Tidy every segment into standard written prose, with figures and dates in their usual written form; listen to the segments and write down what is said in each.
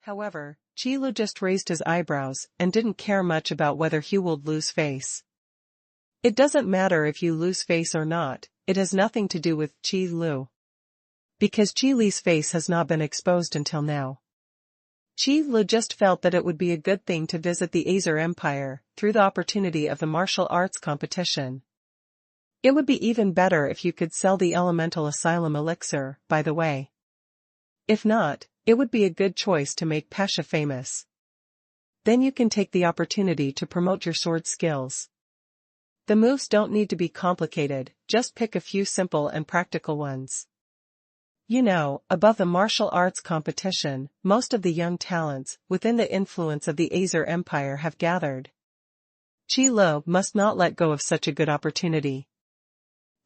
However, Qi Lu just raised his eyebrows and didn't care much about whether he would lose face. It doesn't matter if you lose face or not, it has nothing to do with Qi Lu. Because Qi Li's face has not been exposed until now. Qi Lu just felt that it would be a good thing to visit the Azer Empire, through the opportunity of the martial arts competition. It would be even better if you could sell the elemental asylum elixir, by the way. If not, it would be a good choice to make Pasha famous. Then you can take the opportunity to promote your sword skills. The moves don't need to be complicated, just pick a few simple and practical ones. You know, above the martial arts competition, most of the young talents within the influence of the Azer Empire have gathered. Qi Lu must not let go of such a good opportunity.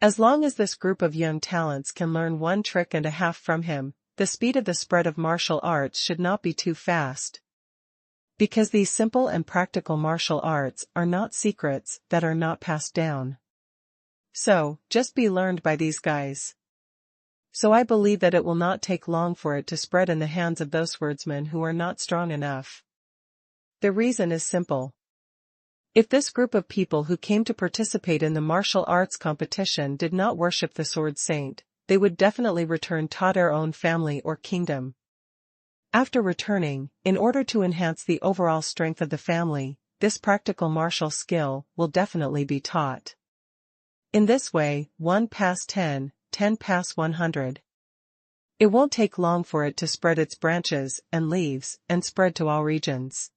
As long as this group of young talents can learn one trick and a half from him, the speed of the spread of martial arts should not be too fast. Because these simple and practical martial arts are not secrets that are not passed down. So, just be learned by these guys. So I believe that it will not take long for it to spread in the hands of those swordsmen who are not strong enough. The reason is simple. If this group of people who came to participate in the martial arts competition did not worship the sword saint, they would definitely return to their own family or kingdom. After returning, in order to enhance the overall strength of the family, this practical martial skill will definitely be taught. In this way, 1 past 10, 10 past 100. It won't take long for it to spread its branches and leaves and spread to all regions.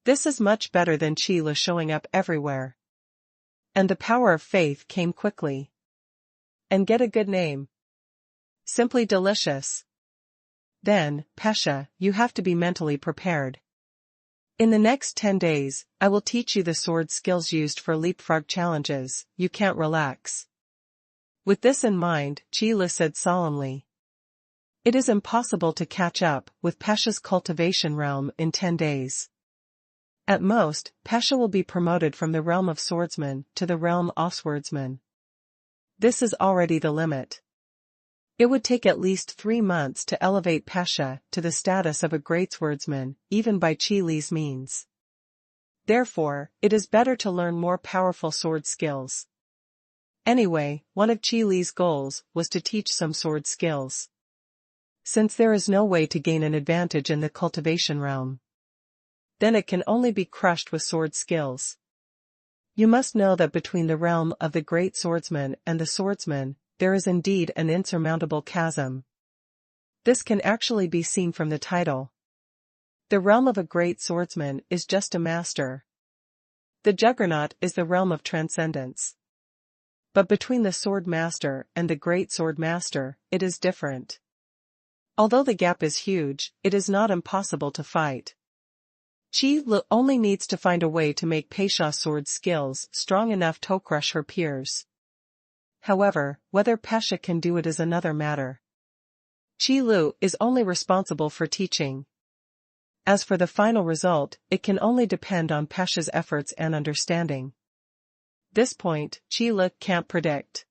This is much better than Qi Lu showing up everywhere. And the power of faith came quickly. And get a good name. Simply delicious. Then, Pasha, you have to be mentally prepared. In the next 10 days, I will teach you the sword skills used for leapfrog challenges. You can't relax. With this in mind, Qi Lu said solemnly. It is impossible to catch up with Pasha's cultivation realm in 10 days. At most, Pasha will be promoted from the realm of swordsman to the realm of swordsman. This is already the limit. It would take at least 3 months to elevate Pasha to the status of a great swordsman, even by Qi Li's means. Therefore, it is better to learn more powerful sword skills. Anyway, one of Qi Li's goals was to teach some sword skills. Since there is no way to gain an advantage in the cultivation realm, then it can only be crushed with sword skills. You must know that between the realm of the great swordsman and the swordsman, there is indeed an insurmountable chasm. This can actually be seen from the title. The realm of a great swordsman is just a master. The juggernaut is the realm of transcendence. But between the sword master and the great sword master, it is different. Although the gap is huge, it is not impossible to fight. Qi Lu only needs to find a way to make Pasha's sword skills strong enough to crush her peers. However, whether Pasha can do it is another matter. Qi Lu is only responsible for teaching. As for the final result, it can only depend on Pasha's efforts and understanding. This point, Qi Lu can't predict.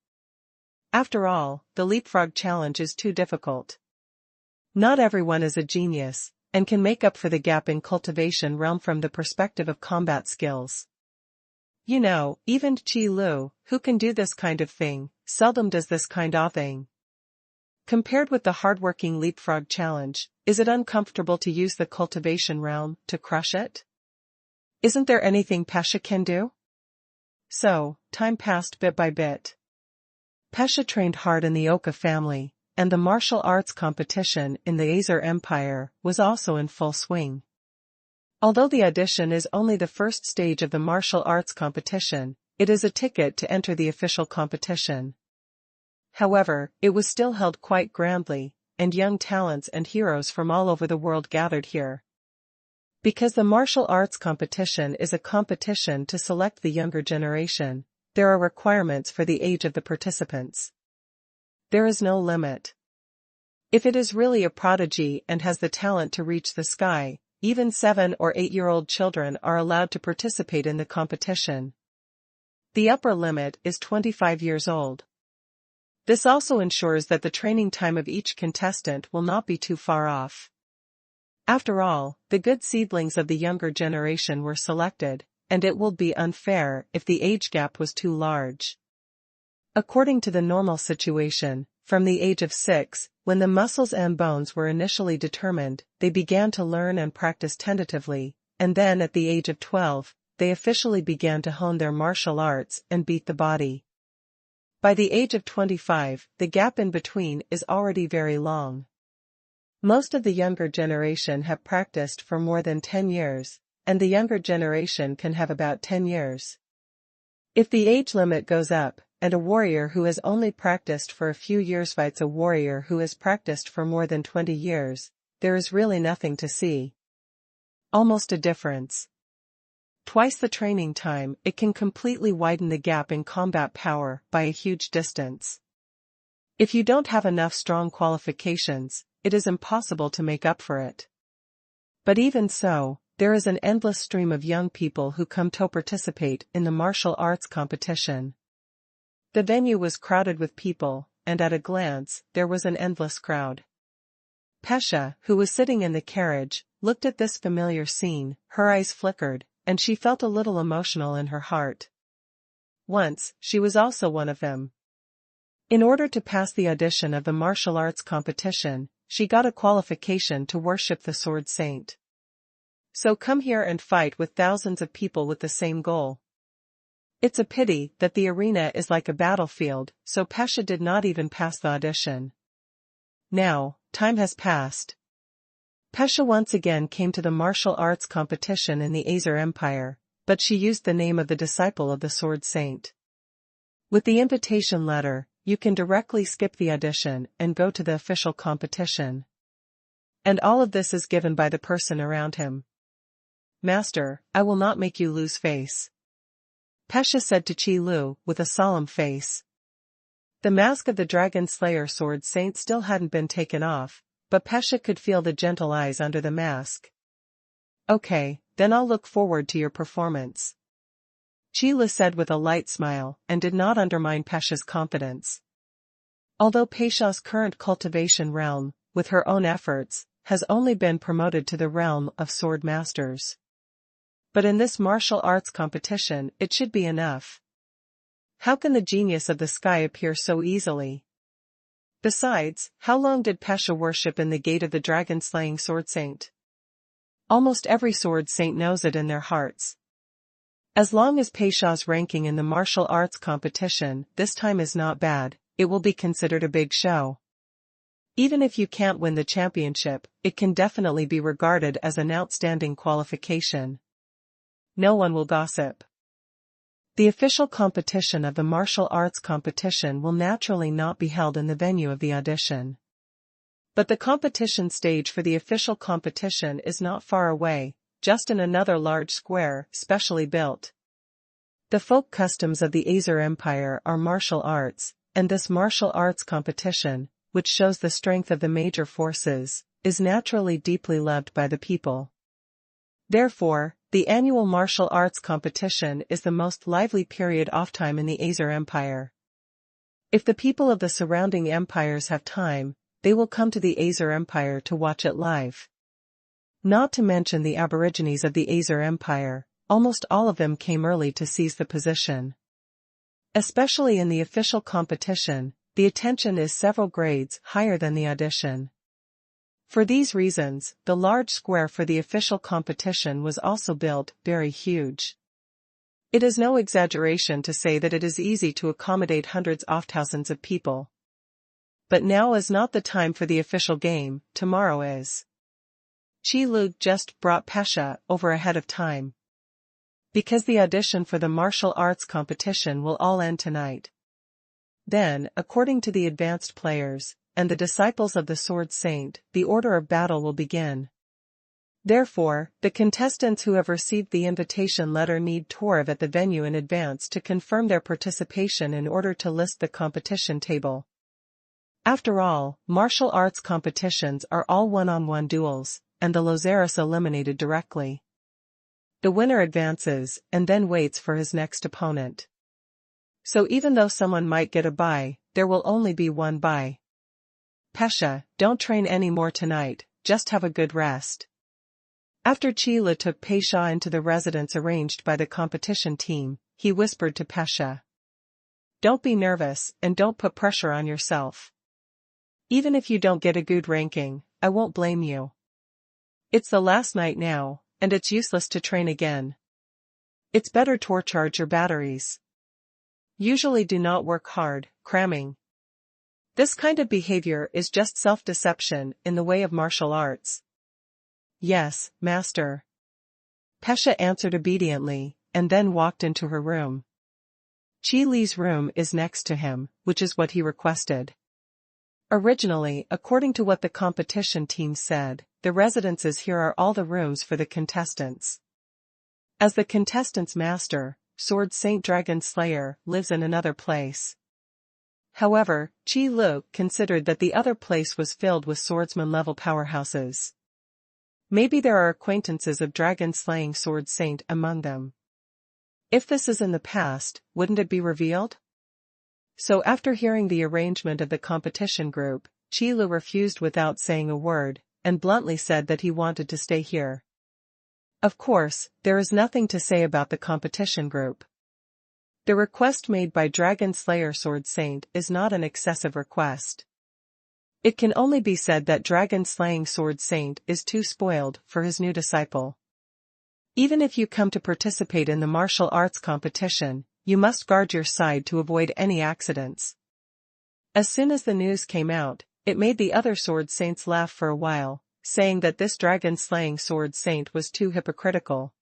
After all, the leapfrog challenge is too difficult. Not everyone is a genius, and can make up for the gap in cultivation realm from the perspective of combat skills. You know, even Qi Lu, who can do this kind of thing, seldom does this kind of thing. Compared with the hardworking leapfrog challenge, is it uncomfortable to use the cultivation realm to crush it? Isn't there anything Pasha can do? So, time passed bit by bit. Pasha trained hard in the Oka family, and the martial arts competition in the Azer Empire was also in full swing. Although the audition is only the first stage of the martial arts competition, it is a ticket to enter the official competition. However, it was still held quite grandly, and young talents and heroes from all over the world gathered here. Because the martial arts competition is a competition to select the younger generation, there are requirements for the age of the participants. There is no limit. If it is really a prodigy and has the talent to reach the sky, even 7 or 8-year-old children are allowed to participate in the competition. The upper limit is 25 years old. This also ensures that the training time of each contestant will not be too far off. After all, the good seedlings of the younger generation were selected, and it would be unfair if the age gap was too large. According to the normal situation, from the age of 6, when the muscles and bones were initially determined, they began to learn and practice tentatively, and then at the age of 12, they officially began to hone their martial arts and beat the body. By the age of 25, the gap in between is already very long. Most of the younger generation have practiced for more than 10 years, and the younger generation can have about 10 years. If the age limit goes up, and a warrior who has only practiced for a few years fights a warrior who has practiced for more than 20 years, there is really nothing to see. Almost a difference. Twice the training time, it can completely widen the gap in combat power by a huge distance. If you don't have enough strong qualifications, it is impossible to make up for it. But even so, there is an endless stream of young people who come to participate in the martial arts competition. The venue was crowded with people, and at a glance, there was an endless crowd. Pesha, who was sitting in the carriage, looked at this familiar scene, her eyes flickered, and she felt a little emotional in her heart. Once, she was also one of them. In order to pass the audition of the martial arts competition, she got a qualification to worship the sword saint. So come here and fight with thousands of people with the same goal. It's a pity that the arena is like a battlefield, so Pesha did not even pass the audition. Now, time has passed. Pesha once again came to the martial arts competition in the Azer Empire, but she used the name of the disciple of the sword saint. With the invitation letter, you can directly skip the audition and go to the official competition. And all of this is given by the person around him. Master, I will not make you lose face. Pesha said to Qi Lu with a solemn face. The mask of the Dragon Slayer sword saint still hadn't been taken off, but Pesha could feel the gentle eyes under the mask. Okay, then I'll look forward to your performance. Qi Lu said with a light smile and did not undermine Pesha's confidence. Although Pesha's current cultivation realm, with her own efforts, has only been promoted to the realm of sword masters. But in this martial arts competition, it should be enough. How can the genius of the sky appear so easily? Besides, how long did Pesha worship in the gate of the dragon-slaying sword saint? Almost every sword saint knows it in their hearts. As long as Pesha's ranking in the martial arts competition this time is not bad, it will be considered a big show. Even if you can't win the championship, it can definitely be regarded as an outstanding qualification. No one will gossip. The official competition of the martial arts competition will naturally not be held in the venue of the audition. But the competition stage for the official competition is not far away, just in another large square, specially built. The folk customs of the Azer Empire are martial arts, and this martial arts competition, which shows the strength of the major forces, is naturally deeply loved by the people. Therefore, the annual martial arts competition is the most lively period of time in the Azer Empire. If the people of the surrounding empires have time, they will come to the Azer Empire to watch it live. Not to mention the aborigines of the Azer Empire, almost all of them came early to seize the position. Especially in the official competition, the attention is several grades higher than the audition. For these reasons, the large square for the official competition was also built very huge. It is no exaggeration to say that it is easy to accommodate hundreds of thousands of people. But now is not the time for the official game, tomorrow is. Qi Lu just brought Pesha over ahead of time. Because the audition for the martial arts competition will all end tonight. Then, according to the advanced players, and the disciples of the sword saint, the order of battle will begin. Therefore, the contestants who have received the invitation letter need to arrive at the venue in advance to confirm their participation in order to list the competition table. After all, martial arts competitions are all one-on-one duels, and the losers eliminated directly. The winner advances, and then waits for his next opponent. So even though someone might get a bye, there will only be one bye. Pesha, don't train any more tonight, just have a good rest. After Qi Lu took Pei Sha into the residence arranged by the competition team, he whispered to Pesha. Don't be nervous and don't put pressure on yourself. Even if you don't get a good ranking, I won't blame you. It's the last night now, and it's useless to train again. It's better to recharge your batteries. Usually do not work hard, cramming. This kind of behavior is just self-deception in the way of martial arts. Yes, master. Pesha answered obediently, and then walked into her room. Qi Li's room is next to him, which is what he requested. Originally, according to what the competition team said, the residences here are all the rooms for the contestants. As the contestants' master, Sword Saint Dragon Slayer lives in another place. However, Qi Lu considered that the other place was filled with swordsman-level powerhouses. Maybe there are acquaintances of dragon-slaying Sword Saint among them. If this is in the past, wouldn't it be revealed? So after hearing the arrangement of the competition group, Qi Lu refused without saying a word, and bluntly said that he wanted to stay here. Of course, there is nothing to say about the competition group. The request made by Dragon Slayer Sword Saint is not an excessive request. It can only be said that Dragon Slaying Sword Saint is too spoiled for his new disciple. Even if you come to participate in the martial arts competition, you must guard your side to avoid any accidents. As soon as the news came out, it made the other Sword Saints laugh for a while, saying that this dragon-slaying Sword Saint was too hypocritical.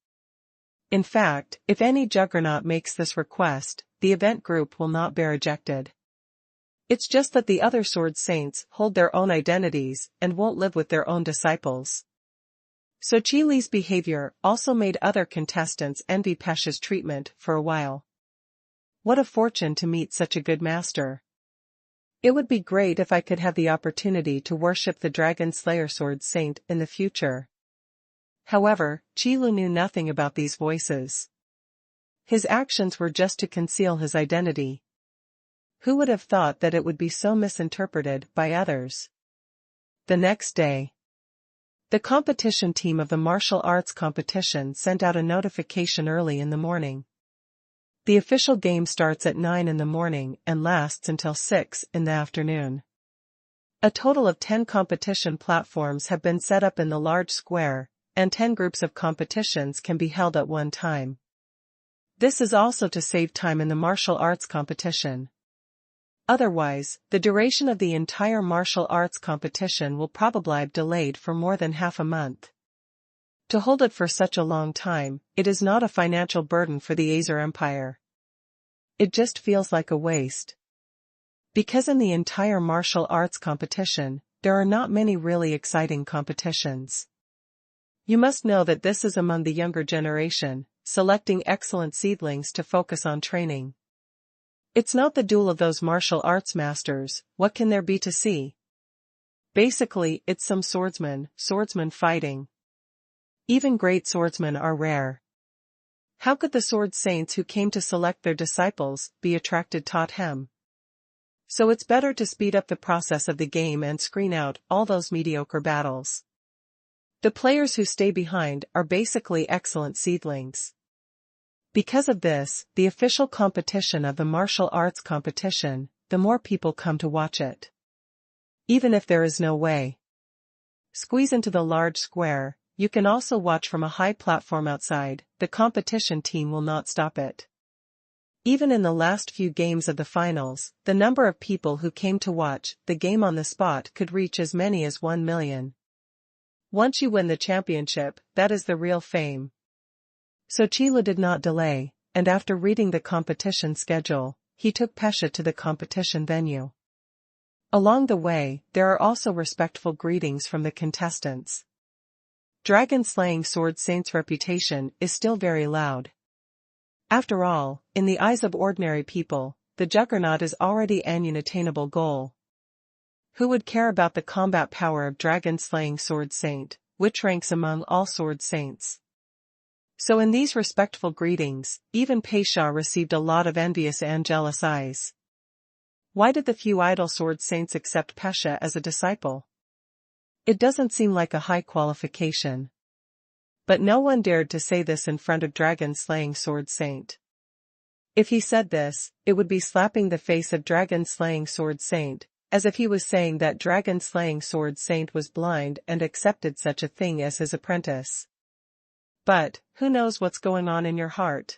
In fact, if any juggernaut makes this request, the event group will not be rejected. It's just that the other Sword Saints hold their own identities and won't live with their own disciples. So Qi Li's behavior also made other contestants envy Pesha's treatment for a while. What a fortune to meet such a good master. It would be great if I could have the opportunity to worship the Dragon Slayer Sword Saint in the future. However, Qi Lu knew nothing about these voices. His actions were just to conceal his identity. Who would have thought that it would be so misinterpreted by others? The next day, the competition team of the martial arts competition sent out a notification early in the morning. The official game starts at 9 in the morning and lasts until 6 in the afternoon. A total of 10 competition platforms have been set up in the large square, and 10 groups of competitions can be held at one time. This is also to save time in the martial arts competition. Otherwise, the duration of the entire martial arts competition will probably be delayed for more than half a month. To hold it for such a long time, it is not a financial burden for the Azer Empire. It just feels like a waste. Because in the entire martial arts competition, there are not many really exciting competitions. You must know that this is among the younger generation, selecting excellent seedlings to focus on training. It's not the duel of those martial arts masters, what can there be to see? Basically, it's some swordsman fighting. Even great swordsmen are rare. How could the Sword Saints who came to select their disciples be attracted taught him? So it's better to speed up the process of the game and screen out all those mediocre battles. The players who stay behind are basically excellent seedlings. Because of this, the official competition of the martial arts competition, the more people come to watch it. Even if there is no way. Squeeze into the large square, you can also watch from a high platform outside, the competition team will not stop it. Even in the last few games of the finals, the number of people who came to watch the game on the spot could reach as many as 1 million. Once you win the championship, that is the real fame. So Qi Lu did not delay, and after reading the competition schedule, he took Pesha to the competition venue. Along the way, there are also respectful greetings from the contestants. Dragon-slaying Sword Saint's reputation is still very loud. After all, in the eyes of ordinary people, the juggernaut is already an unattainable goal. Who would care about the combat power of dragon-slaying Sword Saint, which ranks among all Sword Saints? So in these respectful greetings, even Pei Sha received a lot of envious and jealous eyes. Why did the few idle Sword Saints accept Pesha as a disciple? It doesn't seem like a high qualification. But no one dared to say this in front of dragon-slaying sword saint. If he said this, it would be slapping the face of dragon-slaying sword saint, as if he was saying that dragon-slaying sword saint was blind and accepted such a thing as his apprentice. But, who knows what's going on in your heart?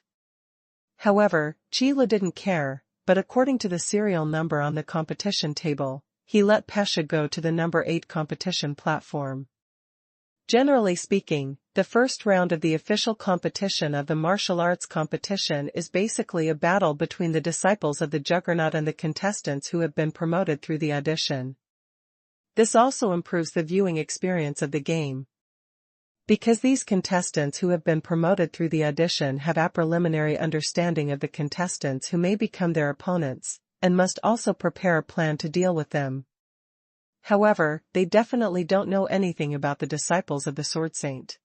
However, Qi Lu didn't care, but according to the serial number on the competition table, he let Pesha go to the number 8 competition platform. Generally speaking, the first round of the official competition of the martial arts competition is basically a battle between the disciples of the Juggernaut and the contestants who have been promoted through the audition. This also improves the viewing experience of the game. Because these contestants who have been promoted through the audition have a preliminary understanding of the contestants who may become their opponents, and must also prepare a plan to deal with them. However, they definitely don't know anything about the disciples of the Sword Saint.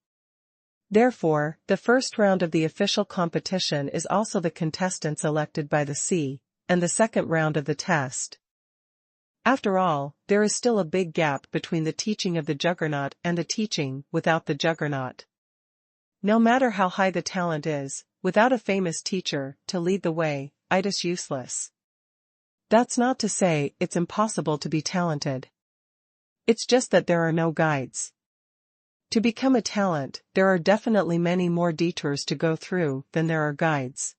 Therefore, the first round of the official competition is also the contestants elected by the C, and the second round of the test. After all, there is still a big gap between the teaching of the Juggernaut and the teaching without the Juggernaut. No matter how high the talent is, without a famous teacher to lead the way, it is useless. That's not to say it's impossible to be talented. It's just that there are no guides. To become a talent, there are definitely many more detours to go through than there are guides.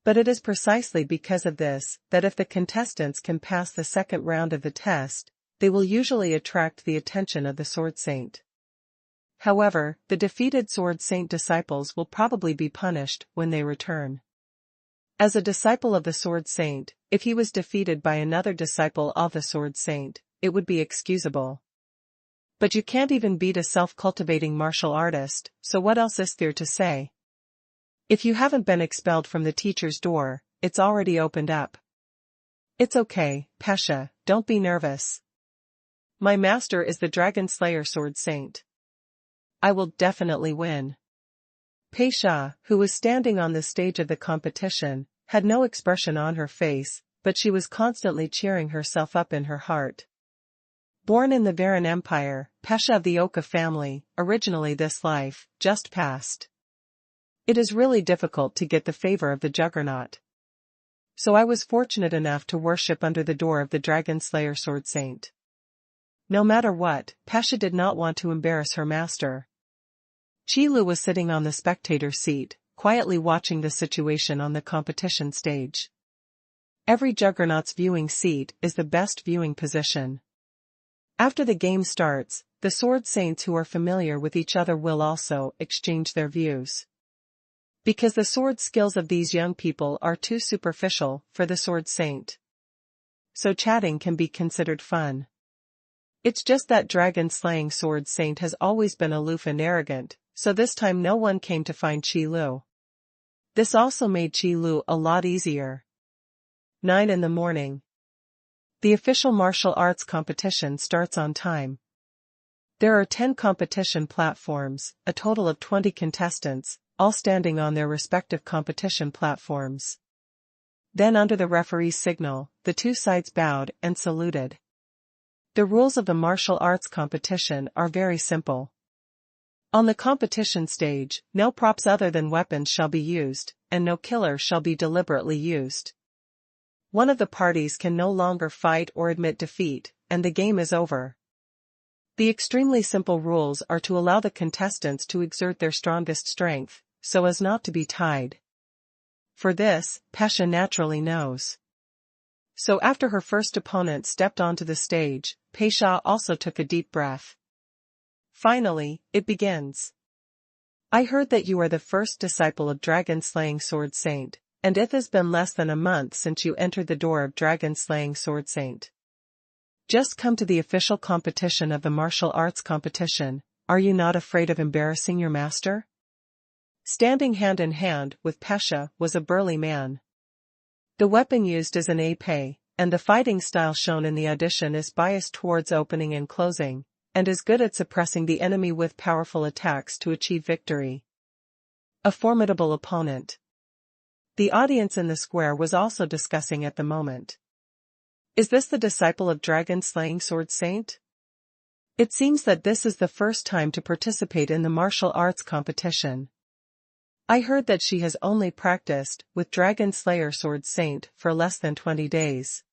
But it is precisely because of this that if the contestants can pass the second round of the test, they will usually attract the attention of the Sword Saint. However, the defeated Sword Saint disciples will probably be punished when they return. As a disciple of the Sword Saint, if he was defeated by another disciple of the Sword Saint, it would be excusable. But you can't even beat a self-cultivating martial artist, so what else is there to say? If you haven't been expelled from the teacher's door, it's already opened up. It's okay, Pesha, don't be nervous. My master is the Dragon Slayer Sword Saint. I will definitely win. Pesha, who was standing on the stage of the competition, had no expression on her face, but she was constantly cheering herself up in her heart. Born in the Varan Empire, Pesha of the Oka family, originally this life, just passed. It is really difficult to get the favor of the Juggernaut. So I was fortunate enough to worship under the door of the Dragon Slayer Sword Saint. No matter what, Pesha did not want to embarrass her master. Qi Lu was sitting on the spectator seat, quietly watching the situation on the competition stage. Every Juggernaut's viewing seat is the best viewing position. After the game starts, the Sword Saints who are familiar with each other will also exchange their views. Because the sword skills of these young people are too superficial for the Sword Saint. So chatting can be considered fun. It's just that dragon-slaying Sword Saint has always been aloof and arrogant, so this time no one came to find Qi Lu. This also made Qi Lu a lot easier. 9 in the morning. The official martial arts competition starts on time. There are 10 competition platforms, a total of 20 contestants, all standing on their respective competition platforms. Then under the referee's signal, the two sides bowed and saluted. The rules of the martial arts competition are very simple. On the competition stage, no props other than weapons shall be used, and no killer shall be deliberately used. One of the parties can no longer fight or admit defeat, and the game is over. The extremely simple rules are to allow the contestants to exert their strongest strength, so as not to be tied. For this, Pesha naturally knows. So after her first opponent stepped onto the stage, Pesha also took a deep breath. Finally, it begins. I heard that you are the first disciple of Dragon-slaying Sword Saint, and it has been less than a month since you entered the door of Dragon-slaying Sword Saint. Just come to the official competition of the martial arts competition, are you not afraid of embarrassing your master? Standing hand in hand with Pesha was a burly man. The weapon used is an épée, and the fighting style shown in the audition is biased towards opening and closing, and is good at suppressing the enemy with powerful attacks to achieve victory. A formidable opponent. The audience in the square was also discussing at the moment. Is this the disciple of Dragon-slaying Sword Saint? It seems that this is the first time to participate in the martial arts competition. I heard that she has only practiced with Dragon Slayer Sword Saint for less than 20 days.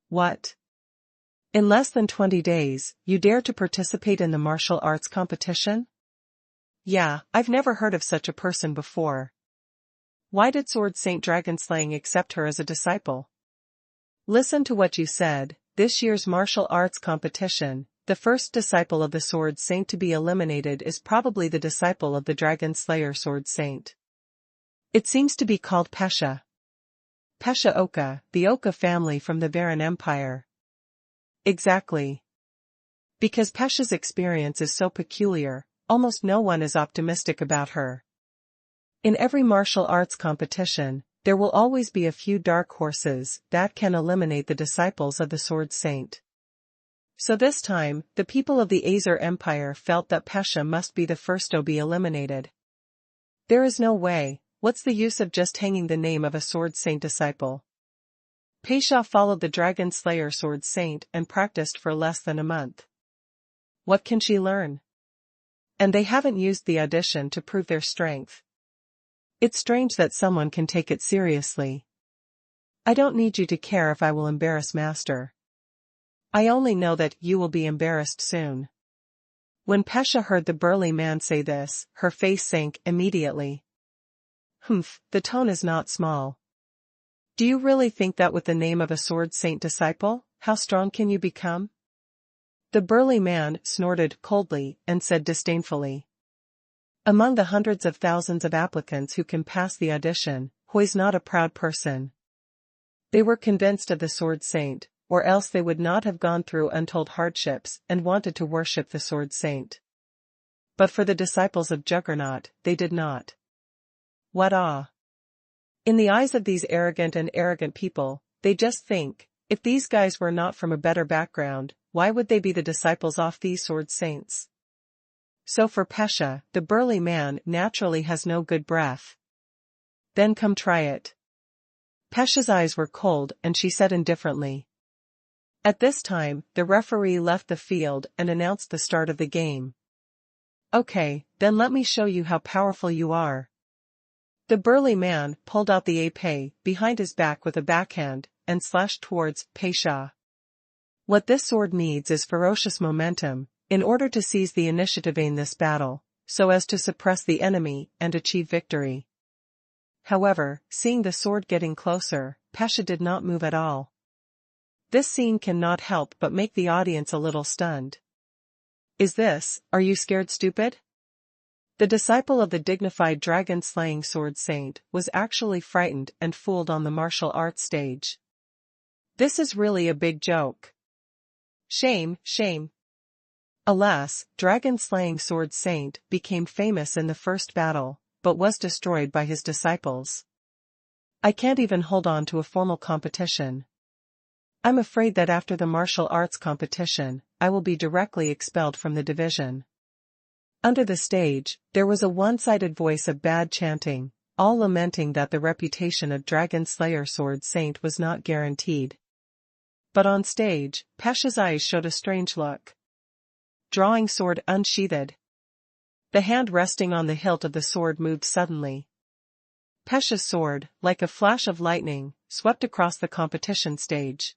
What? In less than 20 days, you dare to participate in the martial arts competition? Yeah, I've never heard of such a person before. Why did Sword Saint Dragon Slaying accept her as a disciple? Listen to what you said. This year's martial arts competition, the first disciple of the Sword Saint to be eliminated is probably the disciple of the Dragon Slayer Sword Saint. It seems to be called Pesha. Pesha Oka, the Oka family from the Varan Empire. Exactly. Because Pesha's experience is so peculiar, almost no one is optimistic about her. In every martial arts competition, there will always be a few dark horses that can eliminate the disciples of the Sword Saint. So this time, the people of the Azer Empire felt that Pesha must be the first to be eliminated. There is no way. What's the use of just hanging the name of a Sword Saint disciple? Pesha followed the Dragon Slayer Sword Saint and practiced for less than a month. What can she learn? And they haven't used the audition to prove their strength. It's strange that someone can take it seriously. I don't need you to care if I will embarrass Master. I only know that you will be embarrassed soon. When Pesha heard the burly man say this, her face sank immediately. Humph, the tone is not small. Do you really think that with the name of a Sword Saint disciple, how strong can you become? The burly man snorted coldly and said disdainfully. Among the hundreds of thousands of applicants who can pass the audition, Hui's not a proud person. They were convinced of the Sword Saint, or else they would not have gone through untold hardships and wanted to worship the Sword Saint. But for the disciples of Juggernaut, they did not. What awe! In the eyes of these arrogant people, they just think, if these guys were not from a better background, why would they be the disciples of these Sword Saints? So for Pesha, the burly man naturally has no good breath. Then come try it. Pesha's eyes were cold and she said indifferently. At this time, the referee left the field and announced the start of the game. Okay, then let me show you how powerful you are. The burly man pulled out the épée behind his back with a backhand and slashed towards Pesha. What this sword needs is ferocious momentum, in order to seize the initiative in this battle, so as to suppress the enemy and achieve victory. However, seeing the sword getting closer, Pesha did not move at all. This scene cannot help but make the audience a little stunned. Are you scared stupid? The disciple of the dignified dragon-slaying Sword Saint was actually frightened and fooled on the martial arts stage. This is really a big joke. Shame, shame. Alas, dragon-slaying Sword Saint became famous in the first battle, but was destroyed by his disciples. I can't even hold on to a formal competition. I'm afraid that after the martial arts competition, I will be directly expelled from the division. Under the stage, there was a one-sided voice of bad chanting, all lamenting that the reputation of Dragon Slayer Sword Saint was not guaranteed. But on stage, Pesha's eyes showed a strange look. Drawing sword unsheathed. The hand resting on the hilt of the sword moved suddenly. Pesha's sword, like a flash of lightning, swept across the competition stage.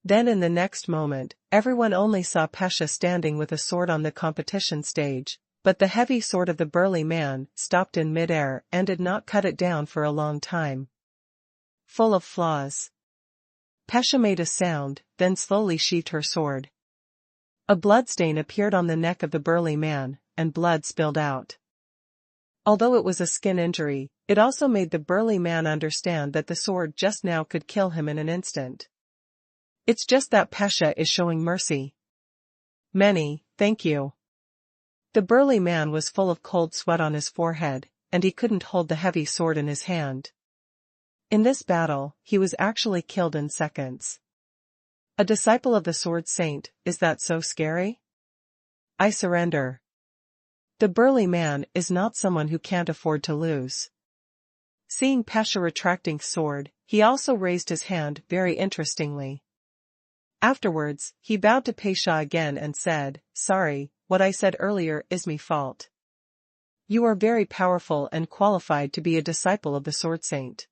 Then in the next moment, everyone only saw Pesha standing with a sword on the competition stage, but the heavy sword of the burly man stopped in mid-air and did not cut it down for a long time. Full of flaws. Pesha made a sound, then slowly sheathed her sword. A bloodstain appeared on the neck of the burly man, and blood spilled out. Although it was a skin injury, it also made the burly man understand that the sword just now could kill him in an instant. It's just that Pesha is showing mercy. Many, thank you. The burly man was full of cold sweat on his forehead, and he couldn't hold the heavy sword in his hand. In this battle, he was actually killed in seconds. A disciple of the Sword Saint, is that so scary? I surrender. The burly man is not someone who can't afford to lose. Seeing Pesha retracting sword, he also raised his hand very interestingly. Afterwards, he bowed to Pasha again and said, "Sorry, what I said earlier is me fault. You are very powerful and qualified to be a disciple of the Sword Saint."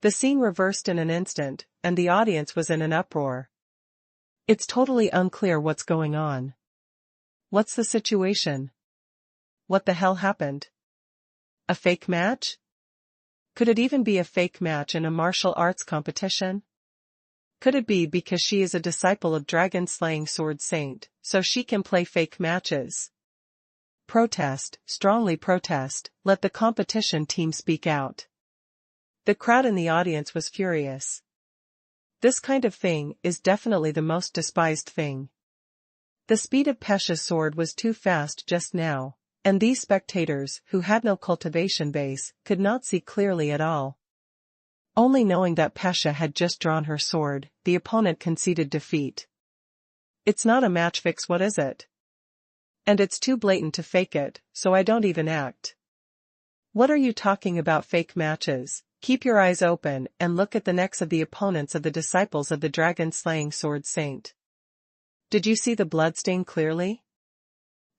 The scene reversed in an instant, and the audience was in an uproar. It's totally unclear what's going on. What's the situation? What the hell happened? A fake match? Could it even be a fake match in a martial arts competition? Could it be because she is a disciple of dragon-slaying Sword Saint, so she can play fake matches? Protest, strongly protest, let the competition team speak out. The crowd in the audience was furious. This kind of thing is definitely the most despised thing. The speed of Pesha's sword was too fast just now, and these spectators, who had no cultivation base, could not see clearly at all. Only knowing that Pesha had just drawn her sword, the opponent conceded defeat. It's not a match fix, what is it? And it's too blatant to fake it, so I don't even act. What are you talking about, fake matches? Keep your eyes open and look at the necks of the opponents of the disciples of the dragon-slaying Sword Saint. Did you see the bloodstain clearly?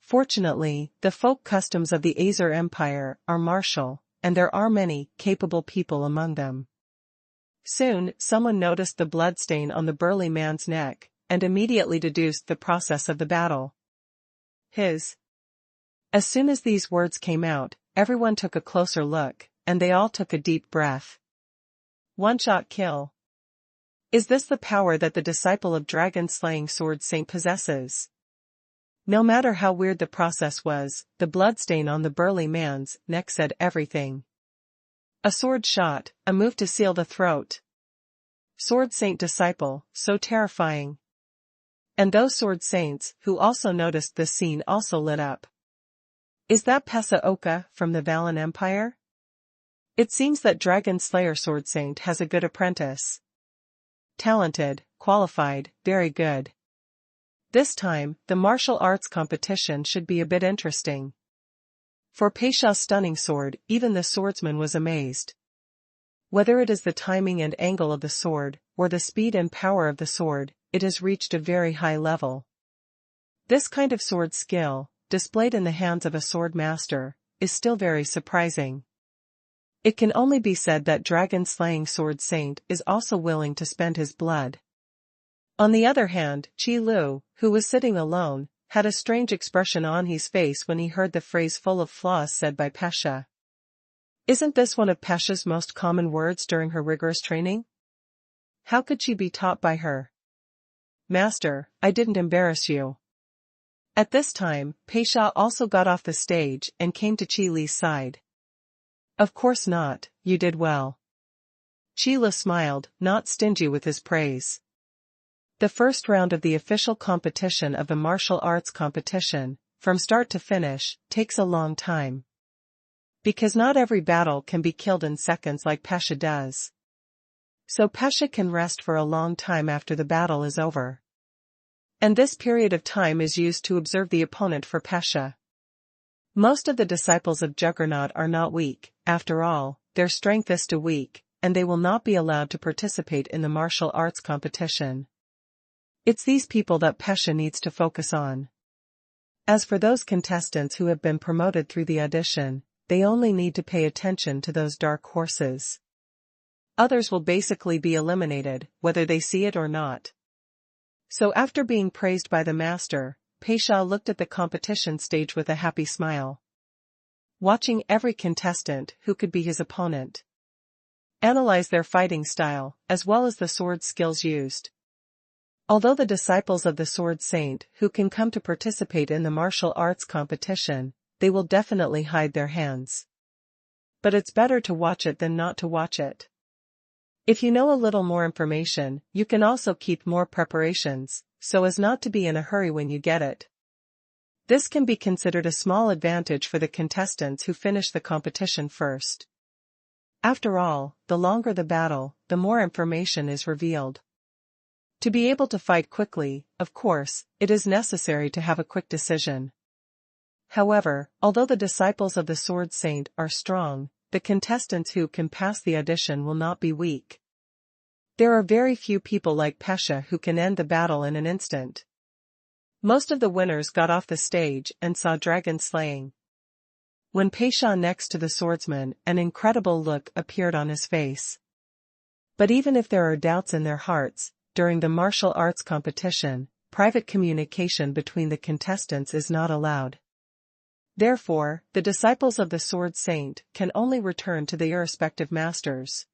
Fortunately, the folk customs of the Azur Empire are martial, and there are many capable people among them. Soon, someone noticed the bloodstain on the burly man's neck, and immediately deduced the process of the battle. His. As soon as these words came out, everyone took a closer look, and they all took a deep breath. One-shot kill. Is this the power that the disciple of dragon-slaying Sword Saint possesses? No matter how weird the process was, the bloodstain on the burly man's neck said everything. A sword shot, a move to seal the throat. Sword Saint disciple, so terrifying. And those Sword Saints, who also noticed this scene, also lit up. Is that Pesa Oka from the Valen Empire? It seems that Dragon Slayer Sword Saint has a good apprentice. Talented, qualified, very good. This time, the martial arts competition should be a bit interesting. For Pesha's stunning sword, even the swordsman was amazed. Whether it is the timing and angle of the sword, or the speed and power of the sword, it has reached a very high level. This kind of sword skill, displayed in the hands of a sword master, is still very surprising. It can only be said that dragon-slaying Sword Saint is also willing to spend his blood. On the other hand, Qi Lu, who was sitting alone, had a strange expression on his face when he heard the phrase full of flaws said by Pesha. Isn't this one of Pesha's most common words during her rigorous training? How could she be taught by her? Master, I didn't embarrass you. At this time, Pesha also got off the stage and came to Qi Li's side. Of course not, you did well. Qi Li smiled, not stingy with his praise. The first round of the official competition of the martial arts competition, from start to finish, takes a long time. Because not every battle can be killed in seconds like Pesha does. So Pesha can rest for a long time after the battle is over. And this period of time is used to observe the opponent for Pesha. Most of the disciples of Juggernaut are not weak, after all, their strength is too weak, and they will not be allowed to participate in the martial arts competition. It's these people that Pesha needs to focus on. As for those contestants who have been promoted through the audition, they only need to pay attention to those dark horses. Others will basically be eliminated, whether they see it or not. So after being praised by the master, Pesha looked at the competition stage with a happy smile. Watching every contestant who could be his opponent. Analyze their fighting style, as well as the sword skills used. Although the disciples of the Sword Saint who can come to participate in the martial arts competition, they will definitely hide their hands. But it's better to watch it than not to watch it. If you know a little more information, you can also keep more preparations, so as not to be in a hurry when you get it. This can be considered a small advantage for the contestants who finish the competition first. After all, the longer the battle, the more information is revealed. To be able to fight quickly, of course, it is necessary to have a quick decision. However, although the disciples of the Sword Saint are strong, the contestants who can pass the audition will not be weak. There are very few people like Pesha who can end the battle in an instant. Most of the winners got off the stage and saw dragon slaying. When Pesha next to the swordsman, an incredible look appeared on his face. But even if there are doubts in their hearts, during the martial arts competition, private communication between the contestants is not allowed. Therefore, the disciples of the Sword Saint can only return to their respective masters.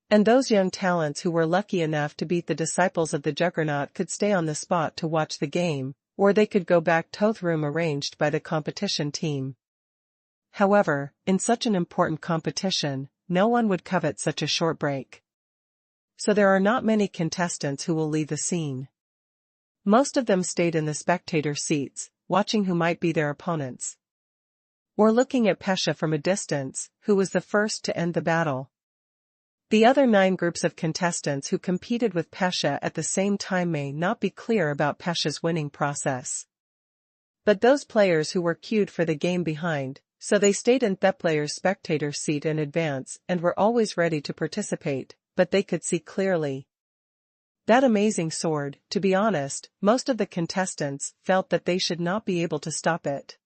And those young talents who were lucky enough to beat the disciples of the Juggernaut could stay on the spot to watch the game, or they could go back to the room arranged by the competition team. However, in such an important competition, no one would covet such a short break. So there are not many contestants who will leave the scene. Most of them stayed in the spectator seats, watching who might be their opponents. Or looking at Pesha from a distance, who was the first to end the battle. The other 9 groups of contestants who competed with Pesha at the same time may not be clear about Pesha's winning process. But those players who were queued for the game behind, so they stayed in the player's spectator seat in advance and were always ready to participate, but they could see clearly. That amazing sword, to be honest, most of the contestants felt that they should not be able to stop it.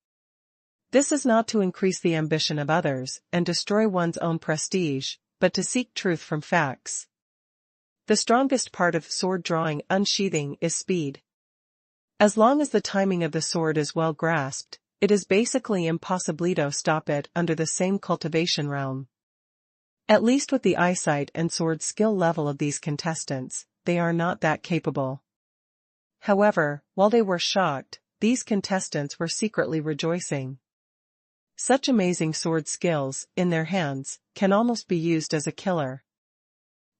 This is not to increase the ambition of others and destroy one's own prestige, but to seek truth from facts. The strongest part of sword drawing unsheathing is speed. As long as the timing of the sword is well grasped, it is basically impossible to stop it under the same cultivation realm. At least with the eyesight and sword skill level of these contestants, they are not that capable. However, while they were shocked, these contestants were secretly rejoicing. Such amazing sword skills, in their hands, can almost be used as a killer.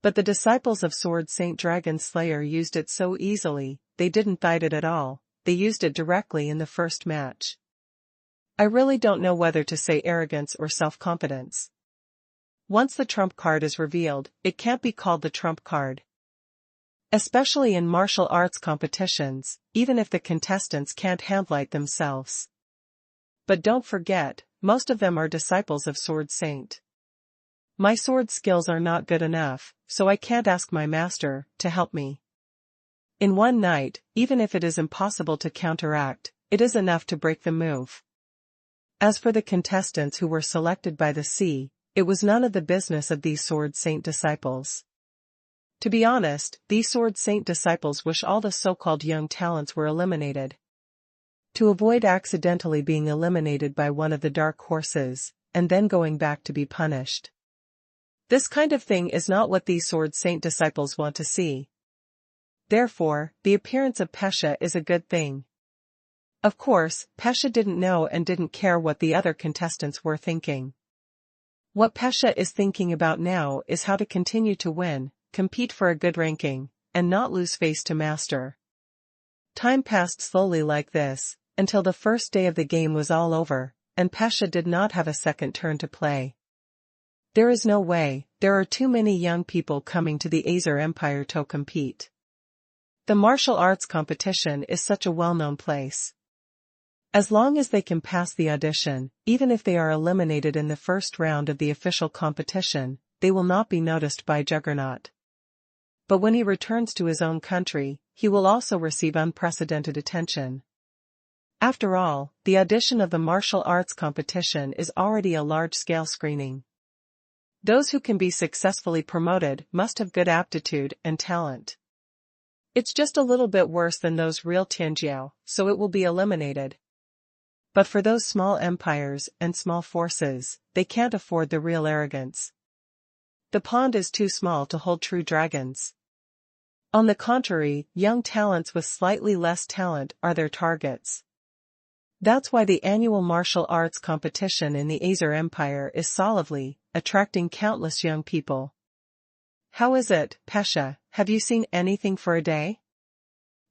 But the disciples of Sword Saint Dragon Slayer used it so easily, they didn't fight it at all, they used it directly in the first match. I really don't know whether to say arrogance or self-confidence. Once the trump card is revealed, it can't be called the trump card. Especially in martial arts competitions, even if the contestants can't handle it themselves. But don't forget, most of them are disciples of Sword Saint. My sword skills are not good enough, so I can't ask my master to help me. In one night, even if it is impossible to counteract, it is enough to break the move. As for the contestants who were selected by the sea, it was none of the business of these Sword Saint disciples. To be honest, these Sword Saint disciples wish all the so-called young talents were eliminated. To avoid accidentally being eliminated by one of the dark horses, and then going back to be punished. This kind of thing is not what these Sword Saint disciples want to see. Therefore, the appearance of Pesha is a good thing. Of course, Pesha didn't know and didn't care what the other contestants were thinking. What Pesha is thinking about now is how to continue to win, compete for a good ranking, and not lose face to master. Time passed slowly like this, until the first day of the game was all over, and Pesha did not have a second turn to play. There is no way, there are too many young people coming to the Azer Empire to compete. The martial arts competition is such a well-known place. As long as they can pass the audition, even if they are eliminated in the first round of the official competition, they will not be noticed by Juggernaut. But when he returns to his own country, he will also receive unprecedented attention. After all, the audition of the martial arts competition is already a large-scale screening. Those who can be successfully promoted must have good aptitude and talent. It's just a little bit worse than those real Tianjiao, so it will be eliminated. But for those small empires and small forces, they can't afford the real arrogance. The pond is too small to hold true dragons. On the contrary, young talents with slightly less talent are their targets. That's why the annual martial arts competition in the Azer Empire is solidly attracting countless young people. How is it, Pesha, have you seen anything for a day?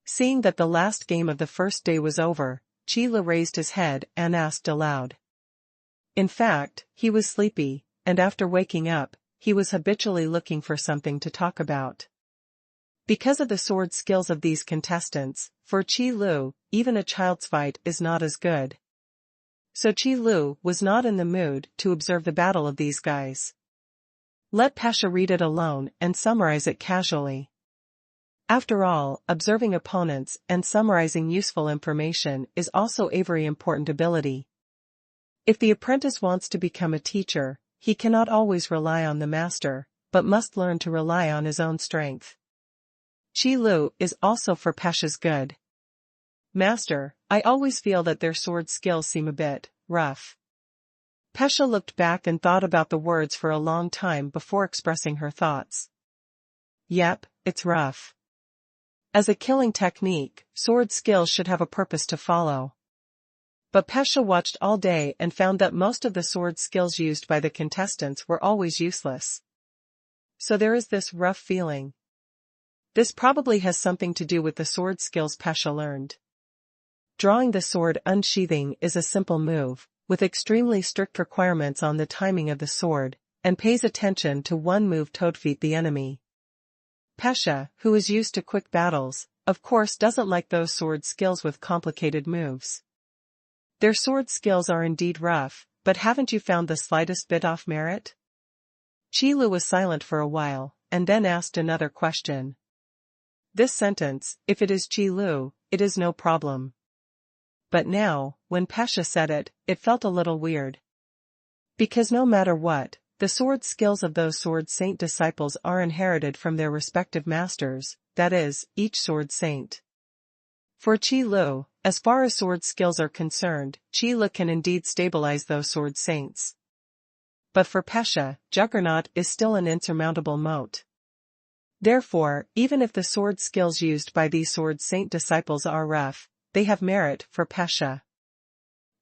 Seeing that the last game of the first day was over, Chila raised his head and asked aloud. In fact, he was sleepy, and after waking up, he was habitually looking for something to talk about. Because of the sword skills of these contestants, for Qi Lu, even a child's fight is not as good. So Qi Lu was not in the mood to observe the battle of these guys. Let Pasha read it alone and summarize it casually. After all, observing opponents and summarizing useful information is also a very important ability. If the apprentice wants to become a teacher, he cannot always rely on the master, but must learn to rely on his own strength. Qi Lu is also for Pasha's good. Master, I always feel that their sword skills seem a bit rough. Pasha looked back and thought about the words for a long time before expressing her thoughts. Yep, it's rough. As a killing technique, sword skills should have a purpose to follow. But Pasha watched all day and found that most of the sword skills used by the contestants were always useless. So there is this rough feeling. This probably has something to do with the sword skills Pasha learned. Drawing the sword unsheathing is a simple move, with extremely strict requirements on the timing of the sword, and pays attention to one move to defeat the enemy. Pasha, who is used to quick battles, of course doesn't like those sword skills with complicated moves. Their sword skills are indeed rough, but haven't you found the slightest bit off merit? Qi Lu was silent for a while, and then asked another question. This sentence, if it is Qi Lu, it is no problem. But now, when Pasha said it, it felt a little weird. Because no matter what, the sword skills of those sword saint disciples are inherited from their respective masters, that is, each sword saint. For Qi Lu, as far as sword skills are concerned, Qi Lu can indeed stabilize those sword saints. But for Pasha, Juggernaut is still an insurmountable moat. Therefore, even if the sword skills used by these sword saint disciples are rough, they have merit for Pasha.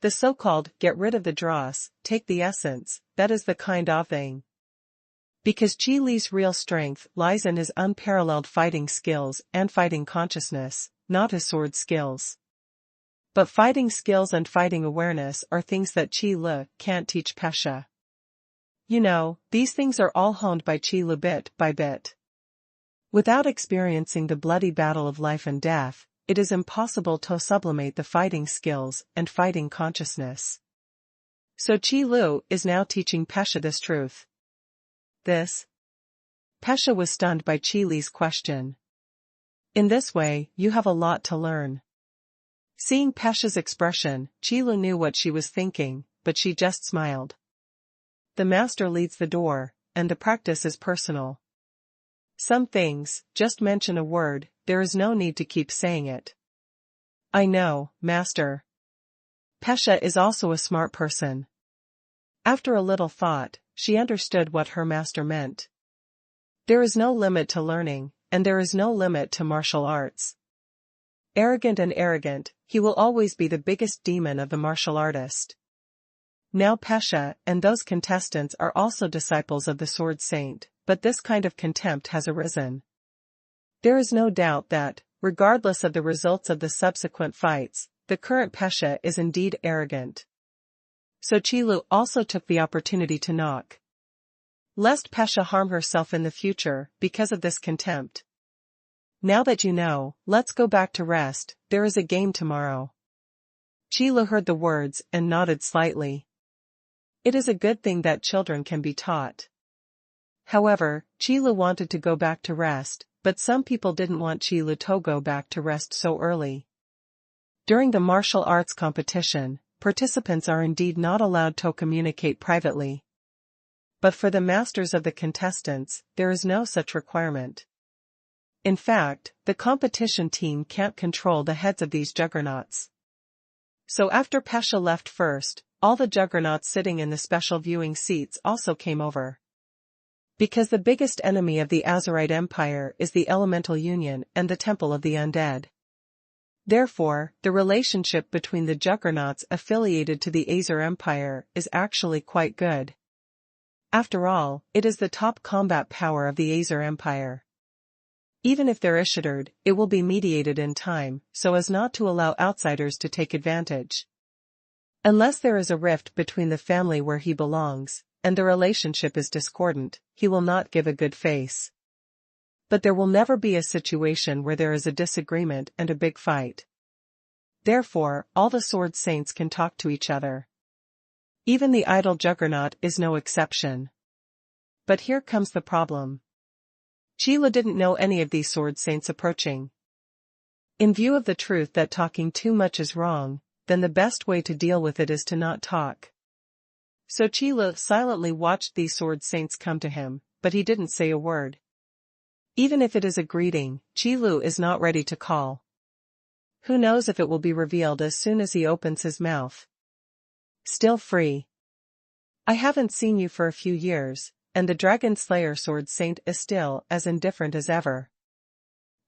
The so-called get rid of the dross, take the essence, that is the kind of thing. Because Qi Li's real strength lies in his unparalleled fighting skills and fighting consciousness, not his sword skills. But fighting skills and fighting awareness are things that Qi Li can't teach Pasha. You know, these things are all honed by Qi Li bit by bit. Without experiencing the bloody battle of life and death, it is impossible to sublimate the fighting skills and fighting consciousness. So Qi Lu is now teaching Pasha this truth. This? Pasha was stunned by Qi Li's question. In this way, you have a lot to learn. Seeing Pasha's expression, Qi Lu knew what she was thinking, but she just smiled. The master leads the door, and the practice is personal. Some things, just mention a word, there is no need to keep saying it. I know, master. Pasha is also a smart person. After a little thought, she understood what her master meant. There is no limit to learning, and there is no limit to martial arts. Arrogant, he will always be the biggest demon of the martial artist. Now Pasha and those contestants are also disciples of the sword saint, but this kind of contempt has arisen. There is no doubt that, regardless of the results of the subsequent fights, the current Pasha is indeed arrogant. So Qi Lu also took the opportunity to knock. Lest Pasha harm herself in the future because of this contempt. Now that you know, let's go back to rest, there is a game tomorrow. Qi Lu heard the words and nodded slightly. It is a good thing that children can be taught. However, Qi Lu wanted to go back to rest, but some people didn't want Qi Lu to go back to rest so early. During the martial arts competition, participants are indeed not allowed to communicate privately. But for the masters of the contestants, there is no such requirement. In fact, the competition team can't control the heads of these juggernauts. So after Pasha left first, all the juggernauts sitting in the special viewing seats also came over. Because the biggest enemy of the Azurite Empire is the Elemental Union and the Temple of the Undead. Therefore, the relationship between the juggernauts affiliated to the Azur Empire is actually quite good. After all, it is the top combat power of the Azur Empire. Even if they're issued, it will be mediated in time, so as not to allow outsiders to take advantage. Unless there is a rift between the family where he belongs, and the relationship is discordant, he will not give a good face. But there will never be a situation where there is a disagreement and a big fight. Therefore, all the sword saints can talk to each other. Even the idle juggernaut is no exception. But here comes the problem. Qi Lu didn't know any of these sword saints approaching. In view of the truth that talking too much is wrong, then the best way to deal with it is to not talk. So Qi Lu silently watched these sword saints come to him, but he didn't say a word. Even if it is a greeting, Qi Lu is not ready to call. Who knows if it will be revealed as soon as he opens his mouth. Still free. I haven't seen you for a few years, and the Dragon Slayer Sword Saint is still as indifferent as ever.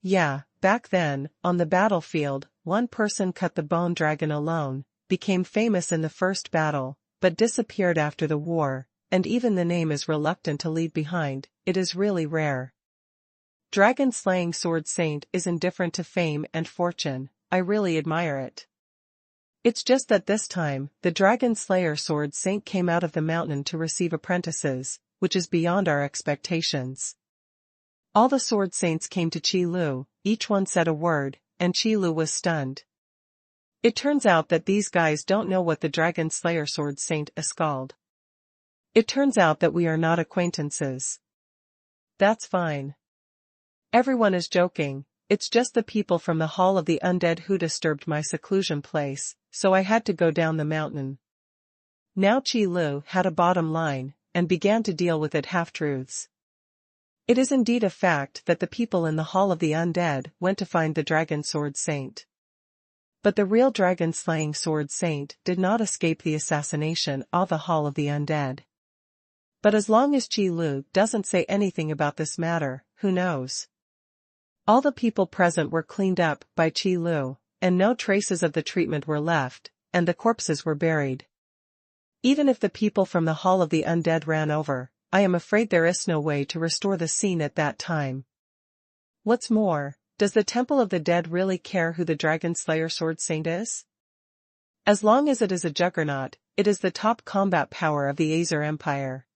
Yeah, back then, on the battlefield, one person cut the bone dragon alone, became famous in the first battle, but disappeared after the war, and even the name is reluctant to leave behind. It is really rare. Dragon-slaying Sword Saint is indifferent to fame and fortune. I really admire it. It's just that this time, the Dragon Slayer Sword Saint came out of the mountain to receive apprentices, which is beyond our expectations. All the Sword Saints came to Qi Lu, each one said a word, and Qi Lu was stunned. It turns out that these guys don't know what the Dragon Slayer Sword Saint is called. It turns out that we are not acquaintances. That's fine. Everyone is joking, it's just the people from the Hall of the Undead who disturbed my seclusion place, so I had to go down the mountain. Now Qi Lu had a bottom line, and began to deal with it half-truths. It is indeed a fact that the people in the Hall of the Undead went to find the Dragon Sword Saint. But the real dragon-slaying Sword Saint did not escape the assassination of the Hall of the Undead. But as long as Qi Lu doesn't say anything about this matter, who knows? All the people present were cleaned up by Qi Lu, and no traces of the treatment were left, and the corpses were buried. Even if the people from the Hall of the Undead ran over, I am afraid there is no way to restore the scene at that time. What's more, does the Temple of the Dead really care who the Dragon Slayer Sword Saint is? As long as it is a juggernaut, it is the top combat power of the Azer Empire.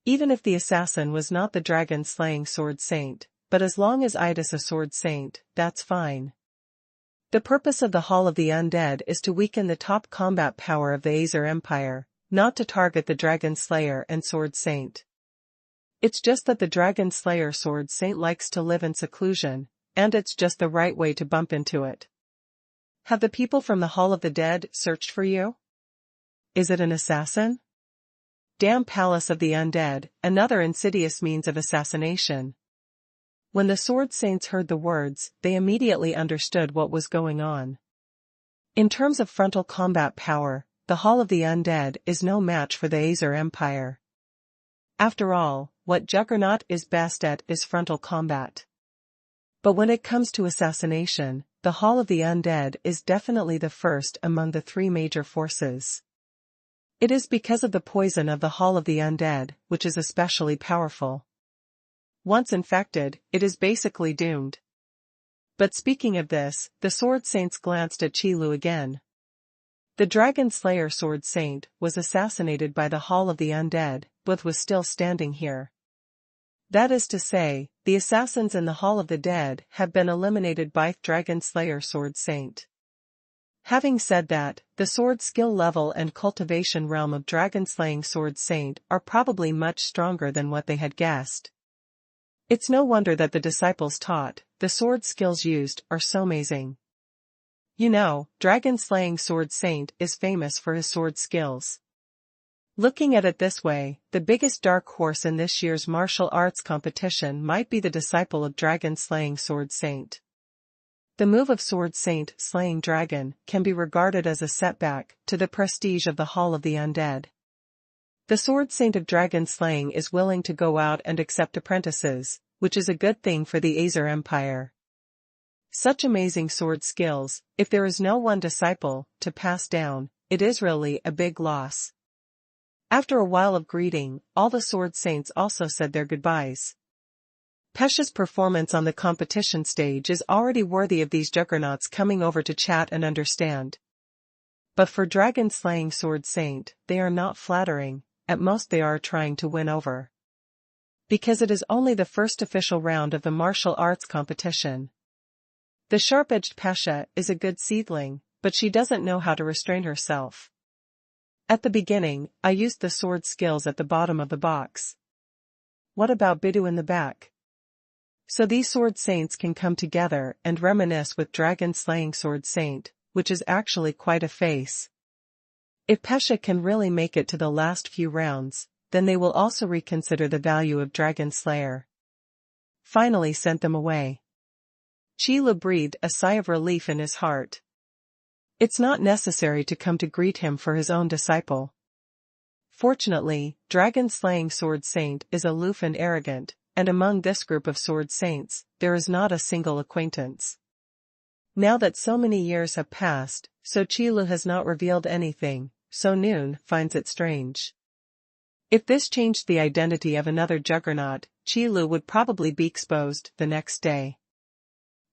Even if the assassin was not the dragon-slaying Sword Saint, but as long as it is a Sword Saint, that's fine. The purpose of the Hall of the Undead is to weaken the top combat power of the Azer Empire, not to target the Dragon Slayer and Sword Saint. It's just that the Dragon Slayer Sword Saint likes to live in seclusion, and it's just the right way to bump into it. Have the people from the Hall of the Dead searched for you? Is it an assassin? Damn Palace of the Undead, another insidious means of assassination. When the Sword Saints heard the words, they immediately understood what was going on. In terms of frontal combat power, the Hall of the Undead is no match for the Azer Empire. After all, what Juggernaut is best at is frontal combat. But when it comes to assassination, the Hall of the Undead is definitely the first among the three major forces. It is because of the poison of the Hall of the Undead, which is especially powerful. Once infected, it is basically doomed. But speaking of this, the Sword Saints glanced at Qi Lu again. The Dragon Slayer Sword Saint was assassinated by the Hall of the Undead, but was still standing here. That is to say, the assassins in the Hall of the Dead have been eliminated by Dragon Slayer Sword Saint. Having said that, the sword skill level and cultivation realm of dragon-slaying Sword Saint are probably much stronger than what they had guessed. It's no wonder that the disciples taught, the sword skills used are so amazing. You know, dragon-slaying Sword Saint is famous for his sword skills. Looking at it this way, the biggest dark horse in this year's martial arts competition might be the disciple of dragon-slaying Sword Saint. The move of Sword Saint slaying dragon can be regarded as a setback to the prestige of the Hall of the Undead. The Sword Saint of dragon slaying is willing to go out and accept apprentices, which is a good thing for the Azer Empire. Such amazing sword skills, if there is no one disciple to pass down, it is really a big loss. After a while of greeting, all the Sword Saints also said their goodbyes. Pesha's performance on the competition stage is already worthy of these juggernauts coming over to chat and understand. But for dragon-slaying Sword Saint, they are not flattering, at most they are trying to win over. Because it is only the first official round of the martial arts competition. The sharp-edged Pesha is a good seedling, but she doesn't know how to restrain herself. At the beginning, I used the sword skills at the bottom of the box. what about Bidu in the back? So these sword saints can come together and reminisce with dragon-slaying sword saint, which is actually quite a face. If Pesha can really make it to the last few rounds, then they will also reconsider the value of Dragon Slayer. Finally sent them away. Qi Lu breathed a sigh of relief in his heart. It's not necessary to come to greet him for his own disciple. Fortunately, Dragon-slaying sword saint is aloof and arrogant, and among this group of sword saints, there is not a single acquaintance. Now that so many years have passed, so Qi Lu has not revealed anything, so Noon finds it strange. If this changed the identity of another juggernaut, Qi Lu would probably be exposed the next day.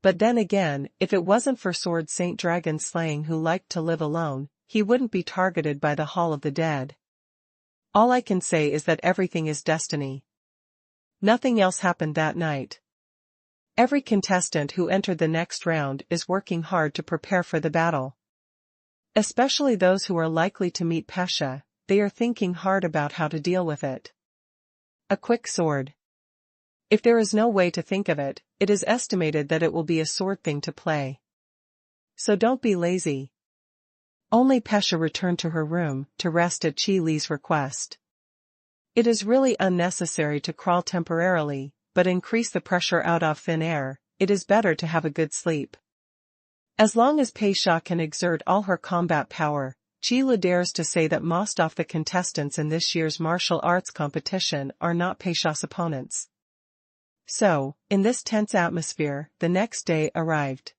But then again, if it wasn't for Sword Saint Dragon Slaying who liked to live alone, he wouldn't be targeted by the Hall of the Dead. All I can say is that everything is destiny. Nothing else happened that night. Every contestant who entered the next round is working hard to prepare for the battle. Especially those who are likely to meet Pesha, they are thinking hard about how to deal with it. A quick sword. If there is no way to think of it, it is estimated that it will be a sword thing to play. So don't be lazy. Only Pesha returned to her room to rest at Qi Li's request. It is really unnecessary to crawl temporarily, but increase the pressure out of thin air. It is better to have a good sleep. As long as Pesha can exert all her combat power, Qi Li dares to say that most of the contestants in this year's martial arts competition are not Pesha's opponents. So, in this tense atmosphere, the next day arrived.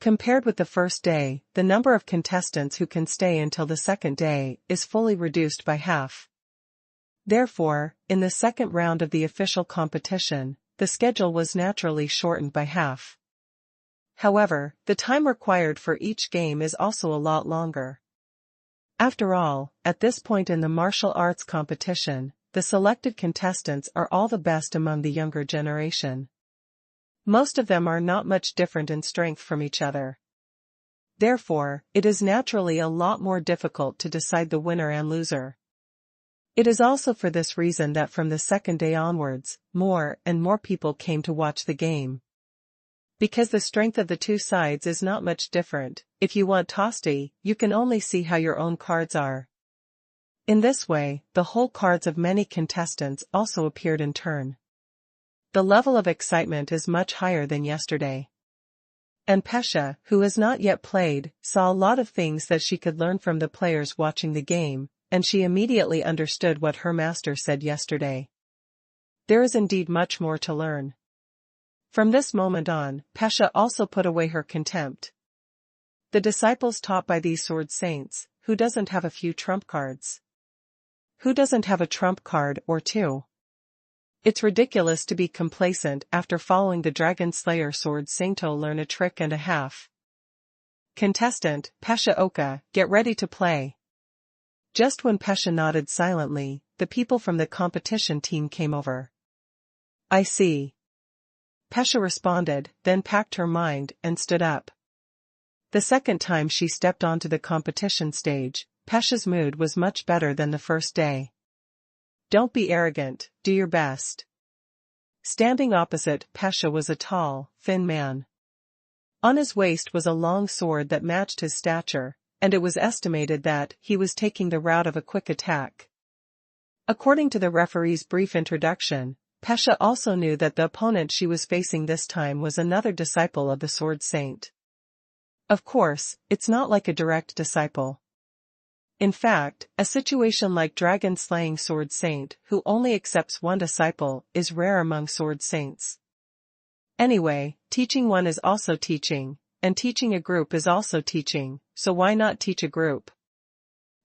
Compared with the first day, the number of contestants who can stay until the second day is fully reduced by half. Therefore, in the second round of the official competition, the schedule was naturally shortened by half. However, the time required for each game is also a lot longer. After all, at this point in the martial arts competition, the selected contestants are all the best among the younger generation. Most of them are not much different in strength from each other. Therefore, it is naturally a lot more difficult to decide the winner and loser. It is also for this reason that from the second day onwards, more and more people came to watch the game. Because the strength of the two sides is not much different, if you want toasty, you can only see how your own cards are. In this way, the whole cards of many contestants also appeared in turn. The level of excitement is much higher than yesterday. And Pesha, who has not yet played, saw a lot of things that she could learn from the players watching the game, and she immediately understood what her master said yesterday. There is indeed much more to learn. From this moment on, Pesha also put away her contempt. The disciples taught by these sword saints, who doesn't have a few trump cards? Who doesn't have a trump card or two? It's ridiculous to be complacent after following the Dragon Slayer sword sainto learn a trick and a half. Contestant, Pesha Oka, get ready to play. Just when Pesha nodded silently, the people from the competition team came over. I see. Pesha responded, then packed her mind and stood up. The second time she stepped onto the competition stage, Pesha's mood was much better than the first day. Don't be arrogant, do your best. Standing opposite Pesha was a tall, thin man. On his waist was a long sword that matched his stature, and it was estimated that he was taking the route of a quick attack. According to the referee's brief introduction, Pesha also knew that the opponent she was facing this time was another disciple of the Sword Saint. Of course, it's not like a direct disciple. In fact, a situation like dragon-slaying Sword Saint who only accepts one disciple is rare among Sword Saints. Anyway, teaching one is also teaching, and teaching a group is also teaching, so why not teach a group?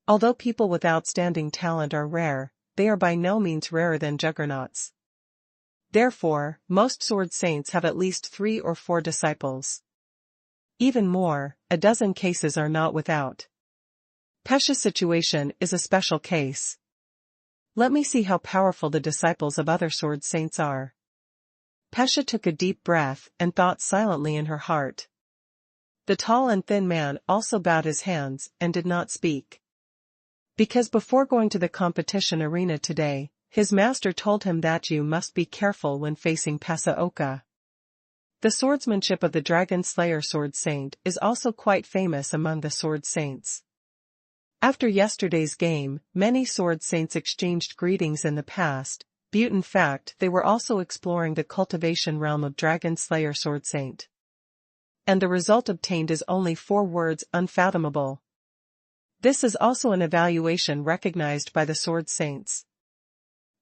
Although people with outstanding talent are rare, they are by no means rarer than juggernauts. Therefore, most Sword Saints have at least 3 or 4 disciples. Even more, a dozen cases are not without. Pesha's situation is a special case. Let me see how powerful the disciples of other Sword Saints are. Pesha took a deep breath and thought silently in her heart. The tall and thin man also bowed his hands and did not speak. Because before going to the competition arena today, his master told him that you must be careful when facing Pasha. The swordsmanship of the Dragon Slayer Sword Saint is also quite famous among the Sword Saints. After yesterday's game, many Sword Saints exchanged greetings in the past, but in fact they were also exploring the cultivation realm of Dragon Slayer Sword Saint. And the result obtained is only 4 words: unfathomable. This is also an evaluation recognized by the Sword Saints.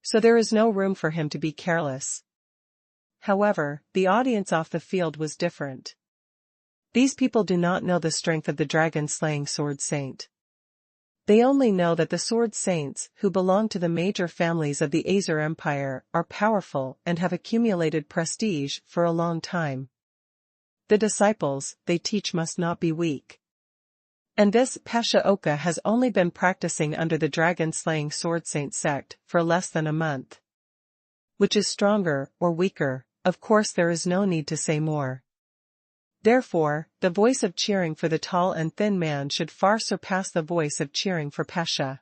So there is no room for him to be careless. However, the audience off the field was different. These people do not know the strength of the dragon-slaying Sword Saint. They only know that the Sword Saints, who belong to the major families of the Azer Empire, are powerful and have accumulated prestige for a long time. The disciples they teach must not be weak. And this Pasha has only been practicing under the dragon-slaying Sword Saint sect for less than a month. Which is stronger or weaker, of course there is no need to say more. Therefore, the voice of cheering for the tall and thin man should far surpass the voice of cheering for Pasha.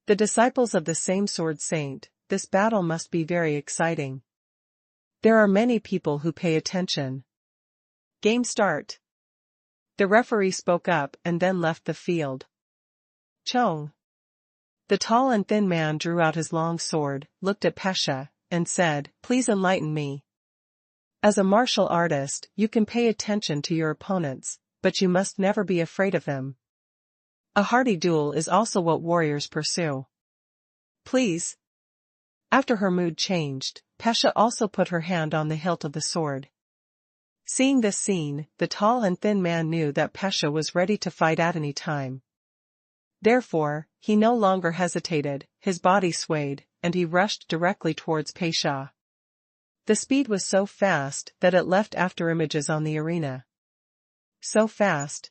The disciples of the same Sword Saint, this battle must be very exciting. There are many people who pay attention. Game start. The referee spoke up and then left the field. Chong. The tall and thin man drew out his long sword, looked at Pasha, and said, "Please enlighten me. As a martial artist, you can pay attention to your opponents, but you must never be afraid of them. A hearty duel is also what warriors pursue. Please." After her mood changed, Pasha also put her hand on the hilt of the sword. Seeing this scene, the tall and thin man knew that Pasha was ready to fight at any time. Therefore, he no longer hesitated, his body swayed, and he rushed directly towards Pasha. The speed was so fast that it left afterimages on the arena. So fast.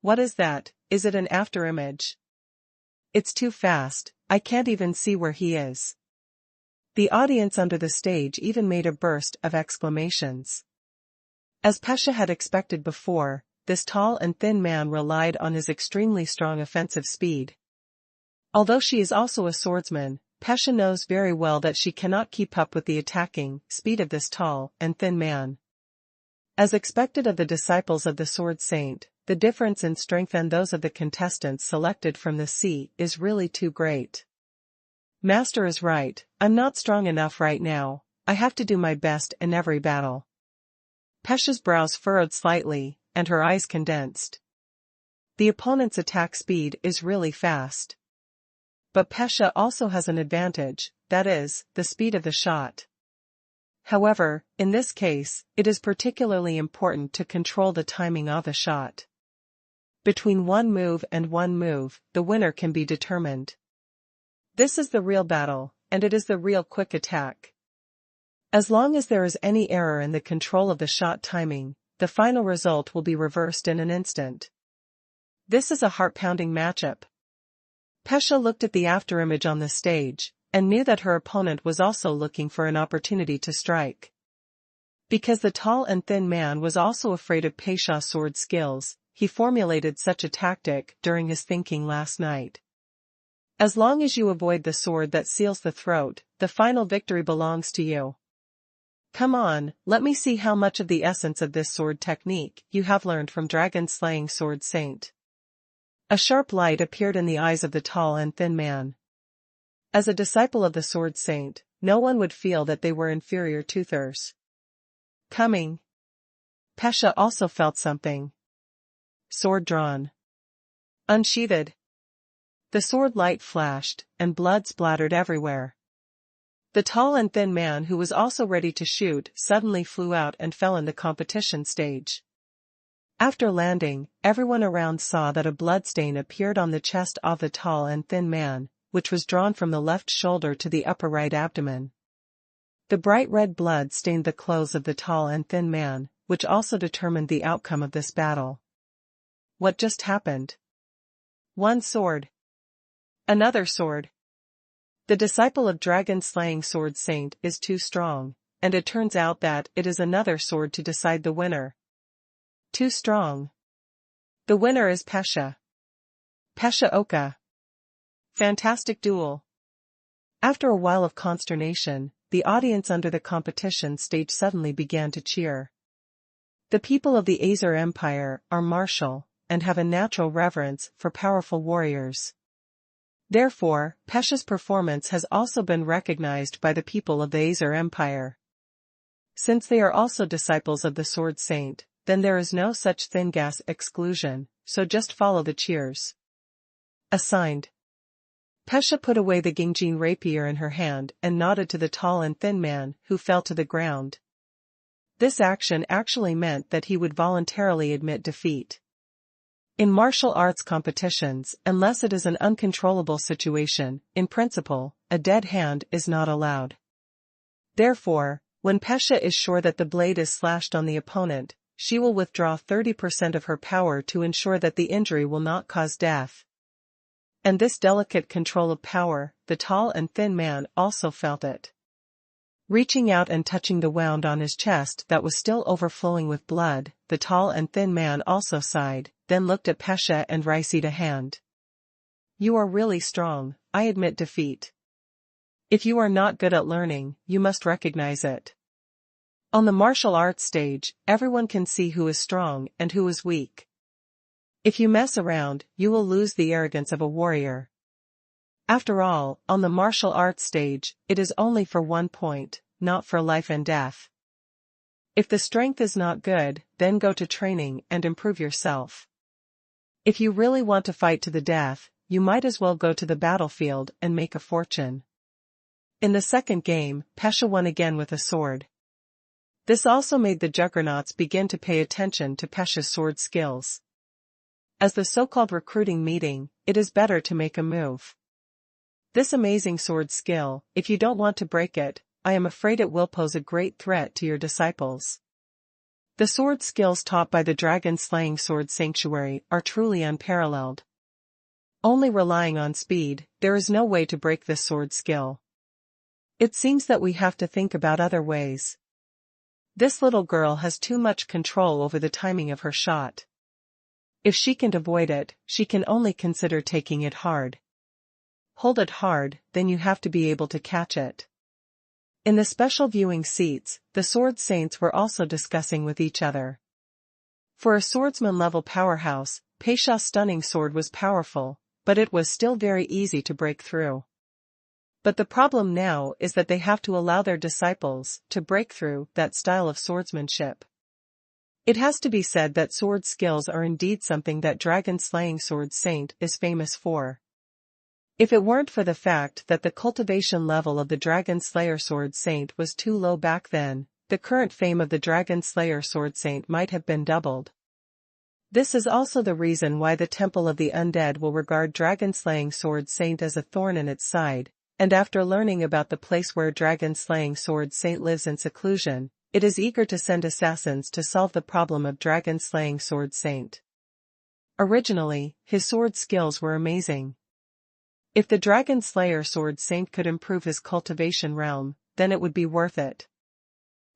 What is that? Is it an afterimage? It's too fast, I can't even see where he is. The audience under the stage even made a burst of exclamations. As Pasha had expected before, this tall and thin man relied on his extremely strong offensive speed. Although she is also a swordsman, Pasha knows very well that she cannot keep up with the attacking speed of this tall and thin man. As expected of the disciples of the Sword Saint, the difference in strength and those of the contestants selected from the sea is really too great. Master is right, I'm not strong enough right now, I have to do my best in every battle. Pasha's brows furrowed slightly, and her eyes condensed. The opponent's attack speed is really fast. But Pasha also has an advantage, that is, the speed of the shot. However, in this case, it is particularly important to control the timing of a shot. Between one move and one move, the winner can be determined. This is the real battle, and it is the real quick attack. As long as there is any error in the control of the shot timing, the final result will be reversed in an instant. This is a heart-pounding matchup. Pasha looked at the afterimage on the stage, and knew that her opponent was also looking for an opportunity to strike. Because the tall and thin man was also afraid of Pasha's sword skills, he formulated such a tactic during his thinking last night. As long as you avoid the sword that seals the throat, the final victory belongs to you. Come on, let me see how much of the essence of this sword technique you have learned from dragon-slaying Sword Saint. A sharp light appeared in the eyes of the tall and thin man. As a disciple of the Sword Saint, no one would feel that they were inferior to others. Coming. Pasha also felt something. Sword drawn. Unsheathed. The sword light flashed, and blood splattered everywhere. The tall and thin man who was also ready to shoot suddenly flew out and fell in the competition stage. After landing, everyone around saw that a bloodstain appeared on the chest of the tall and thin man, which was drawn from the left shoulder to the upper right abdomen. The bright red blood stained the clothes of the tall and thin man, which also determined the outcome of this battle. What just happened? One sword. Another sword. The disciple of dragon-slaying Sword Saint is too strong, and it turns out that it is another sword to decide the winner. Too strong. The winner is Pasha. Pasha. Fantastic duel. After a while of consternation, the audience under the competition stage suddenly began to cheer. The people of the Azer Empire are martial, and have a natural reverence for powerful warriors. Therefore, Pesha's performance has also been recognized by the people of the Azer Empire. Since they are also disciples of the Sword Saint, then there is no such thin gas exclusion, so just follow the cheers. Assigned. Pesha put away the Gingjin rapier in her hand and nodded to the tall and thin man, who fell to the ground. This action actually meant that he would voluntarily admit defeat. In martial arts competitions, unless it is an uncontrollable situation, in principle, a dead hand is not allowed. Therefore, when Pesha is sure that the blade is slashed on the opponent, she will withdraw 30% of her power to ensure that the injury will not cause death. And this delicate control of power, the tall and thin man also felt it. Reaching out and touching the wound on his chest that was still overflowing with blood, the tall and thin man also sighed, then looked at Pesha and raised a hand. You are really strong, I admit defeat. If you are not good at learning, you must recognize it. On the martial arts stage, everyone can see who is strong and who is weak. If you mess around, you will lose the arrogance of a warrior. After all, on the martial arts stage, it is only for 1 point, not for life and death. If the strength is not good, then go to training and improve yourself. If you really want to fight to the death, you might as well go to the battlefield and make a fortune. In the second game, Pesha won again with a sword. This also made the juggernauts begin to pay attention to Pesha's sword skills. As the so-called recruiting meeting, it is better to make a move. This amazing sword skill, if you don't want to break it, I am afraid it will pose a great threat to your disciples. The sword skills taught by the dragon-slaying sword sanctuary are truly unparalleled. Only relying on speed, there is no way to break this sword skill. It seems that we have to think about other ways. This little girl has too much control over the timing of her shot. If she can't avoid it, she can only consider taking it hard. Hold it hard, then you have to be able to catch it. In the special viewing seats, the sword saints were also discussing with each other. For a swordsman-level powerhouse, Pesha's stunning sword was powerful, but it was still very easy to break through. But the problem now is that they have to allow their disciples to break through that style of swordsmanship. It has to be said that sword skills are indeed something that dragon-slaying sword saint is famous for. If it weren't for the fact that the cultivation level of the Dragon Slayer Sword Saint was too low back then, the current fame of the Dragon Slayer Sword Saint might have been doubled. This is also the reason why the Temple of the Undead will regard Dragon-slaying Sword Saint as a thorn in its side, and after learning about the place where Dragon-slaying Sword Saint lives in seclusion, it is eager to send assassins to solve the problem of Dragon-slaying Sword Saint. Originally, his sword skills were amazing. If the Dragon Slayer Sword Saint could improve his cultivation realm, then it would be worth it.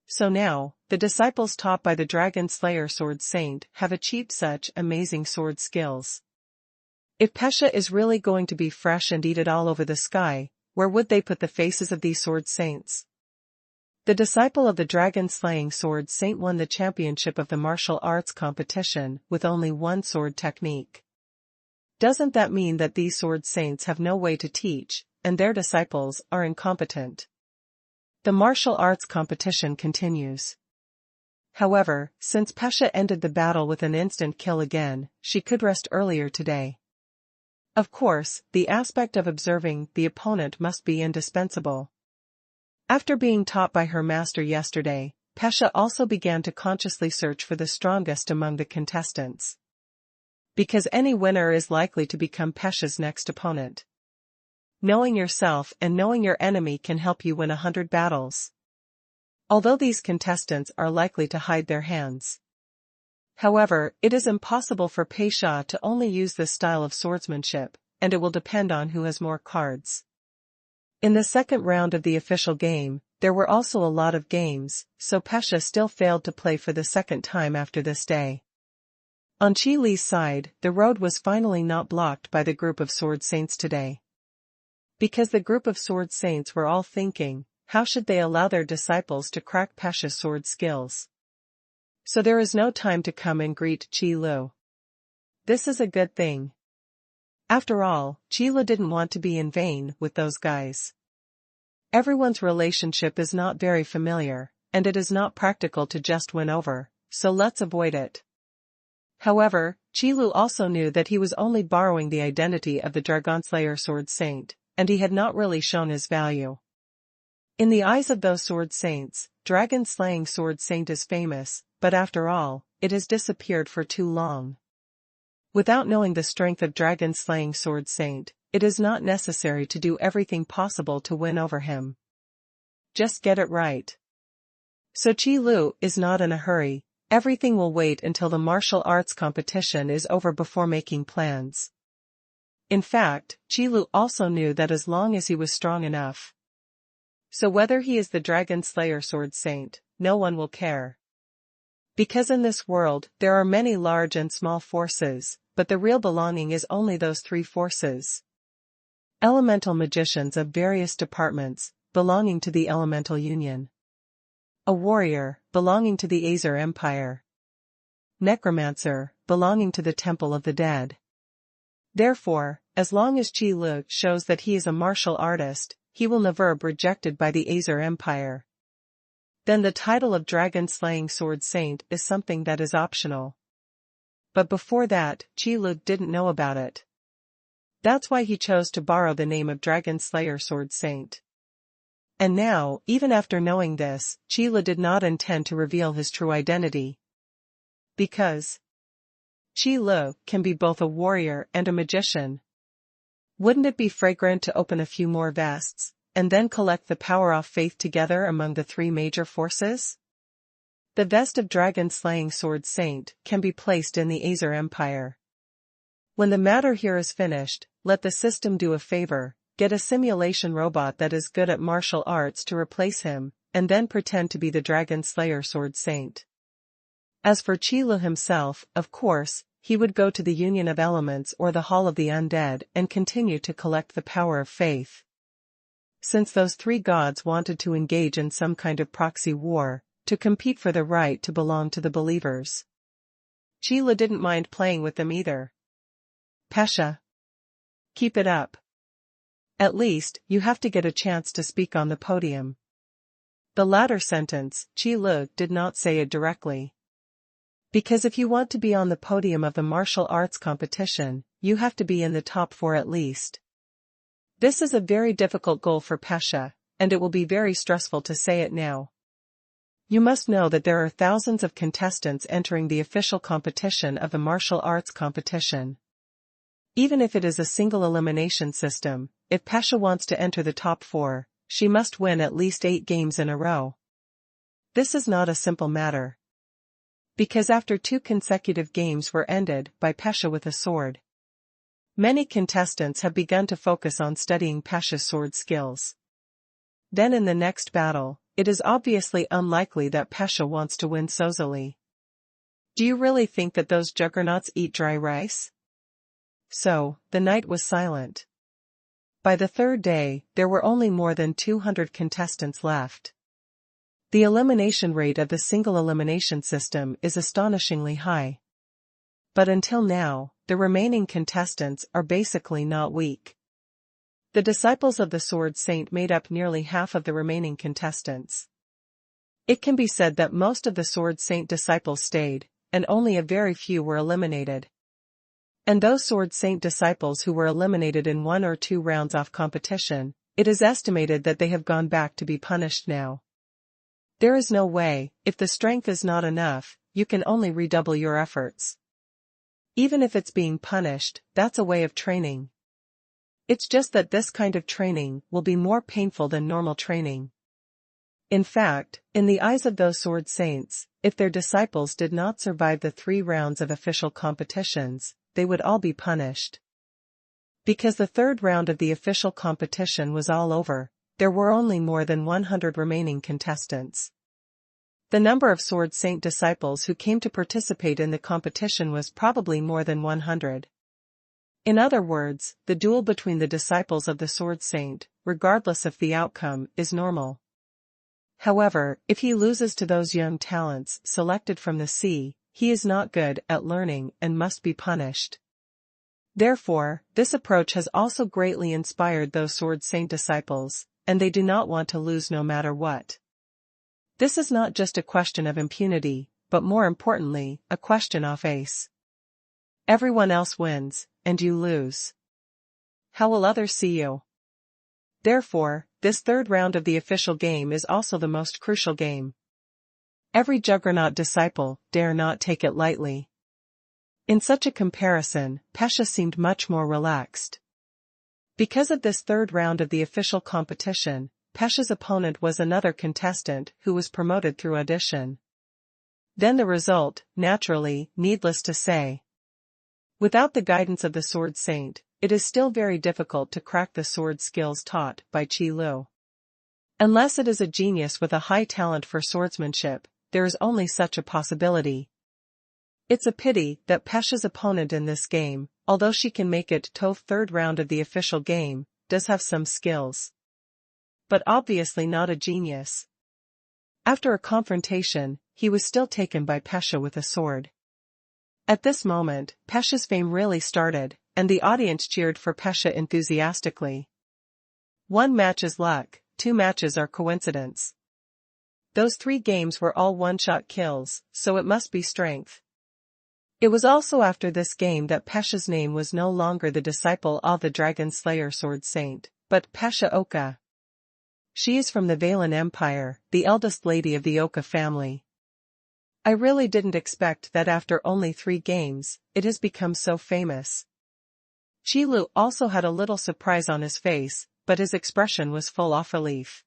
So now, the disciples taught by the Dragon Slayer Sword Saint have achieved such amazing sword skills. If Pesha is really going to be fresh and eat it all over the sky, where would they put the faces of these sword saints? The disciple of the dragon-slaying sword saint won the championship of the martial arts competition with only one sword technique. Doesn't that mean that these sword saints have no way to teach, and their disciples are incompetent? The martial arts competition continues. However, since Pesha ended the battle with an instant kill again, she could rest earlier today. Of course, the aspect of observing the opponent must be indispensable. After being taught by her master yesterday, Pesha also began to consciously search for the strongest among the contestants. Because any winner is likely to become Pesha's next opponent. Knowing yourself and knowing your enemy can help you win 100 battles. Although these contestants are likely to hide their hands. However, it is impossible for Pesha to only use this style of swordsmanship, and it will depend on who has more cards. In the second round of the official game, there were also a lot of games, so Pesha still failed to play for the second time after this day. On Chi Li's side, the road was finally not blocked by the group of sword saints today. Because the group of sword saints were all thinking, how should they allow their disciples to crack Pasha's sword skills? So there is no time to come and greet Qi Lu. This is a good thing. After all, Qi Lu didn't want to be in vain with those guys. Everyone's relationship is not very familiar, and it is not practical to just win over, so let's avoid it. However, Qi Lu also knew that he was only borrowing the identity of the Dragonslayer Sword Saint, and he had not really shown his value. In the eyes of those sword saints, dragon-slaying sword saint is famous, but after all, it has disappeared for too long. Without knowing the strength of dragon-slaying sword saint, it is not necessary to do everything possible to win over him. Just get it right. So Qi Lu is not in a hurry. Everything will wait until the martial arts competition is over before making plans. In fact, Qi Lu also knew that as long as he was strong enough. So whether he is the Dragon Slayer Sword Saint, no one will care. Because in this world, there are many large and small forces, but the real belonging is only those three forces. Elemental magicians of various departments, belonging to the Elemental Union. A warrior, belonging to the Azer Empire. Necromancer, belonging to the Temple of the Dead. Therefore, as long as Qi Lu shows that he is a martial artist, he will never be rejected by the Azer Empire. Then the title of Dragon-Slaying Sword Saint is something that is optional. But before that, Qi Lu didn't know about it. That's why he chose to borrow the name of Dragon Slayer Sword Saint. And now, even after knowing this, Qi Lu did not intend to reveal his true identity. Because Qi Lu can be both a warrior and a magician. Wouldn't it be fragrant to open a few more vests, and then collect the power of faith together among the three major forces? The vest of Dragon-Slaying Sword Saint can be placed in the Azer Empire. When the matter here is finished, let the system do a favor, get a simulation robot that is good at martial arts to replace him, and then pretend to be the Dragon Slayer Sword Saint. As for Qi Lu himself, of course, he would go to the Union of Elements or the Hall of the Undead and continue to collect the power of faith. Since those three gods wanted to engage in some kind of proxy war, to compete for the right to belong to the believers. Qi Lu didn't mind playing with them either. Pasha. Keep it up. At least, you have to get a chance to speak on the podium. The latter sentence, Qi Lu did not say it directly. Because if you want to be on the podium of the martial arts competition, you have to be in the top 4 at least. This is a very difficult goal for Pasha, and it will be very stressful to say it now. You must know that there are thousands of contestants entering the official competition of the martial arts competition. Even if it is a single elimination system, if Pasha wants to enter the top 4, she must win at least 8 games in a row. This is not a simple matter. Because after 2 consecutive games were ended by Pasha with a sword. Many contestants have begun to focus on studying Pasha's sword skills. Then in the next battle, it is obviously unlikely that Pasha wants to win so easily. Do you really think that those juggernauts eat dry rice? So, the night was silent. By the 3rd day, there were only more than 200 contestants left. The elimination rate of the single elimination system is astonishingly high. But until now, the remaining contestants are basically not weak. The disciples of the Sword Saint made up nearly half of the remaining contestants. It can be said that most of the Sword Saint disciples stayed, and only a very few were eliminated. And those Sword Saint disciples who were eliminated in 1 or 2 rounds off competition, it is estimated that they have gone back to be punished now. There is no way, if the strength is not enough, you can only redouble your efforts. Even if it's being punished, that's a way of training. It's just that this kind of training will be more painful than normal training. In fact, in the eyes of those Sword Saints, if their disciples did not survive the 3 rounds of official competitions, they would all be punished. Because the 3rd round of the official competition was all over, there were only more than 100 remaining contestants. The number of Sword Saint disciples who came to participate in the competition was probably more than 100. In other words, the duel between the disciples of the Sword Saint, regardless of the outcome, is normal. However, if he loses to those young talents selected from the sea, he is not good at learning and must be punished. Therefore, this approach has also greatly inspired those Sword Saint disciples, and they do not want to lose no matter what. This is not just a question of impunity, but more importantly, a question of ace. Everyone else wins, and you lose. How will others see you? Therefore, this third round of the official game is also the most crucial game. Every juggernaut disciple dare not take it lightly. In such a comparison, Pesha seemed much more relaxed. Because of this third round of the official competition, Pesha's opponent was another contestant who was promoted through audition. Then the result, naturally, needless to say. Without the guidance of the Sword Saint, it is still very difficult to crack the sword skills taught by Qi Lu. Unless it is a genius with a high talent for swordsmanship, there is only such a possibility. It's a pity that Pesha's opponent in this game, although she can make it to third round of the official game, does have some skills. But obviously not a genius. After a confrontation, he was still taken by Pesha with a sword. At this moment, Pesha's fame really started, and the audience cheered for Pesha enthusiastically. One match is luck, two matches are coincidence. Those 3 games were all one-shot kills, so it must be strength. It was also after this game that Pesha's name was no longer the disciple of the Dragon Slayer Sword Saint, but Pesha Oka. She is from the Valen Empire, the eldest lady of the Oka family. I really didn't expect that after only 3 games, it has become so famous. Qi Lu also had a little surprise on his face, but his expression was full of relief.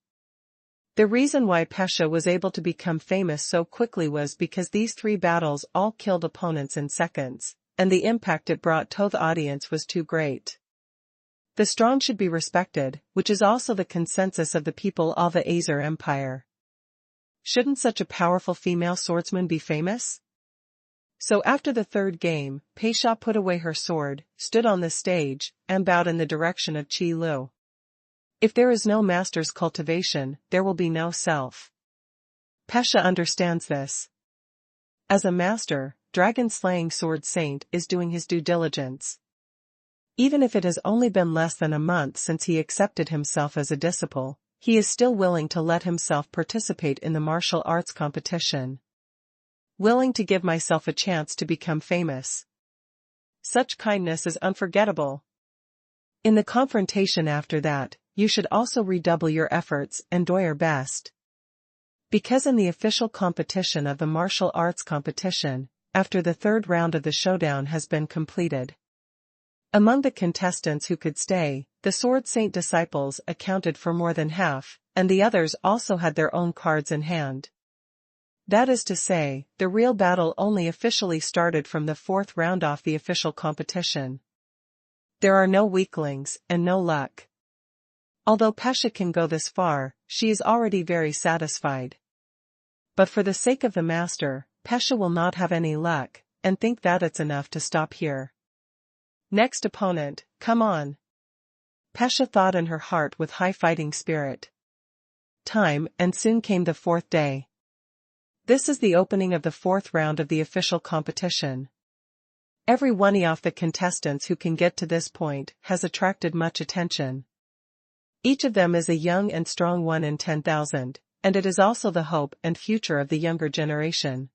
The reason why Pesha was able to become famous so quickly was because these 3 battles all killed opponents in seconds, and the impact it brought to the audience was too great. The strong should be respected, which is also the consensus of the people of the Azer Empire. Shouldn't such a powerful female swordsman be famous? So after the 3rd game, Pesha put away her sword, stood on the stage, and bowed in the direction of Qi Lu. If there is no master's cultivation, there will be no self. Pesha understands this. As a master, dragon-slaying Sword Saint is doing his due diligence. Even if it has only been less than a month since he accepted himself as a disciple, he is still willing to let himself participate in the martial arts competition. Willing to give myself a chance to become famous. Such kindness is unforgettable. In the confrontation after that, you should also redouble your efforts and do your best. Because in the official competition of the martial arts competition, after the 3rd round of the showdown has been completed. Among the contestants who could stay, the Sword Saint disciples accounted for more than half, and the others also had their own cards in hand. That is to say, the real battle only officially started from the 4th round of the official competition. There are no weaklings, and no luck. Although Pesha can go this far, she is already very satisfied. But for the sake of the master, Pesha will not have any luck, and think that it's enough to stop here. Next opponent, come on. Pesha thought in her heart with high fighting spirit. Time, and soon came the 4th day. This is the opening of the 4th round of the official competition. Every one of the contestants who can get to this point has attracted much attention. Each of them is a young and strong 1 in 10,000, and it is also the hope and future of the younger generation.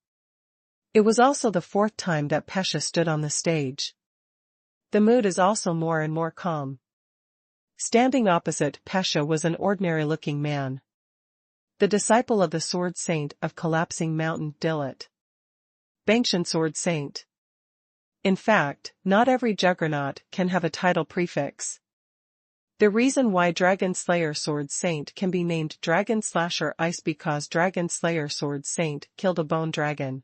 It was also the 4th time that Pesha stood on the stage. The mood is also more and more calm. Standing opposite Pesha was an ordinary-looking man. The disciple of the Sword Saint of Collapsing Mountain Dillet. Bangshan Sword Saint. In fact, not every juggernaut can have a title prefix. The reason why Dragon Slayer Sword Saint can be named Dragon Slasher is because Dragon Slayer Sword Saint killed a bone dragon.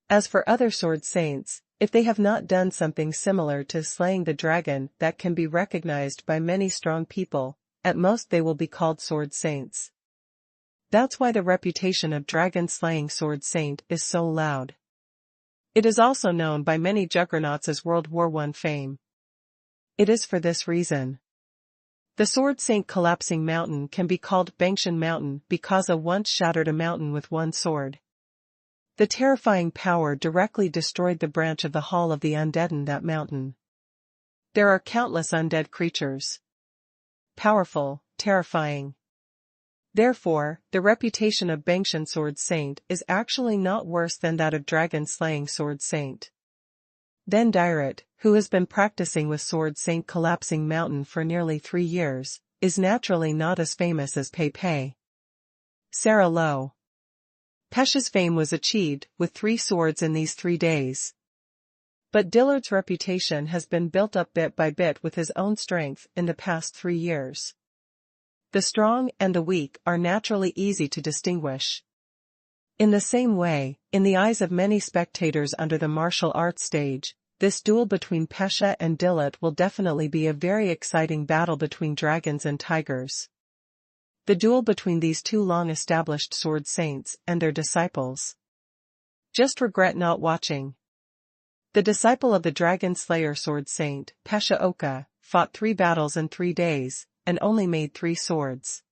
As for other Sword Saints, if they have not done something similar to slaying the dragon that can be recognized by many strong people, at most they will be called Sword Saints. That's why the reputation of dragon-slaying Sword Saint is so loud. It is also known by many juggernauts as World War I fame. It is for this reason. The Sword Saint collapsing mountain can be called Bangshan Mountain because a once shattered a mountain with one sword. The terrifying power directly destroyed the branch of the Hall of the Undead in that mountain. There are countless undead creatures. Powerful, terrifying. Therefore, the reputation of Bangshan Sword Saint is actually not worse than that of dragon-slaying Sword Saint. Then Dairet, who has been practicing with Sword Saint collapsing mountain for nearly 3 years, is naturally not as famous as Pei Pei. Sarah Lowe. Pesha's fame was achieved with 3 swords in these 3 days. But Dillard's reputation has been built up bit by bit with his own strength in the past 3 years. The strong and the weak are naturally easy to distinguish. In the same way, in the eyes of many spectators under the martial arts stage, this duel between Pesha and Dillard will definitely be a very exciting battle between dragons and tigers. The duel between these 2 long-established sword saints and their disciples. Just regret not watching. The disciple of the dragon slayer sword saint, Pesha Oka, fought 3 battles in 3 days, and only made 3 swords.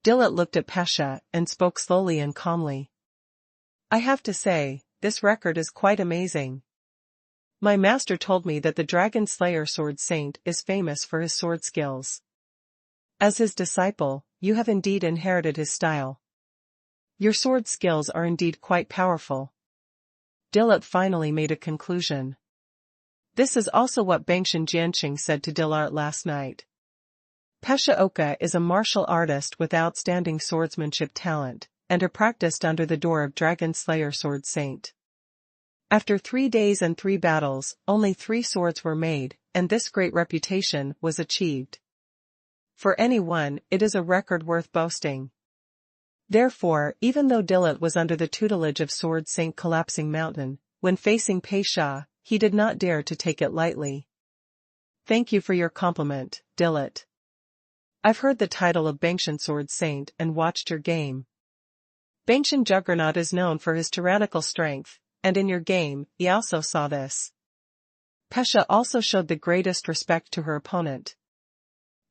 Dillard looked at Pesha and spoke slowly and calmly. I have to say, this record is quite amazing. My master told me that the dragon slayer sword saint is famous for his sword skills. As his disciple, you have indeed inherited his style. Your sword skills are indeed quite powerful. Dillard finally made a conclusion. This is also what Bangshan Jianqing said to Dillard last night. Pesha Oka is a martial artist with outstanding swordsmanship talent, and are practiced under the door of Dragon Slayer Sword Saint. After 3 days and 3 battles, only 3 swords were made, and this great reputation was achieved. For anyone, it is a record worth boasting. Therefore, even though Dillard was under the tutelage of Sword Saint Collapsing Mountain, when facing Pesha, he did not dare to take it lightly. Thank you for your compliment, Dillard. I've heard the title of Bangshan Sword Saint and watched your game. Bangshan Juggernaut is known for his tyrannical strength, and in your game, he also saw this. Pesha also showed the greatest respect to her opponent.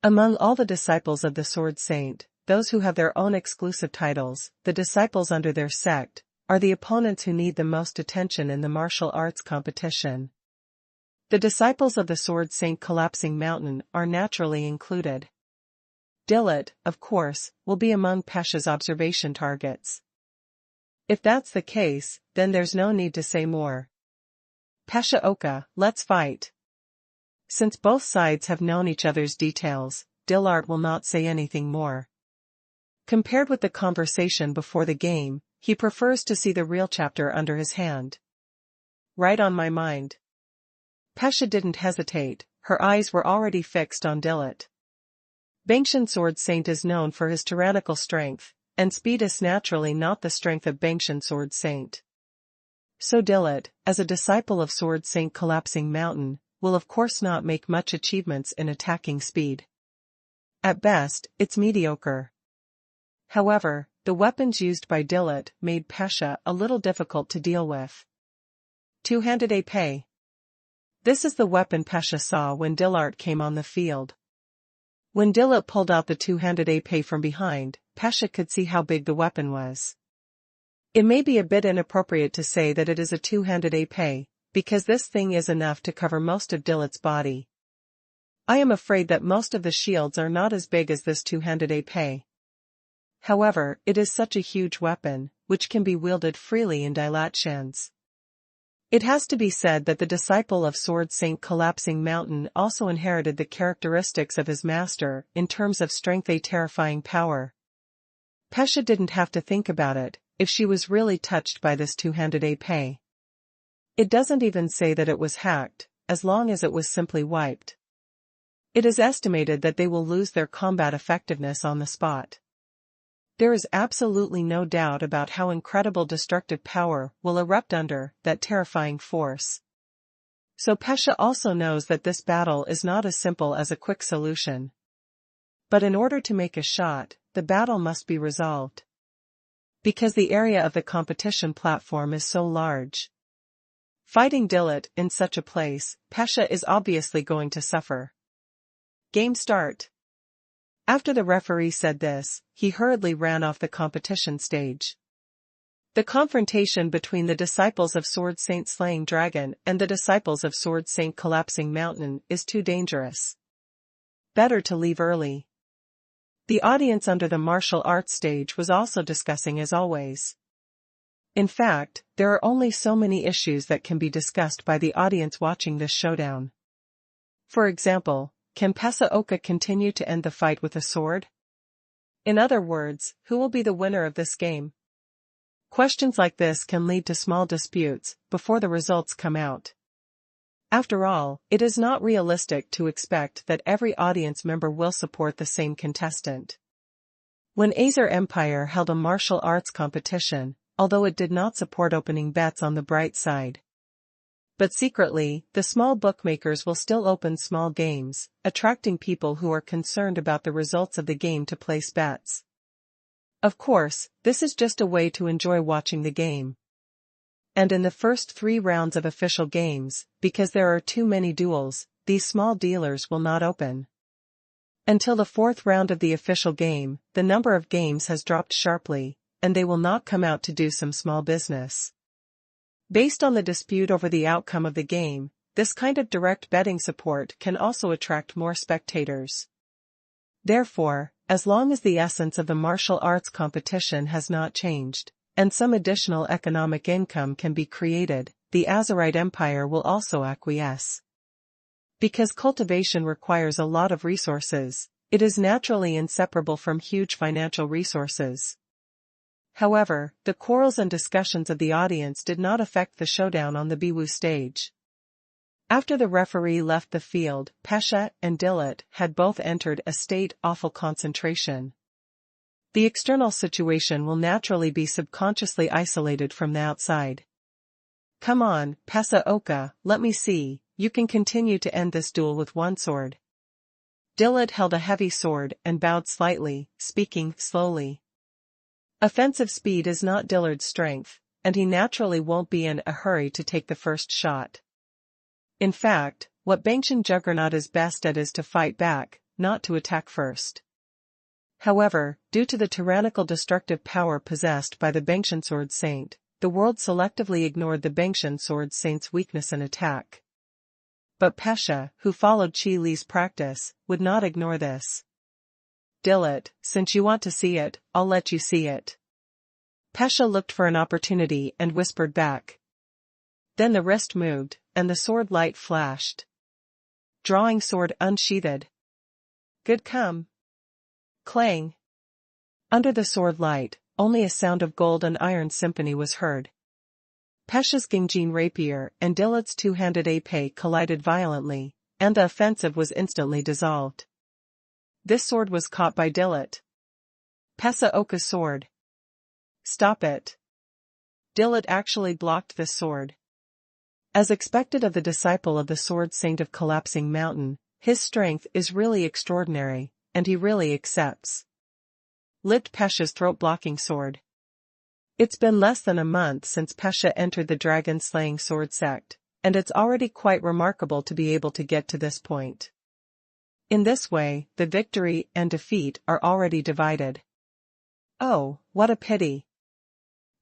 Among all the disciples of the Sword Saint, those who have their own exclusive titles, the disciples under their sect, are the opponents who need the most attention in the martial arts competition. The disciples of the Sword Saint Collapsing Mountain are naturally included. Dillard, of course, will be among Pesha's observation targets. If that's the case, then there's no need to say more. Pesha Oka, let's fight. Since both sides have known each other's details, Dillard will not say anything more. Compared with the conversation before the game, he prefers to see the real chapter under his hand. Right on my mind. Pesha didn't hesitate, her eyes were already fixed on Dillard. Bangshan Sword Saint is known for his tyrannical strength, and speed is naturally not the strength of Bangshan Sword Saint. So Dillard, as a disciple of Sword Saint Collapsing Mountain, will of course not make much achievements in attacking speed. At best, it's mediocre. However, the weapons used by Dillard made Pesha a little difficult to deal with. Two-handed épée. This is the weapon Pesha saw when Dillard came on the field. When Dillard pulled out the two-handed épée from behind, Pesha could see how big the weapon was. It may be a bit inappropriate to say that it is a two-handed épée, because this thing is enough to cover most of Dillard's body. I am afraid that most of the shields are not as big as this two-handed épée. However, it is such a huge weapon, which can be wielded freely in Dilatshans. It has to be said that the disciple of Sword Saint Collapsing Mountain also inherited the characteristics of his master in terms of strength and terrifying power. Pesha didn't have to think about it, if she was really touched by this two-handed épée. It doesn't even say that it was hacked, as long as it was simply wiped. It is estimated that they will lose their combat effectiveness on the spot. There is absolutely no doubt about how incredible destructive power will erupt under that terrifying force. So Pesha also knows that this battle is not as simple as a quick solution. But in order to make a shot, the battle must be resolved. Because the area of the competition platform is so large. Fighting Dilit in such a place, Pasha is obviously going to suffer. Game start. After the referee said this, he hurriedly ran off the competition stage. The confrontation between the disciples of Sword Saint Slaying Dragon and the disciples of Sword Saint Collapsing Mountain is too dangerous. Better to leave early. The audience under the martial arts stage was also discussing as always. In fact, there are only so many issues that can be discussed by the audience watching this showdown. For example, can Pasaoka continue to end the fight with a sword? In other words, who will be the winner of this game? Questions like this can lead to small disputes before the results come out. After all, it is not realistic to expect that every audience member will support the same contestant. When Azer Empire held a martial arts competition, although it did not support opening bets on the bright side. But secretly, the small bookmakers will still open small games, attracting people who are concerned about the results of the game to place bets. Of course, this is just a way to enjoy watching the game. And in the first 3 rounds of official games, because there are too many duels, these small dealers will not open. Until the 4th round of the official game, the number of games has dropped sharply, and they will not come out to do some small business. Based on the dispute over the outcome of the game, this kind of direct betting support can also attract more spectators. Therefore, as long as the essence of the martial arts competition has not changed, and some additional economic income can be created, the Azerite Empire will also acquiesce. Because cultivation requires a lot of resources, it is naturally inseparable from huge financial resources. However, the quarrels and discussions of the audience did not affect the showdown on the Biwu stage. After the referee left the field, Pasha and Dilit had both entered a state of awful concentration. The external situation will naturally be subconsciously isolated from the outside. Come on, Pasaoka, let me see, you can continue to end this duel with one sword. Dilit held a heavy sword and bowed slightly, speaking slowly. Offensive speed is not Dillard's strength, and he naturally won't be in a hurry to take the first shot. In fact, what Bangshan Juggernaut is best at is to fight back, not to attack first. However, due to the tyrannical destructive power possessed by the Bangshan Sword Saint, the world selectively ignored the Bangshan Sword Saint's weakness in attack. But Pasha, who followed Qi Li's practice, would not ignore this. Dilit, since you want to see it, I'll let you see it. Pasha looked for an opportunity and whispered back. Then the wrist moved, and the sword light flashed. Drawing sword unsheathed. Good come. Clang. Under the sword light, only a sound of gold and iron symphony was heard. Pasha's Gingjin rapier and Dilit's two-handed épée collided violently, and the offensive was instantly dissolved. This sword was caught by Dilit. Pasaoka's sword. Stop it. Dilit actually blocked this sword. As expected of the disciple of the Sword Saint of Collapsing Mountain, his strength is really extraordinary, and he really accepts. Lift Pasha's throat-blocking sword. It's been less than a month since Pasha entered the dragon-slaying sword sect, and it's already quite remarkable to be able to get to this point. In this way, the victory and defeat are already divided. Oh, what a pity.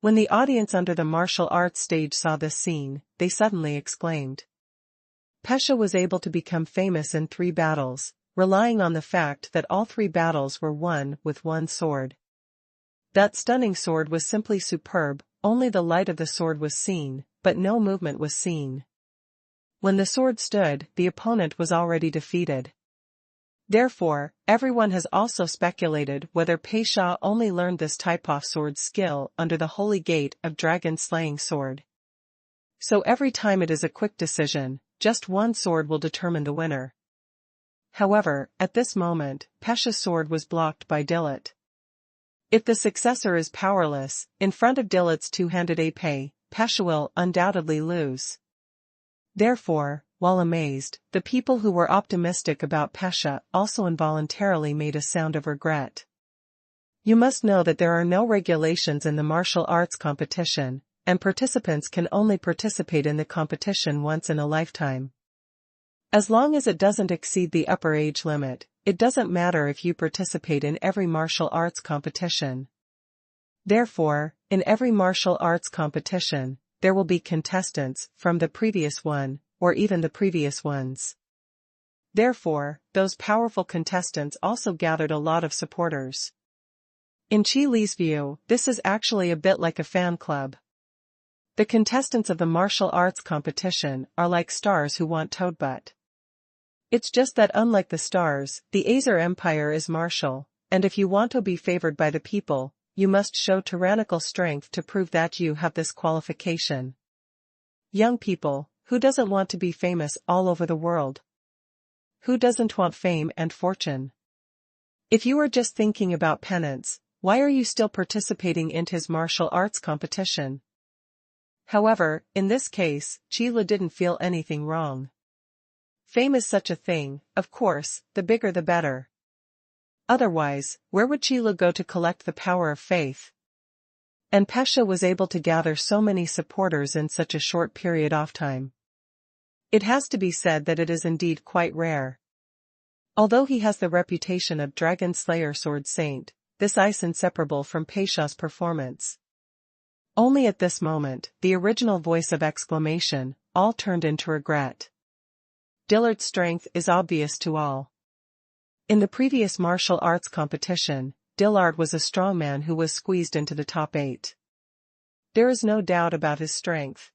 When the audience under the martial arts stage saw this scene, they suddenly exclaimed. Pasha was able to become famous in 3 battles, relying on the fact that all 3 battles were won with one sword. That stunning sword was simply superb, only the light of the sword was seen, but no movement was seen. When the sword stood, the opponent was already defeated. Therefore, everyone has also speculated whether Pasha only learned this type of sword skill under the Holy Gate of Dragon-Slaying Sword. So every time it is a quick decision, just one sword will determine the winner. However, at this moment, Pasha's sword was blocked by Dilit. If the successor is powerless, in front of Dilit's two-handed épée, Pasha will undoubtedly lose. Therefore, while amazed, the people who were optimistic about Pasha also involuntarily made a sound of regret. You must know that there are no regulations in the martial arts competition, and participants can only participate in the competition once in a lifetime. As long as it doesn't exceed the upper age limit, it doesn't matter if you participate in every martial arts competition. Therefore, in every martial arts competition, there will be contestants from the previous one, or even the previous ones. Therefore, those powerful contestants also gathered a lot of supporters. In Qi Li's view, this is actually a bit like a fan club. The contestants of the martial arts competition are like stars who want Toadbutt. It's just that unlike the stars, the Azer Empire is martial, and if you want to be favored by the people, you must show tyrannical strength to prove that you have this qualification. Young people, who doesn't want to be famous all over the world? Who doesn't want fame and fortune? If you are just thinking about penance, why are you still participating in his martial arts competition? However, in this case, Qi Li didn't feel anything wrong. Fame is such a thing, of course, the bigger the better. Otherwise, where would Qi Li go to collect the power of faith? And Pesha was able to gather so many supporters in such a short period of time. It has to be said that it is indeed quite rare. Although he has the reputation of Dragon Slayer Sword Saint, this is inseparable from Pesha's performance. Only at this moment, the original voice of exclamation, all turned into regret. Dillard's strength is obvious to all. In the previous martial arts competition, Dillard was a strong man who was squeezed into the top 8. There is no doubt about his strength.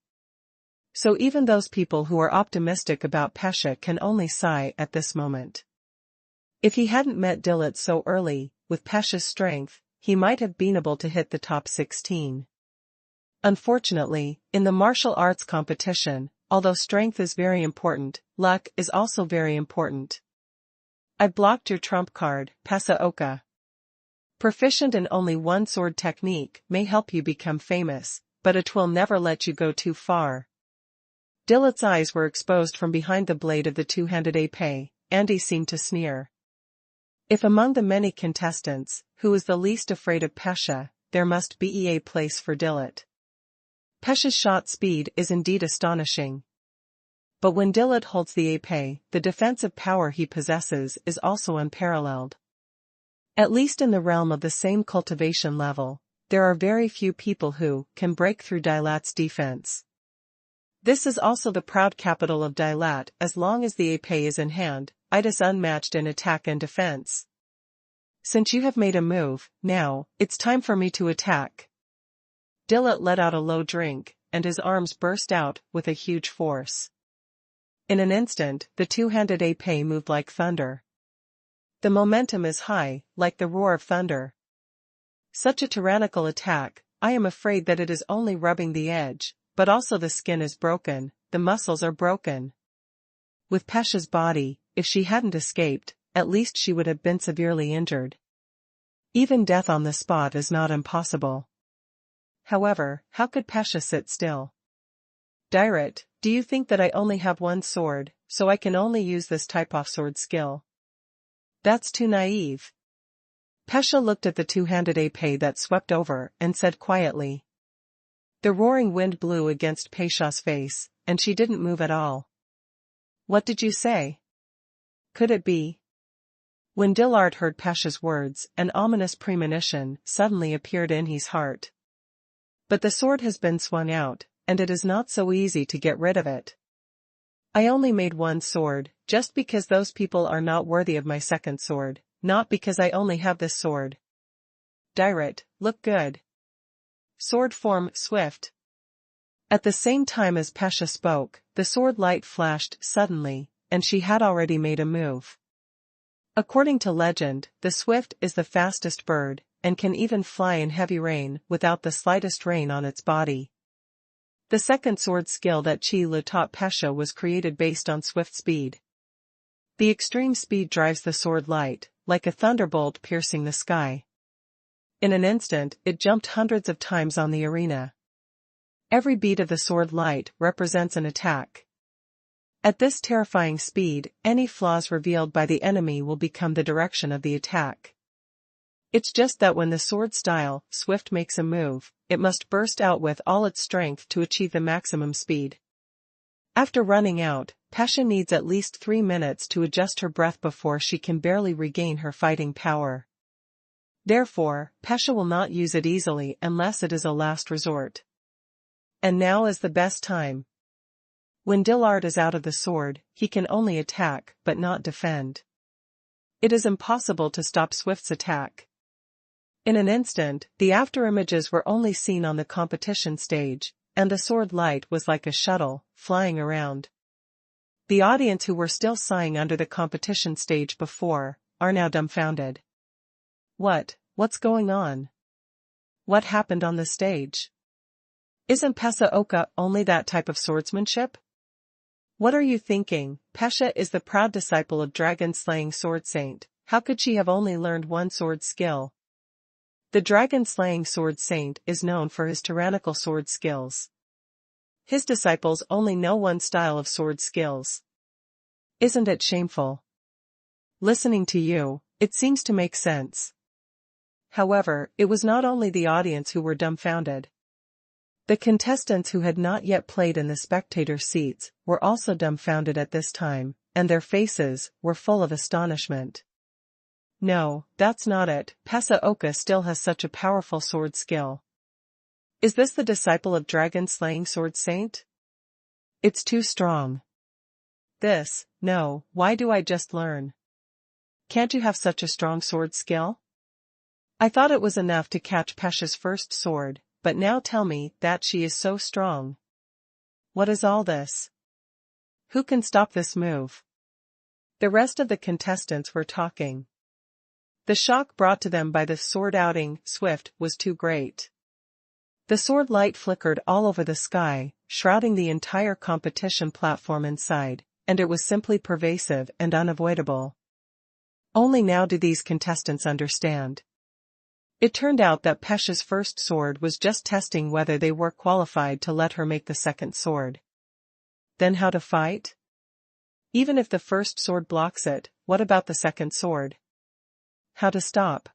So even those people who are optimistic about Pesha can only sigh at this moment. If he hadn't met Dillard so early, with Pesha's strength, he might have been able to hit the top 16. Unfortunately, in the martial arts competition, although strength is very important, luck is also very important. I've blocked your trump card, Pasaoka. Proficient in only one sword technique may help you become famous, but it will never let you go too far. Dillard's eyes were exposed from behind the blade of the two-handed épée, and he seemed to sneer. If among the many contestants, who is the least afraid of Pesha, there must be a place for Dillard. Pesha's shot speed is indeed astonishing. But when Dillard holds the épée, the defensive power he possesses is also unparalleled. At least in the realm of the same cultivation level, there are very few people who can break through Dillard's defense. This is also the proud capital of Dillard. As long as the épée is in hand, it is unmatched in attack and defense. Since you have made a move, now, it's time for me to attack. Dillard let out a low drink, and his arms burst out with a huge force. In an instant, the two-handed épée moved like thunder. The momentum is high, like the roar of thunder. Such a tyrannical attack, I am afraid that it is only rubbing the edge, but also the skin is broken, the muscles are broken. With Pesha's body, if she hadn't escaped, at least she would have been severely injured. Even death on the spot is not impossible. However, how could Pesha sit still? Dairet, do you think that I only have one sword, so I can only use this type of sword skill? That's too naive. Pesha looked at the two-handed épée that swept over and said quietly. The roaring wind blew against Pesha's face, and she didn't move at all. What did you say? Could it be? When Dillard heard Pesha's words, an ominous premonition suddenly appeared in his heart. But the sword has been swung out, and it is not so easy to get rid of it. I only made one sword, just because those people are not worthy of my second sword, not because I only have this sword. Dairet, look good. Sword form, swift. At the same time as Pesha spoke, the sword light flashed suddenly, and she had already made a move. According to legend, the swift is the fastest bird, and can even fly in heavy rain without the slightest rain on its body. The second sword skill that Qi Li taught Pesha was created based on swift speed. The extreme speed drives the sword light, like a thunderbolt piercing the sky. In an instant, it jumped hundreds of times on the arena. Every beat of the sword light represents an attack. At this terrifying speed, any flaws revealed by the enemy will become the direction of the attack. It's just that when the sword style, swift, makes a move, it must burst out with all its strength to achieve the maximum speed. After running out, Pasha needs at least 3 minutes to adjust her breath before she can barely regain her fighting power. Therefore, Pasha will not use it easily unless it is a last resort. And now is the best time. When Dillard is out of the sword, he can only attack, but not defend. It is impossible to stop Swift's attack. In an instant, the afterimages were only seen on the competition stage, and the sword light was like a shuttle, flying around. The audience, who were still sighing under the competition stage before, are now dumbfounded. What's going on? What happened on the stage? Isn't Pasha Oka only that type of swordsmanship? What are you thinking? Pasha is the proud disciple of dragon-slaying sword saint. How could she have only learned one sword skill? The dragon-slaying sword saint is known for his tyrannical sword skills. His disciples only know one style of sword skills. Isn't it shameful? Listening to you, it seems to make sense. However, it was not only the audience who were dumbfounded. The contestants who had not yet played in the spectator seats were also dumbfounded at this time, and their faces were full of astonishment. No, that's not it. Pasha Oka still has such a powerful sword skill. Is this the disciple of dragon-slaying sword saint? It's too strong. No, why do I just learn? Can't you have such a strong sword skill? I thought it was enough to catch Pasha's first sword, but now tell me that she is so strong. What is all this? Who can stop this move? The rest of the contestants were talking. The shock brought to them by the sword outing Swift was too great. The sword light flickered all over the sky, shrouding the entire competition platform inside, and it was simply pervasive and unavoidable. Only now do these contestants understand. It turned out that Pasha's first sword was just testing whether they were qualified to let her make the second sword. Then how to fight? Even if the first sword blocks it, what about the second sword? How to stop?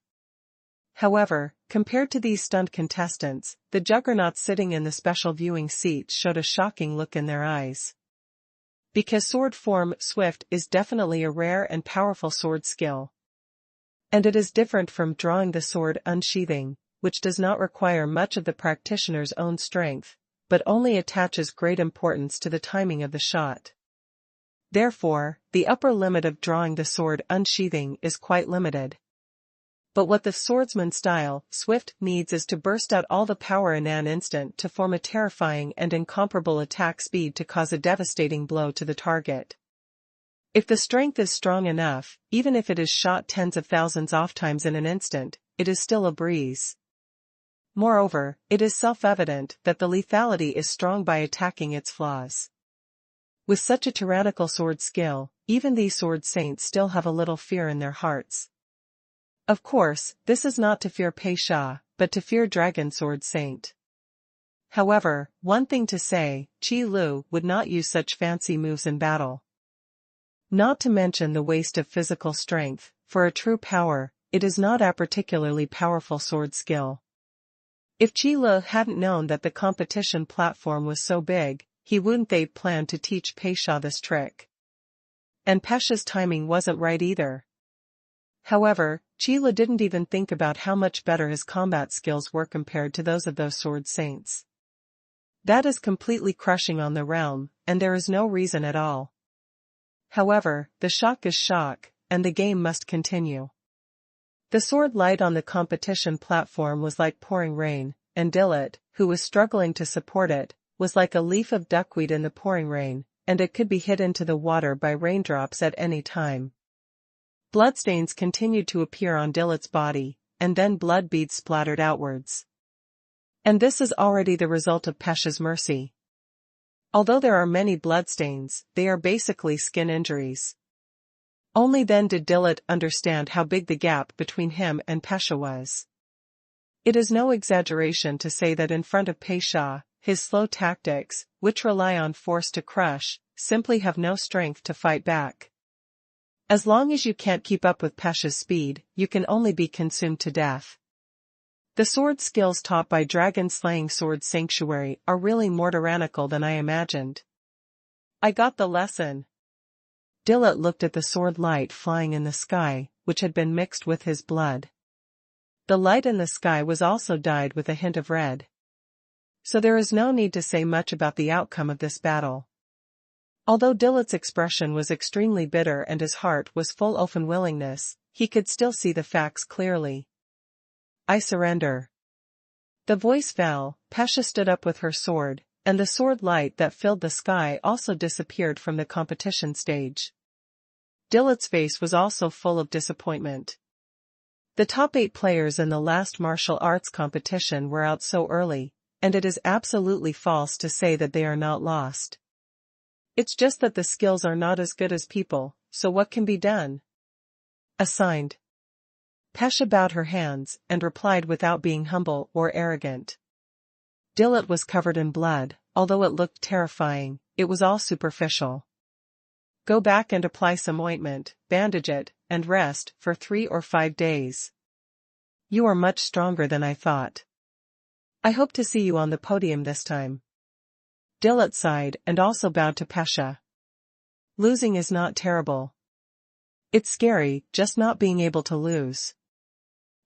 However, compared to these stunned contestants, the juggernauts sitting in the special viewing seats showed a shocking look in their eyes. Because sword form Swift is definitely a rare and powerful sword skill. And it is different from drawing the sword unsheathing, which does not require much of the practitioner's own strength, but only attaches great importance to the timing of the shot. Therefore, the upper limit of drawing the sword unsheathing is quite limited. But what the swordsman style, Swift, needs is to burst out all the power in an instant to form a terrifying and incomparable attack speed to cause a devastating blow to the target. If the strength is strong enough, even if it is shot tens of thousands of times in an instant, it is still a breeze. Moreover, it is self-evident that the lethality is strong by attacking its flaws. With such a tyrannical sword skill, even these sword saints still have a little fear in their hearts. Of course, this is not to fear Pasha, but to fear Dragon Sword Saint. However, one thing to say, Qi Lu would not use such fancy moves in battle. Not to mention the waste of physical strength, for a true power, it is not a particularly powerful sword skill. If Qi Lu hadn't known that the competition platform was so big, he wouldn't have planned to teach Pasha this trick. And Pasha's timing wasn't right either. However, Qi Lu didn't even think about how much better his combat skills were compared to those of those sword saints. That is completely crushing on the realm, and there is no reason at all. However, the shock is shock, and the game must continue. The sword light on the competition platform was like pouring rain, and Dillet, who was struggling to support it, was like a leaf of duckweed in the pouring rain, and it could be hit into the water by raindrops at any time. Bloodstains continued to appear on Dillet's body, and then blood beads splattered outwards. And this is already the result of Pasha's mercy. Although there are many bloodstains, they are basically skin injuries. Only then did Dillet understand how big the gap between him and Pasha was. It is no exaggeration to say that in front of Pasha, his slow tactics, which rely on force to crush, simply have no strength to fight back. As long as you can't keep up with Pesha's speed, you can only be consumed to death. The sword skills taught by dragon-slaying sword sanctuary are really more tyrannical than I imagined. I got the lesson. Dilit looked at the sword light flying in the sky, which had been mixed with his blood. The light in the sky was also dyed with a hint of red. So there is no need to say much about the outcome of this battle. Although Dilit's expression was extremely bitter and his heart was full of unwillingness, he could still see the facts clearly. I surrender. The voice fell, Pesha stood up with her sword, and the sword light that filled the sky also disappeared from the competition stage. Dilit's face was also full of disappointment. The top 8 players in the last martial arts competition were out so early, and it is absolutely false to say that they are not lost. It's just that the skills are not as good as people, so what can be done? Assigned. Pesha bowed her hands and replied without being humble or arrogant. Dilit was covered in blood, although it looked terrifying, it was all superficial. Go back and apply some ointment, bandage it, and rest for 3 or 5 days. You are much stronger than I thought. I hope to see you on the podium this time. Dilit sighed and also bowed to Pesha. Losing is not terrible. It's scary, just not being able to lose.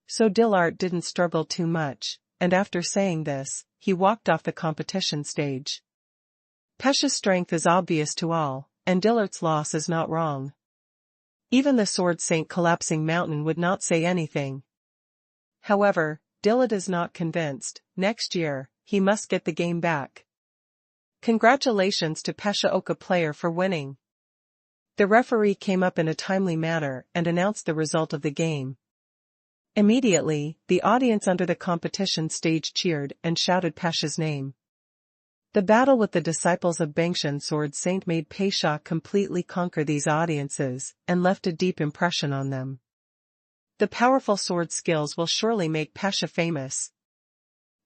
So Dilit didn't struggle too much, and after saying this, he walked off the competition stage. Pesha's strength is obvious to all, and Dilit's loss is not wrong. Even the Sword Saint Collapsing Mountain would not say anything. However, Dilit is not convinced. Next year, he must get the game back. Congratulations to Pesha Oka player for winning. The referee came up in a timely manner and announced the result of the game. Immediately, the audience under the competition stage cheered and shouted Pesha's name. The battle with the disciples of Bangshan Sword Saint made Pesha completely conquer these audiences and left a deep impression on them. The powerful sword skills will surely make Pesha famous.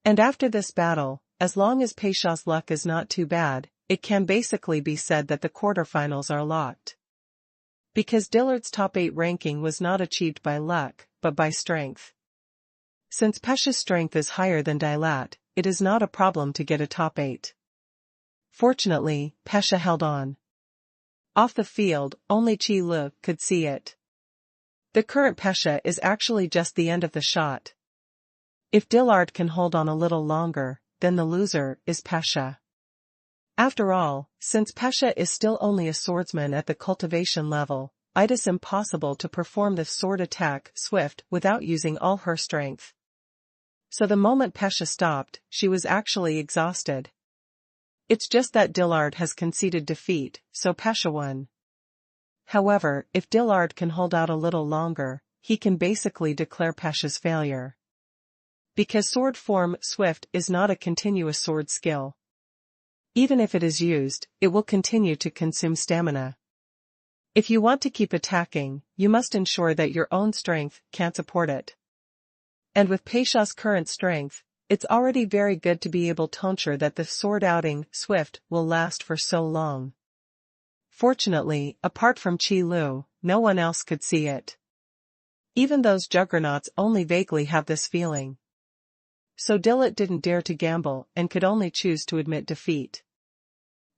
And after this battle, as long as Pesha's luck is not too bad, it can basically be said that the quarterfinals are locked. Because Dilit's top 8 ranking was not achieved by luck, but by strength. Since Pesha's strength is higher than Dilat, it is not a problem to get a top 8. Fortunately, Pesha held on. Off the field, only Qi Lu could see it. The current Pesha is actually just the end of the shot. If Dilit can hold on a little longer, then the loser is Pesha. After all, since Pesha is still only a swordsman at the cultivation level, it is impossible to perform the sword attack swift without using all her strength. So the moment Pesha stopped, she was actually exhausted. It's just that Dilit has conceded defeat, so Pesha won. However, if Dilit can hold out a little longer, he can basically declare Pesha's failure. Because sword form swift is not a continuous sword skill. Even if it is used, it will continue to consume stamina. If you want to keep attacking, you must ensure that your own strength can support it. And with Pesha's current strength, it's already very good to be able to ensure that the sword outing swift will last for so long. Fortunately, apart from Qi Lu, no one else could see it. Even those juggernauts only vaguely have this feeling. So Dilit didn't dare to gamble and could only choose to admit defeat.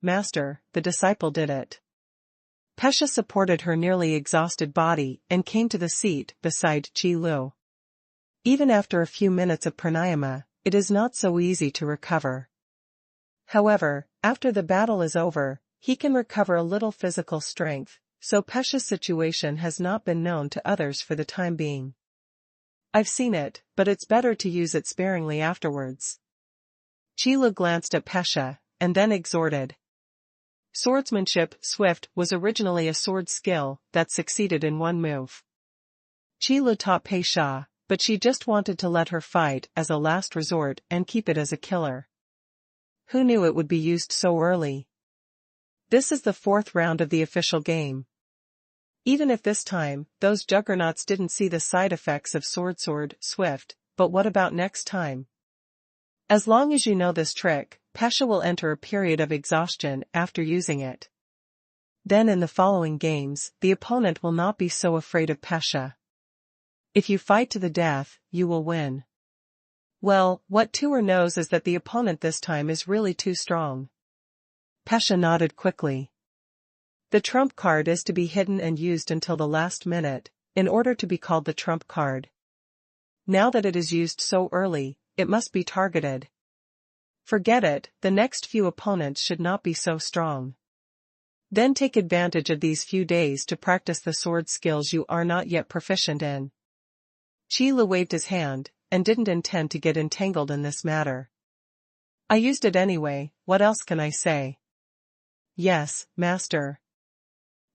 Master, the disciple did it. Pesha supported her nearly exhausted body and came to the seat beside Qi Lu. Even after a few minutes of pranayama, it is not so easy to recover. However, after the battle is over, he can recover a little physical strength, so Pesha's situation has not been known to others for the time being. I've seen it, but it's better to use it sparingly afterwards. Qi Lu glanced at Pesha, and then exhorted. Swordsmanship swift was originally a sword skill that succeeded in one move. Qi Lu taught Pesha, but she just wanted to let her fight as a last resort and keep it as a killer. Who knew it would be used so early? This is the 4th round of the official game. Even if this time, those juggernauts didn't see the side effects of sword swift, but what about next time? As long as you know this trick, Pesha will enter a period of exhaustion after using it. Then in the following games, the opponent will not be so afraid of Pesha. If you fight to the death, you will win. Well, what Tuer knows is that the opponent this time is really too strong. Pesha nodded quickly. The trump card is to be hidden and used until the last minute, in order to be called the trump card. Now that it is used so early, it must be targeted. Forget it, the next few opponents should not be so strong. Then take advantage of these few days to practice the sword skills you are not yet proficient in. Qi Lu waved his hand, and didn't intend to get entangled in this matter. I used it anyway, what else can I say? Yes, master.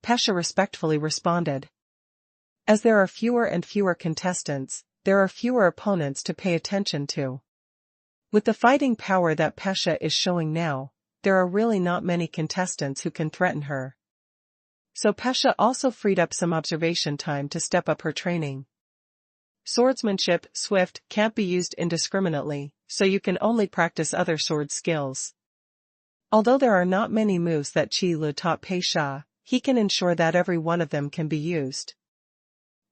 Pesha respectfully responded. As there are fewer and fewer contestants, there are fewer opponents to pay attention to. With the fighting power that Pesha is showing now, there are really not many contestants who can threaten her. So Pesha also freed up some observation time to step up her training. Swordsmanship, swift, can't be used indiscriminately, so you can only practice other sword skills. Although there are not many moves that Qi Lu taught Pesha, he can ensure that every one of them can be used.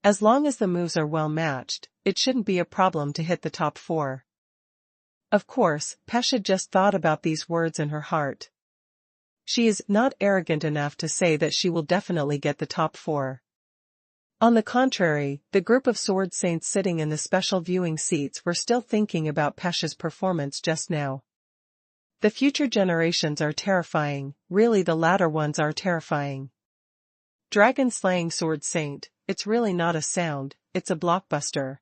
As long as the moves are well matched, it shouldn't be a problem to hit the top 4. Of course, Pesha just thought about these words in her heart. She is not arrogant enough to say that she will definitely get the top 4. On the contrary, the group of sword saints sitting in the special viewing seats were still thinking about Pesha's performance just now. The future generations are terrifying, really the latter ones are terrifying. Dragon-slaying sword saint, it's really not a sound, it's a blockbuster.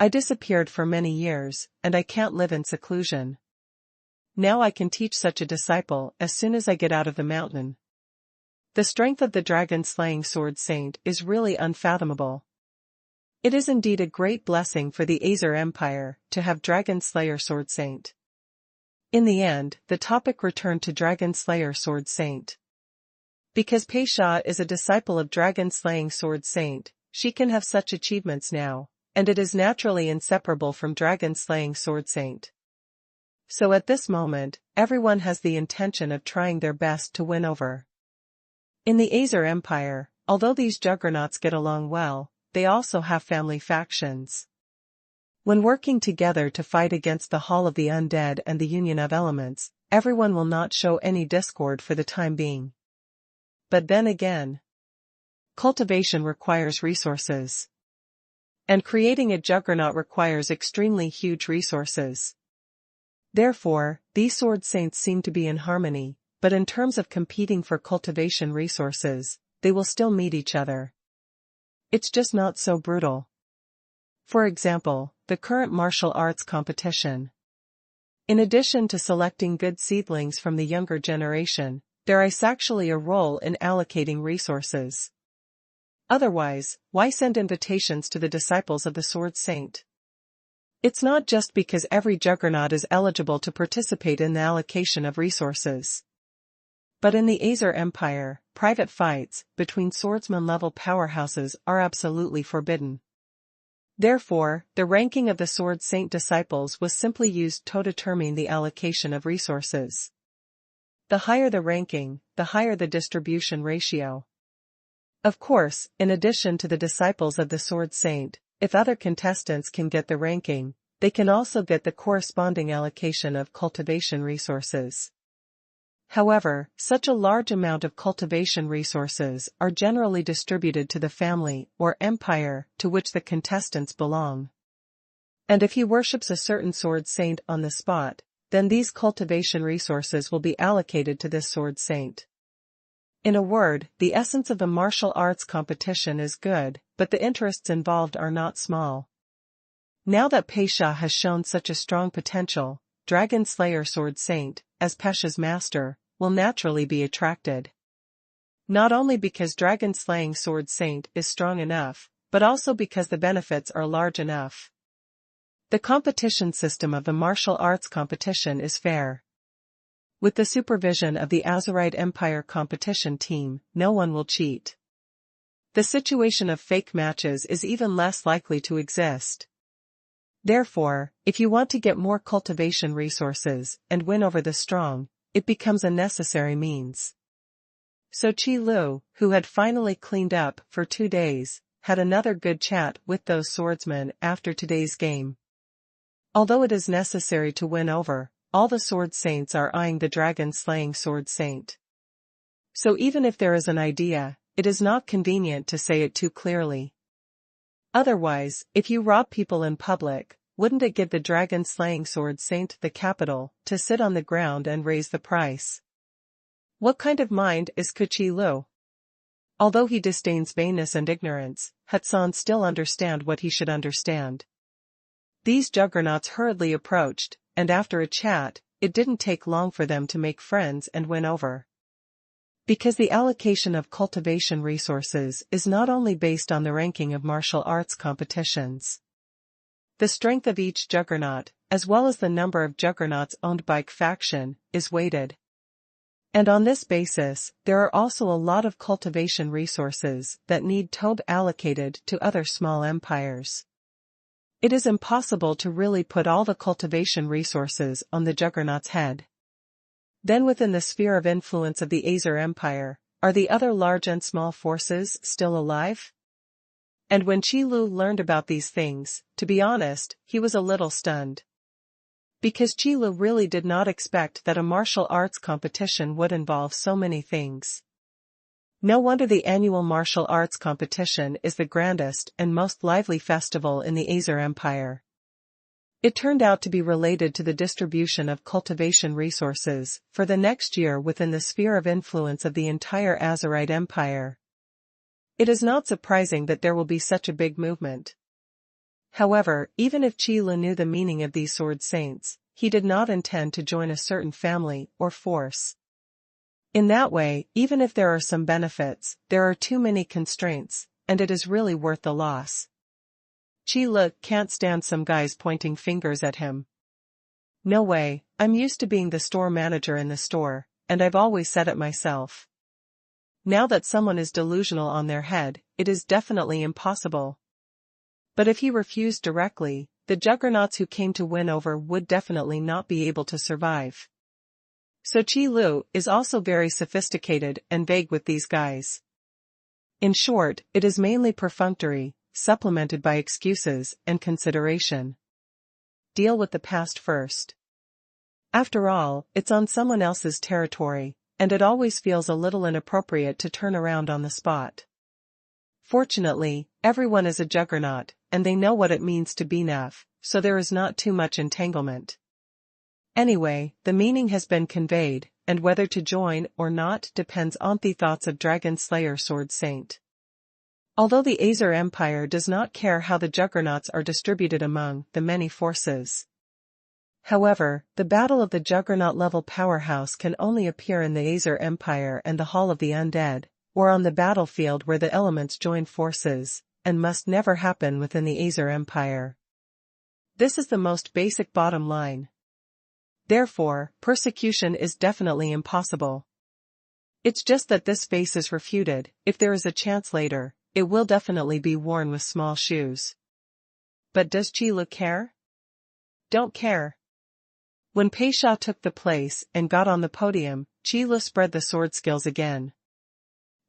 I disappeared for many years, and I can't live in seclusion. Now I can teach such a disciple as soon as I get out of the mountain. The strength of the dragon-slaying sword saint is really unfathomable. It is indeed a great blessing for the Azer Empire to have Dragon Slayer Sword Saint. In the end, the topic returned to Dragon Slayer Sword Saint. Because Pesha is a disciple of Dragon Slaying Sword Saint, she can have such achievements now, and it is naturally inseparable from Dragon Slaying Sword Saint. So at this moment, everyone has the intention of trying their best to win over. In the Azer Empire, although these juggernauts get along well, they also have family factions. When working together to fight against the Hall of the Undead and the Union of Elements, everyone will not show any discord for the time being. But then again, cultivation requires resources. And creating a juggernaut requires extremely huge resources. Therefore, these sword saints seem to be in harmony, but in terms of competing for cultivation resources, they will still meet each other. It's just not so brutal. For example, the current martial arts competition. In addition to selecting good seedlings from the younger generation, there is actually a role in allocating resources. Otherwise, why send invitations to the disciples of the Sword Saint? It's not just because every juggernaut is eligible to participate in the allocation of resources. But in the Azer Empire, private fights between swordsman-level powerhouses are absolutely forbidden. Therefore, the ranking of the Sword Saint disciples was simply used to determine the allocation of resources. The higher the ranking, the higher the distribution ratio. Of course, in addition to the disciples of the Sword Saint, if other contestants can get the ranking, they can also get the corresponding allocation of cultivation resources. However, such a large amount of cultivation resources are generally distributed to the family or empire to which the contestants belong. And if he worships a certain sword saint on the spot, then these cultivation resources will be allocated to this sword saint. In a word, the essence of a martial arts competition is good, but the interests involved are not small. Now that Pesha has shown such a strong potential, Dragon Slayer Sword Saint, as Pesha's master, will naturally be attracted. Not only because Dragon Slaying Sword Saint is strong enough, but also because the benefits are large enough. The competition system of the martial arts competition is fair. With the supervision of the Azerite Empire competition team, no one will cheat. The situation of fake matches is even less likely to exist. Therefore, if you want to get more cultivation resources and win over the strong, it becomes a necessary means. So Qi Lu, who had finally cleaned up for 2 days, had another good chat with those swordsmen after today's game. Although it is necessary to win over, all the sword saints are eyeing the dragon-slaying sword saint. So even if there is an idea, it is not convenient to say it too clearly. Otherwise, if you rob people in public, wouldn't it give the dragon-slaying sword saint the capital to sit on the ground and raise the price? What kind of mind is Qi Lu? Although he disdains vainness and ignorance, Hudson still understand what he should understand. These juggernauts hurriedly approached, and after a chat, it didn't take long for them to make friends and win over. Because the allocation of cultivation resources is not only based on the ranking of martial arts competitions. The strength of each juggernaut, as well as the number of juggernauts owned by faction, is weighted. And on this basis, there are also a lot of cultivation resources that need to be allocated to other small empires. It is impossible to really put all the cultivation resources on the juggernaut's head. Then within the sphere of influence of the Azer Empire, are the other large and small forces still alive? And when Qi Lu learned about these things, to be honest, he was a little stunned. Because Qi Lu really did not expect that a martial arts competition would involve so many things. No wonder the annual martial arts competition is the grandest and most lively festival in the Azer Empire. It turned out to be related to the distribution of cultivation resources for the next year within the sphere of influence of the entire Azerite Empire. It is not surprising that there will be such a big movement. However, even if Qi Lu knew the meaning of these sword saints, he did not intend to join a certain family or force. In that way, even if there are some benefits, there are too many constraints, and it is really worth the loss. Qi Lu can't stand some guys pointing fingers at him. No way, I'm used to being the store manager in the store, and I've always said it myself. Now that someone is delusional on their head, it is definitely impossible. But if he refused directly, the juggernauts who came to win over would definitely not be able to survive. So Qi Lu is also very sophisticated and vague with these guys. In short, it is mainly perfunctory, supplemented by excuses and consideration. Deal with the past first. After all, it's on someone else's territory, and it always feels a little inappropriate to turn around on the spot. Fortunately, everyone is a juggernaut, and they know what it means to be enough, so there is not too much entanglement. Anyway, the meaning has been conveyed, and whether to join or not depends on the thoughts of Dragon Slayer Sword Saint. Although the Azer Empire does not care how the juggernauts are distributed among the many forces. However, the battle of the juggernaut-level powerhouse can only appear in the Azer Empire and the Hall of the Undead, or on the battlefield where the elements join forces, and must never happen within the Azer Empire. This is the most basic bottom line. Therefore, persecution is definitely impossible. It's just that this face is refuted. If there is a chance later, it will definitely be worn with small shoes. But does Qi Lu care? Don't care. When Pei Sha took the place and got on the podium, Qi Lu spread the sword skills again.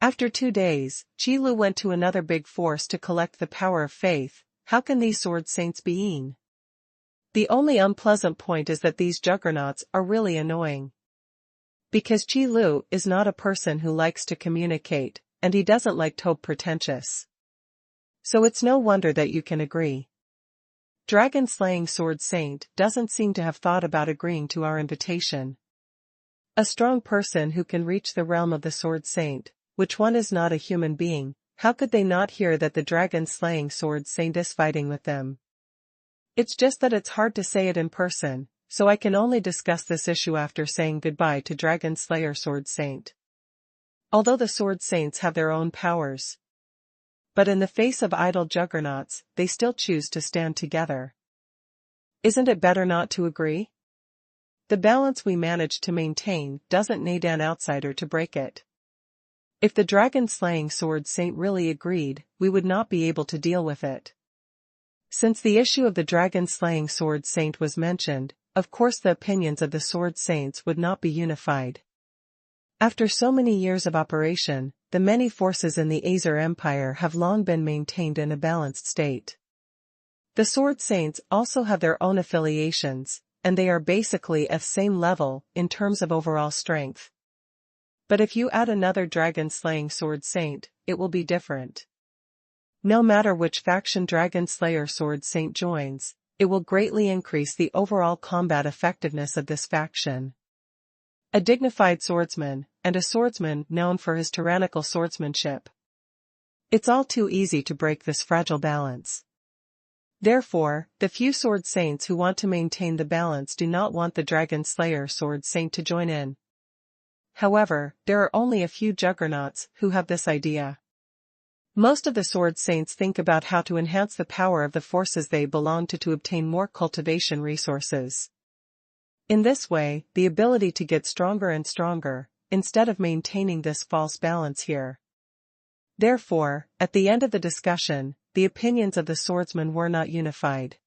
After 2 days, Qi Lu went to another big force to collect the power of faith. How can these sword saints be in? The only unpleasant point is that these juggernauts are really annoying. Because Qi Lu is not a person who likes to communicate, and he doesn't like to be pretentious. So it's no wonder that you can agree. Dragon-slaying sword saint doesn't seem to have thought about agreeing to our invitation. A strong person who can reach the realm of the sword saint, which one is not a human being, how could they not hear that the dragon-slaying sword saint is fighting with them? It's just that it's hard to say it in person, so I can only discuss this issue after saying goodbye to Dragon Slayer Sword Saint. Although the Sword Saints have their own powers. But in the face of idle juggernauts, they still choose to stand together. Isn't it better not to agree? The balance we manage to maintain doesn't need an outsider to break it. If the dragon-slaying Sword Saint really agreed, we would not be able to deal with it. Since the issue of the dragon-slaying Sword Saint was mentioned, of course the opinions of the Sword Saints would not be unified. After so many years of operation, the many forces in the Azer Empire have long been maintained in a balanced state. The Sword Saints also have their own affiliations, and they are basically at the same level in terms of overall strength. But if you add another dragon-slaying Sword Saint, it will be different. No matter which faction Dragon Slayer Sword Saint joins, it will greatly increase the overall combat effectiveness of this faction. A dignified swordsman, and a swordsman known for his tyrannical swordsmanship. It's all too easy to break this fragile balance. Therefore, the few Sword Saints who want to maintain the balance do not want the Dragon Slayer Sword Saint to join in. However, there are only a few juggernauts who have this idea. Most of the Sword Saints think about how to enhance the power of the forces they belong to obtain more cultivation resources. In this way, the ability to get stronger and stronger, instead of maintaining this false balance here. Therefore, at the end of the discussion, the opinions of the swordsmen were not unified.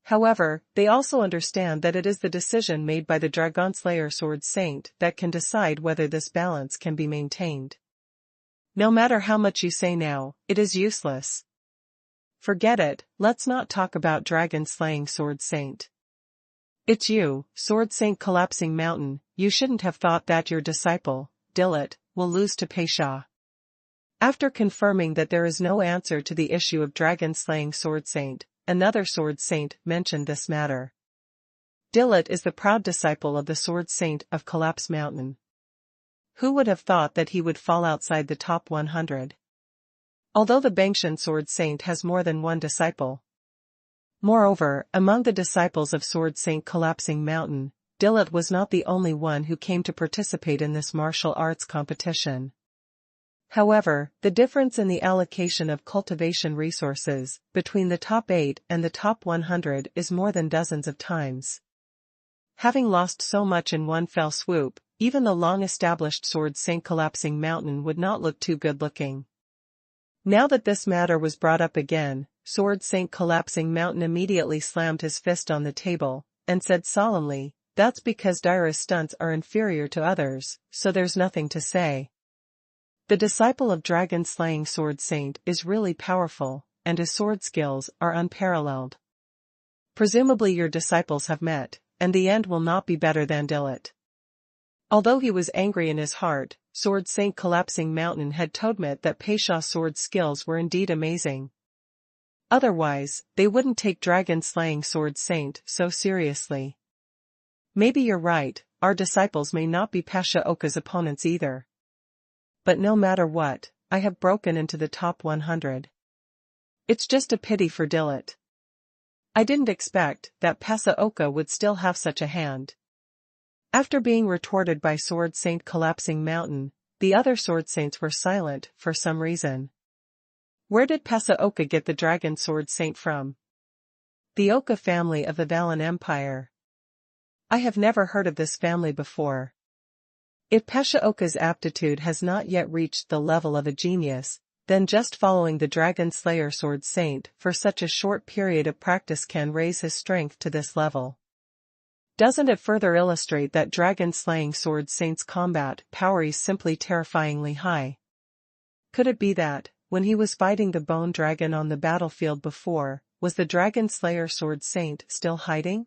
However, they also understand that it is the decision made by the Dragon Slayer Sword Saint that can decide whether this balance can be maintained. No matter how much you say now, it is useless. Forget it, let's not talk about Dragon Slaying Sword Saint. It's you, Sword Saint Collapsing Mountain, you shouldn't have thought that your disciple, Dilit, will lose to Peisha. After confirming that there is no answer to the issue of Dragon Slaying Sword Saint, another Sword Saint mentioned this matter. Dilit is the proud disciple of the Sword Saint of Collapse Mountain. Who would have thought that he would fall outside the top 100? Although the Bangshan Sword Saint has more than one disciple. Moreover, among the disciples of Sword Saint Collapsing Mountain, Dilit was not the only one who came to participate in this martial arts competition. However, the difference in the allocation of cultivation resources between the top 8 and the top 100 is more than dozens of times. Having lost so much in one fell swoop, even the long-established Sword Saint Collapsing Mountain would not look too good-looking. Now that this matter was brought up again, Sword Saint Collapsing Mountain immediately slammed his fist on the table, and said solemnly, "That's because Daira's stunts are inferior to others, so there's nothing to say. The disciple of Dragon Slaying Sword Saint is really powerful, and his sword skills are unparalleled. Presumably your disciples have met, and the end will not be better than Dilit." Although he was angry in his heart, Sword Saint Collapsing Mountain had to admit that Peisha's sword skills were indeed amazing. Otherwise, they wouldn't take Dragon Slaying Sword Saint so seriously. Maybe you're right, our disciples may not be Pasha Oka's opponents either. But no matter what, I have broken into the top 100. It's just a pity for Dilit. I didn't expect that Pasha Oka would still have such a hand. After being retorted by Sword Saint Collapsing Mountain, the other Sword Saints were silent for some reason. Where did Pasha Oka get the Dragon Sword Saint from? The Oka family of the Valen Empire. I have never heard of this family before. If Pasha Oka's aptitude has not yet reached the level of a genius, then just following the Dragon Slayer Sword Saint for such a short period of practice can raise his strength to this level. Doesn't it further illustrate that Dragon Slaying Sword Saint's combat power is simply terrifyingly high? Could it be that, when he was fighting the Bone Dragon on the battlefield before, was the Dragon Slayer Sword Saint still hiding?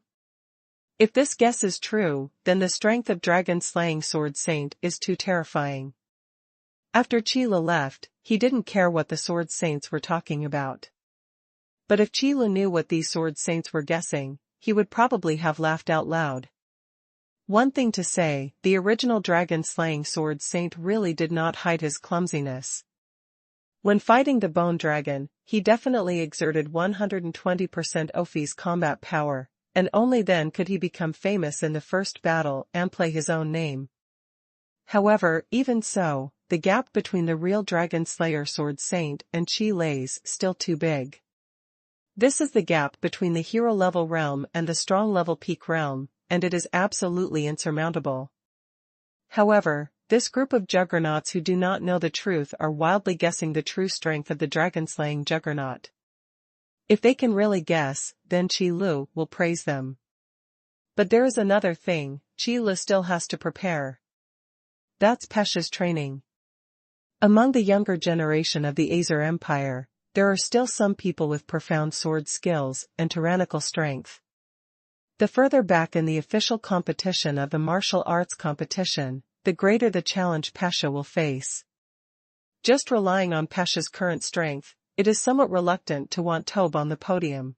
If this guess is true, then the strength of Dragon Slaying Sword Saint is too terrifying. After Chila left, he didn't care what the Sword Saints were talking about. But if Chila knew what these Sword Saints were guessing, he would probably have laughed out loud. One thing to say, the original Dragon Slaying Sword Saint really did not hide his clumsiness. When fighting the Bone Dragon, he definitely exerted 120% Ophi's combat power, and only then could he become famous in the first battle and play his own name. However, even so, the gap between the real Dragon Slayer Sword Saint and Chi Lei's still too big. This is the gap between the hero-level realm and the strong-level peak realm, and it is absolutely insurmountable. However, this group of juggernauts who do not know the truth are wildly guessing the true strength of the dragon-slaying juggernaut. If they can really guess, then Chi Lu will praise them. But there is another thing, Chi Lu still has to prepare. That's Pasha's training. Among the younger generation of the Azer Empire, there are still some people with profound sword skills and tyrannical strength. The further back in the official competition of the martial arts competition, the greater the challenge Pasha will face. Just relying on Pasha's current strength, it is somewhat reluctant to want Tobe on the podium.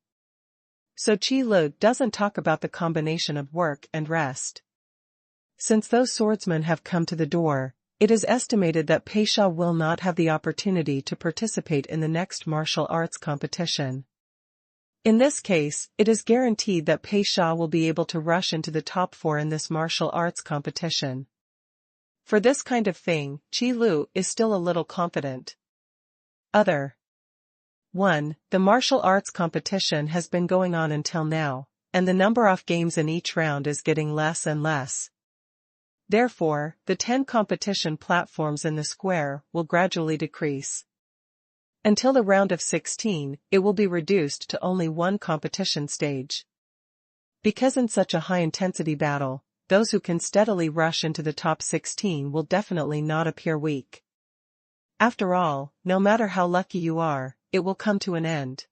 So Qi Lu doesn't talk about the combination of work and rest. Since those swordsmen have come to the door, it is estimated that Pasha will not have the opportunity to participate in the next martial arts competition. In this case, it is guaranteed that Pasha will be able to rush into the top 4 in this martial arts competition. For this kind of thing, Qi Lu is still a little confident. 1. The martial arts competition has been going on until now, and the number of games in each round is getting less and less. Therefore, the 10 competition platforms in the square will gradually decrease. Until the round of 16, it will be reduced to only one competition stage. Because in such a high-intensity battle, those who can steadily rush into the top 16 will definitely not appear weak. After all, no matter how lucky you are, it will come to an end.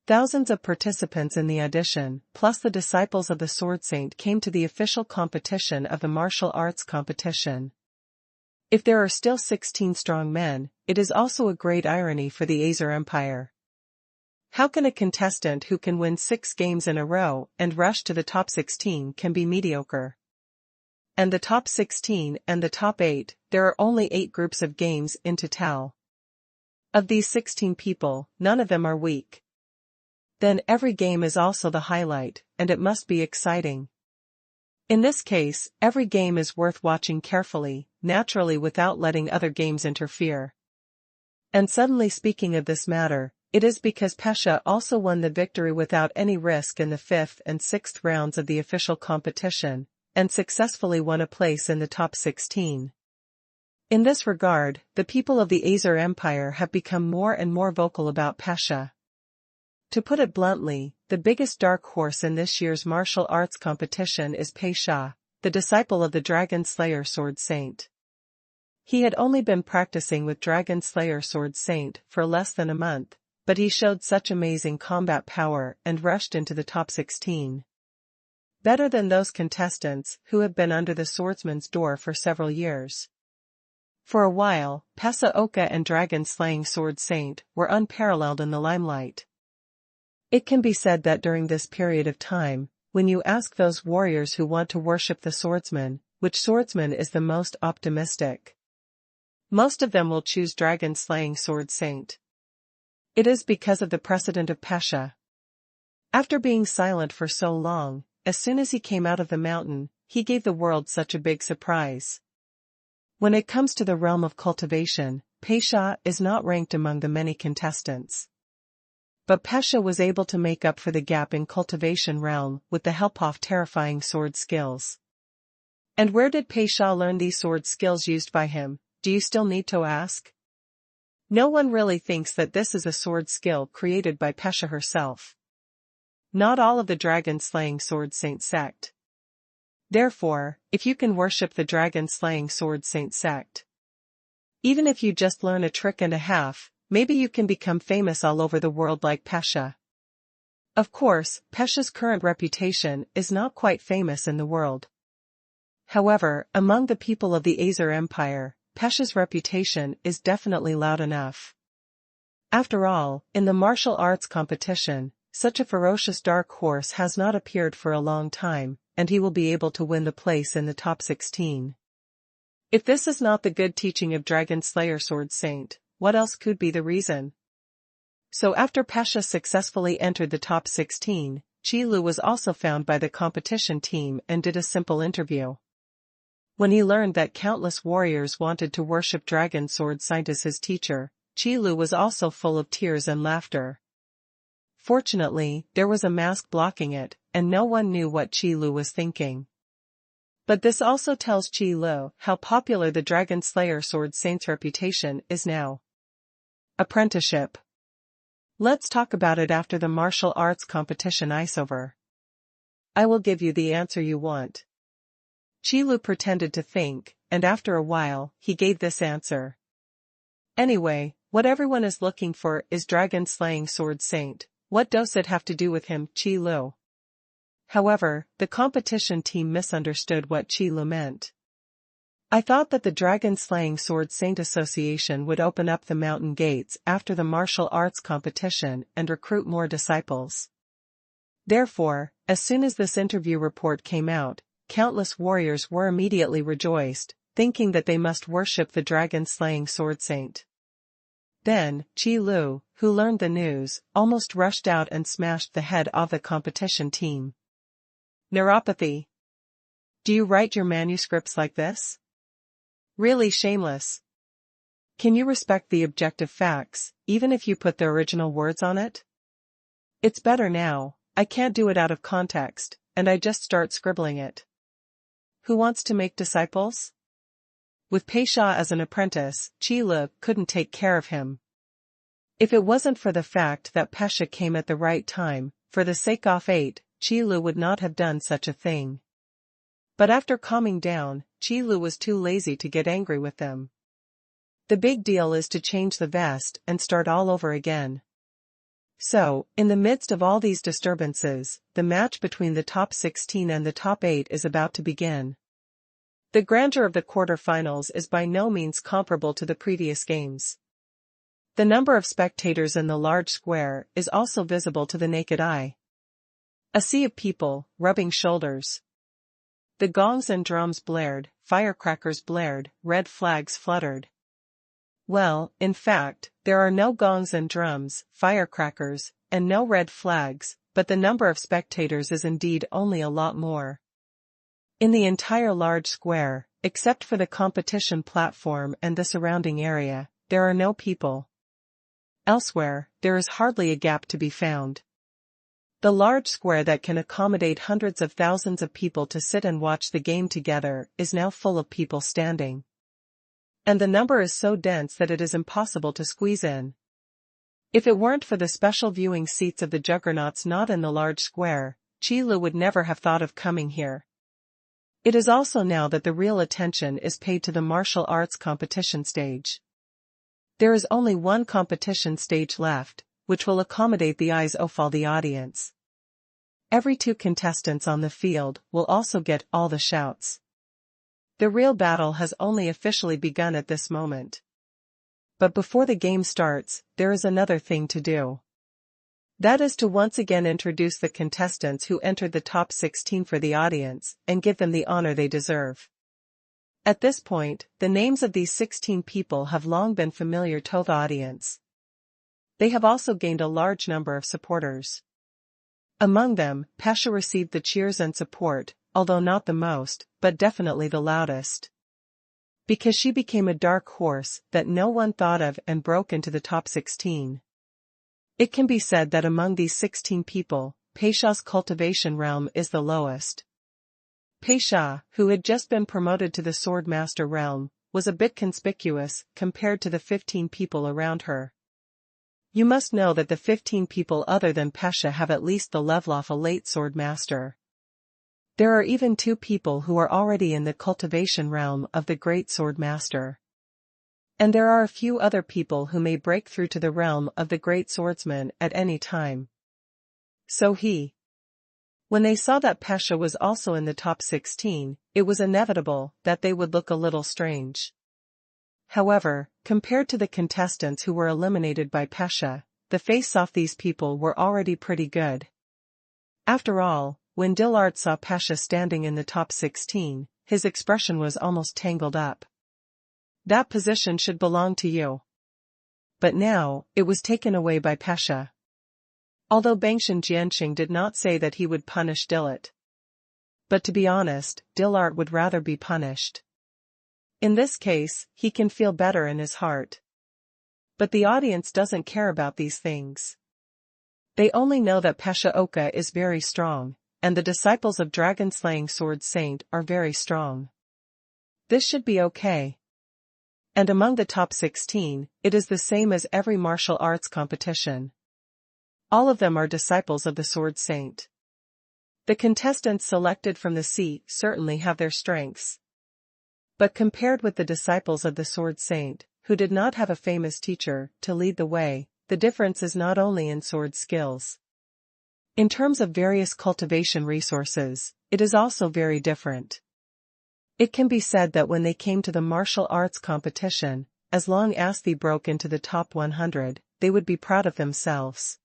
Thousands of participants in the audition, plus the disciples of the Sword Saint, came to the official competition of the martial arts competition. If there are still 16 strong men, it is also a great irony for the Azer Empire. How can a contestant who can win 6 games in a row and rush to the top 16 can be mediocre? And the top 16 and the top 8, there are only 8 groups of games in total. Of these 16 people, none of them are weak. Then every game is also the highlight, and it must be exciting. In this case, every game is worth watching carefully, naturally without letting other games interfere. And suddenly, speaking of this matter, it is because Pasha also won the victory without any risk in the 5th and 6th rounds of the official competition, and successfully won a place in the top 16. In this regard, the people of the Azer Empire have become more and more vocal about Pasha. To put it bluntly, the biggest dark horse in this year's martial arts competition is Pasha, the disciple of the Dragon Slayer Sword Saint. He had only been practicing with Dragon Slayer Sword Saint for less than a month, but he showed such amazing combat power and rushed into the top 16. Better than those contestants who have been under the swordsman's door for several years. For a while, Pasha Oka and Dragon Slaying Sword Saint were unparalleled in the limelight. It can be said that during this period of time, when you ask those warriors who want to worship the swordsman, which swordsman is the most optimistic, most of them will choose Dragon Slaying Sword Saint. It is because of the precedent of Pasha. After being silent for so long, as soon as he came out of the mountain, he gave the world such a big surprise. When it comes to the realm of cultivation, Pasha is not ranked among the many contestants. But Pasha was able to make up for the gap in cultivation realm with the help of terrifying sword skills. And where did Pasha learn these sword skills used by him, do you still need to ask? No one really thinks that this is a sword skill created by Pasha herself. Not all of the Dragon Slaying Sword Saint sect. Therefore, if you can worship the Dragon Slaying Sword Saint sect, even if you just learn a trick and a half, maybe you can become famous all over the world like Pasha. Of course, Pasha's current reputation is not quite famous in the world. However, among the people of the Azer Empire, Pasha's reputation is definitely loud enough. After all, in the martial arts competition, such a ferocious dark horse has not appeared for a long time, and he will be able to win the place in the top 16. If this is not the good teaching of Dragon Slayer Sword Saint, what else could be the reason? So after Pasha successfully entered the top 16, Qi Lu was also found by the competition team and did a simple interview. When he learned that countless warriors wanted to worship Dragon Sword Saint as his teacher, Qi Lu was also full of tears and laughter. Fortunately, there was a mask blocking it, and no one knew what Qi Lu was thinking. But this also tells Qi Lu how popular the Dragon Slayer Sword Saint's reputation is now. Apprenticeship. Let's talk about it after the martial arts competition is over. I will give you the answer you want. Qi Lu pretended to think, and after a while, he gave this answer. Anyway, what everyone is looking for is dragon-slaying sword saint. What does it have to do with him, Qi Lu? However, the competition team misunderstood what Qi Lu meant. I thought that the Dragon-Slaying Sword Saint Association would open up the mountain gates after the martial arts competition and recruit more disciples. Therefore, as soon as this interview report came out, countless warriors were immediately rejoiced, thinking that they must worship the dragon-slaying sword saint. Then, Qi Lu, who learned the news, almost rushed out and smashed the head of the competition team. Neuropathy. Do you write your manuscripts like this? Really shameless. Can you respect the objective facts, even if you put the original words on it? It's better now, I can't do it out of context, and I just start scribbling it. Who wants to make disciples? With Pei Sha as an apprentice, Qi Lu couldn't take care of him. If it wasn't for the fact that Pesha came at the right time, for the sake of 8, Qi Lu would not have done such a thing. But after calming down, Qi Lu was too lazy to get angry with them. The big deal is to change the vest and start all over again. So, in the midst of all these disturbances, the match between the top 16 and the top 8 is about to begin. The grandeur of the quarterfinals is by no means comparable to the previous games. The number of spectators in the large square is also visible to the naked eye. A sea of people, rubbing shoulders. The gongs and drums blared, firecrackers blared, red flags fluttered. Well, in fact, there are no gongs and drums, firecrackers, and no red flags, but the number of spectators is indeed only a lot more. In the entire large square, except for the competition platform and the surrounding area, there are no people. Elsewhere, there is hardly a gap to be found. The large square that can accommodate hundreds of thousands of people to sit and watch the game together is now full of people standing. And the number is so dense that it is impossible to squeeze in. If it weren't for the special viewing seats of the juggernauts not in the large square, Qi Lu would never have thought of coming here. It is also now that the real attention is paid to the martial arts competition stage. There is only one competition stage left, which will accommodate the eyes of all the audience. Every 2 contestants on the field will also get all the shouts. The real battle has only officially begun at this moment. But before the game starts, there is another thing to do. That is to once again introduce the contestants who entered the top 16 for the audience, and give them the honor they deserve. At this point, the names of these 16 people have long been familiar to the audience. They have also gained a large number of supporters. Among them, Pesha received the cheers and support, although not the most, but definitely the loudest. Because she became a dark horse that no one thought of and broke into the top 16. It can be said that among these 16 people, Pesha's cultivation realm is the lowest. Pesha, who had just been promoted to the Sword Master realm, was a bit conspicuous compared to the 15 people around her. You must know that the 15 people other than Pesha have at least the level of a late Sword Master. There are even 2 people who are already in the cultivation realm of the Great Sword Master. And there are a few other people who may break through to the realm of the Great Swordsman at any time. When they saw that Pesha was also in the top 16, it was inevitable that they would look a little strange. However, compared to the contestants who were eliminated by Pesha, the face-off these people were already pretty good. After all, when Dillard saw Pesha standing in the top 16, his expression was almost tangled up. That position should belong to you. But now, it was taken away by Pesha. Although Bangshan Jianxing did not say that he would punish Dillard. But to be honest, Dillard would rather be punished. In this case, he can feel better in his heart. But the audience doesn't care about these things. They only know that Pesha Oka is very strong, and the disciples of Dragon-Slaying Sword Saint are very strong. This should be okay. And among the top 16, it is the same as every martial arts competition. All of them are disciples of the Sword Saint. The contestants selected from the sea certainly have their strengths. But compared with the disciples of the Sword Saint, who did not have a famous teacher to lead the way, the difference is not only in sword skills. In terms of various cultivation resources, it is also very different. It can be said that when they came to the martial arts competition, as long as they broke into the top 100, they would be proud of themselves.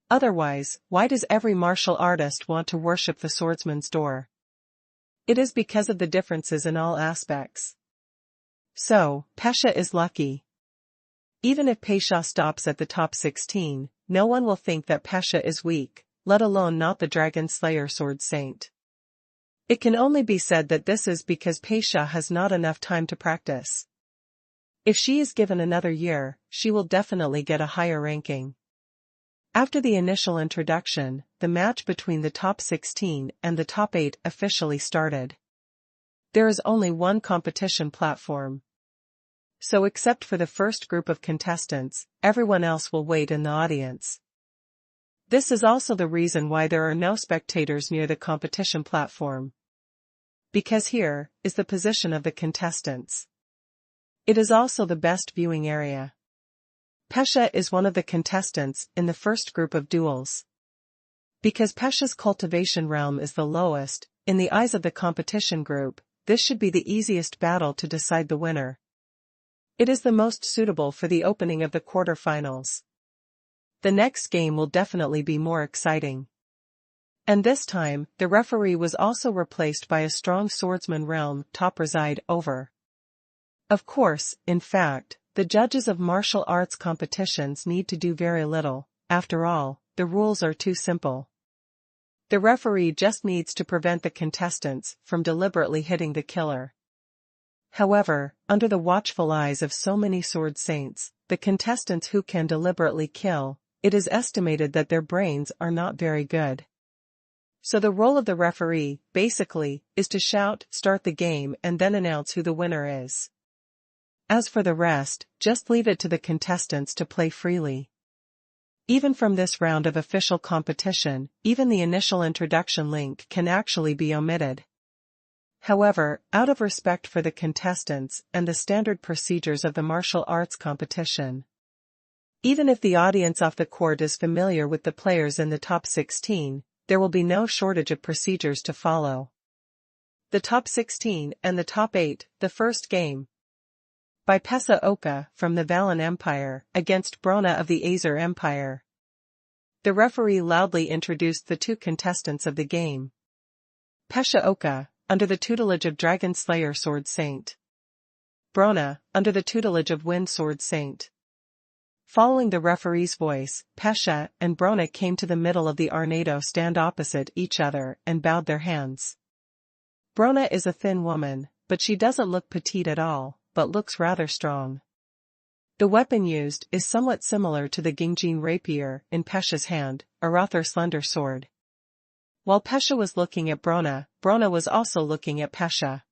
Otherwise, why does every martial artist want to worship the swordsman's door? It is because of the differences in all aspects. So, Pesha is lucky. Even if Pesha stops at the top 16, no one will think that Pesha is weak, let alone not the Dragon Slayer Sword Saint. It can only be said that this is because Pesha has not enough time to practice. If she is given another year, she will definitely get a higher ranking. After the initial introduction, the match between the top 16 and the top 8 officially started. There is only one competition platform. So except for the first group of contestants, everyone else will wait in the audience. This is also the reason why there are no spectators near the competition platform. Because here is the position of the contestants. It is also the best viewing area. Pesha is one of the contestants in the first group of duels. Because Pesha's cultivation realm is the lowest, in the eyes of the competition group, this should be the easiest battle to decide the winner. It is the most suitable for the opening of the quarterfinals. The next game will definitely be more exciting. And this time, the referee was also replaced by a strong swordsman realm top preside over. Of course, in fact, the judges of martial arts competitions need to do very little. After all, the rules are too simple. The referee just needs to prevent the contestants from deliberately hitting the killer. However, under the watchful eyes of so many sword saints, the contestants who can deliberately kill, it is estimated that their brains are not very good. So the role of the referee, basically, is to shout, "Start the game," and then announce who the winner is. As for the rest, just leave it to the contestants to play freely. Even from this round of official competition, even the initial introduction link can actually be omitted. However, out of respect for the contestants and the standard procedures of the martial arts competition, even if the audience off the court is familiar with the players in the top 16, there will be no shortage of procedures to follow. The top 16 and the top 8, the first game. By Pesa Oka from the Valan Empire against Brona of the Azer Empire. The referee loudly introduced the two contestants of the game. Pesha Oka, under the tutelage of Dragon Slayer Sword Saint. Brona, under the tutelage of Wind Sword Saint. Following the referee's voice, Pesha and Brona came to the middle of the Arnado stand opposite each other and bowed their hands. Brona is a thin woman, but she doesn't look petite at all, but looks rather strong. The weapon used is somewhat similar to the Gingjin rapier in Pesha's hand, a rather slender sword. While Pesha was looking at Brona, Brona was also looking at Pesha.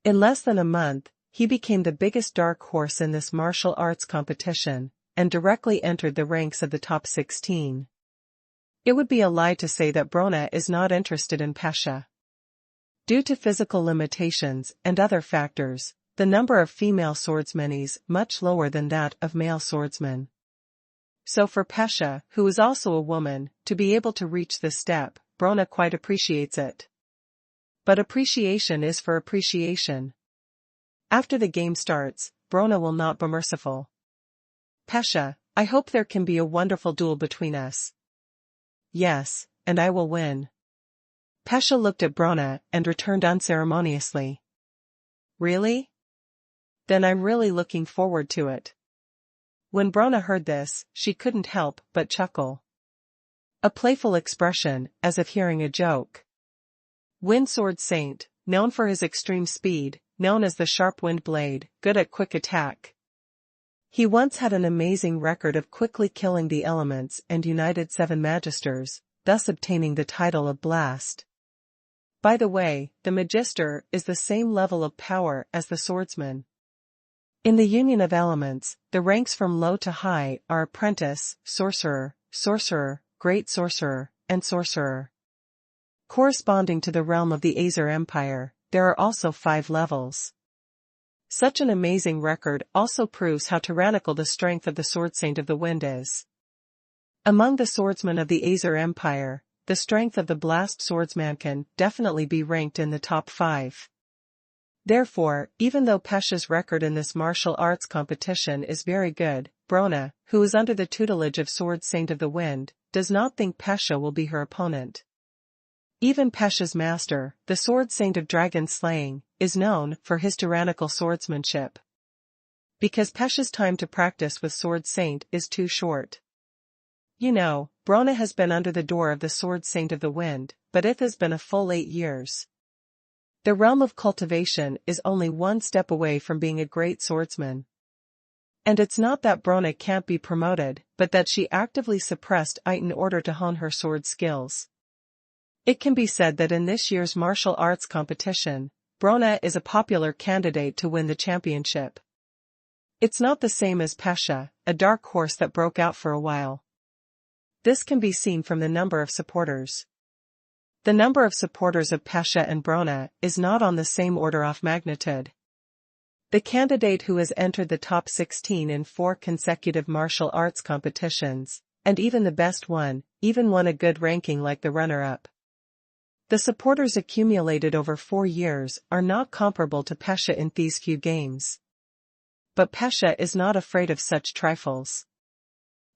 In less than a month, he became the biggest dark horse in this martial arts competition, and directly entered the ranks of the top 16. It would be a lie to say that Brona is not interested in Pesha. Due to physical limitations and other factors, the number of female swordsmen is much lower than that of male swordsmen. So for Pesha, who is also a woman, to be able to reach this step, Brona quite appreciates it. But appreciation is for appreciation. After the game starts, Brona will not be merciful. Pesha, I hope there can be a wonderful duel between us. Yes, and I will win. Pesha looked at Brona and returned unceremoniously. Really? Then I'm really looking forward to it. When Brona heard this, she couldn't help but chuckle. A playful expression, as if hearing a joke. Wind Sword Saint, known for his extreme speed, known as the Sharp Wind Blade, good at quick attack. He once had an amazing record of quickly killing the elements and united 7 Magisters, thus obtaining the title of Blast. By the way, the Magister is the same level of power as the swordsman. In the union of elements, the ranks from low to high are Apprentice, Sorcerer, Sorcerer, Great Sorcerer, and Sorcerer. Corresponding to the realm of the Azer Empire, there are also 5 levels. Such an amazing record also proves how tyrannical the strength of the Sword Saint of the Wind is. Among the swordsmen of the Azer Empire, the strength of the Blast Swordsman can definitely be ranked in the top 5. Therefore, even though Pesha's record in this martial arts competition is very good, Brona, who is under the tutelage of Sword Saint of the Wind, does not think Pesha will be her opponent. Even Pesha's master, the Sword Saint of Dragon Slaying, is known for his tyrannical swordsmanship. Because Pesha's time to practice with Sword Saint is too short. You know, Brona has been under the door of the Sword Saint of the Wind, but it has been a full 8 years. The realm of cultivation is only one step away from being a great swordsman. And it's not that Brona can't be promoted, but that she actively suppressed it in order to hone her sword skills. It can be said that in this year's martial arts competition, Brona is a popular candidate to win the championship. It's not the same as Pesha, a dark horse that broke out for a while. This can be seen from the number of supporters. The number of supporters of Pesha and Brona is not on the same order of magnitude. The candidate who has entered the top 16 in 4 consecutive martial arts competitions, and even the best one, even won a good ranking like the runner-up. The supporters accumulated over 4 years are not comparable to Pesha in these few games. But Pesha is not afraid of such trifles.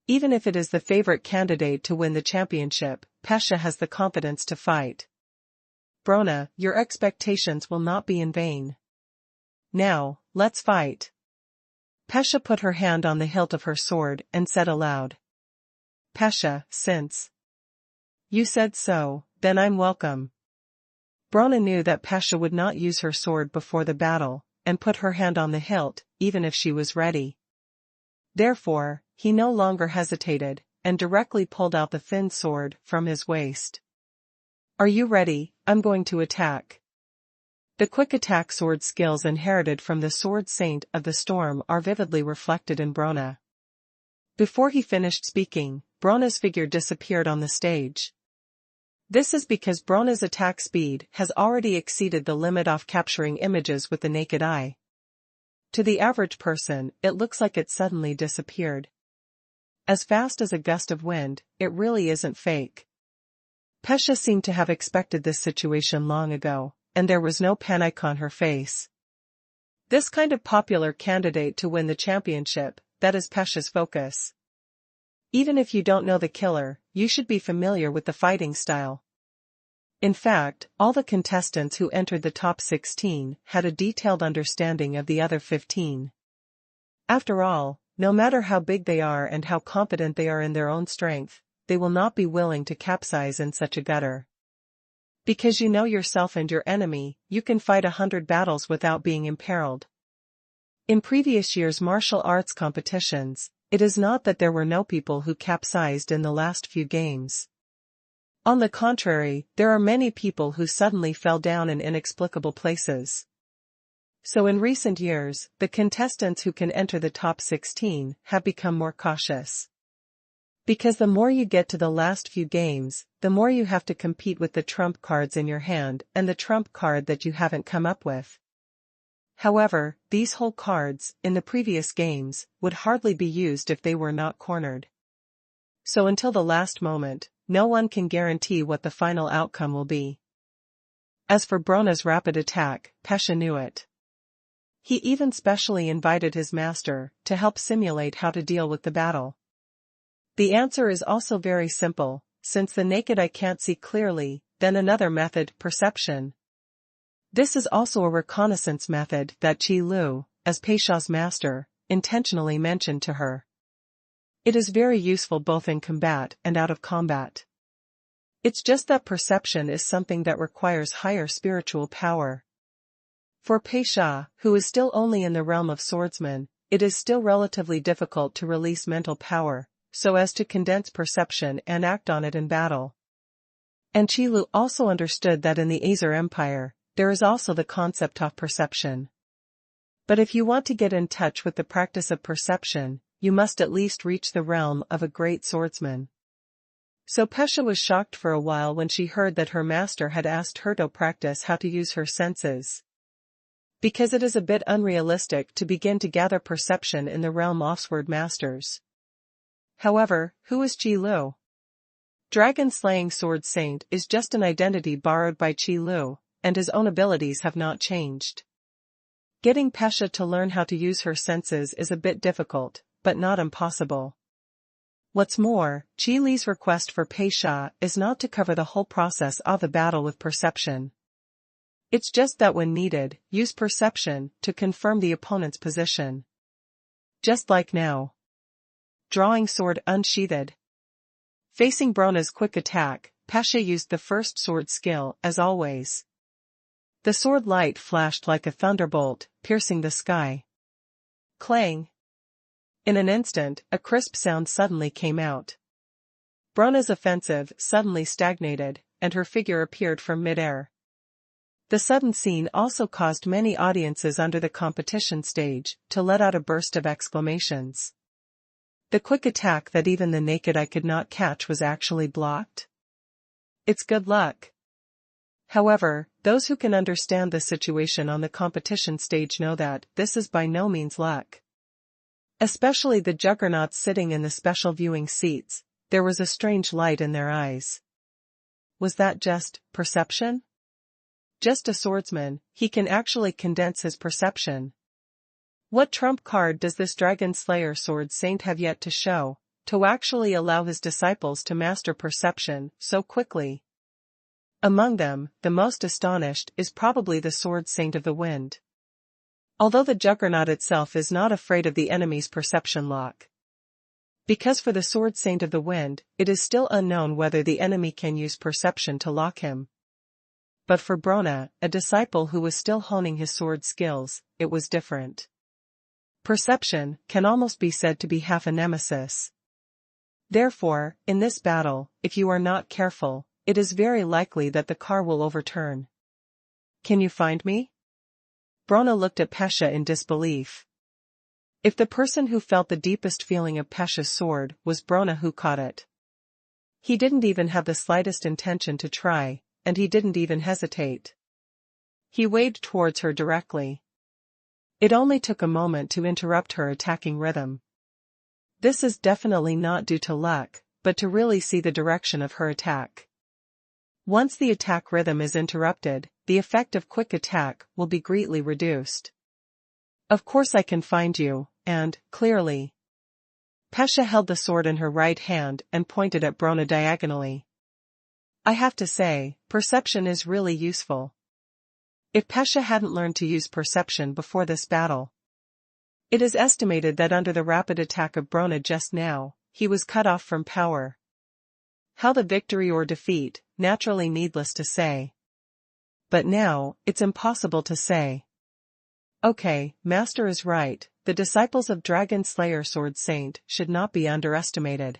Even if it is the favorite candidate to win the championship, Pesha has the confidence to fight. Brona, your expectations will not be in vain. Now, let's fight. Pesha put her hand on the hilt of her sword and said aloud. Pesha, since you said so, then I'm welcome. Brona knew that Pesha would not use her sword before the battle, and put her hand on the hilt, even if she was ready. Therefore, he no longer hesitated, and directly pulled out the thin sword from his waist. Are you ready? I'm going to attack. The quick attack sword skills inherited from the Sword Saint of the Storm are vividly reflected in Brona. Before he finished speaking, Brona's figure disappeared on the stage. This is because Brona's attack speed has already exceeded the limit of capturing images with the naked eye. To the average person, it looks like it suddenly disappeared. As fast as a gust of wind, it really isn't fake. Pesha seemed to have expected this situation long ago, and there was no panic on her face. This kind of popular candidate to win the championship, that is Pesha's focus. Even if you don't know the killer, you should be familiar with the fighting style. In fact, all the contestants who entered the top 16 had a detailed understanding of the other 15. After all, no matter how big they are and how confident they are in their own strength, they will not be willing to capsize in such a gutter. Because you know yourself and your enemy, you can fight 100 battles without being imperiled. In previous years' martial arts competitions, it is not that there were no people who capsized in the last few games. On the contrary, there are many people who suddenly fell down in inexplicable places. So in recent years, the contestants who can enter the top 16 have become more cautious. Because the more you get to the last few games, the more you have to compete with the trump cards in your hand and the trump card that you haven't come up with. However, these whole cards, in the previous games, would hardly be used if they were not cornered. So until the last moment, no one can guarantee what the final outcome will be. As for Brona's rapid attack, Pesha knew it. He even specially invited his master to help simulate how to deal with the battle. The answer is also very simple, since the naked eye can't see clearly, then another method, perception. This is also a reconnaissance method that Qi Lu, as Pesha's master, intentionally mentioned to her. It is very useful both in combat and out of combat. It's just that perception is something that requires higher spiritual power. For Pesha, who is still only in the realm of swordsman, it is still relatively difficult to release mental power, so as to condense perception and act on it in battle. And Qi Lu also understood that in the Azer Empire, there is also the concept of perception. But if you want to get in touch with the practice of perception, you must at least reach the realm of a great swordsman. So Pesha was shocked for a while when she heard that her master had asked her to practice how to use her senses. Because it is a bit unrealistic to begin to gather perception in the realm of sword masters. However, who is Qi Lu? Dragon-slaying sword saint is just an identity borrowed by Qi Lu, and his own abilities have not changed. Getting Pesha to learn how to use her senses is a bit difficult, but not impossible. What's more, Qi Li's request for Pesha is not to cover the whole process of the battle with perception. It's just that when needed, use perception to confirm the opponent's position. Just like now. Drawing sword unsheathed. Facing Brona's quick attack, Pesha used the first sword skill as always. The sword light flashed like a thunderbolt, piercing the sky. Clang. In an instant, a crisp sound suddenly came out. Brona's offensive suddenly stagnated, and her figure appeared from mid-air. The sudden scene also caused many audiences under the competition stage to let out a burst of exclamations. The quick attack that even the naked eye could not catch was actually blocked? It's good luck. However, those who can understand the situation on the competition stage know that this is by no means luck. Especially the juggernauts sitting in the special viewing seats, there was a strange light in their eyes. Was that just perception? Just a swordsman, he can actually condense his perception. What trump card does this Dragon Slayer sword saint have yet to show, to actually allow his disciples to master perception so quickly? Among them, the most astonished is probably the sword saint of the wind. Although the juggernaut itself is not afraid of the enemy's perception lock. Because for the sword saint of the wind, it is still unknown whether the enemy can use perception to lock him. But for Brona, a disciple who was still honing his sword skills, it was different. Perception can almost be said to be half a nemesis. Therefore, in this battle, if you are not careful, it is very likely that the car will overturn. Can you find me? Brona looked at Pesha in disbelief. If the person who felt the deepest feeling of Pesha's sword was Brona who caught it. He didn't even have the slightest intention to try, and he didn't even hesitate. He waved towards her directly. It only took a moment to interrupt her attacking rhythm. This is definitely not due to luck, but to really see the direction of her attack. Once the attack rhythm is interrupted, the effect of quick attack will be greatly reduced. Of course I can find you, and, clearly. Pesha held the sword in her right hand and pointed at Brona diagonally. I have to say, perception is really useful. If Pesha hadn't learned to use perception before this battle. It is estimated that under the rapid attack of Brona just now, he was cut off from power. How the victory or defeat, naturally needless to say. But now, it's impossible to say. Okay, Master is right, the disciples of Dragon Slayer Sword Saint should not be underestimated.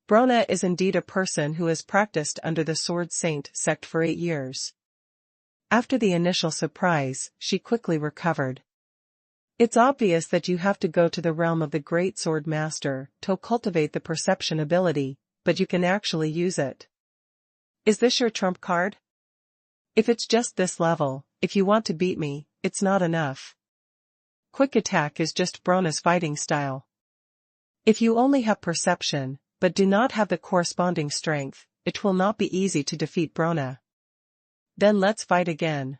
Brona is indeed a person who has practiced under the Sword Saint sect for 8 years. After the initial surprise, she quickly recovered. It's obvious that you have to go to the realm of the Great Sword Master to cultivate the perception ability, but you can actually use it. Is this your trump card? If it's just this level, if you want to beat me, it's not enough. Quick attack is just Brona's fighting style. If you only have perception, but do not have the corresponding strength, it will not be easy to defeat Brona. Then let's fight again.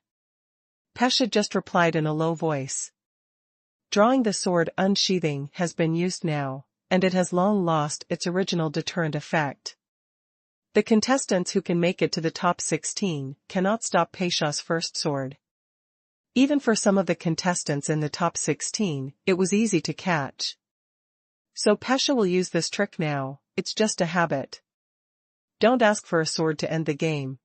Pesha just replied in a low voice. Drawing the sword unsheathing has been used now, and it has long lost its original deterrent effect. The contestants who can make it to the top 16 cannot stop Pesha's first sword. Even for some of the contestants in the top 16, it was easy to catch. So Pesha will use this trick now, it's just a habit. Don't ask for a sword to end the game.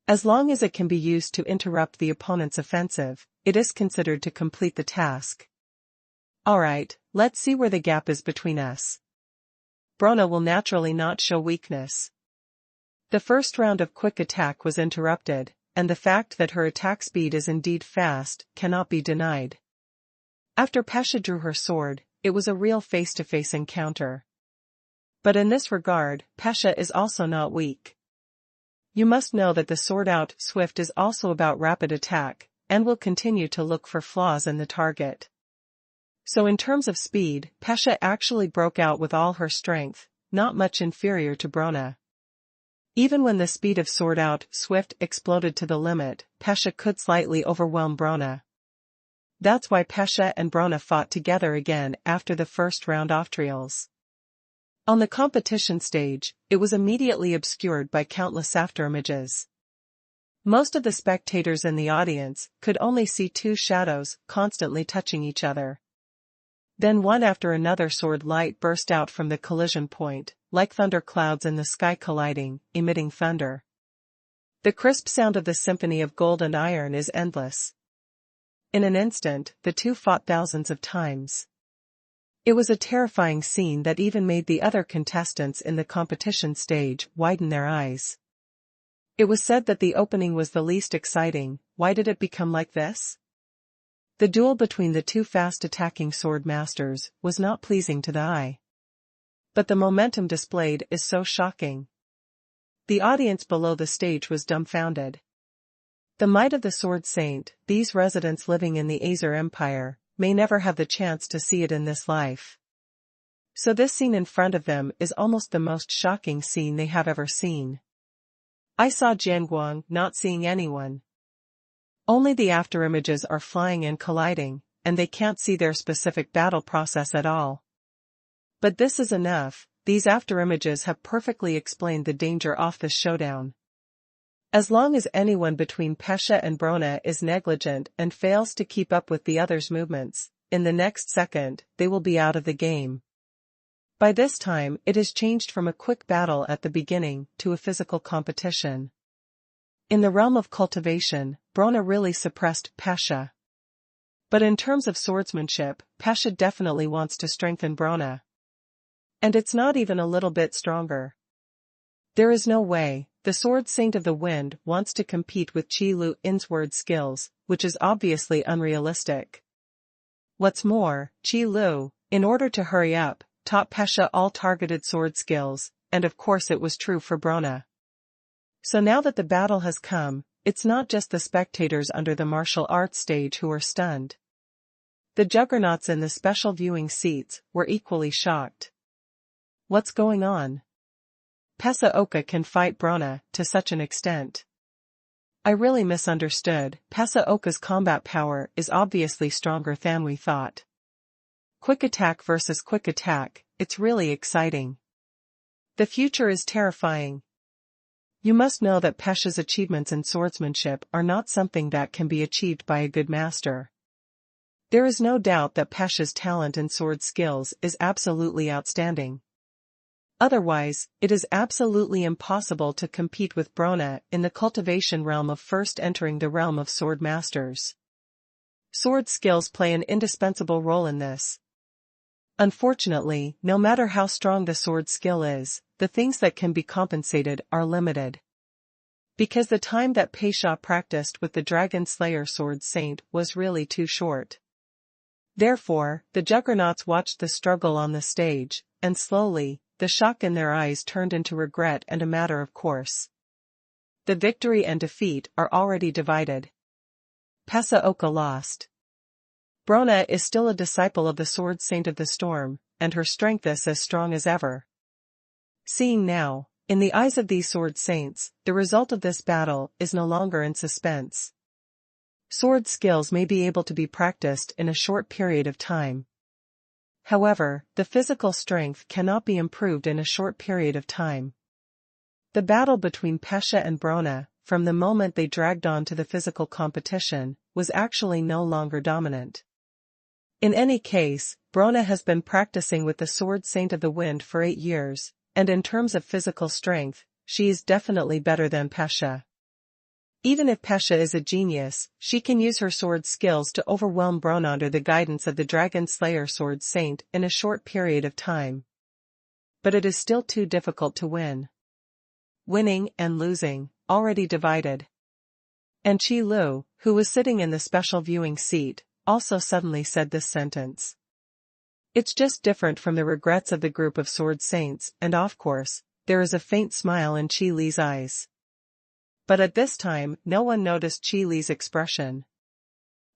As long as it can be used to interrupt the opponent's offensive, it is considered to complete the task. Alright, let's see where the gap is between us. Brona will naturally not show weakness. The first round of quick attack was interrupted, and the fact that her attack speed is indeed fast cannot be denied. After Pesha drew her sword, it was a real face-to-face encounter. But in this regard, Pasha is also not weak. You must know that the sword-out swift is also about rapid attack, and will continue to look for flaws in the target. So in terms of speed, Pasha actually broke out with all her strength, not much inferior to Brona. Even when the speed of sword-out swift exploded to the limit, Pasha could slightly overwhelm Brona. That's why Pasha and Brona fought together again after the first round off trials. On the competition stage, it was immediately obscured by countless afterimages. Most of the spectators in the audience could only see two shadows constantly touching each other. Then one after another sword light burst out from the collision point, like thunder clouds in the sky colliding, emitting thunder. The crisp sound of the symphony of gold and iron is endless. In an instant, the two fought thousands of times. It was a terrifying scene that even made the other contestants in the competition stage widen their eyes. It was said that the opening was the least exciting. Why did it become like this? The duel between the two fast-attacking sword masters was not pleasing to the eye. But the momentum displayed is so shocking. The audience below the stage was dumbfounded. The might of the Sword Saint, these residents living in the Azer Empire, may never have the chance to see it in this life. So this scene in front of them is almost the most shocking scene they have ever seen. I saw Jianguang not seeing anyone. Only the afterimages are flying and colliding, and they can't see their specific battle process at all. But this is enough, these afterimages have perfectly explained the danger of this showdown. As long as anyone between Pasha and Brona is negligent and fails to keep up with the other's movements, in the next second, they will be out of the game. By this time, it has changed from a quick battle at the beginning to a physical competition. In the realm of cultivation, Brona really suppressed Pasha. But in terms of swordsmanship, Pasha definitely wants to strengthen Brona. And it's not even a little bit stronger. There is no way, the Sword Saint of the Wind wants to compete with Qi Lu In's word skills, which is obviously unrealistic. What's more, Qi Lu, in order to hurry up, taught Pasha all targeted sword skills, and of course it was true for Brona. So now that the battle has come, it's not just the spectators under the martial arts stage who are stunned. The juggernauts in the special viewing seats were equally shocked. What's going on? Pesa Oka can fight Brona to such an extent. I really misunderstood. Pesa Oka's combat power is obviously stronger than we thought. Quick attack versus quick attack, it's really exciting. The future is terrifying. You must know that Pasha's achievements in swordsmanship are not something that can be achieved by a good master. There is no doubt that Pasha's talent and sword skills is absolutely outstanding. Otherwise, it is absolutely impossible to compete with Brona in the cultivation realm of first entering the realm of sword masters. Sword skills play an indispensable role in this. Unfortunately, no matter how strong the sword skill is, the things that can be compensated are limited. Because the time that Pasha practiced with the Dragon Slayer Sword Saint was really too short. Therefore, the juggernauts watched the struggle on the stage, and slowly, the shock in their eyes turned into regret and a matter of course. The victory and defeat are already divided. Pesa Oka lost. Brona is still a disciple of the Sword Saint of the Storm, and her strength is as strong as ever. Seeing now, in the eyes of these Sword Saints, the result of this battle is no longer in suspense. Sword skills may be able to be practiced in a short period of time. However, the physical strength cannot be improved in a short period of time. The battle between Pasha and Brona, from the moment they dragged on to the physical competition, was actually no longer dominant. In any case, Brona has been practicing with the Sword Saint of the Wind for 8 years, and in terms of physical strength, she is definitely better than Pasha. Even if Pasha is a genius, she can use her sword skills to overwhelm Brona under the guidance of the Dragon Slayer Sword Saint in a short period of time. But it is still too difficult to win. Winning and losing, already divided. And Qi Lu, who was sitting in the special viewing seat, also suddenly said this sentence. It's just different from the regrets of the group of sword saints, and of course, there is a faint smile in Qi Li's eyes. But at this time, no one noticed Qi Li's expression.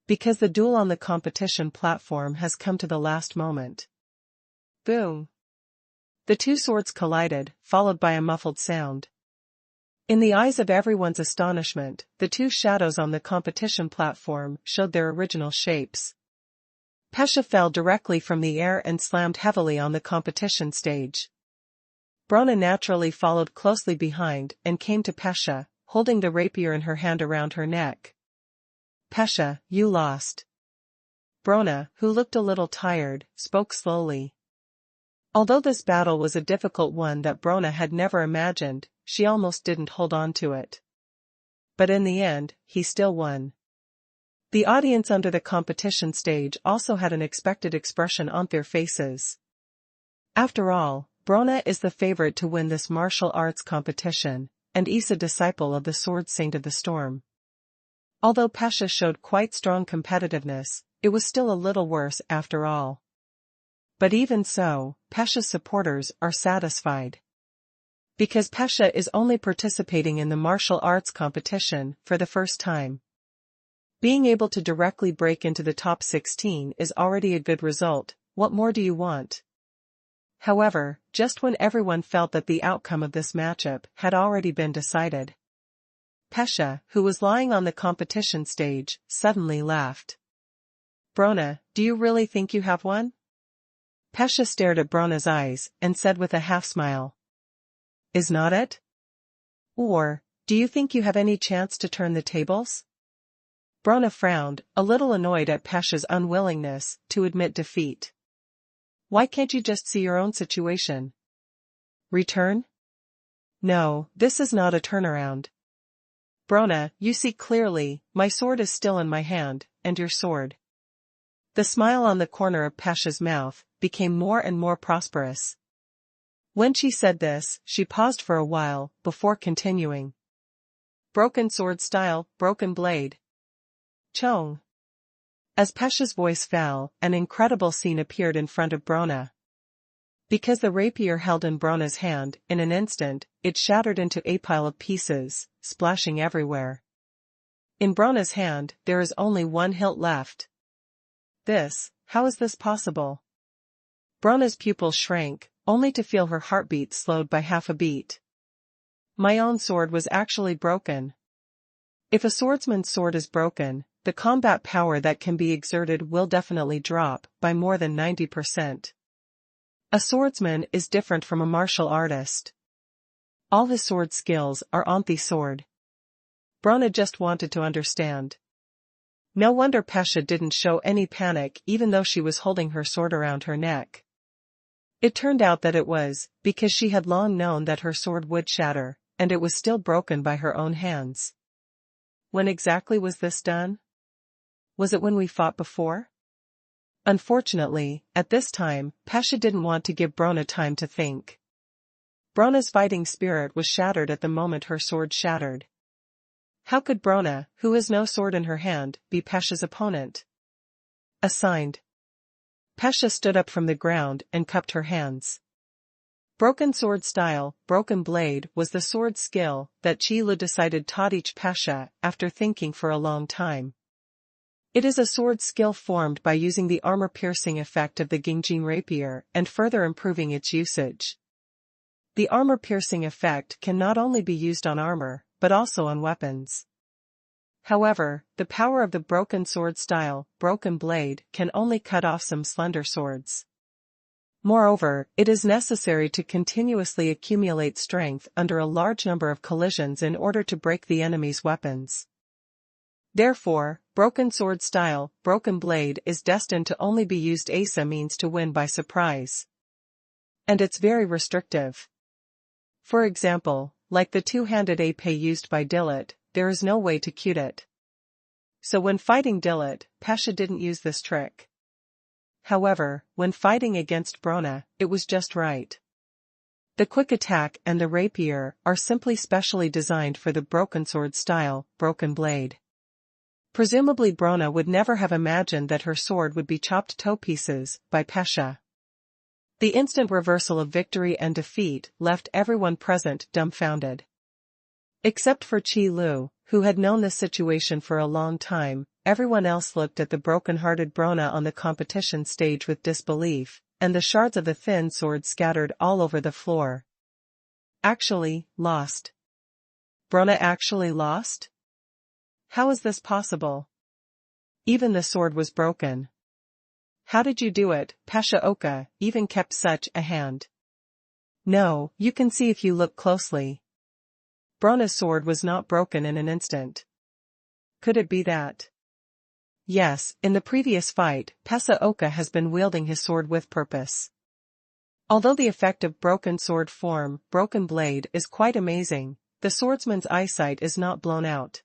Because the duel on the competition platform has come to the last moment. Boom! The two swords collided, followed by a muffled sound. In the eyes of everyone's astonishment, the two shadows on the competition platform showed their original shapes. Pesha fell directly from the air and slammed heavily on the competition stage. Brona naturally followed closely behind and came to Pesha, holding the rapier in her hand around her neck. Pesha, you lost. Brona, who looked a little tired, spoke slowly. Although this battle was a difficult one that Brona had never imagined, she almost didn't hold on to it. But in the end, he still won. The audience under the competition stage also had an expected expression on their faces. After all, Brona is the favorite to win this martial arts competition, and is a disciple of the Sword Saint of the Storm. Although Pesha showed quite strong competitiveness, it was still a little worse after all. But even so, Pesha's supporters are satisfied. Because Pesha is only participating in the martial arts competition for the first time. Being able to directly break into the top 16 is already a good result. What more do you want? However, just when everyone felt that the outcome of this matchup had already been decided, Pesha, who was lying on the competition stage, suddenly laughed. Brona, do you really think you have won? Pesha stared at Brona's eyes and said with a half-smile. Is not it? Or, do you think you have any chance to turn the tables? Brona frowned, a little annoyed at Pesha's unwillingness to admit defeat. Why can't you just see your own situation? Return? No, this is not a turnaround. Brona, you see clearly, my sword is still in my hand, and your sword. The smile on the corner of Pesha's mouth became more and more prosperous. When she said this, she paused for a while, before continuing. Broken sword style, broken blade. Chong. As Pesha's voice fell, an incredible scene appeared in front of Brona. Because the rapier held in Brona's hand, in an instant, it shattered into a pile of pieces, splashing everywhere. In Brona's hand, there is only one hilt left. How is this possible? Brona's pupils shrank, only to feel her heartbeat slowed by half a beat. My own sword was actually broken. If a swordsman's sword is broken, the combat power that can be exerted will definitely drop by more than 90%. A swordsman is different from a martial artist. All his sword skills are on the sword. Brona just wanted to understand. No wonder Pesha didn't show any panic even though she was holding her sword around her neck. It turned out that it was because she had long known that her sword would shatter, and it was still broken by her own hands. When exactly was this done? Was it when we fought before? Unfortunately, at this time, Pesha didn't want to give Brona time to think. Brona's fighting spirit was shattered at the moment her sword shattered. How could Brona, who has no sword in her hand, be Pesha's opponent? Assigned. Pesha stood up from the ground and cupped her hands. Broken sword style, broken blade was the sword skill that Qi Lu decided taught each Pesha after thinking for a long time. It is a sword skill formed by using the armor-piercing effect of the Gingjin rapier and further improving its usage. The armor-piercing effect can not only be used on armor, but also on weapons. However, the power of the broken sword style, broken blade, can only cut off some slender swords. Moreover, it is necessary to continuously accumulate strength under a large number of collisions in order to break the enemy's weapons. Therefore, broken sword style, broken blade is destined to only be used as a means to win by surprise. And it's very restrictive. For example, like the two-handed épée used by Dillet, there is no way to cute it. So when fighting Dillet, Pesha didn't use this trick. However, when fighting against Brona, it was just right. The quick attack and the rapier are simply specially designed for the broken sword style, broken blade. Presumably Brona would never have imagined that her sword would be chopped to pieces by Pesha. The instant reversal of victory and defeat left everyone present dumbfounded. Except for Qi Lu, who had known the situation for a long time, everyone else looked at the broken-hearted Brona on the competition stage with disbelief, and the shards of the thin sword scattered all over the floor. Actually, lost. Brona actually lost? How is this possible? Even the sword was broken. How did you do it? Pasha Oka even kept such a hand. No, you can see if you look closely. Brona's sword was not broken in an instant. Could it be that? Yes, in the previous fight, Pasha Oka has been wielding his sword with purpose. Although the effect of broken sword form, broken blade is quite amazing, the swordsman's eyesight is not blown out.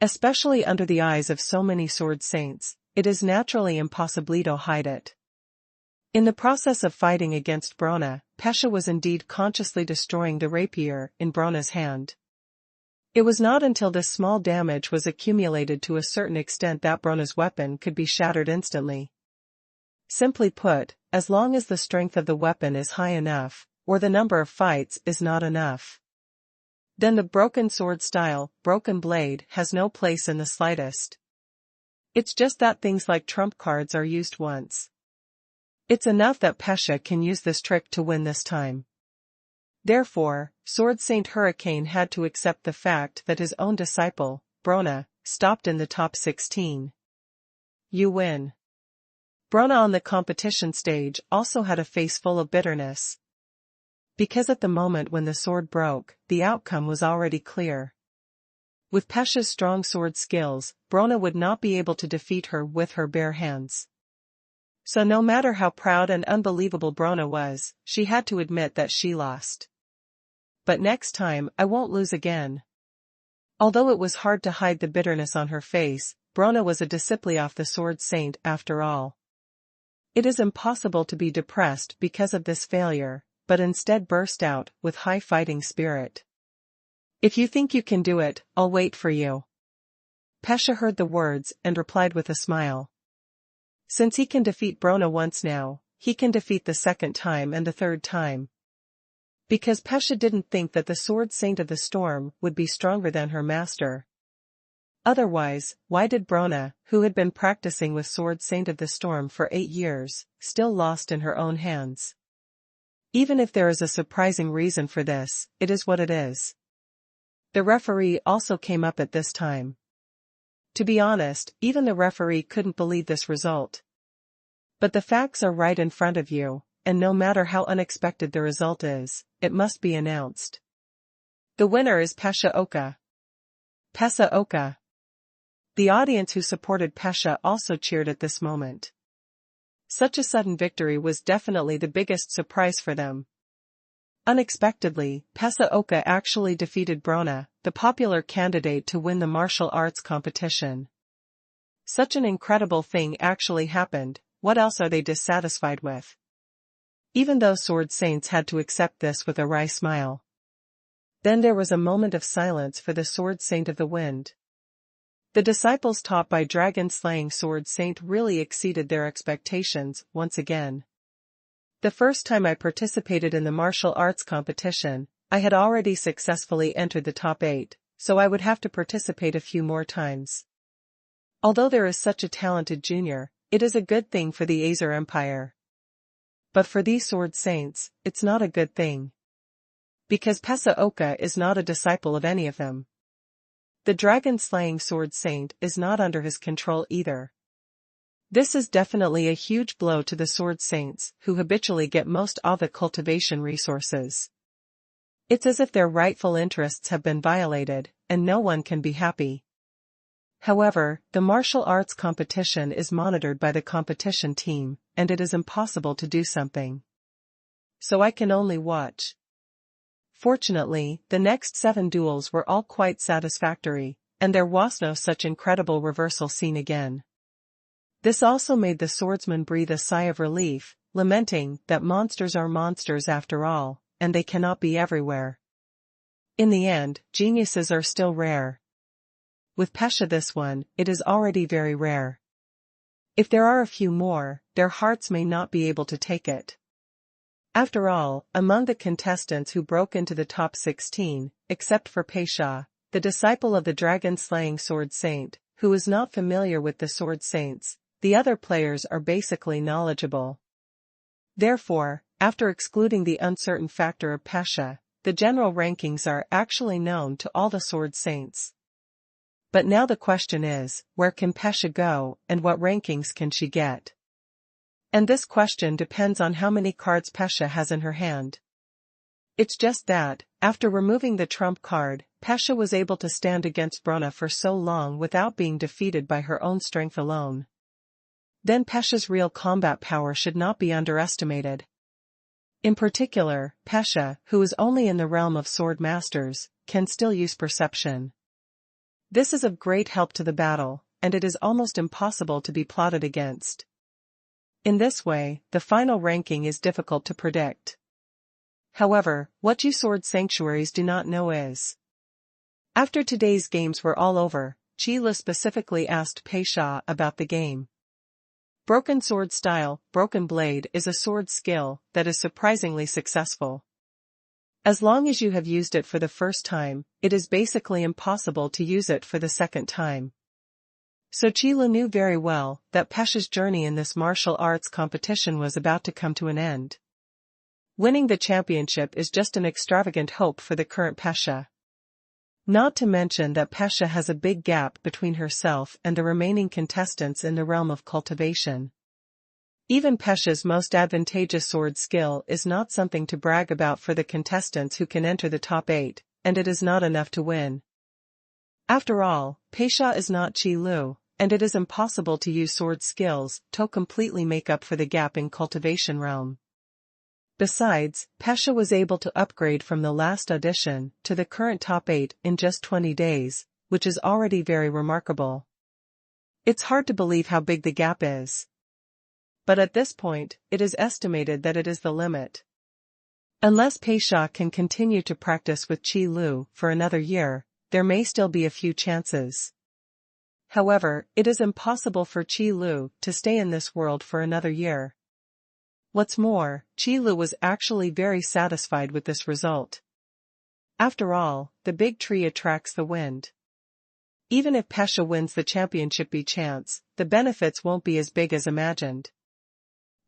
Especially under the eyes of so many sword saints, it is naturally impossible to hide it. In the process of fighting against Brona, Pasha was indeed consciously destroying the rapier in Brona's hand. It was not until this small damage was accumulated to a certain extent that Brona's weapon could be shattered instantly. Simply put, as long as the strength of the weapon is high enough, or the number of fights is not enough, then the broken sword style, broken blade, has no place in the slightest. It's just that things like trump cards are used once. It's enough that Pasha can use this trick to win this time. Therefore, Sword Saint Hurricane had to accept the fact that his own disciple, Brona, stopped in the top 16. You win. Brona on the competition stage also had a face full of bitterness. Because at the moment when the sword broke, the outcome was already clear. With Pasha's strong sword skills, Brona would not be able to defeat her with her bare hands. So no matter how proud and unbelievable Brona was, she had to admit that she lost. But next time, I won't lose again. Although it was hard to hide the bitterness on her face, Brona was a disciple of the Sword Saint after all. It is impossible to be depressed because of this failure, but instead burst out with high fighting spirit. If you think you can do it, I'll wait for you. Pasha heard the words and replied with a smile. Since he can defeat Brona once now, he can defeat the second time and the third time. Because Pasha didn't think that the Sword Saint of the Storm would be stronger than her master. Otherwise, why did Brona, who had been practicing with Sword Saint of the Storm for 8 years, still lost in her own hands? Even if there is a surprising reason for this, it is what it is. The referee also came up at this time. To be honest, even the referee couldn't believe this result. But the facts are right in front of you, and no matter how unexpected the result is, it must be announced. The winner is Pasha Oka. Pasha Oka. The audience who supported Pasha also cheered at this moment. Such a sudden victory was definitely the biggest surprise for them. Unexpectedly, Pasha Oka actually defeated Brona, the popular candidate to win the martial arts competition. Such an incredible thing actually happened, what else are they dissatisfied with? Even though Sword Saints had to accept this with a wry smile. Then there was a moment of silence for the Sword Saint of the Wind. The disciples taught by dragon-slaying Sword Saint really exceeded their expectations, once again. The first time I participated in the martial arts competition, I had already successfully entered the top 8, so I would have to participate a few more times. Although there is such a talented junior, it is a good thing for the Azer Empire. But for these Sword Saints, it's not a good thing. Because Pasha Oka is not a disciple of any of them. The dragon-slaying Sword Saint is not under his control either. This is definitely a huge blow to the Sword Saints, who habitually get most of the cultivation resources. It's as if their rightful interests have been violated, and no one can be happy. However, the martial arts competition is monitored by the competition team, and it is impossible to do something. So I can only watch. Fortunately, the next 7 duels were all quite satisfactory, and there was no such incredible reversal seen again. This also made the swordsman breathe a sigh of relief, lamenting that monsters are monsters after all, and they cannot be everywhere. In the end, geniuses are still rare. With Pasha this one, it is already very rare. If there are a few more, their hearts may not be able to take it. After all, among the contestants who broke into the top 16, except for Peisha, the disciple of the dragon-slaying sword saint, who is not familiar with the sword saints, the other players are basically knowledgeable. Therefore, after excluding the uncertain factor of Peisha, the general rankings are actually known to all the sword saints. But now the question is, where can Peisha go, and what rankings can she get? And this question depends on how many cards Peisha has in her hand. It's just that, after removing the trump card, Peisha was able to stand against Brona for so long without being defeated by her own strength alone. Then Peisha's real combat power should not be underestimated. In particular, Peisha, who is only in the realm of sword masters, can still use perception. This is of great help to the battle, and it is almost impossible to be plotted against. In this way, the final ranking is difficult to predict. However, what you sword sanctuaries do not know is, after today's games were all over, Qi Lu specifically asked Peisha about the game. Broken sword style, broken blade is a sword skill that is surprisingly successful. As long as you have used it for the first time, it is basically impossible to use it for the second time. So Qi Lu knew very well that Peisha's journey in this martial arts competition was about to come to an end. Winning the championship is just an extravagant hope for the current Peisha. Not to mention that Peisha has a big gap between herself and the remaining contestants in the realm of cultivation. Even Peisha's most advantageous sword skill is not something to brag about for the contestants who can enter the top 8, and it is not enough to win. After all, Peisha is not Qi Lu, and it is impossible to use sword skills to completely make up for the gap in cultivation realm. Besides, Peisha was able to upgrade from the last audition to the current top 8 in just 20 days, which is already very remarkable. It's hard to believe how big the gap is. But at this point, it is estimated that it is the limit. Unless Peisha can continue to practice with Qi Lu for another year, there may still be a few chances. However, it is impossible for Qi Lu to stay in this world for another year. What's more, Qi Lu was actually very satisfied with this result. After all, the big tree attracts the wind. Even if Peisha wins the championship by chance, the benefits won't be as big as imagined.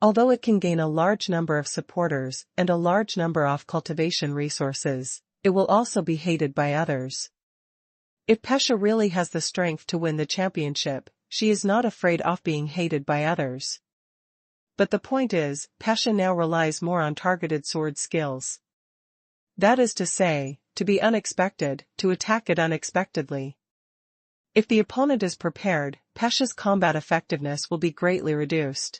Although it can gain a large number of supporters and a large number of cultivation resources, it will also be hated by others. If Peisha really has the strength to win the championship, she is not afraid of being hated by others. But the point is, Peisha now relies more on targeted sword skills. That is to say, to be unexpected, to attack it unexpectedly. If the opponent is prepared, Peisha's combat effectiveness will be greatly reduced.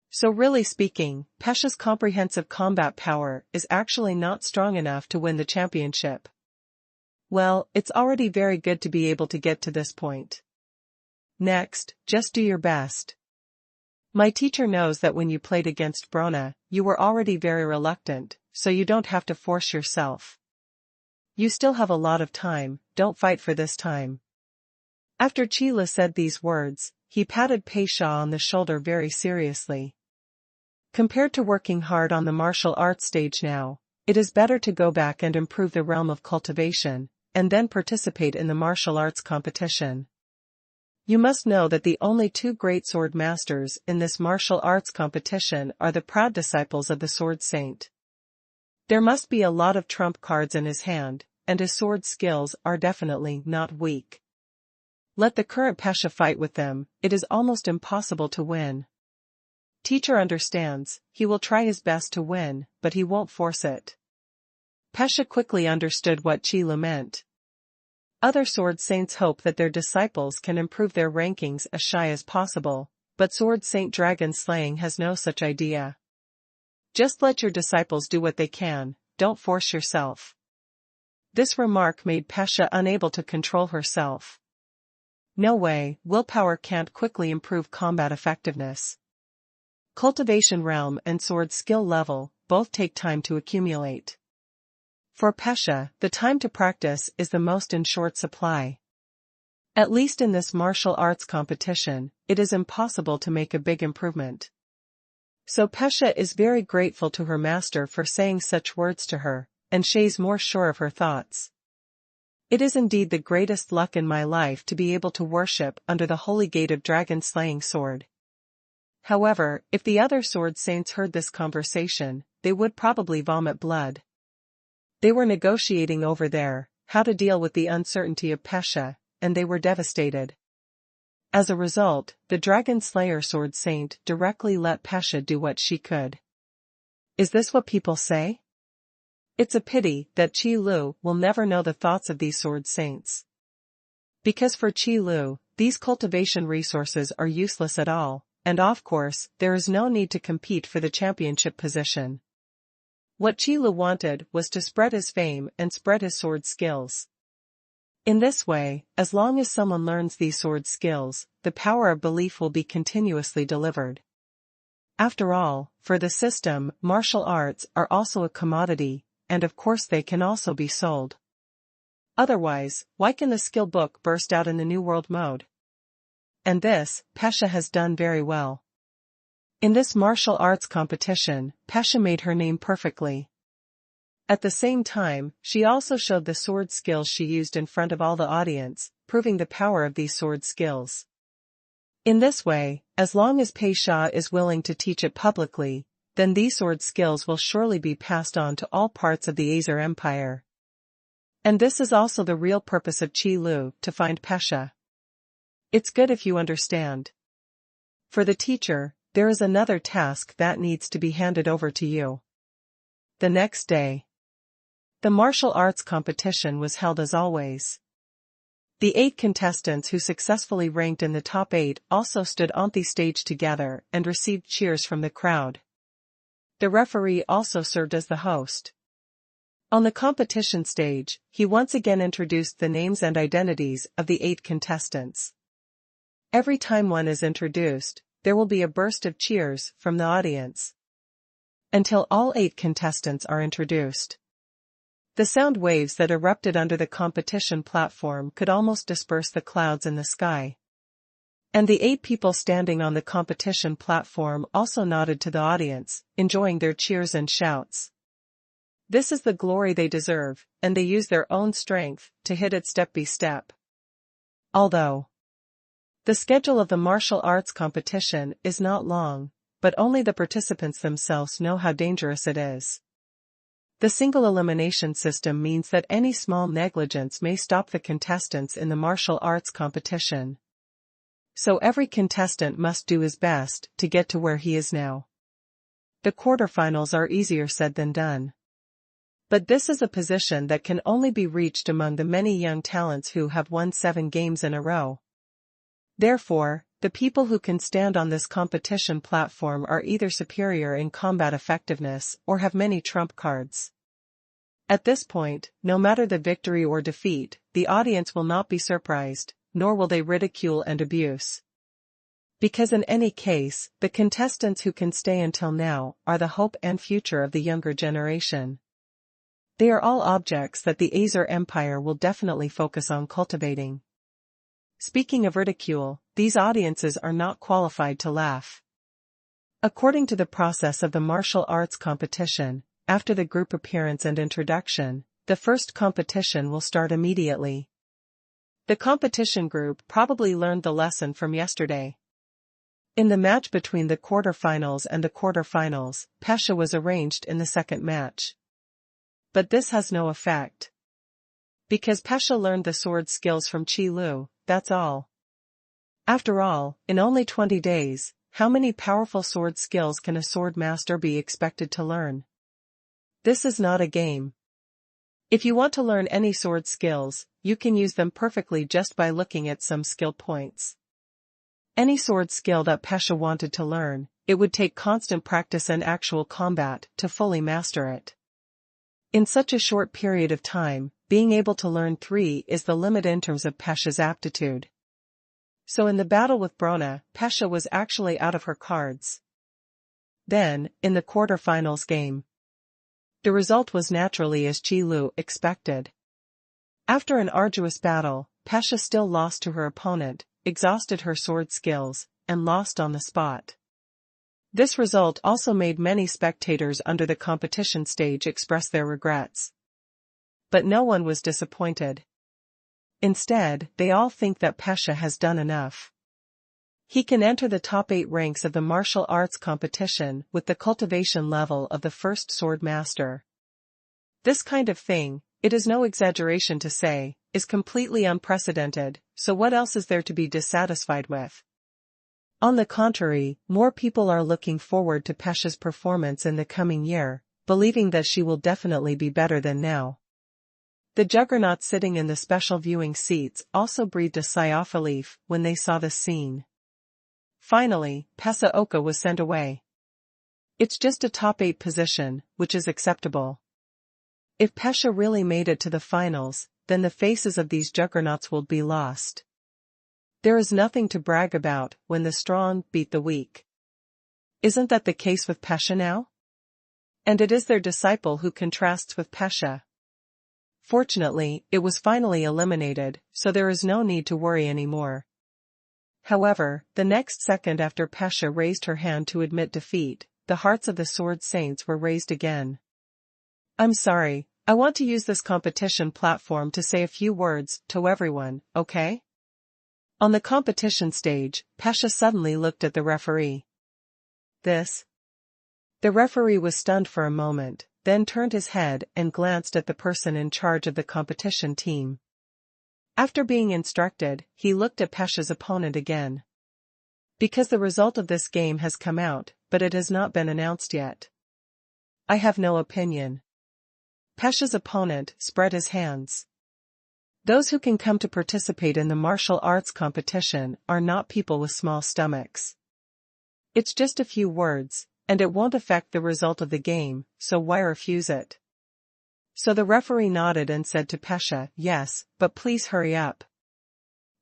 So really speaking, Peisha's comprehensive combat power is actually not strong enough to win the championship. Well, it's already very good to be able to get to this point. Next, just do your best. My teacher knows that when you played against Brona, you were already very reluctant, so you don't have to force yourself. You still have a lot of time, don't fight for this time. After Qi Lu said these words, he patted Peisha on the shoulder very seriously. Compared to working hard on the martial arts stage now, it is better to go back and improve the realm of cultivation, and then participate in the martial arts competition. You must know that the only two great sword masters in this martial arts competition are the proud disciples of the sword saint. There must be a lot of trump cards in his hand, and his sword skills are definitely not weak. Let the current Peisha fight with them, it is almost impossible to win. Teacher understands, he will try his best to win, but he won't force it. Peisha quickly understood what Qi Lu meant. Other sword saints hope that their disciples can improve their rankings as shy as possible, but sword saint dragon slaying has no such idea. Just let your disciples do what they can, don't force yourself. This remark made Peisha unable to control herself. No way, willpower can't quickly improve combat effectiveness. Cultivation realm and sword skill level both take time to accumulate. For Peisha, the time to practice is the most in short supply. At least in this martial arts competition, it is impossible to make a big improvement. So Pesha is very grateful to her master for saying such words to her, and she's more sure of her thoughts. It is indeed the greatest luck in my life to be able to worship under the holy gate of dragon-slaying sword. However, if the other sword saints heard this conversation, they would probably vomit blood. They were negotiating over there, how to deal with the uncertainty of Pesha, and they were devastated. As a result, the Dragon Slayer Sword Saint directly let Pesha do what she could. Is this what people say? It's a pity that Qi Lu will never know the thoughts of these Sword Saints. Because for Qi Lu, these cultivation resources are useless at all, and of course, there is no need to compete for the championship position. What Qi Lu wanted was to spread his fame and spread his sword skills. In this way, as long as someone learns these sword skills, the power of belief will be continuously delivered. After all, for the system, martial arts are also a commodity, and of course they can also be sold. Otherwise, why can the skill book burst out in the New World mode? And this, Pesha has done very well. In this martial arts competition, Pesha made her name perfectly. At the same time, she also showed the sword skills she used in front of all the audience, proving the power of these sword skills. In this way, as long as Pesha is willing to teach it publicly, then these sword skills will surely be passed on to all parts of the Azer Empire. And this is also the real purpose of Qi Lu, to find Pesha. It's good if you understand. For the teacher, there is another task that needs to be handed over to you. The next day, the martial arts competition was held as always. The 8 contestants who successfully ranked in the top 8 also stood on the stage together and received cheers from the crowd. The referee also served as the host. On the competition stage, he once again introduced the names and identities of the 8 contestants. Every time one is introduced, there will be a burst of cheers from the audience, until all 8 contestants are introduced. The sound waves that erupted under the competition platform could almost disperse the clouds in the sky. And the 8 people standing on the competition platform also nodded to the audience, enjoying their cheers and shouts. This is the glory they deserve, and they use their own strength to hit it step by step. Although the schedule of the martial arts competition is not long, but only the participants themselves know how dangerous it is. The single elimination system means that any small negligence may stop the contestants in the martial arts competition. So every contestant must do his best to get to where he is now. The quarterfinals are easier said than done. But this is a position that can only be reached among the many young talents who have won 7 games in a row. Therefore, the people who can stand on this competition platform are either superior in combat effectiveness or have many trump cards. At this point, no matter the victory or defeat, the audience will not be surprised, nor will they ridicule and abuse. Because in any case, the contestants who can stay until now are the hope and future of the younger generation. They are all objects that the Azer Empire will definitely focus on cultivating. Speaking of ridicule, these audiences are not qualified to laugh. According to the process of the martial arts competition, after the group appearance and introduction, the first competition will start immediately. The competition group probably learned the lesson from yesterday. In the match between the quarterfinals and the quarterfinals, Pesha was arranged in the second match. But this has no effect. Because Pesha learned the sword skills from Qi Lu, that's all. After all, in only 20 days, how many powerful sword skills can a sword master be expected to learn? This is not a game. If you want to learn any sword skills, you can use them perfectly just by looking at some skill points. Any sword skill that Pesha wanted to learn, it would take constant practice and actual combat to fully master it. In such a short period of time, being able to learn 3 is the limit in terms of Pesha's aptitude. So in the battle with Brona, Pesha was actually out of her cards. Then, in the quarterfinals game, the result was naturally as Qi Lu expected. After an arduous battle, Pesha still lost to her opponent, exhausted her sword skills, and lost on the spot. This result also made many spectators under the competition stage express their regrets. But no one was disappointed. Instead, they all think that Pasha has done enough. He can enter the top 8 ranks of the martial arts competition with the cultivation level of the first sword master. This kind of thing, it is no exaggeration to say, is completely unprecedented, so what else is there to be dissatisfied with? On the contrary, more people are looking forward to Pasha's performance in the coming year, believing that she will definitely be better than now. The juggernauts sitting in the special viewing seats also breathed a sigh of relief when they saw the scene. Finally, Pasha was sent away. It's just a top 8 position, which is acceptable. If Pasha really made it to the finals, then the faces of these juggernauts will be lost. There is nothing to brag about when the strong beat the weak. Isn't that the case with Pasha now? And it is their disciple who contrasts with Pasha. Fortunately, it was finally eliminated, so there is no need to worry anymore. However, the next second after Pasha raised her hand to admit defeat, the hearts of the sword saints were raised again. I'm sorry, I want to use this competition platform to say a few words to everyone, okay? On the competition stage, Pasha suddenly looked at the referee. This? The referee was stunned for a moment, then turned his head and glanced at the person in charge of the competition team. After being instructed, he looked at Pasha's opponent again. Because the result of this game has come out, but it has not been announced yet. I have no opinion. Pasha's opponent spread his hands. Those who can come to participate in the martial arts competition are not people with small stomachs. It's just a few words, and it won't affect the result of the game, so why refuse it? So the referee nodded and said to Pasha, yes, but please hurry up.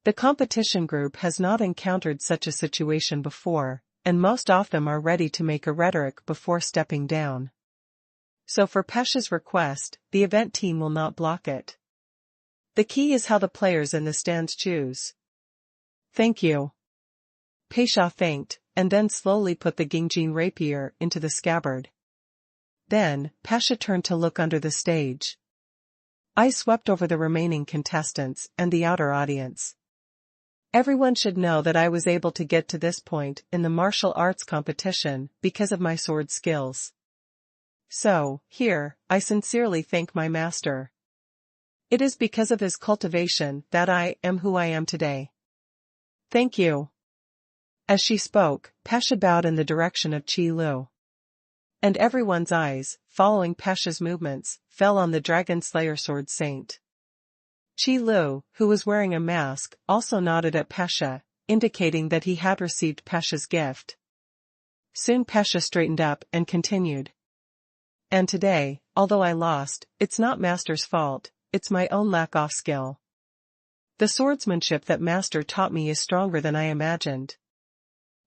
The competition group has not encountered such a situation before, and most of them are ready to make a rhetoric before stepping down. So for Pasha's request, the event team will not block it. The key is how the players in the stands choose. Thank you. Pasha thanked, and then slowly put the Gingjin rapier into the scabbard. Then, Pasha turned to look under the stage. Eyes swept over the remaining contestants and the outer audience. Everyone should know that I was able to get to this point in the martial arts competition because of my sword skills. So, here, I sincerely thank my master. It is because of his cultivation that I am who I am today. Thank you. As she spoke, Pasha bowed in the direction of Qi Lu. And everyone's eyes, following Pasha's movements, fell on the Dragon Slayer Sword Saint. Qi Lu, who was wearing a mask, also nodded at Pasha, indicating that he had received Pasha's gift. Soon Pasha straightened up and continued. And today, although I lost, it's not Master's fault, it's my own lack of skill. The swordsmanship that Master taught me is stronger than I imagined.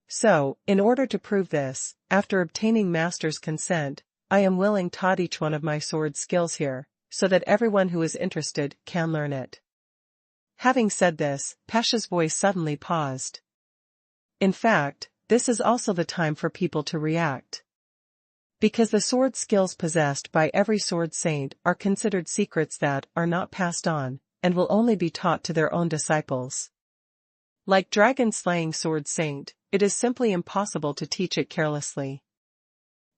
So, in order to prove this, after obtaining Master's consent, I am willing to taught each one of my sword skills here, so that everyone who is interested can learn it. Having said this, Pasha's voice suddenly paused. In fact, this is also the time for people to react. Because the sword skills possessed by every sword saint are considered secrets that are not passed on, and will only be taught to their own disciples. Like dragon-slaying sword saint, it is simply impossible to teach it carelessly.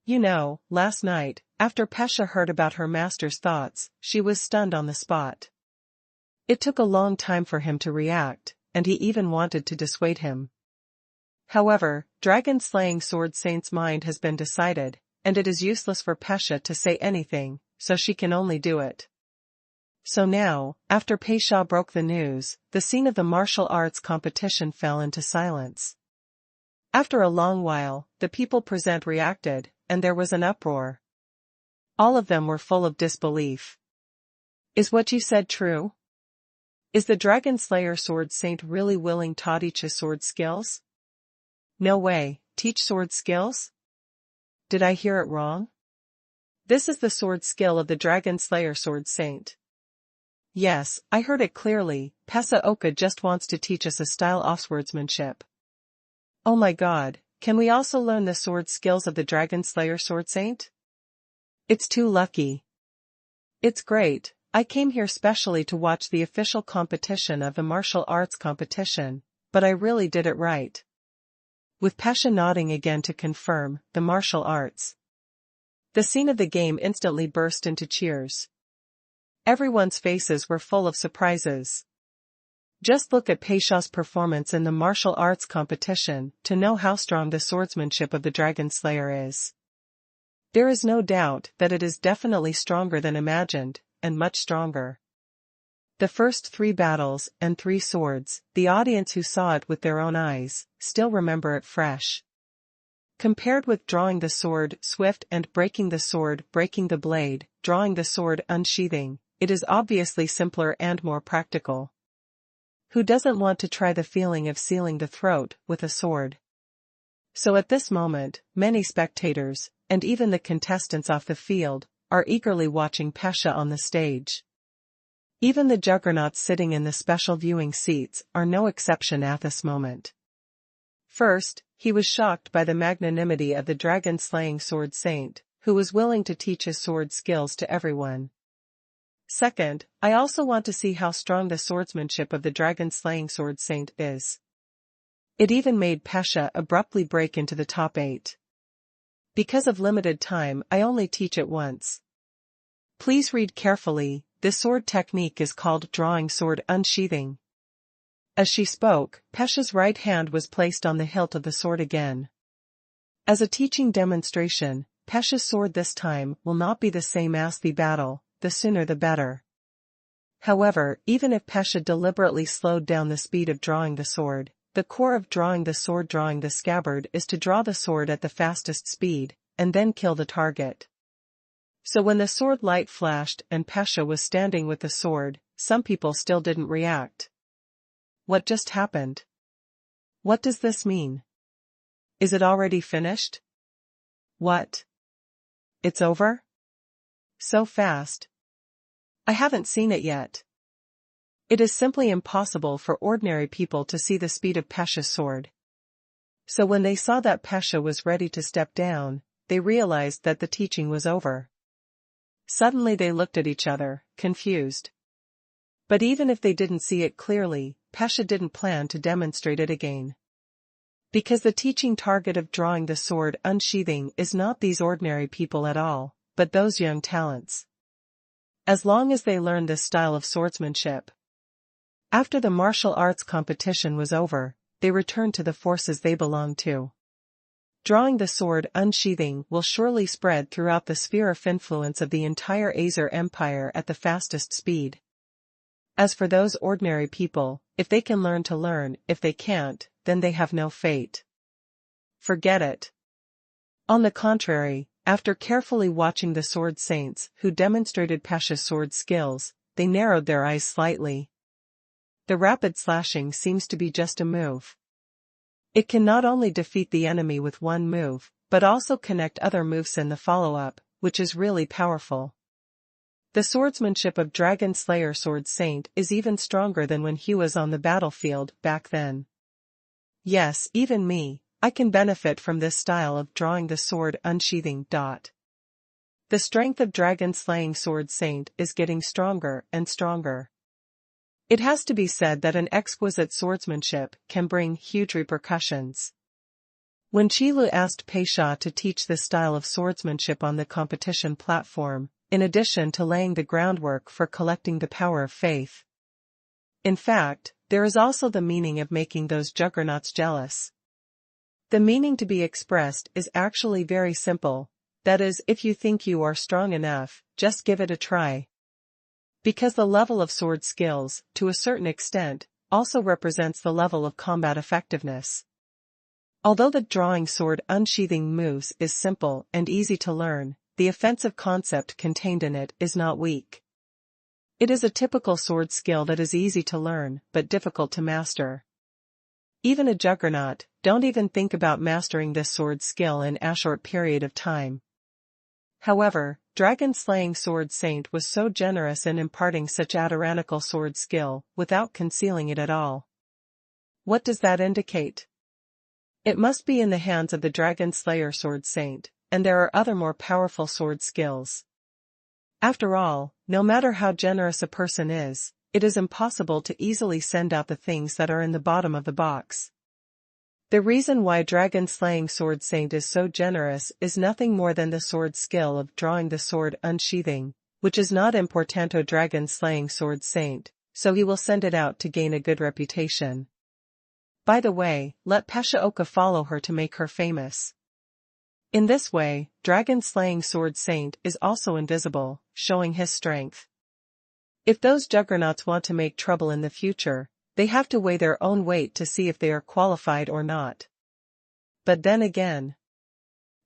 You know, last night, after Pasha heard about her master's thoughts, she was stunned on the spot. It took a long time for him to react, and he even wanted to dissuade him. However, dragon-slaying sword saint's mind has been decided, and it is useless for Pasha to say anything, so she can only do it. So now, after Pasha broke the news, the scene of the martial arts competition fell into silence. After a long while, the people present reacted, and there was an uproar. All of them were full of disbelief. Is what you said true? Is the Dragon Slayer Sword Saint really willing to teach his sword skills? No way, teach sword skills? Did I hear it wrong? This is the sword skill of the Dragon Slayer Sword Saint. Yes, I heard it clearly, Pasha just wants to teach us a style of swordsmanship. Oh my god, Can we also learn the sword skills of the Dragon Slayer Sword Saint? It's too lucky. It's great, I came here specially to watch the official competition of the martial arts competition, but I really did it right. With Pesha nodding again to confirm, the martial arts. The scene of the game instantly burst into cheers. Everyone's faces were full of surprises. Just look at Pesha's performance in the martial arts competition to know how strong the swordsmanship of the Dragon Slayer is. There is no doubt that it is definitely stronger than imagined, and much stronger. The first 3 battles and 3 swords, the audience who saw it with their own eyes, still remember it fresh. Compared with drawing the sword, swift and breaking the sword, breaking the blade, drawing the sword, unsheathing, it is obviously simpler and more practical. Who doesn't want to try the feeling of sealing the throat with a sword? So at this moment, many spectators, and even the contestants off the field, are eagerly watching Pesha on the stage. Even the juggernauts sitting in the special viewing seats are no exception at this moment. First, he was shocked by the magnanimity of the dragon-slaying sword saint, who was willing to teach his sword skills to everyone. Second, I also want to see how strong the swordsmanship of the dragon-slaying sword saint is. It even made Pesha abruptly break into the top 8. Because of limited time, I only teach it once. Please read carefully, this sword technique is called drawing sword unsheathing. As she spoke, Pesha's right hand was placed on the hilt of the sword again. As a teaching demonstration, Pesha's sword this time will not be the same as the battle, the sooner the better. However, even if Pesha deliberately slowed down the speed of drawing the sword, the core of drawing the scabbard is to draw the sword at the fastest speed, and then kill the target. So when the sword light flashed and Pesha was standing with the sword, some people still didn't react. What just happened? What does this mean? Is it already finished? What? It's over? So fast? I haven't seen it yet. It is simply impossible for ordinary people to see the speed of Pesha's sword. So when they saw that Pesha was ready to step down, they realized that the teaching was over. Suddenly they looked at each other, confused. But even if they didn't see it clearly, Pesha didn't plan to demonstrate it again. Because the teaching target of drawing the sword unsheathing is not these ordinary people at all, but those young talents. As long as they learn this style of swordsmanship. After the martial arts competition was over, they returned to the forces they belonged to. Drawing the sword unsheathing will surely spread throughout the sphere of influence of the entire Azer Empire at the fastest speed. As for those ordinary people, if they can learn to learn, if they can't, then they have no fate. Forget it. On the contrary, after carefully watching the sword saints who demonstrated Pesha's sword skills, they narrowed their eyes slightly. The rapid slashing seems to be just a move. It can not only defeat the enemy with one move, but also connect other moves in the follow-up, which is really powerful. The swordsmanship of Dragon Slayer Sword Saint is even stronger than when he was on the battlefield back then. Yes, even me, I can benefit from this style of drawing the sword unsheathing. The strength of Dragon Slaying Sword Saint is getting stronger and stronger. It has to be said that an exquisite swordsmanship can bring huge repercussions. When Qilu asked Pesha to teach this style of swordsmanship on the competition platform, in addition to laying the groundwork for collecting the power of faith. In fact, there is also the meaning of making those juggernauts jealous. The meaning to be expressed is actually very simple, that is, if you think you are strong enough, just give it a try. Because the level of sword skills, to a certain extent, also represents the level of combat effectiveness. Although the drawing sword unsheathing moves is simple and easy to learn, the offensive concept contained in it is not weak. It is a typical sword skill that is easy to learn, but difficult to master. Even a juggernaut, don't even think about mastering this sword skill in a short period of time. However, Dragon-Slaying Sword Saint was so generous in imparting such a tyrannical sword skill, without concealing it at all. What does that indicate? It must be in the hands of the Dragon Slayer Sword Saint, and there are other more powerful sword skills. After all, no matter how generous a person is, it is impossible to easily send out the things that are in the bottom of the box. The reason why Dragon Slaying Sword Saint is so generous is nothing more than the sword skill of drawing the sword unsheathing, which is not in portento Dragon Slaying Sword Saint, so he will send it out to gain a good reputation. By the way, let Pasha Oka follow her to make her famous. In this way, Dragon Slaying Sword Saint is also invisible, showing his strength. If those juggernauts want to make trouble in the future, they have to weigh their own weight to see if they are qualified or not. But then again,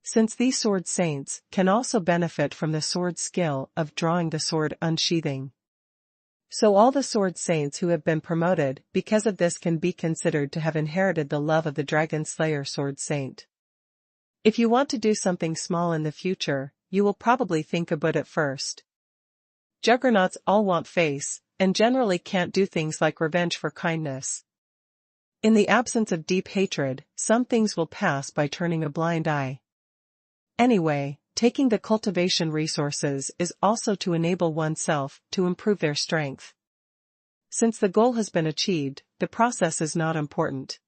since these sword saints can also benefit from the sword skill of drawing the sword unsheathing, so all the sword saints who have been promoted because of this can be considered to have inherited the love of the Dragon Slayer Sword Saint. If you want to do something small in the future, you will probably think about it first. Juggernauts all want face, and generally can't do things like revenge for kindness. In the absence of deep hatred, some things will pass by turning a blind eye. Anyway, taking the cultivation resources is also to enable oneself to improve their strength. Since the goal has been achieved, the process is not important.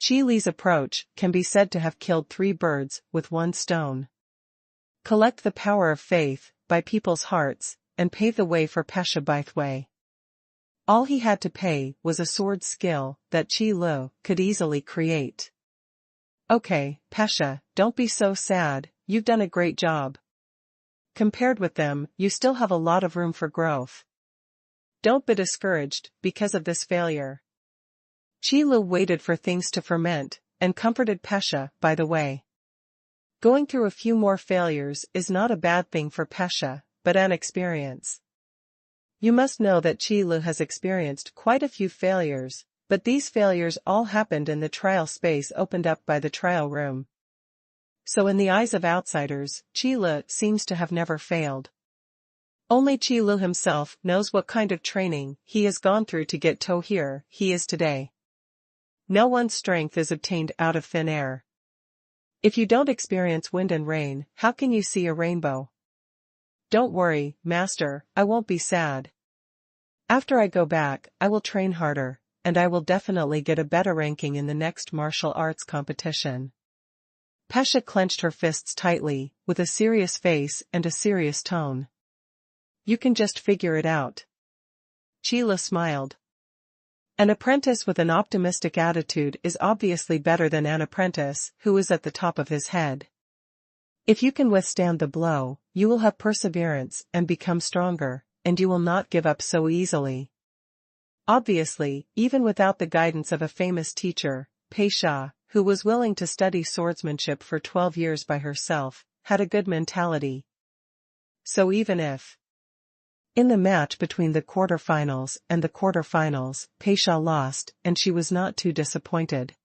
Chi Li's approach can be said to have killed 3 birds with 1 stone. Collect the power of faith, by people's hearts, and pave the way for Pasha Bythway. All he had to pay was a sword skill that Chi Lu could easily create. Okay, Pasha, don't be so sad, you've done a great job. Compared with them, you still have a lot of room for growth. Don't be discouraged because of this failure. Chi Lu waited for things to ferment, and comforted Pasha, by the way. Going through a few more failures is not a bad thing for Pasha, but an experience. You must know that Chi Lu has experienced quite a few failures, but these failures all happened in the trial space opened up by the trial room. So in the eyes of outsiders, Chi Lu seems to have never failed. Only Chi Lu himself knows what kind of training he has gone through to get to here he is today. No one's strength is obtained out of thin air. If you don't experience wind and rain, how can you see a rainbow? Don't worry, Master, I won't be sad. After I go back, I will train harder, and I will definitely get a better ranking in the next martial arts competition. Pasha clenched her fists tightly, with a serious face and a serious tone. You can just figure it out. Chi Lu smiled. An apprentice with an optimistic attitude is obviously better than an apprentice who is at the top of his head. If you can withstand the blow, you will have perseverance and become stronger, and you will not give up so easily. Obviously, even without the guidance of a famous teacher, Pasha, who was willing to study swordsmanship for 12 years by herself, had a good mentality. So even if in the match between the quarterfinals and the quarterfinals, Pasha lost, and she was not too disappointed.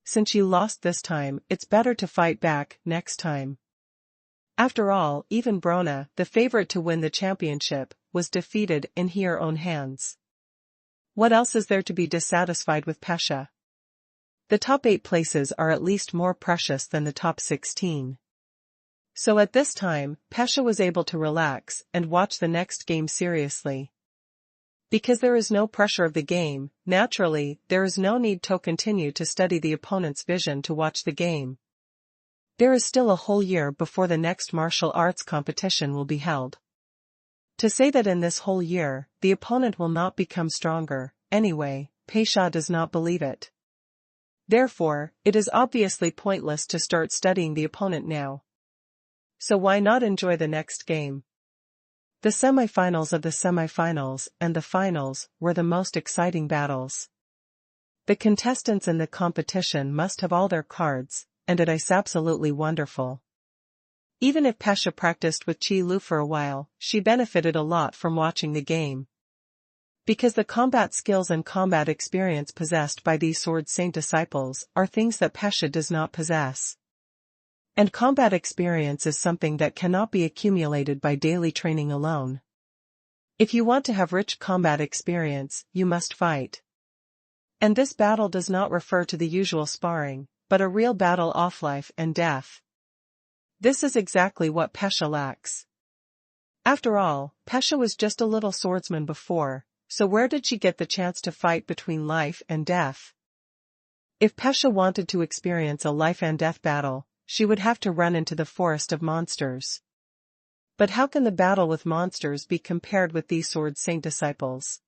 Since you lost this time, it's better to fight back next time. After all, even Brona, the favorite to win the championship, was defeated in her own hands. What else is there to be dissatisfied with Pasha? The top 8 places are at least more precious than the top 16. So at this time, Pasha was able to relax and watch the next game seriously. Because there is no pressure of the game, naturally, there is no need to continue to study the opponent's vision to watch the game. There is still a whole year before the next martial arts competition will be held. To say that in this whole year, the opponent will not become stronger, anyway, Pasha does not believe it. Therefore, it is obviously pointless to start studying the opponent now. So why not enjoy the next game? The semifinals of the semifinals and the finals were the most exciting battles. The contestants in the competition must have all their cards, and it is absolutely wonderful. Even if Pasha practiced with Chi Lu for a while, she benefited a lot from watching the game. Because the combat skills and combat experience possessed by these sword saint disciples are things that Pasha does not possess. And combat experience is something that cannot be accumulated by daily training alone. If you want to have rich combat experience, you must fight. And this battle does not refer to the usual sparring, but a real battle of life and death. This is exactly what Pesha lacks. After all, Pesha was just a little swordsman before, so where did she get the chance to fight between life and death? If Pesha wanted to experience a life and death battle, she would have to run into the forest of monsters. But how can the battle with monsters be compared with these sword saint disciples?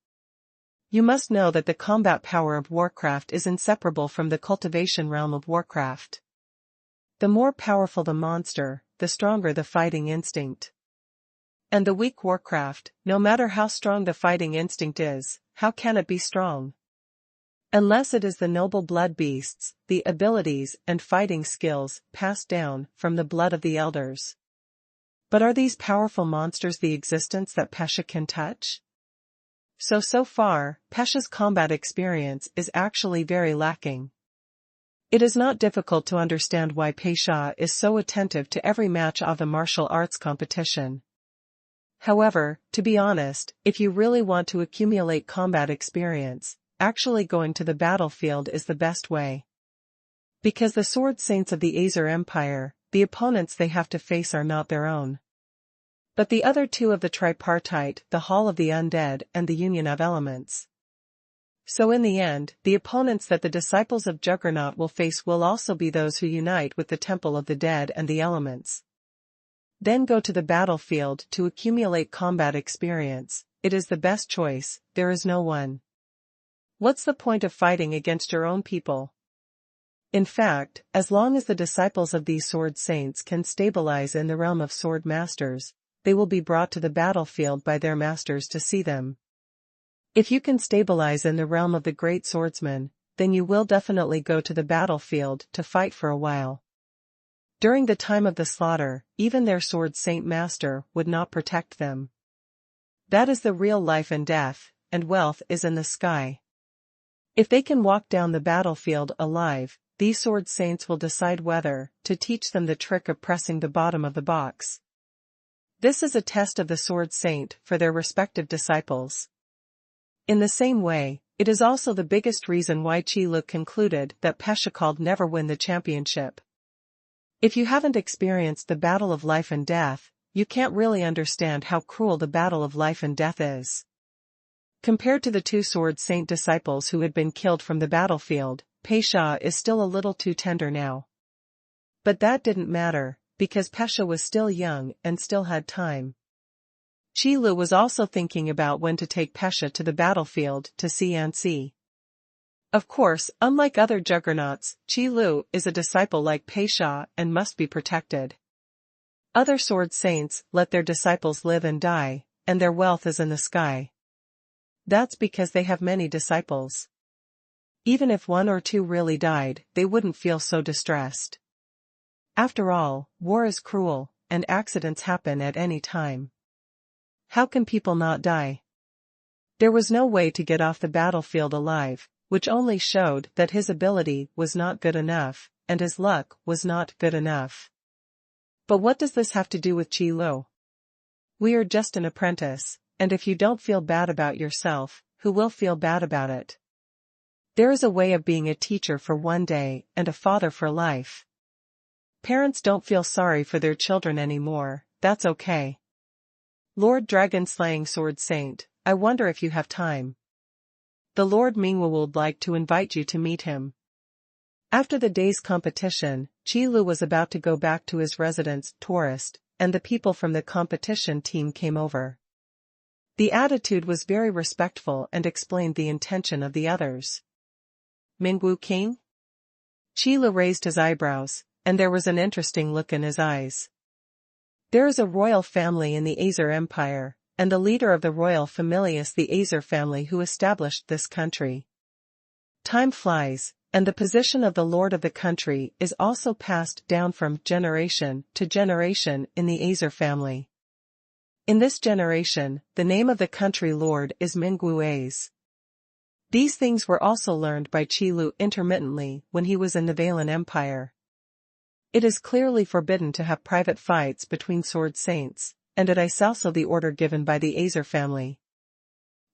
You must know that the combat power of Warcraft is inseparable from the cultivation realm of Warcraft. The more powerful the monster, the stronger the fighting instinct. And the weak Warcraft, no matter how strong the fighting instinct is, how can it be strong? Unless it is the noble blood beasts, the abilities and fighting skills passed down from the blood of the elders. But are these powerful monsters the existence that Pesha can touch? So far, Pesha's combat experience is actually very lacking. It is not difficult to understand why Pesha is so attentive to every match of the martial arts competition. However, to be honest, if you really want to accumulate combat experience, actually going to the battlefield is the best way. Because the sword saints of the Azer Empire, the opponents they have to face are not their own, but the other two of the tripartite, the Hall of the Undead and the Union of Elements. So in the end, the opponents that the disciples of Juggernaut will face will also be those who unite with the Temple of the Dead and the Elements. Then go to the battlefield to accumulate combat experience. It is the best choice, there is no one. What's the point of fighting against your own people? In fact, as long as the disciples of these sword saints can stabilize in the realm of sword masters, they will be brought to the battlefield by their masters to see them. If you can stabilize in the realm of the great swordsman, then you will definitely go to the battlefield to fight for a while. During the time of the slaughter, even their sword saint master would not protect them. That is the real life and death, and wealth is in the sky. If they can walk down the battlefield alive, these sword saints will decide whether to teach them the trick of pressing the bottom of the box. This is a test of the sword saint for their respective disciples. In the same way, it is also the biggest reason why Qi Lu concluded that Pesha called never win the championship. If you haven't experienced the battle of life and death, you can't really understand how cruel the battle of life and death is. Compared to the two sword saint disciples who had been killed from the battlefield, Pesha is still a little too tender now. But that didn't matter, because Pesha was still young and still had time. Qi Lu was also thinking about when to take Pesha to the battlefield to see and see. Of course, unlike other juggernauts, Qi Lu is a disciple like Pesha and must be protected. Other sword saints let their disciples live and die, and their wealth is in the sky. That's because they have many disciples. Even if one or two really died, they wouldn't feel so distressed. After all, war is cruel, and accidents happen at any time. How can people not die? There was no way to get off the battlefield alive, which only showed that his ability was not good enough, and his luck was not good enough. But what does this have to do with Qi Lu? We are just an apprentice, and if you don't feel bad about yourself, who will feel bad about it? There is a way of being a teacher for one day and a father for life. Parents don't feel sorry for their children anymore, that's okay. Lord Dragon-slaying Sword Saint, I wonder if you have time. The Lord Mingwu would like to invite you to meet him. After the day's competition, Qi Lu was about to go back to his residence, tourist, and the people from the competition team came over. The attitude was very respectful and explained the intention of the others. Mingwu King? Qi Lu raised his eyebrows, and there was an interesting look in his eyes. There is a royal family in the Azer Empire, and the leader of the royal family is the Azer family who established this country. Time flies, and the position of the lord of the country is also passed down from generation to generation in the Azer family. In this generation, the name of the country lord is Mingwu Az. These things were also learned by Qi Lu intermittently when he was in the Valen Empire. It is clearly forbidden to have private fights between sword saints, and it is also the order given by the Azer family.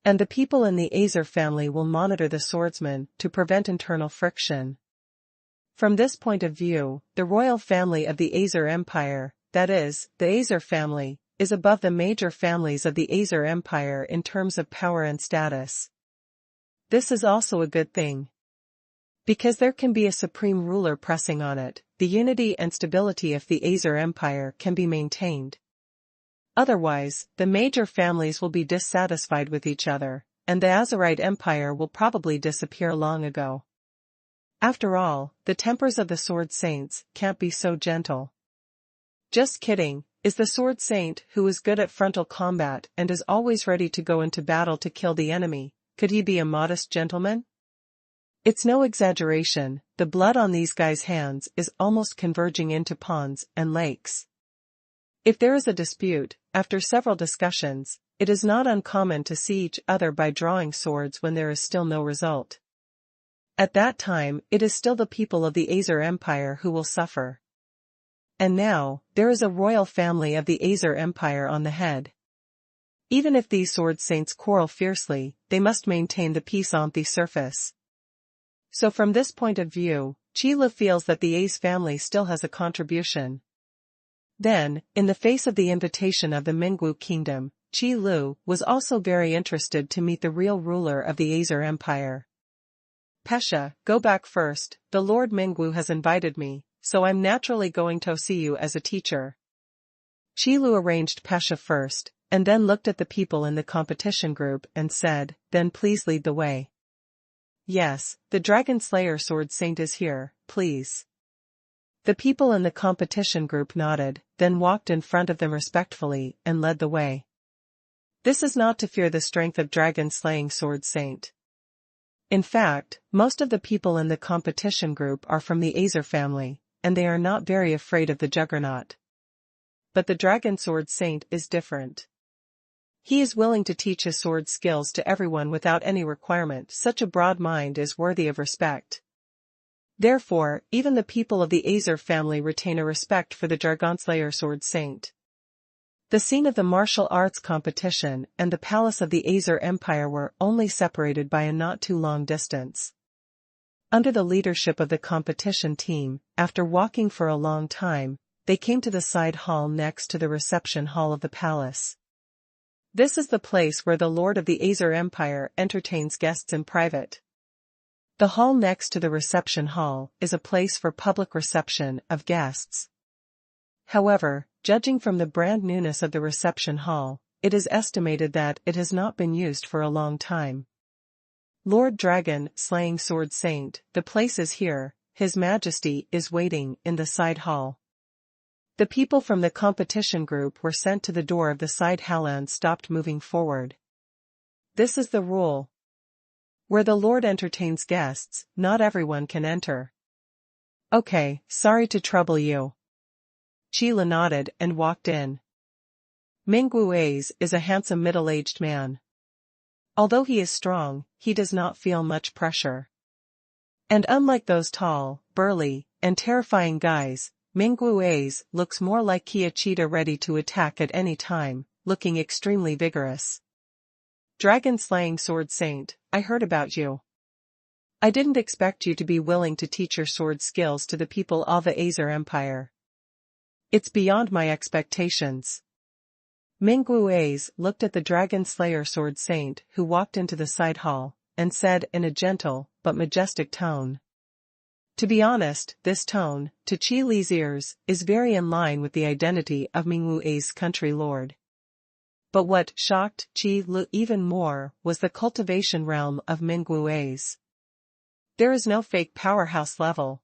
And the people in the Azer family will monitor the swordsman to prevent internal friction. From this point of view, the royal family of the Azer Empire, that is, the Azer family, is above the major families of the Azer Empire in terms of power and status. This is also a good thing. Because there can be a supreme ruler pressing on it, the unity and stability of the Azer Empire can be maintained. Otherwise, the major families will be dissatisfied with each other, and the Azerite Empire will probably disappear long ago. After all, the tempers of the Sword Saints can't be so gentle. Just kidding, is the Sword Saint who is good at frontal combat and is always ready to go into battle to kill the enemy, could he be a modest gentleman? It's no exaggeration, the blood on these guys' hands is almost converging into ponds and lakes. If there is a dispute, after several discussions, it is not uncommon to see each other by drawing swords when there is still no result. At that time, it is still the people of the Azer Empire who will suffer. And now, there is a royal family of the Azer Empire on the head. Even if these sword saints quarrel fiercely, they must maintain the peace on the surface. So from this point of view, Qi Lu feels that the A's family still has a contribution. Then, in the face of the invitation of the Mingwu kingdom, Qi Lu was also very interested to meet the real ruler of the Azer Empire. Pesha, go back first, the Lord Mingwu has invited me, so I'm naturally going to see you as a teacher. Qi Lu arranged Pesha first, and then looked at the people in the competition group and said, then please lead the way. Yes, the Dragon Slayer Sword Saint is here, please. The people in the competition group nodded, then walked in front of them respectfully and led the way. This is not to fear the strength of dragon-slaying Sword Saint. In fact, most of the people in the competition group are from the Azer family, and they are not very afraid of the Juggernaut. But the Dragon Sword Saint is different. He is willing to teach his sword skills to everyone without any requirement. Such a broad mind is worthy of respect. Therefore, even the people of the Azer family retain a respect for the Dragonslayer Sword Saint. The scene of the martial arts competition and the palace of the Azer Empire were only separated by a not too long distance. Under the leadership of the competition team, after walking for a long time, they came to the side hall next to the reception hall of the palace. This is the place where the Lord of the Azer Empire entertains guests in private. The hall next to the reception hall is a place for public reception of guests. However, judging from the brand newness of the reception hall, it is estimated that it has not been used for a long time. Lord Dragon, slaying Sword Saint, the place is here, His Majesty is waiting in the side hall. The people from the competition group were sent to the door of the side hall and stopped moving forward. This is the rule. Where the Lord entertains guests, not everyone can enter. Okay, sorry to trouble you. Qi Lu nodded and walked in. Mingwu A's is a handsome middle-aged man. Although he is strong, he does not feel much pressure. And unlike those tall, burly, and terrifying guys, Mingwu A's looks more like a cheetah ready to attack at any time, looking extremely vigorous. Dragon-slaying Sword Saint, I heard about you. I didn't expect you to be willing to teach your sword skills to the people of the Azer Empire. It's beyond my expectations. Mingwu A's looked at the Dragon Slayer Sword Saint who walked into the side hall, and said in a gentle but majestic tone. To be honest, this tone, to Qi Li's ears, is very in line with the identity of Mingwu A's country lord. But what shocked Qi Li even more was the cultivation realm of Mingwu A's. There is no fake powerhouse level.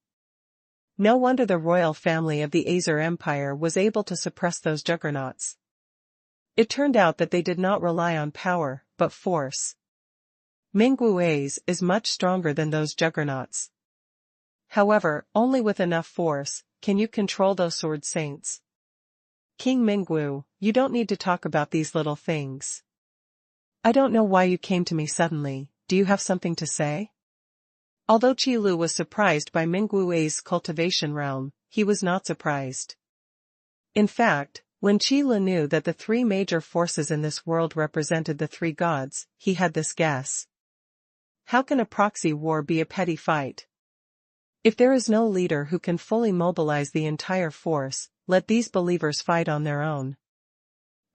No wonder the royal family of the Azer Empire was able to suppress those juggernauts. It turned out that they did not rely on power, but force. Mingwu A's is much stronger than those juggernauts. However, only with enough force can you control those sword saints. King Mingwu, you don't need to talk about these little things. I don't know why you came to me suddenly, do you have something to say? Although Qi Lu was surprised by Mingwu A's cultivation realm, he was not surprised. In fact, When Qi Lu knew that the three major forces in this world represented the three gods, he had this guess. How can a proxy war be a petty fight? If there is no leader who can fully mobilize the entire force, let these believers fight on their own.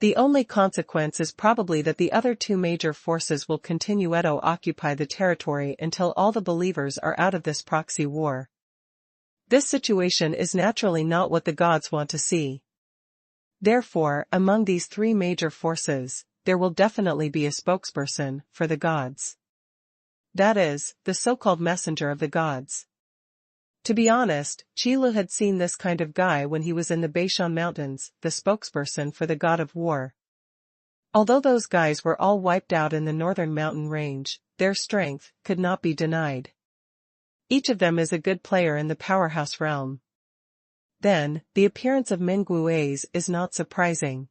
The only consequence is probably that the other two major forces will continue to occupy the territory until all the believers are out of this proxy war. This situation is naturally not what the gods want to see. Therefore, among these three major forces, there will definitely be a spokesperson for the gods. That is, the so-called messenger of the gods. To be honest, Qi Lu had seen this kind of guy when he was in the Beishan Mountains, the spokesperson for the god of war. Although those guys were all wiped out in the northern mountain range, their strength could not be denied. Each of them is a good player in the powerhouse realm. Then, the appearance of Mingui's is not surprising.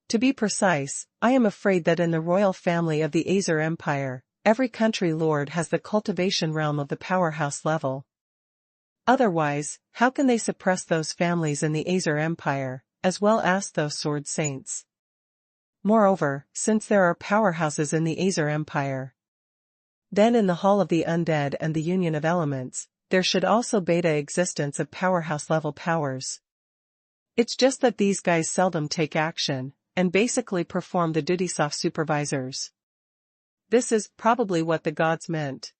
To be precise, I am afraid that in the royal family of the Azer Empire, every country lord has the cultivation realm of the powerhouse level. Otherwise, how can they suppress those families in the Azer Empire, as well as those sword saints? Moreover, since there are powerhouses in the Azer Empire, then in the Hall of the Undead and the Union of Elements, there should also be the existence of powerhouse-level powers. It's just that these guys seldom take action, and basically perform the duties of supervisors. This is probably what the gods meant.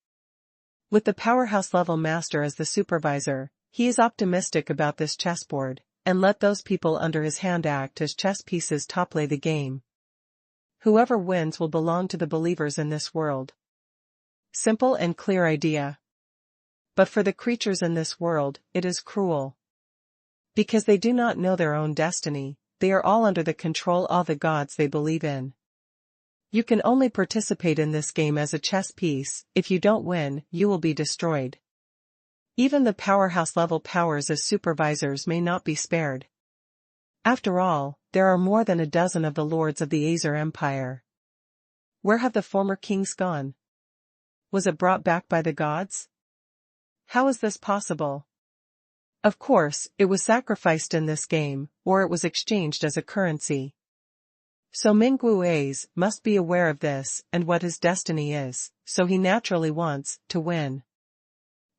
With the powerhouse-level master as the supervisor, he is optimistic about this chessboard, and let those people under his hand act as chess pieces to play the game. Whoever wins will belong to the believers in this world. Simple and clear idea. But for the creatures in this world, it is cruel. Because they do not know their own destiny, they are all under the control of the gods they believe in. You can only participate in this game as a chess piece. If you don't win, you will be destroyed. Even the powerhouse-level powers as supervisors may not be spared. After all, there are more than a dozen of the lords of the Azer Empire. Where have the former kings gone? Was it brought back by the gods? How is this possible? Of course, it was sacrificed in this game, or it was exchanged as a currency. So Mingui's must be aware of this and what his destiny is, so he naturally wants to win.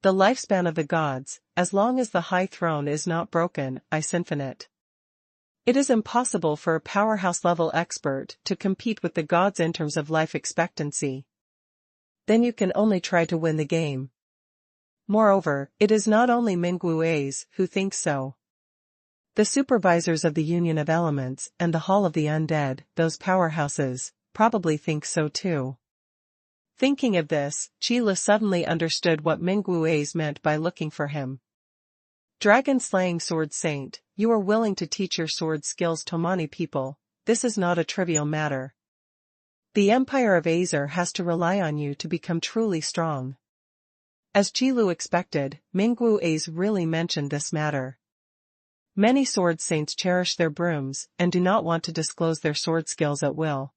The lifespan of the gods, as long as the high throne is not broken, is infinite. It is impossible for a powerhouse-level expert to compete with the gods in terms of life expectancy. Then you can only try to win the game. Moreover, it is not only Mingui's who thinks so. The supervisors of the Union of Elements and the Hall of the Undead, those powerhouses, probably think so too. Thinking of this, Qi Lu suddenly understood what Mingui's meant by looking for him. Dragon-slaying sword saint, you are willing to teach your sword skills to many people. This is not a trivial matter. The Empire of Azer has to rely on you to become truly strong. As Qi Lu expected, Mingui's really mentioned this matter. Many sword saints cherish their brooms and do not want to disclose their sword skills at will.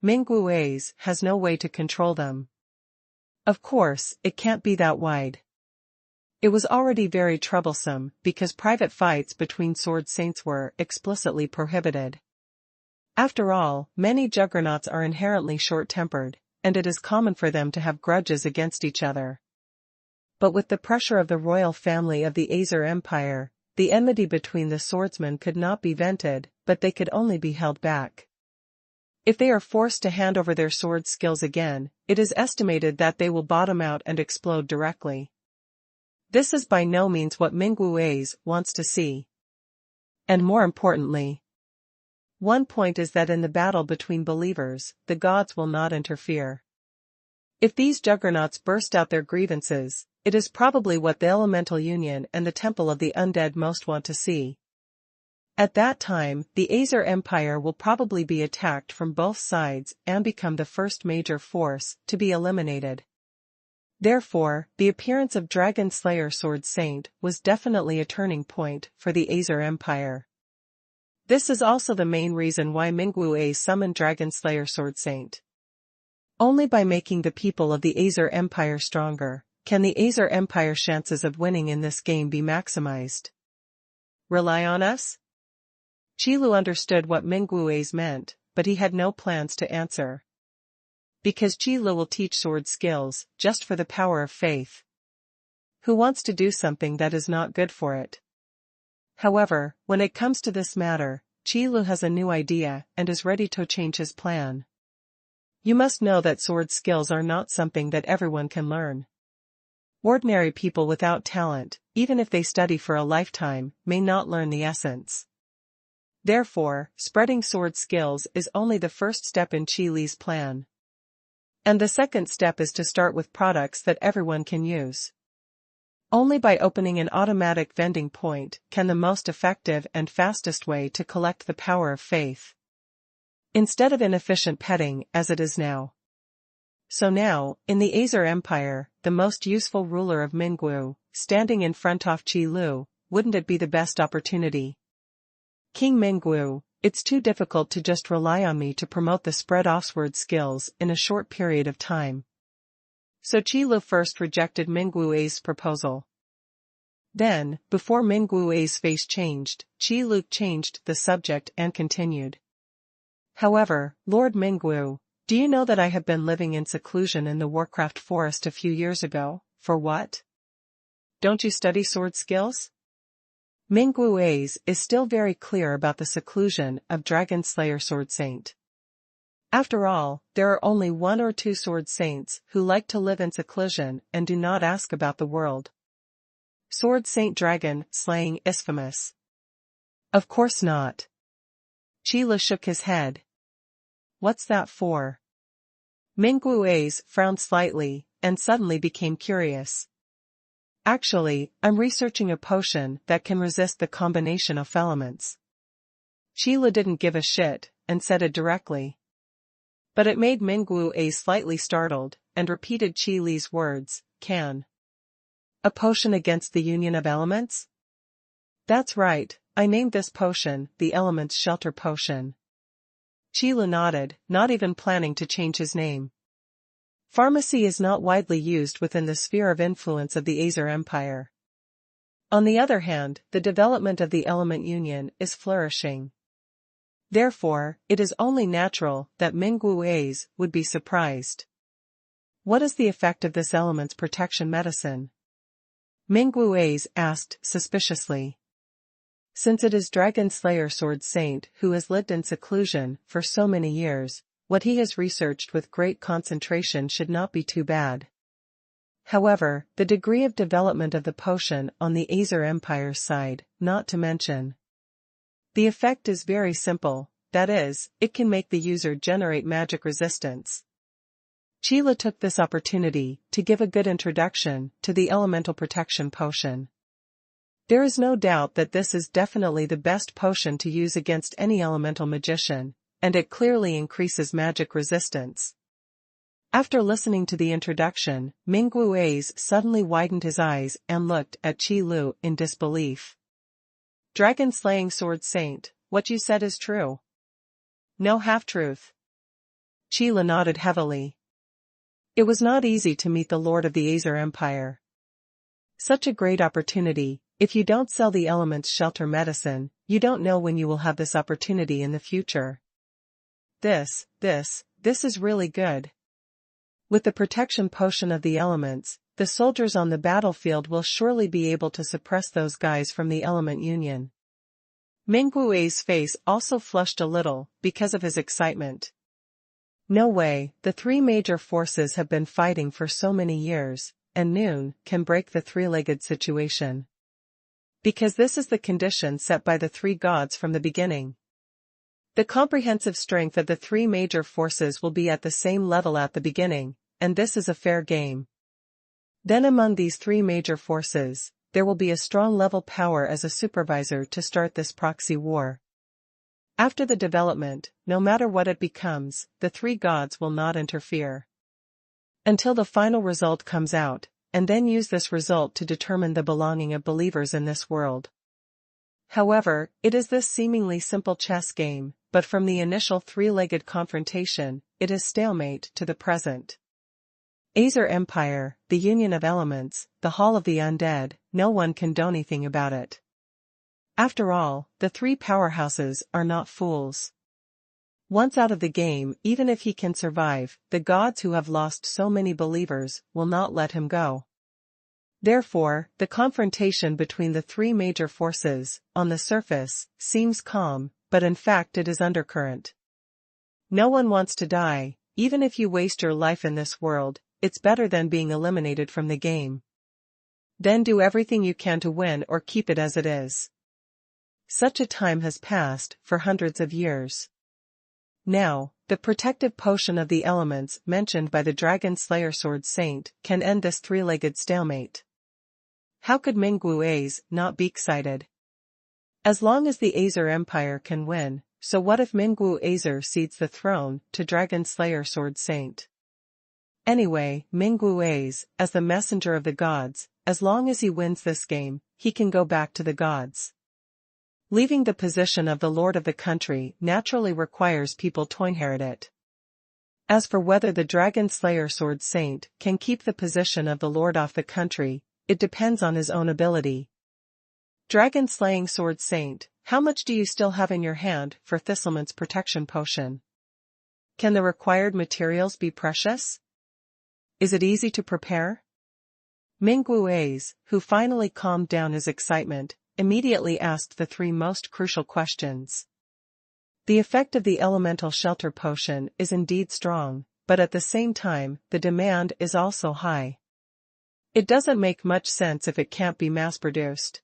Mingui's has no way to control them. Of course, it can't be that wide. It was already very troublesome because private fights between sword saints were explicitly prohibited. After all, many juggernauts are inherently short-tempered, and it is common for them to have grudges against each other. But with the pressure of the royal family of the Azer Empire, the enmity between the swordsmen could not be vented, but they could only be held back. If they are forced to hand over their sword skills again, it is estimated that they will bottom out and explode directly. This is by no means what Mingui's wants to see. And more importantly, one point is that in the battle between believers, the gods will not interfere. If these juggernauts burst out their grievances, it is probably what the Elemental Union and the Temple of the Undead most want to see. At that time, the Azer Empire will probably be attacked from both sides and become the first major force to be eliminated. Therefore, the appearance of Dragon Slayer Sword Saint was definitely a turning point for the Azer Empire. This is also the main reason why Mingwu summoned Dragon Slayer Sword Saint. Only by making the people of the Azer Empire stronger, can the Azer Empire's chances of winning in this game be maximized. Rely on us? Qilu understood what Minggui's meant, but he had no plans to answer. Because Qilu will teach sword skills, just for the power of faith. Who wants to do something that is not good for it? However, when it comes to this matter, Qilu has a new idea and is ready to change his plan. You must know that sword skills are not something that everyone can learn. Ordinary people without talent, even if they study for a lifetime, may not learn the essence. Therefore, spreading sword skills is only the first step in Qilu's plan. And the second step is to start with products that everyone can use. Only by opening an automatic vending point can the most effective and fastest way to collect the power of faith. Instead of inefficient petting as it is now. So now, in the Azer Empire, the most useful ruler of Minggu, standing in front of Qilu, wouldn't it be the best opportunity? King Minggu, it's too difficult to just rely on me to promote the spread of sword skills in a short period of time. So Qilu first rejected Minggui's proposal. Then, before Minggui's face changed, Qilu changed the subject and continued. However, Lord Minggu, do you know that I have been living in seclusion in the Warcraft forest a few years ago? For what? Don't you study sword skills? Minggui's is still very clear about the seclusion of Dragon Slayer Sword Saint. After all, there are only 1 or 2 sword saints who like to live in seclusion and do not ask about the world. Sword Saint Dragon slaying is famous. Of course not. Qilu shook his head. What's that for? Minggui's frowned slightly, and suddenly became curious. Actually, I'm researching a potion that can resist the combination of elements. Qilu didn't give a shit, and said it directly. But it made Minggu slightly startled, and repeated Qilu's words, can. A potion against the union of elements? That's right, I named this potion the Elements Shelter Potion. Qilu nodded, not even planning to change his name. Pharmacy is not widely used within the sphere of influence of the Azer Empire. On the other hand, the development of the element union is flourishing. Therefore, it is only natural that Minggui's would be surprised. What is the effect of this element's protection medicine? Minggui's asked suspiciously. Since it is Dragon Slayer Sword Saint who has lived in seclusion for so many years, what he has researched with great concentration should not be too bad. However, the degree of development of the potion on the Azer Empire's side, not to mention. The effect is very simple, that is, it can make the user generate magic resistance. Qilu took this opportunity to give a good introduction to the elemental protection potion. There is no doubt that this is definitely the best potion to use against any elemental magician, and it clearly increases magic resistance. After listening to the introduction, Minggui's suddenly widened his eyes and looked at Qilu in disbelief. Dragon Slaying Sword Saint, what you said is true. No half-truth. Qilu nodded heavily. It was not easy to meet the Lord of the Azer Empire. Such a great opportunity. If you don't sell the Elements Shelter medicine, you don't know when you will have this opportunity in the future. This is really good. With the protection potion of the elements, the soldiers on the battlefield will surely be able to suppress those guys from the element union. Minggui's face also flushed a little, because of his excitement. No way, the 3 major forces have been fighting for so many years, and noon can break the 3-legged situation. Because this is the condition set by the 3 gods from the beginning. The comprehensive strength of the 3 major forces will be at the same level at the beginning, and this is a fair game. Then among these 3 major forces, there will be a strong level power as a supervisor to start this proxy war. After the development, no matter what it becomes, the 3 gods will not interfere. Until the final result comes out, and then use this result to determine the belonging of believers in this world. However, it is this seemingly simple chess game, but from the initial 3-legged confrontation, it is stalemate to the present. Azer Empire, the Union of Elements, the Hall of the Undead, no one can do anything about it. After all, the three powerhouses are not fools. Once out of the game, even if he can survive, the gods who have lost so many believers will not let him go. Therefore, the confrontation between the three major forces, on the surface, seems calm, but in fact it is undercurrent. No one wants to die. Even if you waste your life in this world, it's better than being eliminated from the game. Then do everything you can to win or keep it as it is. Such a time has passed, for hundreds of years. Now, the protective potion of the elements mentioned by the Dragon Slayer Sword Saint can end this three-legged stalemate. How could Mingua's not be excited? As long as the Azer Empire can win, so what if Mingu Azer cedes the throne to Dragon Slayer Sword Saint? Anyway, Mingu as the messenger of the gods, as long as he wins this game, he can go back to the gods. Leaving the position of the lord of the country naturally requires people to inherit it. As for whether the Dragon Slayer Sword Saint can keep the position of the lord off the country, it depends on his own ability. Dragon Slaying Sword Saint, how much do you still have in your hand for Thistleman's protection potion? Can the required materials be precious? Is it easy to prepare? Mingua's, who finally calmed down his excitement, immediately asked the three most crucial questions. The effect of the elemental shelter potion is indeed strong, but at the same time, the demand is also high. It doesn't make much sense if it can't be mass-produced.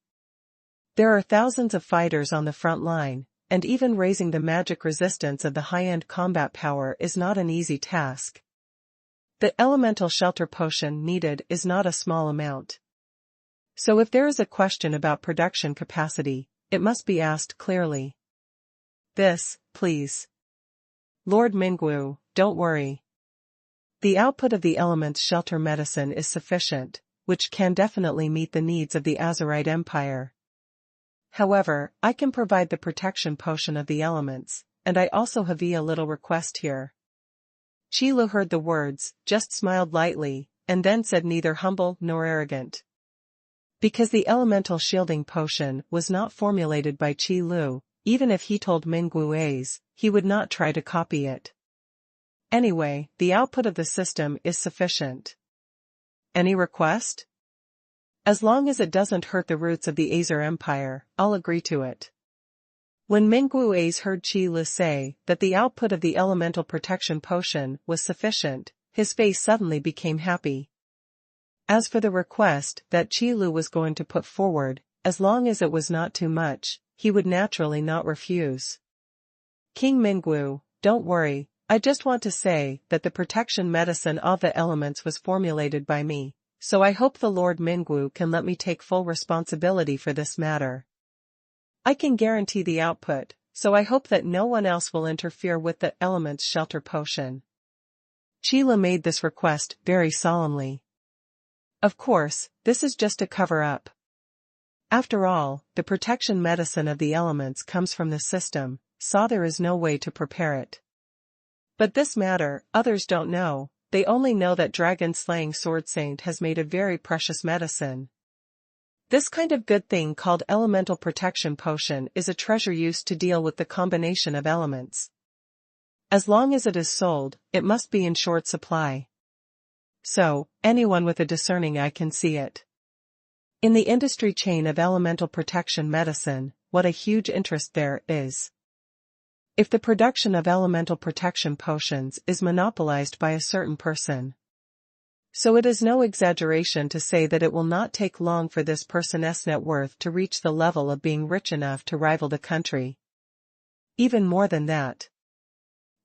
There are thousands of fighters on the front line, and even raising the magic resistance of the high-end combat power is not an easy task. The elemental shelter potion needed is not a small amount. So if there is a question about production capacity, it must be asked clearly. This, please. Lord Mingu, don't worry. The output of the element's shelter medicine is sufficient, which can definitely meet the needs of the Azerite Empire. However, I can provide the protection potion of the elements, and I also have a little request here. Qilu heard the words, just smiled lightly, and then said neither humble nor arrogant. Because the elemental shielding potion was not formulated by Qilu, even if he told Mingua's, he would not try to copy it. Anyway, the output of the system is sufficient. Any request? As long as it doesn't hurt the roots of the Azer Empire, I'll agree to it. When Mingua's heard Qilu say that the output of the elemental protection potion was sufficient, his face suddenly became happy. As for the request that Qilu was going to put forward, as long as it was not too much, he would naturally not refuse. King Mingu, don't worry, I just want to say that the protection medicine of the elements was formulated by me, so I hope the Lord Mingu can let me take full responsibility for this matter. I can guarantee the output, so I hope that no one else will interfere with the elements shelter potion. Qilu made this request very solemnly. Of course, this is just a cover-up. After all, the protection medicine of the elements comes from the system, so there is no way to prepare it. But this matter, others don't know, they only know that Dragon Slaying Sword Saint has made a very precious medicine. This kind of good thing called elemental protection potion is a treasure used to deal with the combination of elements. As long as it is sold, it must be in short supply. So, anyone with a discerning eye can see it. In the industry chain of elemental protection medicine, what a huge interest there is. If the production of elemental protection potions is monopolized by a certain person. So it is no exaggeration to say that it will not take long for this person's net worth to reach the level of being rich enough to rival the country. Even more than that.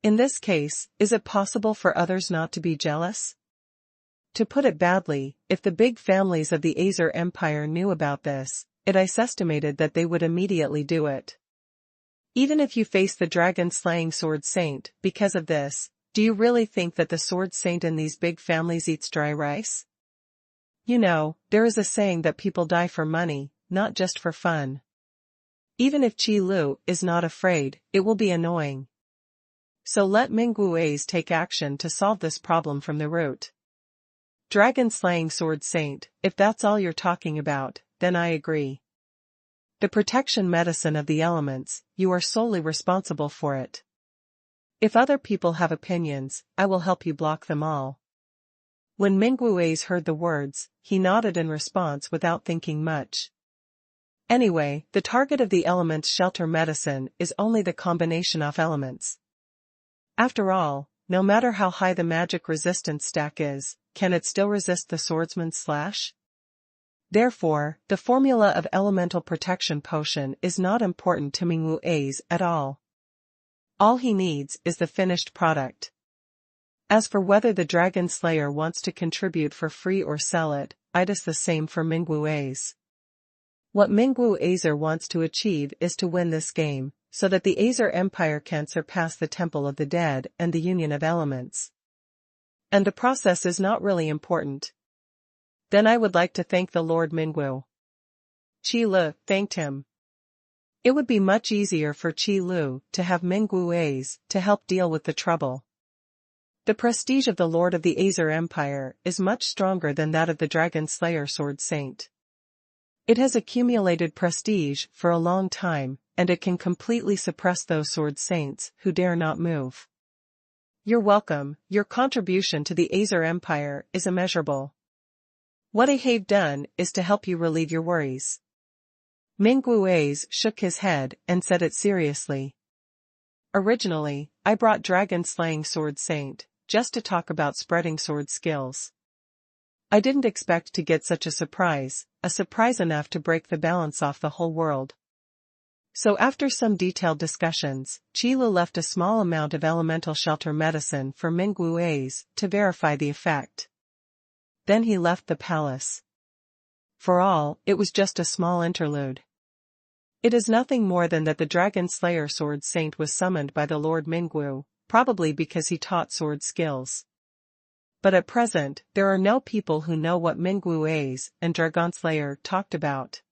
In this case, is it possible for others not to be jealous? To put it badly, if the big families of the Azer Empire knew about this, it is estimated that they would immediately do it. Even if you face the Dragon Slaying Sword Saint, because of this, do you really think that the Sword Saint in these big families eats dry rice? You know, there is a saying that people die for money, not just for fun. Even if Qilu is not afraid, it will be annoying. So let Mingua's take action to solve this problem from the root. Dragon Slaying Sword Saint, if that's all you're talking about, then I agree. The protection medicine of the elements, you are solely responsible for it. If other people have opinions, I will help you block them all. When Minggui's heard the words, he nodded in response without thinking much. Anyway, the target of the element's shelter medicine is only the combination of elements. After all, no matter how high the magic resistance stack is, can it still resist the swordsman's slash? Therefore, the formula of elemental protection potion is not important to Minggui's at all. All he needs is the finished product. As for whether the Dragon Slayer wants to contribute for free or sell it, it is the same for Minggui's. What Minggui's wants to achieve is to win this game, so that the Azer Empire can surpass the Temple of the Dead and the Union of Elements. And the process is not really important. Then I would like to thank the Lord Minggu. Qi Lu thanked him. It would be much easier for Qi Lu to have Minggui's to help deal with the trouble. The prestige of the Lord of the Azer Empire is much stronger than that of the Dragon Slayer Sword Saint. It has accumulated prestige for a long time, and it can completely suppress those Sword Saints who dare not move. You're welcome, your contribution to the Azer Empire is immeasurable. What I have done is to help you relieve your worries. Minggui's shook his head and said it seriously. Originally, I brought dragon-slaying Sword Saint, just to talk about spreading sword skills. I didn't expect to get such a surprise enough to break the balance off the whole world. So after some detailed discussions, Qi Lu left a small amount of elemental shelter medicine for Minggui's to verify the effect. Then he left the palace. For all, it was just a small interlude. It is nothing more than that the Dragon Slayer Sword Saint was summoned by the Lord Minggu, probably because he taught sword skills. But at present, there are no people who know what Minggui's and Dragon Slayer talked about.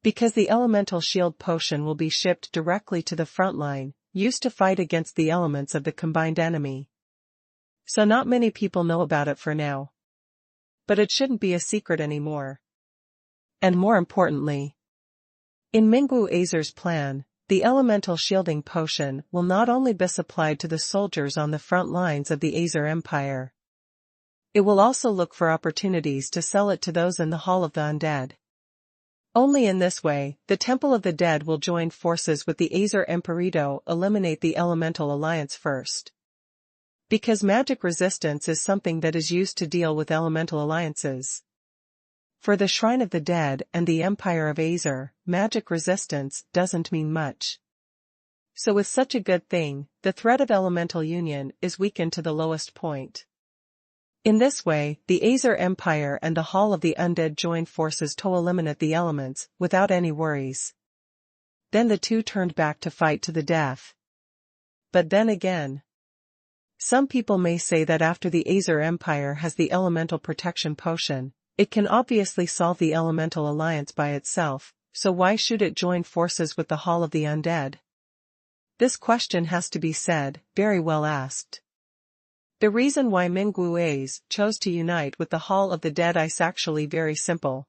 Because the elemental shield potion will be shipped directly to the front line, used to fight against the elements of the combined enemy. So not many people know about it for now. But it shouldn't be a secret anymore. And more importantly, in Minggui's plan, the elemental shielding potion will not only be supplied to the soldiers on the front lines of the Azer Empire. It will also look for opportunities to sell it to those in the Hall of the Undead. Only in this way, the Temple of the Dead will join forces with the Azer Emperito eliminate the Elemental Alliance first. Because magic resistance is something that is used to deal with elemental alliances. For the Shrine of the Dead and the Empire of Azer, magic resistance doesn't mean much. So with such a good thing, the threat of elemental union is weakened to the lowest point. In this way, the Azer Empire and the Hall of the Undead join forces to eliminate the elements, without any worries. Then the two turned back to fight to the death. But then again, some people may say that after the Azer Empire has the elemental protection potion, it can obviously solve the elemental alliance by itself, so why should it join forces with the Hall of the Undead? This question has to be said, very well asked. The reason why Minggui's chose to unite with the Hall of the Dead is actually very simple.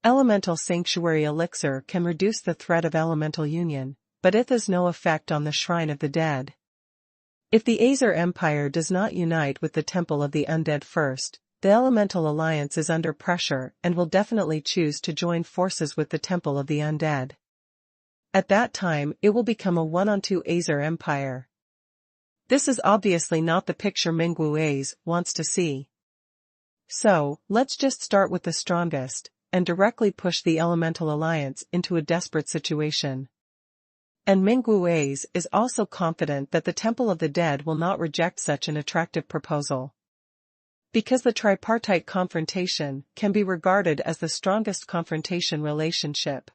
Elemental Sanctuary Elixir can reduce the threat of elemental union, but it has no effect on the Shrine of the Dead. If the Azer Empire does not unite with the Temple of the Undead first, the Elemental Alliance is under pressure and will definitely choose to join forces with the Temple of the Undead. At that time, it will become a 1-on-2 Azer Empire. This is obviously not the picture Minggui's wants to see. So, let's just start with the strongest, and directly push the Elemental Alliance into a desperate situation. And Minggui's is also confident that the Temple of the Dead will not reject such an attractive proposal. Because the tripartite confrontation can be regarded as the strongest confrontation relationship.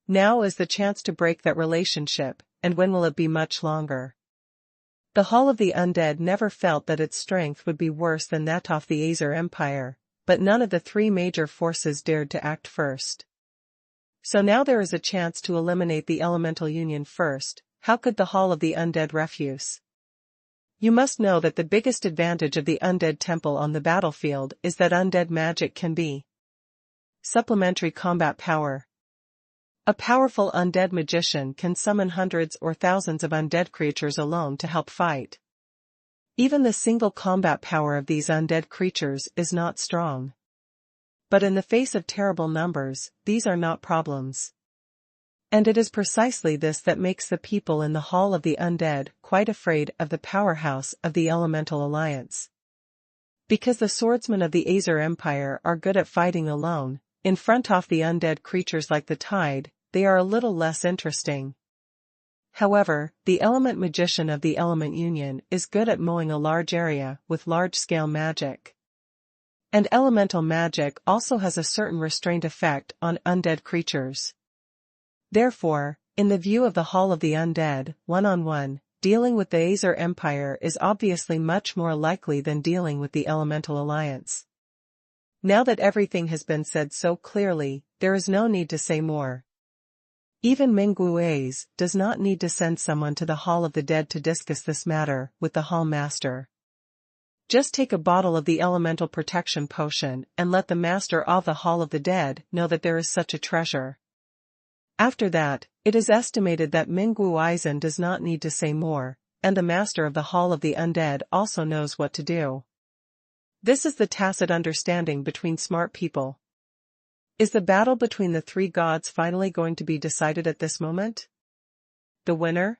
Now is the chance to break that relationship, and when will it be much longer? The Hall of the Undead never felt that its strength would be worse than that of the Azer Empire, but none of the three major forces dared to act first. So now there is a chance to eliminate the Elemental Union first. How could the Hall of the Undead refuse? You must know that the biggest advantage of the Undead Temple on the battlefield is that undead magic can be supplementary combat power. A powerful undead magician can summon hundreds or thousands of undead creatures alone to help fight. Even the single combat power of these undead creatures is not strong. But in the face of terrible numbers, these are not problems. And it is precisely this that makes the people in the Hall of the Undead quite afraid of the powerhouse of the Elemental Alliance. Because the swordsmen of the Azer Empire are good at fighting alone, in front of the undead creatures like the tide, they are a little less interesting. However, the element magician of the Element Union is good at mowing a large area with large-scale magic. And elemental magic also has a certain restraint effect on undead creatures. Therefore, in the view of the Hall of the Undead, one-on-one, dealing with the Azer Empire is obviously much more likely than dealing with the Elemental Alliance. Now that everything has been said so clearly, there is no need to say more. Even Minggui's does not need to send someone to the Hall of the Dead to discuss this matter with the Hall Master. Just take a bottle of the Elemental Protection Potion and let the Master of the Hall of the Dead know that there is such a treasure. After that, it is estimated that Mingguizhen does not need to say more, and the Master of the Hall of the Undead also knows what to do. This is the tacit understanding between smart people. Is the battle between the three gods finally going to be decided at this moment? The winner?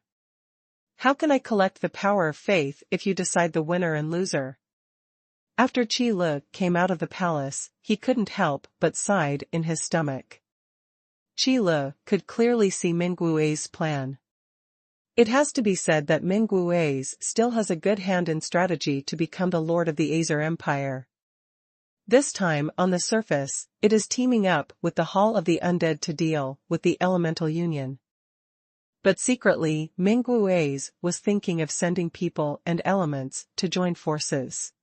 How can I collect the power of faith if you decide the winner and loser? After Qi Lu came out of the palace, he couldn't help but sighed in his stomach. Qi Lu could clearly see Minggui's plan. It has to be said that Minggui's still has a good hand in strategy to become the lord of the Azer Empire. This time, on the surface, it is teaming up with the Hall of the Undead to deal with the Elemental Union. But secretly, Minggui's was thinking of sending people and elements to join forces.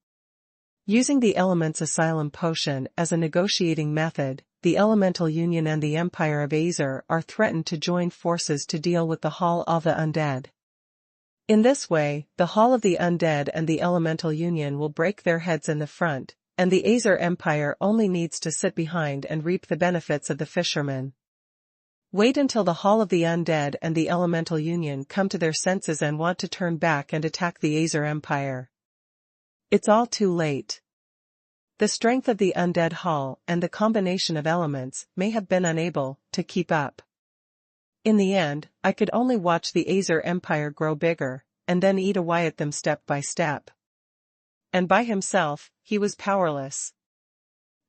Using the Element's Asylum Potion as a negotiating method, the Elemental Union and the Empire of Azer are threatened to join forces to deal with the Hall of the Undead. In this way, the Hall of the Undead and the Elemental Union will break their heads in the front, and the Azer Empire only needs to sit behind and reap the benefits of the fishermen. Wait until the Hall of the Undead and the Elemental Union come to their senses and want to turn back and attack the Azer Empire. It's all too late. The strength of the Undead Hall and the combination of elements may have been unable to keep up. In the end, I could only watch the Azer Empire grow bigger, and then eat away at them step by step. And by himself, he was powerless.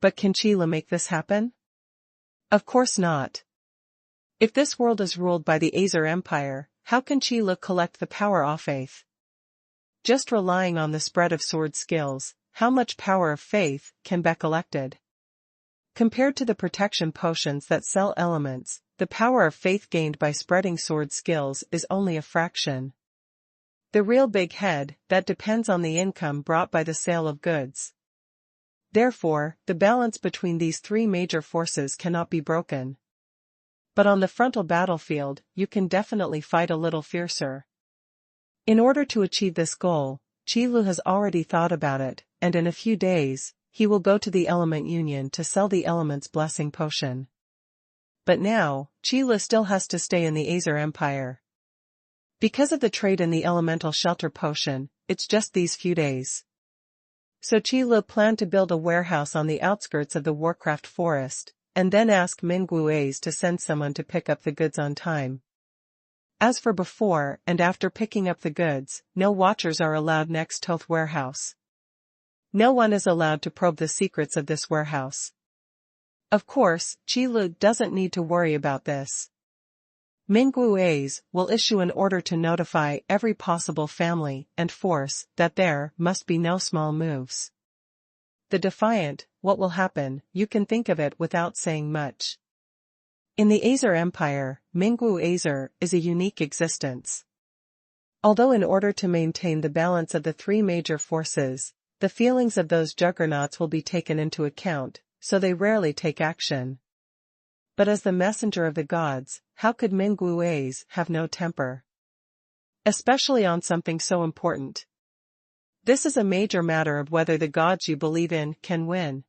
But can Qi Lu make this happen? Of course not. If this world is ruled by the Azer Empire, how can Qi Lu collect the power of faith? Just relying on the spread of sword skills, how much power of faith can be collected? Compared to the protection potions that sell elements, the power of faith gained by spreading sword skills is only a fraction. The real big head, that depends on the income brought by the sale of goods. Therefore, the balance between these three major forces cannot be broken. But on the frontal battlefield, you can definitely fight a little fiercer. In order to achieve this goal, Qi Lu has already thought about it, and in a few days, he will go to the Element Union to sell the Element's Blessing Potion. But now, Qi Lu still has to stay in the Azer Empire. Because of the trade in the Elemental Shelter Potion, it's just these few days. So Qi Lu planned to build a warehouse on the outskirts of the Warcraft Forest, and then ask Minggui's to send someone to pick up the goods on time. As for before and after picking up the goods, no watchers are allowed next to the warehouse. No one is allowed to probe the secrets of this warehouse. Of course, Qi Lu doesn't need to worry about this. Minggui's will issue an order to notify every possible family and force that there must be no small moves. The Defiant, what will happen, you can think of it without saying much. In the Azer Empire, Minggui's is a unique existence. Although in order to maintain the balance of the three major forces, the feelings of those juggernauts will be taken into account, so they rarely take action. But as the messenger of the gods, how could Minggui's have no temper? Especially on something so important. This is a major matter of whether the gods you believe in can win.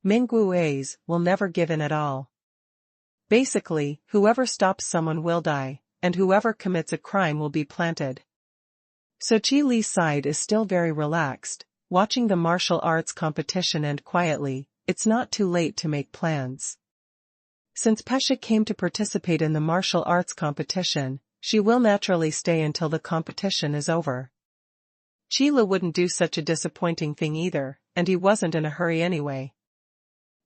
Minggui's will never give in at all. Basically, whoever stops someone will die, and whoever commits a crime will be planted. So Qi Li's side is still very relaxed, watching the martial arts competition, and quietly, it's not too late to make plans. Since Pesha came to participate in the martial arts competition, she will naturally stay until the competition is over. Qi Li wouldn't do such a disappointing thing either, and he wasn't in a hurry anyway.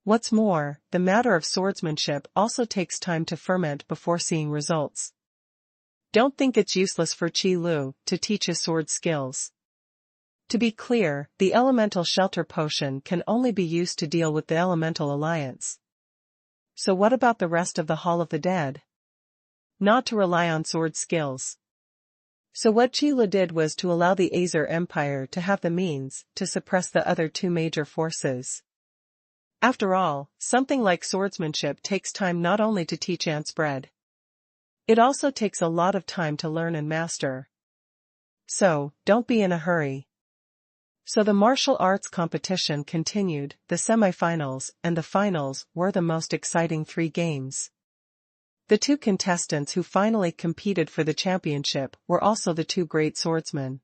What's more, the matter of swordsmanship also takes time to ferment before seeing results. Don't think it's useless for Qi Li to teach his sword skills. To be clear, the elemental shelter potion can only be used to deal with the elemental alliance. So what about the rest of the Hall of the Dead? Not to rely on sword skills. So what Qi Li did was to allow the Azer Empire to have the means to suppress the other two major forces. After all, something like swordsmanship takes time not only to teach and spread. It also takes a lot of time to learn and master. So, don't be in a hurry. So the martial arts competition continued. The semifinals and the finals were the most exciting 3 games. The 2 contestants who finally competed for the championship were also the 2 great swordsmen.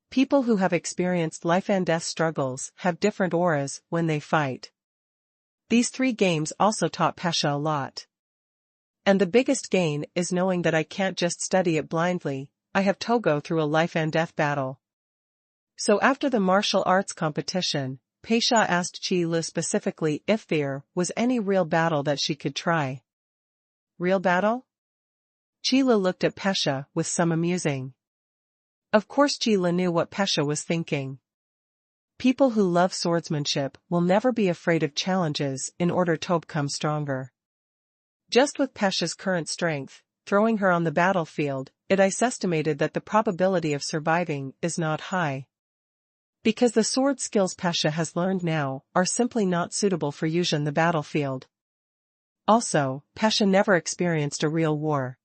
People who have experienced life and death struggles have different auras when they fight. These 3 games also taught Pesha a lot. And the biggest gain is knowing that I can't just study it blindly. I have to go through a life and death battle. So after the martial arts competition, Pesha asked Qi Li specifically if there was any real battle that she could try. Real battle? Qi Li looked at Pesha with some amusing. Of course Qi Li knew what Pesha was thinking. People who love swordsmanship will never be afraid of challenges in order to become stronger. Just with Pesha's current strength, throwing her on the battlefield, it is estimated that the probability of surviving is not high. Because the sword skills Pesha has learned now are simply not suitable for use on the battlefield. Also, Pesha never experienced a real war.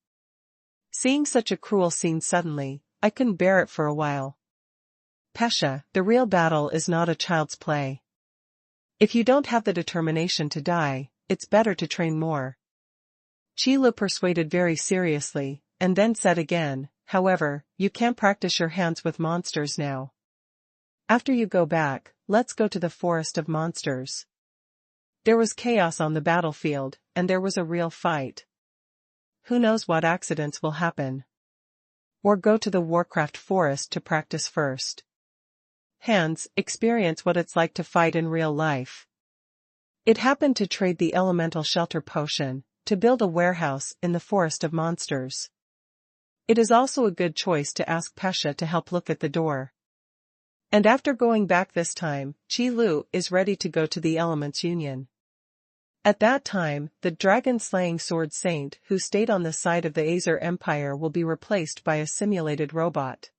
Seeing such a cruel scene suddenly, I couldn't bear it for a while. Pesha, the real battle is not a child's play. If you don't have the determination to die, it's better to train more. Qi Li persuaded very seriously, and then said again, however, you can't practice your hands with monsters now. After you go back, let's go to the forest of monsters. There was chaos on the battlefield, and there was a real fight. Who knows what accidents will happen? Or go to the Warcraft forest to practice first. Hands, experience what it's like to fight in real life. It happened to trade the elemental shelter potion, to build a warehouse in the forest of monsters. It is also a good choice to ask Pesha to help look at the door. And after going back this time, Qi Li is ready to go to the Elements Union. At that time, the dragon-slaying sword saint who stayed on the side of the Azer Empire will be replaced by a simulated robot.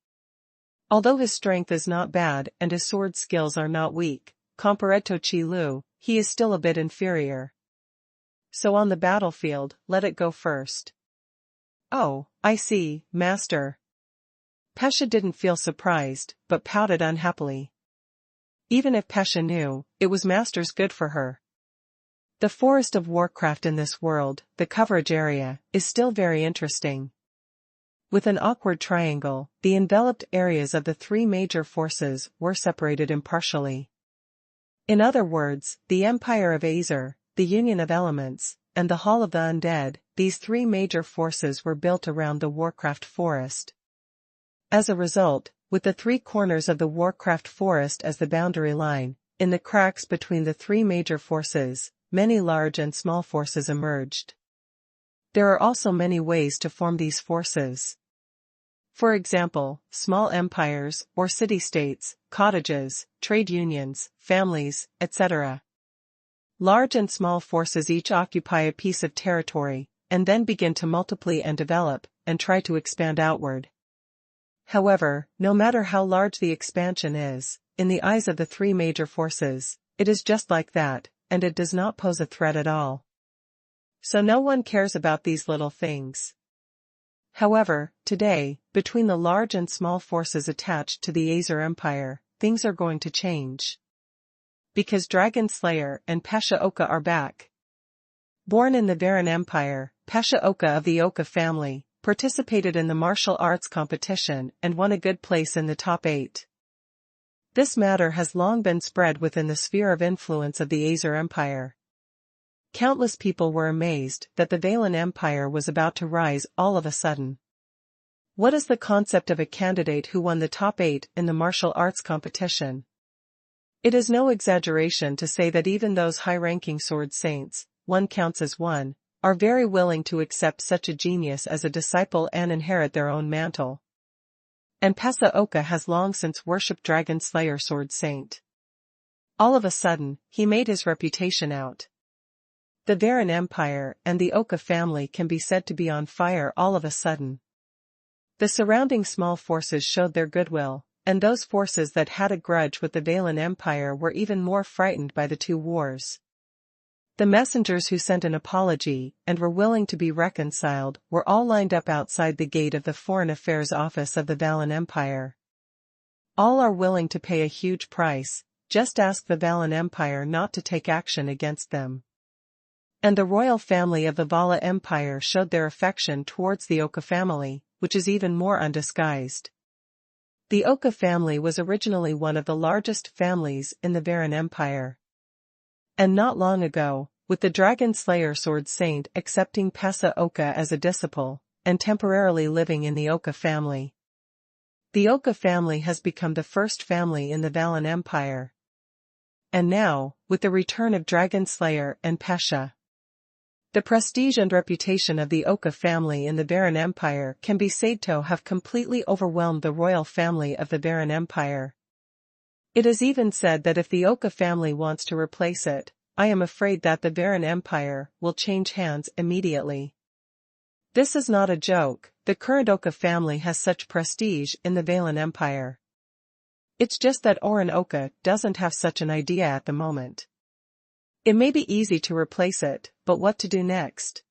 Although his strength is not bad and his sword skills are not weak, compared to Qi Li, he is still a bit inferior. So on the battlefield, let it go first. Oh, I see, Master. Pesha didn't feel surprised, but pouted unhappily. Even if Pesha knew, it was Master's good for her. The forest of Warcraft in this world, the coverage area, is still very interesting. With an awkward triangle, the enveloped areas of the 3 major forces were separated impartially. In other words, the Empire of Azer, the Union of Elements, and the Hall of the Undead, these 3 major forces were built around the Warcraft forest. As a result, with the 3 corners of the Warcraft forest as the boundary line, in the cracks between the 3 major forces, many large and small forces emerged. There are also many ways to form these forces. For example, small empires, or city-states, cottages, trade unions, families, etc. Large and small forces each occupy a piece of territory, and then begin to multiply and develop, and try to expand outward. However, no matter how large the expansion is, in the eyes of the 3 major forces, it is just like that, and it does not pose a threat at all. So no one cares about these little things. However, today, between the large and small forces attached to the Azer Empire, things are going to change. Because Dragon Slayer and Pesha Oka are back. Born in the Varan Empire, Pasha Oka of the Oka family, participated in the martial arts competition and won a good place in the top 8. This matter has long been spread within the sphere of influence of the Azer Empire. Countless people were amazed that the Valan Empire was about to rise all of a sudden. What is the concept of a candidate who won the top 8 in the martial arts competition? It is no exaggeration to say that even those high-ranking sword saints, one counts as one, are very willing to accept such a genius as a disciple and inherit their own mantle. And Pasha Oka has long since worshipped Dragon Slayer Sword Saint. All of a sudden, he made his reputation out. The Varan Empire and the Oka family can be said to be on fire all of a sudden. The surrounding small forces showed their goodwill, and those forces that had a grudge with the Valan Empire were even more frightened by the two wars. The messengers who sent an apology and were willing to be reconciled were all lined up outside the gate of the Foreign Affairs Office of the Valan Empire. All are willing to pay a huge price, just ask the Valan Empire not to take action against them. And the royal family of the Vala Empire showed their affection towards the Oka family, which is even more undisguised. The Oka family was originally one of the largest families in the Varan Empire. And not long ago, with the Dragon Slayer Sword Saint accepting Pasha Oka as a disciple, and temporarily living in the Oka family. The Oka family has become the first family in the Valan Empire. And now, with the return of Dragon Slayer and Pasha, the prestige and reputation of the Oka family in the Varan Empire can be said to have completely overwhelmed the royal family of the Varan Empire. It is even said that if the Oka family wants to replace it, I am afraid that the Varan Empire will change hands immediately. This is not a joke, the current Oka family has such prestige in the Valan Empire. It's just that Oren Oka doesn't have such an idea at the moment. It may be easy to replace it, but what to do next?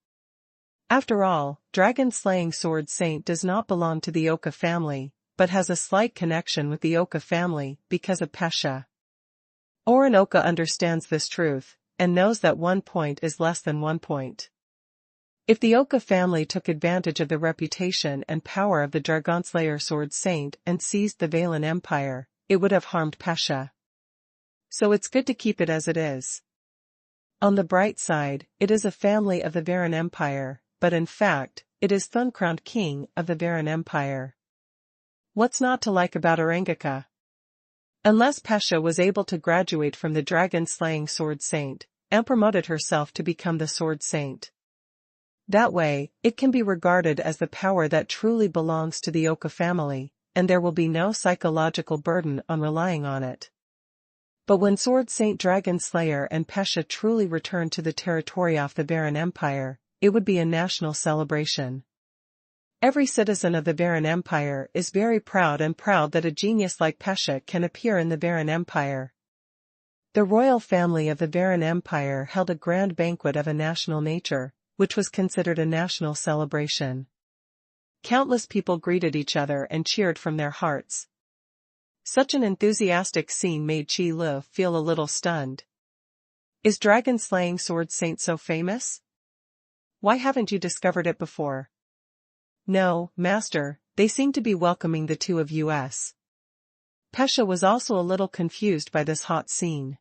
After all, Dragon Slaying Sword Saint does not belong to the Oka family, but has a slight connection with the Oka family because of Pasha. Oren Oka understands this truth, and knows that 1 point is less than 1 point. If the Oka family took advantage of the reputation and power of the Dragon Slayer Sword Saint and seized the Valan Empire, it would have harmed Pasha. So it's good to keep it as it is. On the bright side, it is a family of the Varan Empire, but in fact, it is Thun-crowned king of the Varan Empire. What's not to like about Orangaka? Unless Pasha was able to graduate from the dragon-slaying Sword Saint, and promoted herself to become the Sword Saint. That way, it can be regarded as the power that truly belongs to the Oka family, and there will be no psychological burden on relying on it. But when Sword Saint Dragon Slayer and Pasha truly return to the territory of the Varan Empire, it would be a national celebration. Every citizen of the Varan Empire is very proud that a genius like Pasha can appear in the Varan Empire. The royal family of the Varan Empire held a grand banquet of a national nature, which was considered a national celebration. Countless people greeted each other and cheered from their hearts. Such an enthusiastic scene made Chi Lu feel a little stunned. Is Dragon Slaying Sword Saint so famous? Why haven't you discovered it before? No, Master, they seem to be welcoming the two of us. Pasha was also a little confused by this hot scene.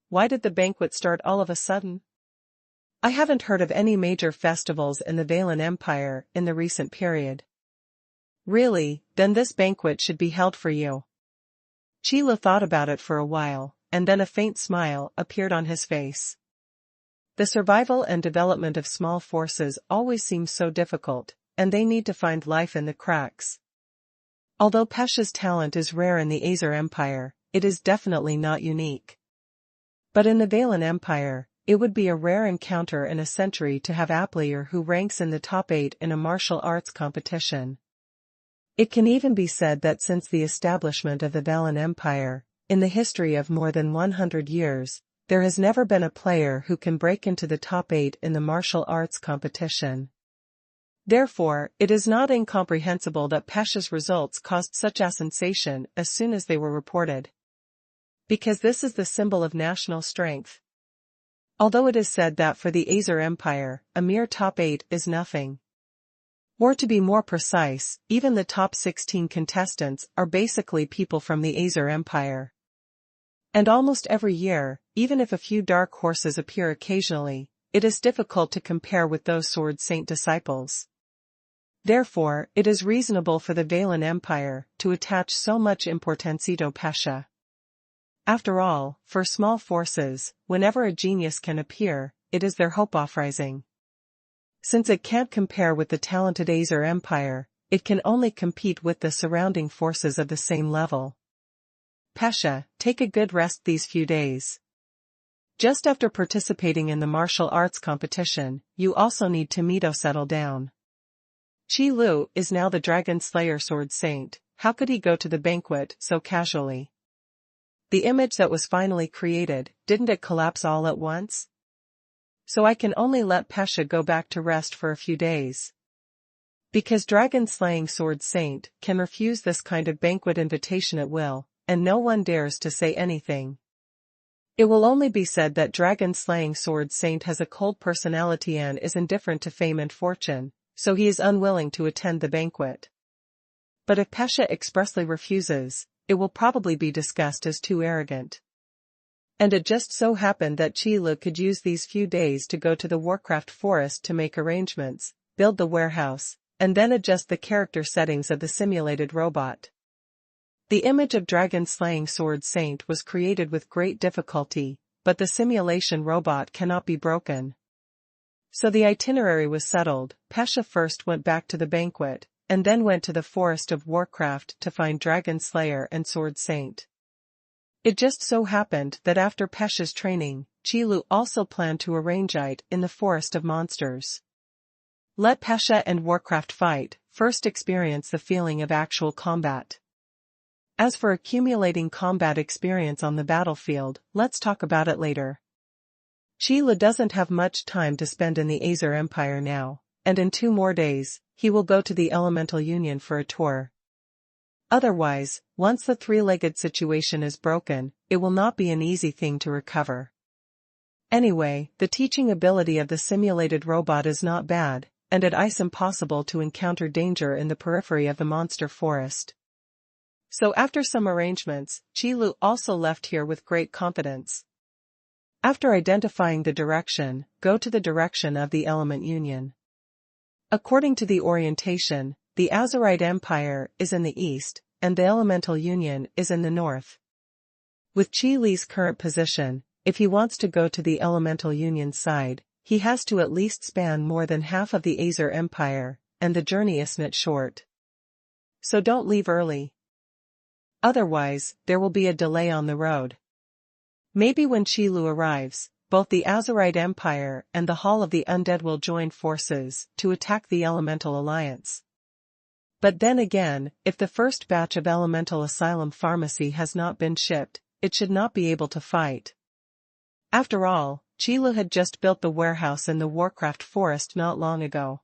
Why did the banquet start all of a sudden? I haven't heard of any major festivals in the Valan Empire in the recent period. Really, then this banquet should be held for you. Chi Lu thought about it for a while, and then a faint smile appeared on his face. The survival and development of small forces always seems so difficult, and they need to find life in the cracks. Although Pasha's talent is rare in the Azer Empire, it is definitely not unique. But in the Valan Empire, it would be a rare encounter in a century to have a player who ranks in the top 8 in a martial arts competition. It can even be said that since the establishment of the Valan Empire, in the history of more than 100 years, there has never been a player who can break into the top 8 in the martial arts competition. Therefore, it is not incomprehensible that Pasha's results caused such a sensation as soon as they were reported. Because this is the symbol of national strength. Although it is said that for the Azer Empire, a mere top 8 is nothing. Or to be more precise, even the top 16 contestants are basically people from the Azer Empire. And almost every year, even if a few dark horses appear occasionally, it is difficult to compare with those Sword Saint disciples. Therefore, it is reasonable for the Valen Empire to attach so much importance to Pasha. After all, for small forces, whenever a genius can appear, it is their hope uprising. Since it can't compare with the talented Azer Empire, it can only compete with the surrounding forces of the same level. Pasha, take a good rest these few days. Just after participating in the martial arts competition, you also need to settle down. Qi Lu is now the Dragon Slayer Sword Saint. How could he go to the banquet so casually? The image that was finally created, didn't it collapse all at once? So I can only let Pasha go back to rest for a few days. Because dragon-slaying Sword Saint can refuse this kind of banquet invitation at will, and no one dares to say anything. It will only be said that dragon-slaying Sword Saint has a cold personality and is indifferent to fame and fortune, so he is unwilling to attend the banquet. But if Pasha expressly refuses, it will probably be discussed as too arrogant. And it just so happened that Qi Lu could use these few days to go to the Warcraft forest to make arrangements, build the warehouse, and then adjust the character settings of the simulated robot. The image of dragon-slaying Sword Saint was created with great difficulty, but the simulation robot cannot be broken. So the itinerary was settled. Pasha first went back to the banquet, and then went to the forest of Warcraft to find Dragon Slayer and Sword Saint. It just so happened that after Pasha's training, Qi Lu also planned to arrange it in the forest of monsters. Let Pasha and Warcraft fight, first experience the feeling of actual combat. As for accumulating combat experience on the battlefield, let's talk about it later. Qi Lu doesn't have much time to spend in the Azer Empire now, and in 2 more days, he will go to the Elemental Union for a tour. Otherwise, once the three-legged situation is broken, it will not be an easy thing to recover. Anyway, the teaching ability of the simulated robot is not bad, and it is impossible to encounter danger in the periphery of the monster forest. So after some arrangements, Qi Lu also left here with great confidence. After identifying the direction, go to the direction of the Element Union. According to the orientation, the Azerite Empire is in the east, and the Elemental Union is in the north. With Qi Li's current position, if he wants to go to the Elemental Union side, he has to at least span more than half of the Azer Empire, and the journey isn't short. So don't leave early. Otherwise, there will be a delay on the road. Maybe when Qi Lu arrives, both the Azerite Empire and the Hall of the Undead will join forces to attack the Elemental Alliance. But then again, if the first batch of Elemental Asylum Pharmacy has not been shipped, it should not be able to fight. After all, Qi Lu had just built the warehouse in the Warcraft forest not long ago.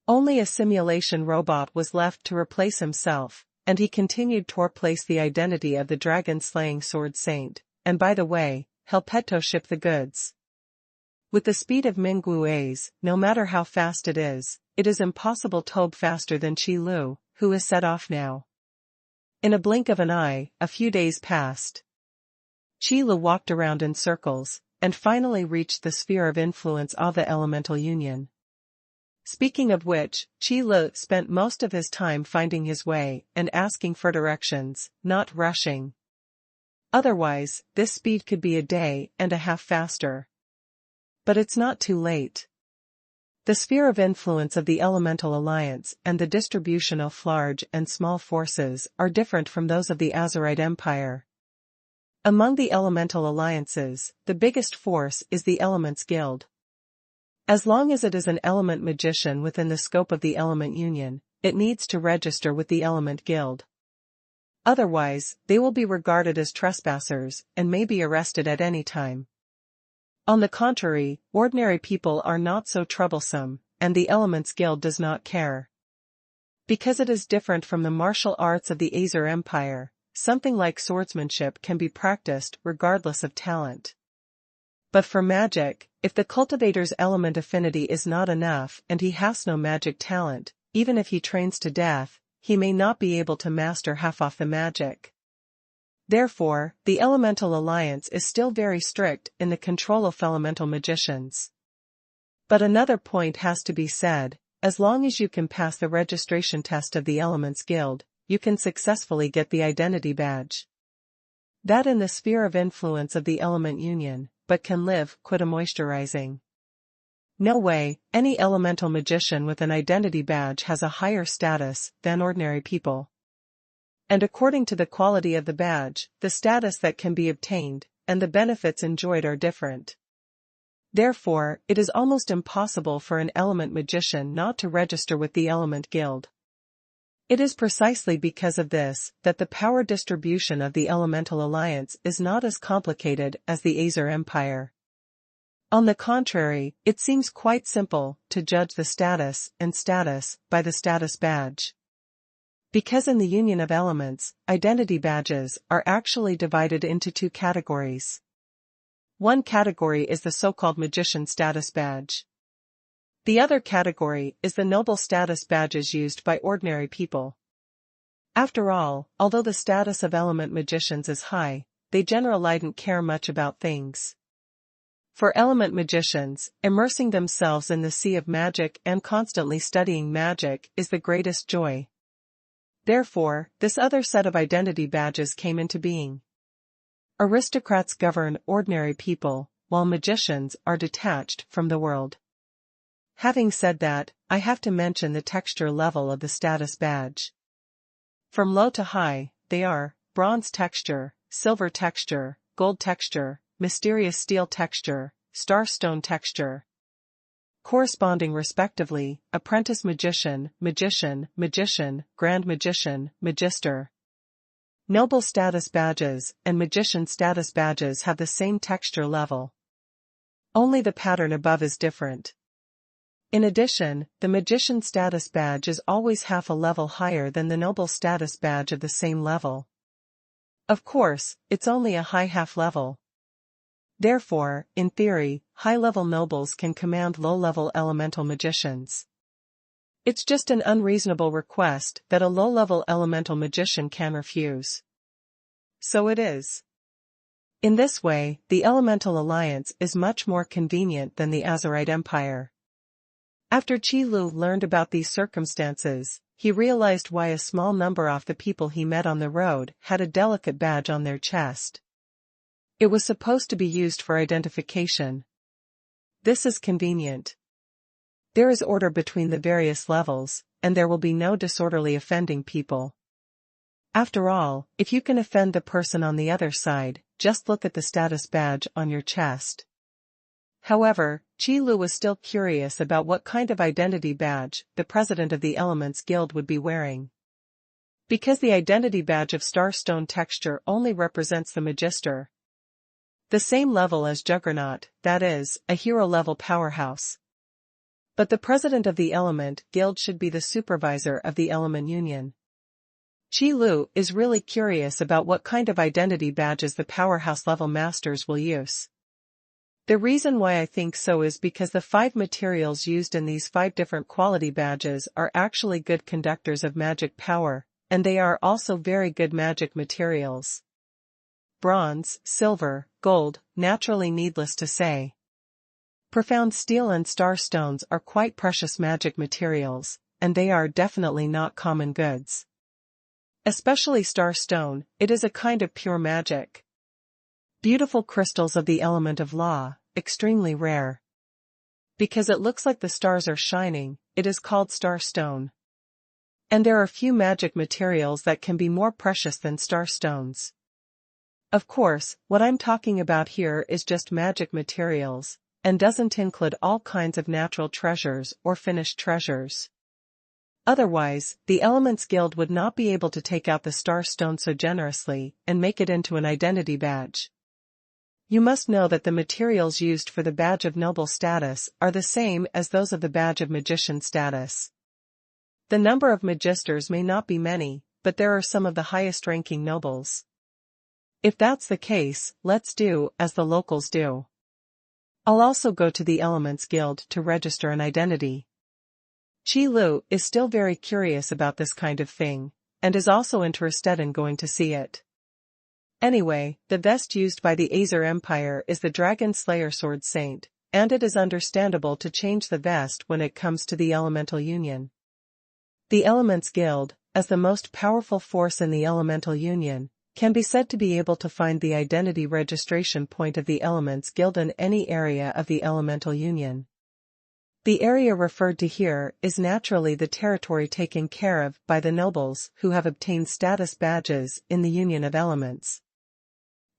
Only a simulation robot was left to replace himself, and he continued to replace the identity of the dragon-slaying Sword Saint, and by the way, Helpetto ship the goods. With the speed of Mingguo's, no matter how fast it is impossible to hope faster than Qi Lu, who is set off now. In a blink of an eye, a few days passed. Qi Lu walked around in circles, and finally reached the sphere of influence of the Elemental Union. Speaking of which, Qi Lu spent most of his time finding his way and asking for directions, not rushing. Otherwise, this speed could be a day and a half faster. But it's not too late. The sphere of influence of the Elemental Alliance and the distribution of large and small forces are different from those of the Azerite Empire. Among the Elemental Alliances, the biggest force is the Elements Guild. As long as it is an element magician within the scope of the Element Union, it needs to register with the Element Guild. Otherwise, they will be regarded as trespassers and may be arrested at any time. On the contrary, ordinary people are not so troublesome, and the Elements Guild does not care. Because it is different from the martial arts of the Azer Empire, something like swordsmanship can be practiced regardless of talent. But for magic, if the cultivator's element affinity is not enough and he has no magic talent, even if he trains to death, he may not be able to master half of the magic. Therefore, the elemental alliance is still very strict in the control of elemental magicians. But another point has to be said: as long as you can pass the registration test of the Elements Guild, you can successfully get the identity badge. That in the sphere of influence of the Element Union, but can live quit a moisturizing. No way, any elemental magician with an identity badge has a higher status than ordinary people. And according to the quality of the badge, the status that can be obtained, and the benefits enjoyed are different. Therefore, it is almost impossible for an element magician not to register with the Element Guild. It is precisely because of this that the power distribution of the Elemental Alliance is not as complicated as the Azer Empire. On the contrary, it seems quite simple to judge the status by the status badge. Because in the Union of Elements, identity badges are actually divided into two categories. One category is the so-called Magician Status Badge. The other category is the Noble Status Badges used by ordinary people. After all, although the status of element magicians is high, they generally don't care much about things. For element magicians, immersing themselves in the sea of magic and constantly studying magic is the greatest joy. Therefore, this other set of identity badges came into being. Aristocrats govern ordinary people, while magicians are detached from the world. Having said that, I have to mention the texture level of the status badge. From low to high, they are bronze texture, silver texture, gold texture, mysterious steel texture, starstone texture. Corresponding respectively, apprentice magician, magician, magician, grand magician, magister. Noble status badges and magician status badges have the same texture level. Only the pattern above is different. In addition, the magician status badge is always half a level higher than the noble status badge of the same level. Of course, it's only a high half level. Therefore, in theory, high-level nobles can command low-level elemental magicians. It's just an unreasonable request that a low-level elemental magician can refuse. So it is. In this way, the Elemental Alliance is much more convenient than the Azerite Empire. After Qi Lu learned about these circumstances, he realized why a small number of the people he met on the road had a delicate badge on their chest. It was supposed to be used for identification. This is convenient. There is order between the various levels, and there will be no disorderly offending people. After all, if you can offend the person on the other side, just look at the status badge on your chest. However, Qi Lu was still curious about what kind of identity badge the president of the Elements Guild would be wearing. Because the identity badge of starstone texture only represents the magister. The same level as Juggernaut, that is, a hero-level powerhouse. But the president of the Element Guild should be the supervisor of the Element Union. Qi Lu is really curious about what kind of identity badges the powerhouse-level masters will use. The reason why I think so is because the 5 materials used in these 5 different quality badges are actually good conductors of magic power, and they are also very good magic materials. Bronze, silver, gold, naturally needless to say. Profound steel and starstones are quite precious magic materials, and they are definitely not common goods. Especially starstone, it is a kind of pure magic. Beautiful crystals of the element of law, extremely rare. Because it looks like the stars are shining, it is called starstone. And there are few magic materials that can be more precious than starstones. Of course, what I'm talking about here is just magic materials, and doesn't include all kinds of natural treasures or finished treasures. Otherwise, the Elements Guild would not be able to take out the starstone so generously and make it into an identity badge. You must know that the materials used for the badge of noble status are the same as those of the badge of magician status. The number of magisters may not be many, but there are some of the highest-ranking nobles. If that's the case, let's do as the locals do. I'll also go to the Elements Guild to register an identity. Qi Lu is still very curious about this kind of thing, and is also interested in going to see it. Anyway, the vest used by the Azer Empire is the Dragon Slayer Sword Saint, and it is understandable to change the vest when it comes to the Elemental Union. The Elements Guild, as the most powerful force in the Elemental Union, can be said to be able to find the identity registration point of the Elements Guild in any area of the Elemental Union. The area referred to here is naturally the territory taken care of by the nobles who have obtained status badges in the Union of Elements.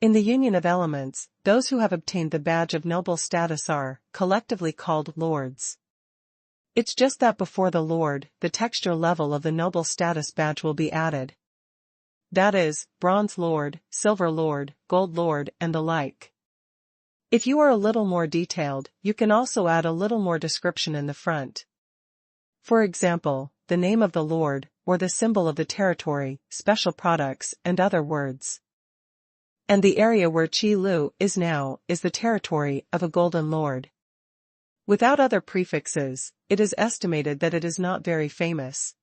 In the Union of Elements, those who have obtained the badge of noble status are collectively called lords. It's just that before the lord, the texture level of the noble status badge will be added. That is, bronze lord, silver lord, gold lord, and the like. If you are a little more detailed, you can also add a little more description in the front. For example, the name of the lord, or the symbol of the territory, special products, and other words. And the area where Qi Lu is now is the territory of a golden lord. Without other prefixes, it is estimated that it is not very famous.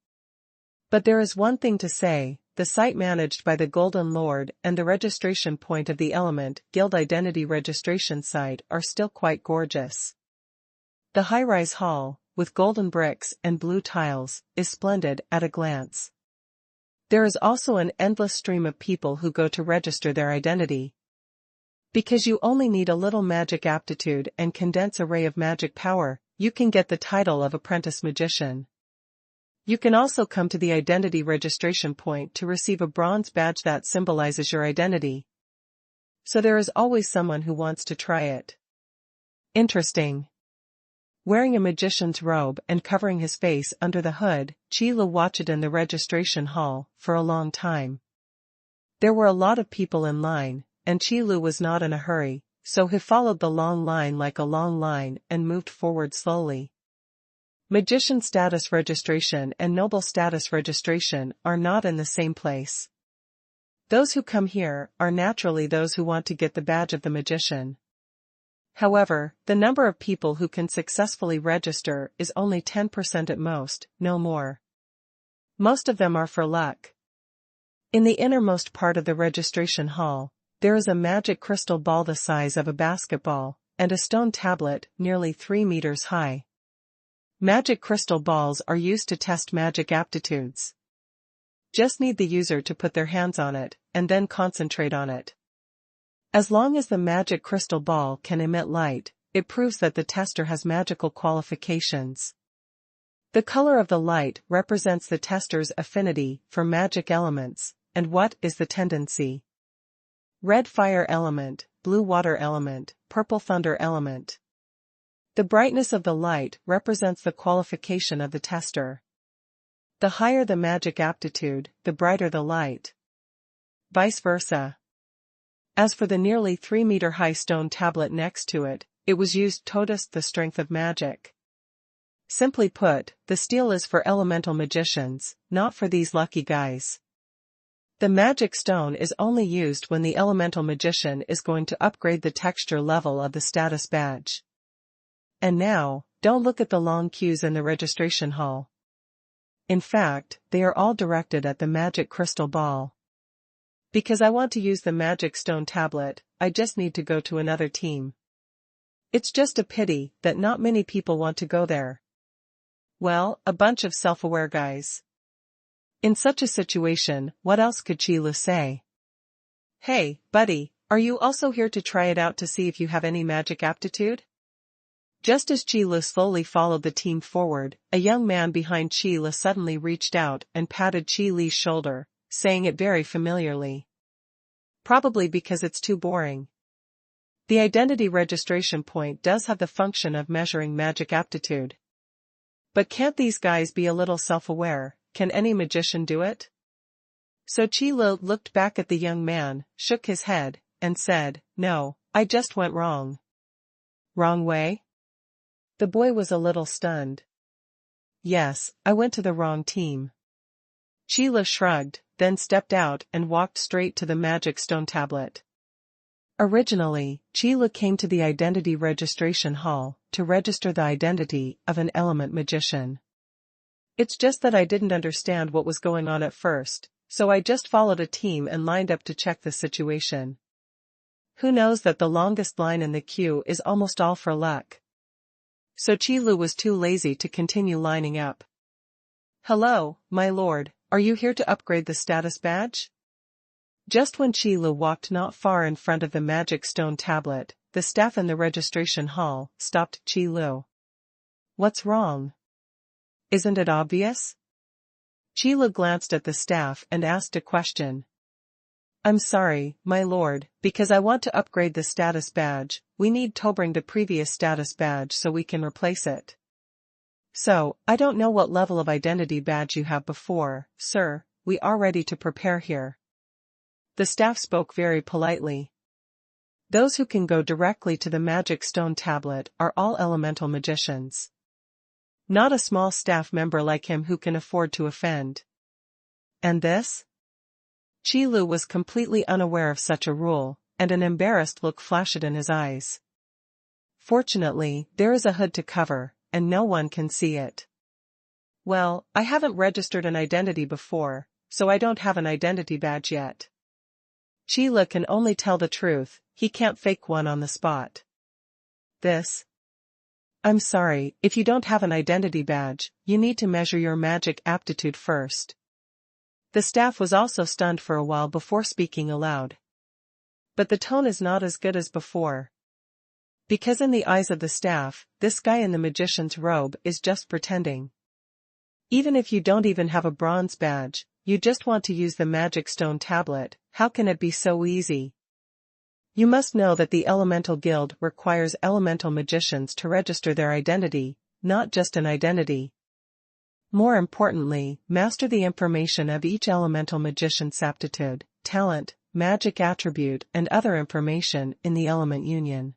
But there is one thing to say, the site managed by the Golden Lord and the registration point of the Element Guild Identity Registration site are still quite gorgeous. The high-rise hall, with golden bricks and blue tiles, is splendid at a glance. There is also an endless stream of people who go to register their identity. Because you only need a little magic aptitude and condense array of magic power, you can get the title of apprentice magician. You can also come to the identity registration point to receive a bronze badge that symbolizes your identity. So there is always someone who wants to try it. Interesting. Wearing a magician's robe and covering his face under the hood, Qi Lu watched in the registration hall for a long time. There were a lot of people in line, and Qi Lu was not in a hurry, so he followed the long line like a long line and moved forward slowly. Magician status registration and noble status registration are not in the same place. Those who come here are naturally those who want to get the badge of the magician. However, the number of people who can successfully register is only 10% at most, no more. Most of them are for luck. In the innermost part of the registration hall, there is a magic crystal ball the size of a basketball, and a stone tablet nearly 3 meters high. Magic crystal balls are used to test magic aptitudes. Just need the user to put their hands on it, and then concentrate on it. As long as the magic crystal ball can emit light, it proves that the tester has magical qualifications. The color of the light represents the tester's affinity for magic elements, and what is the tendency. Red fire element, blue water element, purple thunder element. The brightness of the light represents the qualification of the tester. The higher the magic aptitude, the brighter the light. Vice versa. As for the nearly 3-meter-high stone tablet next to it, it was used to test the strength of magic. Simply put, the steel is for elemental magicians, not for these lucky guys. The magic stone is only used when the elemental magician is going to upgrade the texture level of the status badge. And now, don't look at the long queues in the registration hall. In fact, they are all directed at the magic crystal ball. Because I want to use the magic stone tablet, I just need to go to another team. It's just a pity that not many people want to go there. Well, a bunch of self-aware guys. In such a situation, what else could Qi Lu say? Hey, buddy, are you also here to try it out to see if you have any magic aptitude? Just as Qi Lu slowly followed the team forward, a young man behind Qi Lu suddenly reached out and patted Qi Lu's shoulder, saying it very familiarly. Probably because it's too boring. The identity registration point does have the function of measuring magic aptitude. But can't these guys be a little self-aware? Can any magician do it? So Qi Lu looked back at the young man, shook his head, and said, "No, I just went wrong." Wrong way? The boy was a little stunned. Yes, I went to the wrong team. Qi Lu shrugged, then stepped out and walked straight to the magic stone tablet. Originally, Qi Lu came to the identity registration hall to register the identity of an element magician. It's just that I didn't understand what was going on at first, so I just followed a team and lined up to check the situation. Who knows that the longest line in the queue is almost all for luck. So Qi Lu was too lazy to continue lining up. "Hello, my lord, are you here to upgrade the status badge?" Just when Qi Lu walked not far in front of the magic stone tablet, the staff in the registration hall stopped Qi Lu. "What's wrong? Isn't it obvious?" Qi Lu glanced at the staff and asked a question. "I'm sorry, my lord, because I want to upgrade the status badge, we need to bring the previous status badge so we can replace it. So, I don't know what level of identity badge you have before, sir, we are ready to prepare here." The staff spoke very politely. Those who can go directly to the magic stone tablet are all elemental magicians. Not a small staff member like him who can afford to offend. And this? Qi Lu was completely unaware of such a rule, and an embarrassed look flashed in his eyes. Fortunately, there is a hood to cover, and no one can see it. "Well, I haven't registered an identity before, so I don't have an identity badge yet." Qi Lu can only tell the truth, he can't fake one on the spot. "I'm sorry, if you don't have an identity badge, you need to measure your magic aptitude first." The staff was also stunned for a while before speaking aloud. But the tone is not as good as before. Because in the eyes of the staff, this guy in the magician's robe is just pretending. Even if you don't even have a bronze badge, you just want to use the magic stone tablet, how can it be so easy? You must know that the Elemental Guild requires elemental magicians to register their identity, not just an identity. More importantly, master the information of each elemental magician's aptitude, talent, magic attribute and other information in the element union,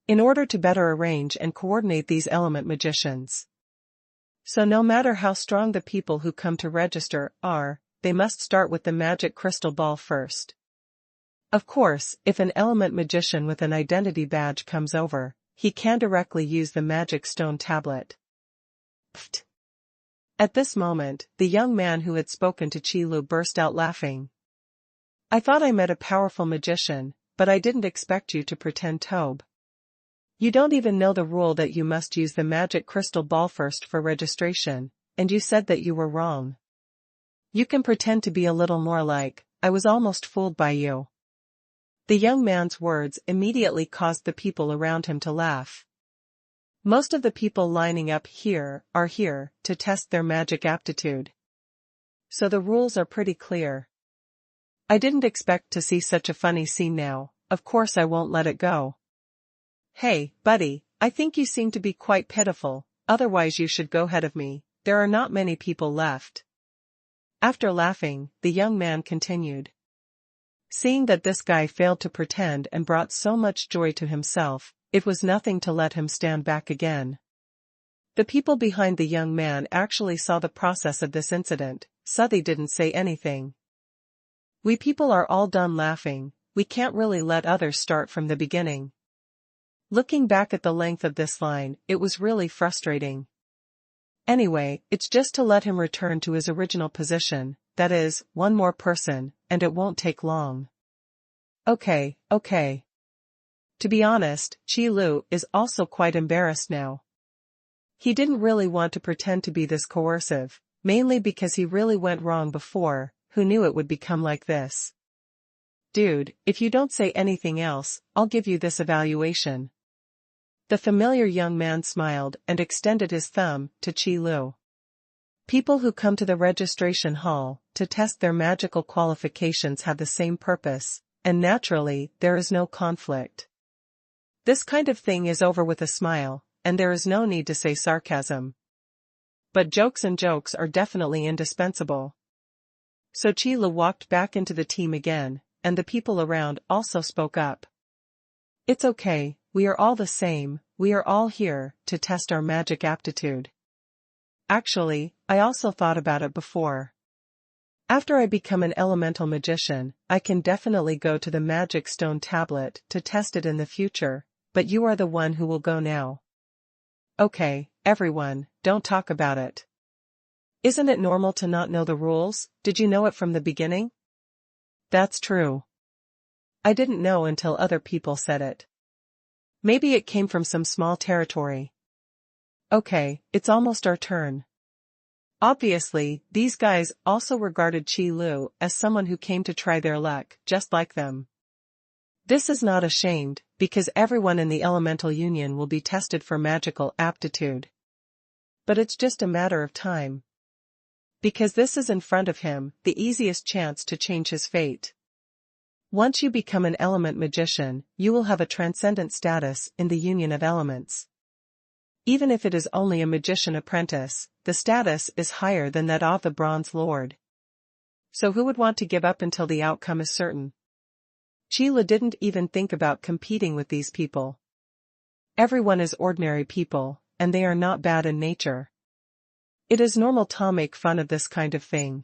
in order to better arrange and coordinate these element magicians. So no matter how strong the people who come to register are, they must start with the magic crystal ball first. Of course, if an element magician with an identity badge comes over, he can directly use the magic stone tablet. Pfft. At this moment, the young man who had spoken to Qi Lu burst out laughing. "I thought I met a powerful magician, but I didn't expect you to pretend Tobe. You don't even know the rule that you must use the magic crystal ball first for registration, and you said that you were wrong. You can pretend to be a little more like, I was almost fooled by you." The young man's words immediately caused the people around him to laugh. Most of the people lining up here are here to test their magic aptitude. So the rules are pretty clear. I didn't expect to see such a funny scene now, of course I won't let it go. "Hey, buddy, I think you seem to be quite pitiful, otherwise you should go ahead of me, there are not many people left." After laughing, the young man continued. Seeing that this guy failed to pretend and brought so much joy to himself, it was nothing to let him stand back again. The people behind the young man actually saw the process of this incident, so they didn't say anything. We people are all done laughing, we can't really let others start from the beginning. Looking back at the length of this line, it was really frustrating. Anyway, it's just to let him return to his original position, that is, one more person, and it won't take long. Okay. To be honest, Qi Lu is also quite embarrassed now. He didn't really want to pretend to be this coercive, mainly because he really went wrong before, who knew it would become like this. "Dude, if you don't say anything else, I'll give you this evaluation." The familiar young man smiled and extended his thumb to Qi Lu. People who come to the registration hall to test their magical qualifications have the same purpose, and naturally, there is no conflict. This kind of thing is over with a smile, and there is no need to say sarcasm. But jokes are definitely indispensable. So Qi Lu walked back into the team again, and the people around also spoke up. "It's okay, we are all the same, we are all here to test our magic aptitude. Actually, I also thought about it before. After I become an elemental magician, I can definitely go to the magic stone tablet to test it in the future, but you are the one who will go now. Okay, everyone, don't talk about it. Isn't it normal to not know the rules? Did you know it from the beginning? That's true. I didn't know until other people said it. Maybe it came from some small territory. Okay, it's almost our turn. Obviously, these guys also regarded Qi Lu as someone who came to try their luck, just like them. This is not ashamed, because everyone in the Elemental Union will be tested for magical aptitude. But it's just a matter of time. Because this is in front of him, the easiest chance to change his fate. Once you become an element magician, you will have a transcendent status in the Union of Elements. Even if it is only a magician apprentice, the status is higher than that of the Bronze Lord. So who would want to give up until the outcome is certain? Qi Lu didn't even think about competing with these people. Everyone is ordinary people, and they are not bad in nature. It is normal to make fun of this kind of thing.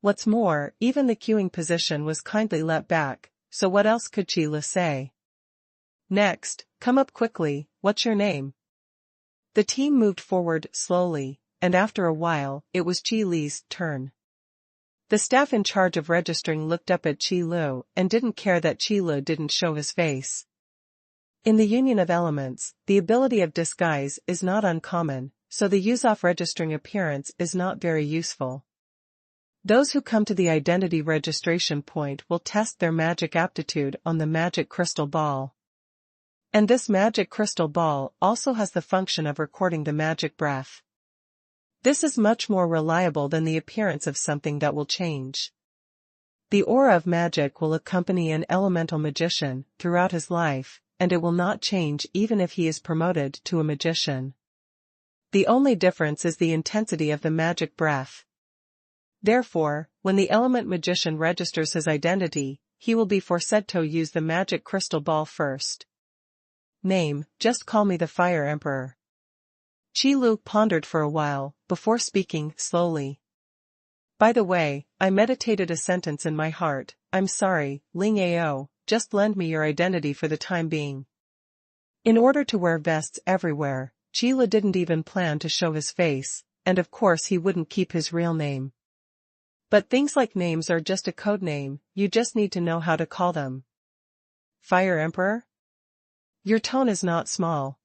What's more, even the queuing position was kindly let back, so what else could Qi Lu say? Next, come up quickly, what's your name? The team moved forward slowly, and after a while, it was Qi Li's turn. The staff in charge of registering looked up at Qi Lu and didn't care that Qi Lu didn't show his face. In the Union of Elements, the ability of disguise is not uncommon, so the use-off registering appearance is not very useful. Those who come to the identity registration point will test their magic aptitude on the magic crystal ball. And this magic crystal ball also has the function of recording the magic breath. This is much more reliable than the appearance of something that will change. The aura of magic will accompany an elemental magician throughout his life, and it will not change even if he is promoted to a magician. The only difference is the intensity of the magic breath. Therefore, when the element magician registers his identity, he will be forced to use the magic crystal ball first. Name, just call me the Fire Emperor. Qi Lu pondered for a while, before speaking slowly. By the way, I meditated a sentence in my heart, I'm sorry, Ling Ao, just lend me your identity for the time being. In order to wear vests everywhere, Qi Lu didn't even plan to show his face, and of course he wouldn't keep his real name. But things like names are just a code name, you just need to know how to call them. Fire Emperor? Your tone is not small.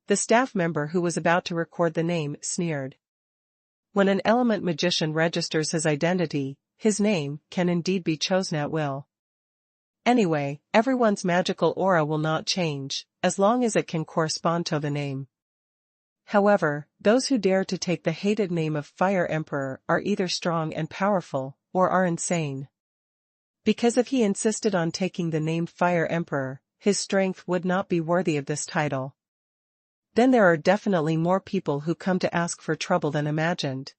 The staff member who was about to record the name sneered. When an element magician registers his identity, his name can indeed be chosen at will. Anyway, everyone's magical aura will not change, as long as it can correspond to the name. However, those who dare to take the hated name of Fire Emperor are either strong and powerful, or are insane. Because if he insisted on taking the name Fire Emperor, his strength would not be worthy of this title. Then there are definitely more people who come to ask for trouble than imagined.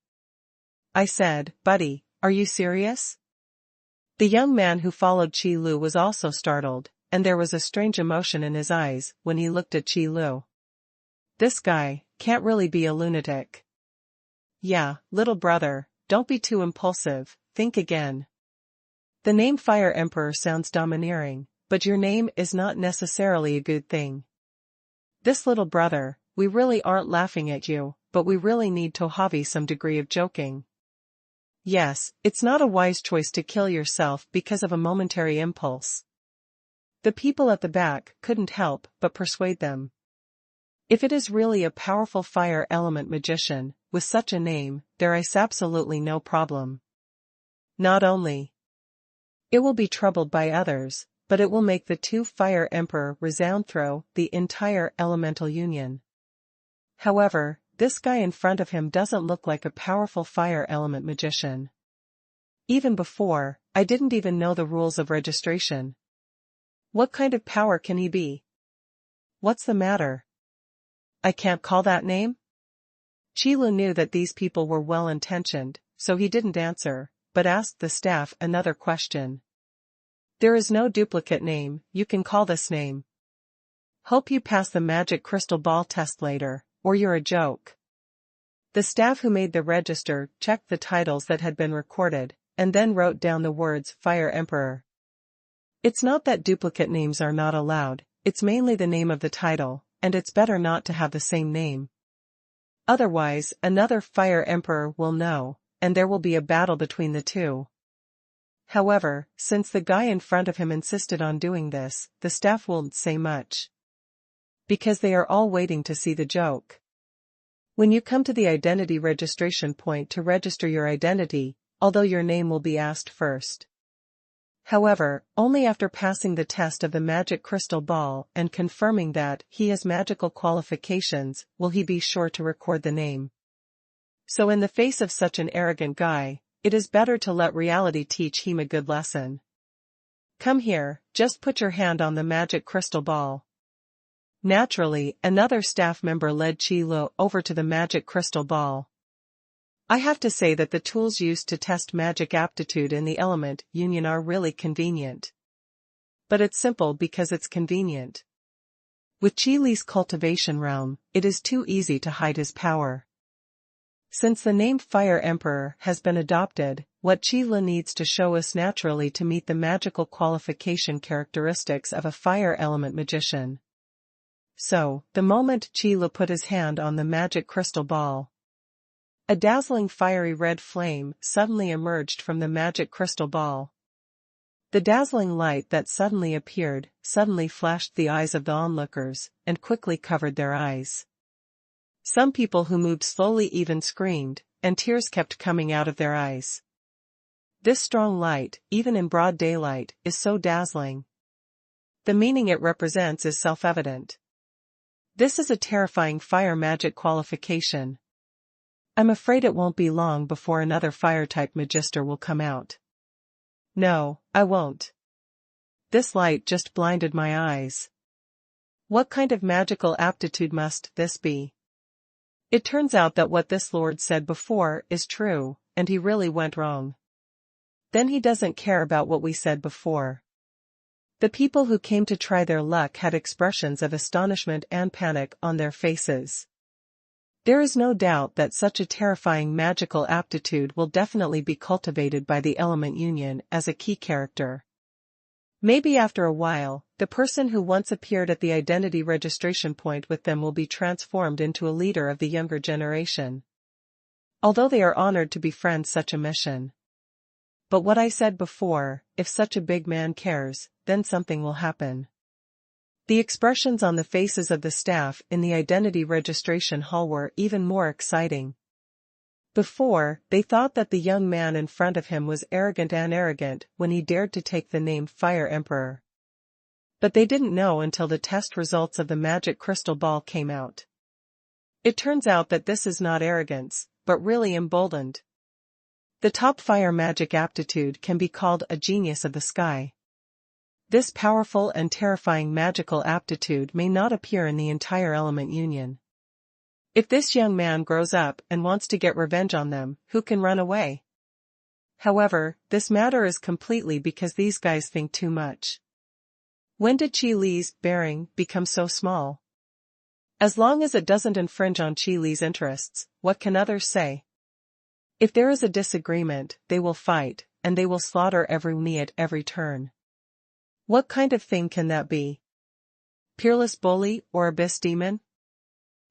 I said, buddy, are you serious? The young man who followed Qi Lu was also startled, and there was a strange emotion in his eyes when he looked at Qi Lu. This guy can't really be a lunatic. Yeah, little brother, don't be too impulsive, think again. The name Fire Emperor sounds domineering, but your name is not necessarily a good thing. This little brother, we really aren't laughing at you, but we really need to have some degree of joking. Yes, it's not a wise choice to kill yourself because of a momentary impulse. The people at the back couldn't help but persuade them. If it is really a powerful fire element magician, with such a name, there is absolutely no problem. Not only it will be troubled by others, but it will make the two Fire Emperor resound through the entire elemental union. However, this guy in front of him doesn't look like a powerful fire element magician. Even before, I didn't even know the rules of registration. What kind of power can he be? What's the matter? I can't call that name? Qi Lu knew that these people were well-intentioned, so he didn't answer, but asked the staff another question. There is no duplicate name, you can call this name. Hope you pass the magic crystal ball test later, or you're a joke. The staff who made the register checked the titles that had been recorded, and then wrote down the words Fire Emperor. It's not that duplicate names are not allowed, it's mainly the name of the title, and it's better not to have the same name. Otherwise, another Fire Emperor will know, and there will be a battle between the two. However, since the guy in front of him insisted on doing this, the staff won't say much. Because they are all waiting to see the joke. When you come to the identity registration point to register your identity, although your name will be asked first. However, only after passing the test of the magic crystal ball and confirming that he has magical qualifications will he be sure to record the name. So in the face of such an arrogant guy, it is better to let reality teach him a good lesson. Come here, just put your hand on the magic crystal ball. Naturally, another staff member led Qi Lu over to the magic crystal ball. I have to say that the tools used to test magic aptitude in the element union are really convenient. But it's simple because it's convenient. With Qi Li's cultivation realm, it is too easy to hide his power. Since the name Fire Emperor has been adopted, what Qi Li needs to show us naturally to meet the magical qualification characteristics of a fire element magician. So, the moment Qi Li put his hand on the magic crystal ball, a dazzling fiery red flame suddenly emerged from the magic crystal ball. The dazzling light that suddenly appeared suddenly flashed the eyes of the onlookers and quickly covered their eyes. Some people who moved slowly even screamed, and tears kept coming out of their eyes. This strong light, even in broad daylight, is so dazzling. The meaning it represents is self-evident. This is a terrifying fire magic qualification. I'm afraid it won't be long before another fire-type magister will come out. No, I won't. This light just blinded my eyes. What kind of magical aptitude must this be? It turns out that what this lord said before is true, and he really went wrong. Then he doesn't care about what we said before. The people who came to try their luck had expressions of astonishment and panic on their faces. There is no doubt that such a terrifying magical aptitude will definitely be cultivated by the element union as a key character. Maybe after a while, the person who once appeared at the identity registration point with them will be transformed into a leader of the younger generation. Although they are honored to befriend such a mission. But what I said before, if such a big man cares, then something will happen. The expressions on the faces of the staff in the identity registration hall were even more exciting. Before, they thought that the young man in front of him was arrogant when he dared to take the name Fire Emperor. But they didn't know until the test results of the magic crystal ball came out. It turns out that this is not arrogance, but really emboldened. The top fire magic aptitude can be called a genius of the sky. This powerful and terrifying magical aptitude may not appear in the entire element union. If this young man grows up and wants to get revenge on them, who can run away? However, this matter is completely because these guys think too much. When did Qi Li's bearing become so small? As long as it doesn't infringe on Qi Li's interests, what can others say? If there is a disagreement, they will fight, and they will slaughter everyone at every turn. What kind of thing can that be? Peerless bully or abyss demon?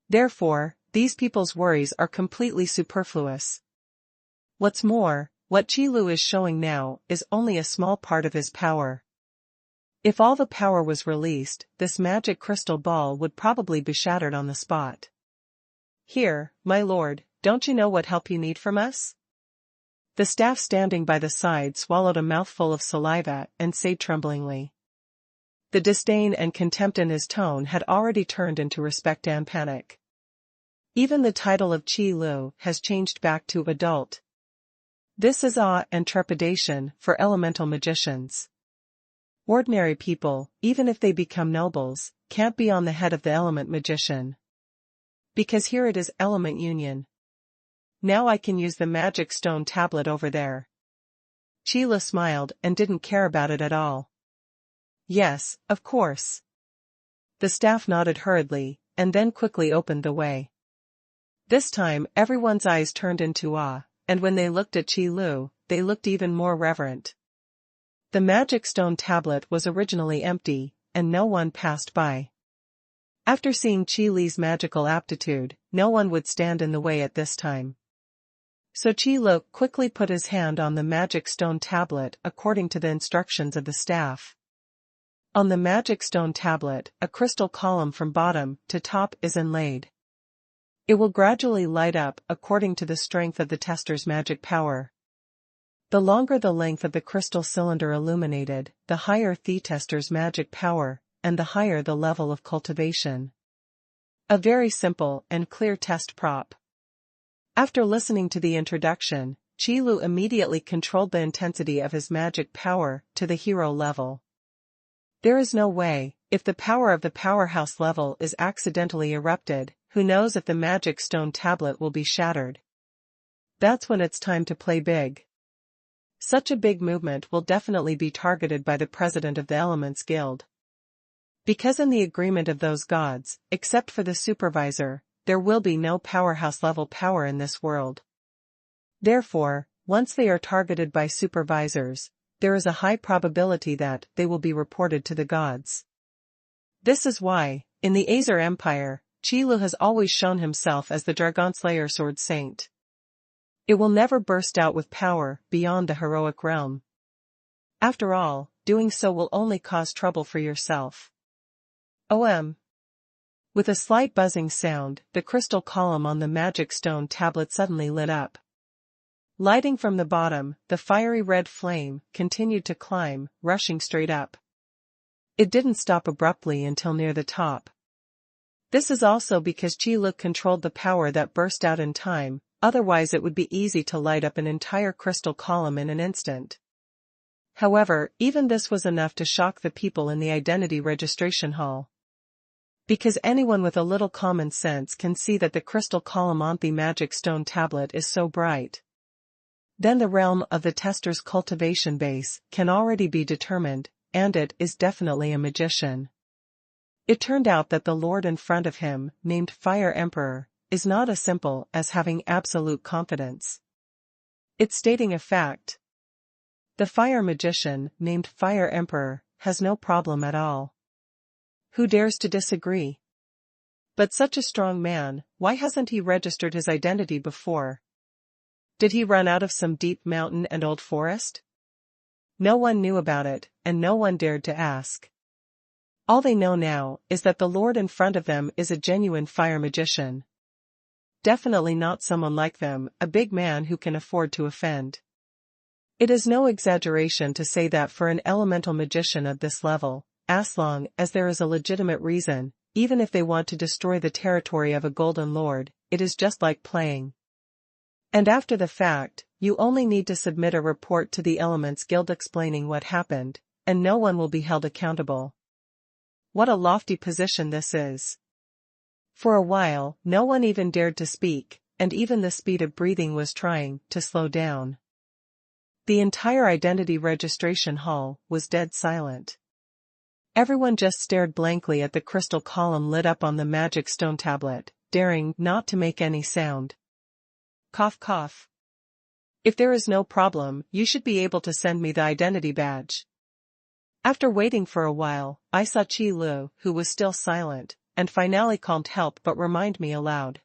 Therefore, these people's worries are completely superfluous. What's more, what Qi Lu is showing now is only a small part of his power. If all the power was released, this magic crystal ball would probably be shattered on the spot. Here, my lord, don't you know what help you need from us? The staff standing by the side swallowed a mouthful of saliva and said tremblingly. The disdain and contempt in his tone had already turned into respect and panic. Even the title of Qi Lu has changed back to adult. This is awe and trepidation for elemental magicians. Ordinary people, even if they become nobles, can't be on the head of the element magician. Because here it is element union. Now I can use the magic stone tablet over there. Qi Lu smiled and didn't care about it at all. Yes, of course. The staff nodded hurriedly, and then quickly opened the way. This time everyone's eyes turned into awe, and when they looked at Qi Lu, they looked even more reverent. The magic stone tablet was originally empty, and no one passed by. After seeing Qi Li's magical aptitude, no one would stand in the way at this time. So Qi Lu quickly put his hand on the magic stone tablet according to the instructions of the staff. On the magic stone tablet, a crystal column from bottom to top is inlaid. It will gradually light up according to the strength of the tester's magic power. The longer the length of the crystal cylinder illuminated, the higher the tester's magic power, and the higher the level of cultivation. A very simple and clear test prop. After listening to the introduction, Qi Lu immediately controlled the intensity of his magic power to the hero level. There is no way, if the power of the powerhouse level is accidentally erupted, who knows if the magic stone tablet will be shattered. That's when it's time to play big. Such a big movement will definitely be targeted by the president of the Elements Guild. Because in the agreement of those gods, except for the supervisor, there will be no powerhouse level power in this world. Therefore, once they are targeted by supervisors, there is a high probability that they will be reported to the gods. This is why, in the Azer Empire, Qi Lu has always shown himself as the Dragonslayer Sword Saint. It will never burst out with power beyond the heroic realm. After all, doing so will only cause trouble for yourself. With a slight buzzing sound, the crystal column on the magic stone tablet suddenly lit up. Lighting from the bottom, the fiery red flame continued to climb, rushing straight up. It didn't stop abruptly until near the top. This is also because Qi Lu controlled the power that burst out in time, otherwise it would be easy to light up an entire crystal column in an instant. However, even this was enough to shock the people in the identity registration hall. Because anyone with a little common sense can see that the crystal column on the magic stone tablet is so bright. Then the realm of the tester's cultivation base can already be determined, and it is definitely a magician. It turned out that the lord in front of him, named Fire Emperor, is not as simple as having absolute confidence. It's stating a fact. The fire magician, named Fire Emperor, has no problem at all. Who dares to disagree? But such a strong man, why hasn't he registered his identity before? Did he run out of some deep mountain and old forest? No one knew about it, and no one dared to ask. All they know now is that the lord in front of them is a genuine fire magician. Definitely not someone like them, a big man who can afford to offend. It is no exaggeration to say that for an elemental magician of this level, as long as there is a legitimate reason, even if they want to destroy the territory of a golden lord, it is just like playing. And after the fact, you only need to submit a report to the Elements Guild explaining what happened, and no one will be held accountable. What a lofty position this is. For a while, no one even dared to speak, and even the speed of breathing was trying to slow down. The entire identity registration hall was dead silent. Everyone just stared blankly at the crystal column lit up on the magic stone tablet, daring not to make any sound. Cough cough. If there is no problem, you should be able to send me the identity badge. After waiting for a while, I saw Qi Lu, who was still silent, and finally called help but remind me aloud.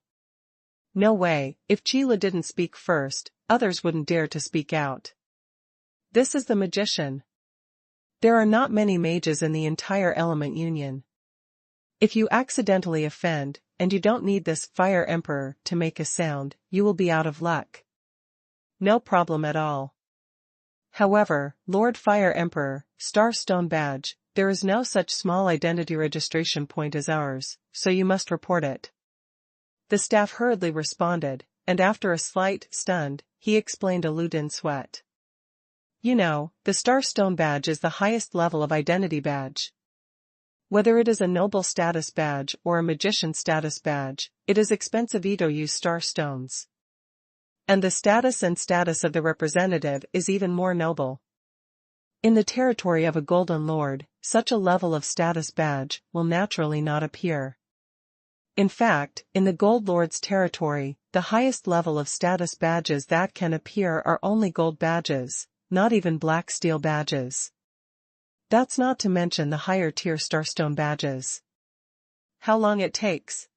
No way, if Qi Lu didn't speak first, others wouldn't dare to speak out. This is the magician. There are not many mages in the entire Element Union. If you accidentally offend, and you don't need this Fire Emperor to make a sound, you will be out of luck. No problem at all. However, Lord Fire Emperor, Star Stone Badge, there is no such small identity registration point as ours, so you must report it. The staff hurriedly responded, and after a slight stunned, he explained a Ludin sweat. You know, the Star Stone Badge is the highest level of identity badge. Whether it is a noble status badge or a magician status badge, it is expensive to use star stones. And the status of the representative is even more noble. In the territory of a golden lord, such a level of status badge will naturally not appear. In fact, in the Gold Lord's territory, the highest level of status badges that can appear are only gold badges, not even black steel badges. That's not to mention the higher tier starstone badges. How long it takes?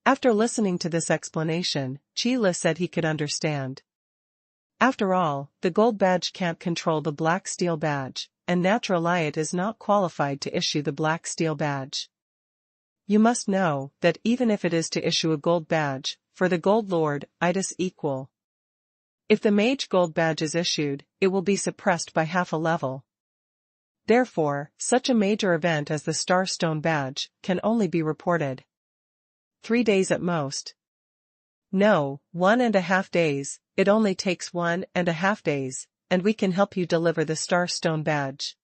After listening to this explanation, Qi said he could understand. After all, the gold badge can't control the black steel badge, and Natural Light is not qualified to issue the black steel badge. You must know that even if it is to issue a gold badge, for the Gold Lord, it is equal. If the mage gold badge is issued, it will be suppressed by half a level. Therefore, such a major event as the Starstone badge can only be reported 3 days at most. No, 1.5 days, it only takes 1.5 days, and we can help you deliver the Starstone badge.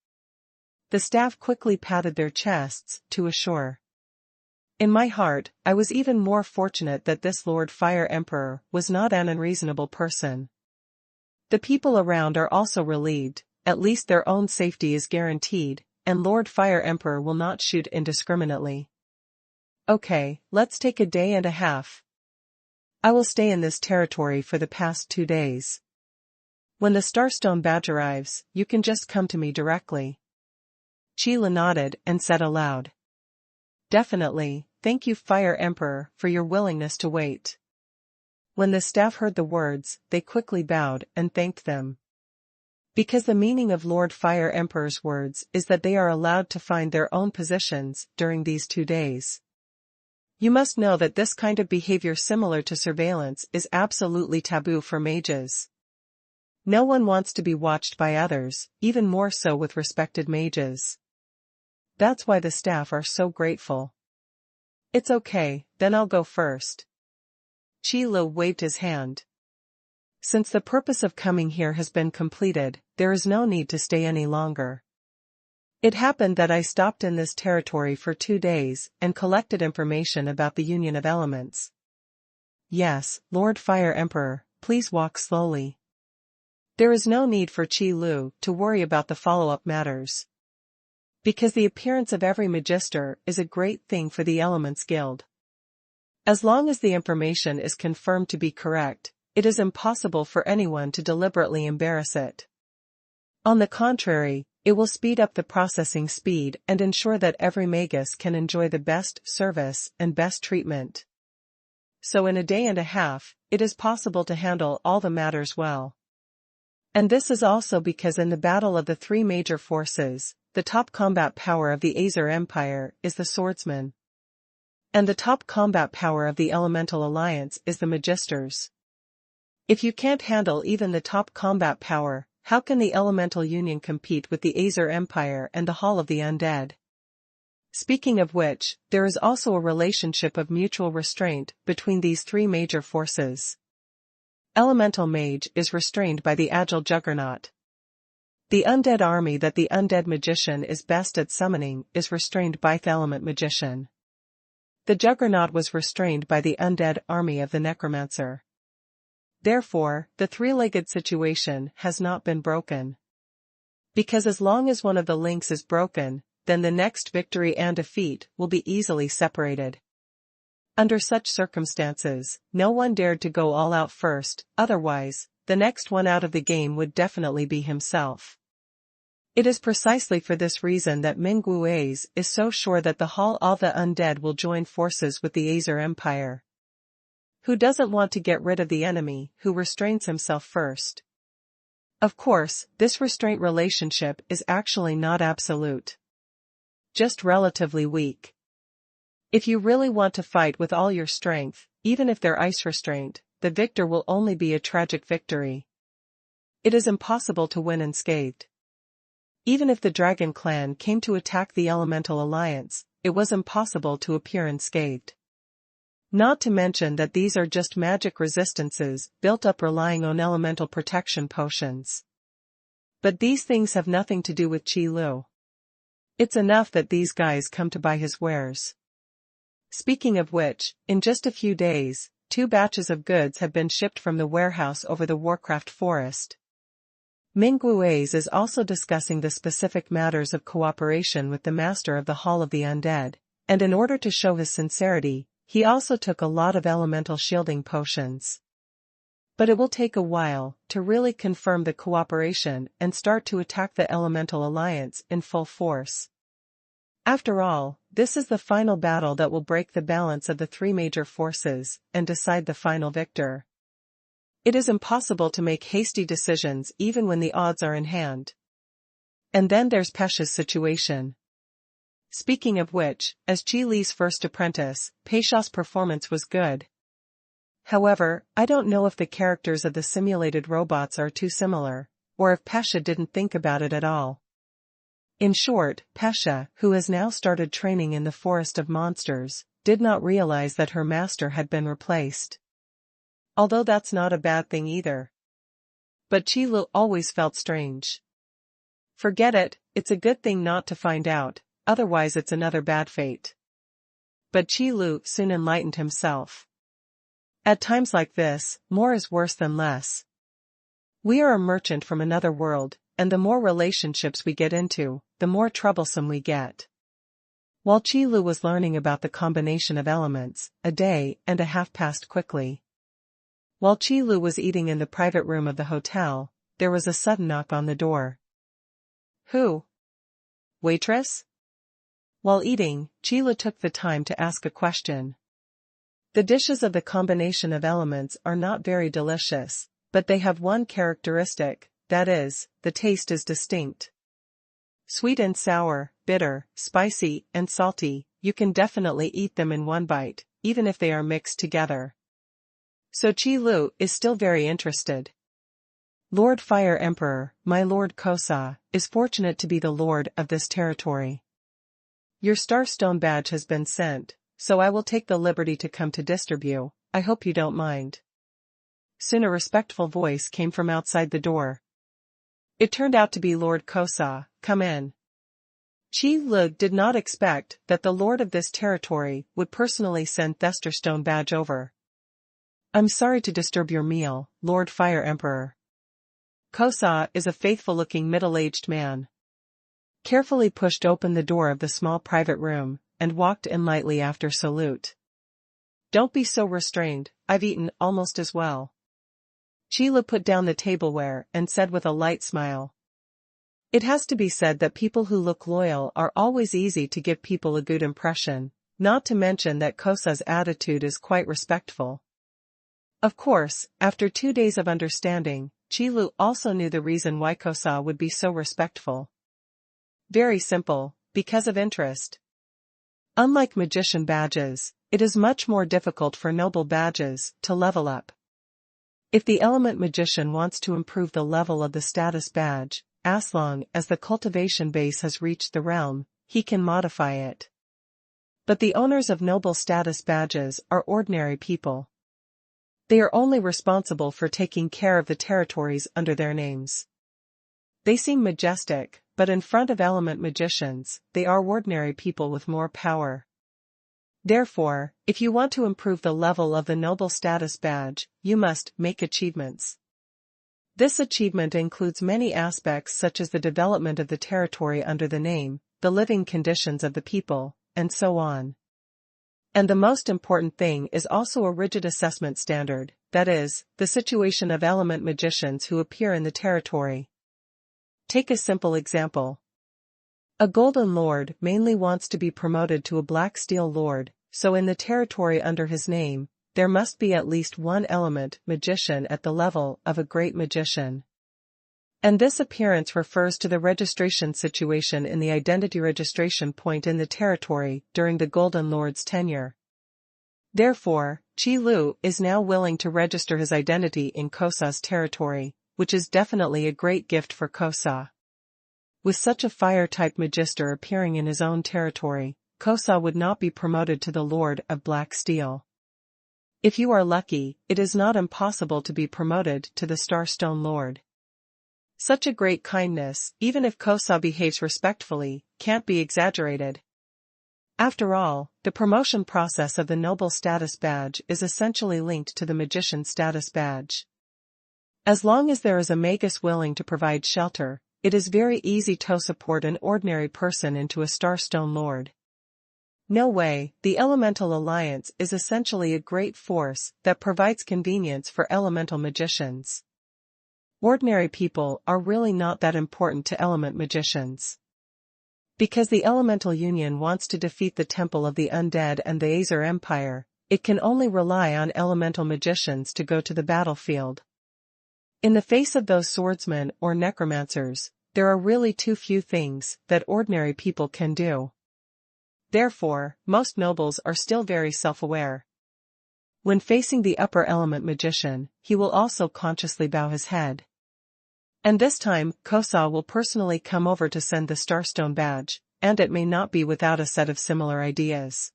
The staff quickly patted their chests to assure. In my heart, I was even more fortunate that this Lord Fire Emperor was not an unreasonable person. The people around are also relieved, at least their own safety is guaranteed, and Lord Fire Emperor will not shoot indiscriminately. Okay, let's take a day and a half. I will stay in this territory for the past 2 days. When the Starstone badge arrives, you can just come to me directly. Qi nodded and said aloud. Definitely, thank you Fire Emperor for your willingness to wait. When the staff heard the words, they quickly bowed and thanked them. Because the meaning of Lord Fire Emperor's words is that they are allowed to find their own positions during these 2 days. You must know that this kind of behavior similar to surveillance is absolutely taboo for mages. No one wants to be watched by others, even more so with respected mages. That's why the staff are so grateful. It's okay, then I'll go first. Qi waved his hand. Since the purpose of coming here has been completed, there is no need to stay any longer. It happened that I stopped in this territory for 2 days and collected information about the Union of Elements. Yes, Lord Fire Emperor, please walk slowly. There is no need for Qi to worry about the follow-up matters. Because the appearance of every magister is a great thing for the Elements Guild. As long as the information is confirmed to be correct, it is impossible for anyone to deliberately embarrass it. On the contrary, it will speed up the processing speed and ensure that every magus can enjoy the best service and best treatment. So in a day and a half, it is possible to handle all the matters well. And this is also because in the battle of the 3 major forces, the top combat power of the Azer Empire is the swordsman. And the top combat power of the Elemental Alliance is the magisters. If you can't handle even the top combat power, how can the Elemental Union compete with the Azer Empire and the Hall of the Undead? Speaking of which, there is also a relationship of mutual restraint between these 3 major forces. Elemental Mage is restrained by the Agile Juggernaut. The undead army that the undead magician is best at summoning is restrained by the Element Magician. The Juggernaut was restrained by the undead army of the Necromancer. Therefore, the 3-legged situation has not been broken. Because as long as one of the links is broken, then the next victory and defeat will be easily separated. Under such circumstances, no one dared to go all out first, otherwise, the next one out of the game would definitely be himself. It is precisely for this reason that Minggui's is so sure that the Hall of the Undead will join forces with the Azer Empire. Who doesn't want to get rid of the enemy who restrains himself first? Of course, this restraint relationship is actually not absolute. Just relatively weak. If you really want to fight with all your strength, even if they're ice restraint, the victor will only be a tragic victory. It is impossible to win unscathed. Even if the Dragon Clan came to attack the Elemental Alliance, it was impossible to appear unscathed. Not to mention that these are just magic resistances built up relying on elemental protection potions. But these things have nothing to do with Qi. It's enough that these guys come to buy his wares. Speaking of which, in just a few days, 2 batches of goods have been shipped from the warehouse over the Warcraft Forest. Minggui's is also discussing the specific matters of cooperation with the Master of the Hall of the Undead, and in order to show his sincerity, He also took a lot of elemental shielding potions. But it will take a while to really confirm the cooperation and start to attack the Elemental Alliance in full force. After all, this is the final battle that will break the balance of the three major forces and decide the final victor. It is impossible to make hasty decisions even when the odds are in hand. And then there's Pesha's situation. Speaking of which, as Qi Li's first apprentice, Pesha's performance was good. However, I don't know if the characters of the simulated robots are too similar, or if Pesha didn't think about it at all. In short, Pesha, who has now started training in the Forest of Monsters, did not realize that her master had been replaced. Although that's not a bad thing either. But Qi Lu always felt strange. Forget it, it's a good thing not to find out, otherwise it's another bad fate. But Qi Lu soon enlightened himself. At times like this, more is worse than less. We are a merchant from another world, and the more relationships we get into, the more troublesome we get. While Qi Lu was learning about the combination of elements, a day and a half passed quickly. While Qi Lu was eating in the private room of the hotel, there was a sudden knock on the door. Who? Waitress? While eating, Qi Lu took the time to ask a question. The dishes of the combination of elements are not very delicious, but they have one characteristic, that is, the taste is distinct. Sweet and sour, bitter, spicy, and salty, you can definitely eat them in one bite, even if they are mixed together. So Qi Lu is still very interested. Lord Fire Emperor, my Lord Kosa, is fortunate to be the lord of this territory. Your Starstone badge has been sent, so I will take the liberty to come to disturb you, I hope you don't mind. Soon a respectful voice came from outside the door. It turned out to be Lord Kosa. Come in. Qi Lu did not expect that the lord of this territory would personally send Thestarstone badge over. I'm sorry to disturb your meal, Lord Fire Emperor. Kosa is a faithful-looking middle-aged man. Carefully pushed open the door of the small private room, and walked in lightly after salute. Don't be so restrained, I've eaten almost as well. Qi Lu put down the tableware and said with a light smile. It has to be said that people who look loyal are always easy to give people a good impression, not to mention that Kosa's attitude is quite respectful. Of course, after 2 days of understanding, Qi Lu also knew the reason why Kosa would be so respectful. Very simple, because of interest. Unlike magician badges, it is much more difficult for noble badges to level up. If the element magician wants to improve the level of the status badge, as long as the cultivation base has reached the realm, he can modify it. But the owners of noble status badges are ordinary people. They are only responsible for taking care of the territories under their names. They seem majestic, but in front of element magicians, they are ordinary people with more power. Therefore, if you want to improve the level of the noble status badge, you must make achievements. This achievement includes many aspects such as the development of the territory under the name, the living conditions of the people, and so on. And the most important thing is also a rigid assessment standard, that is, the situation of element magicians who appear in the territory. Take a simple example. A Golden Lord mainly wants to be promoted to a Black Steel Lord, so in the territory under his name, there must be at least one element magician at the level of a great magician. And this appearance refers to the registration situation in the identity registration point in the territory during the Golden Lord's tenure. Therefore, Qi Lu is now willing to register his identity in Kosa's territory, which is definitely a great gift for Kosa. With such a fire-type magister appearing in his own territory, Kosa would not be promoted to the Lord of Black Steel. If you are lucky, it is not impossible to be promoted to the Starstone Lord. Such a great kindness, even if Kosa behaves respectfully, can't be exaggerated. After all, the promotion process of the noble status badge is essentially linked to the magician status badge. As long as there is a magus willing to provide shelter, it is very easy to support an ordinary person into a Starstone Lord. No way, the Elemental Alliance is essentially a great force that provides convenience for elemental magicians. Ordinary people are really not that important to element magicians. Because the Elemental Union wants to defeat the Temple of the Undead and the Azer Empire, it can only rely on elemental magicians to go to the battlefield. In the face of those swordsmen or necromancers, there are really too few things that ordinary people can do. Therefore, most nobles are still very self-aware. When facing the upper element magician, he will also consciously bow his head. And this time, Kosa will personally come over to send the Starstone badge, and it may not be without a set of similar ideas.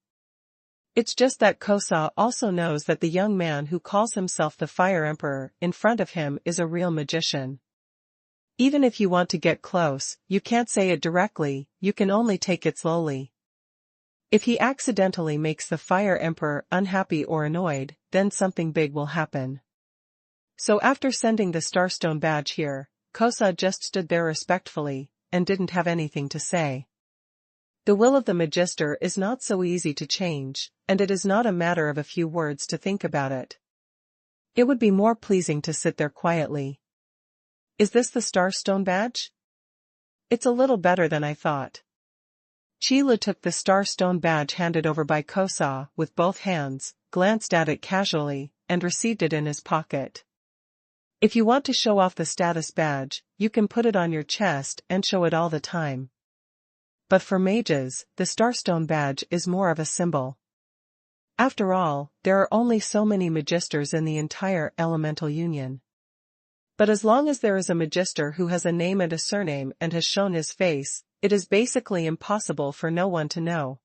It's just that Kosa also knows that the young man who calls himself the Fire Emperor in front of him is a real magician. Even if you want to get close, you can't say it directly, you can only take it slowly. If he accidentally makes the Fire Emperor unhappy or annoyed, then something big will happen. So after sending the Starstone badge here, Kosa just stood there respectfully, and didn't have anything to say. The will of the Magister is not so easy to change, and it is not a matter of a few words to think about it. It would be more pleasing to sit there quietly. Is this the Starstone badge? It's a little better than I thought. Qilu took the Starstone badge handed over by Kosa with both hands, glanced at it casually, and received it in his pocket. If you want to show off the status badge, you can put it on your chest and show it all the time. But for mages, the Starstone badge is more of a symbol. After all, there are only so many magisters in the entire Elemental Union. But as long as there is a magister who has a name and a surname and has shown his face, it is basically impossible for no one to know.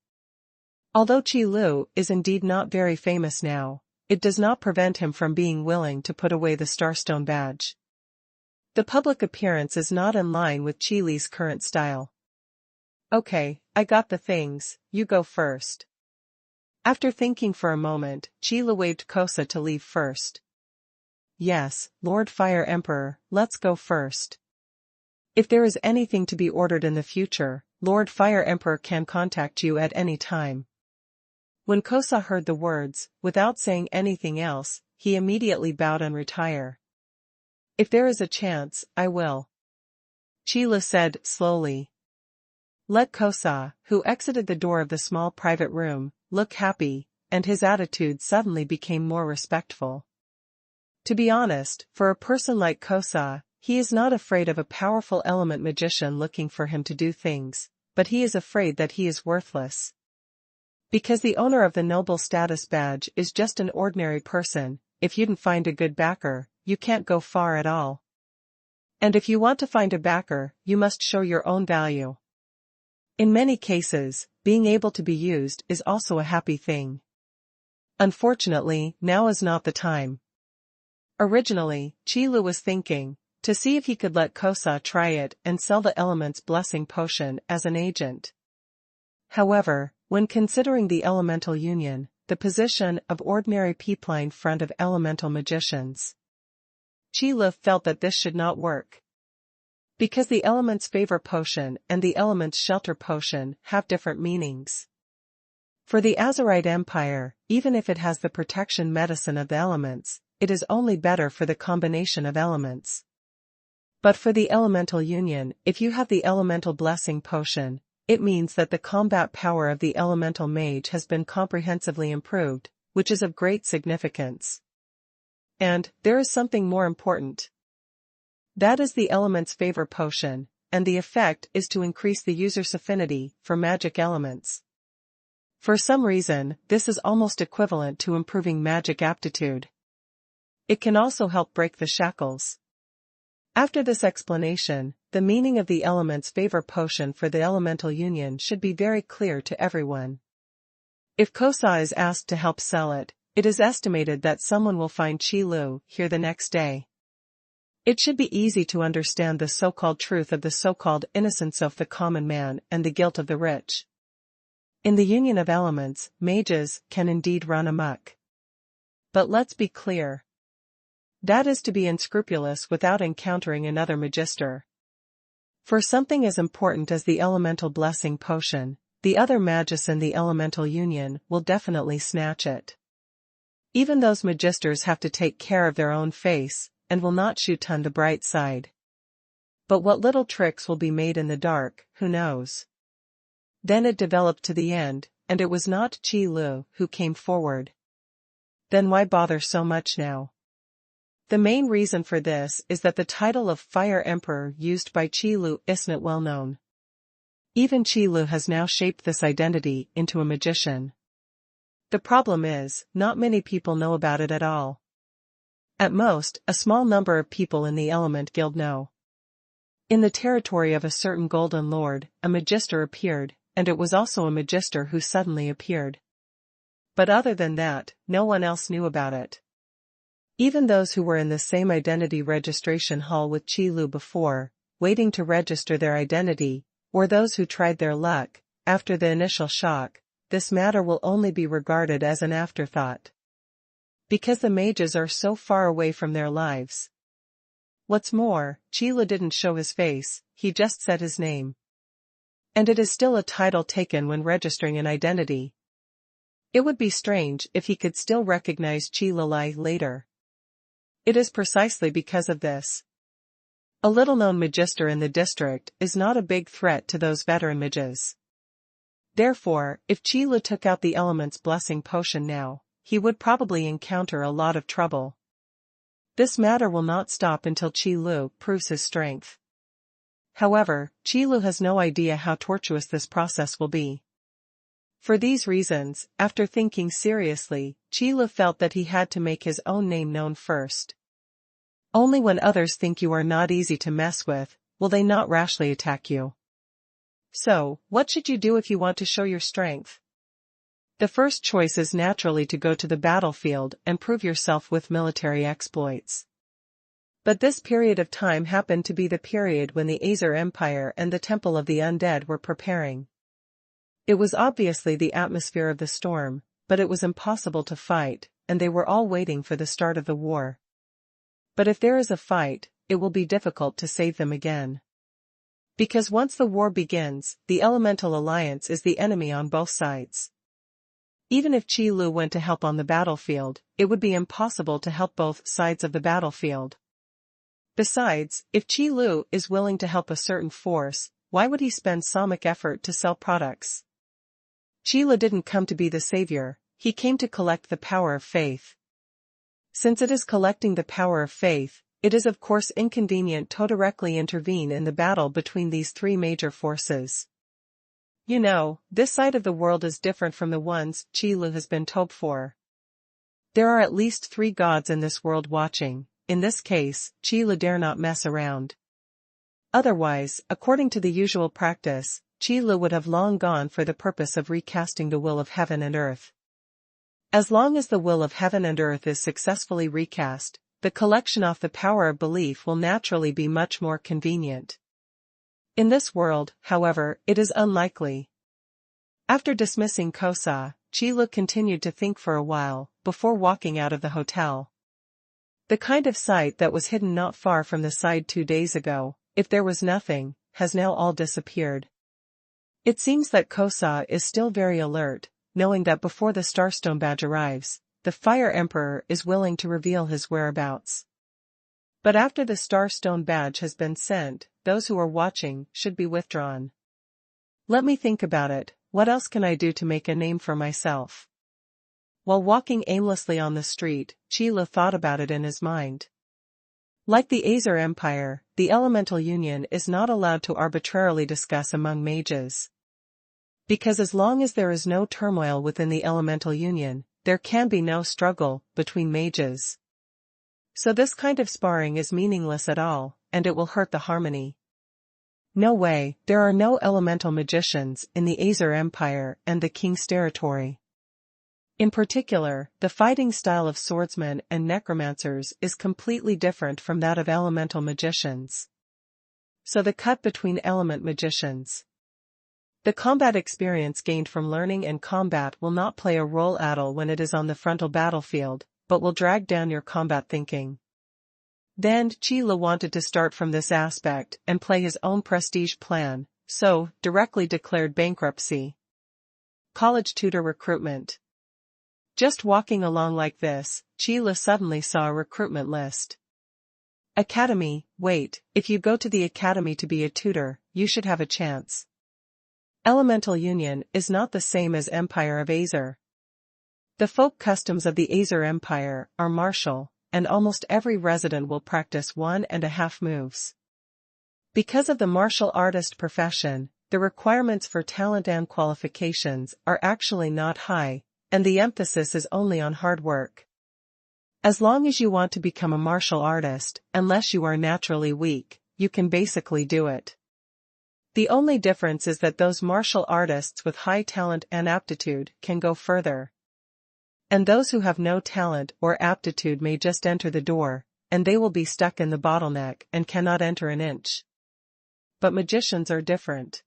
Although Qilu is indeed not very famous now, it does not prevent him from being willing to put away the Starstone badge. The public appearance is not in line with Qilu's current style. Okay, I got the things, you go first. After thinking for a moment, Qilu waved Kosa to leave first. Yes, Lord Fire Emperor, let's go first. If there is anything to be ordered in the future, Lord Fire Emperor can contact you at any time. When Kosa heard the words, without saying anything else, he immediately bowed and retired. If there is a chance, I will. Qilu said, slowly. Let Kosa, who exited the door of the small private room, look happy, and his attitude suddenly became more respectful. To be honest, for a person like Kosa, he is not afraid of a powerful element magician looking for him to do things, but he is afraid that he is worthless. Because the owner of the noble status badge is just an ordinary person, if you don't find a good backer, you can't go far at all. And if you want to find a backer, you must show your own value. In many cases, being able to be used is also a happy thing. Unfortunately, now is not the time. Originally, Qilu was thinking, to see if he could let Kosa try it and sell the Element's Blessing Potion as an agent. However, when considering the Elemental Union, the position of ordinary people in front of elemental magicians, Qilu felt that this should not work. Because the Element's Favor Potion and the Element's Shelter Potion have different meanings. For the Azerite Empire, even if it has the protection medicine of the elements, it is only better for the combination of elements. But for the Elemental Union, if you have the Elemental Blessing Potion, it means that the combat power of the Elemental Mage has been comprehensively improved, which is of great significance. And, there is something more important. That is the Element's Favor Potion, and the effect is to increase the user's affinity for magic elements. For some reason, this is almost equivalent to improving magic aptitude. It can also help break the shackles. After this explanation, the meaning of the Element's Favor Potion for the Elemental Union should be very clear to everyone. If Kosa is asked to help sell it, it is estimated that someone will find Qilu here the next day. It should be easy to understand the so-called truth of the so-called innocence of the common man and the guilt of the rich. In the union of elements, mages can indeed run amok. But let's be clear. That is to be unscrupulous without encountering another magister. For something as important as the Elemental Blessing Potion, the other magis in the elemental union will definitely snatch it. Even those magisters have to take care of their own face, and will not shoot on the bright side. But what little tricks will be made in the dark, who knows? Then it developed to the end, and it was not Qi Lu who came forward. Then why bother so much now? The main reason for this is that the title of Fire Emperor used by Qi Lu isn't well known. Even Qi Lu has now shaped this identity into a magician. The problem is, not many people know about it at all. At most, a small number of people in the Element Guild know. In the territory of a certain Golden Lord, a magister appeared, and it was also a magister who suddenly appeared. But other than that, no one else knew about it. Even those who were in the same identity registration hall with Qi Lu before, waiting to register their identity, or those who tried their luck, after the initial shock, this matter will only be regarded as an afterthought. Because the mages are so far away from their lives. What's more, Qi Lu didn't show his face, he just said his name. And it is still a title taken when registering an identity. It would be strange if he could still recognize Qi Lu later. It is precisely because of this. A little-known magister in the district is not a big threat to those veteran mages. Therefore, if Qi Lu took out the element's blessing potion now, he would probably encounter a lot of trouble. This matter will not stop until Qi Lu proves his strength. However, Qi Lu has no idea how tortuous this process will be. For these reasons, after thinking seriously, Qi Lu felt that he had to make his own name known first. Only when others think you are not easy to mess with, will they not rashly attack you. So, what should you do if you want to show your strength? The first choice is naturally to go to the battlefield and prove yourself with military exploits. But this period of time happened to be the period when the Azer Empire and the Temple of the Undead were preparing. It was obviously the atmosphere of the storm, but it was impossible to fight, and they were all waiting for the start of the war. But if there is a fight, it will be difficult to save them again. Because once the war begins, the Elemental Alliance is the enemy on both sides. Even if Qi Lu went to help on the battlefield, it would be impossible to help both sides of the battlefield. Besides, if Qi Lu is willing to help a certain force, why would he spend samic effort to sell products? Qi Lu didn't come to be the savior, he came to collect the power of faith. Since it is collecting the power of faith, it is of course inconvenient to directly intervene in the battle between these three major forces. You know, this side of the world is different from the ones Qi Lu has been told for. There are at least 3 gods in this world watching. In this case, Qi Lu dare not mess around. Otherwise, according to the usual practice, Qi Lu would have long gone for the purpose of recasting the will of heaven and earth. As long as the will of heaven and earth is successfully recast, the collection of the power of belief will naturally be much more convenient. In this world, however, it is unlikely. After dismissing Kosa, Qi Lu continued to think for a while, before walking out of the hotel. The kind of sight that was hidden not far from the side 2 days ago, if there was nothing, has now all disappeared. It seems that Kosa is still very alert, knowing that before the Starstone badge arrives, the Fire Emperor is willing to reveal his whereabouts. But after the Starstone badge has been sent, those who are watching should be withdrawn. Let me think about it, what else can I do to make a name for myself? While walking aimlessly on the street, Qi Lu thought about it in his mind. Like the Azer Empire, the Elemental Union is not allowed to arbitrarily discuss among mages. Because as long as there is no turmoil within the Elemental Union, there can be no struggle between mages. So this kind of sparring is meaningless at all, and it will hurt the harmony. No way, there are no elemental magicians in the Azer Empire and the King's territory. In particular, the fighting style of swordsmen and necromancers is completely different from that of elemental magicians. So the cut between element magicians. The combat experience gained from learning and combat will not play a role at all when it is on the frontal battlefield, but will drag down your combat thinking. Then Qi Lu wanted to start from this aspect and play his own prestige plan, so directly declared bankruptcy. College tutor recruitment. Just walking along like this, Qi Lu suddenly saw a recruitment list. Academy, wait, if you go to the academy to be a tutor, you should have a chance. Elemental Union is not the same as Empire of Azer. The folk customs of the Azer Empire are martial, and almost every resident will practice 1.5 moves. Because of the martial artist profession, the requirements for talent and qualifications are actually not high, and the emphasis is only on hard work. As long as you want to become a martial artist, unless you are naturally weak, you can basically do it. The only difference is that those martial artists with high talent and aptitude can go further. And those who have no talent or aptitude may just enter the door, and they will be stuck in the bottleneck and cannot enter an inch. But magicians are different.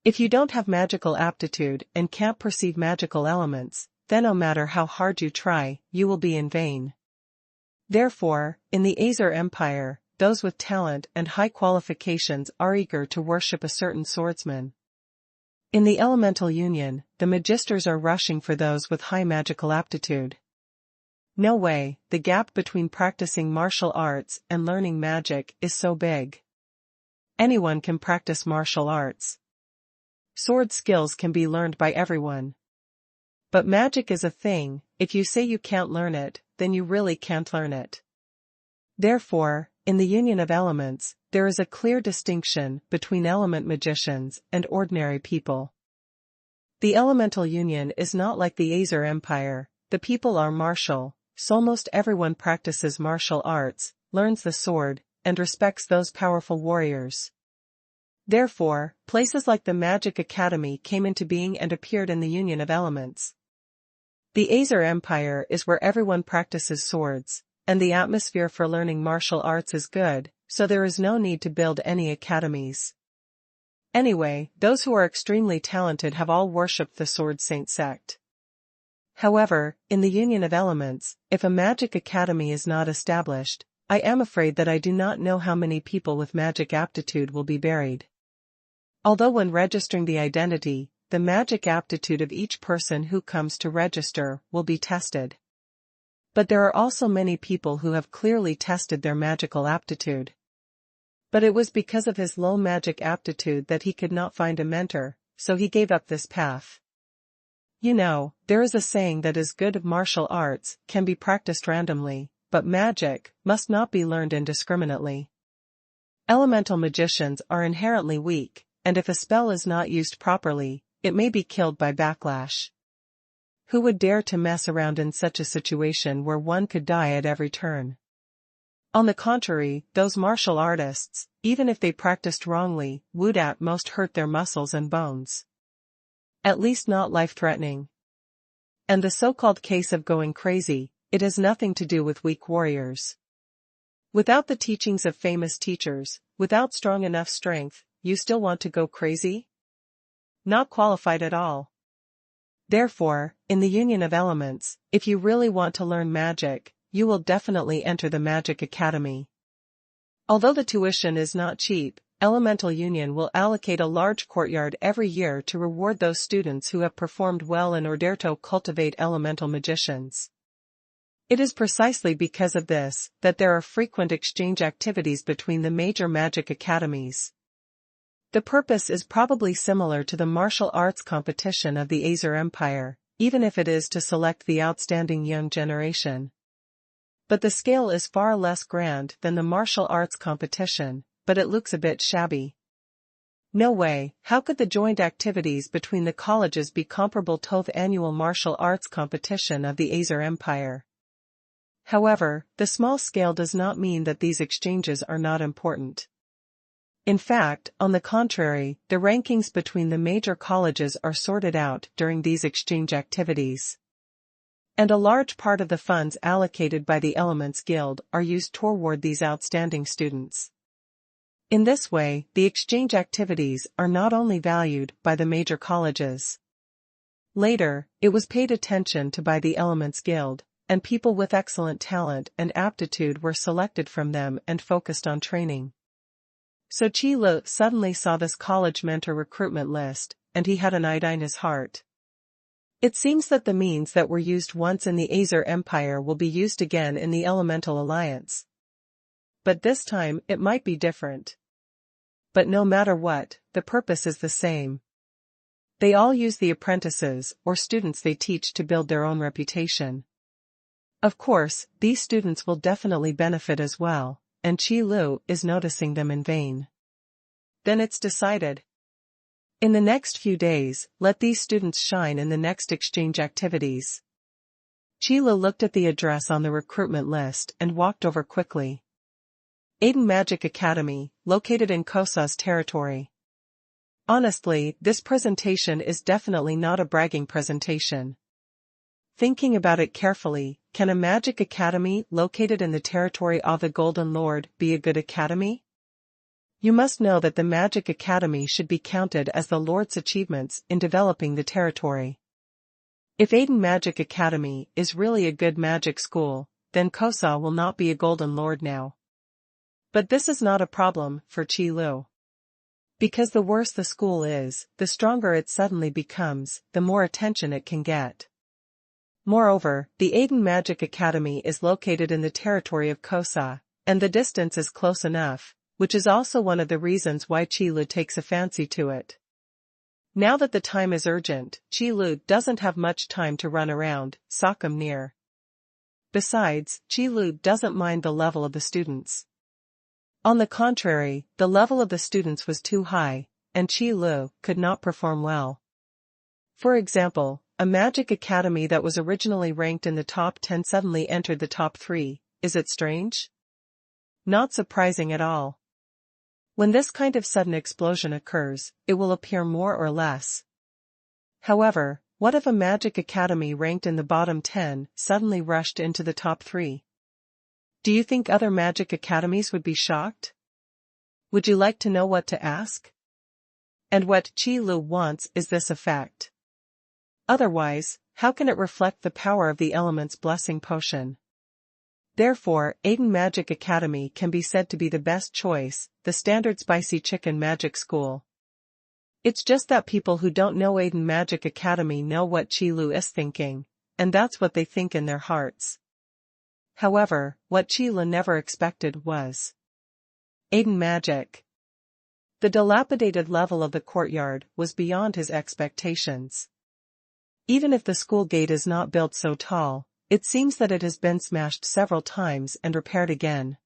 If you don't have magical aptitude and can't perceive magical elements, then no matter how hard you try, you will be in vain. Therefore, in the Azer Empire, those with talent and high qualifications are eager to worship a certain swordsman. In the Elemental Union, the magisters are rushing for those with high magical aptitude. No way, the gap between practicing martial arts and learning magic is so big. Anyone can practice martial arts. Sword skills can be learned by everyone. But magic is a thing, if you say you can't learn it, then you really can't learn it. Therefore, in the Union of Elements, there is a clear distinction between element magicians and ordinary people. The Elemental Union is not like the Azer Empire, the people are martial, so almost everyone practices martial arts, learns the sword, and respects those powerful warriors. Therefore, places like the Magic Academy came into being and appeared in the Union of Elements. The Azer Empire is where everyone practices swords, and the atmosphere for learning martial arts is good, so there is no need to build any academies. Anyway, those who are extremely talented have all worshipped the Sword Saint sect. However, in the Union of Elements, if a magic academy is not established, I am afraid that I do not know how many people with magic aptitude will be buried. Although when registering the identity, the magic aptitude of each person who comes to register will be tested. But there are also many people who have clearly tested their magical aptitude. But it was because of his low magic aptitude that he could not find a mentor, so he gave up this path. You know, there is a saying that is good martial arts can be practiced randomly, but magic must not be learned indiscriminately. Elemental magicians are inherently weak, and if a spell is not used properly, it may be killed by backlash. Who would dare to mess around in such a situation where one could die at every turn? On the contrary, those martial artists, even if they practiced wrongly, would at most hurt their muscles and bones. At least not life-threatening. And the so-called case of going crazy, it has nothing to do with weak warriors. Without the teachings of famous teachers, without strong enough strength, you still want to go crazy? Not qualified at all. Therefore, in the Union of Elements, if you really want to learn magic, you will definitely enter the Magic Academy. Although the tuition is not cheap, Elemental Union will allocate a large courtyard every year to reward those students who have performed well in order to cultivate elemental magicians. It is precisely because of this that there are frequent exchange activities between the major magic academies. The purpose is probably similar to the martial arts competition of the Azer Empire, even if it is to select the outstanding young generation. But the scale is far less grand than the martial arts competition, but it looks a bit shabby. No way, how could the joint activities between the colleges be comparable to the annual martial arts competition of the Azer Empire? However, the small scale does not mean that these exchanges are not important. In fact, on the contrary, the rankings between the major colleges are sorted out during these exchange activities. And a large part of the funds allocated by the Elements Guild are used toward these outstanding students. In this way, the exchange activities are not only valued by the major colleges. Later, it was paid attention to by the Elements Guild, and people with excellent talent and aptitude were selected from them and focused on training. So Qi Lu suddenly saw this college mentor recruitment list, and he had an idea in his heart. It seems that the means that were used once in the Azer Empire will be used again in the Elemental Alliance. But this time it might be different. But no matter what, the purpose is the same. They all use the apprentices or students they teach to build their own reputation. Of course, these students will definitely benefit as well, and Qi Lu is noticing them in vain. Then it's decided. In the next few days, let these students shine in the next exchange activities. Qi Lu looked at the address on the recruitment list and walked over quickly. Aiden Magic Academy, located in Kosa's territory. Honestly, this presentation is definitely not a bragging presentation. Thinking about it carefully, can a magic academy located in the territory of the Golden Lord be a good academy? You must know that the Magic Academy should be counted as the Lord's achievements in developing the territory. If Aiden Magic Academy is really a good magic school, then Kosa will not be a Golden Lord now. But this is not a problem for Qi Lu. Because the worse the school is, the stronger it suddenly becomes, the more attention it can get. Moreover, the Aiden Magic Academy is located in the territory of Kosa, and the distance is close enough, which is also one of the reasons why Qi Lu takes a fancy to it. Now that the time is urgent, Qi Lu doesn't have much time to run around, sock 'em near. Besides, Qi Lu doesn't mind the level of the students. On the contrary, the level of the students was too high, and Qi Lu could not perform well. For example, a magic academy that was originally ranked in the top 10 suddenly entered the top 3, is it strange? Not surprising at all. When this kind of sudden explosion occurs, it will appear more or less. However, what if a magic academy ranked in the bottom 10 suddenly rushed into the top 3? Do you think other magic academies would be shocked? Would you like to know what to ask? And what Qi Lu wants is this effect. Otherwise, how can it reflect the power of the element's blessing potion? Therefore, Aiden Magic Academy can be said to be the best choice, the standard spicy chicken magic school. It's just that people who don't know Aiden Magic Academy know what Qi Lu is thinking, and that's what they think in their hearts. However, what Qi Lu never expected was Aiden Magic. The dilapidated level of the courtyard was beyond his expectations. Even if the school gate is not built so tall, it seems that it has been smashed several times and repaired again.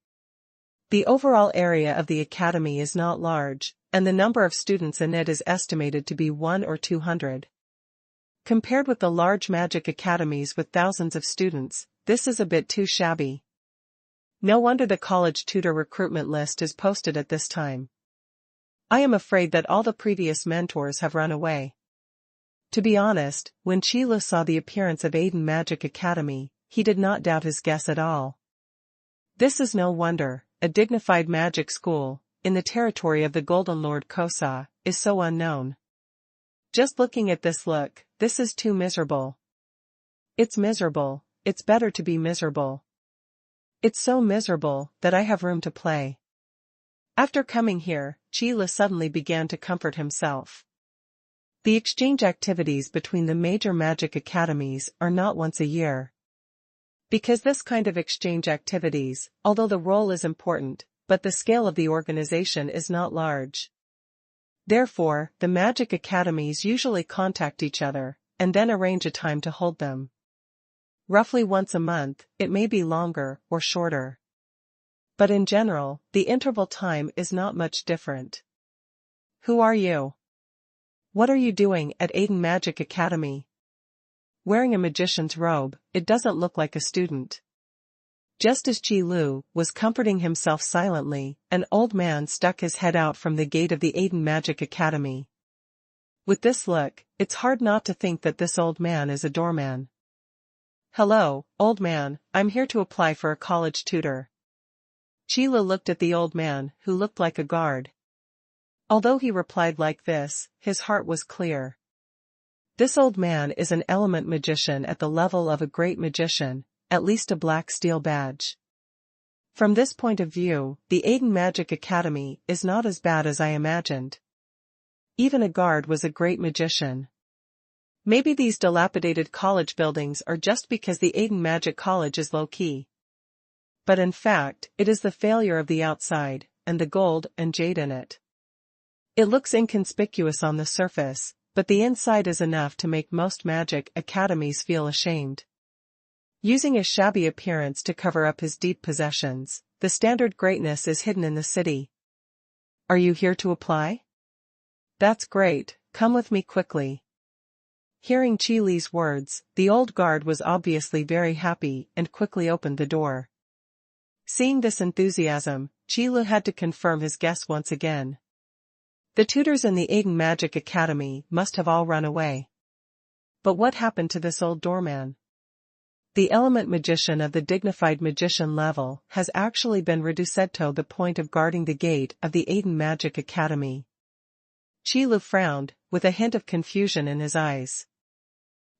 The overall area of the academy is not large, and the number of students in it is estimated to be 100 or 200. Compared with the large magic academies with thousands of students, this is a bit too shabby. No wonder the college tutor recruitment list is posted at this time. I am afraid that all the previous mentors have run away. To be honest, when Qi Lu saw the appearance of Aiden Magic Academy, he did not doubt his guess at all. This is no wonder, a dignified magic school, in the territory of the Golden Lord Kosa, is so unknown. Just looking at this look, this is too miserable. It's miserable, it's better to be miserable. It's so miserable that I have room to play. After coming here, Qi Lu suddenly began to comfort himself. The exchange activities between the major magic academies are not once a year. Because this kind of exchange activities, although the role is important, but the scale of the organization is not large. Therefore, the magic academies usually contact each other, and then arrange a time to hold them. Roughly once a month, it may be longer or shorter. But in general, the interval time is not much different. Who are you? What are you doing at Aiden Magic Academy? Wearing a magician's robe, it doesn't look like a student. Just as Qi Lu was comforting himself silently, an old man stuck his head out from the gate of the Aiden Magic Academy. With this look, it's hard not to think that this old man is a doorman. Hello, old man, I'm here to apply for a college tutor. Qi Lu looked at the old man, who looked like a guard. Although he replied like this, his heart was clear. This old man is an element magician at the level of a great magician, at least a black steel badge. From this point of view, the Aiden Magic Academy is not as bad as I imagined. Even a guard was a great magician. Maybe these dilapidated college buildings are just because the Aiden Magic College is low-key. But in fact, it is the failure of the outside, and the gold and jade in it. It looks inconspicuous on the surface, but the inside is enough to make most magic academies feel ashamed. Using a shabby appearance to cover up his deep possessions, the standard greatness is hidden in the city. Are you here to apply? That's great, come with me quickly. Hearing Qi Li's words, the old guard was obviously very happy and quickly opened the door. Seeing this enthusiasm, Qi Li had to confirm his guess once again. The tutors in the Aiden Magic Academy must have all run away. But what happened to this old doorman? The element magician of the dignified magician level has actually been reduced to the point of guarding the gate of the Aiden Magic Academy. Qi Li frowned, with a hint of confusion in his eyes.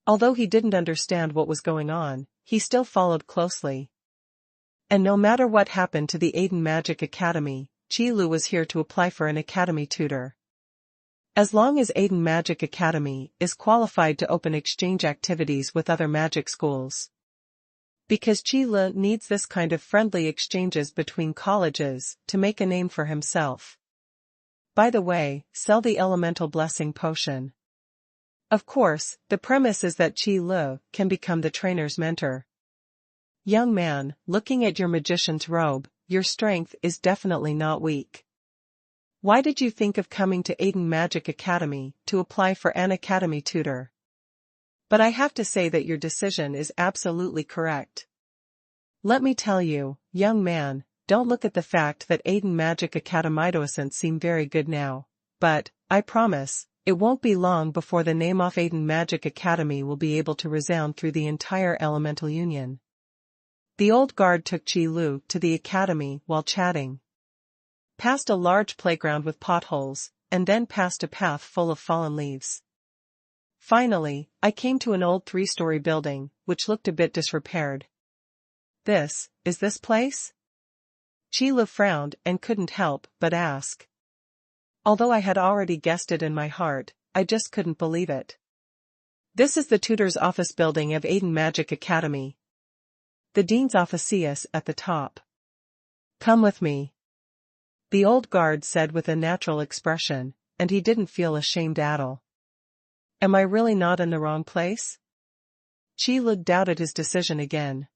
Although he didn't understand what was going on, he still followed closely. And no matter what happened to the Aiden Magic Academy, Qi Li was here to apply for an academy tutor. As long as Aiden Magic Academy is qualified to open exchange activities with other magic schools. Because Qi Li needs this kind of friendly exchanges between colleges to make a name for himself. By the way, sell the elemental blessing potion. Of course, the premise is that Qi Li can become the trainer's mentor. Young man, looking at your magician's robe, your strength is definitely not weak. Why did you think of coming to Aiden Magic Academy to apply for an academy tutor? But I have to say that your decision is absolutely correct. Let me tell you, young man, don't look at the fact that Aiden Magic Academy docents seem very good now, but, I promise, it won't be long before the name of Aiden Magic Academy will be able to resound through the entire Elemental Union. The old guard took Qi Li to the academy while chatting. Past a large playground with potholes, and then past a path full of fallen leaves. Finally, I came to an old 3-story building, which looked a bit disrepaired. Is this place? Qi Li frowned and couldn't help but ask. Although I had already guessed it in my heart, I just couldn't believe it. This is the tutor's office building of Aiden Magic Academy. The dean's office is at the top. Come with me. The old guard said with a natural expression, and he didn't feel ashamed at all. Am I really not in the wrong place? Qi Li doubted his decision again.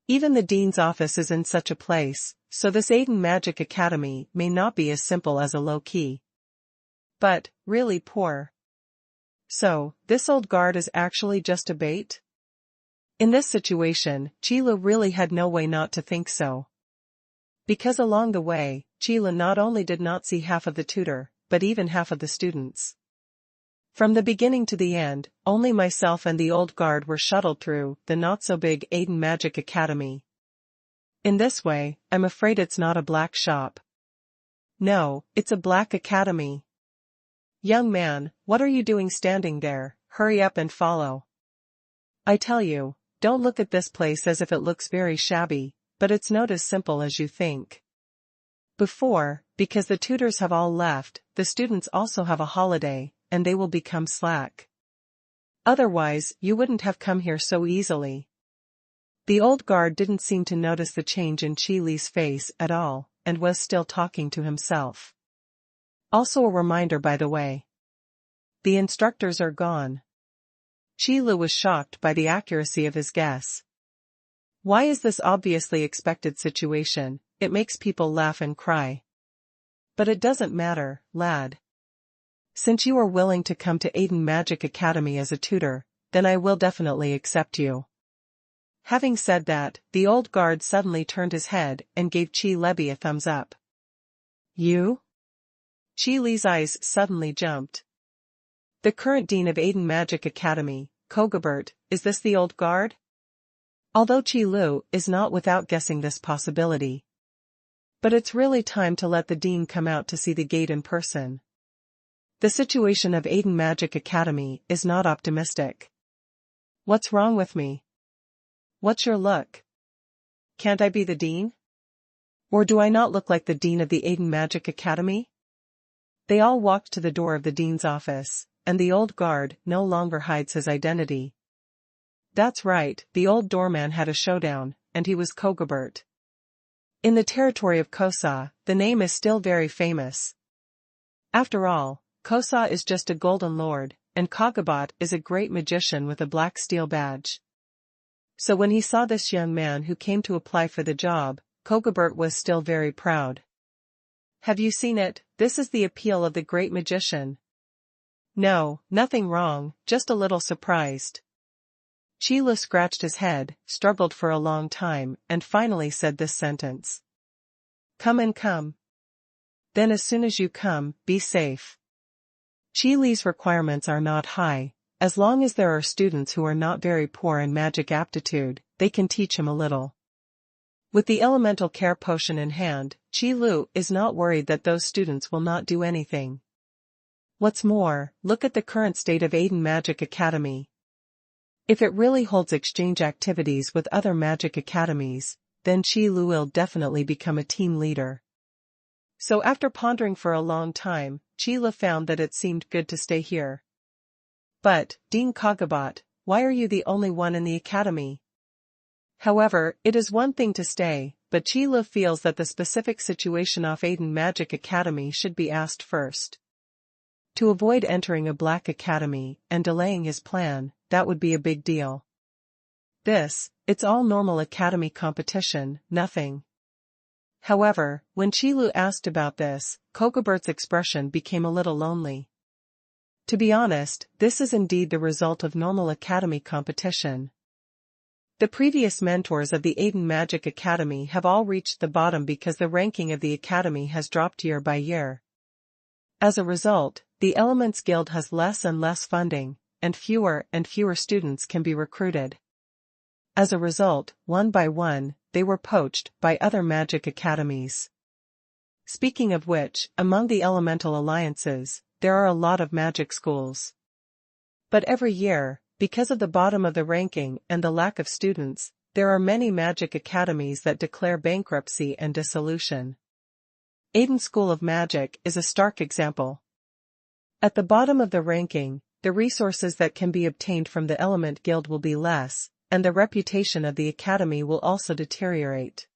Even the dean's office is in such a place, so this Aiden Magic Academy may not be as simple as a low-key. But, really poor. So, this old guard is actually just a bait? In this situation, Qi Li really had no way not to think so. Because along the way, Qi Li not only did not see half of the tutor, but even half of the students. From the beginning to the end, only myself and the old guard were shuttled through the not-so-big Aiden Magic Academy. In this way, I'm afraid it's not a black shop. No, it's a black academy. Young man, what are you doing standing there? Hurry up and follow. I tell you, don't look at this place as if it looks very shabby, but it's not as simple as you think. Because the tutors have all left, the students also have a holiday, and they will become slack. Otherwise, you wouldn't have come here so easily. The old guard didn't seem to notice the change in Qi Li's face at all, and was still talking to himself. Also a reminder, by the way. The instructors are gone. Qi Li was shocked by the accuracy of his guess. Why is this obviously expected situation? It makes people laugh and cry. But it doesn't matter, lad. Since you are willing to come to Aiden Magic Academy as a tutor, then I will definitely accept you. Having said that, the old guard suddenly turned his head and gave Qi Li a thumbs up. You? Qi Li's eyes suddenly jumped. The current dean of Aiden Magic Academy, Kogabert, is this the old guard? Although Qi Li is not without guessing this possibility. But it's really time to let the dean come out to see the gate in person. The situation of Aiden Magic Academy is not optimistic. What's wrong with me? What's your look? Can't I be the dean? Or do I not look like the dean of the Aiden Magic Academy? They all walked to the door of the dean's office, and the old guard no longer hides his identity. That's right, the old doorman had a showdown, and he was Kogobert. In the territory of Kosa, the name is still very famous. After all, Kosa is just a golden lord, and Kogobot is a great magician with a black steel badge. So when he saw this young man who came to apply for the job, Kogobert was still very proud. Have you seen it? This is the appeal of the great magician. No, nothing wrong, just a little surprised. Qi Lu scratched his head, struggled for a long time, and finally said this sentence. Come and come. Then as soon as you come, be safe. Qi Li's requirements are not high. As long as there are students who are not very poor in magic aptitude, they can teach him a little. With the elemental care potion in hand, Qi Lu is not worried that those students will not do anything. What's more, look at the current state of Aiden Magic Academy. If it really holds exchange activities with other magic academies, then Qi Lu will definitely become a team leader. So after pondering for a long time, Qi Lu found that it seemed good to stay here. But, Dean Kogobot, why are you the only one in the academy? However, it is one thing to stay, but Qi Lu feels that the specific situation of Aiden Magic Academy should be asked first. To avoid entering a black academy and delaying his plan, that would be a big deal. It's all normal academy competition, nothing. However, when Qi Lu asked about this, Kogobert's expression became a little lonely. To be honest, this is indeed the result of normal academy competition. The previous mentors of the Aiden Magic Academy have all reached the bottom because the ranking of the academy has dropped year by year. As a result, the Elements Guild has less and less funding, and fewer students can be recruited. As a result, one by one, they were poached by other magic academies. Speaking of which, among the elemental alliances, there are a lot of magic schools. But every year, because of the bottom of the ranking and the lack of students, there are many magic academies that declare bankruptcy and dissolution. Aiden School of Magic is a stark example. At the bottom of the ranking, the resources that can be obtained from the Element Guild will be less, and the reputation of the academy will also deteriorate.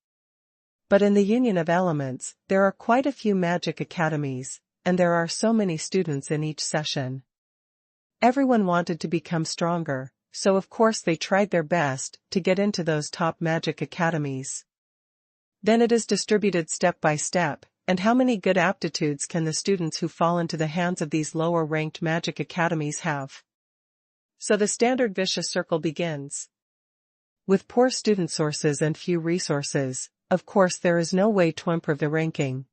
But in the Union of Elements, there are quite a few magic academies, and there are so many students in each session. Everyone wanted to become stronger, so of course they tried their best to get into those top magic academies. Then it is distributed step by step, and how many good aptitudes can the students who fall into the hands of these lower-ranked magic academies have? So the standard vicious circle begins. With poor student sources and few resources, of course there is no way to improve the ranking.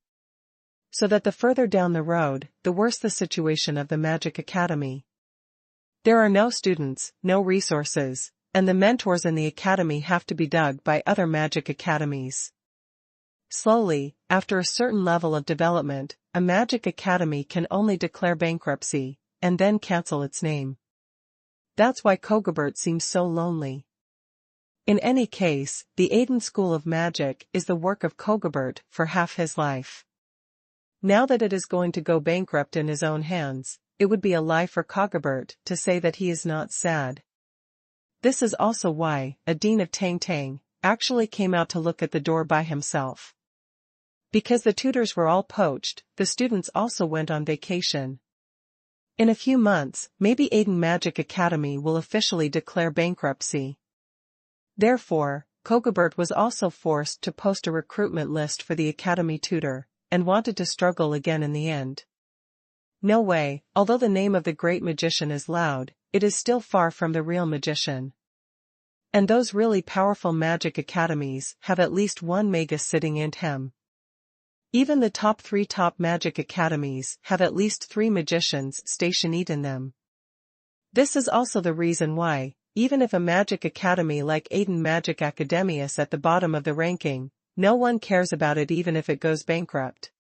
So that the further down the road, the worse the situation of the Magic Academy. There are no students, no resources, and the mentors in the academy have to be dug by other magic academies. Slowly, after a certain level of development, a magic academy can only declare bankruptcy, and then cancel its name. That's why Kogobert seems so lonely. In any case, the Aiden School of Magic is the work of Kogobert for half his life. Now that it is going to go bankrupt in his own hands, it would be a lie for Kogobert to say that he is not sad. This is also why a dean of Tang Tang actually came out to look at the door by himself. Because the tutors were all poached, the students also went on vacation. In a few months, maybe Aiden Magic Academy will officially declare bankruptcy. Therefore, Kogobert was also forced to post a recruitment list for the academy tutor, and wanted to struggle again in the end. No way, although the name of the great magician is loud, it is still far from the real magician. And those really powerful magic academies have at least one magus sitting in him. Even the top 3 top magic academies have at least 3 magicians stationed in them. This is also the reason why, even if a magic academy like Aiden Magic Academy is at the bottom of the ranking, no one cares about it even if it goes bankrupt.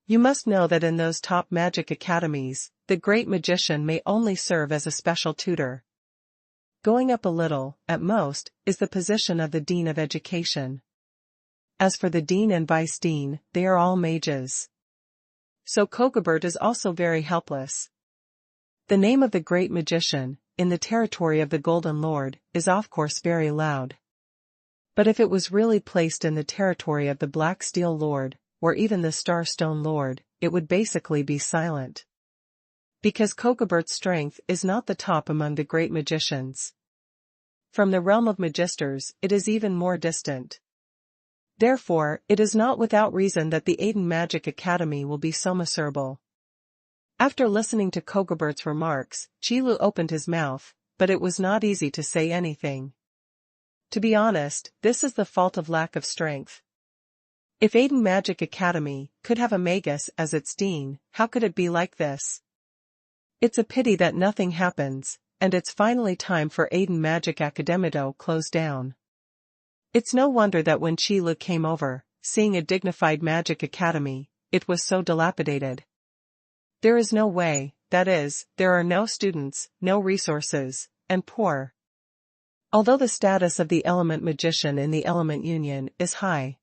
You must know that in those top magic academies, the great magician may only serve as a special tutor. Going up a little, at most, is the position of the Dean of Education. As for the Dean and Vice Dean, they are all mages. So Kogobert is also very helpless. The name of the great magician, in the territory of the Golden Lord, is of course very loud. But if it was really placed in the territory of the Black Steel Lord, or even the Starstone Lord, it would basically be silent. Because Kogabert's strength is not the top among the great magicians. From the realm of magisters, it is even more distant. Therefore, it is not without reason that the Aiden Magic Academy will be so miserable. After listening to Kogabert's remarks, Qilu opened his mouth, but it was not easy to say anything. To be honest, this is the fault of lack of strength. If Aiden Magic Academy could have a magus as its dean, how could it be like this? It's a pity that nothing happens, and it's finally time for Aiden Magic Academy to close down. It's no wonder that when Qilu came over, seeing a dignified magic academy, it was so dilapidated. There is no way, that is, there are no students, no resources, and poor. Although the status of the element magician in the element union is high.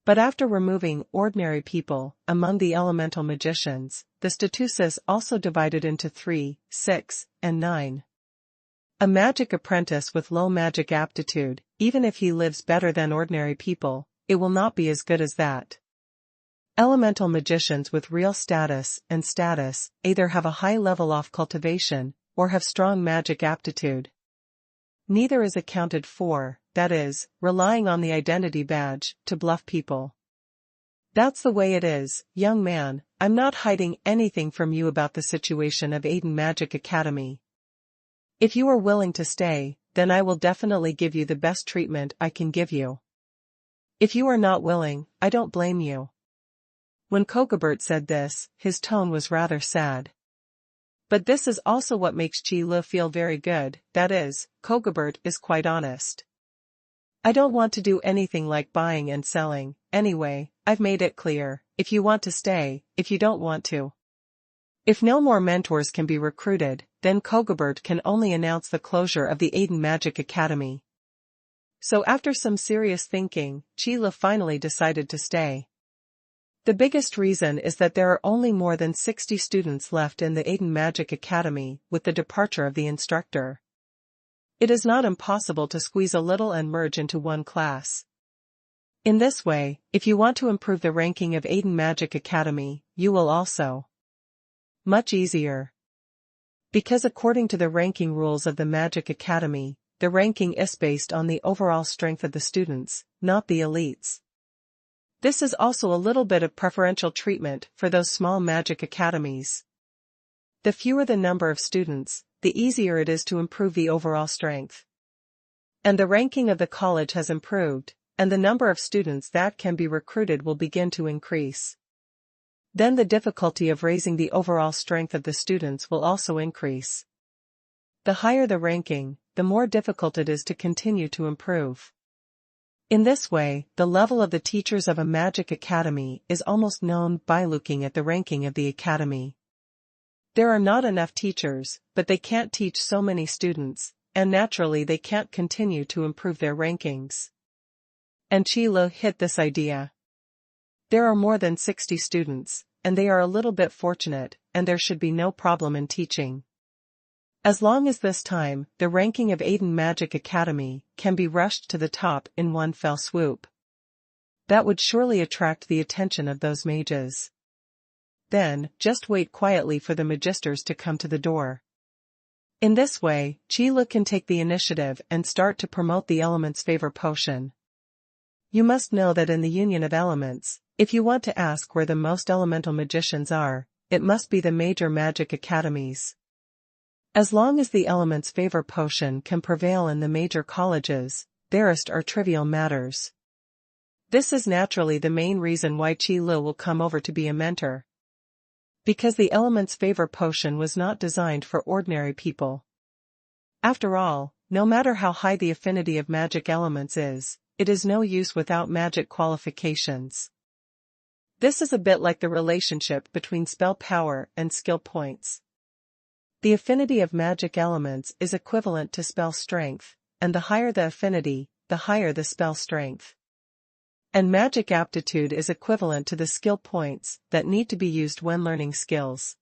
But after removing ordinary people among the elemental magicians, the status is also divided into 3, 6, and 9. A magic apprentice with low magic aptitude, even if he lives better than ordinary people, it will not be as good as that. Elemental magicians with real status either have a high level of cultivation, or have strong magic aptitude. Neither is accounted for, that is, relying on the identity badge to bluff people. That's the way it is, young man. I'm not hiding anything from you about the situation of Aiden Magic Academy. If you are willing to stay, then I will definitely give you the best treatment I can give you. If you are not willing, I don't blame you. When Kogabert said this, his tone was rather sad. But this is also what makes Qilu feel very good, that is, Kogabert is quite honest. I don't want to do anything like buying and selling, anyway, I've made it clear, if you want to stay, if you don't want to. If no more mentors can be recruited, then Kogabert can only announce the closure of the Aiden Magic Academy. So after some serious thinking, Qilu finally decided to stay. The biggest reason is that there are only more than 60 students left in the Aiden Magic Academy with the departure of the instructor. It is not impossible to squeeze a little and merge into one class. In this way, if you want to improve the ranking of Aiden Magic Academy, you will also. Much easier. Because according to the ranking rules of the Magic Academy, the ranking is based on the overall strength of the students, not the elites. This is also a little bit of preferential treatment for those small magic academies. The fewer the number of students, the easier it is to improve the overall strength. And the ranking of the college has improved, and the number of students that can be recruited will begin to increase. Then the difficulty of raising the overall strength of the students will also increase. The higher the ranking, the more difficult it is to continue to improve. In this way, the level of the teachers of a magic academy is almost known by looking at the ranking of the academy. There are not enough teachers, but they can't teach so many students, and naturally they can't continue to improve their rankings. And Qilu hit this idea. There are more than 60 students, and they are a little bit fortunate, and there should be no problem in teaching. As long as this time, the ranking of Aiden Magic Academy can be rushed to the top in one fell swoop. That would surely attract the attention of those mages. Then, just wait quietly for the magisters to come to the door. In this way, Qilu can take the initiative and start to promote the element's favor potion. You must know that in the Union of Elements, if you want to ask where the most elemental magicians are, it must be the major magic academies. As long as the element's favor potion can prevail in the major colleges, the rest are trivial matters. This is naturally the main reason why Qilu will come over to be a mentor. Because the element's favor potion was not designed for ordinary people. After all, no matter how high the affinity of magic elements is, it is no use without magic qualifications. This is a bit like the relationship between spell power and skill points. The affinity of magic elements is equivalent to spell strength, and the higher the affinity, the higher the spell strength. And magic aptitude is equivalent to the skill points that need to be used when learning skills.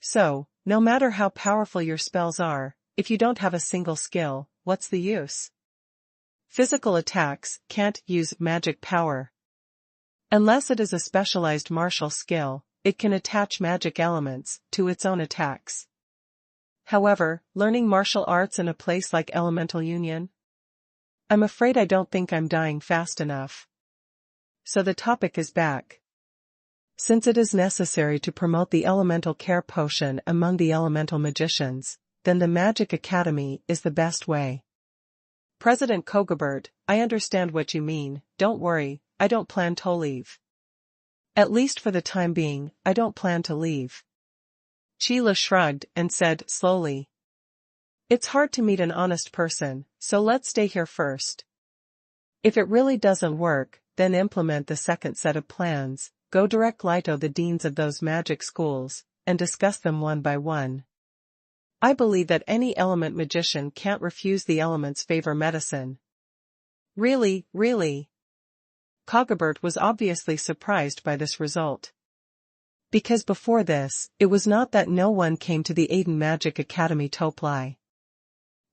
So, no matter how powerful your spells are, if you don't have a single skill, what's the use? Physical attacks can't use magic power. Unless it is a specialized martial skill, it can attach magic elements to its own attacks. However, learning martial arts in a place like Elemental Union? I'm afraid I don't think I'm dying fast enough. So the topic is back. Since it is necessary to promote the elemental care potion among the elemental magicians, then the Magic Academy is the best way. President Kogobert, I understand what you mean, don't worry, I don't plan to leave. At least for the time being, I don't plan to leave. Sheila shrugged and said slowly. It's hard to meet an honest person, so let's stay here first. If it really doesn't work, then implement the second set of plans, go direct Lito the deans of those magic schools, and discuss them one by one. I believe that any element magician can't refuse the element's favor medicine. Really, really? Kogobert was obviously surprised by this result. Because before this, it was not that no one came to the Aiden Magic Academy to apply.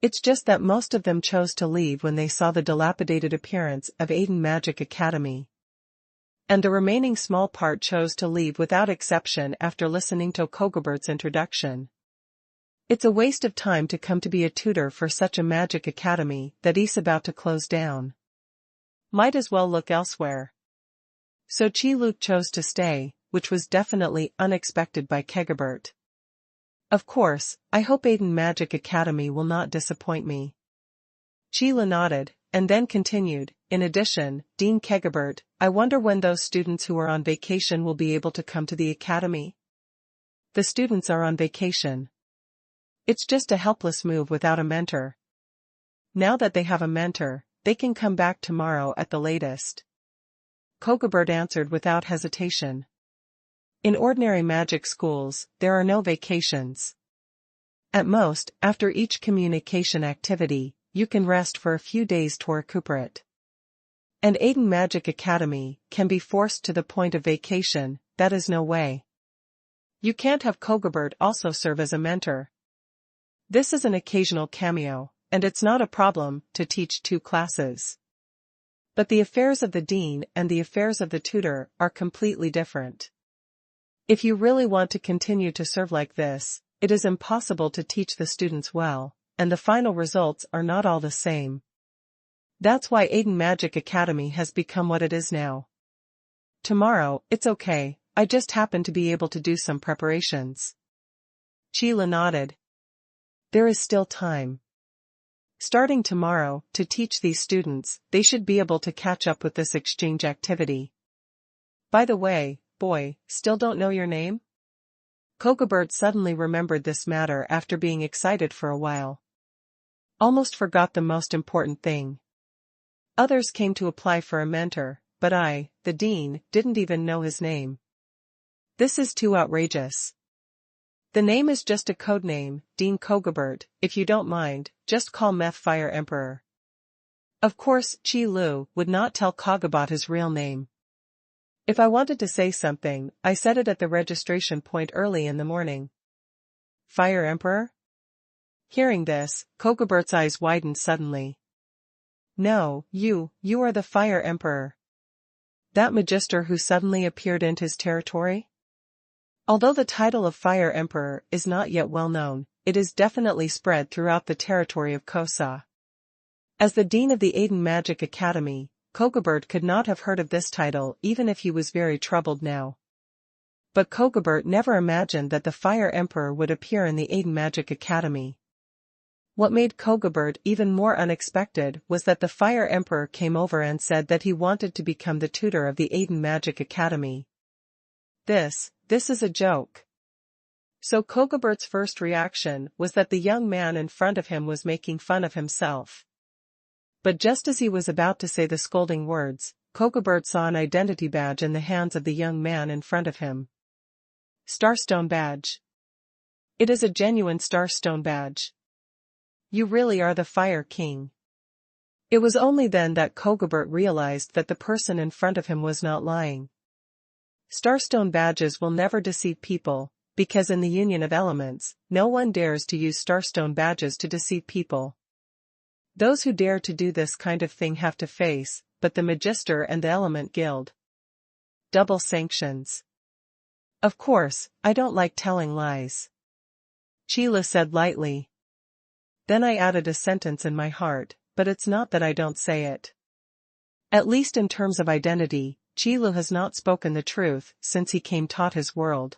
It's just that most of them chose to leave when they saw the dilapidated appearance of Aiden Magic Academy. And the remaining small part chose to leave without exception after listening to Kogobert's introduction. It's a waste of time to come to be a tutor for such a magic academy that is about to close down. Might as well look elsewhere. So Chi-Luke chose to stay, which was definitely unexpected by Kegobert. Of course, I hope Aiden Magic Academy will not disappoint me. Sheila nodded, and then continued, in addition, Dean Kegobert, I wonder when those students who are on vacation will be able to come to the academy? The students are on vacation. It's just a helpless move without a mentor. Now that they have a mentor, they can come back tomorrow at the latest. Kogobert answered without hesitation. In ordinary magic schools, there are no vacations. At most, after each communication activity, you can rest for a few days to recuperate. And Aiden Magic Academy can be forced to the point of vacation, that is no way. You can't have Kogobert also serve as a mentor. This is an occasional cameo, and it's not a problem to teach 2 classes. But the affairs of the dean and the affairs of the tutor are completely different. If you really want to continue to serve like this, it is impossible to teach the students well, and the final results are not all the same. That's why Aiden Magic Academy has become what it is now. Tomorrow, it's okay, I just happen to be able to do some preparations. Sheila nodded. There is still time. Starting tomorrow, to teach these students, they should be able to catch up with this exchange activity. By the way, boy, still don't know your name? Kogobert suddenly remembered this matter after being excited for a while. Almost forgot the most important thing. Others came to apply for a mentor, but I, the dean, didn't even know his name. This is too outrageous. The name is just a code name, Dean Kogobert, if you don't mind, just call Meth Fire Emperor. Of course, Chi Lu would not tell Kogobot his real name. If I wanted to say something, I said it at the registration point early in the morning. Fire Emperor? Hearing this, Kogobert's eyes widened suddenly. No, you are the Fire Emperor. That magister who suddenly appeared in his territory? Although the title of Fire Emperor is not yet well known, it is definitely spread throughout the territory of Kosa. As the dean of the Aiden Magic Academy, Kogobert could not have heard of this title even if he was very troubled now. But Kogobert never imagined that the Fire Emperor would appear in the Aiden Magic Academy. What made Kogobert even more unexpected was that the Fire Emperor came over and said that he wanted to become the tutor of the Aiden Magic Academy. This is a joke. So Kogobert's first reaction was that the young man in front of him was making fun of himself. But just as he was about to say the scolding words, Kogobert saw an identity badge in the hands of the young man in front of him. Starstone badge. It is a genuine Starstone badge. You really are the Fire King. It was only then that Kogobert realized that the person in front of him was not lying. Starstone badges will never deceive people, because in the union of elements, no one dares to use starstone badges to deceive people. Those who dare to do this kind of thing have to face, but the Magister and the Element Guild. Double sanctions. Of course, I don't like telling lies. Qi said lightly. Then I added a sentence in my heart, but it's not that I don't say it. At least in terms of identity, Qi has not spoken the truth since he came taught his world.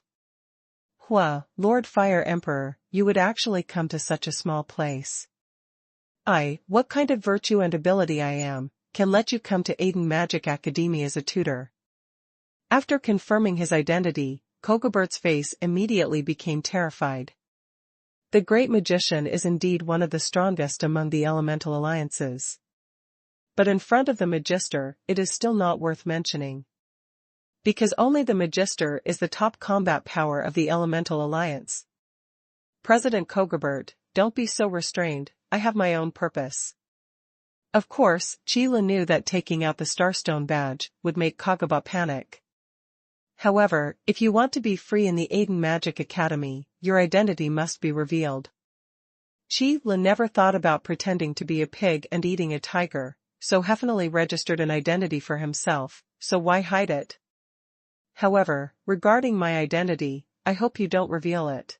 Hua, Lord Fire Emperor, you would actually come to such a small place. What kind of virtue and ability I am, can let you come to Aiden Magic Academy as a tutor. After confirming his identity, Kogabert's face immediately became terrified. The great magician is indeed one of the strongest among the elemental alliances. But in front of the Magister, it is still not worth mentioning. Because only the Magister is the top combat power of the elemental alliance. President Kogabert, don't be so restrained, I have my own purpose. Of course, Qi knew that taking out the Starstone badge would make Kagaba panic. However, if you want to be free in the Aiden Magic Academy, your identity must be revealed. Qi never thought about pretending to be a pig and eating a tiger, so definitely registered an identity for himself, so why hide it? However, regarding my identity, I hope you don't reveal it.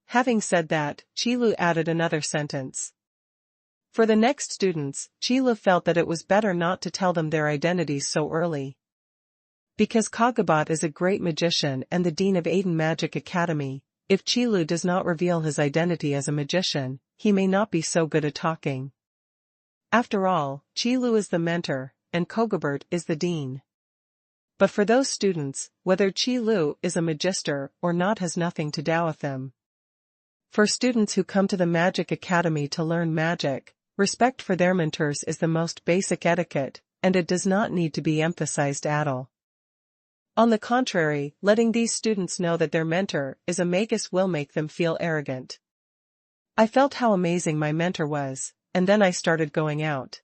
Having said that, Qi added another sentence. For the next students, Qi felt that it was better not to tell them their identities so early. Because Kagabat is a great magician and the dean of Aiden Magic Academy, if Qi does not reveal his identity as a magician, he may not be so good at talking. After all, Qi is the mentor, and Kogabert is the dean. But for those students, whether Qi is a magister or not has nothing to do with them. For students who come to the Magic Academy to learn magic, respect for their mentors is the most basic etiquette, and it does not need to be emphasized at all. On the contrary, letting these students know that their mentor is a magus will make them feel arrogant. I felt how amazing my mentor was, and then I started going out.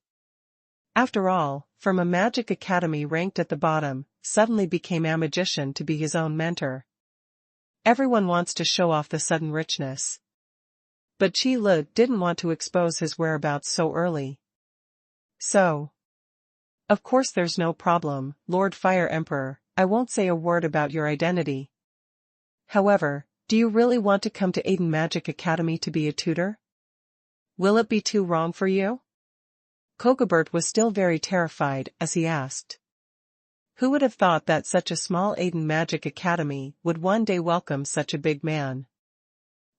After all, from a Magic Academy ranked at the bottom, suddenly became a magician to be his own mentor. Everyone wants to show off the sudden richness. But Qi didn't want to expose his whereabouts so early. So. Of course there's no problem, Lord Fire Emperor, I won't say a word about your identity. However, do you really want to come to Aiden Magic Academy to be a tutor? Will it be too wrong for you? Kogabert was still very terrified as he asked. Who would have thought that such a small Aiden Magic Academy would one day welcome such a big man?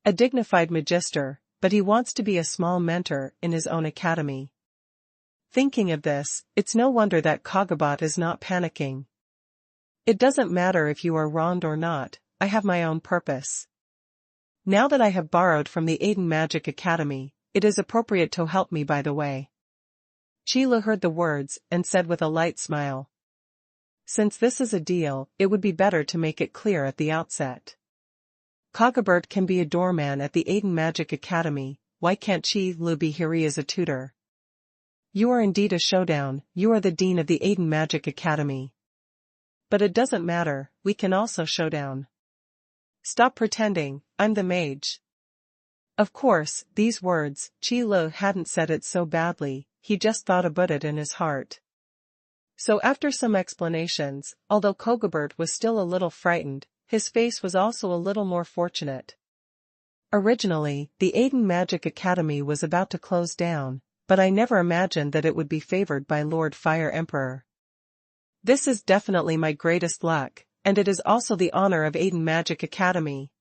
A dignified magister, but he wants to be a small mentor in his own academy. Thinking of this, it's no wonder that Kagabat is not panicking. It doesn't matter if you are wronged or not, I have my own purpose. Now that I have borrowed from the Aiden Magic Academy, it is appropriate to help me by the way. Qi heard the words and said with a light smile. Since this is a deal, it would be better to make it clear at the outset. Kagabert can be a doorman at the Aiden Magic Academy, why can't Qi be here as a tutor? You are indeed a showdown, you are the dean of the Aiden Magic Academy. But it doesn't matter, we can also showdown. Stop pretending, I'm the mage. Of course, these words, Qi hadn't said it so badly, he just thought about it in his heart. So after some explanations, although Kogabert was still a little frightened, his face was also a little more fortunate. Originally, the Aiden Magic Academy was about to close down, but I never imagined that it would be favored by Lord Fire Emperor. This is definitely my greatest luck, and it is also the honor of Aiden Magic Academy.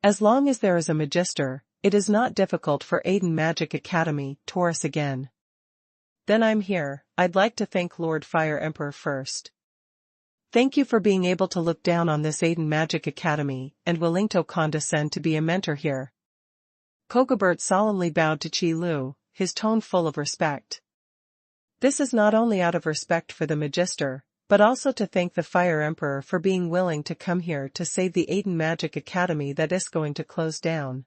As long as there is a magister, it is not difficult for Aiden Magic Academy to Taurus again. Then I'm here, I'd like to thank Lord Fire Emperor first. Thank you for being able to look down on this Aiden Magic Academy and willing to condescend to be a mentor here. Kogabert solemnly bowed to Qi, his tone full of respect. This is not only out of respect for the Magister, but also to thank the Fire Emperor for being willing to come here to save the Aiden Magic Academy that is going to close down.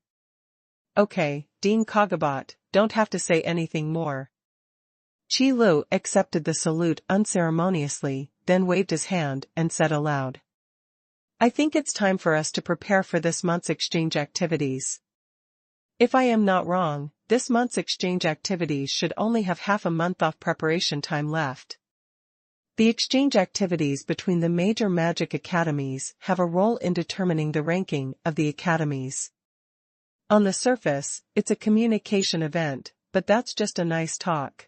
Okay, Dean Kagabat, don't have to say anything more. Qi accepted the salute unceremoniously, then waved his hand and said aloud. I think it's time for us to prepare for this month's exchange activities. If I am not wrong, this month's exchange activities should only have half a month off preparation time left. The exchange activities between the major magic academies have a role in determining the ranking of the academies. On the surface, it's a communication event, but that's just a nice talk.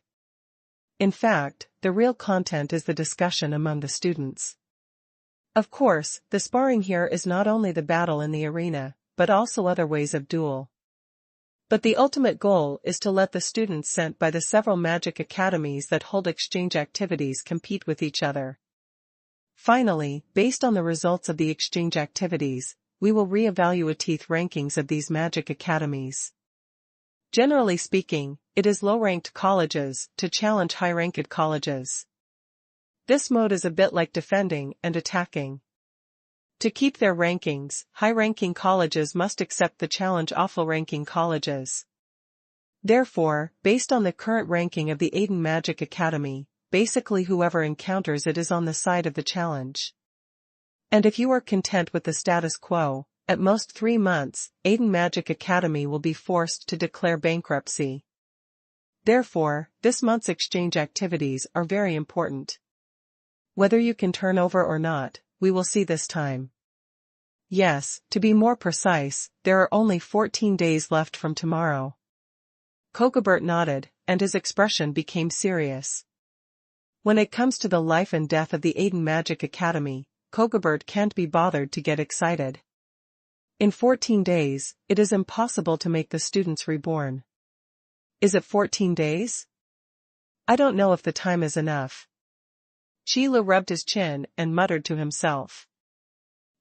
In fact, the real content is the discussion among the students. Of course, the sparring here is not only the battle in the arena, but also other ways of duel. But the ultimate goal is to let the students sent by the several magic academies that hold exchange activities compete with each other. Finally, based on the results of the exchange activities, we will re-evaluate rankings of these magic academies. Generally speaking, it is low-ranked colleges to challenge high-ranked colleges. This mode is a bit like defending and attacking. To keep their rankings, high-ranking colleges must accept the challenge of low-ranking colleges. Therefore, based on the current ranking of the Aiden Magic Academy, basically whoever encounters it is on the side of the challenge. And if you are content with the status quo, at most 3 months, Aiden Magic Academy will be forced to declare bankruptcy. Therefore, this month's exchange activities are very important. Whether you can turn over or not, we will see this time. Yes, to be more precise, there are only 14 days left from tomorrow. Kokobert nodded, and his expression became serious. When it comes to the life and death of the Aiden Magic Academy, Kokobert can't be bothered to get excited. In 14 days, it is impossible to make the students reborn. Is it 14 days? I don't know if the time is enough. Qi rubbed his chin and muttered to himself.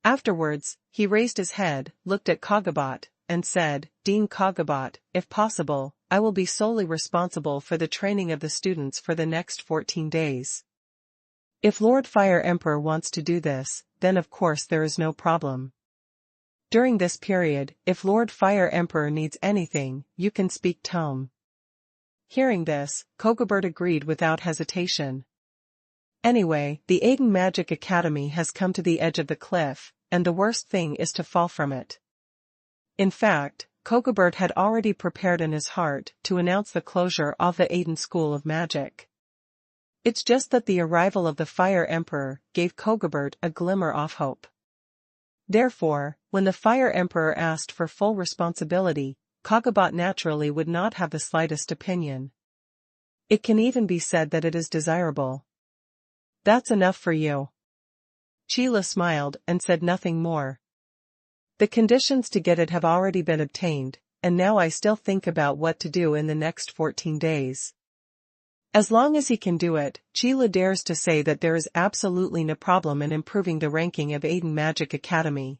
Afterwards, he raised his head, looked at Kokobot, and said, Dean Kokobot, if possible, I will be solely responsible for the training of the students for the next 14 days. If Lord Fire Emperor wants to do this, then of course there is no problem. During this period, if Lord Fire Emperor needs anything, you can speak Tome. Hearing this, Kokobert agreed without hesitation. Anyway, the Aiden Magic Academy has come to the edge of the cliff, and the worst thing is to fall from it. In fact, Kokobert had already prepared in his heart to announce the closure of the Aiden School of Magic. It's just that the arrival of the Fire Emperor gave Kokobert a glimmer of hope. Therefore, when the Fire Emperor asked for full responsibility, Kokobot naturally would not have the slightest opinion. It can even be said that it is desirable. That's enough for you. Qi smiled and said nothing more. The conditions to get it have already been obtained, and now I still think about what to do in the next 14 days. As long as he can do it, Qi dares to say that there is absolutely no problem in improving the ranking of Aiden Magic Academy.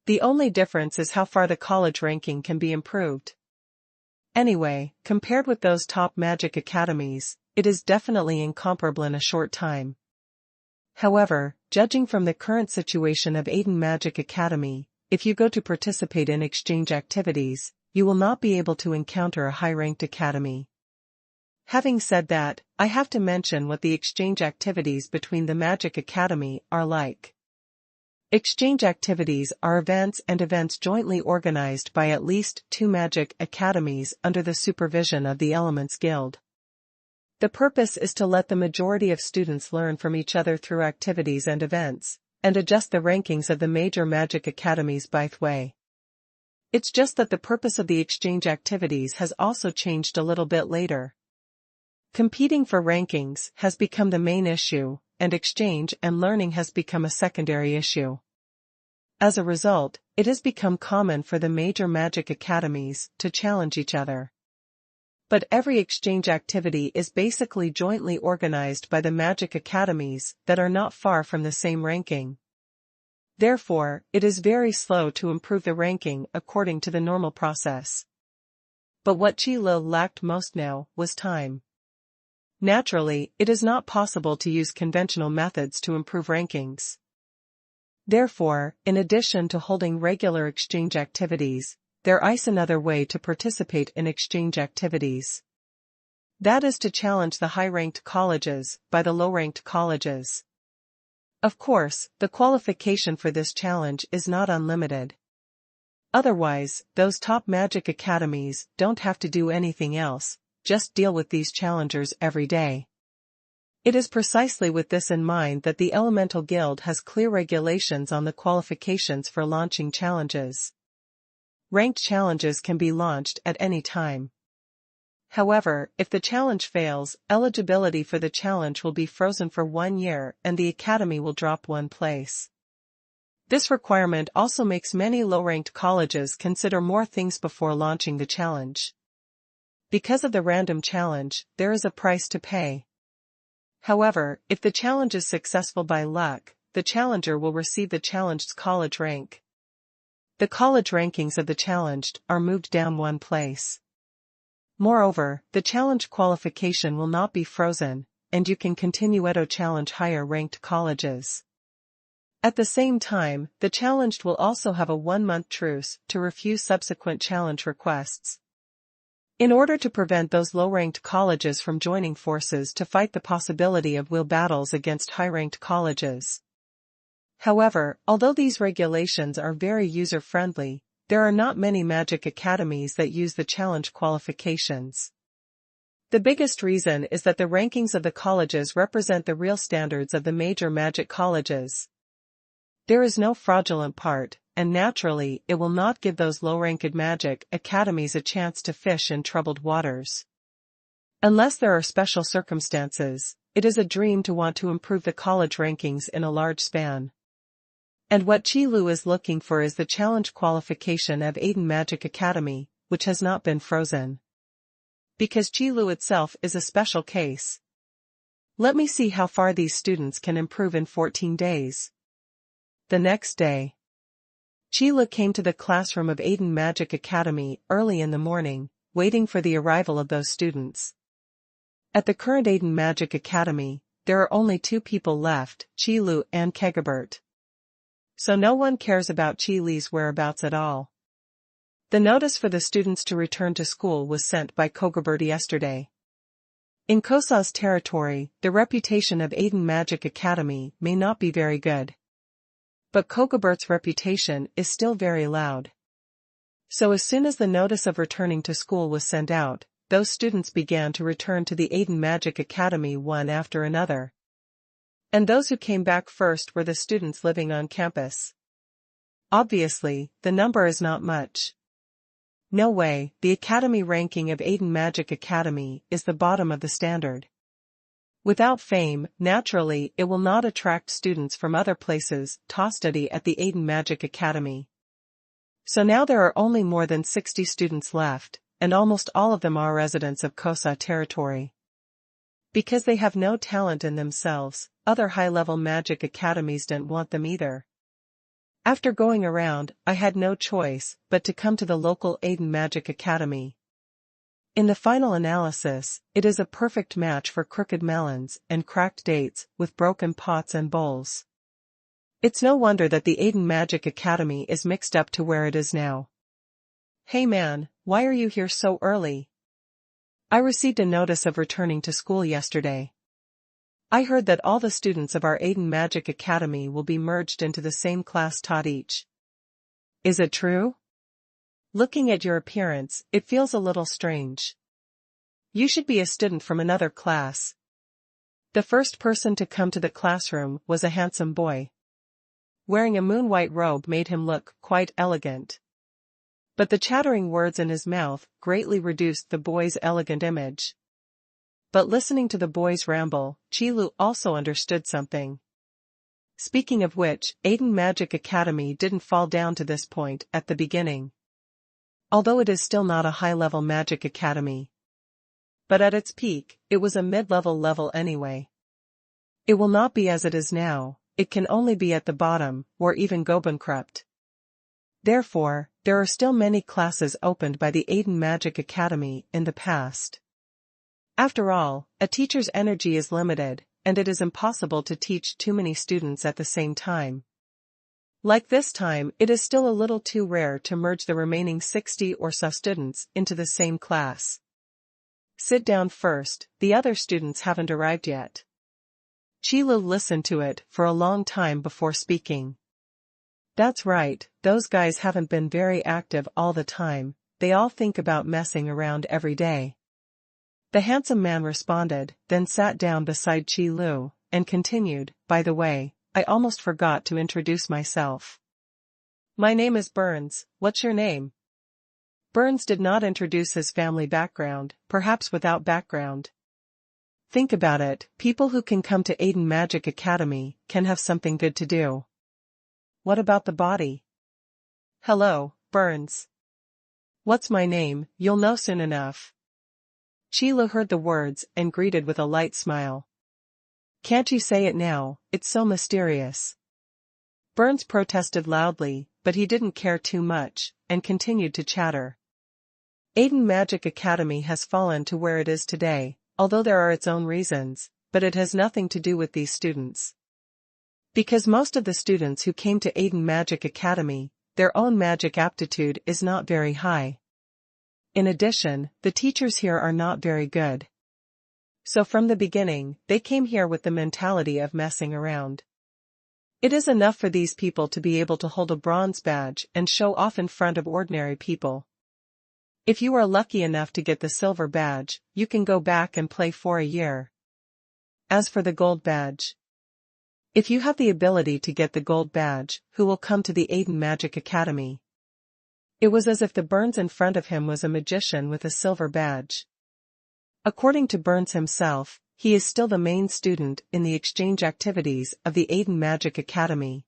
The only difference is how far the college ranking can be improved. Anyway, compared with those top magic academies, it is definitely incomparable in a short time. However, judging from the current situation of Aiden Magic Academy, if you go to participate in exchange activities, you will not be able to encounter a high-ranked academy. Having said that, I have to mention what the exchange activities between the Magic Academy are like. Exchange activities are events jointly organized by at least 2 magic academies under the supervision of the Elements Guild. The purpose is to let the majority of students learn from each other through activities and events, and adjust the rankings of the major magic academies by the way. It's just that the purpose of the exchange activities has also changed a little bit later. Competing for rankings has become the main issue, and exchange and learning has become a secondary issue. As a result, it has become common for the major magic academies to challenge each other. But every exchange activity is basically jointly organized by the magic academies that are not far from the same ranking. Therefore, it is very slow to improve the ranking according to the normal process. But what Qi lacked most now was time. Naturally, it is not possible to use conventional methods to improve rankings. Therefore, in addition to holding regular exchange activities, there is another way to participate in exchange activities. That is to challenge the high-ranked colleges by the low-ranked colleges. Of course, the qualification for this challenge is not unlimited. Otherwise, those top magic academies don't have to do anything else, just deal with these challengers every day. It is precisely with this in mind that the Elemental Guild has clear regulations on the qualifications for launching challenges. Ranked challenges can be launched at any time. However, if the challenge fails, eligibility for the challenge will be frozen for 1 year and the academy will drop 1 place. This requirement also makes many low-ranked colleges consider more things before launching the challenge. Because of the random challenge, there is a price to pay. However, if the challenge is successful by luck, the challenger will receive the challenged's college rank. The college rankings of the challenged are moved down 1 place. Moreover, the challenge qualification will not be frozen, and you can continue to challenge higher-ranked colleges. At the same time, the challenged will also have a 1-month truce to refuse subsequent challenge requests. In order to prevent those low-ranked colleges from joining forces to fight the possibility of will battles against high-ranked colleges. However, although these regulations are very user-friendly, there are not many magic academies that use the challenge qualifications. The biggest reason is that the rankings of the colleges represent the real standards of the major magic colleges. There is no fraudulent part, and naturally it will not give those low-ranked magic academies a chance to fish in troubled waters. Unless there are special circumstances, it is a dream to want to improve the college rankings in a large span. And what Qi Lu is looking for is the challenge qualification of Aiden Magic Academy, which has not been frozen. Because Qi Lu itself is a special case. Let me see how far these students can improve in 14 days. The next day, Qi Lu came to the classroom of Aiden Magic Academy early in the morning, waiting for the arrival of those students. At the current Aiden Magic Academy, there are only 2 people left, Qi Lu and Kegebert. So no one cares about Qi Li's whereabouts at all. The notice for the students to return to school was sent by Kegebert yesterday. In Kosa's territory, the reputation of Aiden Magic Academy may not be very good. But Kegebert's reputation is still very loud. So as soon as the notice of returning to school was sent out, those students began to return to the Aiden Magic Academy one after another. And those who came back first were the students living on campus. Obviously, the number is not much. No way, the academy ranking of Aiden Magic Academy is the bottom of the standard. Without fame, naturally, it will not attract students from other places to study at the Aiden Magic Academy. So now there are only more than 60 students left, and almost all of them are residents of Kosa territory. Because they have no talent in themselves, other high-level magic academies don't want them either. After going around, I had no choice but to come to the local Aiden Magic Academy. In the final analysis, it is a perfect match for crooked melons and cracked dates with broken pots and bowls. It's no wonder that the Aiden Magic Academy is mixed up to where it is now. Hey man, why are you here so early? I received a notice of returning to school yesterday. I heard that all the students of our Aiden Magic Academy will be merged into the same class taught each. Is it true? Looking at your appearance, it feels a little strange. You should be a student from another class. The first person to come to the classroom was a handsome boy. Wearing a moon-white robe made him look quite elegant. But the chattering words in his mouth greatly reduced the boy's elegant image. But listening to the boy's ramble, Qi Lu also understood something. Speaking of which, Aiden Magic Academy didn't fall down to this point at the beginning. Although it is still not a high-level magic academy. But at its peak, it was a mid-level level anyway. It will not be as it is now, it can only be at the bottom, or even go bankrupt. Therefore, there are still many classes opened by the Aiden Magic Academy in the past. After all, a teacher's energy is limited, and it is impossible to teach too many students at the same time. Like this time, it is still a little too rare to merge the remaining 60 or so students into the same class. Sit down first, the other students haven't arrived yet. Qi Lu listened to it for a long time before speaking. That's right, those guys haven't been very active all the time, they all think about messing around every day. The handsome man responded, then sat down beside Qi Lu, and continued, by the way, I almost forgot to introduce myself. My name is Burns, what's your name? Burns did not introduce his family background, perhaps without background. Think about it, people who can come to Aiden Magic Academy can have something good to do. What about the body? Hello, Burns. What's my name, you'll know soon enough. Qi Lu heard the words and greeted with a light smile. Can't you say it now, it's so mysterious. Burns protested loudly, but he didn't care too much, and continued to chatter. Aiden Magic Academy has fallen to where it is today, although there are its own reasons, but it has nothing to do with these students. Because most of the students who came to Aiden Magic Academy, their own magic aptitude is not very high. In addition, the teachers here are not very good. So from the beginning, they came here with the mentality of messing around. It is enough for these people to be able to hold a bronze badge and show off in front of ordinary people. If you are lucky enough to get the silver badge, you can go back and play for a year. As for the gold badge, if you have the ability to get the gold badge, who will come to the Aiden Magic Academy? It was as if the Burns in front of him was a magician with a silver badge. According to Burns himself, he is still the main student in the exchange activities of the Aiden Magic Academy.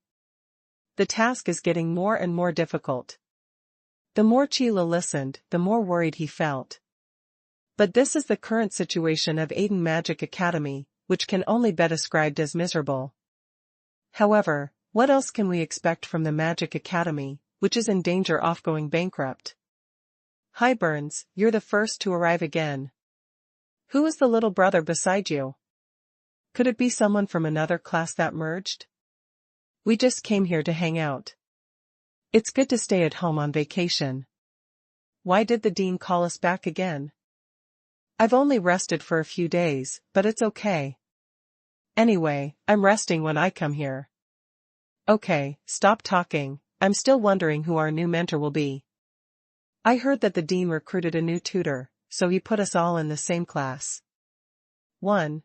The task is getting more and more difficult. The more Qi Lu listened, the more worried he felt. But this is the current situation of Aiden Magic Academy, which can only be described as miserable. However, what else can we expect from the Magic Academy, which is in danger of going bankrupt? Hi Burns, you're the first to arrive again. Who is the little brother beside you? Could it be someone from another class that merged? We just came here to hang out. It's good to stay at home on vacation. Why did the dean call us back again? I've only rested for a few days, but it's okay. Anyway, I'm resting when I come here. Okay, stop talking, I'm still wondering who our new mentor will be. I heard that the dean recruited a new tutor, so he put us all in the same class. 1.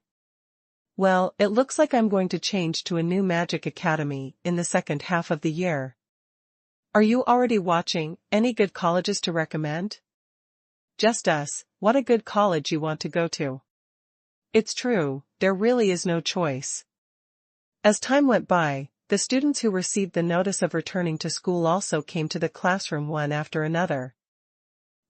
Well, it looks like I'm going to change to a new Magic Academy in the second half of the year. Are you already watching any good colleges to recommend? Just us, what a good college you want to go to. It's true, there really is no choice. As time went by, the students who received the notice of returning to school also came to the classroom one after another.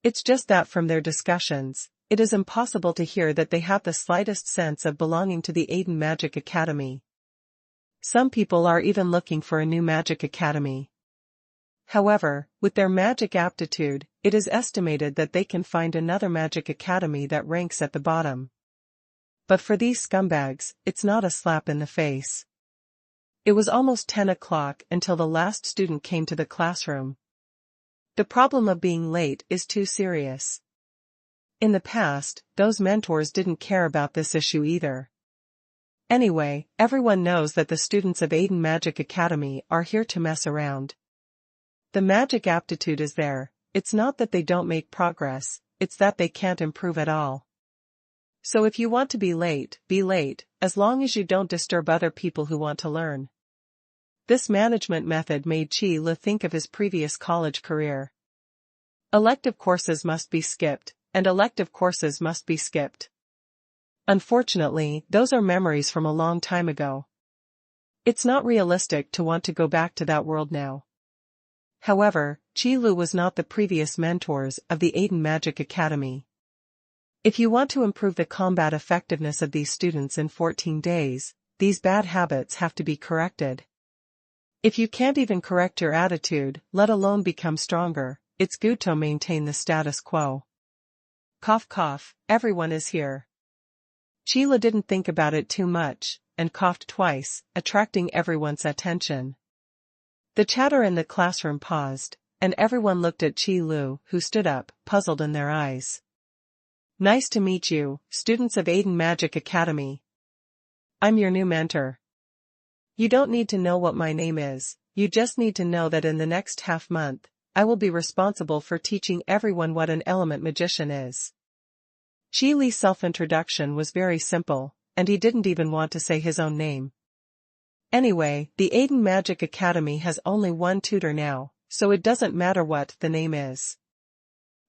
It's just that from their discussions, it is impossible to hear that they have the slightest sense of belonging to the Aiden Magic Academy. Some people are even looking for a new Magic Academy. However, with their magic aptitude, it is estimated that they can find another Magic Academy that ranks at the bottom. But for these scumbags, it's not a slap in the face. It was almost 10 o'clock until the last student came to the classroom. The problem of being late is too serious. In the past, those mentors didn't care about this issue either. Anyway, everyone knows that the students of Aiden Magic Academy are here to mess around. The magic aptitude is there, it's not that they don't make progress, it's that they can't improve at all. So if you want to be late, as long as you don't disturb other people who want to learn. This management method made Qi Lu think of his previous college career. Elective courses must be skipped, and elective courses must be skipped. Unfortunately, those are memories from a long time ago. It's not realistic to want to go back to that world now. However, Qi Lu was not the previous mentors of the Aiden Magic Academy. If you want to improve the combat effectiveness of these students in 14 days, these bad habits have to be corrected. If you can't even correct your attitude, let alone become stronger, it's good to maintain the status quo. Cough cough, everyone is here. Qi Lu didn't think about it too much, and coughed twice, attracting everyone's attention. The chatter in the classroom paused, and everyone looked at Qi Lu, who stood up, puzzled in their eyes. Nice to meet you, students of Aiden Magic Academy. I'm your new mentor. You don't need to know what my name is, you just need to know that in the next half month, I will be responsible for teaching everyone what an element magician is. Qi Li's self-introduction was very simple, and he didn't even want to say his own name. Anyway, the Aiden Magic Academy has only one tutor now, so it doesn't matter what the name is.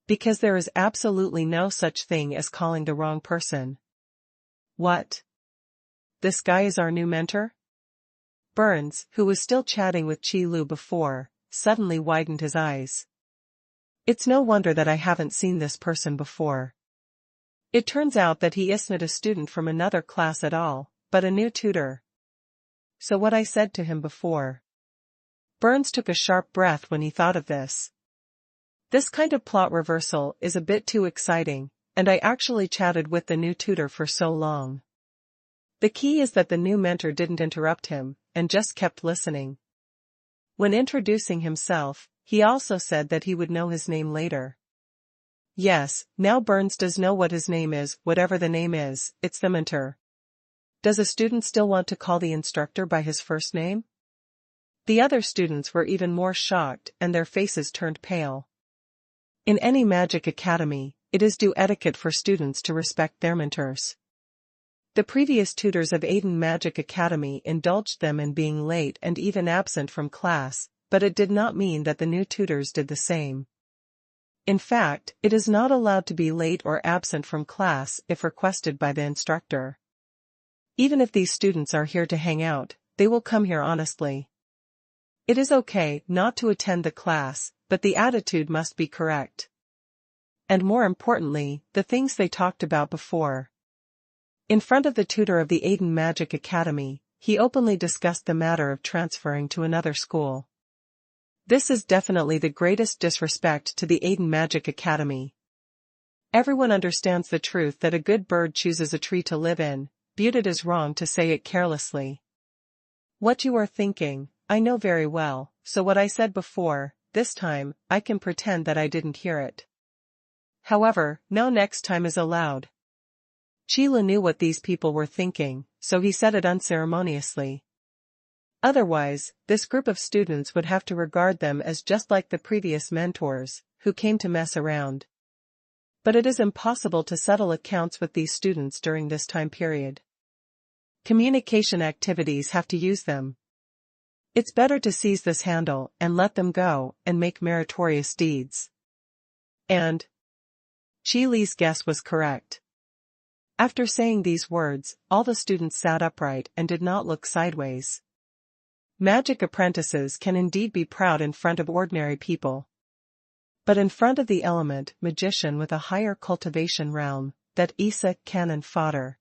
Because there is absolutely no such thing as calling the wrong person. What? This guy is our new mentor? Burns, who was still chatting with Qi Lu before, suddenly widened his eyes. It's no wonder that I haven't seen this person before. It turns out that he isn't a student from another class at all, but a new tutor. So what I said to him before. Burns took a sharp breath when he thought of this. This kind of plot reversal is a bit too exciting, and I actually chatted with the new tutor for so long. The key is that the new mentor didn't interrupt him, and just kept listening. When introducing himself, he also said that he would know his name later. Yes, now Burns does know what his name is, whatever the name is, it's the mentor. Does a student still want to call the instructor by his first name? The other students were even more shocked and their faces turned pale. In any magic academy, it is due etiquette for students to respect their mentors. The previous tutors of Aiden Magic Academy indulged them in being late and even absent from class, but it did not mean that the new tutors did the same. In fact, it is not allowed to be late or absent from class if requested by the instructor. Even if these students are here to hang out, they will come here honestly. It is okay not to attend the class, but the attitude must be correct. And more importantly, the things they talked about before. In front of the tutor of the Aiden Magic Academy, he openly discussed the matter of transferring to another school. This is definitely the greatest disrespect to the Aiden Magic Academy. Everyone understands the truth that a good bird chooses a tree to live in, but it is wrong to say it carelessly. What you are thinking, I know very well, so what I said before, this time, I can pretend that I didn't hear it. However, no next time is allowed. Qi Lu knew what these people were thinking, so he said it unceremoniously. Otherwise, this group of students would have to regard them as just like the previous mentors, who came to mess around. But it is impossible to settle accounts with these students during this time period. Communication activities have to use them. It's better to seize this handle and let them go and make meritorious deeds. And Qi Li's guess was correct. After saying these words, all the students sat upright and did not look sideways. Magic apprentices can indeed be proud in front of ordinary people. But in front of the element magician with a higher cultivation realm, that Isa cannon fodder.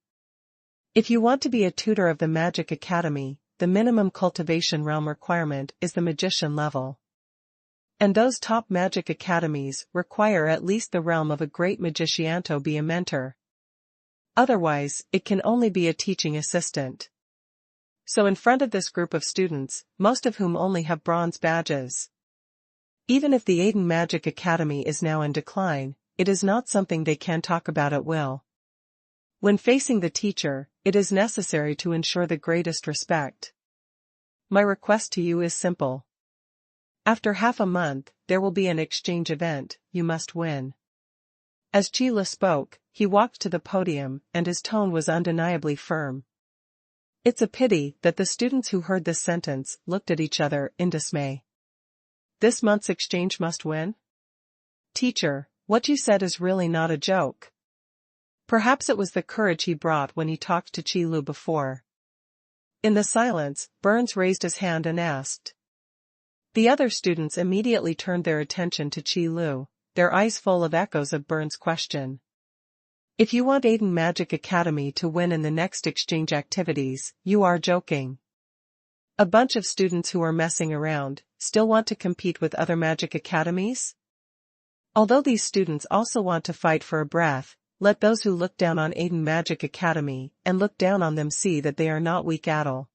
If you want to be a tutor of the Magic Academy, the minimum cultivation realm requirement is the magician level. And those top magic academies require at least the realm of a great magician to be a mentor. Otherwise, it can only be a teaching assistant. So in front of this group of students, most of whom only have bronze badges. Even if the Aiden Magic Academy is now in decline, it is not something they can talk about at will. When facing the teacher, it is necessary to ensure the greatest respect. My request to you is simple. After half a month, there will be an exchange event, you must win. As Qi Lu spoke, he walked to the podium and his tone was undeniably firm. It's a pity that the students who heard this sentence looked at each other in dismay. This month's exchange must win? Teacher, what you said is really not a joke. Perhaps it was the courage he brought when he talked to Qi Lu before. In the silence, Burns raised his hand and asked. The other students immediately turned their attention to Qi Lu, their eyes full of echoes of Burns' question. If you want Aiden Magic Academy to win in the next exchange activities, you are joking. A bunch of students who are messing around, still want to compete with other magic academies? Although these students also want to fight for a breath, let those who look down on Aiden Magic Academy and look down on them see that they are not weak at all.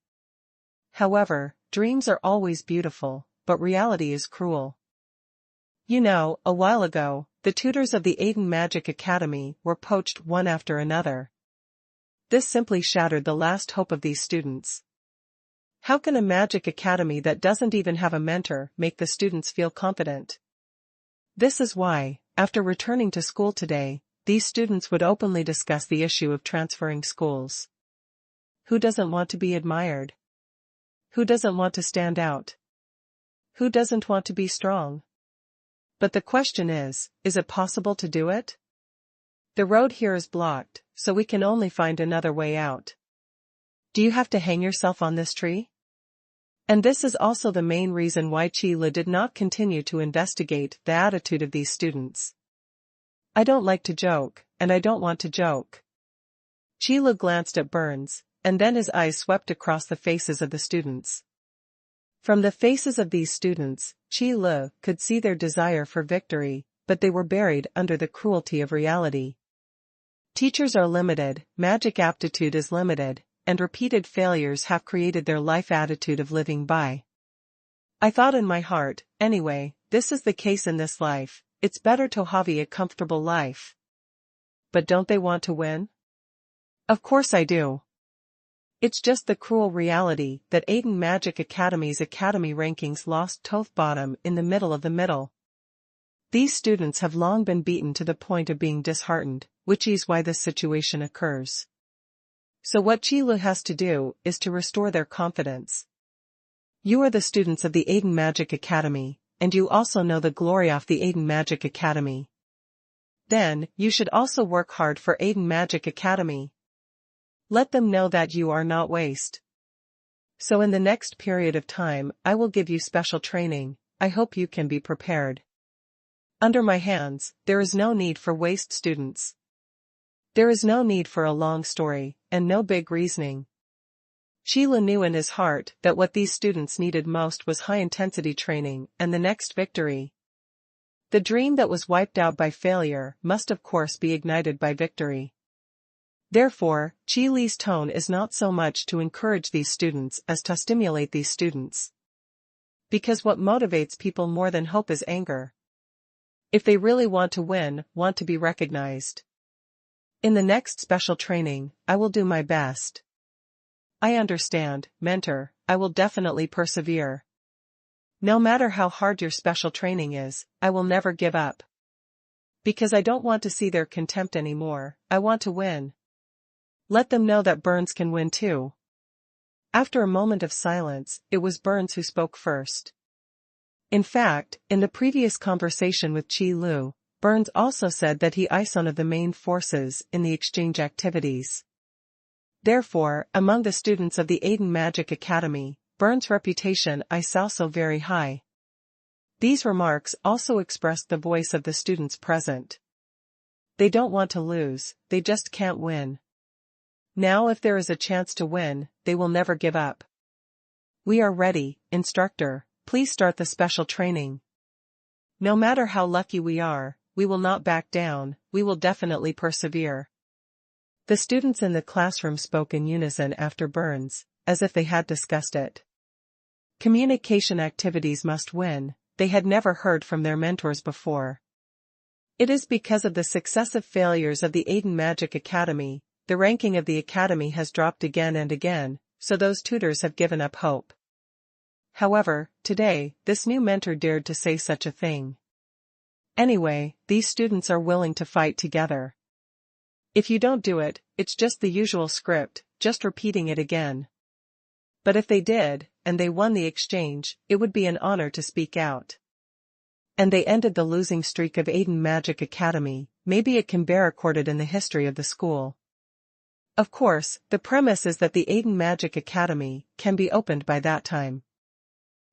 However, dreams are always beautiful, but reality is cruel. You know, a while ago, the tutors of the Aiden Magic Academy were poached one after another. This simply shattered the last hope of these students. How can a magic academy that doesn't even have a mentor make the students feel confident? This is why, after returning to school today, these students would openly discuss the issue of transferring schools. Who doesn't want to be admired? Who doesn't want to stand out? Who doesn't want to be strong? But the question is it possible to do it? The road here is blocked, so we can only find another way out. Do you have to hang yourself on this tree? And this is also the main reason why Qi Le did not continue to investigate the attitude of these students. I don't like to joke, and I don't want to joke. Qi Le glanced at Burns, and then his eyes swept across the faces of the students. From the faces of these students, Qi Le could see their desire for victory, but they were buried under the cruelty of reality. Teachers are limited, magic aptitude is limited, and repeated failures have created their life attitude of living by. I thought in my heart, anyway, this is the case in this life, it's better to have a comfortable life. But don't they want to win? Of course I do. It's just the cruel reality that Aiden Magic Academy's academy rankings lost top bottom in the middle of the middle. These students have long been beaten to the point of being disheartened, which is why this situation occurs. So what Qi Le has to do is to restore their confidence. You are the students of the Aiden Magic Academy, and you also know the glory of the Aiden Magic Academy. Then, you should also work hard for Aiden Magic Academy. Let them know that you are not waste. So in the next period of time, I will give you special training. I hope you can be prepared. Under my hands, there is no need for waste students. There is no need for a long story, and no big reasoning. Qi Le knew in his heart that what these students needed most was high-intensity training and the next victory. The dream that was wiped out by failure must of course be ignited by victory. Therefore, Qi Le's tone is not so much to encourage these students as to stimulate these students. Because what motivates people more than hope is anger. If they really want to win, want to be recognized. In the next special training, I will do my best. I understand, mentor, I will definitely persevere. No matter how hard your special training is, I will never give up. Because I don't want to see their contempt anymore, I want to win. Let them know that Burns can win too. After a moment of silence, it was Burns who spoke first. In fact, in the previous conversation with Qi Le, Burns also said that he is one of the main forces in the exchange activities. Therefore, among the students of the Aiden Magic Academy, Burns' reputation is also very high. These remarks also expressed the voice of the students present. They don't want to lose, they just can't win. Now if there is a chance to win, they will never give up. We are ready, instructor, please start the special training. No matter how lucky we are, we will not back down, we will definitely persevere. The students in the classroom spoke in unison after Burns, as if they had discussed it. Communication activities must win, they had never heard from their mentors before. It is because of the successive failures of the Aiden Magic Academy, the ranking of the academy has dropped again and again, so those tutors have given up hope. However, today, this new mentor dared to say such a thing. Anyway, these students are willing to fight together. If you don't do it, it's just the usual script, just repeating it again. But if they did, and they won the exchange, it would be an honor to speak out. And they ended the losing streak of Aiden Magic Academy, maybe it can be recorded in the history of the school. Of course, the premise is that the Aiden Magic Academy can be opened by that time.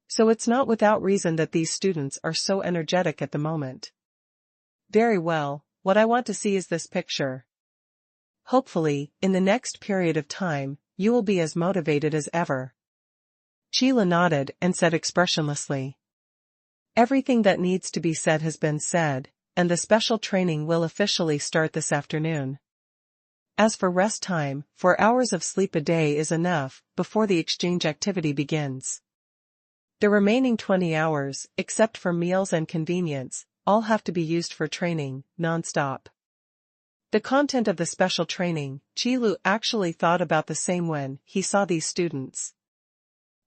So it's not without reason that these students are so energetic at the moment. Very well, what I want to see is this picture. Hopefully, in the next period of time, you will be as motivated as ever. Qi Le nodded and said expressionlessly. Everything that needs to be said has been said, and the special training will officially start this afternoon. As for rest time, 4 hours of sleep a day is enough, before the exchange activity begins. The remaining 20 hours, except for meals and convenience, all have to be used for training, non-stop. The content of the special training, Qilu actually thought about the same when he saw these students.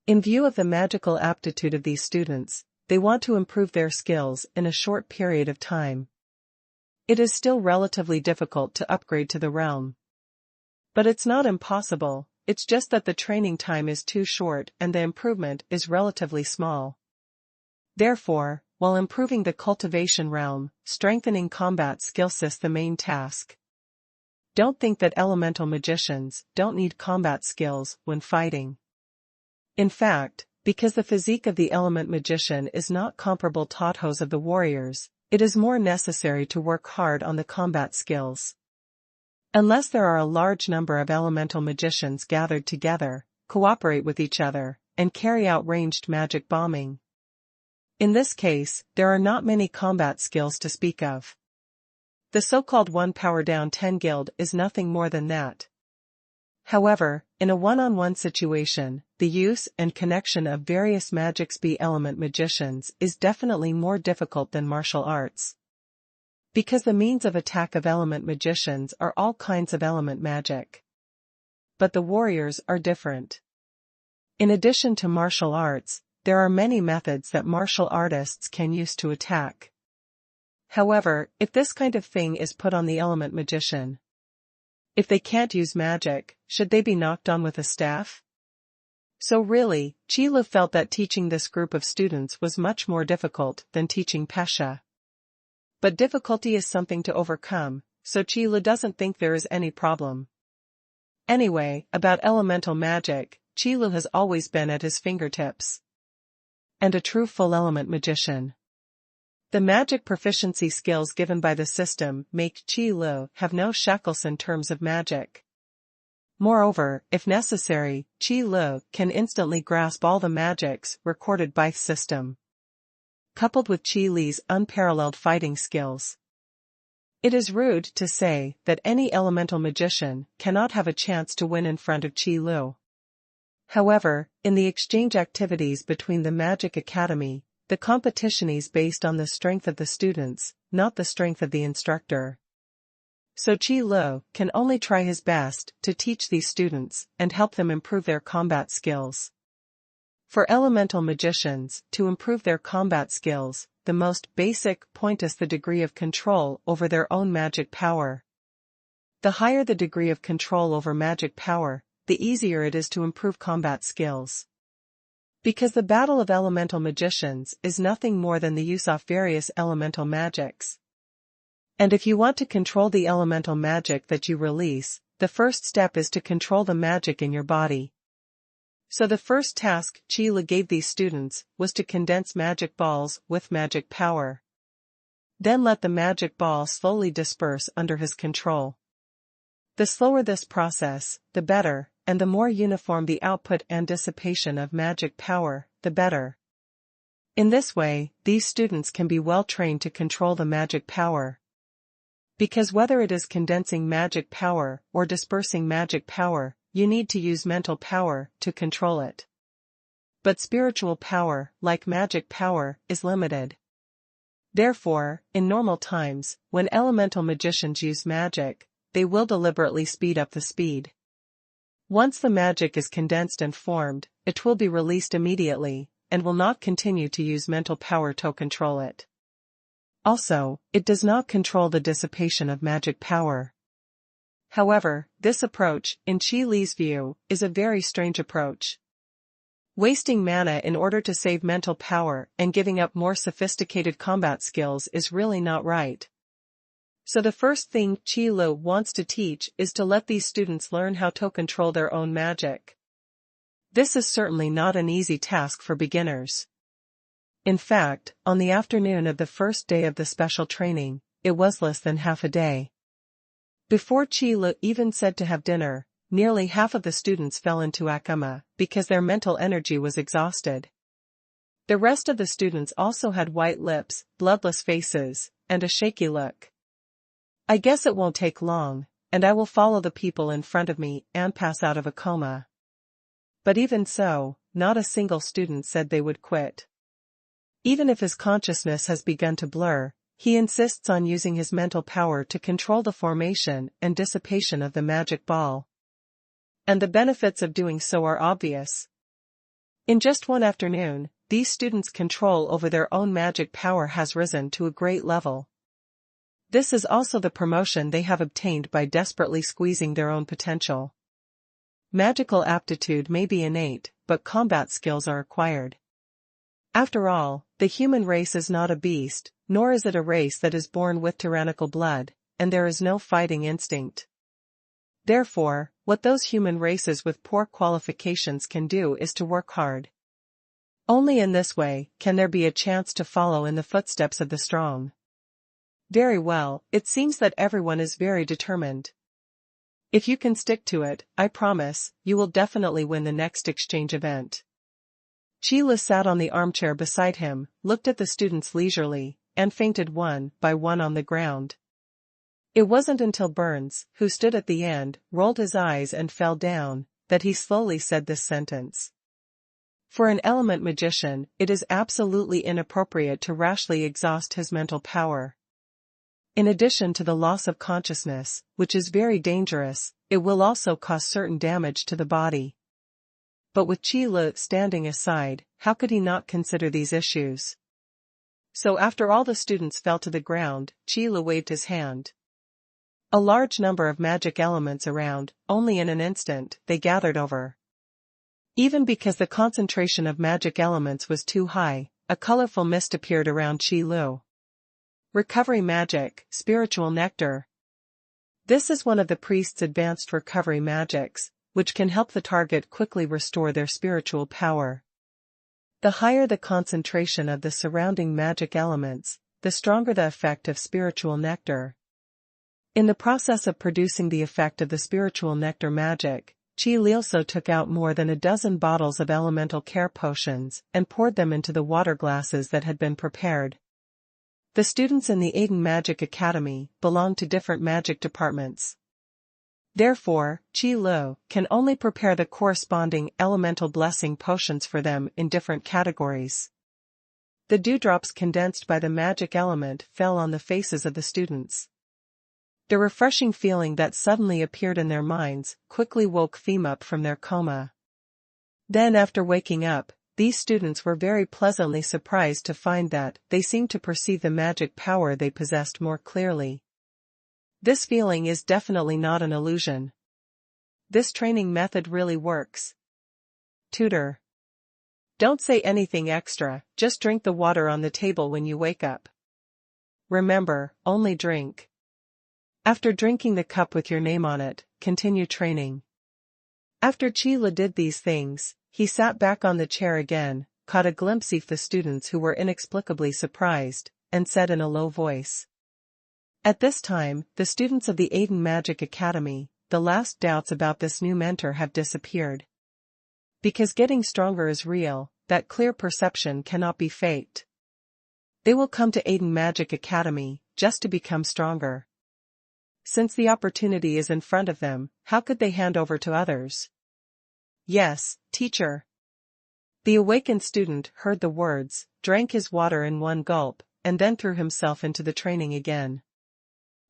In view of the magical aptitude of these students, they want to improve their skills in a short period of time. It is still relatively difficult to upgrade to the realm. But it's not impossible, it's just that the training time is too short and the improvement is relatively small. Therefore, while improving the cultivation realm, strengthening combat skills is the main task. Don't think that elemental magicians don't need combat skills when fighting. In fact, because the physique of the element magician is not comparable to those of the warriors, it is more necessary to work hard on the combat skills. Unless there are a large number of elemental magicians gathered together, cooperate with each other, and carry out ranged magic bombing. In this case, there are not many combat skills to speak of. The so-called 1 power down 10 guild is nothing more than that. However, in a one-on-one situation, the use and connection of various magics be element magicians is definitely more difficult than martial arts. Because the means of attack of element magicians are all kinds of element magic. But the warriors are different. In addition to martial arts, there are many methods that martial artists can use to attack. However, if this kind of thing is put on the element magician, if they can't use magic, should they be knocked on with a staff? So really, Qilu felt that teaching this group of students was much more difficult than teaching Pesha. But difficulty is something to overcome, so Qilu doesn't think there is any problem. Anyway, about elemental magic, Qilu has always been at his fingertips. And a true full element magician. The magic proficiency skills given by the system make Qilu have no shackles in terms of magic. Moreover, if necessary, Qilu can instantly grasp all the magics recorded by the system. Coupled with Qilu's unparalleled fighting skills. It is rude to say that any elemental magician cannot have a chance to win in front of Qilu. However, in the exchange activities between the Magic Academy, the competition is based on the strength of the students, not the strength of the instructor. So Qilu can only try his best to teach these students and help them improve their combat skills. For elemental magicians, to improve their combat skills, the most basic point is the degree of control over their own magic power. The higher the degree of control over magic power, the easier it is to improve combat skills. Because the battle of elemental magicians is nothing more than the use of various elemental magics. And if you want to control the elemental magic that you release, the first step is to control the magic in your body. So the first task Qilu gave these students was to condense magic balls with magic power. Then let the magic ball slowly disperse under his control. The slower this process, the better, and the more uniform the output and dissipation of magic power, the better. In this way, these students can be well trained to control the magic power. Because whether it is condensing magic power or dispersing magic power, you need to use mental power to control it. But spiritual power, like magic power, is limited. Therefore, in normal times, when elemental magicians use magic, they will deliberately speed up the speed. Once the magic is condensed and formed, it will be released immediately, and will not continue to use mental power to control it. Also, it does not control the dissipation of magic power. However, this approach, in Qilu's view, is a very strange approach. Wasting mana in order to save mental power and giving up more sophisticated combat skills is really not right. So the first thing Qilu wants to teach is to let these students learn how to control their own magic. This is certainly not an easy task for beginners. In fact, on the afternoon of the first day of the special training, it was less than half a day. Before Qilu even said to have dinner, nearly half of the students fell into a coma because their mental energy was exhausted. The rest of the students also had white lips, bloodless faces, and a shaky look. I guess it won't take long, and I will follow the people in front of me and pass out of a coma. But even so, not a single student said they would quit. Even if his consciousness has begun to blur, He insists on using his mental power to control the formation and dissipation of the magic ball. And the benefits of doing so are obvious. In just one afternoon, these students' control over their own magic power has risen to a great level. This is also the promotion they have obtained by desperately squeezing their own potential. Magical aptitude may be innate, but combat skills are acquired. After all, the human race is not a beast, nor is it a race that is born with tyrannical blood, and there is no fighting instinct. Therefore, what those human races with poor qualifications can do is to work hard. Only in this way can there be a chance to follow in the footsteps of the strong. Very well, it seems that everyone is very determined. If you can stick to it, I promise, you will definitely win the next exchange event. Qi Lu sat on the armchair beside him, looked at the students leisurely, and fainted one by one on the ground. It wasn't until Burns, who stood at the end, rolled his eyes and fell down, that he slowly said this sentence. For an element magician, it is absolutely inappropriate to rashly exhaust his mental power. In addition to the loss of consciousness, which is very dangerous, it will also cause certain damage to the body. But with Qi Lu standing aside, how could he not consider these issues? So after all the students fell to the ground, Qi Lu waved his hand. A large number of magic elements around, only in an instant, they gathered over. Even because the concentration of magic elements was too high, a colorful mist appeared around Qi Lu. Recovery magic, spiritual nectar. This is one of the priest's advanced recovery magics, which can help the target quickly restore their spiritual power. The higher the concentration of the surrounding magic elements, the stronger the effect of spiritual nectar. In the process of producing the effect of the spiritual nectar magic, Qi Lu also took out more than a dozen bottles of elemental care potions and poured them into the water glasses that had been prepared. The students in the Aiden Magic Academy belong to different magic departments. Therefore, Qi Lu can only prepare the corresponding elemental blessing potions for them in different categories. The dewdrops condensed by the magic element fell on the faces of the students. The refreshing feeling that suddenly appeared in their minds quickly woke them up from their coma. Then after waking up, these students were very pleasantly surprised to find that they seemed to perceive the magic power they possessed more clearly. This feeling is definitely not an illusion. This training method really works. Tutor. Don't say anything extra, just drink the water on the table when you wake up. Remember, only drink. After drinking the cup with your name on it, continue training. After Qi Lu did these things, he sat back on the chair again, caught a glimpse of the students who were inexplicably surprised, and said in a low voice. At this time, the students of the Aiden Magic Academy, the last doubts about this new mentor have disappeared. Because getting stronger is real, that clear perception cannot be faked. They will come to Aiden Magic Academy, just to become stronger. Since the opportunity is in front of them, how could they hand over to others? Yes, teacher. The awakened student heard the words, drank his water in one gulp, and then threw himself into the training again.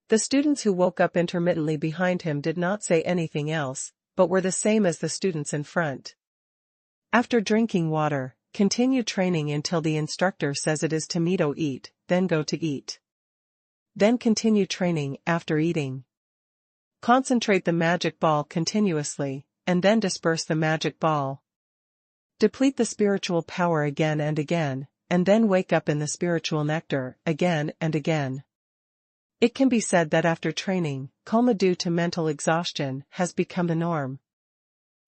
The students who woke up intermittently behind him did not say anything else, but were the same as the students in front. After drinking water, continue training until the instructor says it is time to eat, then go to eat. Then continue training after eating. Concentrate the magic ball continuously, and then disperse the magic ball. Deplete the spiritual power again and again, and then wake up in the spiritual nectar, again and again. It can be said that after training, coma due to mental exhaustion has become the norm.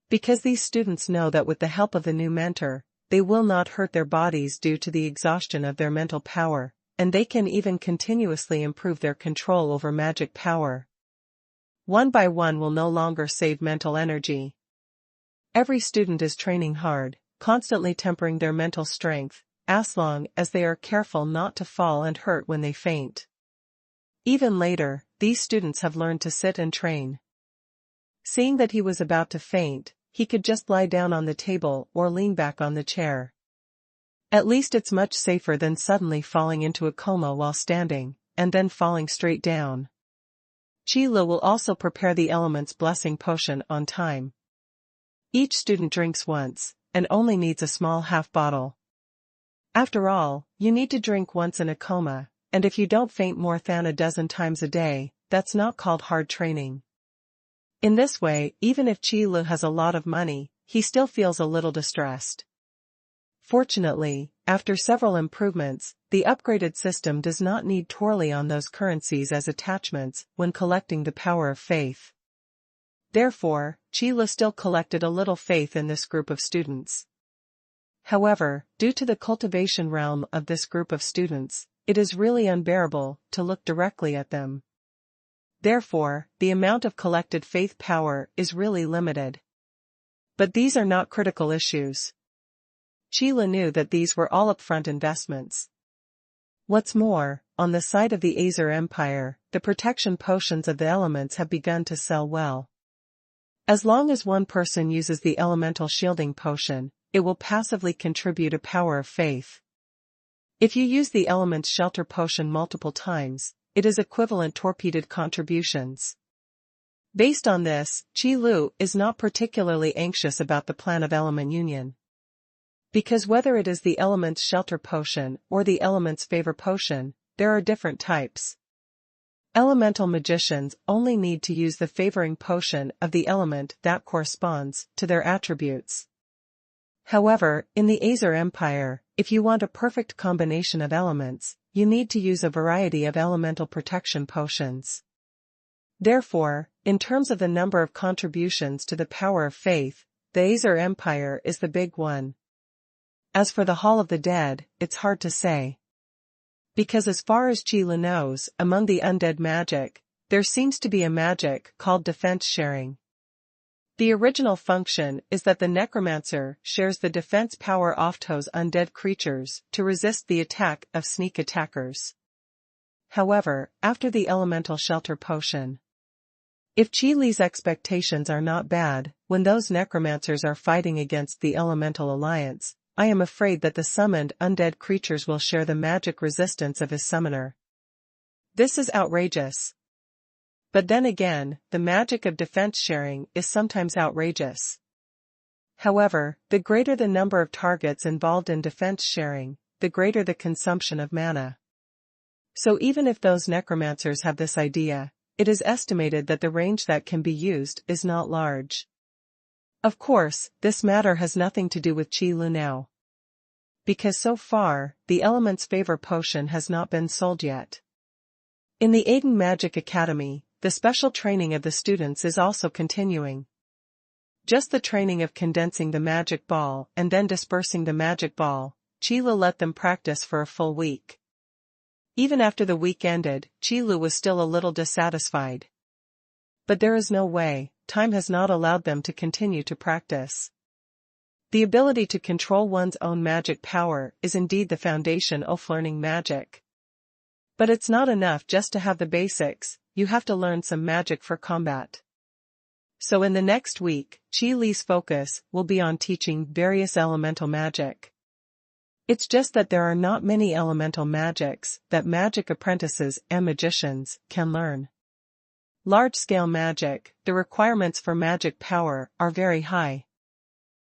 Because these students know that with the help of the new mentor, they will not hurt their bodies due to the exhaustion of their mental power, and they can even continuously improve their control over magic power. One by one will no longer save mental energy. Every student is training hard, constantly tempering their mental strength, as long as they are careful not to fall and hurt when they faint. Even later, these students have learned to sit and train. Seeing that he was about to faint, he could just lie down on the table or lean back on the chair. At least it's much safer than suddenly falling into a coma while standing, and then falling straight down. Qi Lu will also prepare the Element's Blessing Potion on time. Each student drinks once, and only needs a small half bottle. After all, you need to drink once in a coma, and if you don't faint more than a dozen times a day, that's not called hard training. In this way, even if Qi Lu has a lot of money, he still feels a little distressed. Fortunately, after several improvements, the upgraded system does not need to rely on those currencies as attachments when collecting the power of faith. Therefore, Qi Lu still collected a little faith in this group of students. However, due to the cultivation realm of this group of students, it is really unbearable to look directly at them. Therefore, the amount of collected faith power is really limited. But these are not critical issues. Qi Lu knew that these were all upfront investments. What's more, on the side of the Azer Empire, the protection potions of the elements have begun to sell well. As long as one person uses the elemental shielding potion, it will passively contribute a power of faith. If you use the element's shelter potion multiple times, it is equivalent to repeated contributions. Based on this, Qi Lu is not particularly anxious about the plan of element union. Because whether it is the element's shelter potion or the element's favor potion, there are different types. Elemental magicians only need to use the favoring potion of the element that corresponds to their attributes. However, in the Azer Empire, if you want a perfect combination of elements, you need to use a variety of elemental protection potions. Therefore, in terms of the number of contributions to the power of faith, the Azer Empire is the big one. As for the Hall of the Dead, it's hard to say. Because as far as Qi Lu knows, among the undead magic, there seems to be a magic called defense sharing. The original function is that the necromancer shares the defense power of those undead creatures to resist the attack of sneak attackers. However, after the elemental shelter potion, if Qi Lu's expectations are not bad, when those necromancers are fighting against the elemental alliance, I am afraid that the summoned undead creatures will share the magic resistance of his summoner. This is outrageous. But then again, the magic of defense sharing is sometimes outrageous. However, the greater the number of targets involved in defense sharing, the greater the consumption of mana. So even if those necromancers have this idea, it is estimated that the range that can be used is not large. Of course, this matter has nothing to do with Qi Lu now. Because so far, the element's favor potion has not been sold yet. In the Aiden Magic Academy, the special training of the students is also continuing. Just the training of condensing the magic ball and then dispersing the magic ball, Qi Lu let them practice for a full week. Even after the week ended, Qi Lu was still a little dissatisfied. But there is no way, time has not allowed them to continue to practice. The ability to control one's own magic power is indeed the foundation of learning magic. But it's not enough just to have the basics, you have to learn some magic for combat. So in the next week, Qi Lu's focus will be on teaching various elemental magic. It's just that there are not many elemental magics that magic apprentices and magicians can learn. Large-scale magic, the requirements for magic power are very high.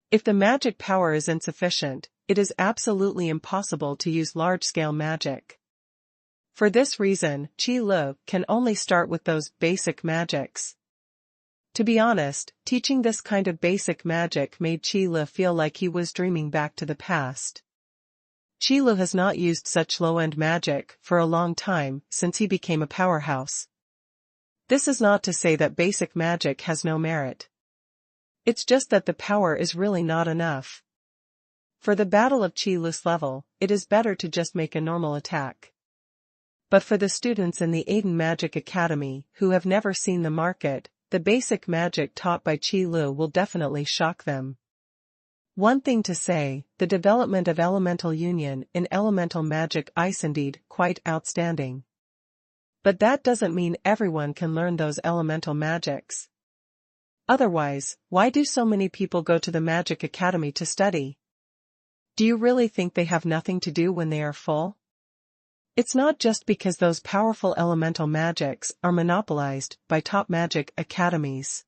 If the magic power is insufficient, it is absolutely impossible to use large-scale magic. For this reason, Qi Lu can only start with those basic magics. To be honest, teaching this kind of basic magic made Qi Lu feel like he was dreaming back to the past. Qi Lu has not used such low-end magic for a long time since he became a powerhouse. This is not to say that basic magic has no merit. It's just that the power is really not enough. For the battle of Qi Lu's level, it is better to just make a normal attack. But for the students in the Aiden Magic Academy who have never seen the market, the basic magic taught by Qi Lu will definitely shock them. One thing to say, the development of elemental union in elemental magic is indeed quite outstanding. But that doesn't mean everyone can learn those elemental magics. Otherwise, why do so many people go to the Magic Academy to study? Do you really think they have nothing to do when they are full? It's not just because those powerful elemental magics are monopolized by top magic academies.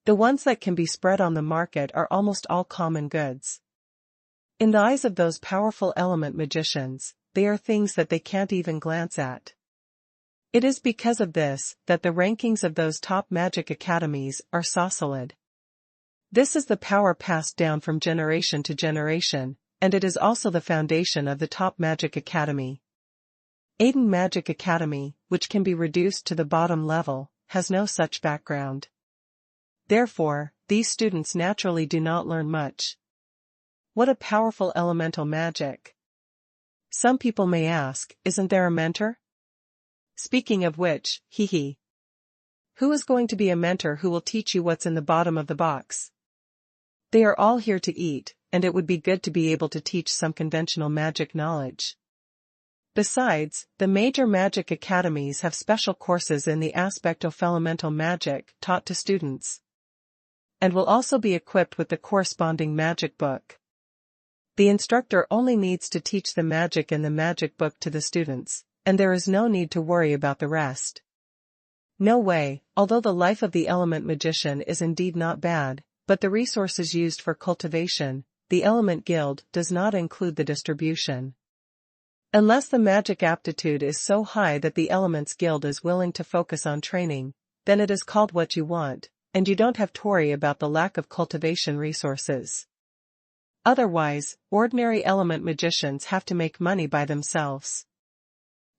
The ones that can be spread on the market are almost all common goods. In the eyes of those powerful element magicians, they are things that they can't even glance at. It is because of this that the rankings of those top magic academies are so solid. This is the power passed down from generation to generation, and it is also the foundation of the top magic academy. Aiden Magic Academy, which can be reduced to the bottom level, has no such background. Therefore, these students naturally do not learn much. What a powerful elemental magic! Some people may ask, isn't there a mentor? Speaking of which, who is going to be a mentor who will teach you what's in the bottom of the box? They are all here to eat, and it would be good to be able to teach some conventional magic knowledge. Besides, the major magic academies have special courses in the aspect of elemental magic taught to students, and will also be equipped with the corresponding magic book. The instructor only needs to teach the magic in the magic book to the students, and there is no need to worry about the rest. No way, although the life of the element magician is indeed not bad, but the resources used for cultivation, the element guild does not include the distribution. Unless the magic aptitude is so high that the Elements Guild is willing to focus on training, then it is called what you want, and you don't have to worry about the lack of cultivation resources. Otherwise, ordinary element magicians have to make money by themselves.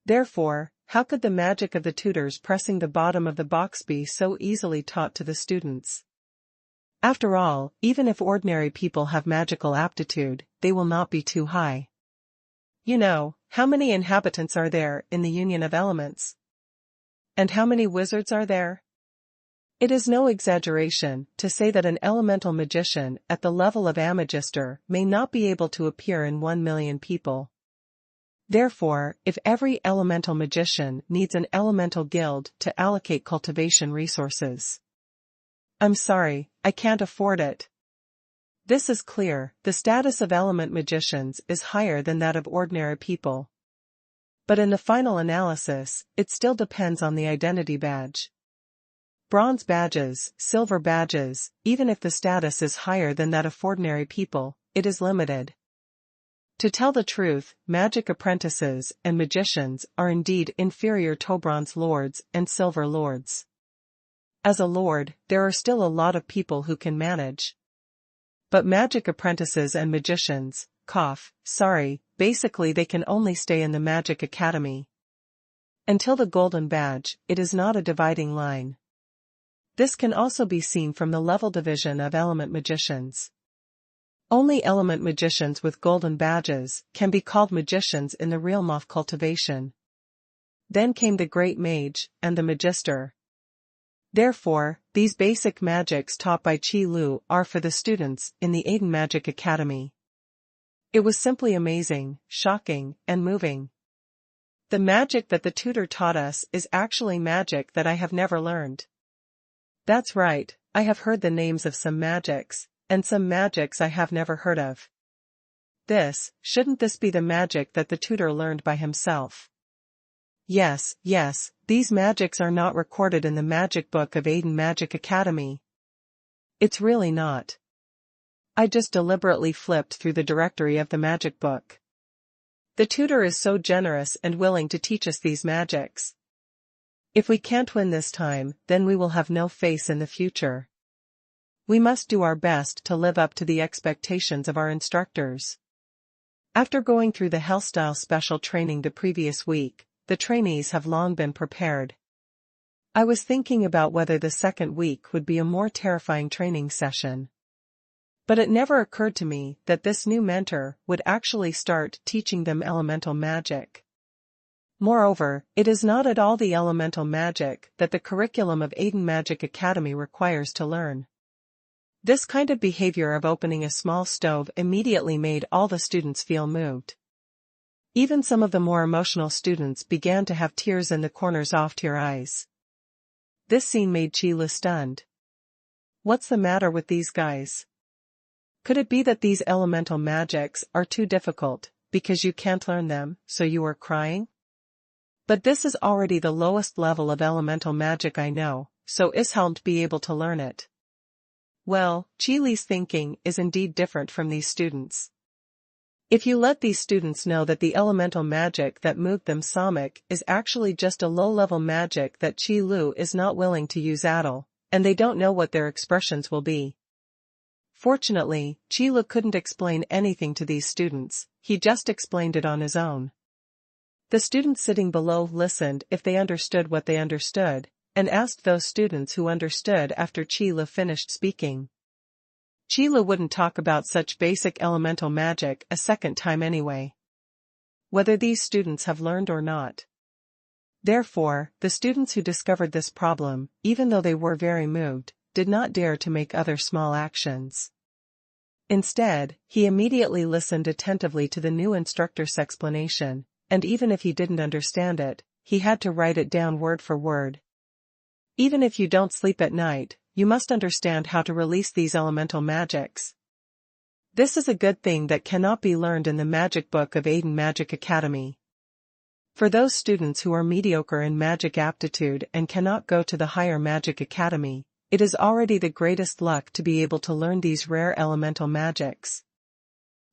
Therefore, how could the magic of the tutors pressing the bottom of the box be so easily taught to the students? After all, even if ordinary people have magical aptitude, they will not be too high. You know, how many inhabitants are there in the Union of Elements? And how many wizards are there? It is no exaggeration to say that an elemental magician at the level of Amagister may not be able to appear in 1 million people. Therefore, if every elemental magician needs an elemental guild to allocate cultivation resources, I'm sorry, I can't afford it. This is clear, the status of element magicians is higher than that of ordinary people. But in the final analysis, it still depends on the identity badge. Bronze badges, silver badges, even if the status is higher than that of ordinary people, it is limited. To tell the truth, magic apprentices and magicians are indeed inferior to bronze lords and silver lords. As a lord, there are still a lot of people who can manage. But magic apprentices and magicians, basically they can only stay in the magic academy. Until the golden badge, it is not a dividing line. This can also be seen from the level division of element magicians. Only element magicians with golden badges can be called magicians in the realm of cultivation. Then came the great mage and the magister. Therefore, these basic magics taught by Qi Lu are for the students in the Aiden Magic Academy. It was simply amazing, shocking, and moving. The magic that the tutor taught us is actually magic that I have never learned. That's right, I have heard the names of some magics, and some magics I have never heard of. Shouldn't this be the magic that the tutor learned by himself? Yes, these magics are not recorded in the magic book of Aiden Magic Academy. It's really not. I just deliberately flipped through the directory of the magic book. The tutor is so generous and willing to teach us these magics. If we can't win this time, then we will have no face in the future. We must do our best to live up to the expectations of our instructors. After going through the Hellstyle special training the previous week, the trainees have long been prepared. I was thinking about whether the second week would be a more terrifying training session. But it never occurred to me that this new mentor would actually start teaching them elemental magic. Moreover, it is not at all the elemental magic that the curriculum of Aiden Magic Academy requires to learn. This kind of behavior of opening a small stove immediately made all the students feel moved. Even some of the more emotional students began to have tears in the corners of their eyes. This scene made Sheila stunned. What's the matter with these guys? Could it be that these elemental magics are too difficult, because you can't learn them, so you are crying? But this is already the lowest level of elemental magic I know, so Ishalm't be able to learn it. Well, Qi Li's thinking is indeed different from these students. If you let these students know that the elemental magic that moved them Samik is actually just a low-level magic that Qi Lu is not willing to use at all, and they don't know what their expressions will be. Fortunately, Qi Lu couldn't explain anything to these students, he just explained it on his own. The students sitting below listened if they understood what they understood, and asked those students who understood after Qi Lu finished speaking. Qi Lu wouldn't talk about such basic elemental magic a second time anyway. Whether these students have learned or not. Therefore, the students who discovered this problem, even though they were very moved, did not dare to make other small actions. Instead, he immediately listened attentively to the new instructor's explanation, and even if he didn't understand it, he had to write it down word for word. Even if you don't sleep at night, you must understand how to release these elemental magics. This is a good thing that cannot be learned in the magic book of Aiden Magic Academy. For those students who are mediocre in magic aptitude and cannot go to the higher magic academy, it is already the greatest luck to be able to learn these rare elemental magics.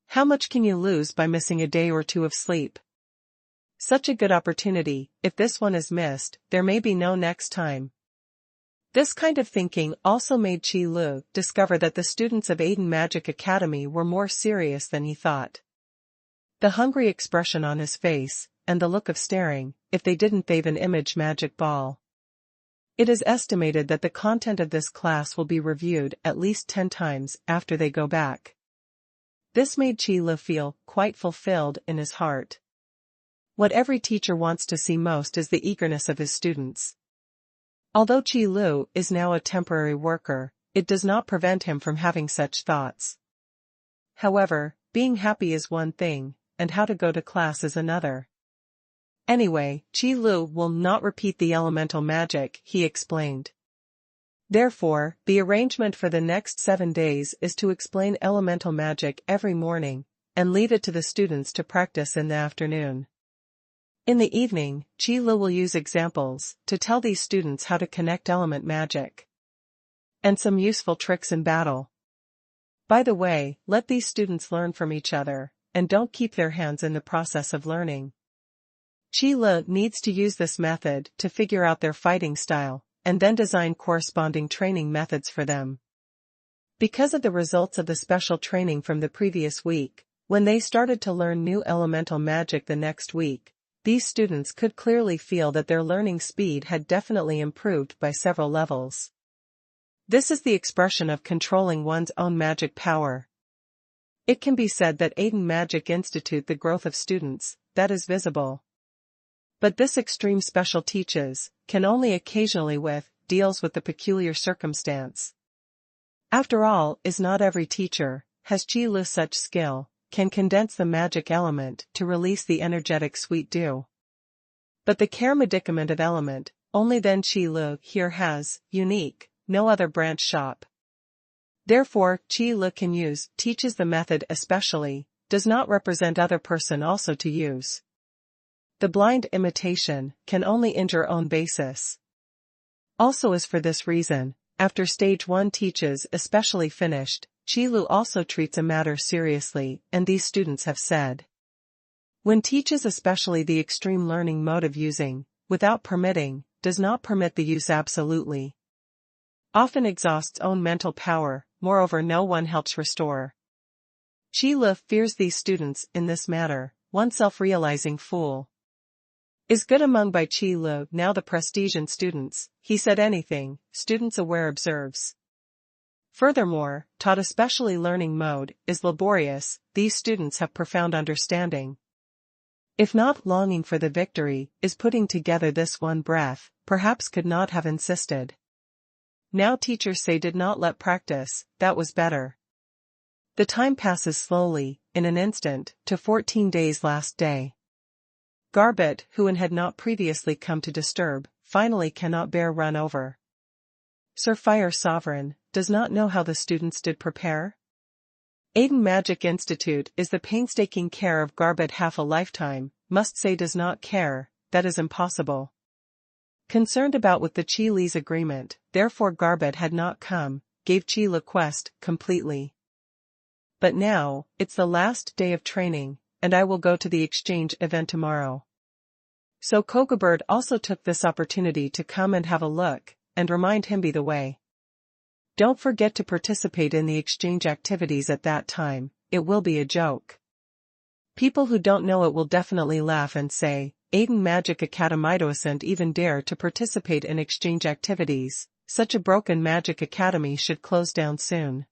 How much can you lose by missing a day or two of sleep? Such a good opportunity, if this one is missed, there may be no next time. This kind of thinking also made Qi Lu discover that the students of Aiden Magic Academy were more serious than he thought. The hungry expression on his face, and the look of staring, if they didn't they've an image magic ball. It is estimated that the content of this class will be reviewed at least 10 times after they go back. This made Qi Lu feel quite fulfilled in his heart. What every teacher wants to see most is the eagerness of his students. Although Qi Lu is now a temporary worker, it does not prevent him from having such thoughts. However, being happy is one thing, and how to go to class is another. Anyway, Qi Lu will not repeat the elemental magic, he explained. Therefore, the arrangement for the next 7 days is to explain elemental magic every morning, and leave it to the students to practice in the afternoon. In the evening, Qi Lu will use examples to tell these students how to connect element magic. And some useful tricks in battle. By the way, let these students learn from each other, and don't keep their hands in the process of learning. Qi Lu needs to use this method to figure out their fighting style, and then design corresponding training methods for them. Because of the results of the special training from the previous week, when they started to learn new elemental magic the next week, these students could clearly feel that their learning speed had definitely improved by several levels. This is the expression of controlling one's own magic power. It can be said that Aiden Magic Institute the growth of students, that is visible. But this extreme special teaches, can only occasionally deals with the peculiar circumstance. After all, is not every teacher, has Qi Lu such skill, can condense the magic element to release the energetic sweet dew. But the care medicament of element, only then Qi Lu here has, unique, no other branch shop. Therefore, Qi Lu can use, teaches the method especially, does not represent other person also to use. The blind imitation can only injure own basis. Also is for this reason, after stage 1 teaches especially finished, Qi Lu also treats a matter seriously, and these students have said. When teaches especially the extreme learning mode of using, without permitting, does not permit the use absolutely. Often exhausts own mental power, moreover no one helps restore. Qi Lu fears these students in this matter, one self-realizing fool. Is good among by Qi Lu now the prestige in students, he said anything, students aware observes. Furthermore, taught especially learning mode, is laborious, these students have profound understanding. If not longing for the victory, is putting together this one breath, perhaps could not have insisted. Now teachers say did not let practice, that was better. The time passes slowly, in an instant, to 14 days last day. Garbett, who had not previously come to disturb, finally cannot bear run over. Sir Fire Sovereign, does not know how the students did prepare? Aiden Magic Institute is the painstaking care of Garbett half a lifetime, must say does not care, that is impossible. Concerned about with the Qi Li's agreement, therefore Garbett had not come, gave Qi Li quest, completely. But now, it's the last day of training, and I will go to the exchange event tomorrow. So Kogabird also took this opportunity to come and have a look, and remind him by the way. Don't forget to participate in the exchange activities at that time, it will be a joke. People who don't know it will definitely laugh and say, Aiden Magic Academy doesn't even dare to participate in exchange activities, such a broken magic academy should close down soon.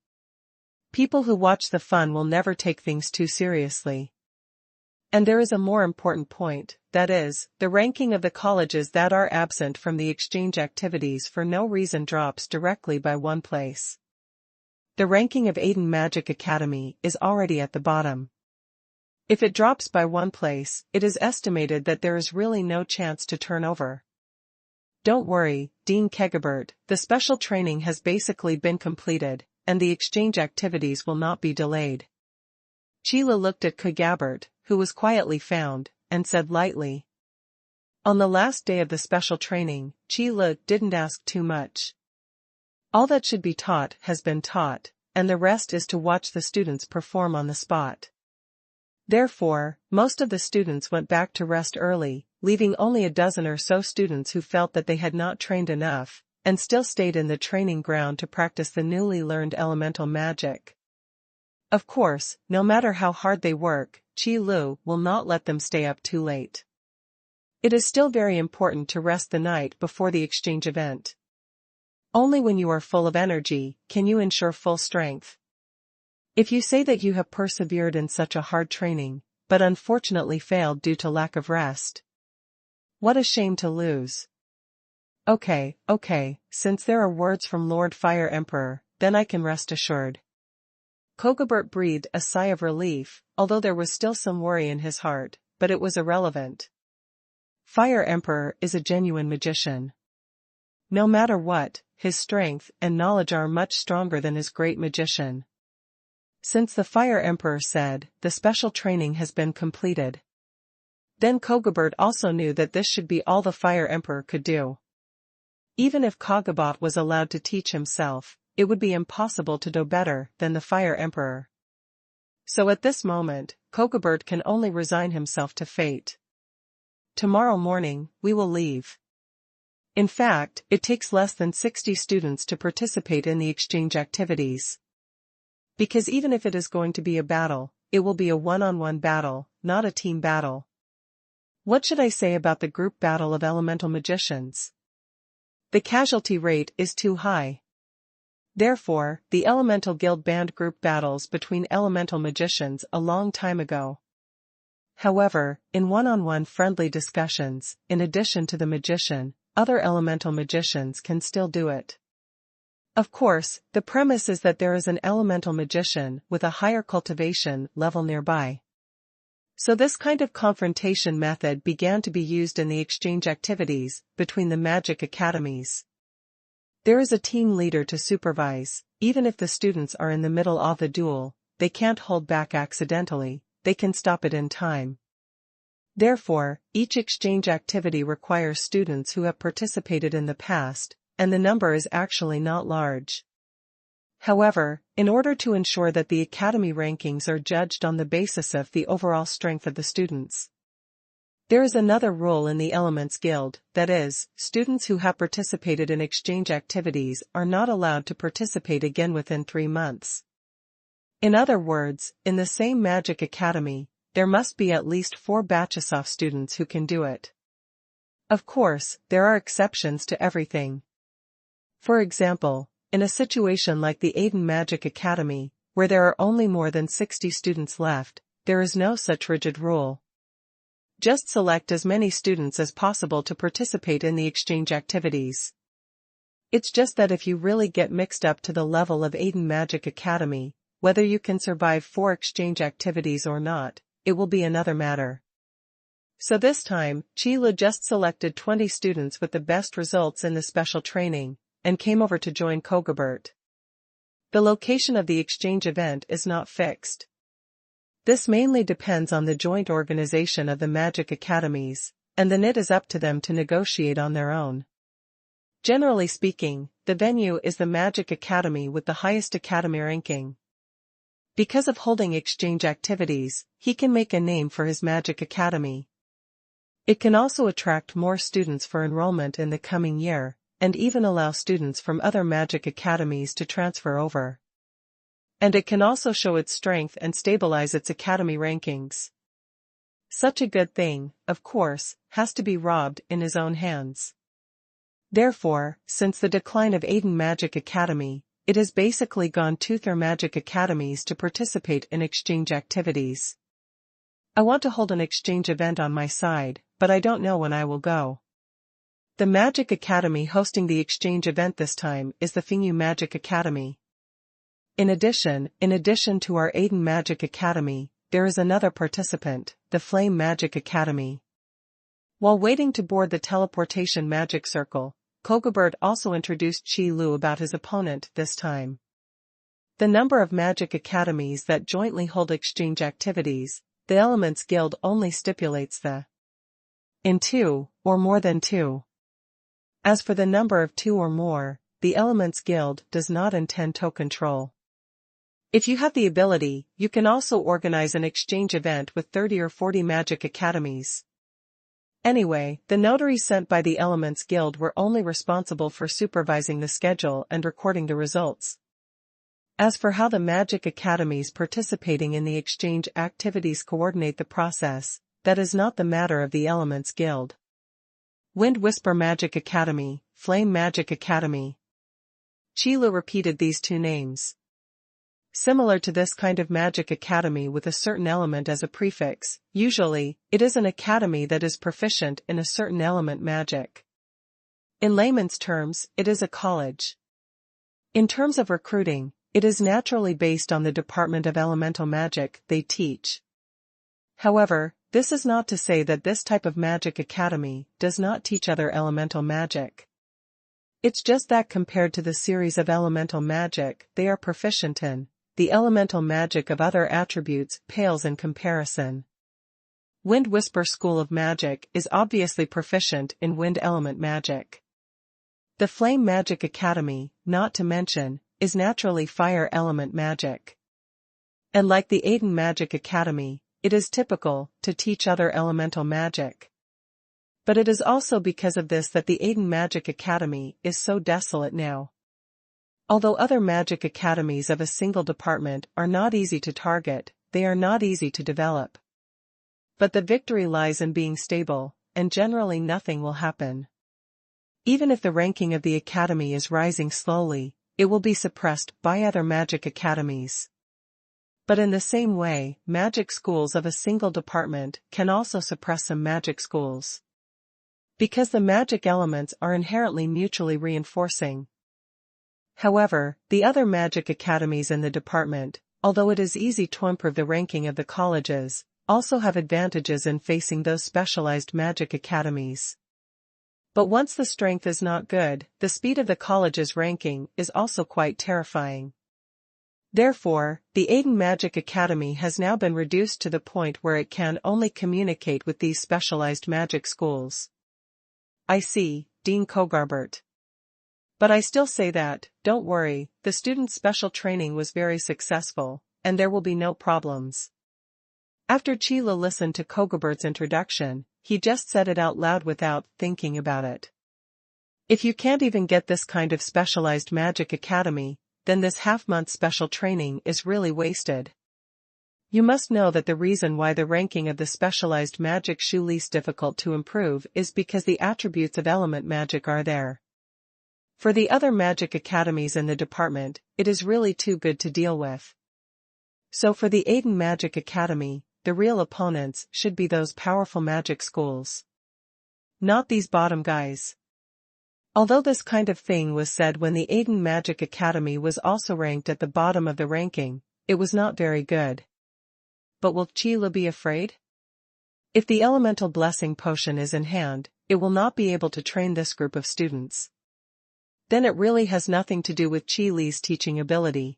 People who watch the fun will never take things too seriously. And there is a more important point, that is, the ranking of the colleges that are absent from the exchange activities for no reason drops directly by one place. The ranking of Aiden Magic Academy is already at the bottom. If it drops by one place, it is estimated that there is really no chance to turn over. Don't worry, Dean Kegabert, the special training has basically been completed, and the exchange activities will not be delayed. Qi Li looked at Kegabert, who was quietly found, and said lightly. On the last day of the special training, Qi Li didn't ask too much. All that should be taught has been taught, and the rest is to watch the students perform on the spot. Therefore, most of the students went back to rest early, leaving only a dozen or so students who felt that they had not trained enough, and still stayed in the training ground to practice the newly learned elemental magic. Of course, no matter how hard they work, Qi Li will not let them stay up too late. It is still very important to rest the night before the exchange event. Only when you are full of energy can you ensure full strength. If you say that you have persevered in such a hard training, but unfortunately failed due to lack of rest, what a shame to lose. Okay, since there are words from Lord Fire Emperor, then I can rest assured. Kogabert breathed a sigh of relief, although there was still some worry in his heart, but it was irrelevant. Fire Emperor is a genuine magician. No matter what, his strength and knowledge are much stronger than his great magician. Since the Fire Emperor said, the special training has been completed. Then Kogabert also knew that this should be all the Fire Emperor could do. Even if Kogabot was allowed to teach himself, it would be impossible to do better than the Fire Emperor. So at this moment, Kogabert can only resign himself to fate. Tomorrow morning, we will leave. In fact, it takes less than 60 students to participate in the exchange activities. Because even if it is going to be a battle, it will be a one-on-one battle, not a team battle. What should I say about the group battle of elemental magicians? The casualty rate is too high. Therefore, the Elemental Guild banned group battles between elemental magicians a long time ago. However, in one-on-one friendly discussions, in addition to the magician, other elemental magicians can still do it. Of course, the premise is that there is an elemental magician with a higher cultivation level nearby. So this kind of confrontation method began to be used in the exchange activities between the magic academies. There is a team leader to supervise, even if the students are in the middle of the duel, they can't hold back accidentally, they can stop it in time. Therefore, each exchange activity requires students who have participated in the past, and the number is actually not large. However, in order to ensure that the academy rankings are judged on the basis of the overall strength of the students, there is another rule in the Elements Guild, that is, students who have participated in exchange activities are not allowed to participate again within 3 months. In other words, in the same Magic Academy, there must be at least 4 Batchisoft students who can do it. Of course, there are exceptions to everything. For example, in a situation like the Aiden Magic Academy, where there are only more than 60 students left, there is no such rigid rule. Just select as many students as possible to participate in the exchange activities. It's just that if you really get mixed up to the level of Aiden Magic Academy, whether you can survive 4 exchange activities or not, it will be another matter. So this time, Qi Li just selected 20 students with the best results in the special training, and came over to join Kogabert. The location of the exchange event is not fixed. This mainly depends on the joint organization of the magic academies, and then it is up to them to negotiate on their own. Generally speaking, the venue is the Magic Academy with the highest academy ranking. Because of holding exchange activities, he can make a name for his Magic Academy. It can also attract more students for enrollment in the coming year, and even allow students from other magic academies to transfer over. And it can also show its strength and stabilize its academy rankings. Such a good thing, of course, has to be robbed in his own hands. Therefore, since the decline of Aiden Magic Academy, it has basically gone to their magic academies to participate in exchange activities. I want to hold an exchange event on my side, but I don't know when I will go. The Magic Academy hosting the exchange event this time is the Fingyu Magic Academy. In addition to our Aiden Magic Academy, there is another participant, the Flame Magic Academy. While waiting to board the teleportation magic circle, Kogabert also introduced Qi Lu about his opponent this time. The number of magic academies that jointly hold exchange activities, the Elements Guild only stipulates in 2, or more than 2. As for the number of 2 or more, the Elements Guild does not intend to control. If you have the ability, you can also organize an exchange event with 30 or 40 magic academies. Anyway, the notaries sent by the Elements Guild were only responsible for supervising the schedule and recording the results. As for how the magic academies participating in the exchange activities coordinate the process, that is not the matter of the Elements Guild. Wind Whisper Magic Academy, Flame Magic Academy. Qi Lu repeated these 2 names. Similar to this kind of magic academy with a certain element as a prefix, usually, it is an academy that is proficient in a certain element magic. In layman's terms, it is a college. In terms of recruiting, it is naturally based on the department of elemental magic they teach. However, this is not to say that this type of magic academy does not teach other elemental magic. It's just that compared to the series of elemental magic they are proficient in, the elemental magic of other attributes pales in comparison. Wind Whisper School of Magic is obviously proficient in wind element magic. The Flame Magic Academy, not to mention, is naturally fire element magic. And like the Aiden Magic Academy, it is typical to teach other elemental magic. But it is also because of this that the Aiden Magic Academy is so desolate now. Although other magic academies of a single department are not easy to target, they are not easy to develop. But the victory lies in being stable, and generally nothing will happen. Even if the ranking of the academy is rising slowly, it will be suppressed by other magic academies. But in the same way, magic schools of a single department can also suppress some magic schools. Because the magic elements are inherently mutually reinforcing. However, the other magic academies in the department, although it is easy to improve the ranking of the colleges, also have advantages in facing those specialized magic academies. But once the strength is not good, the speed of the college's ranking is also quite terrifying. Therefore, the Aiden Magic Academy has now been reduced to the point where it can only communicate with these specialized magic schools. I see, Dean Kogarbert. But I still say that, don't worry, the students' special training was very successful, and there will be no problems. After Qi Lu listened to Kogabert's introduction, he just said it out loud without thinking about it. If you can't even get this kind of specialized magic academy, then this half-month special training is really wasted. You must know that the reason why the ranking of the specialized magic shu least difficult to improve is because the attributes of element magic are there. For the other magic academies in the department, it is really too good to deal with. So for the Aiden Magic Academy, the real opponents should be those powerful magic schools. Not these bottom guys. Although this kind of thing was said when the Aiden Magic Academy was also ranked at the bottom of the ranking, it was not very good. But will Qi Lu be afraid? If the elemental blessing potion is in hand, it will not be able to train this group of students. Then it really has nothing to do with Qi Li's teaching ability,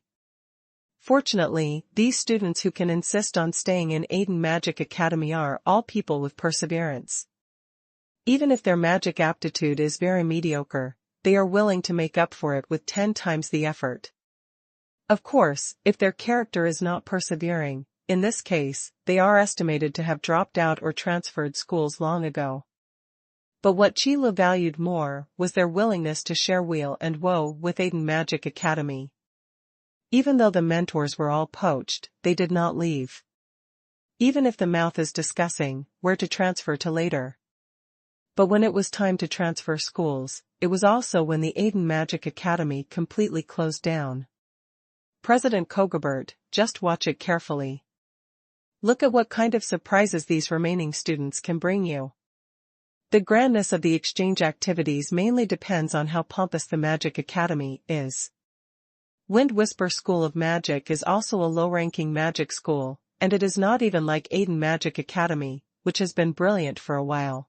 Fortunately, these students who can insist on staying in Aiden Magic Academy are all people with perseverance. Even if their magic aptitude is very mediocre, they are willing to make up for it with 10 times the effort. Of course, if their character is not persevering, in this case, they are estimated to have dropped out or transferred schools long ago. But what Qi Lu valued more was their willingness to share weal and woe with Aiden Magic Academy. Even though the mentors were all poached, they did not leave. Even if the mouth is discussing where to transfer to later. But when it was time to transfer schools, it was also when the Aiden Magic Academy completely closed down. President Kogobert, just watch it carefully. Look at what kind of surprises these remaining students can bring you. The grandness of the exchange activities mainly depends on how pompous the Magic Academy is. Wind Whisper School of Magic is also a low-ranking magic school, and it is not even like Aiden Magic Academy, which has been brilliant for a while.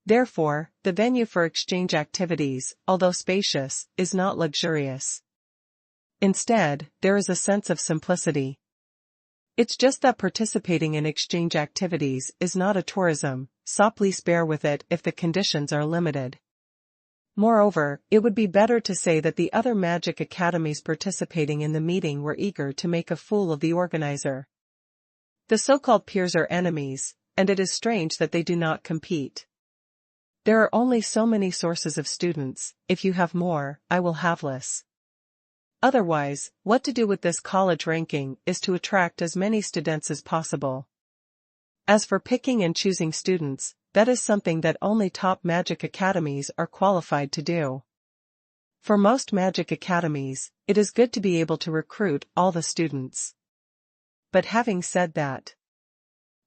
Therefore, the venue for exchange activities, although spacious, is not luxurious. Instead, there is a sense of simplicity. It's just that participating in exchange activities is not a tourism, so please bear with it if the conditions are limited. Moreover, it would be better to say that the other magic academies participating in the meeting were eager to make a fool of the organizer. The so-called peers are enemies, and it is strange that they do not compete. There are only so many sources of students, if you have more, I will have less. Otherwise, what to do with this college ranking is to attract as many students as possible. As for picking and choosing students, that is something that only top magic academies are qualified to do. For most magic academies, it is good to be able to recruit all the students. But having said that,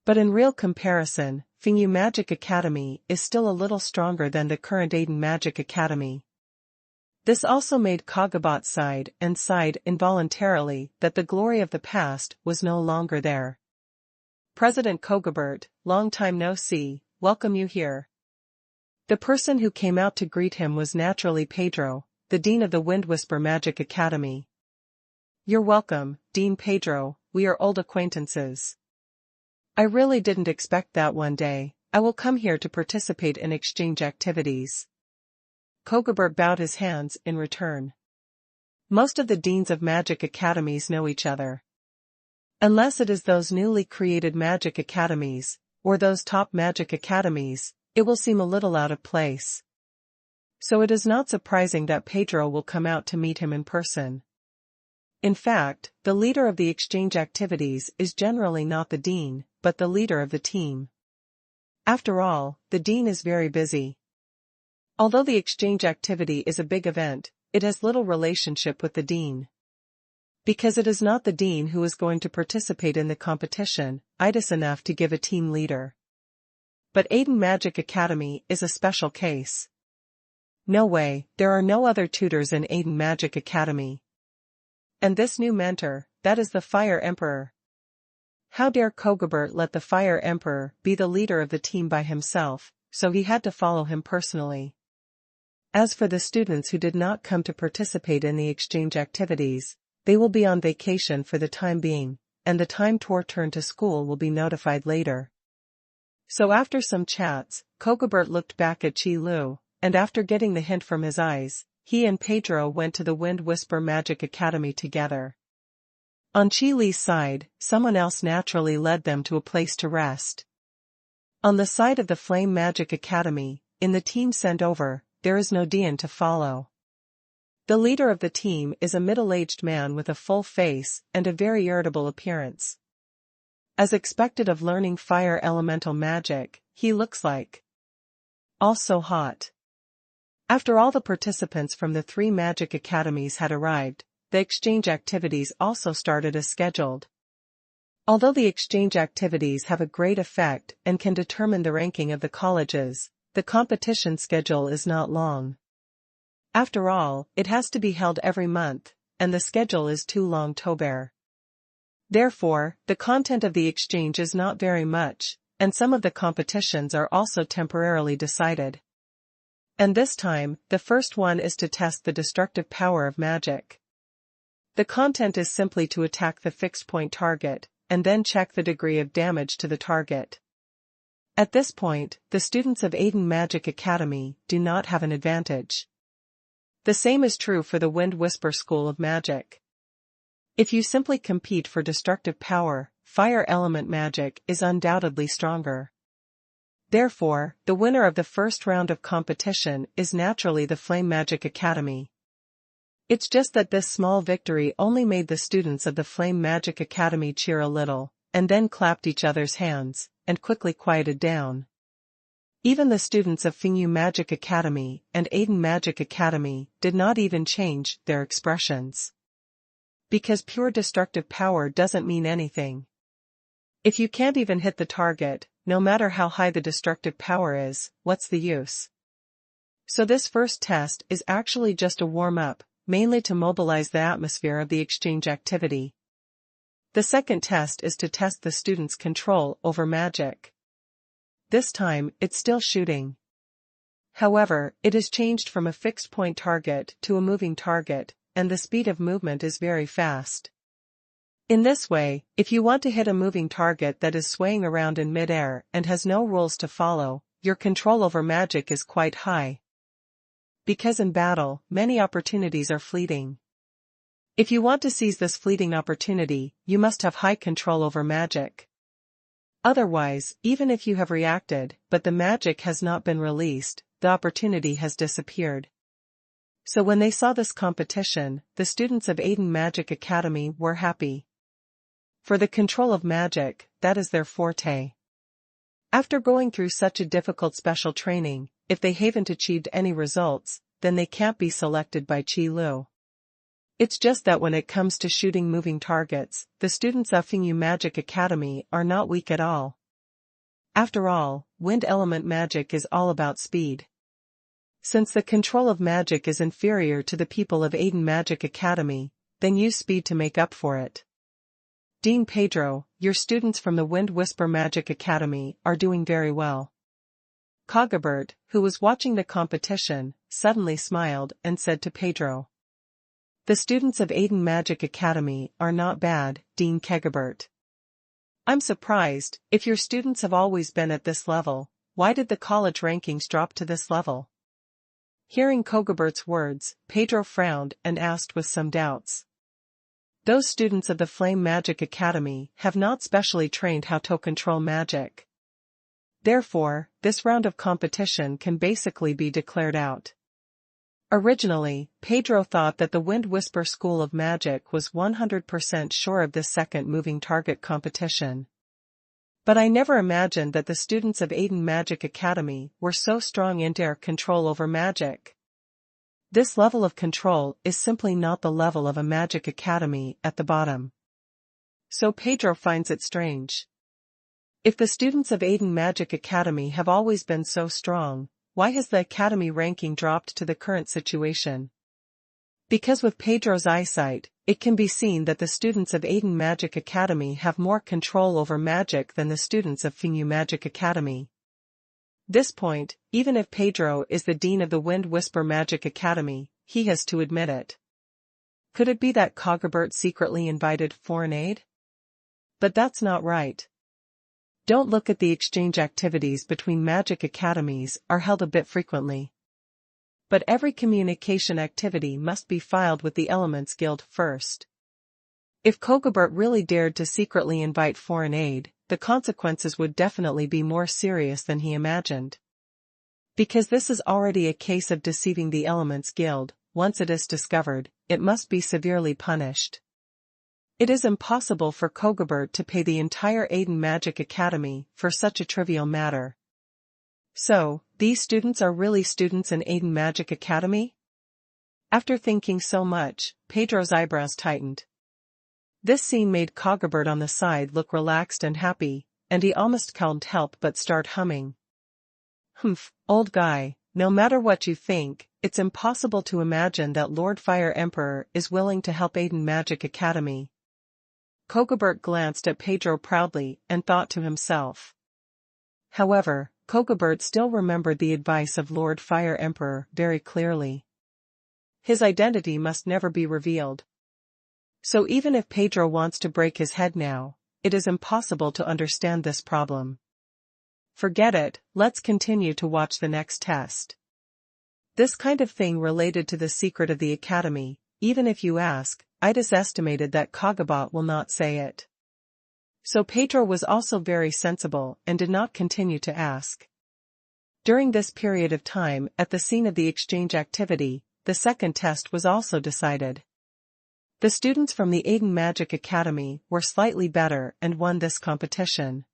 in real comparison, Fingyu Magic Academy is still a little stronger than the current Aiden Magic Academy. This also made Kogobot sighed involuntarily that the glory of the past was no longer there. President Kogobert, long time no see, welcome you here. The person who came out to greet him was naturally Pedro, the dean of the Wind Whisper Magic Academy. You're welcome, Dean Pedro, we are old acquaintances. I really didn't expect that one day I will come here to participate in exchange activities. Kogobert bowed his hands in return. Most of the deans of magic academies know each other. Unless it is those newly created magic academies, or those top magic academies, it will seem a little out of place. So it is not surprising that Pedro will come out to meet him in person. In fact, the leader of the exchange activities is generally not the dean, but the leader of the team. After all, the dean is very busy. Although the exchange activity is a big event, it has little relationship with the dean. Because it is not the dean who is going to participate in the competition, it is enough to give a team leader. But Aiden Magic Academy is a special case. No way, there are no other tutors in Aiden Magic Academy. And this new mentor, that is the Fire Emperor. How dare Kogobert let the Fire Emperor be the leader of the team by himself, so he had to follow him personally. As for the students who did not come to participate in the exchange activities, they will be on vacation for the time being, and the time to return to school will be notified later. So after some chats, Kogobert looked back at Qi Lu, and after getting the hint from his eyes, he and Pedro went to the Wind Whisper Magic Academy together. On Qi Li's side, someone else naturally led them to a place to rest. On the side of the Flame Magic Academy, in the team sent over, there is no Dian to follow. The leader of the team is a middle-aged man with a full face and a very irritable appearance. As expected of learning fire elemental magic, he looks like also hot. After all the participants from the 3 magic academies had arrived, the exchange activities also started as scheduled. Although the exchange activities have a great effect and can determine the ranking of the colleges, the competition schedule is not long. After all, it has to be held every month, and the schedule is too long to bear. Therefore, the content of the exchange is not very much, and some of the competitions are also temporarily decided. And this time, the first one is to test the destructive power of magic. The content is simply to attack the fixed point target, and then check the degree of damage to the target. At this point, the students of Aiden Magic Academy do not have an advantage. The same is true for the Wind Whisper School of Magic. If you simply compete for destructive power, fire element magic is undoubtedly stronger. Therefore, the winner of the first round of competition is naturally the Flame Magic Academy. It's just that this small victory only made the students of the Flame Magic Academy cheer a little, and then clapped each other's hands, and quickly quieted down. Even the students of Fingyu Magic Academy and Aiden Magic Academy did not even change their expressions. Because pure destructive power doesn't mean anything. If you can't even hit the target, no matter how high the destructive power is, what's the use? So this first test is actually just a warm-up, mainly to mobilize the atmosphere of the exchange activity. The second test is to test the students' control over magic. This time, it's still shooting. However, it is changed from a fixed point target to a moving target, and the speed of movement is very fast. In this way, if you want to hit a moving target that is swaying around in mid-air and has no rules to follow, your control over magic is quite high. Because in battle, many opportunities are fleeting. If you want to seize this fleeting opportunity, you must have high control over magic. Otherwise, even if you have reacted, but the magic has not been released, the opportunity has disappeared. So when they saw this competition, the students of Aiden Magic Academy were happy. For the control of magic, that is their forte. After going through such a difficult special training, if they haven't achieved any results, then they can't be selected by Qi Lu. It's just that when it comes to shooting moving targets, the students of Fingyu Magic Academy are not weak at all. After all, wind element magic is all about speed. Since the control of magic is inferior to the people of Aiden Magic Academy, then use speed to make up for it. Dean Pedro, your students from the Wind Whisper Magic Academy are doing very well. Cogobert, who was watching the competition, suddenly smiled and said to Pedro. The students of Aiden Magic Academy are not bad, Dean Cogobert. I'm surprised, if your students have always been at this level, why did the college rankings drop to this level? Hearing Cogobert's words, Pedro frowned and asked with some doubts. Those students of the Flame Magic Academy have not specially trained how to control magic. Therefore, this round of competition can basically be declared out. Originally, Pedro thought that the Wind Whisper School of Magic was 100% sure of this second moving target competition. But I never imagined that the students of Aiden Magic Academy were so strong in their control over magic. This level of control is simply not the level of a magic academy at the bottom. So Pedro finds it strange. If the students of Aiden Magic Academy have always been so strong, why has the academy ranking dropped to the current situation? Because with Pedro's eyesight, it can be seen that the students of Aiden Magic Academy have more control over magic than the students of Fingyu Magic Academy. This point, even if Pedro is the dean of the Wind Whisper Magic Academy, he has to admit it. Could it be that Cogobert secretly invited foreign aid? But that's not right. Don't look at the exchange activities between magic academies are held a bit frequently. But every communication activity must be filed with the Elements Guild first. If Cogobert really dared to secretly invite foreign aid, the consequences would definitely be more serious than he imagined. Because this is already a case of deceiving the Elements Guild, once it is discovered, it must be severely punished. It is impossible for Cogobert to pay the entire Aiden Magic Academy for such a trivial matter. So, these students are really students in Aiden Magic Academy? After thinking so much, Pedro's eyebrows tightened. This scene made Cogobert on the side look relaxed and happy, and he almost can't help but start humming. Humph, old guy, no matter what you think, it's impossible to imagine that Lord Fire Emperor is willing to help Aiden Magic Academy. Cogobert glanced at Pedro proudly and thought to himself. However, Cogobert still remembered the advice of Lord Fire Emperor very clearly. His identity must never be revealed. So even if Pedro wants to break his head now, it is impossible to understand this problem. Forget it, let's continue to watch the next test. This kind of thing related to the secret of the academy, even if you ask, I'd estimated that Kagabot will not say it. So Pedro was also very sensible and did not continue to ask. During this period of time at the scene of the exchange activity, the second test was also decided. The students from the Aiden Magic Academy were slightly better and won this competition.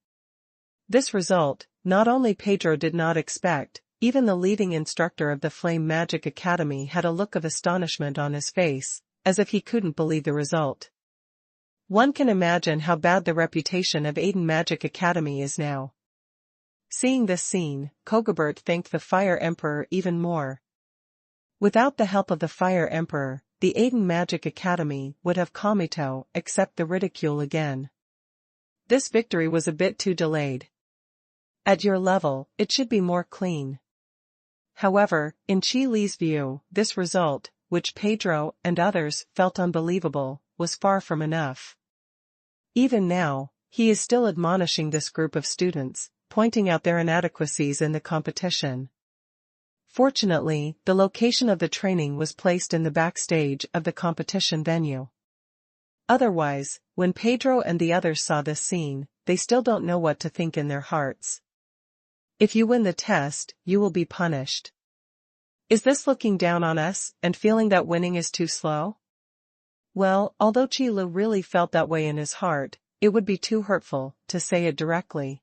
This result, not only Pedro did not expect, even the leading instructor of the Flame Magic Academy had a look of astonishment on his face, as if he couldn't believe the result. One can imagine how bad the reputation of Aiden Magic Academy is now. Seeing this scene, Kogabert thanked the Fire Emperor even more. Without the help of the Fire Emperor, the Aiden Magic Academy would have Kamito accept the ridicule again. This victory was a bit too delayed. At your level, it should be more clean. However, in Chi Li's view, this result, which Pedro and others felt unbelievable, was far from enough. Even now, he is still admonishing this group of students, pointing out their inadequacies in the competition. Fortunately, the location of the training was placed in the backstage of the competition venue. Otherwise, when Pedro and the others saw this scene, they still don't know what to think in their hearts. If you win the test, you will be punished. Is this looking down on us and feeling that winning is too slow? Well, although Chi Lu really felt that way in his heart, it would be too hurtful to say it directly.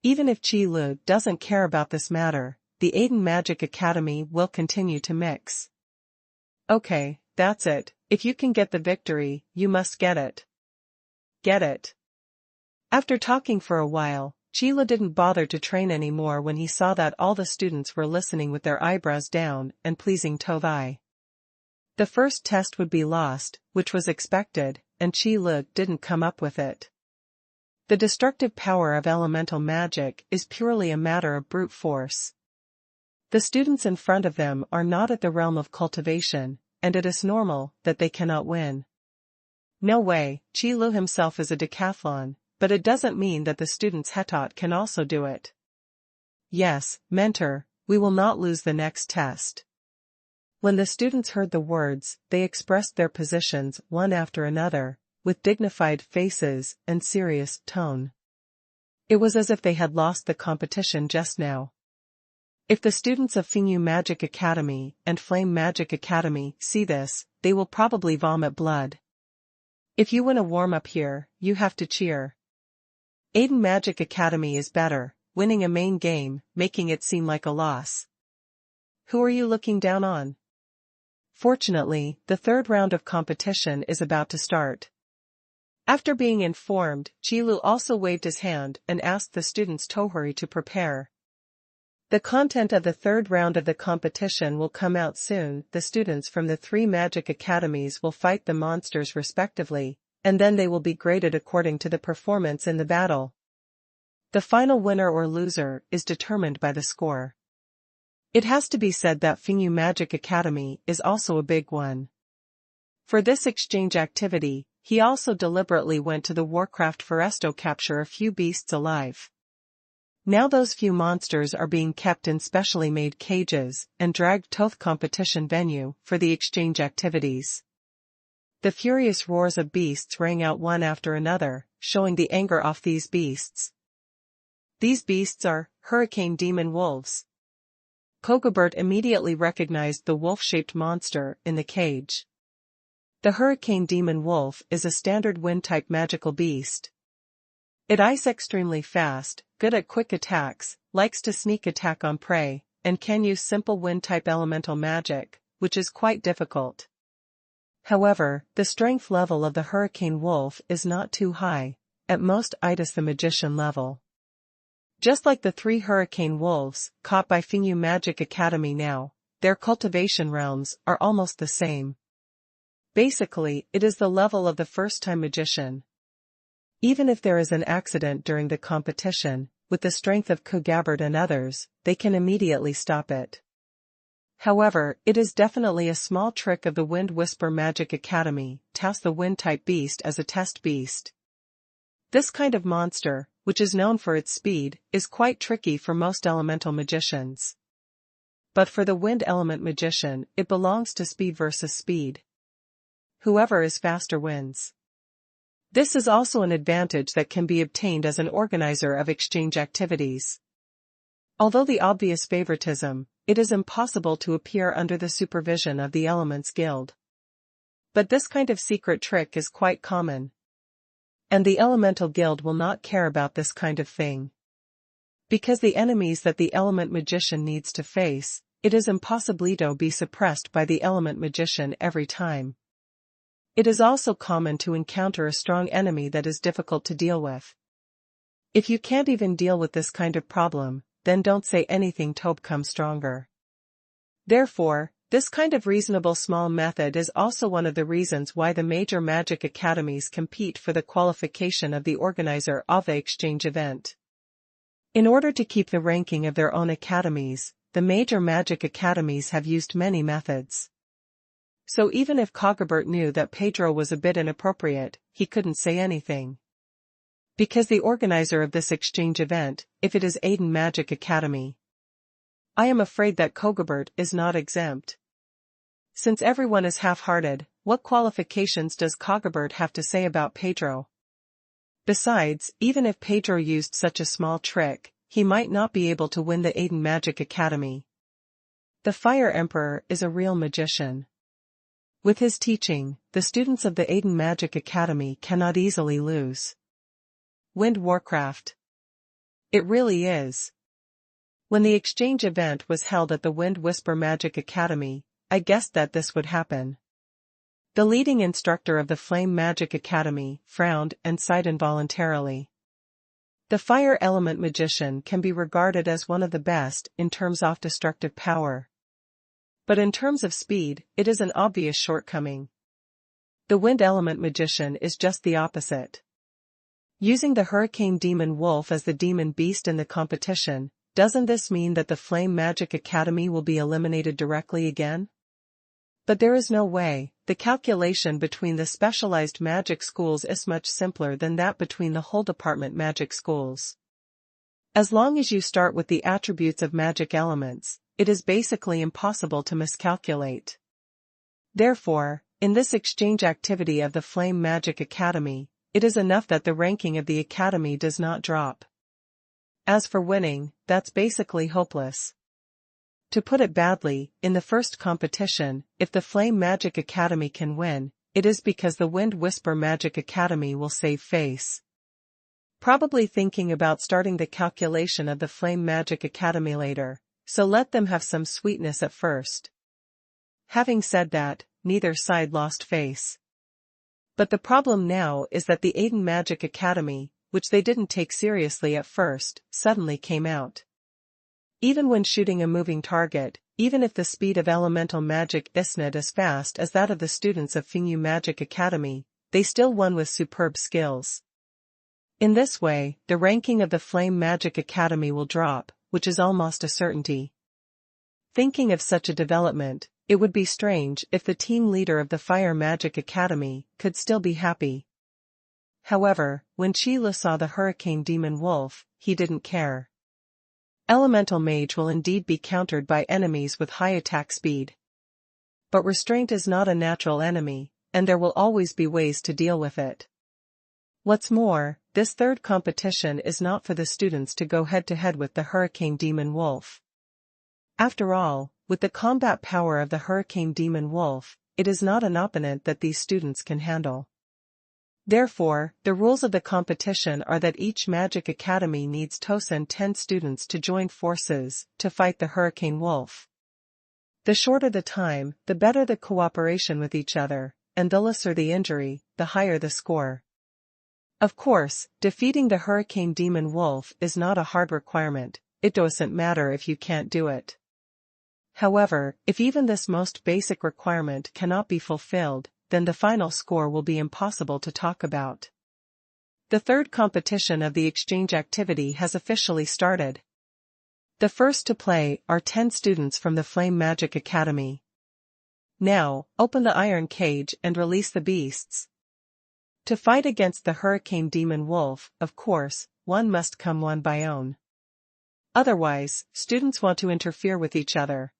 Even if Chi Lu doesn't care about this matter, the Aiden Magic Academy will continue to mix. Okay, that's it, if you can get the victory, you must get it. Get it. After talking for a while, Chi Lu didn't bother to train anymore when he saw that all the students were listening with their eyebrows down and pleasing Tovai. The first test would be lost, which was expected, and Chi Lu didn't come up with it. The destructive power of elemental magic is purely a matter of brute force. The students in front of them are not at the realm of cultivation, and it is normal that they cannot win. No way, Chi Lu himself is a decathlon, but it doesn't mean that the students Hetot can also do it. Yes, mentor, we will not lose the next test. When the students heard the words, they expressed their positions one after another, with dignified faces and serious tone. It was as if they had lost the competition just now. If the students of Fingyu Magic Academy and Flame Magic Academy see this, they will probably vomit blood. If you win a warm-up here, you have to cheer. Aiden Magic Academy is better, winning a main game, making it seem like a loss. Who are you looking down on? Fortunately, the third round of competition is about to start. After being informed, Chi Lu also waved his hand and asked the students Tohuri to prepare. The content of the third round of the competition will come out soon. The students from the three magic academies will fight the monsters respectively, and then they will be graded according to the performance in the battle. The final winner or loser is determined by the score. It has to be said that Fingyu Magic Academy is also a big one. For this exchange activity, he also deliberately went to the Warcraft Forest to capture a few beasts alive. Now those few monsters are being kept in specially made cages and dragged to the competition venue for the exchange activities. The furious roars of beasts rang out one after another, showing the anger of these beasts. These beasts are hurricane demon wolves. Kogabert immediately recognized the wolf-shaped monster in the cage. The hurricane demon wolf is a standard wind-type magical beast. It ice extremely fast, good at quick attacks, likes to sneak attack on prey, and can use simple wind-type elemental magic, which is quite difficult. However, the strength level of the hurricane wolf is not too high, at most Itis the magician level. Just like the three hurricane wolves caught by Fingyu Magic Academy now, their cultivation realms are almost the same. Basically, it is the level of the first-time magician. Even if there is an accident during the competition, with the strength of Kogabert and others, they can immediately stop it. However, it is definitely a small trick of the Wind Whisper Magic Academy to house the Wind-type beast as a test beast. This kind of monster, which is known for its speed, is quite tricky for most elemental magicians. But for the Wind Element magician, it belongs to speed versus speed. Whoever is faster wins. This is also an advantage that can be obtained as an organizer of exchange activities. Although the obvious favoritism, it is impossible to appear under the supervision of the Elements Guild. But this kind of secret trick is quite common. And the Elemental Guild will not care about this kind of thing. Because the enemies that the Element Magician needs to face, it is impossible to be suppressed by the Element Magician every time. It is also common to encounter a strong enemy that is difficult to deal with. If you can't even deal with this kind of problem, then don't say anything to become stronger. Therefore, this kind of reasonable small method is also one of the reasons why the major magic academies compete for the qualification of the organizer of the exchange event. In order to keep the ranking of their own academies, the major magic academies have used many methods. So even if Cogobert knew that Pedro was a bit inappropriate, he couldn't say anything. Because the organizer of this exchange event, if it is Aiden Magic Academy, I am afraid that Cogobert is not exempt. Since everyone is half-hearted, what qualifications does Cogobert have to say about Pedro? Besides, even if Pedro used such a small trick, he might not be able to win the Aiden Magic Academy. The Fire Emperor is a real magician. With his teaching, the students of the Aiden Magic Academy cannot easily lose. Wind Warcraft. It really is. When the exchange event was held at the Wind Whisper Magic Academy, I guessed that this would happen. The leading instructor of the Flame Magic Academy frowned and sighed involuntarily. The Fire Element Magician can be regarded as one of the best in terms of destructive power. But in terms of speed, it is an obvious shortcoming. The Wind Element Magician is just the opposite. Using the Hurricane Demon Wolf as the demon beast in the competition, doesn't this mean that the Flame Magic Academy will be eliminated directly again? But there is no way. The calculation between the specialized magic schools is much simpler than that between the whole department magic schools. As long as you start with the attributes of magic elements, it is basically impossible to miscalculate. Therefore, in this exchange activity of the Flame Magic Academy, it is enough that the ranking of the academy does not drop. As for winning, that's basically hopeless. To put it badly, in the first competition, if the Flame Magic Academy can win, it is because the Wind Whisper Magic Academy will save face. Probably thinking about starting the calculation of the Flame Magic Academy later, so let them have some sweetness at first. Having said that, neither side lost face. But the problem now is that the Aiden Magic Academy, which they didn't take seriously at first, suddenly came out. Even when shooting a moving target, even if the speed of elemental magic isn't as fast as that of the students of Fingyu Magic Academy, they still won with superb skills. In this way, the ranking of the Flame Magic Academy will drop, which is almost a certainty. Thinking of such a development, it would be strange if the team leader of the Fire Magic Academy could still be happy. However, when Chila saw the Hurricane Demon Wolf, he didn't care. Elemental Mage will indeed be countered by enemies with high attack speed. But restraint is not a natural enemy, and there will always be ways to deal with it. What's more, this third competition is not for the students to go head-to-head with the Hurricane Demon Wolf. After all, with the combat power of the Hurricane Demon Wolf, it is not an opponent that these students can handle. Therefore, the rules of the competition are that each Magic Academy needs to send 10 students to join forces to fight the Hurricane Wolf. The shorter the time, the better the cooperation with each other, and the lesser the injury, the higher the score. Of course, defeating the Hurricane Demon Wolf is not a hard requirement. It doesn't matter if you can't do it. However, if even this most basic requirement cannot be fulfilled, then the final score will be impossible to talk about. The third competition of the exchange activity has officially started. The first to play are 10 students from the Flame Magic Academy. Now, open the iron cage and release the beasts. To fight against the Hurricane Demon Wolf, of course, one must come one by own. Otherwise, students want to interfere with each other.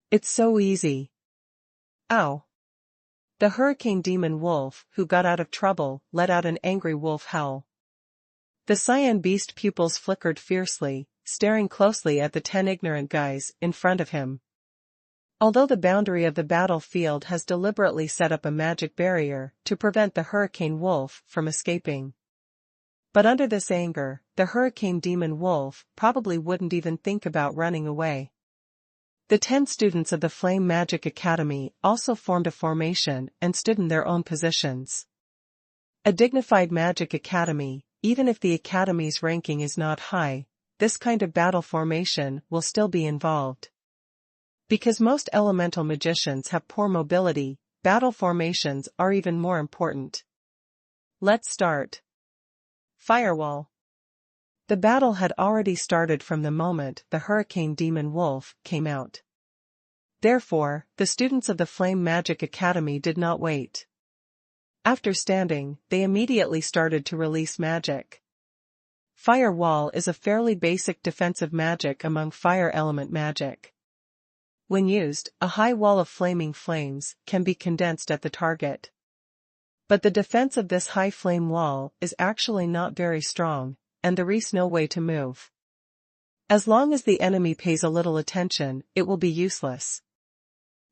It's so easy. Ow! The Hurricane Demon Wolf, who got out of trouble, let out an angry wolf howl. The cyan beast pupils flickered fiercely, staring closely at the 10 ignorant guys in front of him. Although the boundary of the battlefield has deliberately set up a magic barrier to prevent the Hurricane Wolf from escaping. But under this anger, the Hurricane Demon Wolf probably wouldn't even think about running away. The 10 students of the Flame Magic Academy also formed a formation and stood in their own positions. A dignified magic academy, even if the academy's ranking is not high, this kind of battle formation will still be involved. Because most elemental magicians have poor mobility, battle formations are even more important. Let's start. Firewall. The battle had already started from the moment the Hurricane Demon Wolf came out. Therefore, the students of the Flame Magic Academy did not wait. After standing, they immediately started to release magic. Firewall is a fairly basic defensive magic among fire element magic. When used, a high wall of flaming flames can be condensed at the target. But the defense of this high flame wall is actually not very strong, and there is no way to move. As long as the enemy pays a little attention, it will be useless.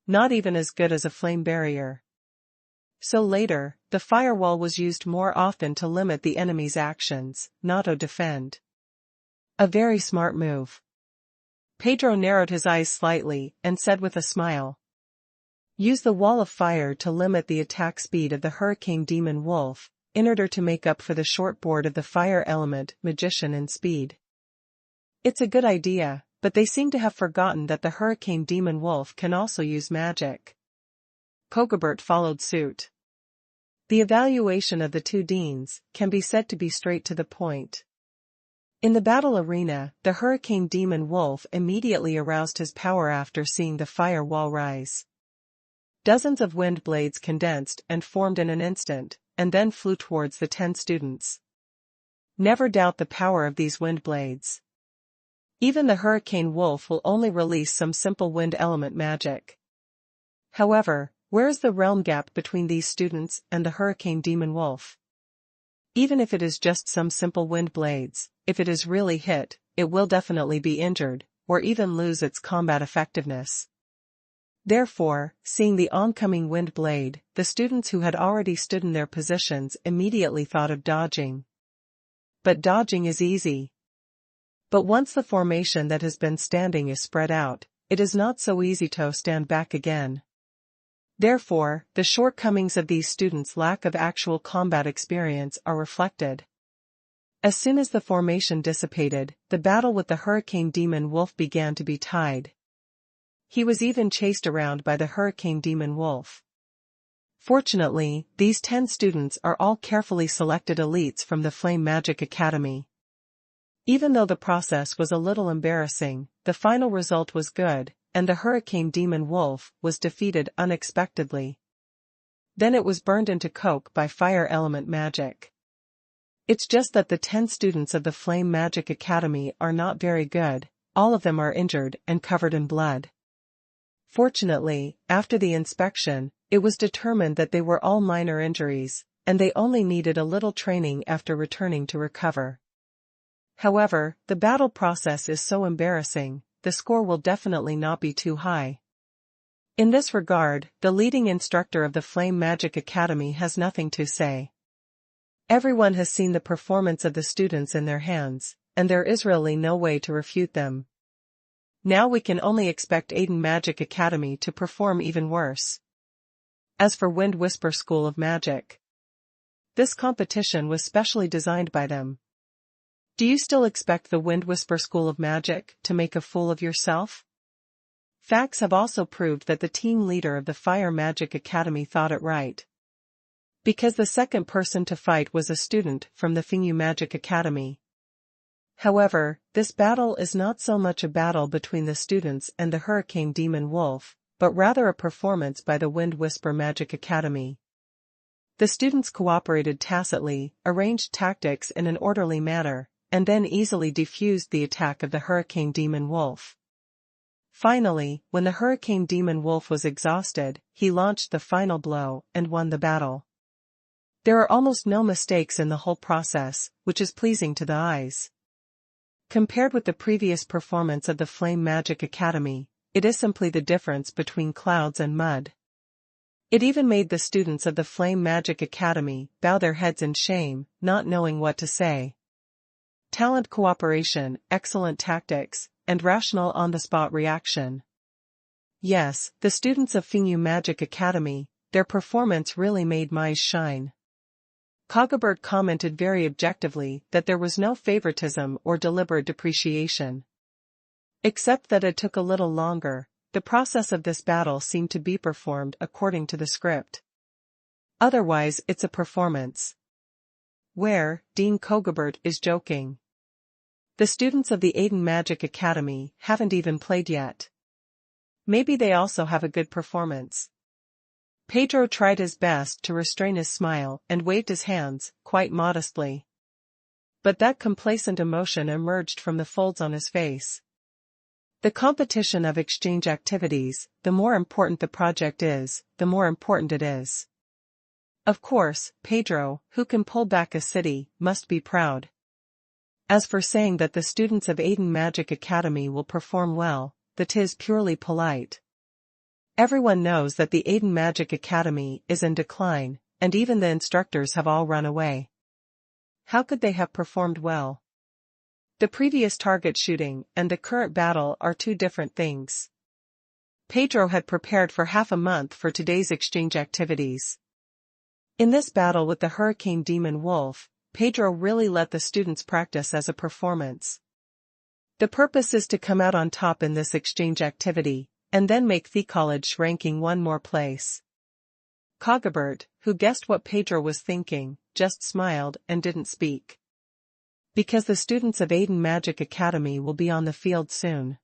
Not even as good as a flame barrier. So later, the firewall was used more often to limit the enemy's actions, not to defend. A very smart move. Pedro narrowed his eyes slightly and said with a smile. Use the wall of fire to limit the attack speed of the Hurricane Demon Wolf, in order to make up for the short board of the fire element magician in speed. It's a good idea, but they seem to have forgotten that the Hurricane Demon Wolf can also use magic. Pogobert followed suit. The evaluation of the 2 deans can be said to be straight to the point. In the battle arena, the Hurricane Demon Wolf immediately aroused his power after seeing the fire wall rise. Dozens of wind blades condensed and formed in an instant, and then flew towards the 10 students. Never doubt the power of these wind blades. Even the Hurricane Wolf will only release some simple wind element magic. However, where is the realm gap between these students and the Hurricane Demon Wolf? Even if it is just some simple wind blades, if it is really hit, it will definitely be injured, or even lose its combat effectiveness. Therefore, seeing the oncoming wind blade, the students who had already stood in their positions immediately thought of dodging. But dodging is easy. But once the formation that has been standing is spread out, it is not so easy to stand back again. Therefore, the shortcomings of these students' lack of actual combat experience are reflected. As soon as the formation dissipated, the battle with the Hurricane Demon Wolf began to be tied. He was even chased around by the Hurricane Demon Wolf. Fortunately, these 10 students are all carefully selected elites from the Flame Magic Academy. Even though the process was a little embarrassing, the final result was good, and the Hurricane Demon Wolf was defeated unexpectedly. Then it was burned into coke by fire element magic. It's just that the 10 students of the Flame Magic Academy are not very good, all of them are injured and covered in blood. Fortunately, after the inspection, it was determined that they were all minor injuries, and they only needed a little training after returning to recover. However, the battle process is so embarrassing, the score will definitely not be too high. In this regard, the leading instructor of the Flame Magic Academy has nothing to say. Everyone has seen the performance of the students in their hands, and there is really no way to refute them. Now we can only expect Aiden Magic Academy to perform even worse. As for Wind Whisper School of Magic, this competition was specially designed by them. Do you still expect the Wind Whisper School of Magic to make a fool of yourself? Facts have also proved that the team leader of the Fire Magic Academy thought it right. Because the second person to fight was a student from the Fingyu Magic Academy. However, this battle is not so much a battle between the students and the Hurricane Demon Wolf, but rather a performance by the Wind Whisper Magic Academy. The students cooperated tacitly, arranged tactics in an orderly manner, and then easily defused the attack of the Hurricane Demon Wolf. Finally, when the Hurricane Demon Wolf was exhausted, he launched the final blow and won the battle. There are almost no mistakes in the whole process, which is pleasing to the eyes. Compared with the previous performance of the Flame Magic Academy, it is simply the difference between clouds and mud. It even made the students of the Flame Magic Academy bow their heads in shame, not knowing what to say. Talent, cooperation, excellent tactics, and rational on-the-spot reaction. Yes, the students of Fingyu Magic Academy, their performance really made my eyes shine. Cogobert commented very objectively that there was no favoritism or deliberate depreciation. Except that it took a little longer, the process of this battle seemed to be performed according to the script. Otherwise it's a performance. Where, Dean Cogobert is joking. The students of the Aiden Magic Academy haven't even played yet. Maybe they also have a good performance. Pedro tried his best to restrain his smile and waved his hands, quite modestly. But that complacent emotion emerged from the folds on his face. The competition of exchange activities, the more important the project is, the more important it is. Of course, Pedro, who can pull back a city, must be proud. As for saying that the students of Aiden Magic Academy will perform well, that is purely polite. Everyone knows that the Aiden Magic Academy is in decline, and even the instructors have all run away. How could they have performed well? The previous target shooting and the current battle are two different things. Pedro had prepared for half a month for today's exchange activities. In this battle with the Hurricane Demon Wolf, Pedro really let the students practice as a performance. The purpose is to come out on top in this exchange activity, and then make the college ranking one more place. Cogobert, who guessed what Pedro was thinking, just smiled and didn't speak. Because the students of Aiden Magic Academy will be on the field soon.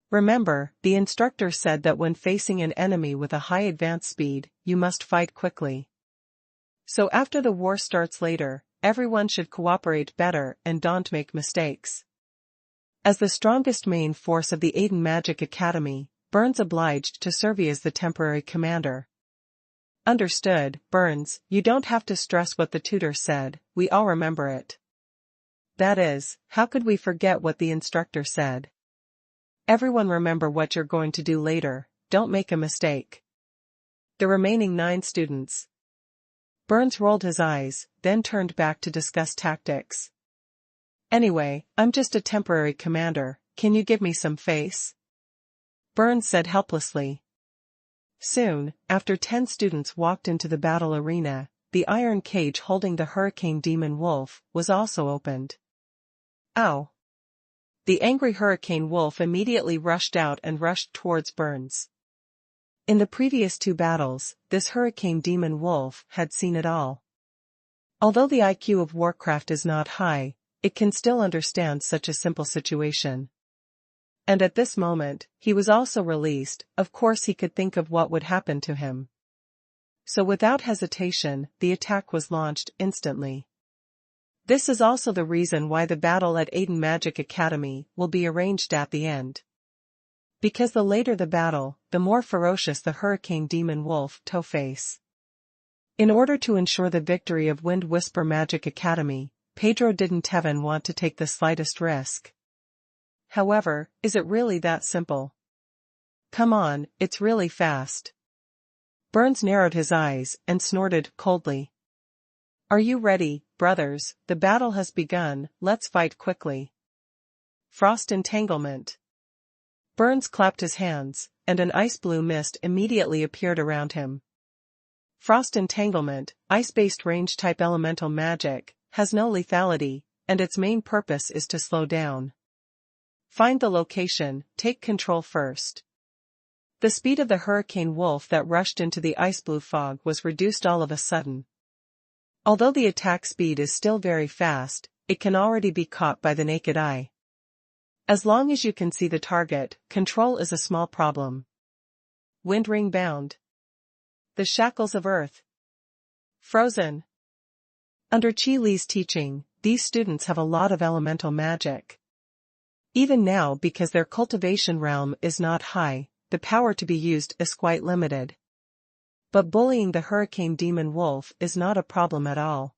Remember, the instructor said that when facing an enemy with a high advance speed, you must fight quickly. So after the war starts later, everyone should cooperate better and don't make mistakes. As the strongest main force of the Aiden Magic Academy, Burns obliged to serve as the temporary commander. Understood, Burns, you don't have to stress what the tutor said, we all remember it. That is, how could we forget what the instructor said? Everyone remember what you're going to do later, don't make a mistake. The remaining 9 students. Burns rolled his eyes, then turned back to discuss tactics. Anyway, I'm just a temporary commander, can you give me some face? Burns said helplessly. Soon, after 10 students walked into the battle arena, the iron cage holding the Hurricane Demon Wolf was also opened. Ow! The angry Hurricane Wolf immediately rushed out and rushed towards Burns. In the previous 2 battles, this Hurricane Demon Wolf had seen it all. Although the IQ of Warcraft is not high, it can still understand such a simple situation. And at this moment, he was also released, of course he could think of what would happen to him. So without hesitation, the attack was launched instantly. This is also the reason why the battle at Aiden Magic Academy will be arranged at the end. Because the later the battle, the more ferocious the Hurricane Demon Wolf Toe-Face. In order to ensure the victory of Wind Whisper Magic Academy, Pedro didn't even want to take the slightest risk. However, is it really that simple? Come on, it's really fast. Burns narrowed his eyes and snorted coldly. Are you ready, brothers? The battle has begun, let's fight quickly. Frost Entanglement. Burns clapped his hands, and an ice-blue mist immediately appeared around him. Frost Entanglement, ice-based range-type elemental magic, has no lethality, and its main purpose is to slow down. Find the location, take control first. The speed of the Hurricane Wolf that rushed into the ice-blue fog was reduced all of a sudden. Although the attack speed is still very fast, it can already be caught by the naked eye. As long as you can see the target, control is a small problem. Wind ring bound. The shackles of earth. Frozen. Under Qi Li's teaching, these students have a lot of elemental magic. Even now, because their cultivation realm is not high, the power to be used is quite limited. But bullying the hurricane demon wolf is not a problem at all.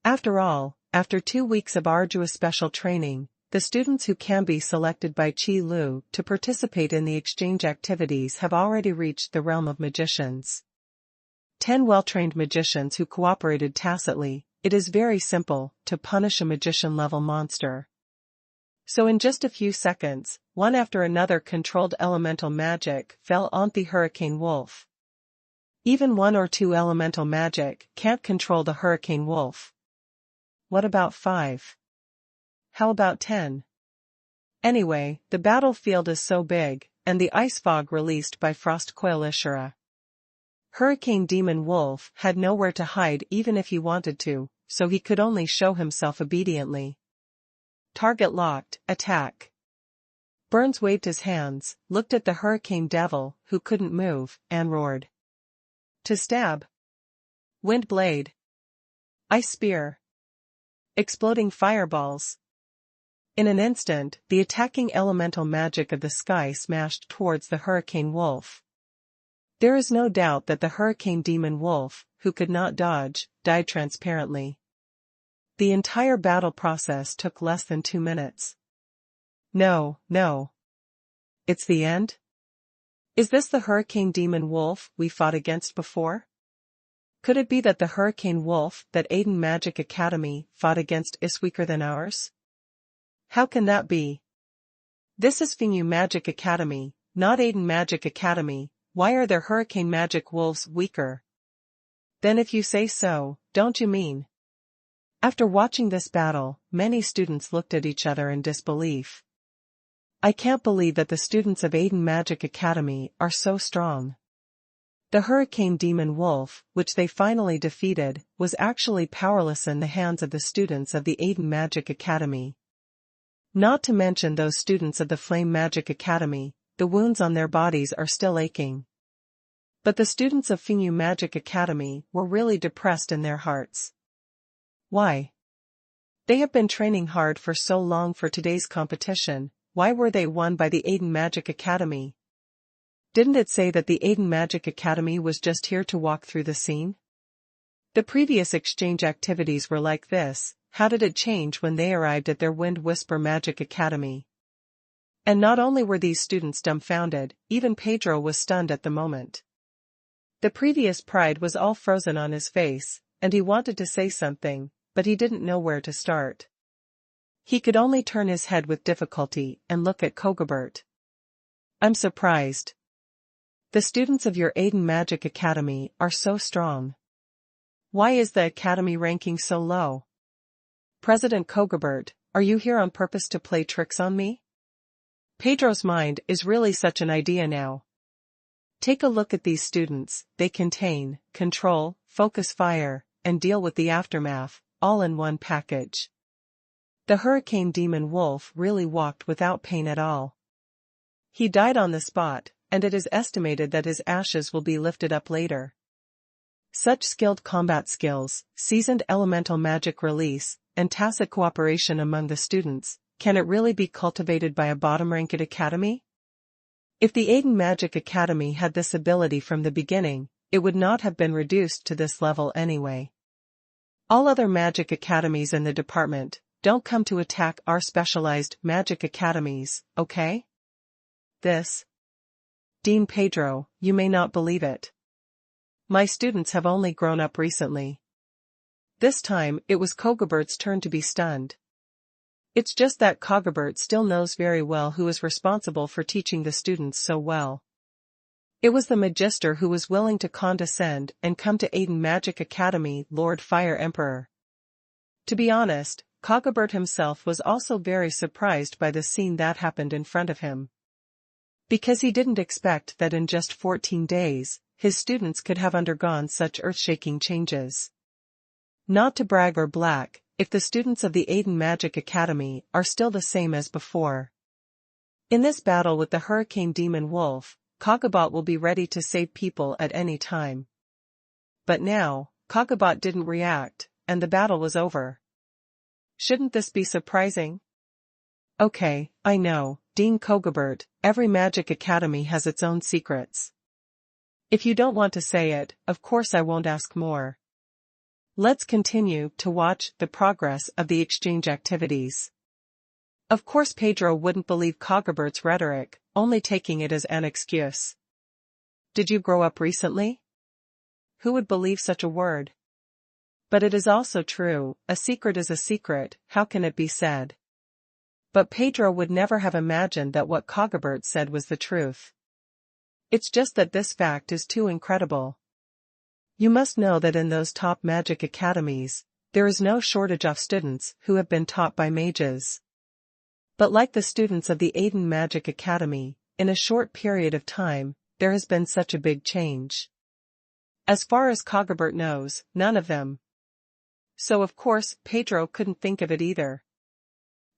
After all, after 2 weeks of arduous special training, the students who can be selected by Qi Lu to participate in the exchange activities have already reached the realm of magicians. 10 well-trained magicians who cooperated tacitly. It is very simple to punish a magician-level monster. So in just a few seconds, one after another controlled elemental magic fell on the hurricane wolf. Even 1 or 2 elemental magic can't control the hurricane wolf. What about 5? How about 10? Anyway, the battlefield is so big, and the ice fog released by Frost Coil Ishura. Hurricane Demon Wolf had nowhere to hide even if he wanted to, so he could only show himself obediently. Target locked, attack. Burns waved his hands, looked at the Hurricane Devil, who couldn't move, and roared. To stab. Wind blade. Ice spear. Exploding fireballs. In an instant, the attacking elemental magic of the sky smashed towards the Hurricane Wolf. There is no doubt that the Hurricane Demon Wolf, who could not dodge, died transparently. The entire battle process took less than 2 minutes. No. It's the end? Is this the Hurricane Demon Wolf we fought against before? Could it be that the Hurricane Wolf that Aiden Magic Academy fought against is weaker than ours? How can that be? This is Fingyu Magic Academy, not Aiden Magic Academy. Why are their hurricane magic wolves weaker? Then if you say so, don't you mean? After watching this battle, many students looked at each other in disbelief. I can't believe that the students of Aiden Magic Academy are so strong. The Hurricane Demon Wolf, which they finally defeated, was actually powerless in the hands of the students of the Aiden Magic Academy. Not to mention those students of the Flame Magic Academy, the wounds on their bodies are still aching. But the students of Fingyu Magic Academy were really depressed in their hearts. Why? They have been training hard for so long for today's competition. Why were they won by the Aiden Magic Academy? Didn't it say that the Aiden Magic Academy was just here to walk through the scene? The previous exchange activities were like this. How did it change when they arrived at their Wind Whisper Magic Academy? And not only were these students dumbfounded, even Pedro was stunned at the moment. The previous pride was all frozen on his face, and he wanted to say something, but he didn't know where to start. He could only turn his head with difficulty and look at Kogobert. I'm surprised. The students of your Aiden Magic Academy are so strong. Why is the academy ranking so low? President Kogobert, are you here on purpose to play tricks on me? Pedro's mind is really such an idea now. Take a look at these students. They contain, control, focus fire, and deal with the aftermath, all in one package. The Hurricane Demon Wolf really walked without pain at all. He died on the spot, and it is estimated that his ashes will be lifted up later. Such skilled combat skills, seasoned elemental magic release, and tacit cooperation among the students, can it really be cultivated by a bottom-ranked academy? If the Aiden Magic Academy had this ability from the beginning, it would not have been reduced to this level anyway. All other magic academies in the department, don't come to attack our specialized magic academies, okay? Dean Pedro, you may not believe it. My students have only grown up recently. This time, it was Kogobert's turn to be stunned. It's just that Kogobert still knows very well who is responsible for teaching the students so well. It was the Magister who was willing to condescend and come to Aiden Magic Academy, Lord Fire Emperor. To be honest, Kogobert himself was also very surprised by the scene that happened in front of him. Because he didn't expect that in just 14 days, his students could have undergone such earth-shaking changes. Not to brag or black, if the students of the Aiden Magic Academy are still the same as before. In this battle with the Hurricane Demon Wolf, Kagabot will be ready to save people at any time. But now, Kagabot didn't react, and the battle was over. Shouldn't this be surprising? Okay, I know, Dean Kagabert, every Magic Academy has its own secrets. If you don't want to say it, of course I won't ask more. Let's continue to watch the progress of the exchange activities. Of course Pedro wouldn't believe Kagabert's rhetoric, only taking it as an excuse. Did you grow up recently? Who would believe such a word? But it is also true, a secret is a secret, how can it be said? But Pedro would never have imagined that what Kagabert said was the truth. It's just that this fact is too incredible. You must know that in those top magic academies, there is no shortage of students who have been taught by mages. But like the students of the Aiden Magic Academy, in a short period of time, there has been such a big change. As far as Kagabert knows, none of them. So of course, Pedro couldn't think of it either.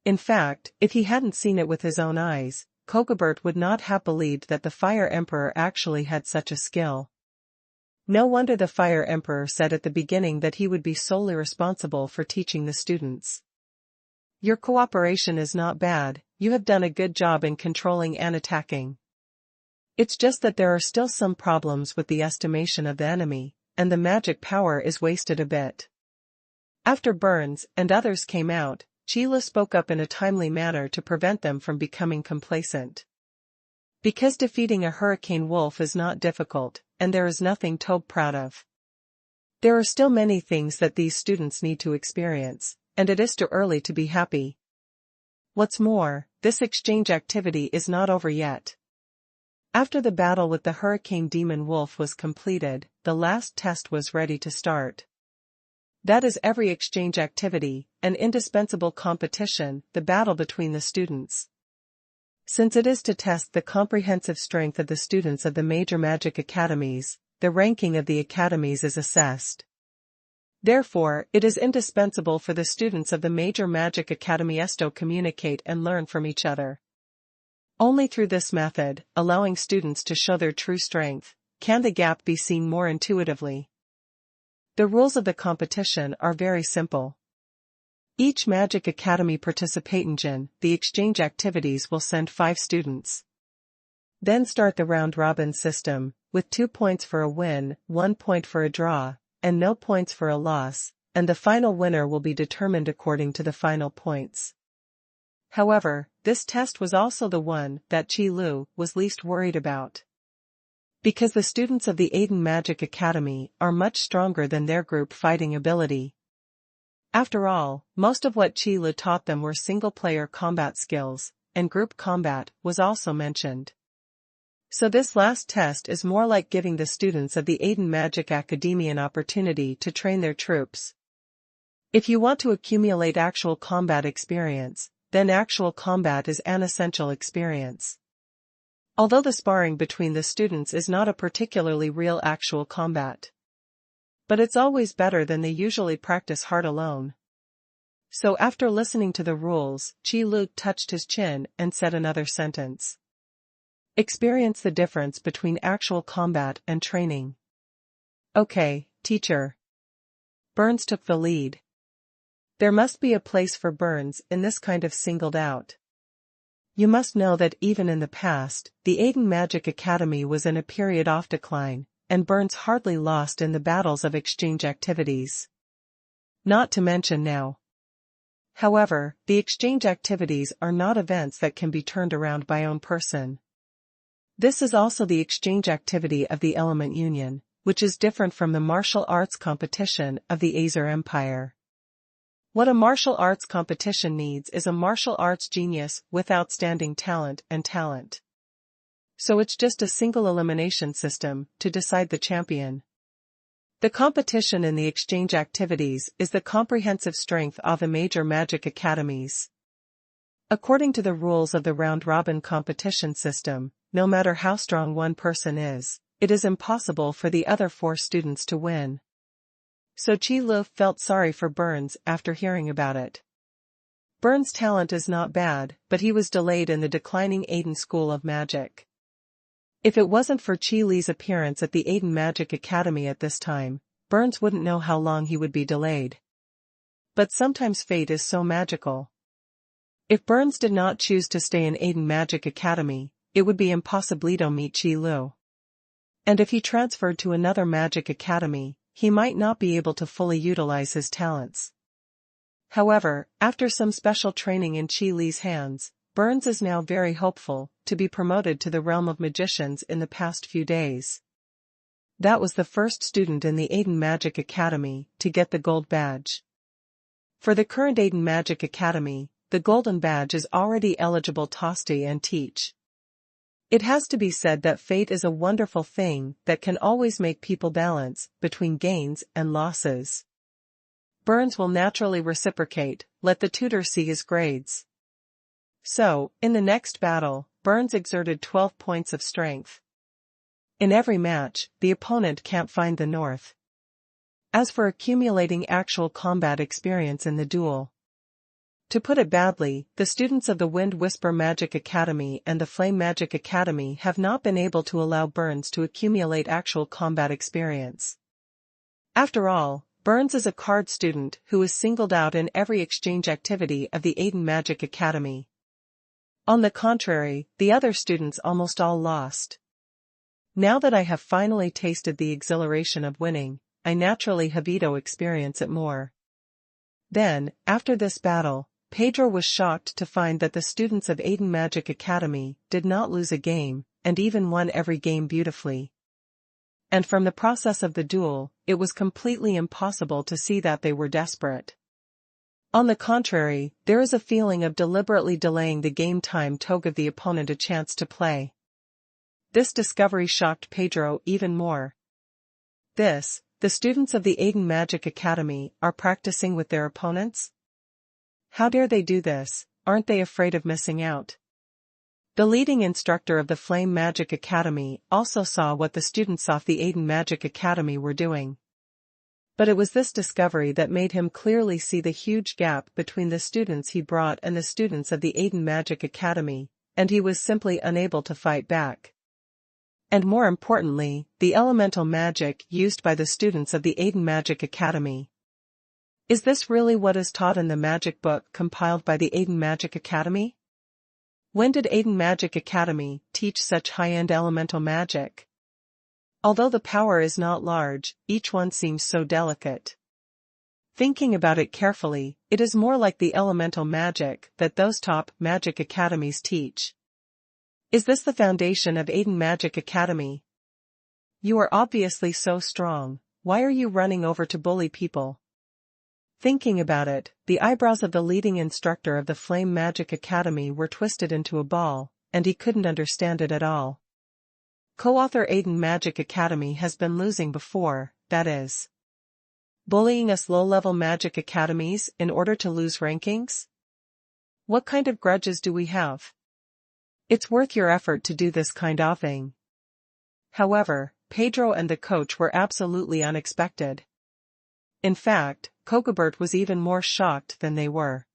In fact, if he hadn't seen it with his own eyes, Kagabert would not have believed that the Fire Emperor actually had such a skill. No wonder the Fire Emperor said at the beginning that he would be solely responsible for teaching the students. Your cooperation is not bad, you have done a good job in controlling and attacking. It's just that there are still some problems with the estimation of the enemy, and the magic power is wasted a bit. After Burns and others came out, Chila spoke up in a timely manner to prevent them from becoming complacent. Because defeating a hurricane wolf is not difficult, and there is nothing to be proud of. There are still many things that these students need to experience, and it is too early to be happy. What's more, this exchange activity is not over yet. After the battle with the Hurricane Demon Wolf was completed, the last test was ready to start. That is every exchange activity, an indispensable competition, the battle between the students. Since it is to test the comprehensive strength of the students of the major magic academies, the ranking of the academies is assessed. Therefore, it is indispensable for the students of the major magic academies to communicate and learn from each other. Only through this method, allowing students to show their true strength, can the gap be seen more intuitively. The rules of the competition are very simple. Each Magic Academy participation, the exchange activities will send 5 students. Then start the round-robin system, with 2 points for a win, 1 point for a draw, and no points for a loss, and the final winner will be determined according to the final points. However, this test was also the one that Qi Lu was least worried about. Because the students of the Aiden Magic Academy are much stronger than their group fighting ability. After all, most of what Qi Lu taught them were single-player combat skills, and group combat was also mentioned. So this last test is more like giving the students of the Aiden Magic Academy an opportunity to train their troops. If you want to accumulate actual combat experience, then actual combat is an essential experience. Although the sparring between the students is not a particularly real actual combat. But it's always better than they usually practice hard alone. So after listening to the rules, Qi Lu touched his chin and said another sentence. Experience the difference between actual combat and training. Okay, teacher. Burns took the lead. There must be a place for Burns in this kind of singled out. You must know that even in the past, the Aiden Magic Academy was in a period of decline, and Burns hardly lost in the battles of exchange activities. Not to mention now. However, the exchange activities are not events that can be turned around by own person. This is also the exchange activity of the Element Union, which is different from the martial arts competition of the Azer Empire. What a martial arts competition needs is a martial arts genius with outstanding talent and talent. So it's just a single elimination system to decide the champion. The competition in the exchange activities is the comprehensive strength of the major magic academies. According to the rules of the round-robin competition system, no matter how strong one person is, it is impossible for the other 4 students to win. So Qi Lu felt sorry for Burns after hearing about it. Burns' talent is not bad, but he was delayed in the declining Aiden School of Magic. If it wasn't for Qi Li's appearance at the Aiden Magic Academy at this time, Burns wouldn't know how long he would be delayed. But sometimes fate is so magical. If Burns did not choose to stay in Aiden Magic Academy, it would be impossible to meet Qi Lu. And if he transferred to another magic academy, he might not be able to fully utilize his talents. However, after some special training in Qi Li's hands, Burns is now very hopeful to be promoted to the realm of magicians in the past few days. That was the first student in the Aiden Magic Academy to get the gold badge. For the current Aiden Magic Academy, the golden badge is already eligible to study and teach. It has to be said that fate is a wonderful thing that can always make people balance between gains and losses. Burns will naturally reciprocate, let the tutor see his grades. So, in the next battle, Burns exerted 12 points of strength. In every match, the opponent can't find the north. As for accumulating actual combat experience in the duel, to put it badly, the students of the Wind Whisper Magic Academy and the Flame Magic Academy have not been able to allow Burns to accumulate actual combat experience. After all, Burns is a card student who is singled out in every exchange activity of the Aiden Magic Academy. On the contrary, the other students almost all lost. Now that I have finally tasted the exhilaration of winning, I naturally have to experience it more. Then, after this battle, Pedro was shocked to find that the students of Aiden Magic Academy did not lose a game, and even won every game beautifully. And from the process of the duel, it was completely impossible to see that they were desperate. On the contrary, there is a feeling of deliberately delaying the game time to give the opponent a chance to play. This discovery shocked Pedro even more. The students of the Aiden Magic Academy are practicing with their opponents? How dare they do this? Aren't they afraid of missing out? The leading instructor of the Flame Magic Academy also saw what the students of the Aiden Magic Academy were doing. But it was this discovery that made him clearly see the huge gap between the students he brought and the students of the Aiden Magic Academy, and he was simply unable to fight back. And more importantly, the elemental magic used by the students of the Aiden Magic Academy. Is this really what is taught in the magic book compiled by the Aiden Magic Academy? When did Aiden Magic Academy teach such high-end elemental magic? Although the power is not large, each one seems so delicate. Thinking about it carefully, it is more like the elemental magic that those top magic academies teach. Is this the foundation of Aiden Magic Academy? You are obviously so strong, why are you running over to bully people? Thinking about it, the eyebrows of the leading instructor of the Flame Magic Academy were twisted into a ball, and he couldn't understand it at all. Co-author Aiden Magic Academy has been losing before, that is. Bullying us low-level magic academies in order to lose rankings? What kind of grudges do we have? It's worth your effort to do this kind of thing. However, Pedro and the coach were absolutely unexpected. In fact, Cogobert was even more shocked than they were.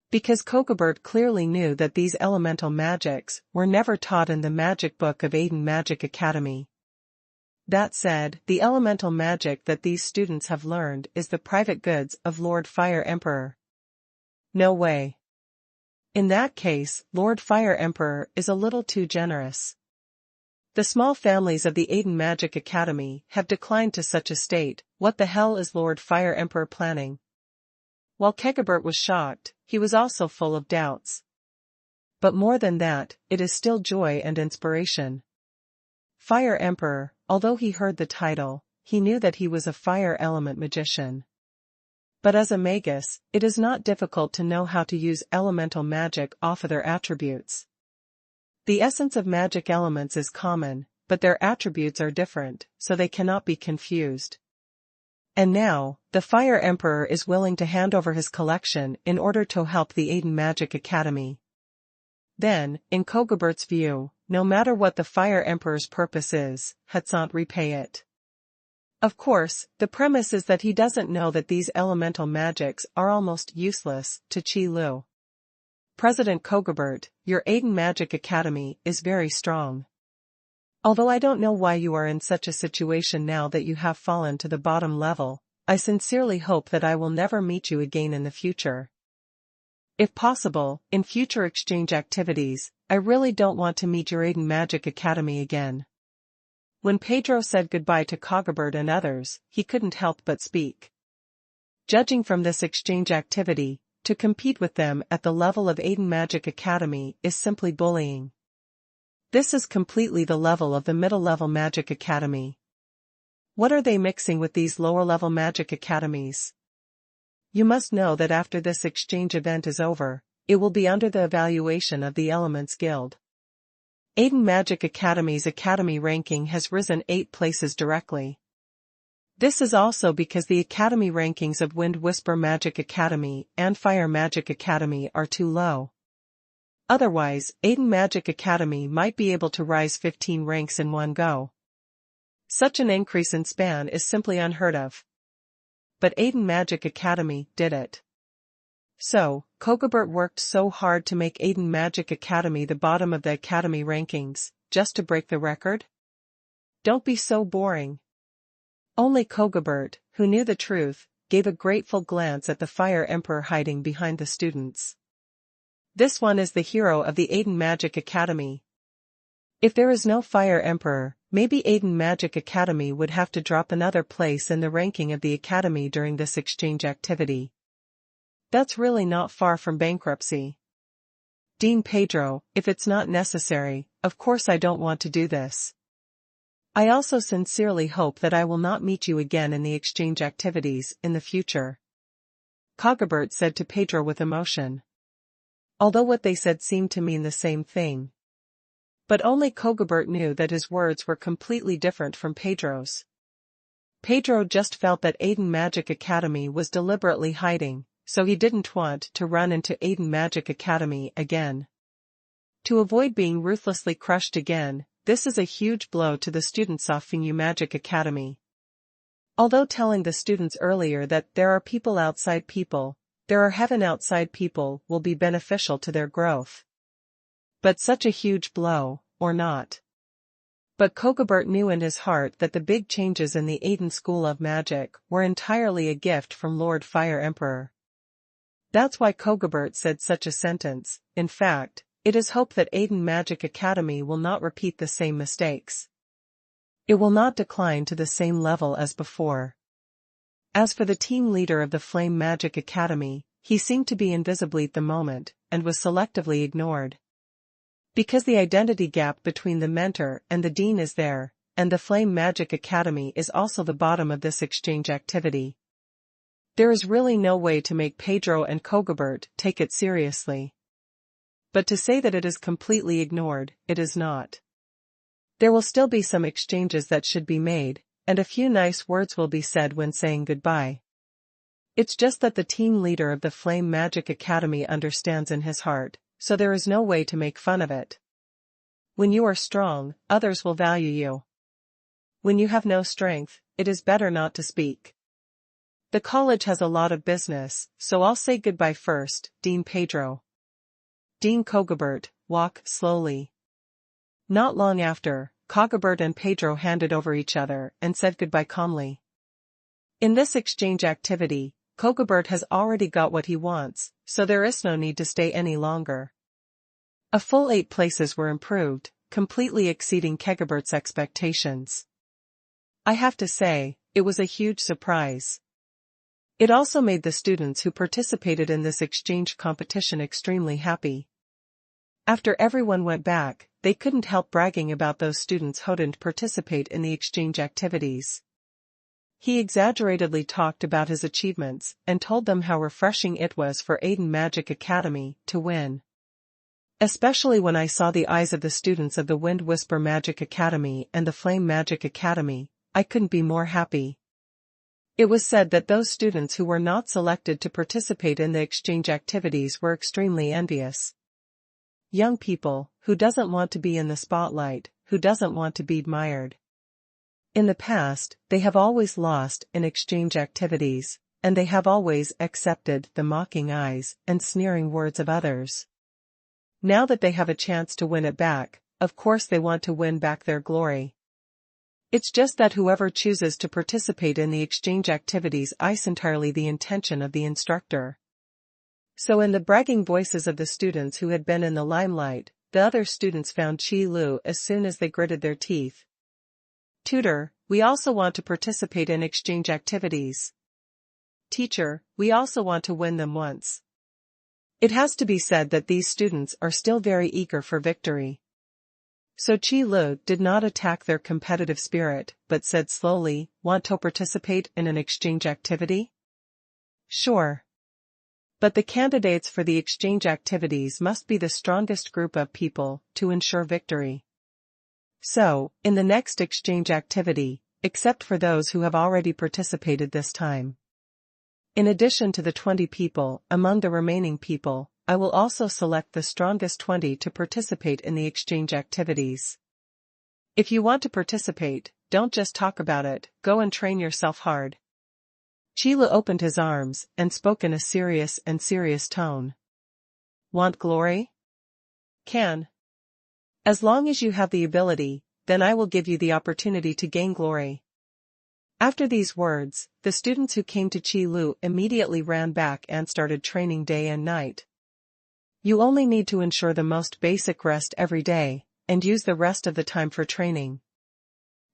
Because Cogobert clearly knew that these elemental magics were never taught in the magic book of Aiden Magic Academy. That said, the elemental magic that these students have learned is the private goods of Lord Fire Emperor. No way. In that case, Lord Fire Emperor is a little too generous. The small families of the Aiden Magic Academy have declined to such a state. What the hell is Lord Fire Emperor planning? While Cogobert was shocked, he was also full of doubts. But more than that, it is still joy and inspiration. Fire Emperor, although he heard the title, he knew that he was a fire element magician. But as a magus, it is not difficult to know how to use elemental magic off of their attributes. The essence of magic elements is common, but their attributes are different, so they cannot be confused. And now, the Fire Emperor is willing to hand over his collection in order to help the Aiden Magic Academy. Then, in Cogobert's view, no matter what the Fire Emperor's purpose is, Hutsant repay it. Of course, the premise is that he doesn't know that these elemental magics are almost useless to Qi Lu. President Kogabert, your Aiden Magic Academy is very strong. Although I don't know why you are in such a situation now that you have fallen to the bottom level, I sincerely hope that I will never meet you again in the future. If possible, in future exchange activities, I really don't want to meet your Aiden Magic Academy again. When Pedro said goodbye to Kogabert and others, he couldn't help but speak. Judging from this exchange activity, to compete with them at the level of Aiden Magic Academy is simply bullying. This is completely the level of the middle-level Magic Academy. What are they mixing with these lower-level Magic Academies? You must know that after this exchange event is over, it will be under the evaluation of the Elements Guild. Aiden Magic Academy's Academy ranking has risen 8 places directly. This is also because the Academy rankings of Wind Whisper Magic Academy and Fire Magic Academy are too low. Otherwise, Aiden Magic Academy might be able to rise 15 ranks in one go. Such an increase in span is simply unheard of. But Aiden Magic Academy did it. So, Kogabert worked so hard to make Aiden Magic Academy the bottom of the Academy rankings, just to break the record? Don't be so boring. Only Kogabert, who knew the truth, gave a grateful glance at the Fire Emperor hiding behind the students. This one is the hero of the Aiden Magic Academy. If there is no Fire Emperor, maybe Aiden Magic Academy would have to drop another place in the ranking of the Academy during this exchange activity. That's really not far from bankruptcy. Dean Pedro, if it's not necessary, of course I don't want to do this. I also sincerely hope that I will not meet you again in the exchange activities in the future. Kogabert said to Pedro with emotion. Although what they said seemed to mean the same thing. But only Kogabert knew that his words were completely different from Pedro's. Pedro just felt that Aiden Magic Academy was deliberately hiding, so he didn't want to run into Aiden Magic Academy again. To avoid being ruthlessly crushed again, this is a huge blow to the students of Fengyu Magic Academy. Although telling the students earlier that there are people outside people, there are heaven outside people will be beneficial to their growth. But such a huge blow, or not. But Kogabert knew in his heart that the big changes in the Aiden School of Magic were entirely a gift from Lord Fire Emperor. That's why Kogabert said such a sentence. In fact, it is hoped that Aiden Magic Academy will not repeat the same mistakes. It will not decline to the same level as before. As for the team leader of the Flame Magic Academy, he seemed to be invisible at the moment, and was selectively ignored. Because the identity gap between the mentor and the dean is there, and the Flame Magic Academy is also the bottom of this exchange activity. There is really no way to make Pedro and Kogabert take it seriously. But to say that it is completely ignored, it is not. There will still be some exchanges that should be made, and a few nice words will be said when saying goodbye. It's just that the team leader of the Flame Magic Academy understands in his heart, so there is no way to make fun of it. When you are strong, others will value you. When you have no strength, it is better not to speak. The college has a lot of business, so I'll say goodbye first, Dean Pedro. Dean Kogabert, walk slowly. Not long after, Kogabert and Pedro handed over each other and said goodbye calmly. In this exchange activity, Kogabert has already got what he wants, so there is no need to stay any longer. A full 8 places were improved, completely exceeding Kogabert's expectations. I have to say, it was a huge surprise. It also made the students who participated in this exchange competition extremely happy. After everyone went back, they couldn't help bragging about those students who didn't participate in the exchange activities. He exaggeratedly talked about his achievements and told them how refreshing it was for Aiden Magic Academy to win. Especially when I saw the eyes of the students of the Wind Whisper Magic Academy and the Flame Magic Academy, I couldn't be more happy. It was said that those students who were not selected to participate in the exchange activities were extremely envious. Young people, who doesn't want to be in the spotlight, who doesn't want to be admired. In the past, they have always lost in exchange activities, and they have always accepted the mocking eyes and sneering words of others. Now that they have a chance to win it back, of course they want to win back their glory. It's just that whoever chooses to participate in the exchange activities is entirely the intention of the instructor. So in the bragging voices of the students who had been in the limelight, the other students found Qi Lu as soon as they gritted their teeth. Tutor, we also want to participate in exchange activities. Teacher, we also want to win them once. It has to be said that these students are still very eager for victory. So Qi Lu did not attack their competitive spirit, but said slowly, "Want to participate in an exchange activity?" Sure. But the candidates for the exchange activities must be the strongest group of people to ensure victory. So, in the next exchange activity, except for those who have already participated this time, in addition to the 20 people among the remaining people, I will also select the strongest 20 to participate in the exchange activities. If you want to participate, don't just talk about it, go and train yourself hard. Qi Lu opened his arms and spoke in a serious tone. Want glory? Can. As long as you have the ability, then I will give you the opportunity to gain glory. After these words, the students who came to Qi Lu immediately ran back and started training day and night. You only need to ensure the most basic rest every day, and use the rest of the time for training.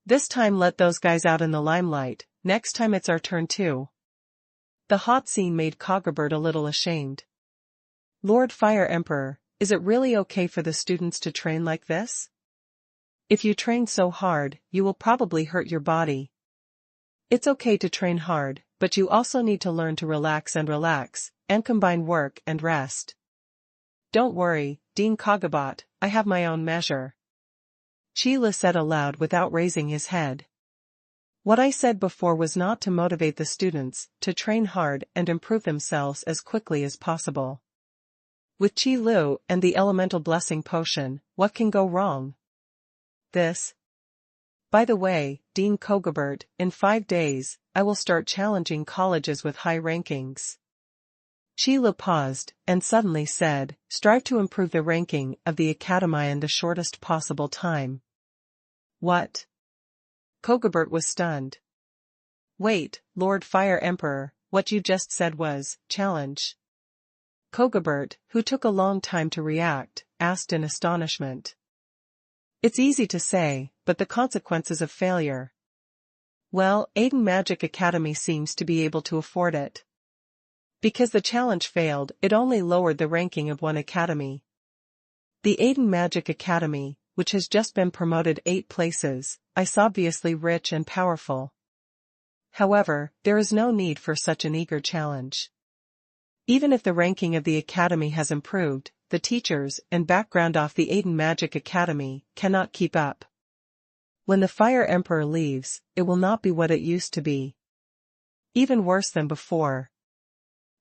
This time let those guys out in the limelight, next time it's our turn too. The hot scene made Cogobert a little ashamed. Lord Fire Emperor, is it really okay for the students to train like this? If you train so hard, you will probably hurt your body. It's okay to train hard, but you also need to learn to relax, and combine work and rest. Don't worry, Dean Cogobot, I have my own measure. Qi Lu said aloud without raising his head. What I said before was not to motivate the students to train hard and improve themselves as quickly as possible. With Qi Lu and the elemental blessing potion, what can go wrong? This. By the way, Dean Cogobert, in 5 days, I will start challenging colleges with high rankings. Qi Lu paused, and suddenly said, strive to improve the ranking of the academy in the shortest possible time. What? Cogobert was stunned. Wait, Lord Fire Emperor, what you just said was, challenge. Cogobert, who took a long time to react, asked in astonishment. It's easy to say, but the consequences of failure. Well, Aiden Magic Academy seems to be able to afford it. Because the challenge failed, it only lowered the ranking of one academy. The Aiden Magic Academy, which has just been promoted 8 places, is obviously rich and powerful. However, there is no need for such an eager challenge. Even if the ranking of the academy has improved, the teachers and background of the Aiden Magic Academy cannot keep up. When the Fire Emperor leaves, it will not be what it used to be. Even worse than before.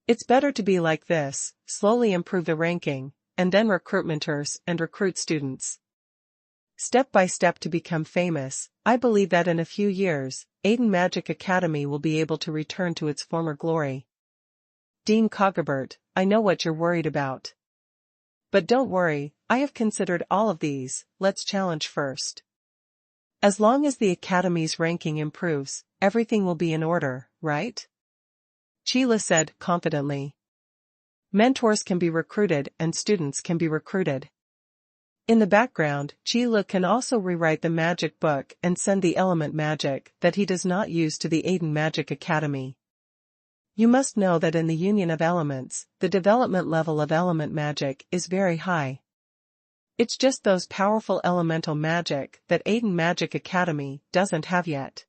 It's better to be like this, slowly improve the ranking, and then recruit mentors and recruit students. Step by step to become famous. I believe that in a few years, Aiden Magic Academy will be able to return to its former glory. Dean Cogobert, I know what you're worried about. But don't worry, I have considered all of these, let's challenge first. As long as the academy's ranking improves, everything will be in order, right? Qi Lu said confidently. Mentors can be recruited and students can be recruited. In the background, Qi Lu can also rewrite the magic book and send the element magic that he does not use to the Aiden Magic Academy. You must know that in the union of elements, the development level of element magic is very high. It's just those powerful elemental magic that Aiden Magic Academy doesn't have yet.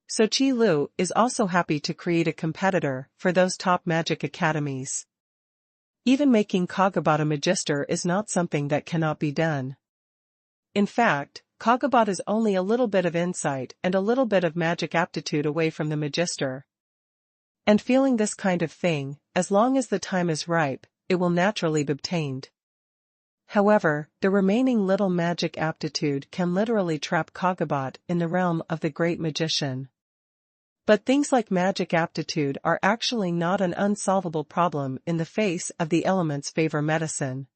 So Qi Lu is also happy to create a competitor for those top magic academies. Even making Cogobot a magister is not something that cannot be done. In fact, Cogobot is only a little bit of insight and a little bit of magic aptitude away from the magister. And feeling this kind of thing, as long as the time is ripe, it will naturally be obtained. However, the remaining little magic aptitude can literally trap Kogabot in the realm of the great magician. But things like magic aptitude are actually not an unsolvable problem in the face of the elements' favor medicine.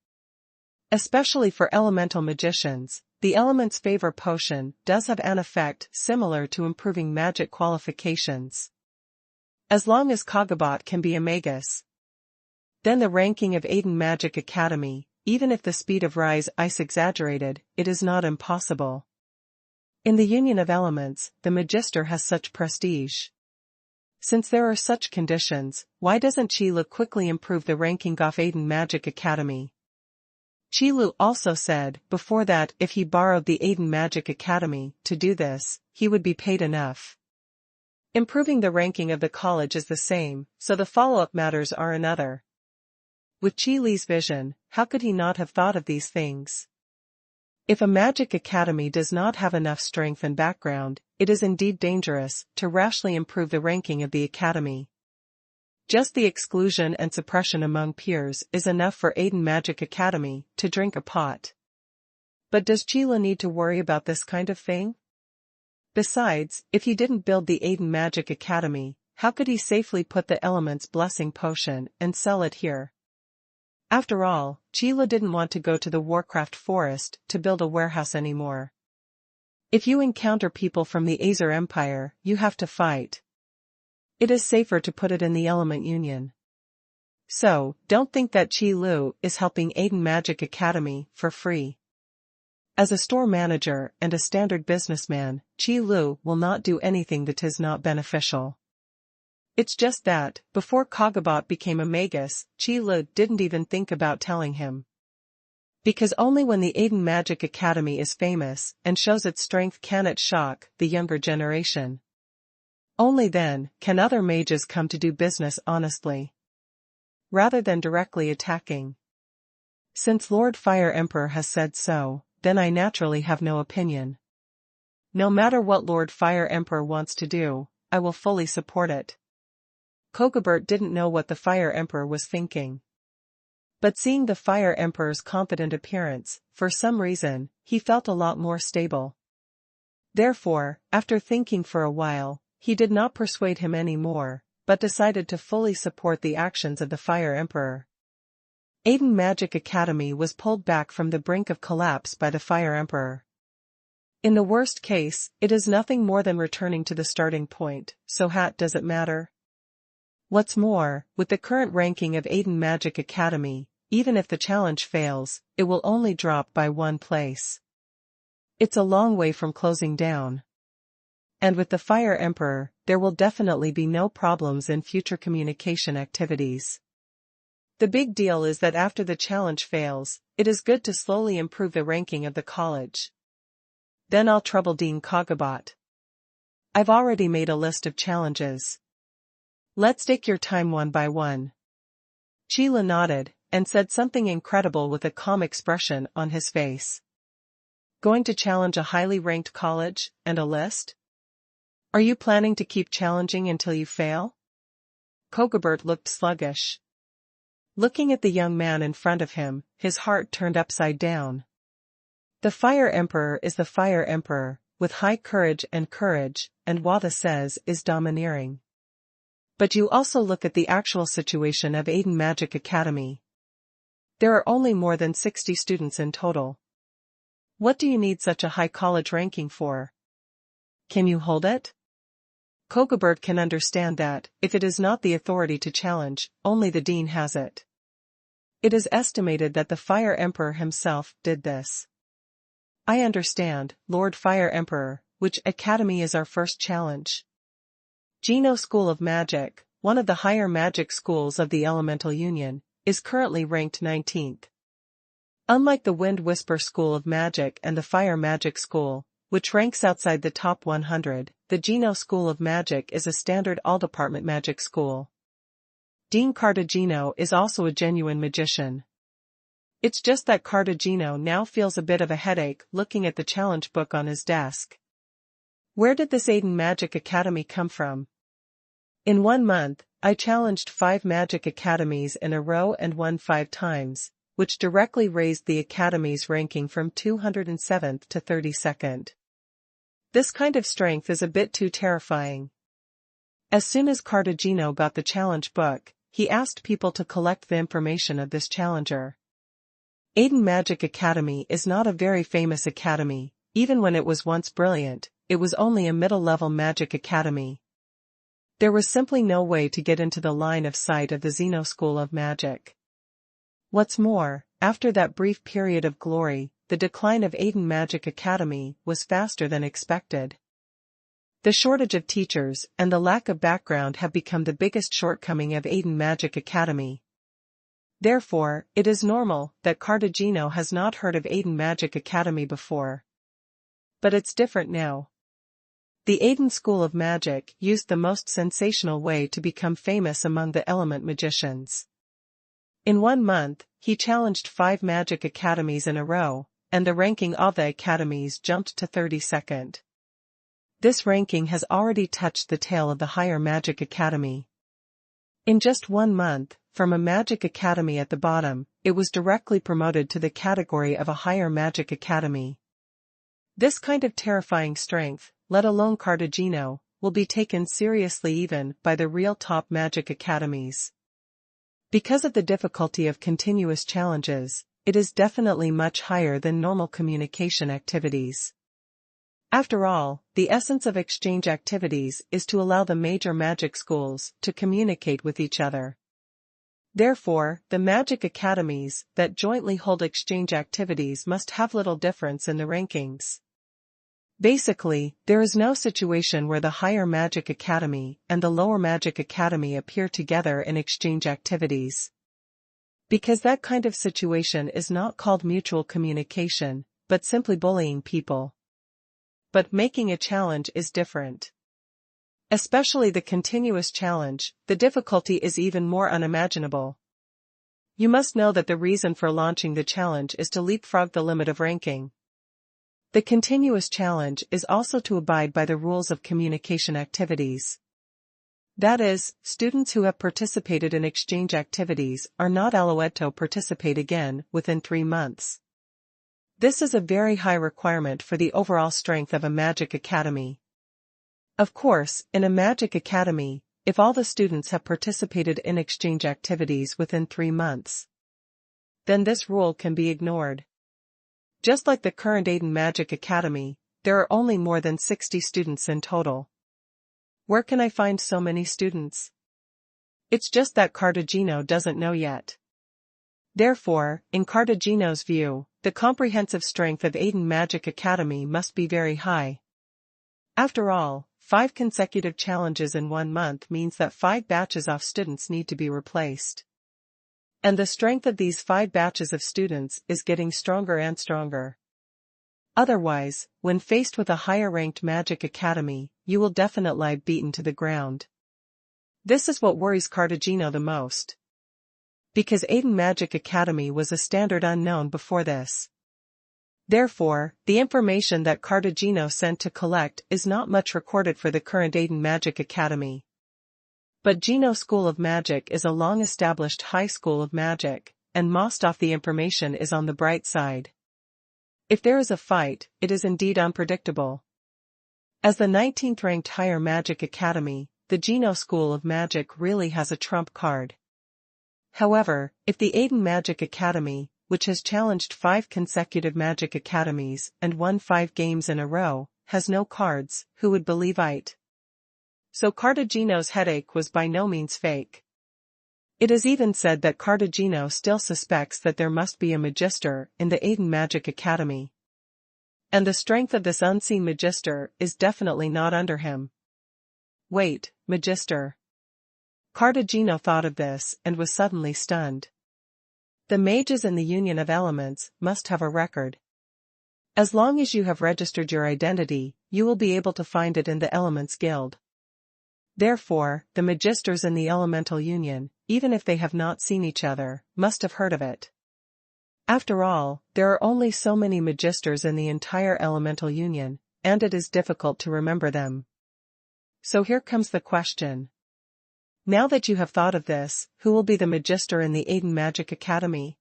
Especially for elemental magicians, the elements' favor potion does have an effect similar to improving magic qualifications. As long as Kogabot can be a magus, then the ranking of Aiden Magic Academy, even if the speed of rise is exaggerated, it is not impossible. In the Union of Elements, the Magister has such prestige. Since there are such conditions, why doesn't Qilu quickly improve the ranking of Aiden Magic Academy? Qilu also said before that if he borrowed the Aiden Magic Academy to do this, he would be paid enough. Improving the ranking of the college is the same, so the follow-up matters are another. With Qilu's vision, how could he not have thought of these things? If a magic academy does not have enough strength and background, it is indeed dangerous to rashly improve the ranking of the academy. Just the exclusion and suppression among peers is enough for Aiden Magic Academy to drink a pot. But does Qilu need to worry about this kind of thing? Besides, if he didn't build the Aiden Magic Academy, how could he safely put the Elements Blessing Potion and sell it here? After all, Qilu didn't want to go to the Warcraft Forest to build a warehouse anymore. If you encounter people from the Azer Empire, you have to fight. It is safer to put it in the Element Union. So, don't think that Qilu is helping Aiden Magic Academy for free. As a store manager and a standard businessman, Qilu will not do anything that is not beneficial. It's just that, before Kogabot became a magus, Qilu didn't even think about telling him. Because only when the Aiden Magic Academy is famous and shows its strength can it shock the younger generation. Only then can other mages come to do business honestly, rather than directly attacking. Since Lord Fire Emperor has said so, then I naturally have no opinion. No matter what Lord Fire Emperor wants to do, I will fully support it. Kogabert didn't know what the Fire Emperor was thinking. But seeing the Fire Emperor's confident appearance, for some reason, he felt a lot more stable. Therefore, after thinking for a while, he did not persuade him any more, but decided to fully support the actions of the Fire Emperor. Aiden Magic Academy was pulled back from the brink of collapse by the Fire Emperor. In the worst case, it is nothing more than returning to the starting point, so does it matter? What's more, with the current ranking of Aiden Magic Academy, even if the challenge fails, it will only drop by 1 place. It's a long way from closing down. And with the Fire Emperor, there will definitely be no problems in future communication activities. The big deal is that after the challenge fails, it is good to slowly improve the ranking of the college. Then I'll trouble Dean Kogabot. I've already made a list of challenges. Let's take your time one by one. Qilu nodded, and said something incredible with a calm expression on his face. Going to challenge a highly ranked college, and a list? Are you planning to keep challenging until you fail? Kogabert looked sluggish. Looking at the young man in front of him, his heart turned upside down. The Fire Emperor is the Fire Emperor, with high courage, and Wada says is domineering. But you also look at the actual situation of Aiden Magic Academy. There are only more than 60 students in total. What do you need such a high college ranking for? Can you hold it? Kogabert can understand that, if it is not the authority to challenge, only the dean has it. It is estimated that the Fire Emperor himself did this. I understand, Lord Fire Emperor, which academy is our first challenge? Geno School of Magic, one of the higher magic schools of the Elemental Union, is currently ranked 19th. Unlike the Wind Whisper School of Magic and the Fire Magic School, which ranks outside the top 100, the Geno School of Magic is a standard all-department magic school. Dean Cartagino is also a genuine magician. It's just that Cartagino now feels a bit of a headache looking at the challenge book on his desk. Where did this Aiden Magic Academy come from? In 1 month, I challenged 5 magic academies in a row and won 5 times, which directly raised the Academy's ranking from 207th to 32nd. This kind of strength is a bit too terrifying. As soon as Cartagino got the challenge book, he asked people to collect the information of this challenger. Aiden Magic Academy is not a very famous academy. Even when it was once brilliant, it was only a middle-level magic academy. There was simply no way to get into the line of sight of the Xeno School of Magic. What's more, after that brief period of glory, the decline of Aiden Magic Academy was faster than expected. The shortage of teachers and the lack of background have become the biggest shortcoming of Aiden Magic Academy. Therefore, it is normal that Cartagino has not heard of Aiden Magic Academy before. But it's different now. The Aiden School of Magic used the most sensational way to become famous among the element magicians. In 1 month, he challenged 5 magic academies in a row, and the ranking of the academies jumped to 32nd. This ranking has already touched the tail of the higher magic academy. In just 1 month, from a magic academy at the bottom, it was directly promoted to the category of a higher magic academy. This kind of terrifying strength, let alone Cartagino, will be taken seriously even by the real top magic academies. Because of the difficulty of continuous challenges, it is definitely much higher than normal communication activities. After all, the essence of exchange activities is to allow the major magic schools to communicate with each other. Therefore, the magic academies that jointly hold exchange activities must have little difference in the rankings. Basically, there is no situation where the higher magic academy and the lower magic academy appear together in exchange activities. Because that kind of situation is not called mutual communication, but simply bullying people. But making a challenge is different. Especially the continuous challenge, the difficulty is even more unimaginable. You must know that the reason for launching the challenge is to leapfrog the limit of ranking. The continuous challenge is also to abide by the rules of communication activities. That is, students who have participated in exchange activities are not allowed to participate again within 3 months. This is a very high requirement for the overall strength of a magic academy. Of course, in a magic academy, if all the students have participated in exchange activities within 3 months, then this rule can be ignored. Just like the current Aiden Magic Academy, there are only more than 60 students in total. Where can I find so many students? It's just that Cartagino doesn't know yet. Therefore, in Cartagino's view, the comprehensive strength of Aiden Magic Academy must be very high. After all, 5 consecutive challenges in 1 month means that 5 batches of students need to be replaced. And the strength of these 5 batches of students is getting stronger and stronger. Otherwise, when faced with a higher-ranked Magic Academy, you will definitely be beaten to the ground. This is what worries Cartagino the most. Because Aiden Magic Academy was a standard unknown before this. Therefore, the information that Cartagino sent to collect is not much recorded for the current Aiden Magic Academy. But Xeno School of Magic is a long-established high school of magic, and most of the information is on the bright side. If there is a fight, it is indeed unpredictable. As the 19th-ranked higher magic academy, the Xeno School of Magic really has a trump card. However, if the Aiden Magic Academy, which has challenged 5 consecutive magic academies and won 5 games in a row, has no cards, who would believe it? So Cartagino's headache was by no means fake. It is even said that Cartagino still suspects that there must be a magister in the Aiden Magic Academy. And the strength of this unseen magister is definitely not under him. Wait, magister. Cartagino thought of this and was suddenly stunned. The mages in the Union of Elements must have a record. As long as you have registered your identity, you will be able to find it in the Elements Guild. Therefore, the magisters in the Elemental Union, even if they have not seen each other, must have heard of it. After all, there are only so many magisters in the entire Elemental Union, and it is difficult to remember them. So here comes the question. Now that you have thought of this, who will be the magister in the Aiden Magic Academy?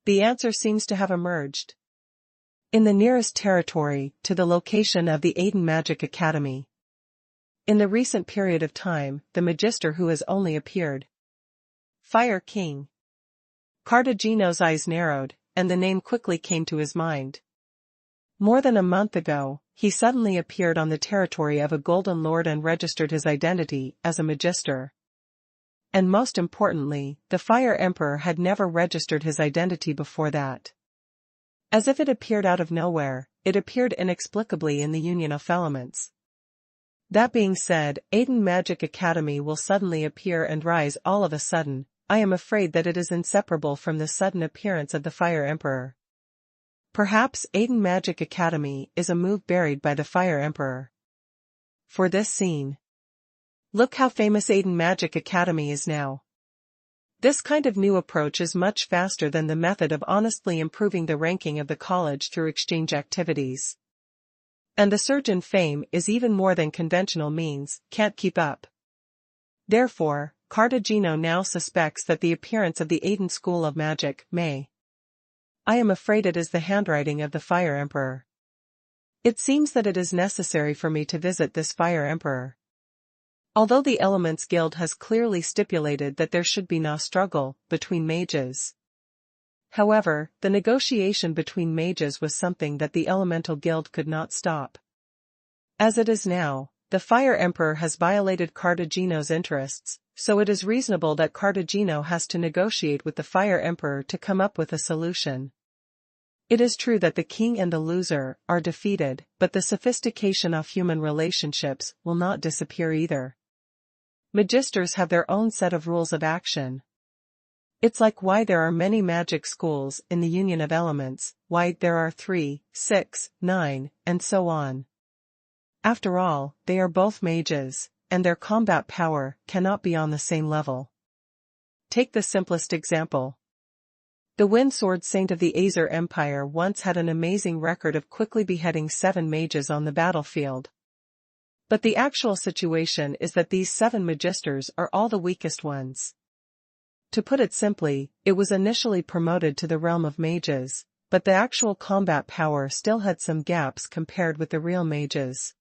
The answer seems to have emerged. In the nearest territory to the location of the Aiden Magic Academy. In the recent period of time, the Magister who has only appeared. Fire King. Cartagino's eyes narrowed, and the name quickly came to his mind. More than a month ago, he suddenly appeared on the territory of a Golden Lord and registered his identity as a Magister. And most importantly, the Fire Emperor had never registered his identity before that. As if it appeared out of nowhere, it appeared inexplicably in the Union of Elements. That being said, Aiden Magic Academy will suddenly appear and rise all of a sudden. I am afraid that it is inseparable from the sudden appearance of the Fire Emperor. Perhaps Aiden Magic Academy is a move buried by the Fire Emperor. For this scene. Look how famous Aiden Magic Academy is now. This kind of new approach is much faster than the method of honestly improving the ranking of the college through exchange activities. And the surge in fame is even more than conventional means, can't keep up. Therefore, Cartagino now suspects that the appearance of the Aiden School of Magic may. I am afraid it is the handwriting of the Fire Emperor. It seems that it is necessary for me to visit this Fire Emperor. Although the Elements Guild has clearly stipulated that there should be no struggle between mages. However, the negotiation between mages was something that the Elemental Guild could not stop. As it is now, the Fire Emperor has violated Cartagino's interests, so it is reasonable that Cartagino has to negotiate with the Fire Emperor to come up with a solution. It is true that the king and the loser are defeated, but the sophistication of human relationships will not disappear either. Magisters have their own set of rules of action. It's like why there are many magic schools in the Union of Elements, why there are 3, 6, 9, and so on. After all, they are both mages, and their combat power cannot be on the same level. Take the simplest example. The Wind Sword Saint of the Azer Empire once had an amazing record of quickly beheading 7 mages on the battlefield. But the actual situation is that these 7 magisters are all the weakest ones. To put it simply, it was initially promoted to the realm of mages, but the actual combat power still had some gaps compared with the real mages.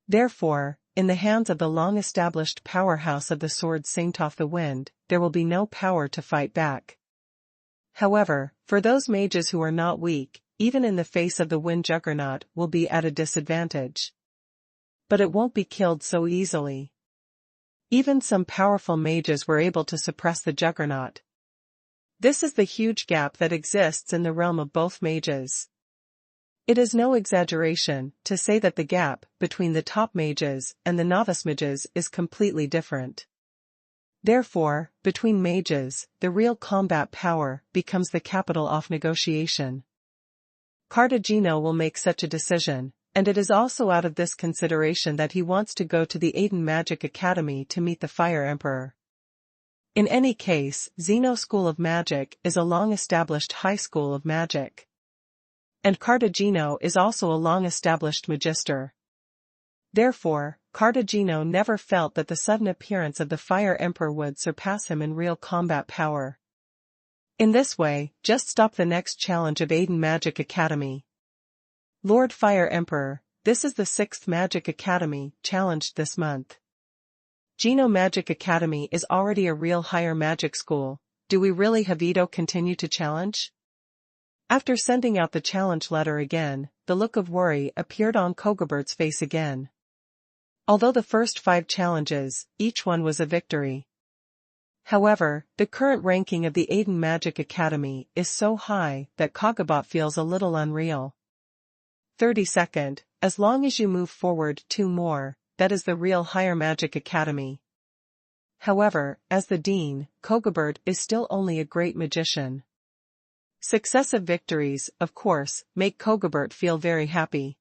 Therefore, in the hands of the long-established powerhouse of the Sword Saint of the Wind, there will be no power to fight back. However, for those mages who are not weak, even in the face of the Wind Juggernaut will be at a disadvantage. But it won't be killed so easily. Even some powerful mages were able to suppress the Juggernaut. This is the huge gap that exists in the realm of both mages. It is no exaggeration to say that the gap between the top mages and the novice mages is completely different. Therefore, between mages, the real combat power becomes the capital of negotiation. Cartagino will make such a decision, and it is also out of this consideration that he wants to go to the Aiden Magic Academy to meet the Fire Emperor. In any case, Xeno School of Magic is a long-established high school of magic. And Cartagino is also a long-established magister. Therefore, Cartagino never felt that the sudden appearance of the Fire Emperor would surpass him in real combat power. In this way, just stop the next challenge of Aiden Magic Academy. Lord Fire Emperor, this is the 6th Magic Academy challenged this month. Geno Magic Academy is already a real higher magic school. Do we really have Ito continue to challenge? After sending out the challenge letter again, the look of worry appeared on Kogabert's face again. Although the first 5 challenges, each one was a victory. However, the current ranking of the Aiden Magic Academy is so high that Kogabot feels a little unreal. 32nd, as long as you move forward 2 more, that is the real higher magic academy. However, as the dean, Kogabert is still only a great magician. Successive victories, of course, make Kogabert feel very happy.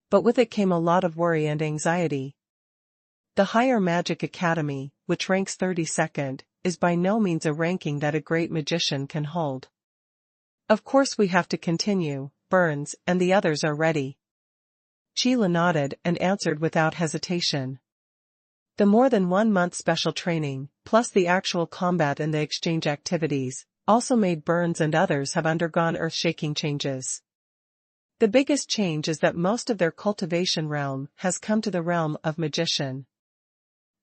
But with it came a lot of worry and anxiety. The Higher Magic Academy, which ranks 32nd, is by no means a ranking that a great magician can hold. Of course we have to continue, Burns and the others are ready. Sheila nodded and answered without hesitation. The more than 1 month special training, plus the actual combat and the exchange activities, also made Burns and others have undergone earth-shaking changes. The biggest change is that most of their cultivation realm has come to the realm of magician.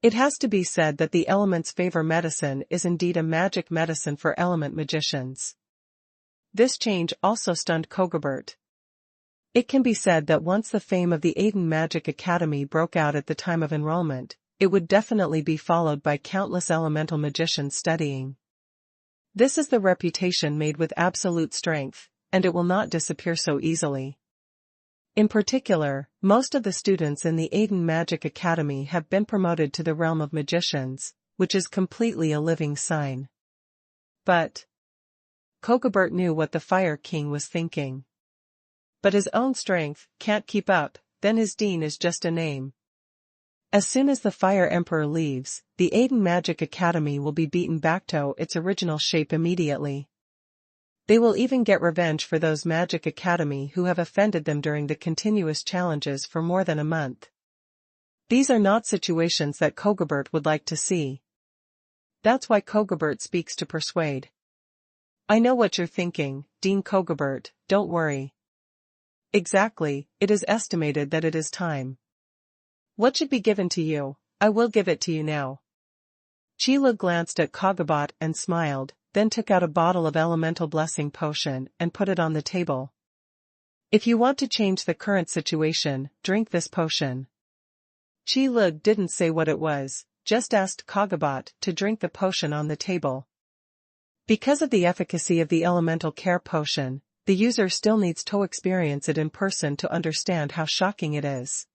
It has to be said that the elements favor medicine is indeed a magic medicine for element magicians. This change also stunned Kogobert. It can be said that once the fame of the Aiden Magic Academy broke out at the time of enrollment, it would definitely be followed by countless elemental magicians studying. This is the reputation made with absolute strength, and it will not disappear so easily. In particular, most of the students in the Aiden Magic Academy have been promoted to the realm of magicians, which is completely a living sign. But Kogobert knew what the Fire King was thinking. But his own strength can't keep up, then his dean is just a name. As soon as the Fire Emperor leaves, the Aiden Magic Academy will be beaten back to its original shape immediately. They will even get revenge for those Magic Academy who have offended them during the continuous challenges for more than a month. These are not situations that Kogobert would like to see. That's why Kogobert speaks to persuade. I know what you're thinking, Dean Kogobert, don't worry. Exactly, it is estimated that it is time. What should be given to you? I will give it to you now. Chila glanced at Kogobot and smiled, then took out a bottle of elemental blessing potion and put it on the table. If you want to change the current situation, drink this potion. Chila didn't say what it was, just asked Kogobot to drink the potion on the table. Because of the efficacy of the elemental care potion, the user still needs to experience it in person to understand how shocking it is.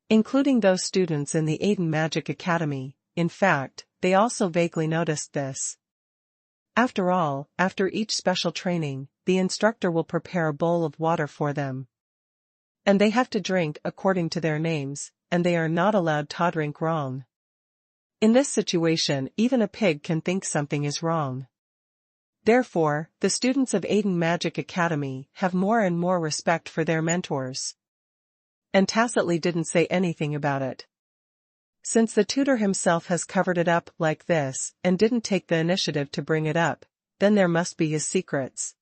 Including those students in the Aiden Magic Academy, in fact, they also vaguely noticed this. After all, after each special training, the instructor will prepare a bowl of water for them. And they have to drink according to their names, and they are not allowed to drink wrong. In this situation, even a pig can think something is wrong. Therefore, the students of Aiden Magic Academy have more and more respect for their mentors. And tacitly didn't say anything about it. Since the tutor himself has covered it up like this and didn't take the initiative to bring it up, then there must be his secrets.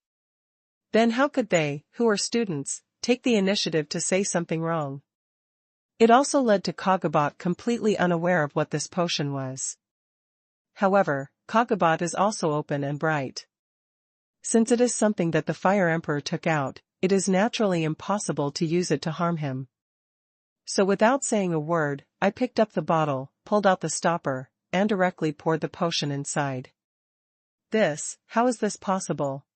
Then how could they, who are students, take the initiative to say something wrong? It also led to Kogobot completely unaware of what this potion was. However, Kogobot is also open and bright. Since it is something that the Fire Emperor took out, it is naturally impossible to use it to harm him. So without saying a word, I picked up the bottle, pulled out the stopper, and directly poured the potion inside. How is this possible?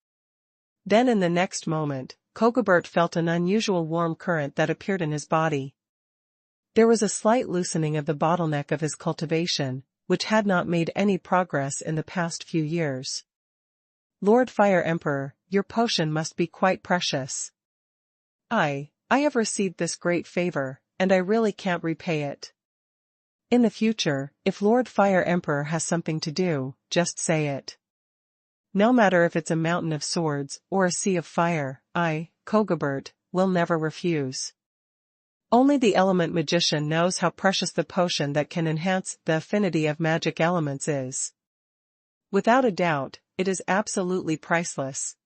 Then in the next moment, Kogobert felt an unusual warm current that appeared in his body. There was a slight loosening of the bottleneck of his cultivation, which had not made any progress in the past few years. Lord Fire Emperor, your potion must be quite precious. I have received this great favor, and I really can't repay it. In the future, if Lord Fire Emperor has something to do, just say it. No matter if it's a mountain of swords or a sea of fire, I, Kogobert, will never refuse. Only the element magician knows how precious the potion that can enhance the affinity of magic elements is. Without a doubt, it is absolutely priceless.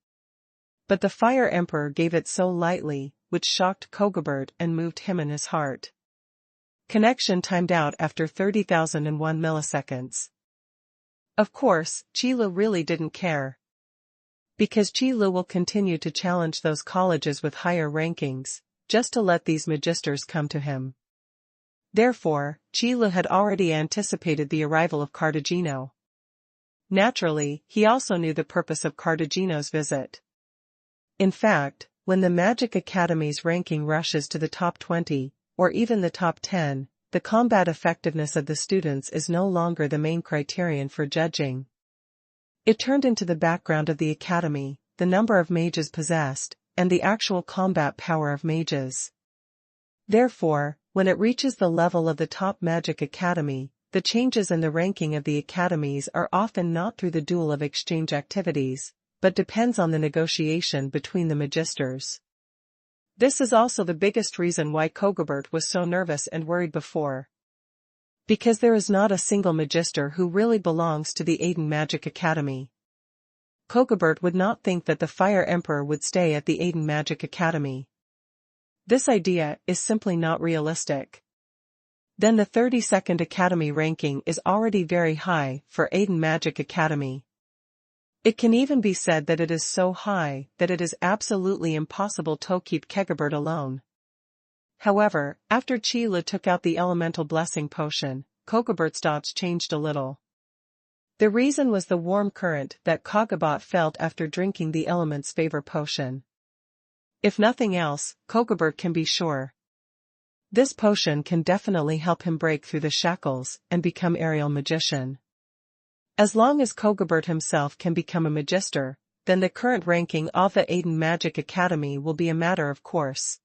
But the Fire Emperor gave it so lightly, which shocked Kogobert and moved him in his heart. Connection timed out after 30,001 milliseconds. Of course, Chila really didn't care. Because Chila will continue to challenge those colleges with higher rankings, just to let these magisters come to him. Therefore, Chila had already anticipated the arrival of Cartagino. Naturally, he also knew the purpose of Cartagino's visit. In fact, when the Magic Academy's ranking rushes to the top 20, or even the top 10, the combat effectiveness of the students is no longer the main criterion for judging. It turned into the background of the academy, the number of mages possessed, and the actual combat power of mages. Therefore, when it reaches the level of the top Magic Academy, the changes in the ranking of the academies are often not through the duel of exchange activities, but depends on the negotiation between the magisters. This is also the biggest reason why Kogobert was so nervous and worried before. Because there is not a single magister who really belongs to the Aiden Magic Academy. Kokobert would not think that the Fire Emperor would stay at the Aiden Magic Academy. This idea is simply not realistic. Then the 32nd Academy ranking is already very high for Aiden Magic Academy. It can even be said that it is so high that it is absolutely impossible to keep Kokobert alone. However, after Qi Lu took out the elemental blessing potion, Kokobert's thoughts changed a little. The reason was the warm current that Kokobert felt after drinking the element's favor potion. If nothing else, Kokobert can be sure. This potion can definitely help him break through the shackles and become aerial magician. As long as Kokobert himself can become a magister, then the current ranking of the Aiden Magic Academy will be a matter of course.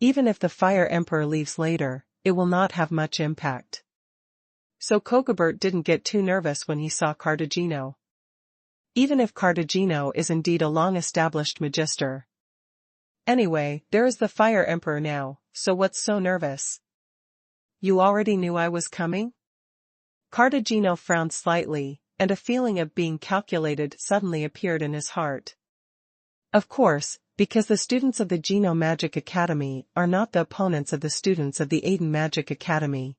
Even if the Fire Emperor leaves later, it will not have much impact. So Kokobert didn't get too nervous when he saw Cartagino. Even if Cartagino is indeed a long-established magister. Anyway, there is the Fire Emperor now, so what's so nervous? You already knew I was coming? Cartagino frowned slightly, and a feeling of being calculated suddenly appeared in his heart. Of course, because the students of the Geno Magic Academy are not the opponents of the students of the Aiden Magic Academy.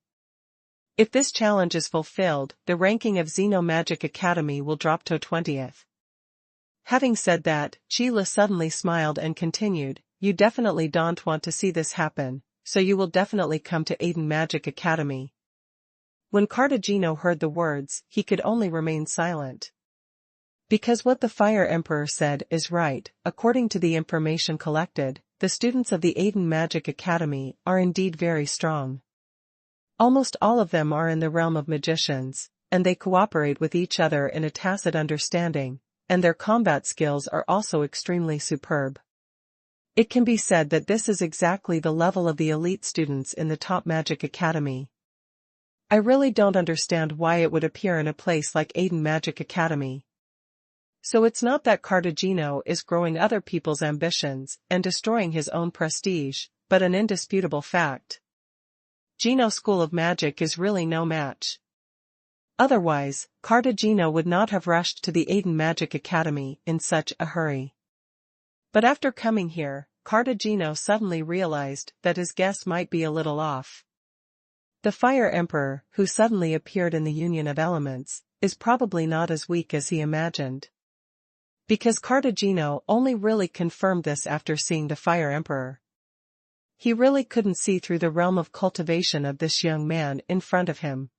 If this challenge is fulfilled, the ranking of Xeno Magic Academy will drop to 20th. Having said that, Qi Lu suddenly smiled and continued, "You definitely don't want to see this happen, so you will definitely come to Aiden Magic Academy." When Cartagino heard the words, he could only remain silent. Because what the Fire Emperor said is right, according to the information collected, the students of the Aiden Magic Academy are indeed very strong. Almost all of them are in the realm of magicians, and they cooperate with each other in a tacit understanding, and their combat skills are also extremely superb. It can be said that this is exactly the level of the elite students in the top Magic Academy. I really don't understand why it would appear in a place like Aiden Magic Academy. So it's not that Cartagino is growing other people's ambitions and destroying his own prestige, but an indisputable fact. Geno School of Magic is really no match. Otherwise, Cartagino would not have rushed to the Aiden Magic Academy in such a hurry. But after coming here, Cartagino suddenly realized that his guess might be a little off. The Fire Emperor, who suddenly appeared in the Union of Elements, is probably not as weak as he imagined. Because Cartagino only really confirmed this after seeing the Fire Emperor. He really couldn't see through the realm of cultivation of this young man in front of him.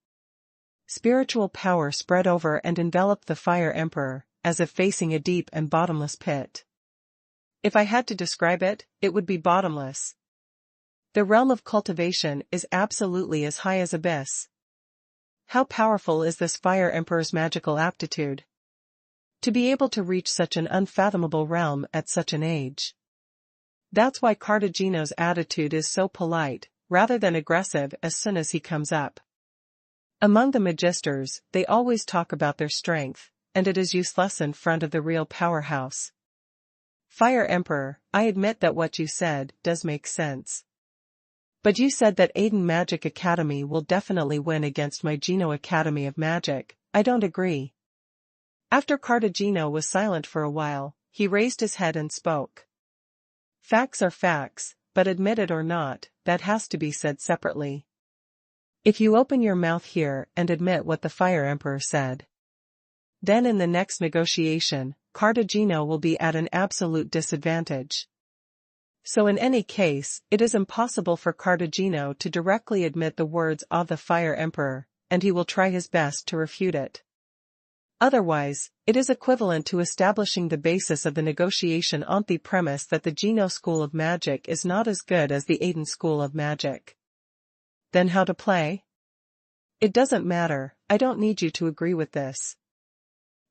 Spiritual power spread over and enveloped the Fire Emperor, as if facing a deep and bottomless pit. If I had to describe it, it would be bottomless. The realm of cultivation is absolutely as high as abyss. How powerful is this Fire Emperor's magical aptitude? To be able to reach such an unfathomable realm at such an age. That's why Cartagino's attitude is so polite, rather than aggressive as soon as he comes up. Among the magisters, they always talk about their strength, and it is useless in front of the real powerhouse. Fire Emperor, I admit that what you said does make sense. But you said that Aiden Magic Academy will definitely win against my Geno Academy of Magic. I don't agree. After Cartagino was silent for a while, he raised his head and spoke. Facts are facts, but admit it or not, that has to be said separately. If you open your mouth here and admit what the Fire Emperor said, then in the next negotiation, Cartagino will be at an absolute disadvantage. So in any case, it is impossible for Cartagino to directly admit the words of the Fire Emperor, and he will try his best to refute it. Otherwise, it is equivalent to establishing the basis of the negotiation on the premise that the Geno School of Magic is not as good as the Aiden School of Magic. Then how to play? It doesn't matter, I don't need you to agree with this.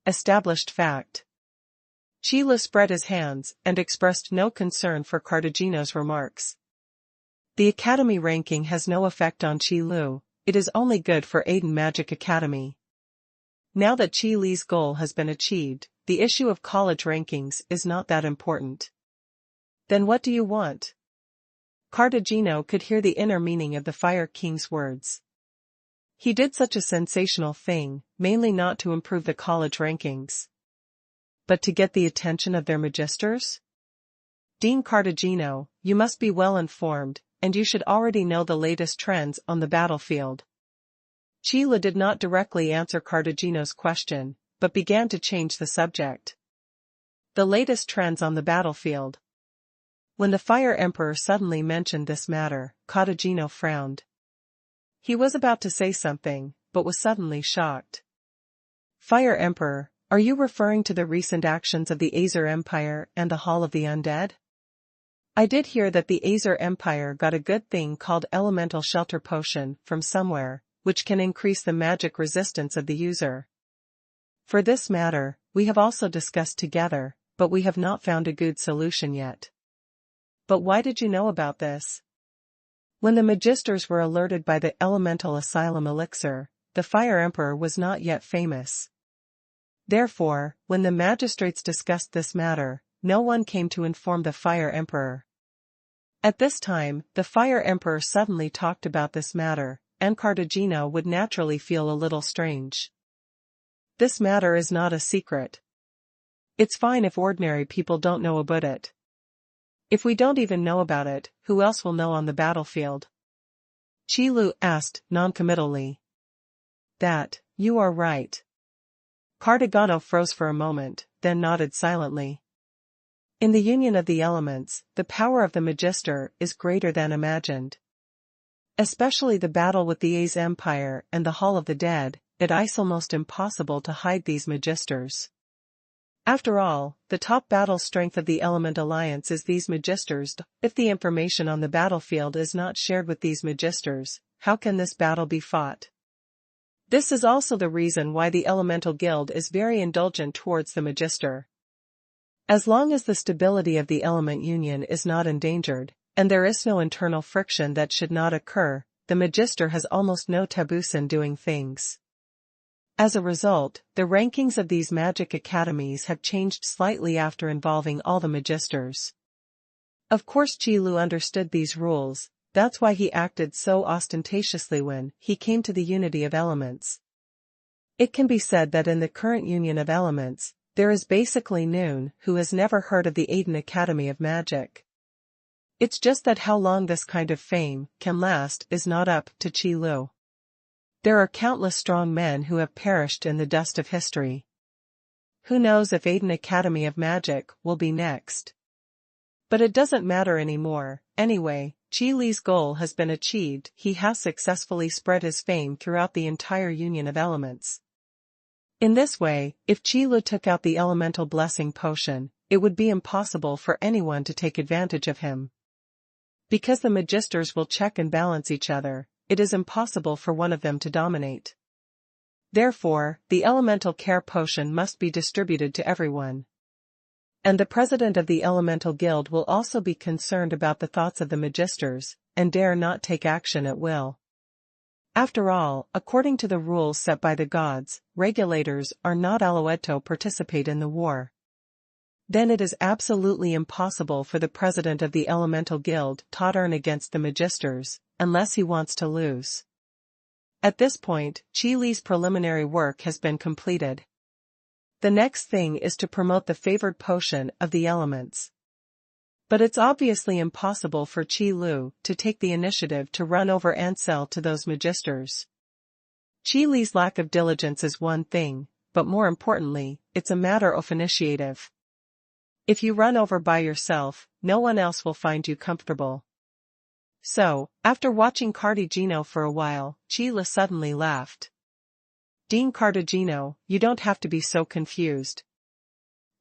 Established fact. Qi Lu spread his hands and expressed no concern for Cartagino's remarks. The Academy ranking has no effect on Qi Lu, it is only good for Aiden Magic Academy. Now that Qi Li's goal has been achieved, the issue of college rankings is not that important. Then what do you want? Cartagino could hear the inner meaning of the Fire King's words. He did such a sensational thing, mainly not to improve the college rankings. but to get the attention of their magisters? Dean Cartagino, you must be well informed, and you should already know the latest trends on the battlefield. Qi Lu did not directly answer Cartagino's question, but began to change the subject. The latest trends on the battlefield. When the Fire Emperor suddenly mentioned this matter, Cartagino frowned. He was about to say something, but was suddenly shocked. Fire Emperor, are you referring to the recent actions of the Azer Empire and the Hall of the Undead? I did hear that the Azer Empire got a good thing called Elemental Shelter Potion from somewhere, which can increase the magic resistance of the user. For this matter, we have also discussed together, but we have not found a good solution yet. But why did you know about this? When the magisters were alerted by the Elemental Asylum Elixir, the Fire Emperor was not yet famous. Therefore, when the magistrates discussed this matter, no one came to inform the Fire Emperor. At this time, the Fire Emperor suddenly talked about this matter, and Cartagino would naturally feel a little strange. This matter is not a secret. It's fine if ordinary people don't know about it. If we don't even know about it, who else will know on the battlefield? Qi Lu asked noncommittally. That, you are right. Cartagino froze for a moment, then nodded silently. In the union of the elements, the power of the Magister is greater than imagined. Especially the battle with the Aze Empire and the Hall of the Dead, it is almost impossible to hide these Magisters. After all, the top battle strength of the Element Alliance is these Magisters. If the information on the battlefield is not shared with these Magisters, how can this battle be fought? This is also the reason why the Elemental Guild is very indulgent towards the Magister. As long as the stability of the element union is not endangered, and there is no internal friction that should not occur, the Magister has almost no taboos in doing things. As a result, the rankings of these magic academies have changed slightly after involving all the Magisters. Of course Qi Lu understood these rules, that's why he acted so ostentatiously when he came to the unity of elements. It can be said that in the current union of elements, there is basically none who has never heard of the Aiden Academy of Magic. It's just that how long this kind of fame can last is not up to Qi Lu. There are countless strong men who have perished in the dust of history. Who knows if Aiden Academy of Magic will be next? But it doesn't matter anymore, anyway. Qi Li's goal has been achieved. He has successfully spread his fame throughout the entire union of elements. In this way, if Qi Lu took out the elemental blessing potion, it would be impossible for anyone to take advantage of him. Because the Magisters will check and balance each other, it is impossible for one of them to dominate. Therefore, the elemental care potion must be distributed to everyone. And the president of the Elemental Guild will also be concerned about the thoughts of the Magisters, and dare not take action at will. After all, according to the rules set by the gods, regulators are not allowed to participate in the war. Then it is absolutely impossible for the president of the Elemental Guild to turn against the Magisters, unless he wants to lose. At this point, Qi Li's preliminary work has been completed. The next thing is to promote the favored potion of the elements. But it's obviously impossible for Qi Lu to take the initiative to run over and sell to those Magisters. Qi Li's lack of diligence is one thing, but more importantly, it's a matter of initiative. If you run over by yourself, no one else will find you comfortable. So, after watching Cartagino for a while, Qi Lu suddenly laughed. Dean Cartagino, you don't have to be so confused.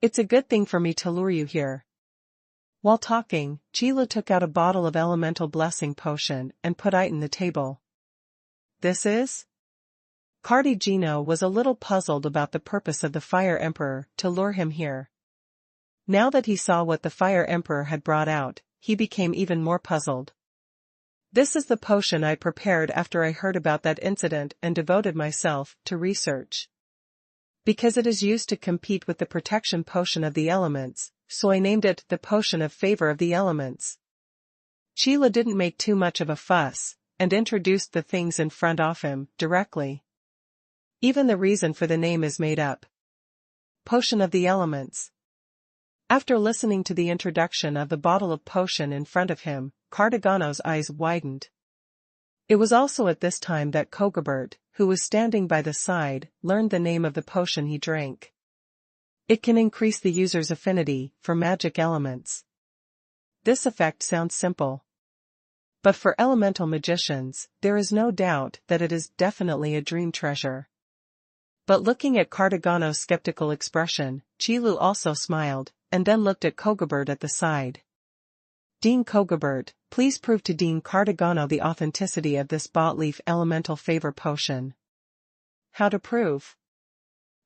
It's a good thing for me to lure you here. While talking, Qi Lu took out a bottle of elemental blessing potion and put it on the table. This is? Cartagino was a little puzzled about the purpose of the Fire Emperor to lure him here. Now that he saw what the Fire Emperor had brought out, he became even more puzzled. This is the potion I prepared after I heard about that incident and devoted myself to research. Because it is used to compete with the protection potion of the elements, so I named it the Potion of Favor of the Elements. Qi Lu didn't make too much of a fuss, and introduced the things in front of him directly. Even the reason for the name is made up. Potion of the Elements. After listening to the introduction of the bottle of potion in front of him, Cardigano's eyes widened. It was also at this time that Cogobert, who was standing by the side, learned the name of the potion he drank. It can increase the user's affinity for magic elements. This effect sounds simple. But for elemental magicians, there is no doubt that it is definitely a dream treasure. But looking at Cardigano's skeptical expression, Qilu also smiled, and then looked at Cogobert at the side. Dean Cogobert, please prove to Dean Cardigano the authenticity of this bot-leaf elemental favor potion. How to prove?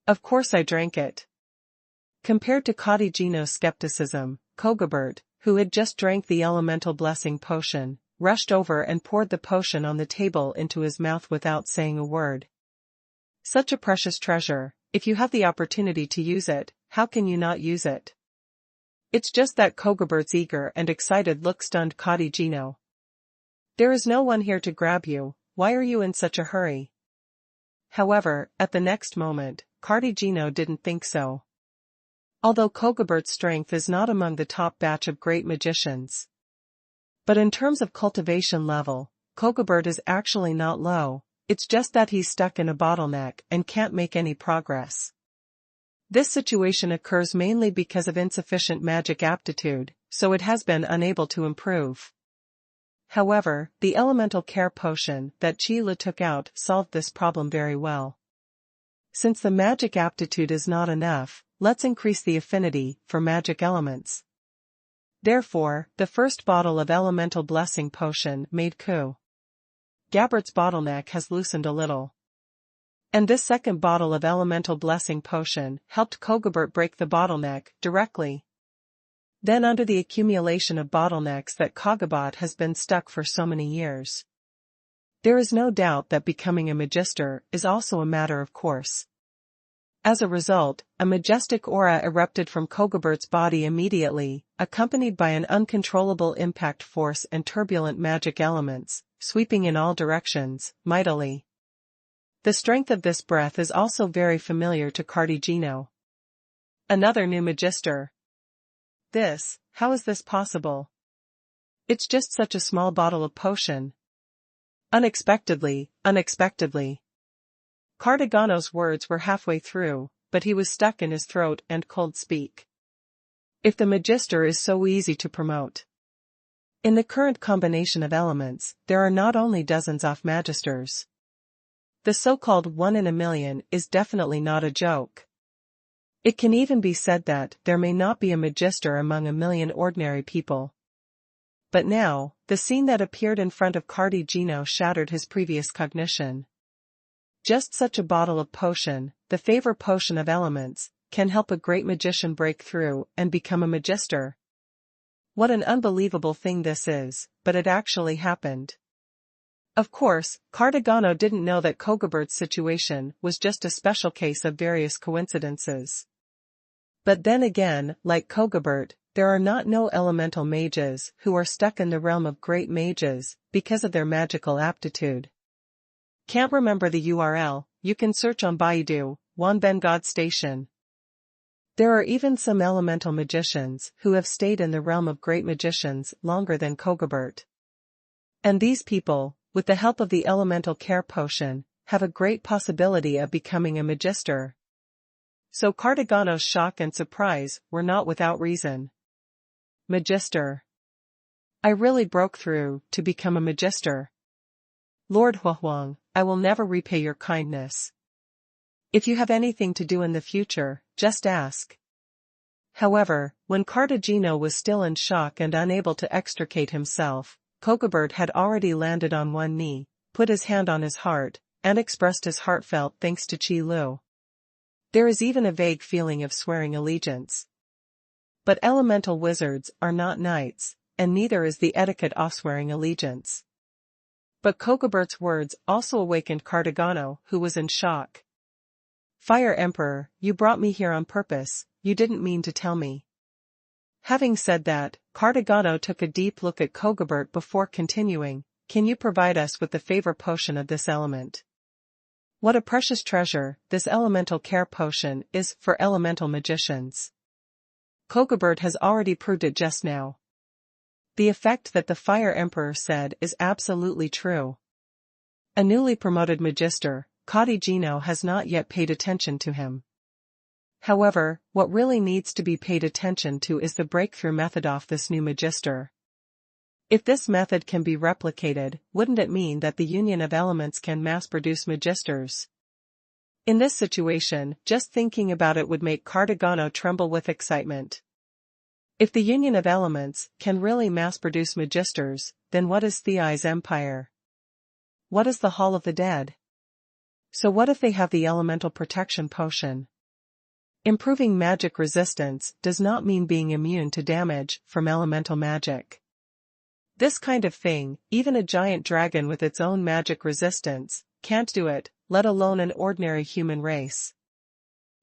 Of course I drank it. Compared to Cardigano's skepticism, Cogobert, who had just drank the elemental blessing potion, rushed over and poured the potion on the table into his mouth without saying a word. Such a precious treasure, if you have the opportunity to use it, how can you not use it? It's just that Cogobert's eager and excited look stunned Cardigano. There is no one here to grab you, why are you in such a hurry? However, at the next moment, Cardigano didn't think so. Although Cogobert's strength is not among the top batch of great magicians. But in terms of cultivation level, Cogobert is actually not low, it's just that he's stuck in a bottleneck and can't make any progress. This situation occurs mainly because of insufficient magic aptitude, so it has been unable to improve. However, the elemental care potion that Qilu took out solved this problem very well. Since the magic aptitude is not enough, let's increase the affinity for magic elements. Therefore, the first bottle of elemental blessing potion made Cogobert's bottleneck has loosened a little. And this second bottle of elemental blessing potion helped Cogobert break the bottleneck directly. Then under the accumulation of bottlenecks that Cogobert has been stuck for so many years. There is no doubt that becoming a magister is also a matter of course. As a result, a majestic aura erupted from Cogobert's body immediately, accompanied by an uncontrollable impact force and turbulent magic elements, sweeping in all directions, mightily. The strength of this breath is also very familiar to Cardigano. Another new magister. How is this possible? It's just such a small bottle of potion. Unexpectedly. Cardigano's words were halfway through, but he was stuck in his throat and couldn't speak. If the magister is so easy to promote. In the current combination of elements, there are not only dozens of magisters. The so-called 1 in a million is definitely not a joke. It can even be said that there may not be a magister among a million ordinary people. But now, the scene that appeared in front of Cardigano shattered his previous cognition. Just such a bottle of potion, the favor potion of elements, can help a great magician break through and become a magister. What an unbelievable thing this is, but it actually happened. Of course, Cardigano didn't know that Cogobert's situation was just a special case of various coincidences. But then again, like Cogobert, there are no elemental mages who are stuck in the realm of great mages because of their magical aptitude. Can't remember the URL, you can search on Baidu, Wanben God Station. There are even some elemental magicians who have stayed in the realm of great magicians longer than Cogobert. And these people, with the help of the elemental care potion, have a great possibility of becoming a magister. So Cardigano's shock and surprise were not without reason. Magister. I really broke through to become a magister. Lord Xuanhuan, I will never repay your kindness. If you have anything to do in the future, just ask. However, when Cardigano was still in shock and unable to extricate himself, Cogobert had already landed on one knee, put his hand on his heart, and expressed his heartfelt thanks to Qilu. There is even a vague feeling of swearing allegiance. But elemental wizards are not knights, and neither is the etiquette of swearing allegiance. But Cogobert's words also awakened Cardigano, who was in shock. Fire Emperor, you brought me here on purpose, you didn't mean to tell me. Having said that, Cardigano took a deep look at Cogobert before continuing, can you provide us with the favor potion of this element? What a precious treasure this elemental care potion is for elemental magicians. Kokobert has already proved it just now. The effect that the Fire Emperor said is absolutely true. A newly promoted magister, Kadi Jino, has not yet paid attention to him. However, what really needs to be paid attention to is the breakthrough method of this new magister. If this method can be replicated, wouldn't it mean that the union of elements can mass-produce magisters? In this situation, just thinking about it would make Cartagano tremble with excitement. If the union of elements can really mass-produce magisters, then what is Thei's empire? What is the Hall of the Dead? So what if they have the elemental protection potion? Improving magic resistance does not mean being immune to damage from elemental magic. This kind of thing, even a giant dragon with its own magic resistance, can't do it, let alone an ordinary human race.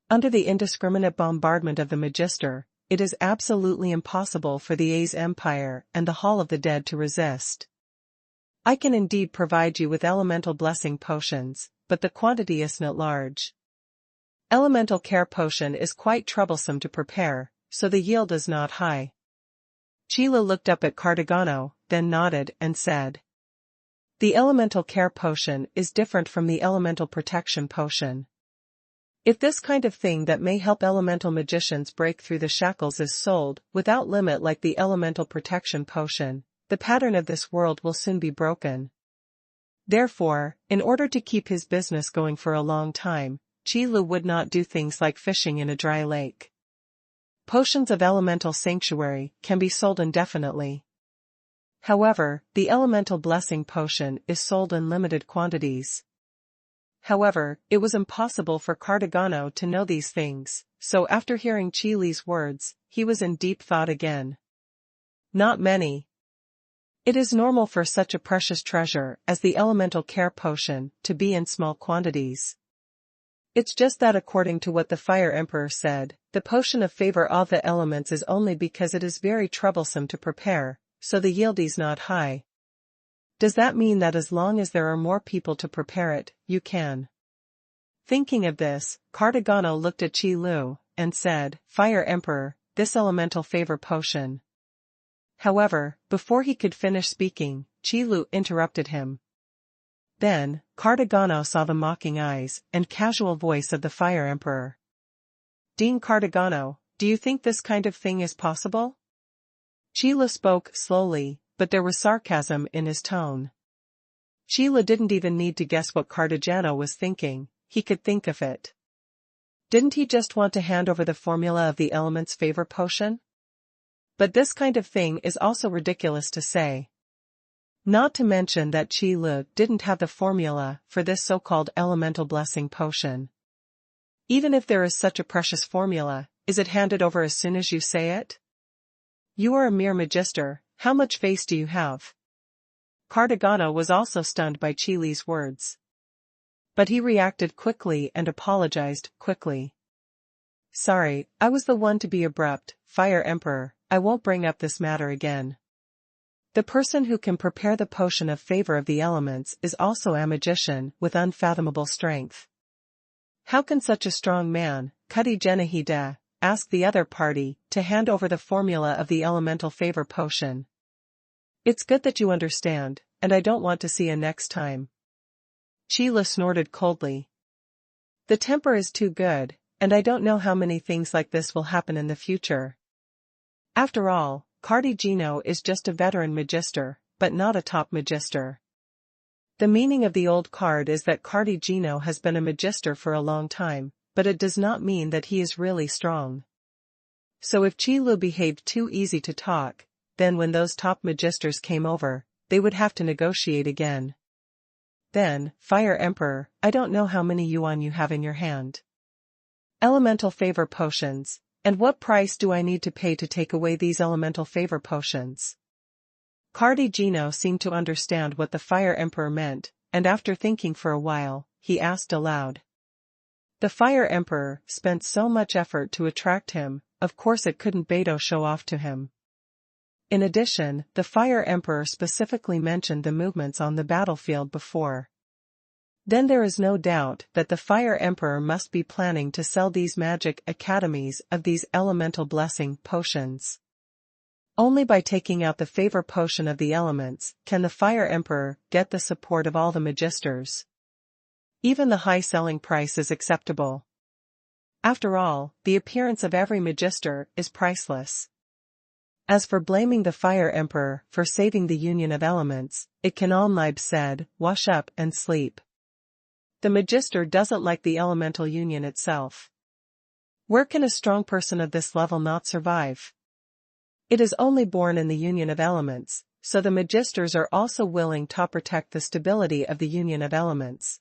Under the indiscriminate bombardment of the magister, it is absolutely impossible for the A's empire and the Hall of the Dead to resist. I can indeed provide you with elemental blessing potions, but the quantity is not large. Elemental care potion is quite troublesome to prepare, so the yield is not high. Chila looked up at Cartagano, then nodded and said, "The elemental care potion is different from the elemental protection potion. If this kind of thing that may help elemental magicians break through the shackles is sold without limit like the elemental protection potion, the pattern of this world will soon be broken." Therefore, in order to keep his business going for a long time, Chilu would not do things like fishing in a dry lake. Potions of elemental sanctuary can be sold indefinitely. However, the elemental blessing potion is sold in limited quantities. However, it was impossible for Cartagano to know these things, so after hearing Chili's words, he was in deep thought again. Not many. It is normal for such a precious treasure as the elemental care potion to be in small quantities. It's just that according to what the Fire Emperor said, the potion of favor of the elements is only because it is very troublesome to prepare, so the yield is not high. Does that mean that as long as there are more people to prepare it, you can? Thinking of this, Cartagano looked at Chi Lu, and said, "Fire Emperor, this elemental favor potion." However, before he could finish speaking, Chi Lu interrupted him. Then, Cartagano saw the mocking eyes and casual voice of the Fire Emperor. "Dean Cartagano, do you think this kind of thing is possible?" Chila spoke slowly, but there was sarcasm in his tone. Chila didn't even need to guess what Cartagano was thinking, he could think of it. Didn't he just want to hand over the formula of the element's favor potion? But this kind of thing is also ridiculous to say. Not to mention that Chila didn't have the formula for this so-called elemental blessing potion. Even if there is such a precious formula, is it handed over as soon as you say it? You are a mere magister, how much face do you have? Cartagano was also stunned by Chili's words. But he reacted quickly and apologized quickly. "Sorry, I was the one to be abrupt, Fire Emperor, I won't bring up this matter again. The person who can prepare the potion of favor of the elements is also a magician with unfathomable strength. How can such a strong man, Kadi Jenahida, ask the other party to hand over the formula of the elemental favor potion? It's good that you understand, and I don't want to see you next time." Chila snorted coldly. "The temper is too good, and I don't know how many things like this will happen in the future. After all, Cartagino is just a veteran magister, but not a top magister. The meaning of the old card is that Cartagino has been a magister for a long time, but it does not mean that he is really strong. So if Chilu behaved too easy to talk, then when those top magisters came over, they would have to negotiate again. Then, Fire Emperor, I don't know how many yuan you have in your hand. Elemental favor potions, and what price do I need to pay to take away these elemental favor potions?" Cartagino seemed to understand what the Fire Emperor meant, and after thinking for a while, he asked aloud. The Fire Emperor spent so much effort to attract him, of course it couldn't Beidou show off to him. In addition, the Fire Emperor specifically mentioned the movements on the battlefield before. Then there is no doubt that the Fire Emperor must be planning to sell these magic academies of these elemental blessing potions. Only by taking out the favor potion of the elements can the Fire Emperor get the support of all the magisters. Even the high selling price is acceptable. After all, the appearance of every magister is priceless. As for blaming the Fire Emperor for saving the union of elements, it can all be said, wash up and sleep. The magister doesn't like the elemental union itself. Where can a strong person of this level not survive? It is only born in the union of elements, so the magisters are also willing to protect the stability of the union of elements.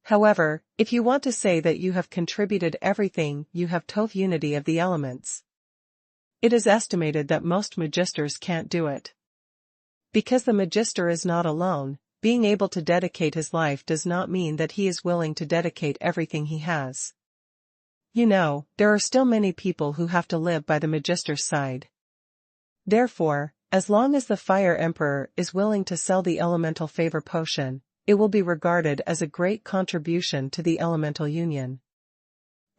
However, if you want to say that you have contributed everything, you have tove unity of the elements. It is estimated that most magisters can't do it. Because the magister is not alone, being able to dedicate his life does not mean that he is willing to dedicate everything he has. You know, there are still many people who have to live by the magister's side. Therefore, as long as the Fire Emperor is willing to sell the elemental favor potion, it will be regarded as a great contribution to the elemental union.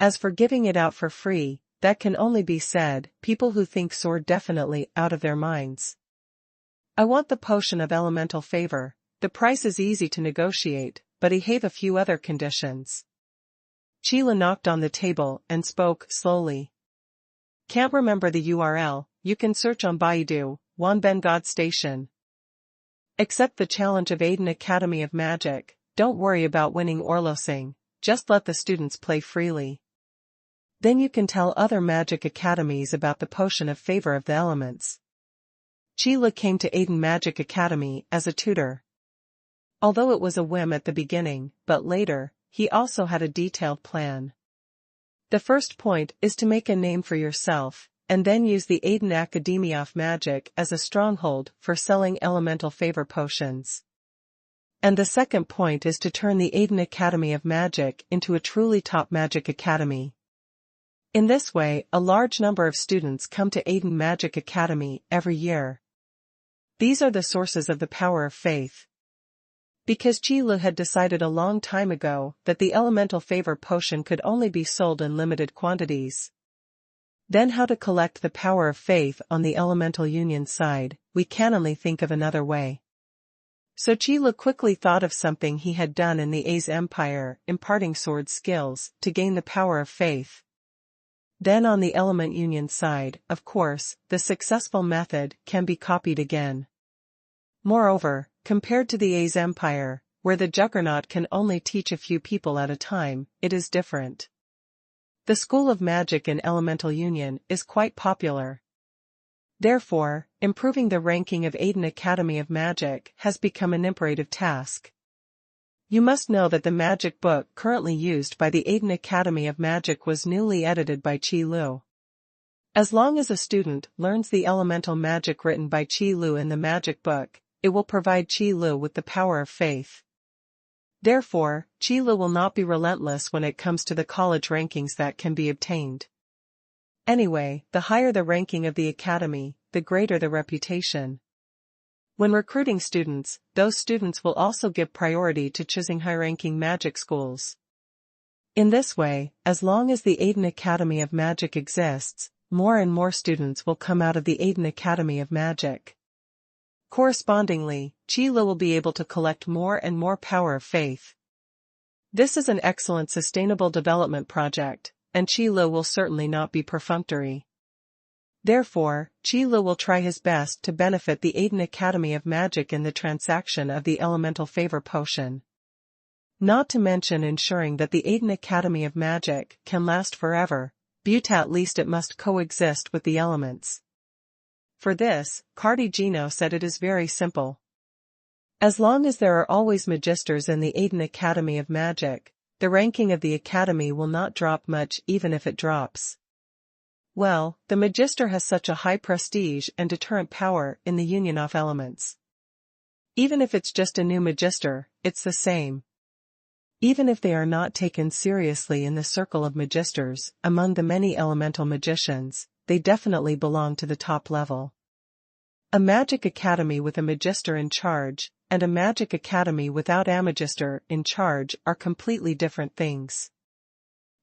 As for giving it out for free, that can only be said, people who think so are definitely out of their minds. I want the potion of elemental favor. The price is easy to negotiate, but I have a few other conditions. Sheila knocked on the table and spoke slowly. Can't remember the URL, you can search on Baidu, Wanben God Station. Accept the challenge of Aiden Academy of Magic, don't worry about winning or losing, just let the students play freely. Then you can tell other magic academies about the potion of favor of the elements. Sheila came to Aiden Magic Academy as a tutor. Although it was a whim at the beginning, but later, he also had a detailed plan. The first point is to make a name for yourself, and then use the Aiden Academy of Magic as a stronghold for selling elemental favor potions. And the second point is to turn the Aiden Academy of Magic into a truly top magic academy. In this way, a large number of students come to Aiden Magic Academy every year. These are the sources of the power of faith. Because Qi Lu had decided a long time ago that the elemental favor potion could only be sold in limited quantities. Then how to collect the power of faith on the elemental union side, we can only think of another way. So Qi Lu quickly thought of something he had done in the A's Empire, imparting sword skills to gain the power of faith. Then on the element union side, of course, the successful method can be copied again. Moreover, compared to the A's Empire, where the Juggernaut can only teach a few people at a time, it is different. The School of Magic in Elemental Union is quite popular. Therefore, improving the ranking of Aiden Academy of Magic has become an imperative task. You must know that the magic book currently used by the Aiden Academy of Magic was newly edited by Qi Lu. As long as a student learns the elemental magic written by Qi Lu in the magic book, it will provide Qi Lu with the power of faith. Therefore, Qi Lu will not be relentless when it comes to the college rankings that can be obtained. Anyway, the higher the ranking of the academy, the greater the reputation. When recruiting students, those students will also give priority to choosing high-ranking magic schools. In this way, as long as the Aiden Academy of Magic exists, more and more students will come out of the Aiden Academy of Magic. Correspondingly, Qi Lu will be able to collect more and more power of faith. This is an excellent sustainable development project, and Qi Lu will certainly not be perfunctory. Therefore, Qi Lu will try his best to benefit the Aiden Academy of Magic in the transaction of the elemental favor potion. Not to mention ensuring that the Aiden Academy of Magic can last forever, but at least it must coexist with the elements. For this, Cardigino said it is very simple. As long as there are always magisters in the Aiden Academy of Magic, the ranking of the academy will not drop much even if it drops. Well, the magister has such a high prestige and deterrent power in the union of elements. Even if it's just a new magister, it's the same. Even if they are not taken seriously in the circle of magisters, among the many elemental magicians, they definitely belong to the top level. A magic academy with a magister in charge, and a magic academy without a magister in charge are completely different things.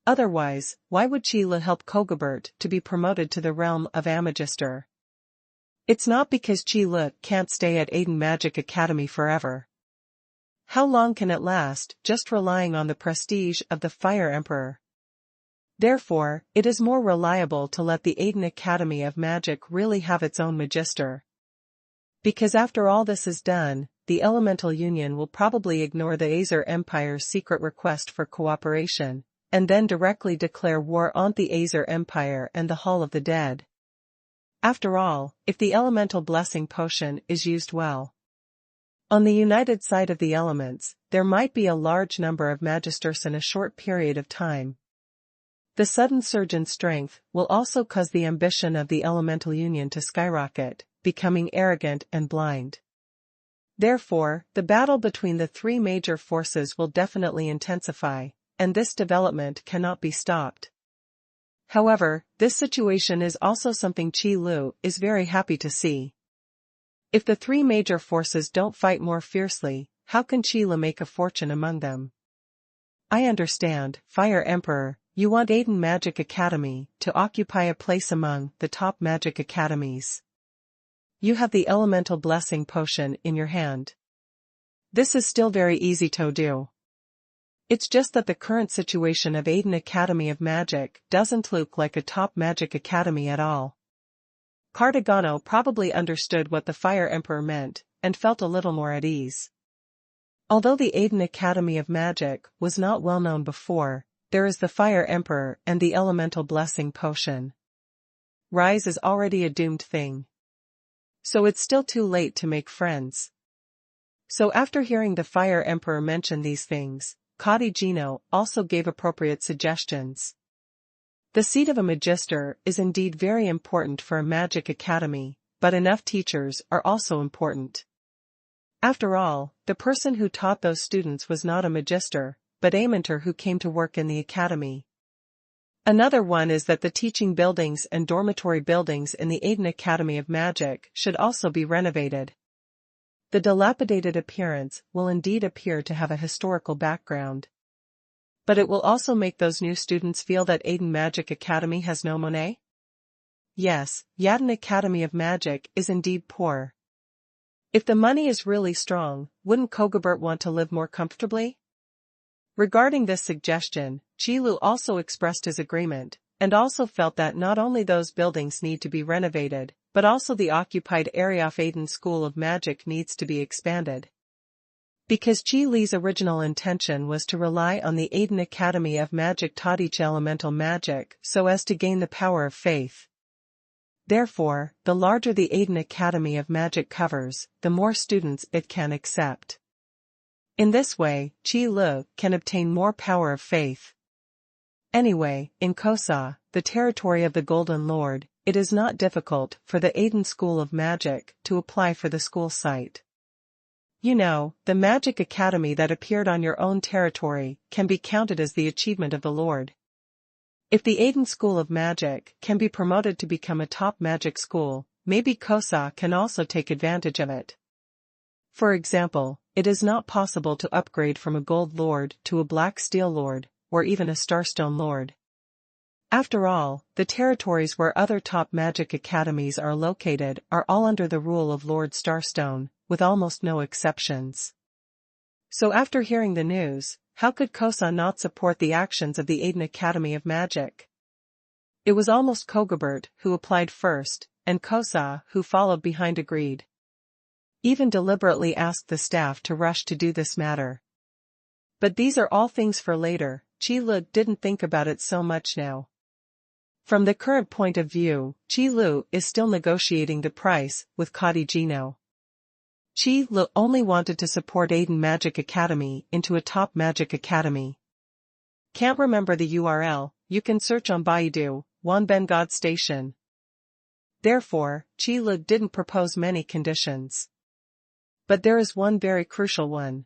Otherwise, why would Qi Lu help Kogobert to be promoted to the realm of a magister? It's not because Qi Lu can't stay at Aiden Magic Academy forever. How long can it last, just relying on the prestige of the Fire Emperor? Therefore, it is more reliable to let the Aiden Academy of Magic really have its own magister. Because after all this is done, the Elemental Union will probably ignore the Azer Empire's secret request for cooperation, and then directly declare war on the Azer Empire and the Hall of the Dead. After all, if the Elemental Blessing Potion is used well. On the united side of the elements, there might be a large number of magisters in a short period of time. The sudden surge in strength will also cause the ambition of the Elemental Union to skyrocket, becoming arrogant and blind. Therefore, the battle between the three major forces will definitely intensify, and this development cannot be stopped. However, this situation is also something Qi Lu is very happy to see. If the three major forces don't fight more fiercely, how can Qi Lu make a fortune among them? I understand, Fire Emperor, you want Aiden Magic Academy to occupy a place among the top magic academies. You have the Elemental Blessing Potion in your hand. This is still very easy to do. It's just that the current situation of Aiden Academy of Magic doesn't look like a top magic academy at all. Cardagano probably understood what the Fire Emperor meant, and felt a little more at ease. Although the Aiden Academy of Magic was not well known before, there is the Fire Emperor and the Elemental Blessing Potion. Rise is already a doomed thing. So it's still too late to make friends. So after hearing the Fire Emperor mention these things, Cottigino also gave appropriate suggestions. The seat of a magister is indeed very important for a magic academy, but enough teachers are also important. After all, the person who taught those students was not a magister, but a mentor who came to work in the academy. Another one is that the teaching buildings and dormitory buildings in the Aiden Academy of Magic should also be renovated. The dilapidated appearance will indeed appear to have a historical background. But it will also make those new students feel that Aiden Magic Academy has no money? Yes, Yaden Academy of Magic is indeed poor. If the money is really strong, wouldn't Kogobert want to live more comfortably? Regarding this suggestion, Qi Lu also expressed his agreement, and also felt that not only those buildings need to be renovated, but also the occupied area of Aiden School of Magic needs to be expanded. Because Qi Li's original intention was to rely on the Aiden Academy of Magic to teach elemental magic so as to gain the power of faith. Therefore, the larger the Aiden Academy of Magic covers, the more students it can accept. In this way, Qi Lu can obtain more power of faith. Anyway, in Kosa, the territory of the Golden Lord, it is not difficult for the Aiden School of Magic to apply for the school site. You know, the magic academy that appeared on your own territory can be counted as the achievement of the Lord. If the Aiden School of Magic can be promoted to become a top magic school, maybe Kosa can also take advantage of it. For example, it is not possible to upgrade from a Gold Lord to a Black Steel Lord, or even a Starstone Lord. After all, the territories where other top magic academies are located are all under the rule of Lord Starstone, with almost no exceptions. So after hearing the news, how could Kosa not support the actions of the Aiden Academy of Magic? It was almost Kogobert who applied first, and Kosa who followed behind agreed. Even deliberately asked the staff to rush to do this matter. But these are all things for later, Qi Lu didn't think about it so much now. From the current point of view, Qi Lu is still negotiating the price with Cottigino. Qi Lu only wanted to support Aiden Magic Academy into a top magic academy. Can't remember the URL, you can search on Baidu, Wanben God Station. Therefore, Qi Lu didn't propose many conditions. But there is one very crucial one.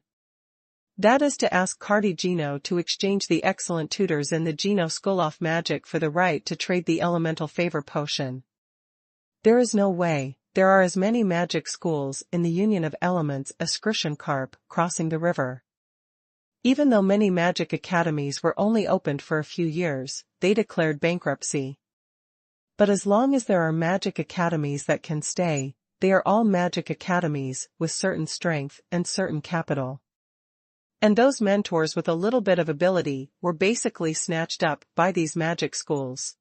That is to ask Cottigino to exchange the excellent tutors in the Geno School of Magic for the right to trade the Elemental Favor Potion. There is no way, there are as many magic schools in the Union of Elements as Crucian carp crossing the river. Even though many magic academies were only opened for a few years, they declared bankruptcy. But as long as there are magic academies that can stay, they are all magic academies with certain strength and certain capital. And those mentors with a little bit of ability were basically snatched up by these magic schools.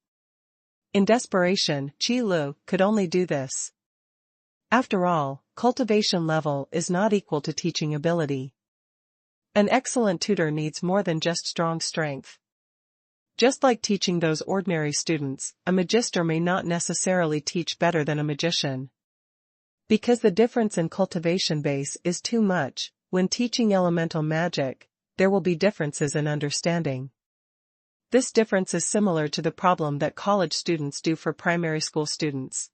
In desperation, Qi Lu could only do this. After all, cultivation level is not equal to teaching ability. An excellent tutor needs more than just strong strength. Just like teaching those ordinary students, a magister may not necessarily teach better than a magician. Because the difference in cultivation base is too much, when teaching elemental magic, there will be differences in understanding. This difference is similar to the problem that college students do for primary school students.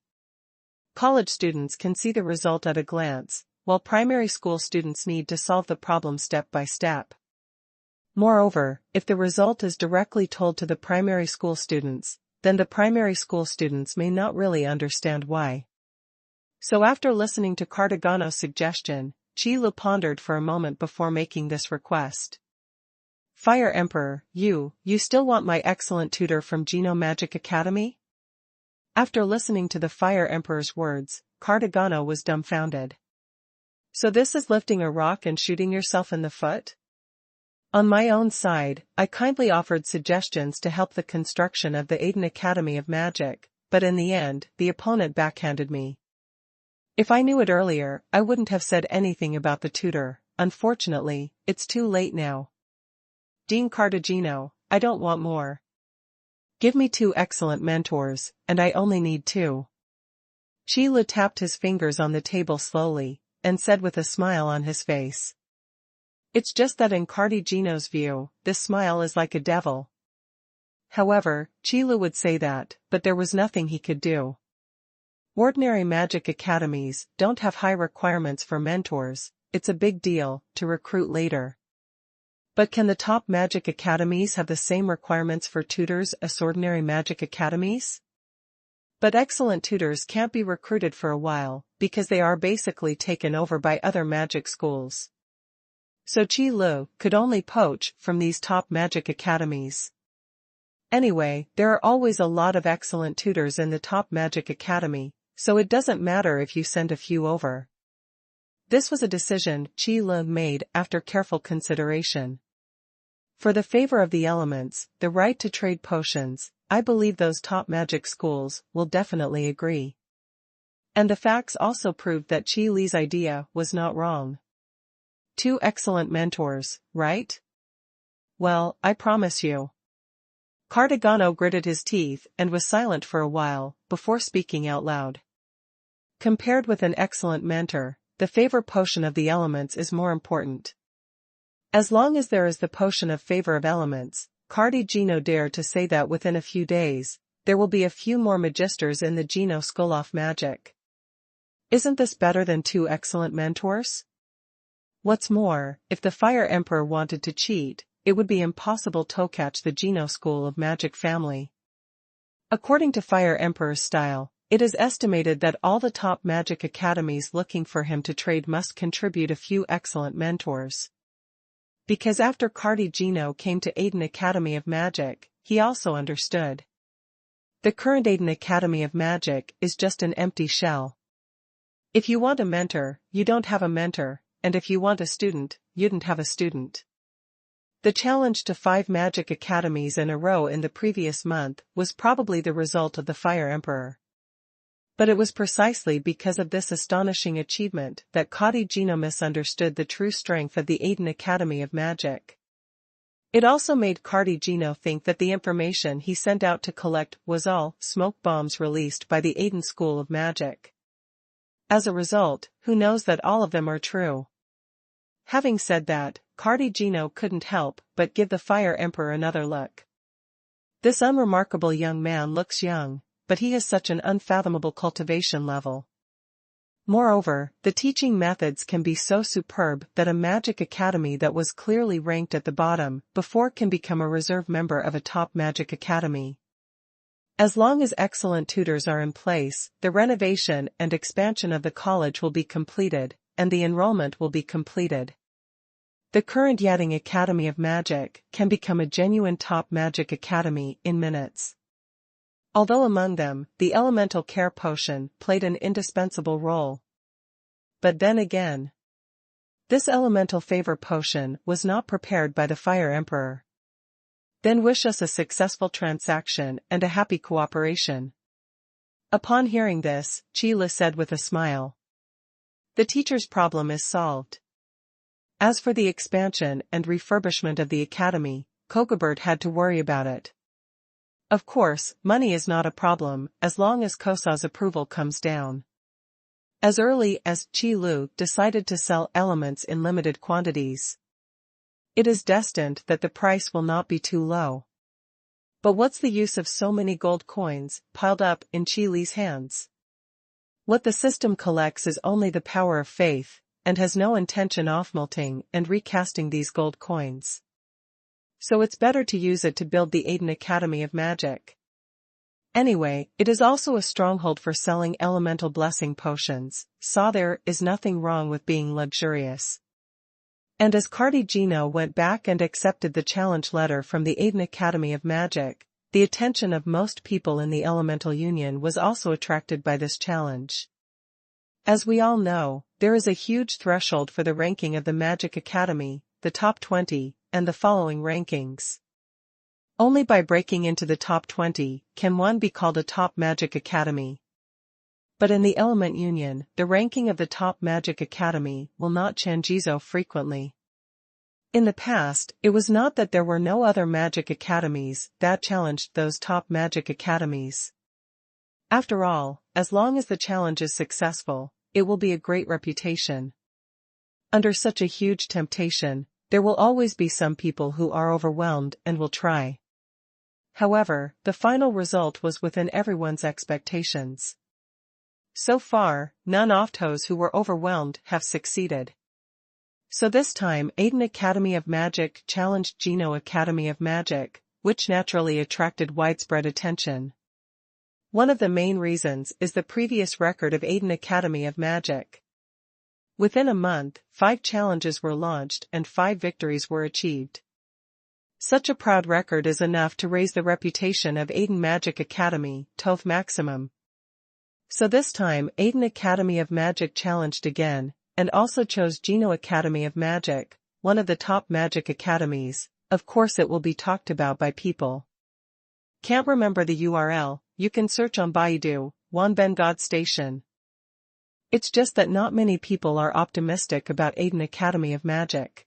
College students can see the result at a glance, while primary school students need to solve the problem step by step. Moreover, if the result is directly told to the primary school students, then the primary school students may not really understand why. So after listening to Cartagino's suggestion, Qi Lu pondered for a moment before making this request. Fire Emperor, you still want my excellent tutor from Geno Magic Academy? After listening to the Fire Emperor's words, Cartagino was dumbfounded. So this is lifting a rock and shooting yourself in the foot? On my own side, I kindly offered suggestions to help the construction of the Aiden Academy of Magic, but in the end, the opponent backhanded me. If I knew it earlier, I wouldn't have said anything about the tutor. Unfortunately, it's too late now. Dean Cartagino, I don't want more. Give me 2 excellent mentors, and I only need 2. Qi Lu tapped his fingers on the table slowly, and said with a smile on his face. It's just that in Cartagino's view, this smile is like a devil. However, Qi Lu would say that, but there was nothing he could do. Ordinary magic academies don't have high requirements for mentors. It's a big deal to recruit later. But can the top magic academies have the same requirements for tutors as ordinary magic academies? But excellent tutors can't be recruited for a while, because they are basically taken over by other magic schools. So Qi Lu could only poach from these top magic academies. Anyway, there are always a lot of excellent tutors in the top magic academy, so it doesn't matter if you send a few over. This was a decision Qi Lu made after careful consideration. For the favor of the elements, the right to trade potions, I believe those top magic schools will definitely agree. And the facts also proved that Qi Li's idea was not wrong. 2 excellent mentors, right? Well, I promise you. Cartagino gritted his teeth and was silent for a while, before speaking out loud. Compared with an excellent mentor, the favor potion of the elements is more important. As long as there is the potion of favor of elements, Cartagino dared to say that within a few days, there will be a few more magisters in the Geno School of Magic. Isn't this better than 2 excellent mentors? What's more, if the Fire Emperor wanted to cheat, it would be impossible to catch the Geno School of Magic family. According to Fire Emperor's style, it is estimated that all the top magic academies looking for him to trade must contribute a few excellent mentors. Because after Cartagino came to Aiden Academy of Magic, he also understood. The current Aiden Academy of Magic is just an empty shell. If you want a mentor, you don't have a mentor, and if you want a student, you don't have a student. The challenge to 5 magic academies in a row in the previous month was probably the result of the Fire Emperor. But it was precisely because of this astonishing achievement that Cartagino misunderstood the true strength of the Aiden Academy of Magic. It also made Cartagino think that the information he sent out to collect was all smoke bombs released by the Aiden School of Magic. As a result, who knows that all of them are true? Having said that, Cartagino couldn't help but give the Fire Emperor another look. This unremarkable young man looks young, but he has such an unfathomable cultivation level. Moreover, the teaching methods can be so superb that a magic academy that was clearly ranked at the bottom before can become a reserve member of a top magic academy. As long as excellent tutors are in place, the renovation and expansion of the college will be completed, and the enrollment will be completed. The current Yading Academy of Magic can become a genuine top magic academy in minutes. Although among them, the elemental care potion played an indispensable role. But then again, this elemental favor potion was not prepared by the Fire Emperor. Then wish us a successful transaction and a happy cooperation. Upon hearing this, Qi Lu said with a smile. The teacher's problem is solved. As for the expansion and refurbishment of the academy, Kokobert had to worry about it. Of course, money is not a problem, as long as Kosa's approval comes down. As early as Qi Lu decided to sell elements in limited quantities, it is destined that the price will not be too low. But what's the use of so many gold coins piled up in Qi Li's hands? What the system collects is only the power of faith, and has no intention of melting and recasting these gold coins. So it's better to use it to build the Aiden Academy of Magic. Anyway, it is also a stronghold for selling elemental blessing potions, so there is nothing wrong with being luxurious. And as Cardi Gino went back and accepted the challenge letter from the Aiden Academy of Magic, the attention of most people in the Elemental Union was also attracted by this challenge. As we all know, there is a huge threshold for the ranking of the Magic Academy, the top 20, and the following rankings. Only by breaking into the top 20 can one be called a top Magic Academy. But in the Element Union, the ranking of the top Magic Academy will not change frequently. In the past, it was not that there were no other Magic Academies that challenged those top Magic Academies. After all, as long as the challenge is successful, it will be a great reputation. Under such a huge temptation, there will always be some people who are overwhelmed and will try. However, the final result was within everyone's expectations. So far, none of those who were overwhelmed have succeeded. So this time Aiden Academy of Magic challenged Gino Academy of Magic, which naturally attracted widespread attention. One of the main reasons is the previous record of Aiden Academy of Magic. Within a month, 5 challenges were launched and 5 victories were achieved. Such a proud record is enough to raise the reputation of Aiden Magic Academy to maximum. So this time Aiden Academy of Magic challenged again, and also chose Gino Academy of Magic, one of the top magic academies. Of course it will be talked about by people. Can't remember the URL, you can search on Baidu, Wanben God Station. It's just that not many people are optimistic about Aiden Academy of Magic.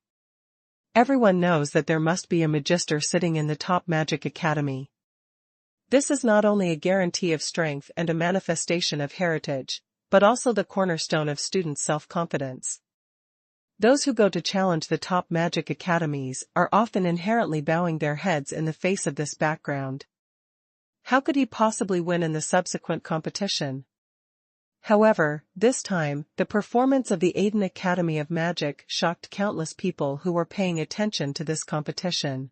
Everyone knows that there must be a magister sitting in the top magic academy. This is not only a guarantee of strength and a manifestation of heritage, but also the cornerstone of students' self-confidence. Those who go to challenge the top magic academies are often inherently bowing their heads in the face of this background. How could he possibly win in the subsequent competition? However, this time, the performance of the Aiden Academy of Magic shocked countless people who were paying attention to this competition.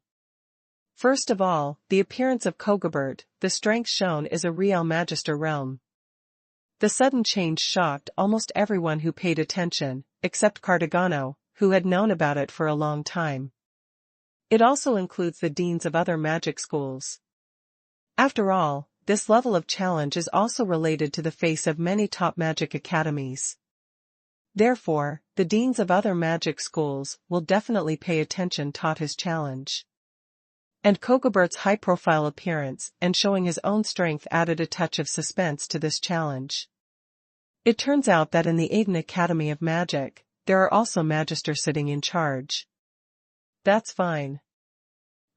First of all, the appearance of Kokobert, the strength shown is a real magister realm. The sudden change shocked almost everyone who paid attention, except Cardigano, who had known about it for a long time. It also includes the deans of other magic schools. After all, this level of challenge is also related to the face of many top magic academies. Therefore, the deans of other magic schools will definitely pay attention to his challenge. And Kokobert's high-profile appearance and showing his own strength added a touch of suspense to this challenge. It turns out that in the Aiden Academy of Magic, there are also magisters sitting in charge. That's fine.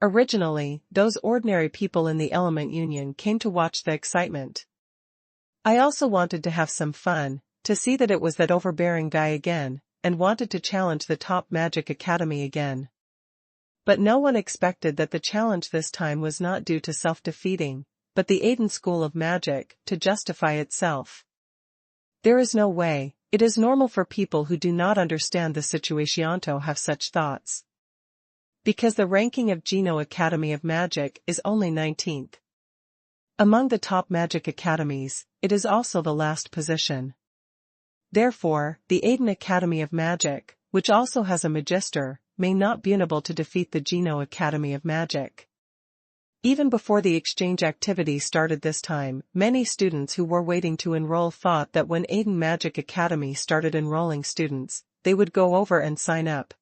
Originally, those ordinary people in the Element Union came to watch the excitement. I also wanted to have some fun, to see that it was that overbearing guy again, and wanted to challenge the top magic academy again. But no one expected that the challenge this time was not due to self-defeating, but the Aiden School of Magic to justify itself. There is no way, it is normal for people who do not understand the situation to have such thoughts. Because the ranking of Gino Academy of Magic is only 19th. Among the top magic academies, it is also the last position. Therefore, the Aiden Academy of Magic, which also has a magister, may not be able to defeat the Jino Academy of Magic. Even before the exchange activity started this time, many students who were waiting to enroll thought that when Aiden Magic Academy started enrolling students, they would go over and sign up.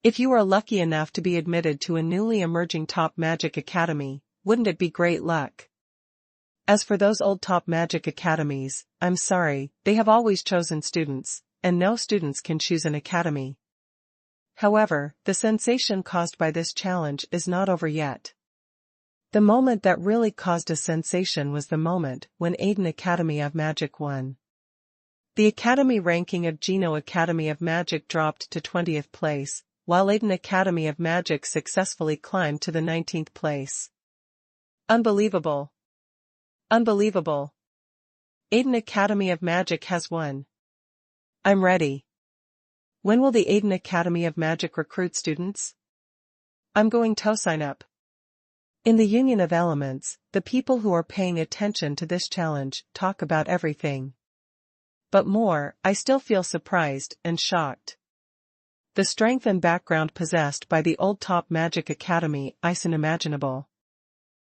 If you are lucky enough to be admitted to a newly emerging top magic academy, wouldn't it be great luck? As for those old top magic academies, I'm sorry, they have always chosen students, and no students can choose an academy. However, the sensation caused by this challenge is not over yet. The moment that really caused a sensation was the moment when Aiden Academy of Magic won. The academy ranking of Jino Academy of Magic dropped to 20th place, while Aiden Academy of Magic successfully climbed to the 19th place. Unbelievable! Unbelievable! Aiden Academy of Magic has won. I'm ready. When will the Aiden Academy of Magic recruit students? I'm going to sign up. In the Union of Elements, the people who are paying attention to this challenge talk about everything. But more, I still feel surprised and shocked. The strength and background possessed by the old top magic academy is unimaginable.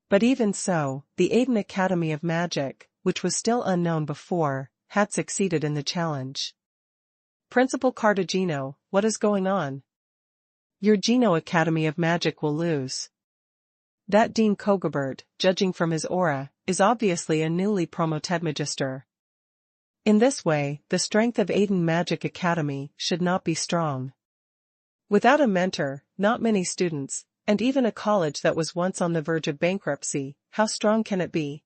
But even so, the Aiden Academy of Magic, which was still unknown before, had succeeded in the challenge. Principal Cartagino, what is going on? Your Jino Academy of Magic will lose. That Dean Kogobert, judging from his aura, is obviously a newly promoted magister. In this way, the strength of Aiden Magic Academy should not be strong. Without a mentor, not many students, and even a college that was once on the verge of bankruptcy, how strong can it be?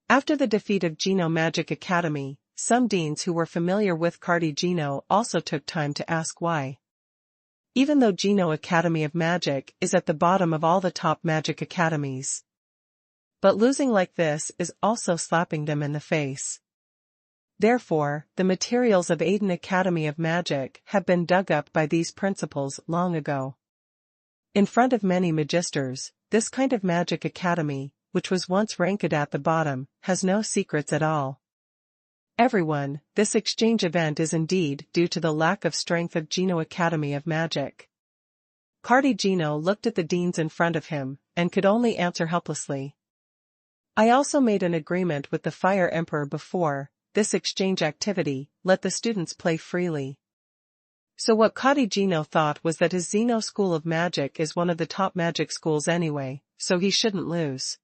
After the defeat of Jino Magic Academy, some deans who were familiar with Cartagino also took time to ask why. Even though Jino Academy of Magic is at the bottom of all the top magic academies. But losing like this is also slapping them in the face. Therefore, the materials of Aiden Academy of Magic have been dug up by these principals long ago. In front of many magisters, this kind of magic academy, which was once ranked at the bottom, has no secrets at all. Everyone, this exchange event is indeed due to the lack of strength of Jino Academy of Magic. Cartagino looked at the deans in front of him, and could only answer helplessly. I also made an agreement with the Fire Emperor before this exchange activity, let the students play freely. So what Cartagino thought was that his Xeno School of Magic is one of the top magic schools anyway, so he shouldn't lose.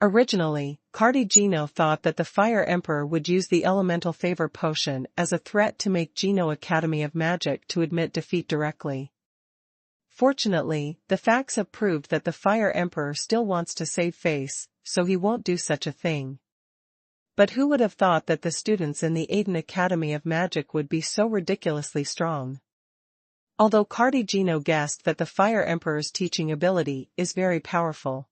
Originally, Cartagino thought that the Fire Emperor would use the Elemental Favor Potion as a threat to make Jino Academy of Magic to admit defeat directly. Fortunately, the facts have proved that the Fire Emperor still wants to save face, so he won't do such a thing. But who would have thought that the students in the Aiden Academy of Magic would be so ridiculously strong? Although Cartagino guessed that the Fire Emperor's teaching ability is very powerful.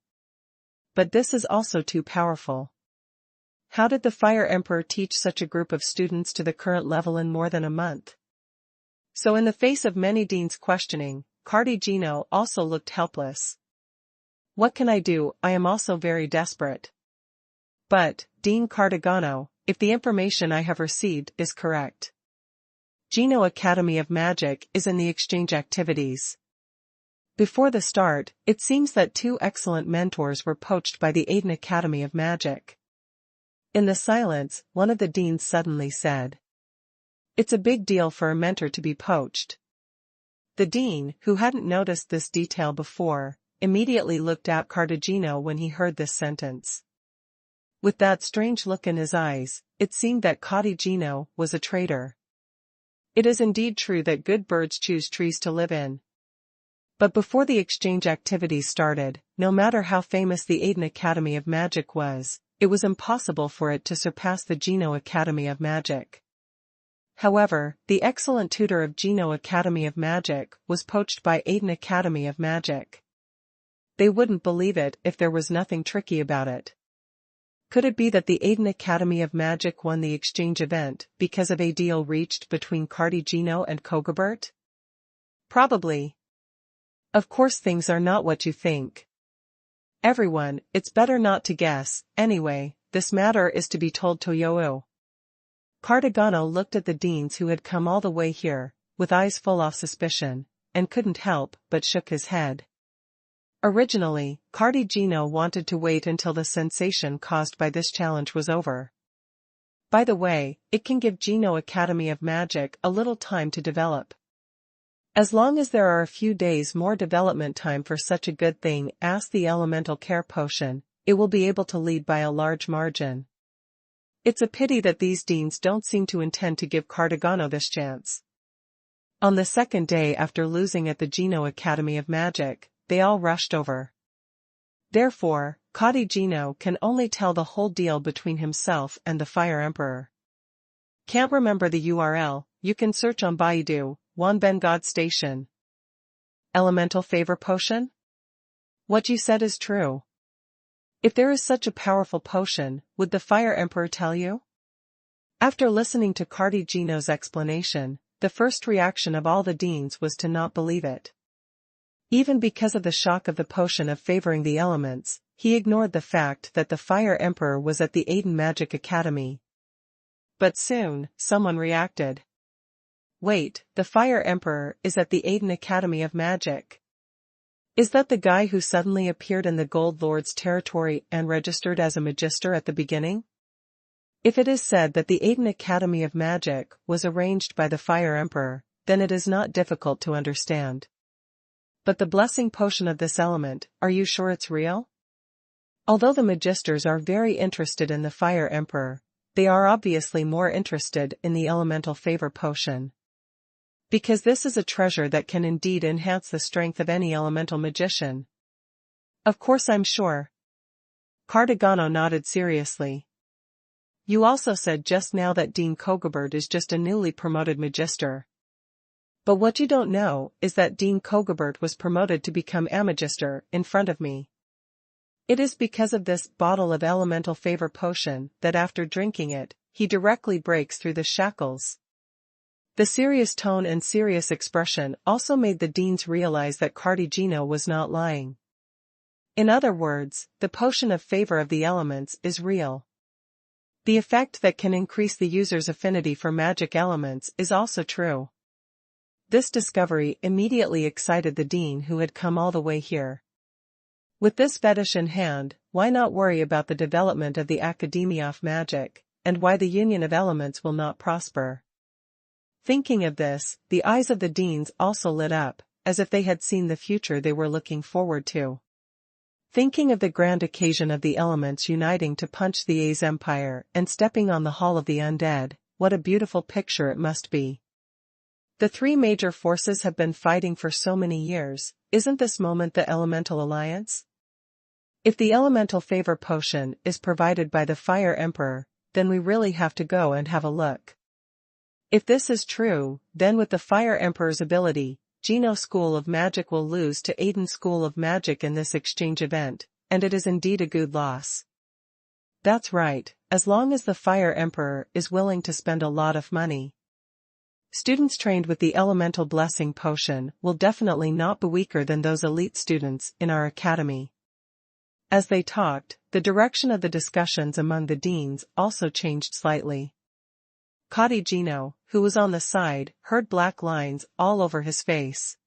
But this is also too powerful. How did the Fire Emperor teach such a group of students to the current level in more than a month? So in the face of many deans questioning, Cartagino also looked helpless. What can I do? I am also very desperate. But, Dean Cartagino, if the information I have received is correct, Jino Academy of Magic is in the exchange activities. Before the start, it seems that two excellent mentors were poached by the Aiden Academy of Magic. In the silence, one of the deans suddenly said, "It's a big deal for a mentor to be poached." The dean, who hadn't noticed this detail before, immediately looked at Cartagino when he heard this sentence. With that strange look in his eyes, it seemed that Cartagino was a traitor. It is indeed true that good birds choose trees to live in. But before the exchange activities started, no matter how famous the Aiden Academy of Magic was, it was impossible for it to surpass the Jino Academy of Magic. However, the excellent tutor of Jino Academy of Magic was poached by Aiden Academy of Magic. They wouldn't believe it if there was nothing tricky about it. Could it be that the Aiden Academy of Magic won the exchange event because of a deal reached between Cartagino and Kogobert? Probably. Of course things are not what you think. Everyone, it's better not to guess, anyway, this matter is to be told to Youyu. Cardagano looked at the deans who had come all the way here, with eyes full of suspicion, and couldn't help but shook his head. Originally, Cardagino wanted to wait until the sensation caused by this challenge was over. By the way, it can give Gino Academy of Magic a little time to develop. As long as there are a few days more development time for such a good thing as the elemental care potion, it will be able to lead by a large margin. It's a pity that these deans don't seem to intend to give Cardagano this chance. On the second day after losing at the Gino Academy of Magic, they all rushed over. Therefore, Cardagino can only tell the whole deal between himself and the Fire Emperor. Can't remember the URL, you can search on Baidu, Wanben God Station. Elemental Favor Potion? What you said is true. If there is such a powerful potion, would the Fire Emperor tell you? After listening to Cardagino's explanation, the first reaction of all the deans was to not believe it. Even because of the shock of the potion of favoring the elements, he ignored the fact that the Fire Emperor was at the Aiden Magic Academy. But soon, someone reacted. Wait, the Fire Emperor is at the Aiden Academy of Magic. Is that the guy who suddenly appeared in the Gold Lord's territory and registered as a magister at the beginning? If it is said that the Aiden Academy of Magic was arranged by the Fire Emperor, then it is not difficult to understand. But the blessing potion of this element, are you sure it's real? Although the magisters are very interested in the Fire Emperor, they are obviously more interested in the elemental favor potion. Because this is a treasure that can indeed enhance the strength of any elemental magician. Of course I'm sure. Cardagano nodded seriously. You also said just now that Dean Kogabert is just a newly promoted magister. But what you don't know is that Dean Kogabert was promoted to become a magister in front of me. It is because of this bottle of elemental favor potion that after drinking it, he directly breaks through the shackles. The serious tone and serious expression also made the deans realize that Cardagino was not lying. In other words, the potion of favor of the elements is real. The effect that can increase the user's affinity for magic elements is also true. This discovery immediately excited the dean who had come all the way here. With this fetish in hand, why not worry about the development of the Academia of Magic, and why the Union of Elements will not prosper? Thinking of this, the eyes of the deans also lit up, as if they had seen the future they were looking forward to. Thinking of the grand occasion of the elements uniting to punch the A's empire and stepping on the Hall of the Undead, what a beautiful picture it must be. The three major forces have been fighting for so many years, isn't this moment the Elemental Alliance? If the Elemental Favor Potion is provided by the Fire Emperor, then we really have to go and have a look. If this is true, then with the Fire Emperor's ability, Gino School of Magic will lose to Aiden School of Magic in this exchange event, and it is indeed a good loss. That's right, as long as the Fire Emperor is willing to spend a lot of money. Students trained with the Elemental Blessing Potion will definitely not be weaker than those elite students in our academy. As they talked, the direction of the discussions among the deans also changed slightly. Cardagino, who was on the side, heard black lines all over his face.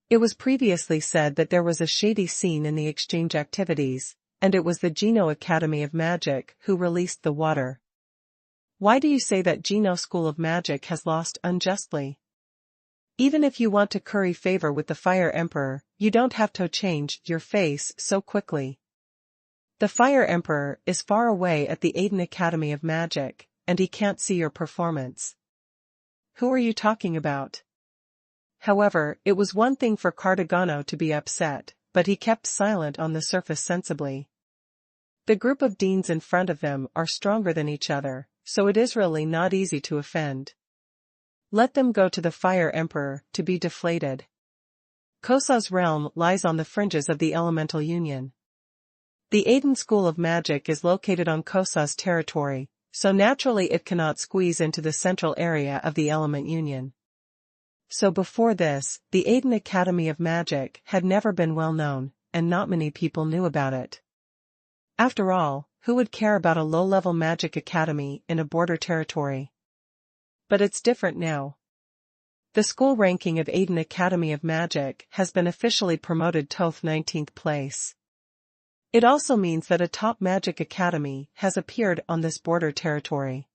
It was previously said that there was a shady scene in the exchange activities, and it was the Gino Academy of Magic who released the water. Why do you say that Gino School of Magic has lost unjustly? Even if you want to curry favor with the Fire Emperor, you don't have to change your face so quickly. The Fire Emperor is far away at the Aiden Academy of Magic, and he can't see your performance. Who are you talking about? However, it was one thing for Cardagano to be upset, but he kept silent on the surface sensibly. The group of deans in front of them are stronger than each other, so it is really not easy to offend. Let them go to the Fire Emperor to be deflated. Kosa's realm lies on the fringes of the Elemental Union. The Aiden School of Magic is located on Kosa's territory, so naturally it cannot squeeze into the central area of the Element Union. So before this, the Aiden Academy of Magic had never been well known, and not many people knew about it. After all, who would care about a low-level magic academy in a border territory? But it's different now. The school ranking of Aiden Academy of Magic has been officially promoted to 19th place. It also means that a top magic academy has appeared on this border territory.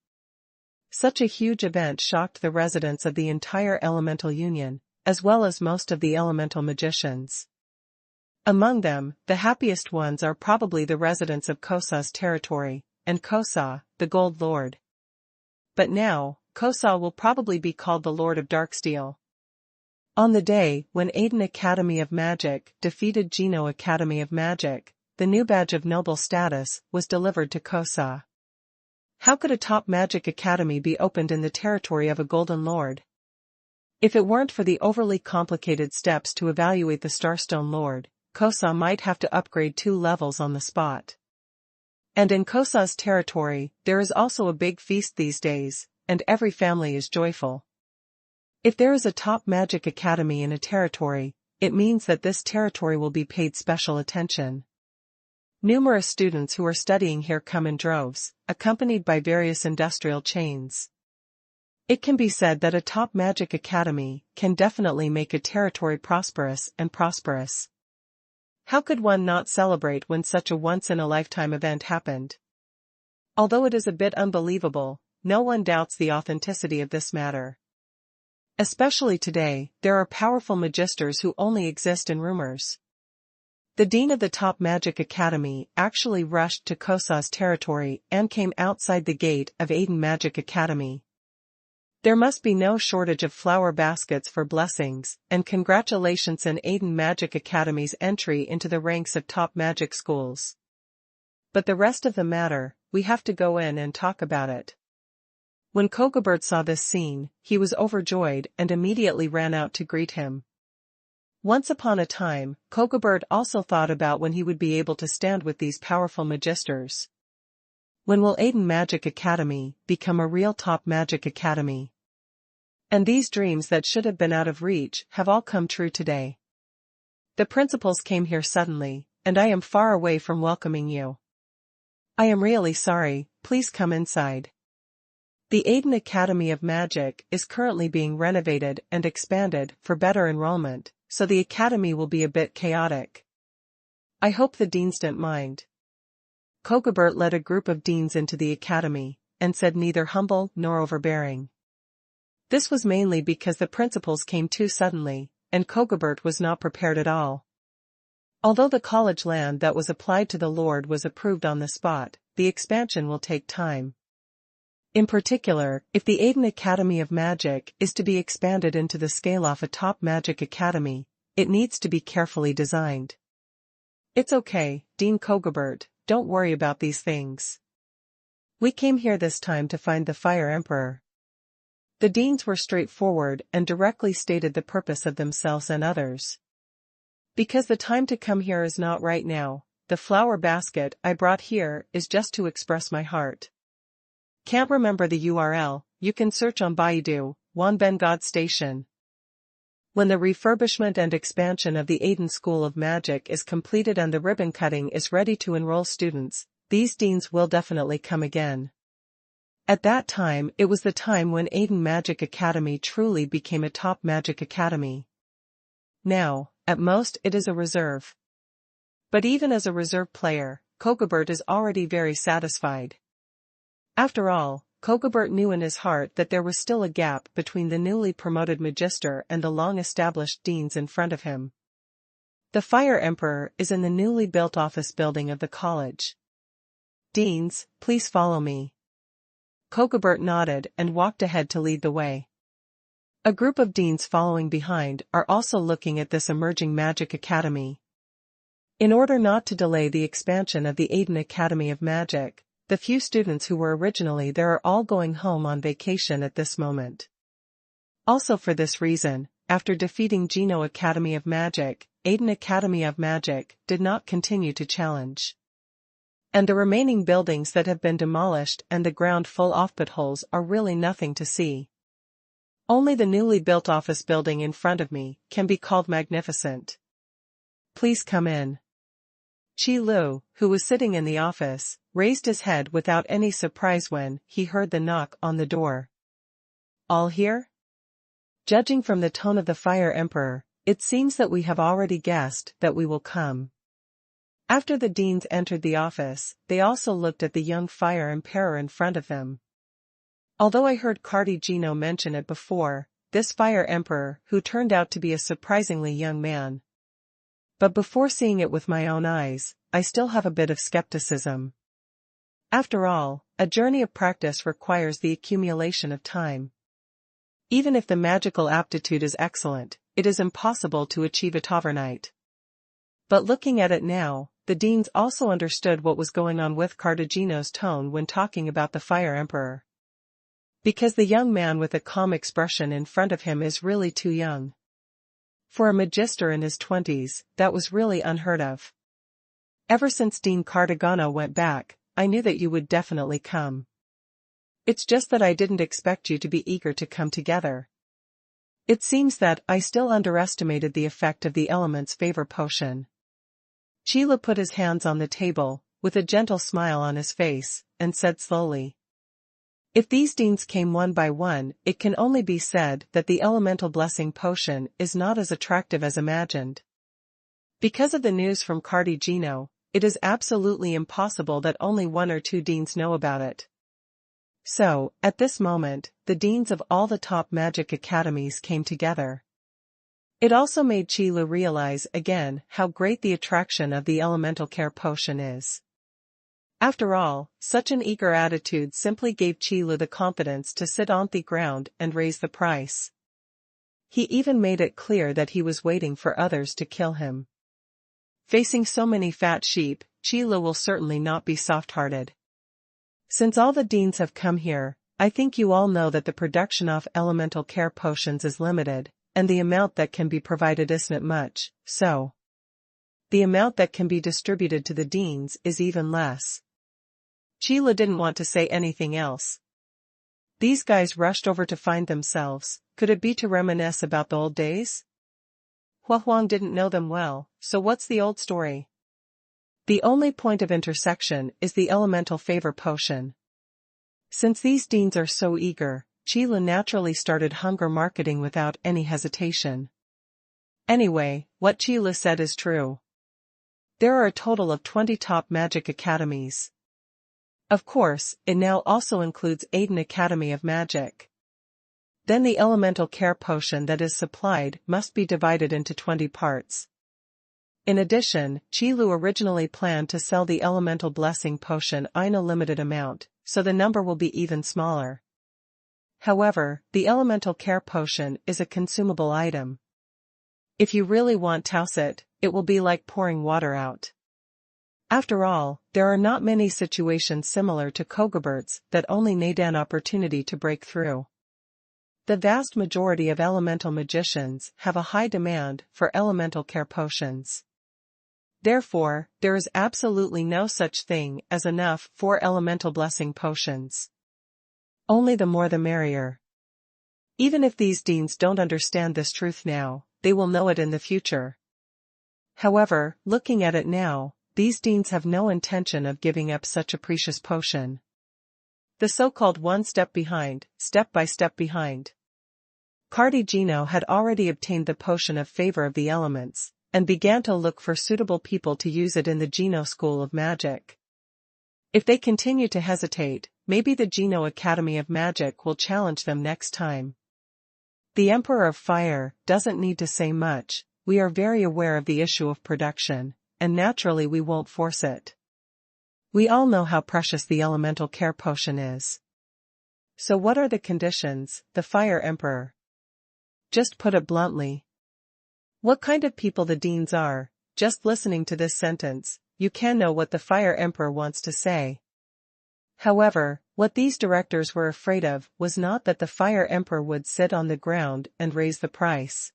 Such a huge event shocked the residents of the entire Elemental Union, as well as most of the elemental magicians. Among them, the happiest ones are probably the residents of Kosa's territory, and Kosa, the Gold Lord. But now, Kosa will probably be called the Lord of Darksteel. On the day when Aiden Academy of Magic defeated Geno Academy of Magic, the new badge of noble status was delivered to Kosa. How could a top magic academy be opened in the territory of a Golden Lord? If it weren't for the overly complicated steps to evaluate the Starstone Lord, Kosa might have to upgrade 2 levels on the spot. And in Kosa's territory, there is also a big feast these days, and every family is joyful. If there is a top magic academy in a territory, it means that this territory will be paid special attention. Numerous students who are studying here come in droves, accompanied by various industrial chains. It can be said that a top magic academy can definitely make a territory prosperous and prosperous. How could one not celebrate when such a once-in-a-lifetime event happened? Although it is a bit unbelievable, no one doubts the authenticity of this matter. Especially today, there are powerful magisters who only exist in rumors. The dean of the top magic academy actually rushed to Kosa's territory and came outside the gate of Aiden Magic Academy. There must be no shortage of flower baskets for blessings, and congratulations on Aiden Magic Academy's entry into the ranks of top magic schools. But the rest of the matter, we have to go in and talk about it. When Kogobert saw this scene, he was overjoyed and immediately ran out to greet him. Once upon a time, Kogobert also thought about when he would be able to stand with these powerful magisters. When will Aiden Magic Academy become a real top magic academy? And these dreams that should have been out of reach have all come true today. The principals came here suddenly, and I am far away from welcoming you. I am really sorry, please come inside. The Aiden Academy of Magic is currently being renovated and expanded for better enrollment, so the academy will be a bit chaotic. I hope the deans don't mind. Kogobert led a group of deans into the academy, and said neither humble nor overbearing. This was mainly because the principals came too suddenly, and Kogobert was not prepared at all. Although the college land that was applied to the Lord was approved on the spot, the expansion will take time. In particular, if the Aiden Academy of Magic is to be expanded into the scale of a top magic academy, it needs to be carefully designed. It's okay, Dean Kogobert, don't worry about these things. We came here this time to find the Fire Emperor. The deans were straightforward and directly stated the purpose of themselves and others. Because the time to come here is not right now, the flower basket I brought here is just to express my heart. Can't remember the URL, you can search on Baidu, Wanbengad Station. When the refurbishment and expansion of the Aiden School of Magic is completed and the ribbon cutting is ready to enroll students, these deans will definitely come again. At that time it was the time when Aiden Magic Academy truly became a top magic academy. Now, at most it is a reserve. But even as a reserve player, Kogobert is already very satisfied. After all, Kogobert knew in his heart that there was still a gap between the newly promoted magister and the long-established deans in front of him. The Fire Emperor is in the newly built office building of the college. Deans, please follow me. Kogobert nodded and walked ahead to lead the way. A group of deans following behind are also looking at this emerging magic academy. In order not to delay the expansion of the Aiden Academy of Magic, the few students who were originally there are all going home on vacation at this moment. Also for this reason, after defeating Geno Academy of Magic, Aiden Academy of Magic did not continue to challenge. And the remaining buildings that have been demolished and the ground full of potholes are really nothing to see. Only the newly built office building in front of me can be called magnificent. Please come in. Qi Lu, who was sitting in the office, raised his head without any surprise when he heard the knock on the door. All here? Judging from the tone of the Fire Emperor, it seems that we have already guessed that we will come. After the deans entered the office, they also looked at the young Fire Emperor in front of them. Although I heard Cardigino mention it before, this Fire Emperor who turned out to be a surprisingly young man. But before seeing it with my own eyes, I still have a bit of skepticism. After all, a journey of practice requires the accumulation of time. Even if the magical aptitude is excellent, it is impossible to achieve it overnight. But looking at it now, the deans also understood what was going on with Cardigino's tone when talking about the Fire Emperor. Because the young man with a calm expression in front of him is really too young. For a magister in his 20s, that was really unheard of. Ever since Dean Cardigano went back, I knew that you would definitely come. It's just that I didn't expect you to be eager to come together. It seems that I still underestimated the effect of the element's favor potion. Qi Lu put his hands on the table, with a gentle smile on his face, and said slowly. If these deans came one by one, it can only be said that the elemental blessing potion is not as attractive as imagined. Because of the news from Cardigino, it is absolutely impossible that only one or two deans know about it. So, at this moment, the deans of all the top magic academies came together. It also made Qi Lu realize again how great the attraction of the elemental care potion is. After all, such an eager attitude simply gave Qi Lu the confidence to sit on the ground and raise the price. He even made it clear that he was waiting for others to kill him. Facing so many fat sheep, Qi Lu will certainly not be soft-hearted. Since all the deans have come here, I think you all know that the production of elemental care potions is limited, and the amount that can be provided isn't much, so the amount that can be distributed to the deans is even less. Qi Lu didn't want to say anything else. These guys rushed over to find themselves. Could it be to reminisce about the old days? Xuanhuan didn't know them well, so what's the old story? The only point of intersection is the elemental favor potion. Since these deans are so eager, Qi Lu naturally started hunger marketing without any hesitation. Anyway, what Qi Lu said is true. There are a total of 20 top magic academies. Of course, it now also includes Aiden Academy of Magic. Then the elemental care potion that is supplied must be divided into 20 parts. In addition, Qi Lu originally planned to sell the elemental blessing potion in a limited amount, so the number will be even smaller. However, the elemental care potion is a consumable item. If you really want to toss it, it will be like pouring water out. After all, there are not many situations similar to Kogabert's that only need an opportunity to break through. The vast majority of elemental magicians have a high demand for elemental care potions. Therefore, there is absolutely no such thing as enough for elemental blessing potions. Only the more the merrier. Even if these deans don't understand this truth now, they will know it in the future. However, looking at it now, these deans have no intention of giving up such a precious potion. The so-called one step behind, step by step behind. Cardigino had already obtained the potion of favor of the elements, and began to look for suitable people to use it in the Geno School of Magic. If they continue to hesitate, maybe the Geno Academy of Magic will challenge them next time. The Emperor of Fire doesn't need to say much. We are very aware of the issue of production, and naturally we won't force it. We all know how precious the elemental care potion is. So what are the conditions, the Fire Emperor? Just put it bluntly. What kind of people the deans are, just listening to this sentence, you can know what the Fire Emperor wants to say. However, what these directors were afraid of was not that the Fire Emperor would sit on the ground and raise the price.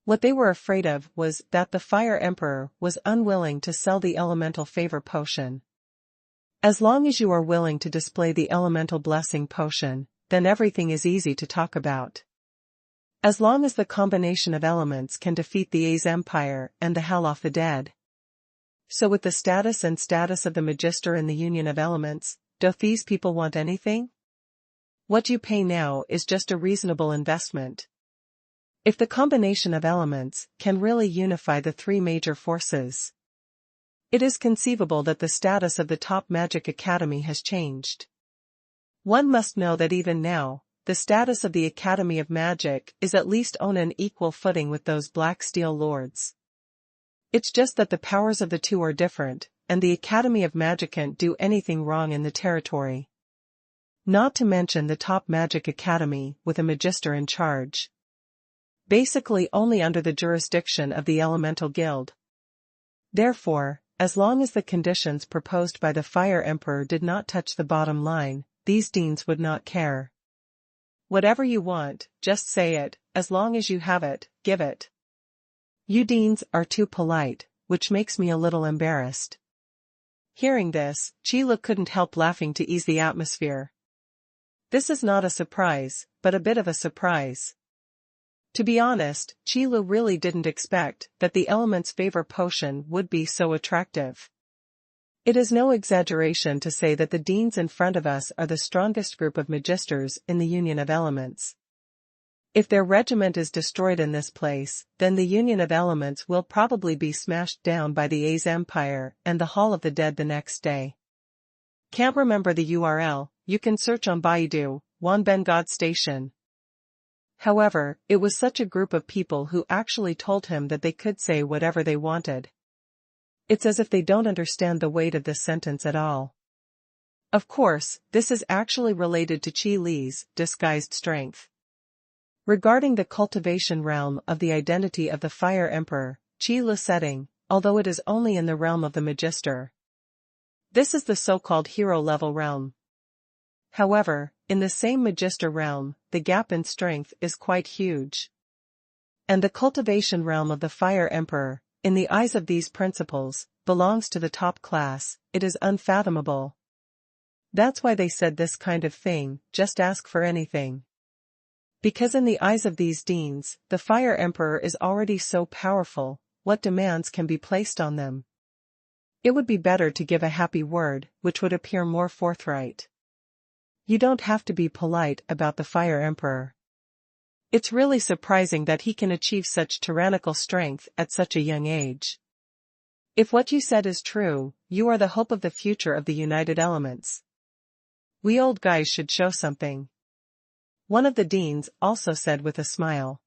What they were afraid of was that the Fire Emperor was unwilling to sell the elemental favor potion. As long as you are willing to display the elemental blessing potion, then everything is easy to talk about. As long as the combination of elements can defeat the A's Empire and the Hell off the Dead. So with the status of the Magister in the Union of Elements, do these people want anything? What you pay now is just a reasonable investment. If the combination of elements can really unify the three major forces, it is conceivable that the status of the top magic academy has changed. One must know that even now, the status of the Academy of Magic is at least on an equal footing with those Black Steel Lords. It's just that the powers of the two are different, and the Academy of Magic can't do anything wrong in the territory. Not to mention the top magic academy with a Magister in charge. Basically only under the jurisdiction of the Elemental Guild. Therefore, as long as the conditions proposed by the Fire Emperor did not touch the bottom line, these deans would not care. Whatever you want, just say it, as long as you have it, give it. You deans are too polite, which makes me a little embarrassed. Hearing this, Qi Lu couldn't help laughing to ease the atmosphere. This is not a surprise, but a bit of a surprise. To be honest, Qi Lu really didn't expect that the Element's Favor potion would be so attractive. It is no exaggeration to say that the deans in front of us are the strongest group of magisters in the Union of Elements. If their regiment is destroyed in this place, then the Union of Elements will probably be smashed down by the A's Empire and the Hall of the Dead the next day. Can't remember the URL, you can search on Baidu, Wanbengad Station. However, it was such a group of people who actually told him that they could say whatever they wanted. It's as if they don't understand the weight of this sentence at all. Of course, this is actually related to Qi Li's disguised strength. Regarding the cultivation realm of the identity of the Fire Emperor, Qi Li setting, although it is only in the realm of the Magister. This is the so-called hero-level realm. However, in the same Magister realm, the gap in strength is quite huge. And the cultivation realm of the Fire Emperor, in the eyes of these principles, belongs to the top class, it is unfathomable. That's why they said this kind of thing, just ask for anything. Because in the eyes of these deans, the Fire Emperor is already so powerful, what demands can be placed on them? It would be better to give a happy word, which would appear more forthright. You don't have to be polite about the Fire Emperor. It's really surprising that he can achieve such tyrannical strength at such a young age. If what you said is true, you are the hope of the future of the United Elements. We old guys should show something. One of the deans also said with a smile.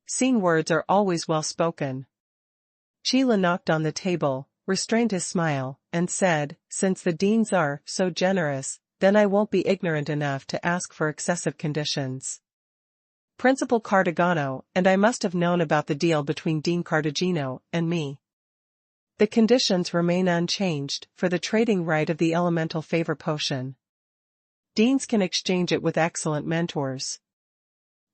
Seen words are always well spoken. Qi Li knocked on the table, restrained his smile, and said, since the deans are so generous, then I won't be ignorant enough to ask for excessive conditions. Principal Cartagino, and I must have known about the deal between Dean Cartagino and me. The conditions remain unchanged for the trading right of the elemental favor potion. Deans can exchange it with excellent mentors.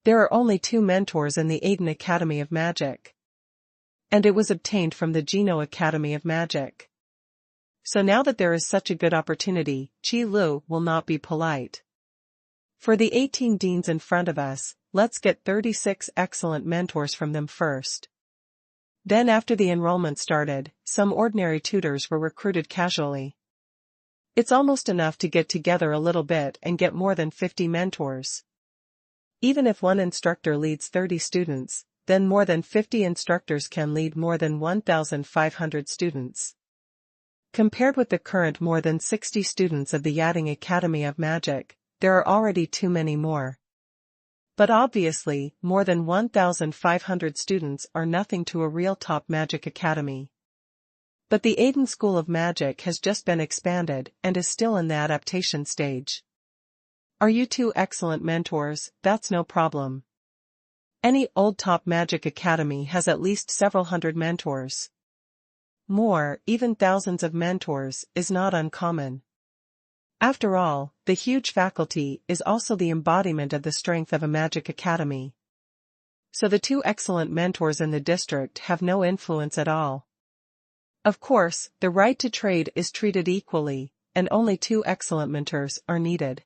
There are only 2 mentors in the Aiden Academy of Magic. And it was obtained from the Geno Academy of Magic. So now that there is such a good opportunity, Qi Lu will not be polite. For the 18 deans in front of us, let's get 36 excellent mentors from them first. Then after the enrollment started, some ordinary tutors were recruited casually. It's almost enough to get together a little bit and get more than 50 mentors. Even if one instructor leads 30 students, then more than 50 instructors can lead more than 1,500 students. Compared with the current more than 60 students of the Yading Academy of Magic, there are already too many more. But obviously, more than 1,500 students are nothing to a real top magic academy. But the Aiden School of Magic has just been expanded and is still in the adaptation stage. Are you 2 excellent mentors? That's no problem. Any old top magic academy has at least several hundred mentors. More, even thousands of mentors, is not uncommon. After all, the huge faculty is also the embodiment of the strength of a magic academy. So the 2 excellent mentors in the district have no influence at all. Of course, the right to trade is treated equally, and only 2 excellent mentors are needed.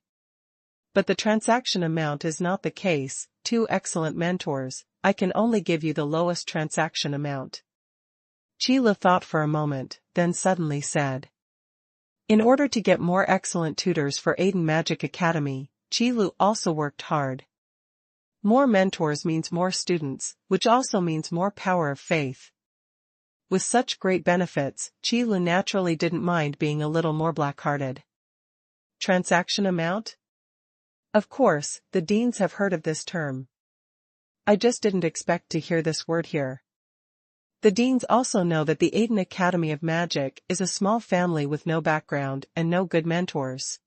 But the transaction amount is not the case. 2 excellent mentors, I can only give you the lowest transaction amount. Qi thought for a moment, then suddenly said. In order to get more excellent tutors for Aiden Magic Academy, Qi also worked hard. More mentors means more students, which also means more power of faith. With such great benefits, Qi naturally didn't mind being a little more black-hearted. Transaction amount? Of course, the deans have heard of this term. I just didn't expect to hear this word here. The deans also know that the Aiden Academy of Magic is a small family with no background and no good mentors.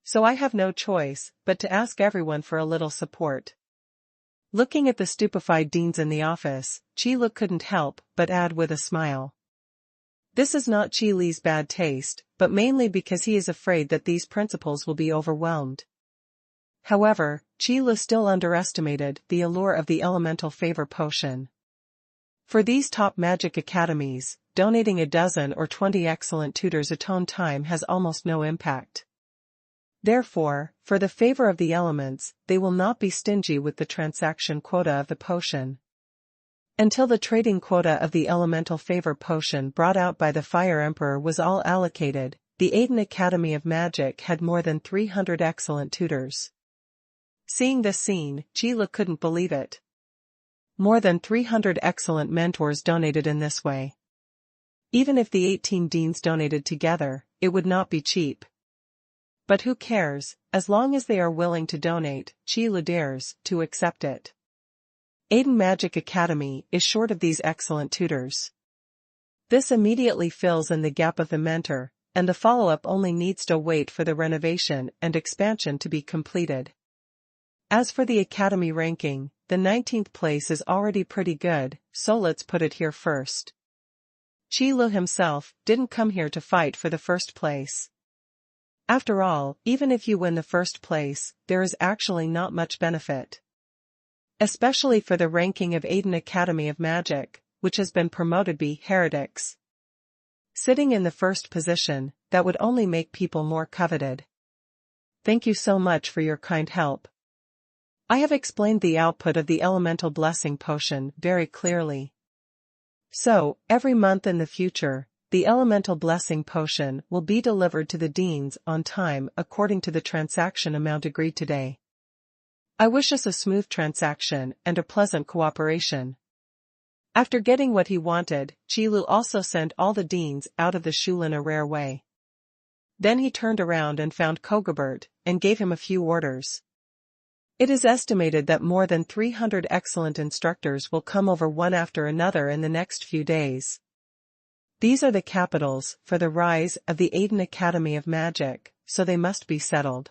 So I have no choice but to ask everyone for a little support. Looking at the stupefied deans in the office, Qi couldn't help but add with a smile. This is not Qi Li's bad taste, but mainly because he is afraid that these principals will be overwhelmed. However, Qi still underestimated the allure of the elemental favor potion. For these top magic academies, donating a dozen or 20 excellent tutors at a time has almost no impact. Therefore, for the favor of the elements, they will not be stingy with the transaction quota of the potion. Until the trading quota of the elemental favor potion brought out by the Fire Emperor was all allocated, the Aiden Academy of Magic had more than 300 excellent tutors. Seeing this scene, Qi couldn't believe it. More than 300 excellent mentors donated in this way. Even if the 18 deans donated together, it would not be cheap. But who cares, as long as they are willing to donate, Qi dares to accept it. Aiden Magic Academy is short of these excellent tutors. This immediately fills in the gap of the mentor, and the follow-up only needs to wait for the renovation and expansion to be completed. As for the Academy ranking, the 19th place is already pretty good, so let's put it here first. Qi himself didn't come here to fight for the first place. After all, even if you win the first place, there is actually not much benefit. Especially for the ranking of Aiden Academy of Magic, which has been promoted by heretics. Sitting in the first position, that would only make people more coveted. Thank you so much for your kind help. I have explained the output of the Elemental Blessing Potion very clearly. So, every month in the future, the Elemental Blessing Potion will be delivered to the deans on time according to the transaction amount agreed today. I wish us a smooth transaction and a pleasant cooperation. After getting what he wanted, Qi also sent all the deans out of the Shu in a rare way. Then he turned around and found Kogobert, and gave him a few orders. It is estimated that more than 300 excellent instructors will come over one after another in the next few days. These are the capitals for the rise of the Aiden Academy of Magic, so they must be settled.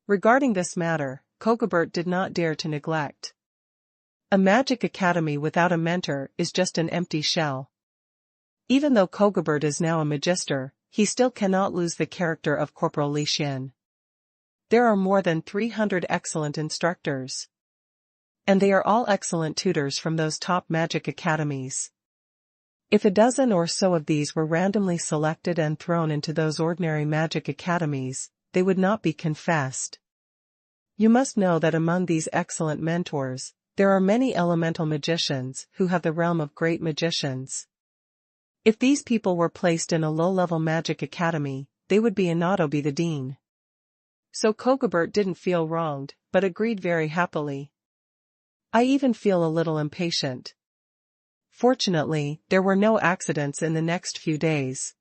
Regarding this matter, Kogobert did not dare to neglect. A magic academy without a mentor is just an empty shell. Even though Kogobert is now a magister, he still cannot lose the character of Corporal Li Xian. There are more than 300 excellent instructors. And they are all excellent tutors from those top magic academies. If a dozen or so of these were randomly selected and thrown into those ordinary magic academies, they would not be confessed. You must know that among these excellent mentors, there are many elemental magicians who have the realm of great magicians. If these people were placed in a low-level magic academy, they would be be the dean. So Kogobert didn't feel wronged, but agreed very happily. I even feel a little impatient. Fortunately, there were no accidents in the next few days.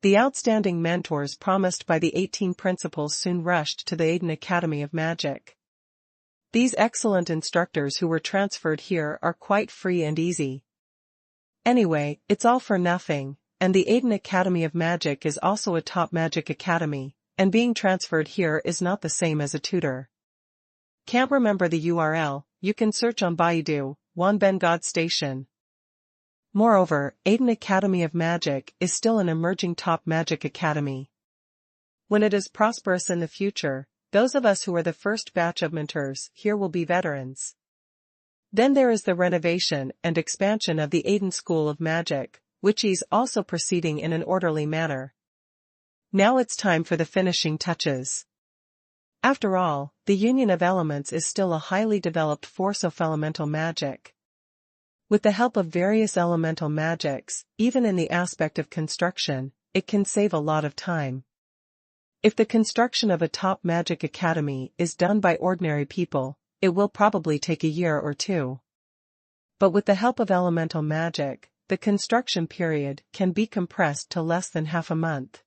The outstanding mentors promised by the 18 principals soon rushed to the Aiden Academy of Magic. These excellent instructors who were transferred here are quite free and easy. Anyway, it's all for nothing, and the Aiden Academy of Magic is also a top magic academy, and being transferred here is not the same as a tutor. Can't remember the URL, you can search on Baidu, Wanben God Station. Moreover, Aiden Academy of Magic is still an emerging top magic academy. When it is prosperous in the future, those of us who are the first batch of mentors here will be veterans. Then there is the renovation and expansion of the Aiden School of Magic, which is also proceeding in an orderly manner. Now it's time for the finishing touches. After all, the union of elements is still a highly developed force of elemental magic. With the help of various elemental magics, even in the aspect of construction, it can save a lot of time. If the construction of a top magic academy is done by ordinary people, it will probably take a year or two. But with the help of elemental magic, the construction period can be compressed to less than half a month.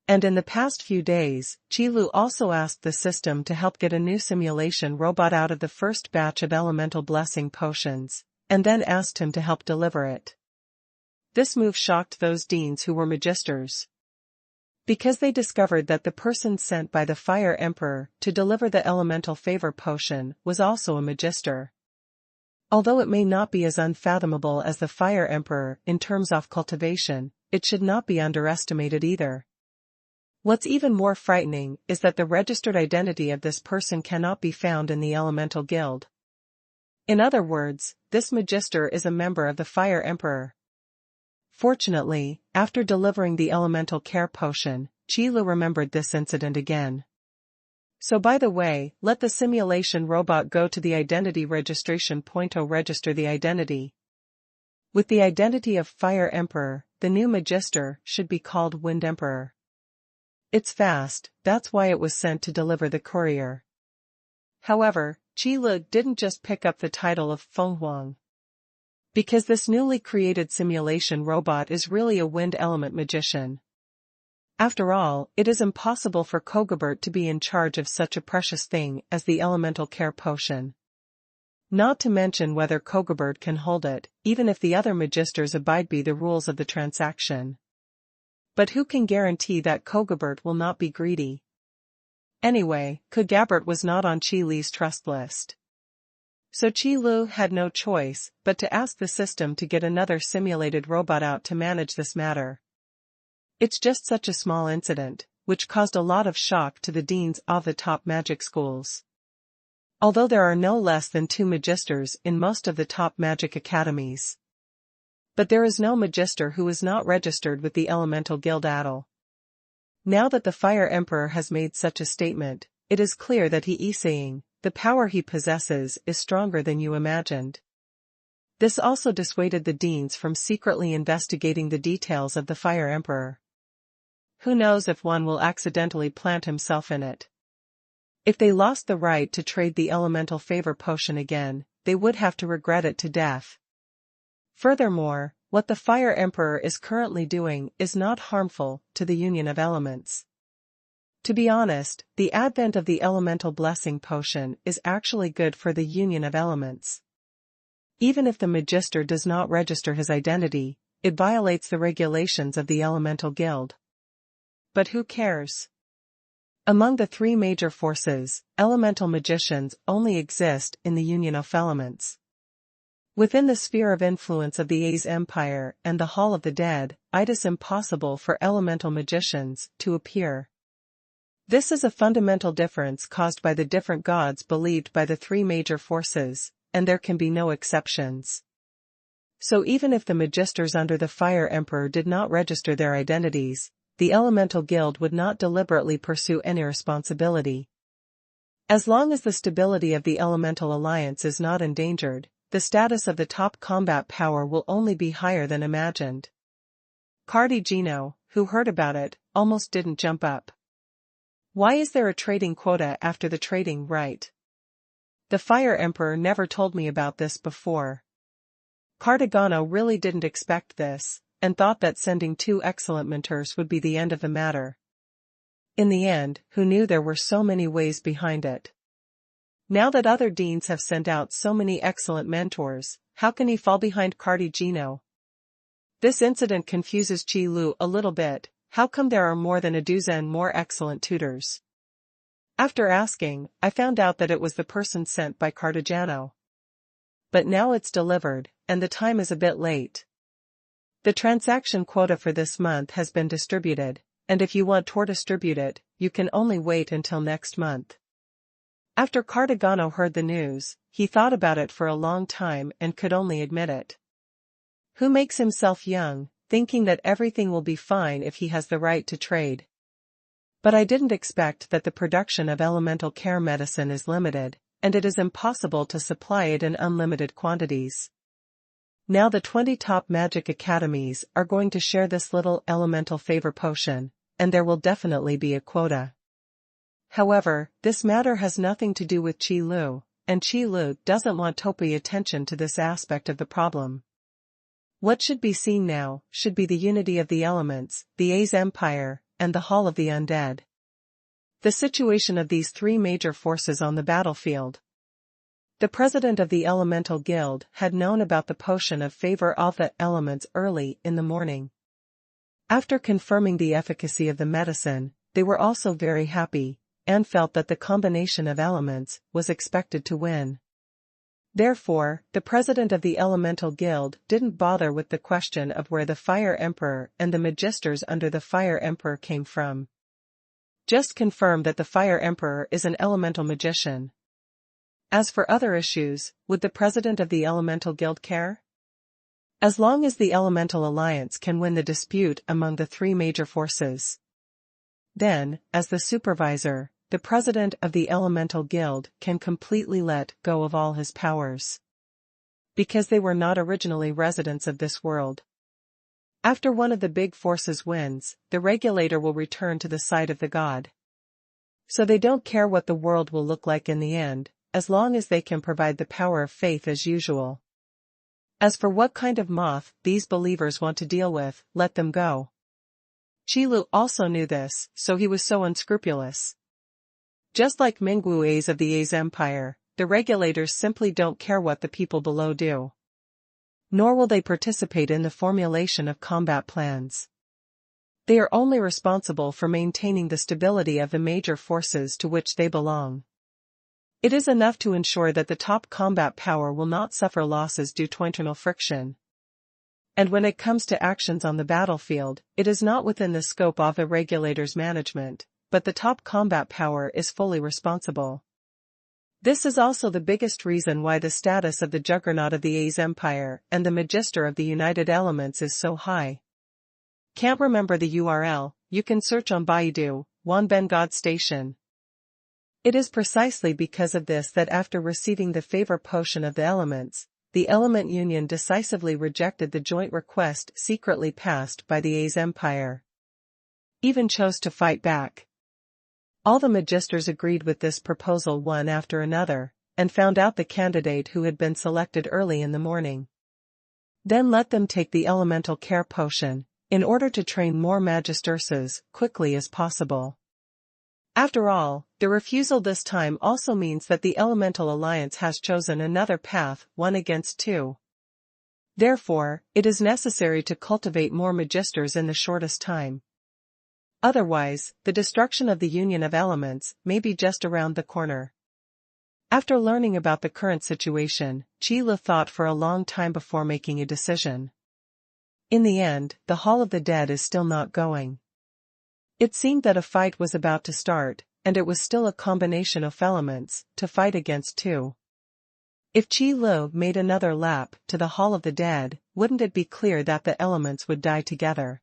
And in the past few days, Qilu also asked the system to help get a new simulation robot out of the first batch of elemental blessing potions, and then asked him to help deliver it. This move shocked those deans who were magisters, because they discovered that the person sent by the Fire Emperor to deliver the elemental favor potion was also a magister. Although it may not be as unfathomable as the Fire Emperor in terms of cultivation, it should not be underestimated either. What's even more frightening is that the registered identity of this person cannot be found in the Elemental Guild. In other words, this magister is a member of the Fire Emperor. Fortunately, after delivering the elemental care potion, Qilu remembered this incident again. So by the way, let the simulation robot go to the identity registration point to register the identity. With the identity of Fire Emperor, the new magister should be called Wind Emperor. It's fast, that's why it was sent to deliver the courier. However, Qilu didn't just pick up the title of Xuanhuan, because this newly created simulation robot is really a wind element magician. After all, it is impossible for Kogobert to be in charge of such a precious thing as the elemental care potion. Not to mention whether Kogobert can hold it, even if the other magisters abide by the rules of the transaction. But who can guarantee that Kogobert will not be greedy? Anyway, Kogobert was not on Qilu's trust list. So Qilu had no choice but to ask the system to get another simulated robot out to manage this matter. It's just such a small incident, which caused a lot of shock to the deans of the top magic schools. Although there are no less than 2 magisters in most of the top magic academies. But there is no magister who is not registered with the Elemental Guild at all. Now that the Fire Emperor has made such a statement, it is clear that he is saying, the power he possesses is stronger than you imagined. This also dissuaded the deans from secretly investigating the details of the Fire Emperor. Who knows if one will accidentally plant himself in it. If they lost the right to trade the elemental favor potion again, they would have to regret it to death. Furthermore, what the Fire Emperor is currently doing is not harmful to the union of elements. To be honest, the advent of the elemental blessing potion is actually good for the union of elements. Even if the magister does not register his identity, it violates the regulations of the Elemental Guild. But who cares? Among the 3 major forces, elemental magicians only exist in the union of elements. Within the sphere of influence of the A's Empire and the Hall of the Dead, it is impossible for elemental magicians to appear. This is a fundamental difference caused by the different gods believed by the 3 major forces, and there can be no exceptions. So even if the magisters under the Fire Emperor did not register their identities, the Elemental Guild would not deliberately pursue any responsibility. As long as the stability of the Elemental Alliance is not endangered, the status of the top combat power will only be higher than imagined. Cardigino, who heard about it, almost didn't jump up. Why is there a trading quota after the trading right? The Fire Emperor never told me about this before. Cardigano really didn't expect this, and thought that sending 2 excellent mentors would be the end of the matter. In the end, who knew there were so many ways behind it? Now that other deans have sent out so many excellent mentors, how can he fall behind Cardigino? This incident confuses Qilu a little bit. How come there are more than a dozen more excellent tutors? After asking, I found out that it was the person sent by Cardigano. But now it's delivered, and the time is a bit late. The transaction quota for this month has been distributed, and if you want to distribute it, you can only wait until next month. After Cardigano heard the news, he thought about it for a long time and could only admit it. Who makes himself young, thinking that everything will be fine if he has the right to trade? But I didn't expect that the production of elemental care medicine is limited, and it is impossible to supply it in unlimited quantities. Now the 20 top magic academies are going to share this little elemental favor potion, and there will definitely be a quota. However, this matter has nothing to do with Qi Lu, and Qi Lu doesn't want to pay attention to this aspect of the problem. What should be seen now should be the unity of the elements, the A's empire, and the Hall of the Undead. The situation of these three major forces on the battlefield. The president of the Elemental Guild had known about the potion of favor of the elements early in the morning. After confirming the efficacy of the medicine, they were also very happy, and felt that the combination of elements was expected to win. Therefore, the president of the Elemental Guild didn't bother with the question of where the Fire Emperor and the Magisters under the Fire Emperor came from. Just confirm that the Fire Emperor is an elemental magician. As for other issues, would the president of the Elemental Guild care? As long as the Elemental Alliance can win the dispute among the three major forces. Then, as the supervisor, the president of the Elemental Guild can completely let go of all his powers. Because they were not originally residents of this world. After one of the big forces wins, the regulator will return to the side of the god. So they don't care what the world will look like in the end, as long as they can provide the power of faith as usual. As for what kind of moth these believers want to deal with, let them go. Qi Lu also knew this, so he was so unscrupulous. Just like Mingwu A's of the A's empire, the regulators simply don't care what the people below do. Nor will they participate in the formulation of combat plans. They are only responsible for maintaining the stability of the major forces to which they belong. It is enough to ensure that the top combat power will not suffer losses due to internal friction. And when it comes to actions on the battlefield, it is not within the scope of the regulator's management, but the top combat power is fully responsible. This is also the biggest reason why the status of the Juggernaut of the A's Empire and the Magister of the United Elements is so high. Can't remember the URL? You can search on Baidu, Wanben God Station. It is precisely because of this that after receiving the favor potion of the elements, the Element Union decisively rejected the joint request secretly passed by the A's Empire. Even chose to fight back. All the Magisters agreed with this proposal one after another, and found out the candidate who had been selected early in the morning. Then let them take the Elemental Care Potion, in order to train more Magisters quickly as possible. After all, the refusal this time also means that the Elemental Alliance has chosen another path, 1 against 2. Therefore, it is necessary to cultivate more Magisters in the shortest time. Otherwise, the destruction of the Union of Elements may be just around the corner. After learning about the current situation, Qi Lu thought for a long time before making a decision. In the end, the Hall of the Dead is still not going. It seemed that a fight was about to start, and it was still a combination of elements to fight against two. If Qi Lu made another lap to the Hall of the Dead, wouldn't it be clear that the elements would die together?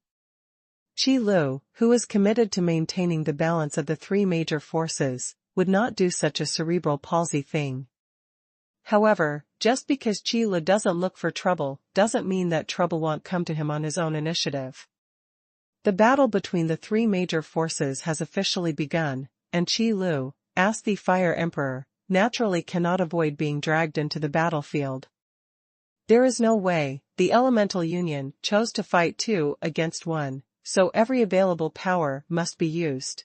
Qi Lu, who is committed to maintaining the balance of the three major forces, would not do such a cerebral palsy thing. However, just because Qi Lu doesn't look for trouble, doesn't mean that trouble won't come to him on his own initiative. The battle between the three major forces has officially begun, and Qi Lu, as the Fire Emperor, naturally cannot avoid being dragged into the battlefield. There is no way. The Elemental Union chose to fight 2 against 1, so every available power must be used.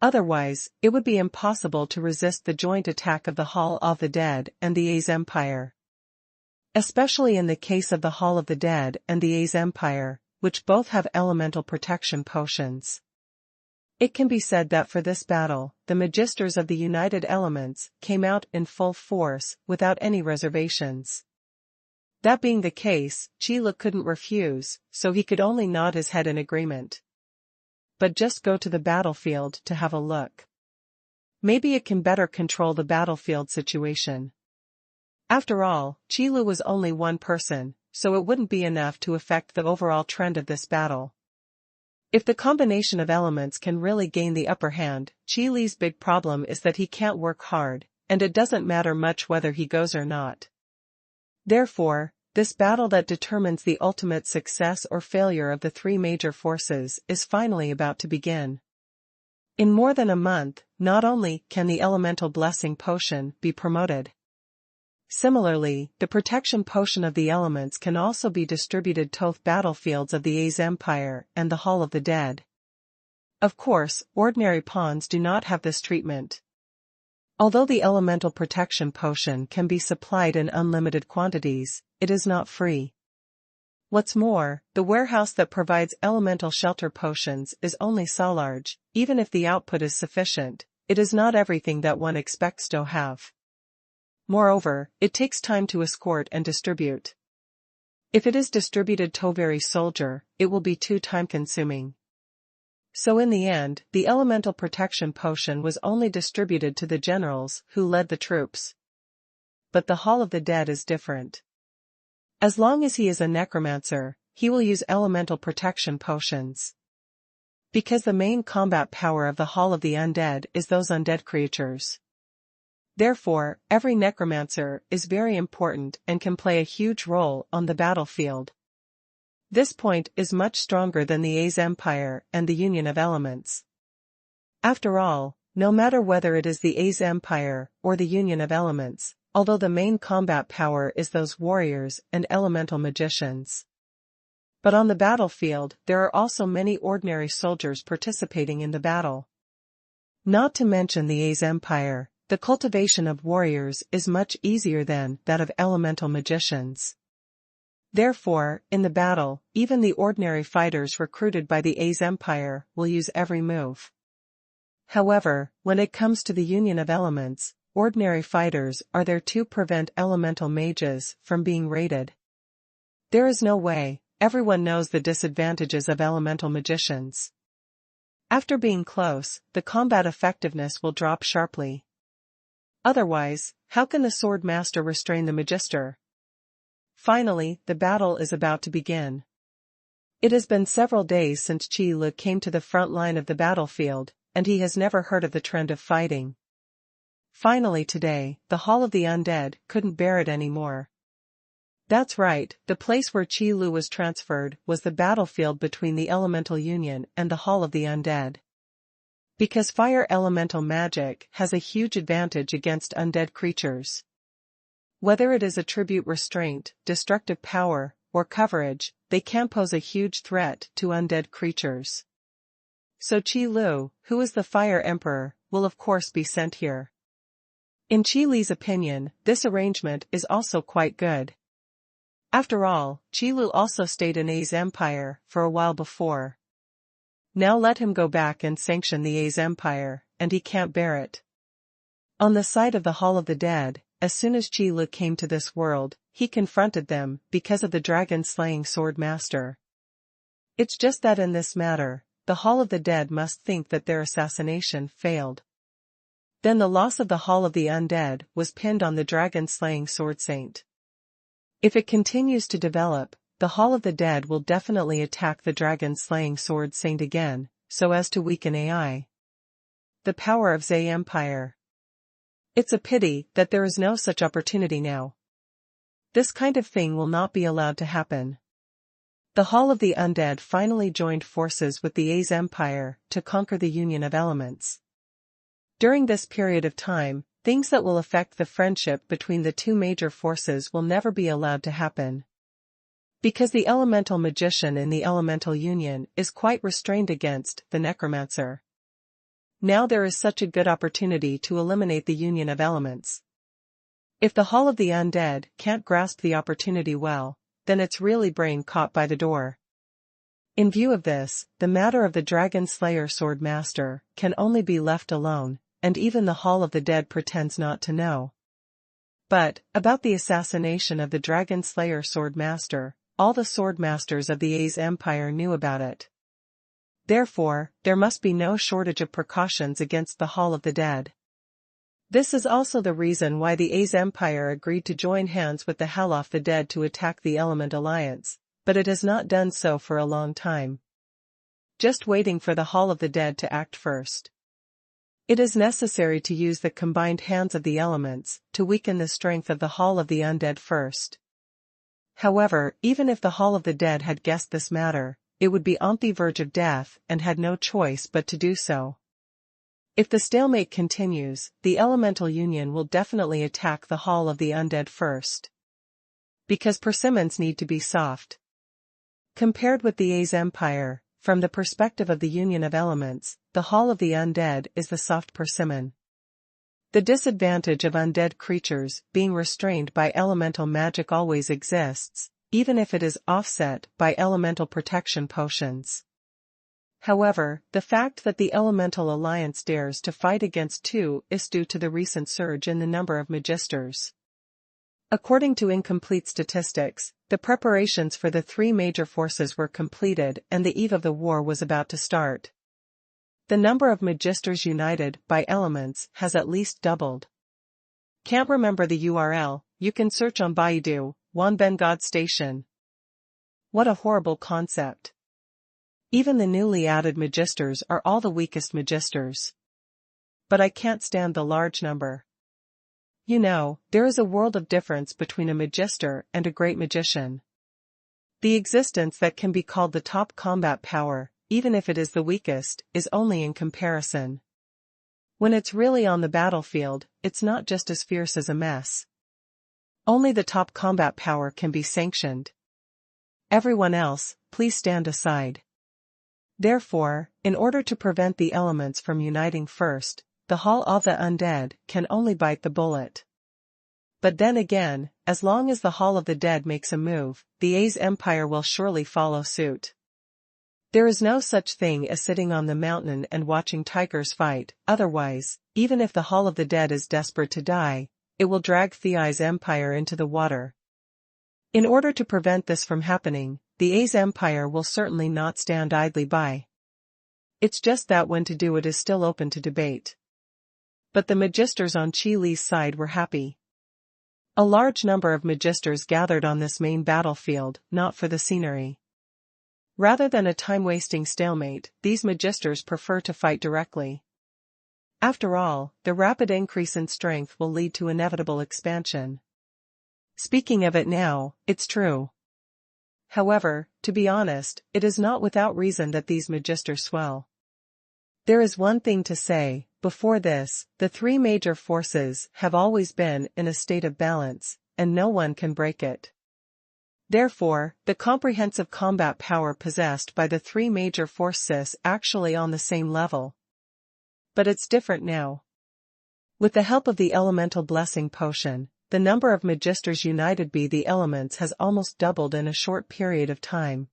Otherwise, it would be impossible to resist the joint attack of the Hall of the Dead and the A's Empire. Especially in the case of the Hall of the Dead and the A's Empire, which both have elemental protection potions. It can be said that for this battle, the Magisters of the United Elements came out in full force without any reservations. That being the case, Qi Lu couldn't refuse, so he could only nod his head in agreement. But just go to the battlefield to have a look. Maybe it can better control the battlefield situation. After all, Qi Lu was only one person, so it wouldn't be enough to affect the overall trend of this battle. If the combination of elements can really gain the upper hand, Qi Lu's big problem is that he can't work hard, and it doesn't matter much whether he goes or not. Therefore, this battle that determines the ultimate success or failure of the three major forces is finally about to begin. In more than a month, not only can the elemental blessing potion be promoted. Similarly, the protection potion of the elements can also be distributed to both battlefields of the A's Empire and the Hall of the Dead. Of course, ordinary pawns do not have this treatment. Although the elemental protection potion can be supplied in unlimited quantities, it is not free. What's more, the warehouse that provides elemental shelter potions is only so large. Even if the output is sufficient, it is not everything that one expects to have. Moreover, it takes time to escort and distribute. If it is distributed to every soldier, it will be too time-consuming. So in the end, the elemental protection potion was only distributed to the generals who led the troops. But the Hall of the Dead is different. As long as he is a necromancer, he will use elemental protection potions. Because the main combat power of the Hall of the Undead is those undead creatures. Therefore, every necromancer is very important and can play a huge role on the battlefield. This point is much stronger than the A's Empire and the Union of Elements. After all, no matter whether it is the A's Empire or the Union of Elements, although the main combat power is those warriors and elemental magicians. But on the battlefield, there are also many ordinary soldiers participating in the battle. Not to mention the A's Empire, the cultivation of warriors is much easier than that of elemental magicians. Therefore, in the battle, even the ordinary fighters recruited by the A's Empire will use every move. However, when it comes to the Union of Elements, ordinary fighters are there to prevent elemental mages from being raided. There is no way. Everyone knows the disadvantages of elemental magicians. After being close, the combat effectiveness will drop sharply. Otherwise, how can the sword master restrain the magister? Finally, the battle is about to begin. It has been several days since Qi Lu came to the front line of the battlefield, and he has never heard of the trend of fighting. Finally today, the Hall of the Undead couldn't bear it anymore. That's right, the place where Qi Lu was transferred was the battlefield between the Elemental Union and the Hall of the Undead. Because fire elemental magic has a huge advantage against undead creatures. Whether it is attribute restraint, destructive power, or coverage, they can pose a huge threat to undead creatures. So Qi Lu, who is the Fire Emperor, will of course be sent here. In Qi Li's opinion, this arrangement is also quite good. After all, Qi Lu also stayed in A's Empire for a while before. Now let him go back and sanction the A's Empire, and he can't bear it. On the side of the Hall of the Dead, as soon as Qi Lu came to this world, he confronted them because of the dragon-slaying sword master. It's just that in this matter, the Hall of the Dead must think that their assassination failed. Then the loss of the Hall of the Undead was pinned on the dragon-slaying sword saint. If it continues to develop, the Hall of the Dead will definitely attack the dragon-slaying sword saint again, so as to weaken AI. The power of Zay Empire. It's a pity that there is no such opportunity now. This kind of thing will not be allowed to happen. The Hall of the Undead finally joined forces with the A's Empire to conquer the Union of Elements. During this period of time, things that will affect the friendship between the two major forces will never be allowed to happen. Because the elemental magician in the Elemental Union is quite restrained against the necromancer. Now there is such a good opportunity to eliminate the Union of Elements. If the Hall of the Undead can't grasp the opportunity well, then it's really brain caught by the door. In view of this, the matter of the Dragon Slayer Sword Master can only be left alone, and even the Hall of the Dead pretends not to know. But, about the assassination of the Dragon Slayer Sword Master, all the Sword Masters of the A's Empire knew about it. Therefore, there must be no shortage of precautions against the Hall of the Dead. This is also the reason why the A's Empire agreed to join hands with the Hell of the Dead to attack the Element Alliance, but it has not done so for a long time. Just waiting for the Hall of the Dead to act first. It is necessary to use the combined hands of the elements to weaken the strength of the Hall of the Undead first. However, even if the Hall of the Dead had guessed this matter, it would be on the verge of death and had no choice but to do so. If the stalemate continues, the Elemental Union will definitely attack the Hall of the Undead first. Because persimmons need to be soft. Compared with the A's Empire, from the perspective of the Union of Elements, the Hall of the Undead is the soft persimmon. The disadvantage of undead creatures being restrained by elemental magic always exists, even if it is offset by elemental protection potions. However, the fact that the Elemental Alliance dares to fight against two is due to the recent surge in the number of Magisters. According to incomplete statistics, the preparations for the three major forces were completed and the eve of the war was about to start. The number of Magisters united by elements has at least doubled. Can't remember the URL, you can search on Baidu, Wanben God Station. What a horrible concept. Even the newly added Magisters are all the weakest Magisters. But I can't stand the large number. You know, there is a world of difference between a Magister and a great magician. The existence that can be called the top combat power, even if it is the weakest, is only in comparison. When it's really on the battlefield, it's not just as fierce as a mess. Only the top combat power can be sanctioned. Everyone else, please stand aside. Therefore, in order to prevent the elements from uniting first, the Hall of the Undead can only bite the bullet. But then again, as long as the Hall of the Dead makes a move, the A's Empire will surely follow suit. There is no such thing as sitting on the mountain and watching tigers fight, otherwise, even if the Hall of the Dead is desperate to die, it will drag the A's Empire into the water. In order to prevent this from happening, the A's Empire will certainly not stand idly by. It's just that when to do it is still open to debate. But the Magisters on Qi Li's side were happy. A large number of Magisters gathered on this main battlefield, not for the scenery. Rather than a time-wasting stalemate, these Magisters prefer to fight directly. After all, the rapid increase in strength will lead to inevitable expansion. Speaking of it now, it's true. However, to be honest, it is not without reason that these Magisters swell. There is one thing to say, before this, the three major forces have always been in a state of balance, and no one can break it. Therefore, the comprehensive combat power possessed by the three major forces actually on the same level. But it's different now. With the help of the Elemental Blessing Potion, the number of Magisters united by the elements has almost doubled in a short period of time.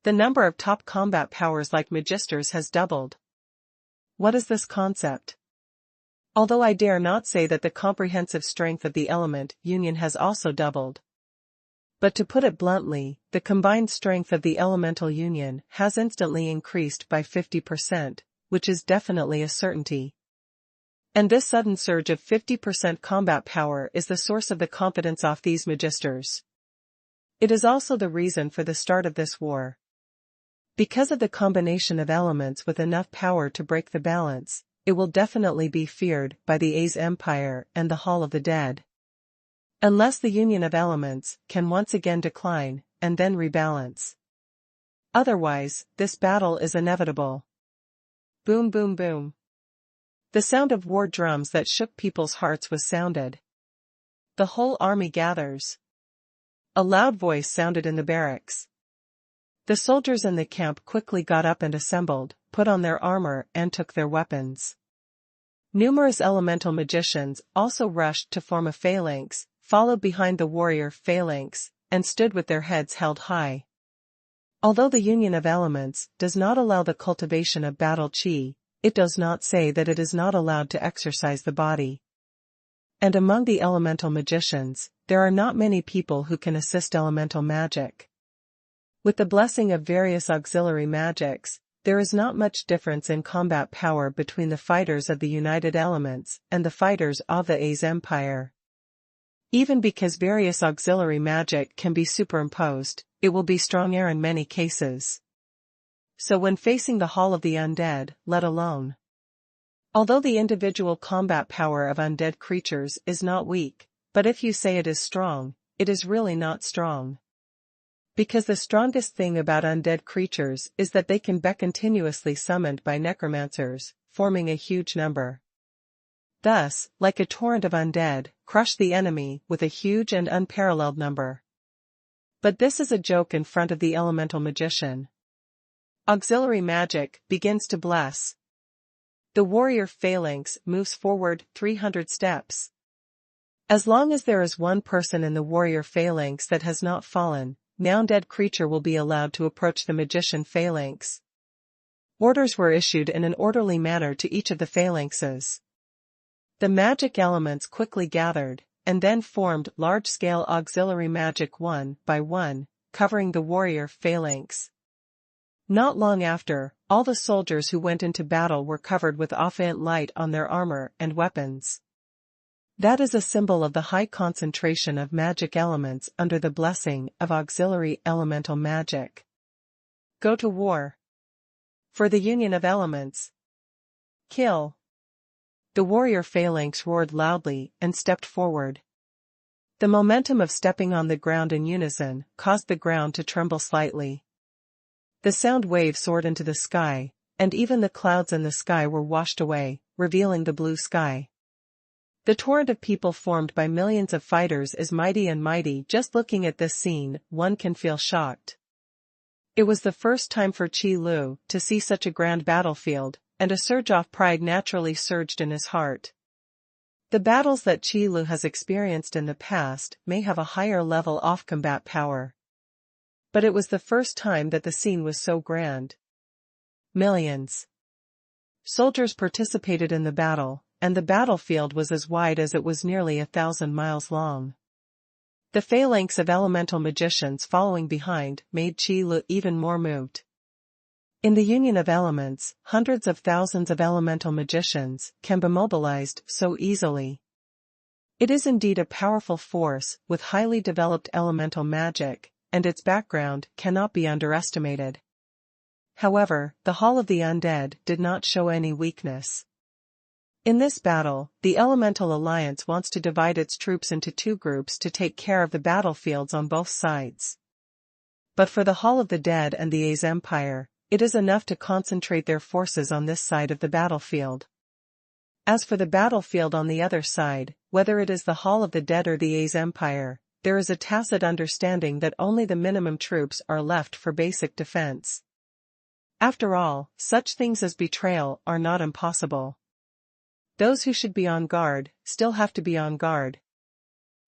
The number of top combat powers like Magisters has doubled. What is this concept? Although I dare not say that the comprehensive strength of the element union has also doubled. But to put it bluntly, the combined strength of the elemental union has instantly increased by 50%, which is definitely a certainty. And this sudden surge of 50% combat power is the source of the confidence of these Magisters. It is also the reason for the start of this war. Because of the combination of elements with enough power to break the balance, it will definitely be feared by the A's Empire and the Hall of the Dead. Unless the union of elements can once again decline, and then rebalance. Otherwise, this battle is inevitable. Boom boom boom. The sound of war drums that shook people's hearts was sounded. The whole army gathers. A loud voice sounded in the barracks. The soldiers in the camp quickly got up and assembled, put on their armor and took their weapons. Numerous elemental magicians also rushed to form a phalanx, followed behind the warrior phalanx, and stood with their heads held high. Although the union of elements does not allow the cultivation of battle chi, it does not say that it is not allowed to exercise the body. And among the elemental magicians, there are not many people who can assist elemental magic. With the blessing of various auxiliary magics, there is not much difference in combat power between the fighters of the United Elements and the fighters of the A's Empire. Even because various auxiliary magic can be superimposed, it will be stronger in many cases. So when facing the Hall of the Undead, let alone. Although the individual combat power of undead creatures is not weak, but if you say it is strong, it is really not strong. Because the strongest thing about undead creatures is that they can be continuously summoned by necromancers, forming a huge number. Thus, like a torrent of undead, crush the enemy with a huge and unparalleled number. But this is a joke in front of the elemental magician. Auxiliary magic begins to bless. The warrior phalanx moves forward 300 steps. As long as there is one person in the warrior phalanx that has not fallen, no undead creature will be allowed to approach the magician phalanx. Orders were issued in an orderly manner to each of the phalanxes. The magic elements quickly gathered, and then formed large-scale auxiliary magic one by one, covering the warrior phalanx. Not long after, all the soldiers who went into battle were covered with offhand light on their armor and weapons. That is a symbol of the high concentration of magic elements under the blessing of auxiliary elemental magic. Go to war. For the union of elements. Kill. The warrior phalanx roared loudly and stepped forward. The momentum of stepping on the ground in unison caused the ground to tremble slightly. The sound wave soared into the sky, and even the clouds in the sky were washed away, revealing the blue sky. The torrent of people formed by millions of fighters is mighty and mighty. Just looking at this scene, one can feel shocked. It was the first time for Qi Lu to see such a grand battlefield, and a surge of pride naturally surged in his heart. The battles that Qi Lu has experienced in the past may have a higher level of combat power. But it was the first time that the scene was so grand. Millions. Soldiers participated in the battle, and the battlefield was as wide as it was nearly 1,000 miles long. The phalanx of elemental magicians following behind made Qi Lu even more moved. In the union of elements, hundreds of thousands of elemental magicians can be mobilized so easily. It is indeed a powerful force with highly developed elemental magic, and its background cannot be underestimated. However, the Hall of the Undead did not show any weakness. In this battle, the Elemental Alliance wants to divide its troops into two groups to take care of the battlefields on both sides. But for the Hall of the Dead and the A's Empire, it is enough to concentrate their forces on this side of the battlefield. As for the battlefield on the other side, whether it is the Hall of the Dead or the A's Empire, there is a tacit understanding that only the minimum troops are left for basic defense. After all, such things as betrayal are not impossible. Those who should be on guard still have to be on guard.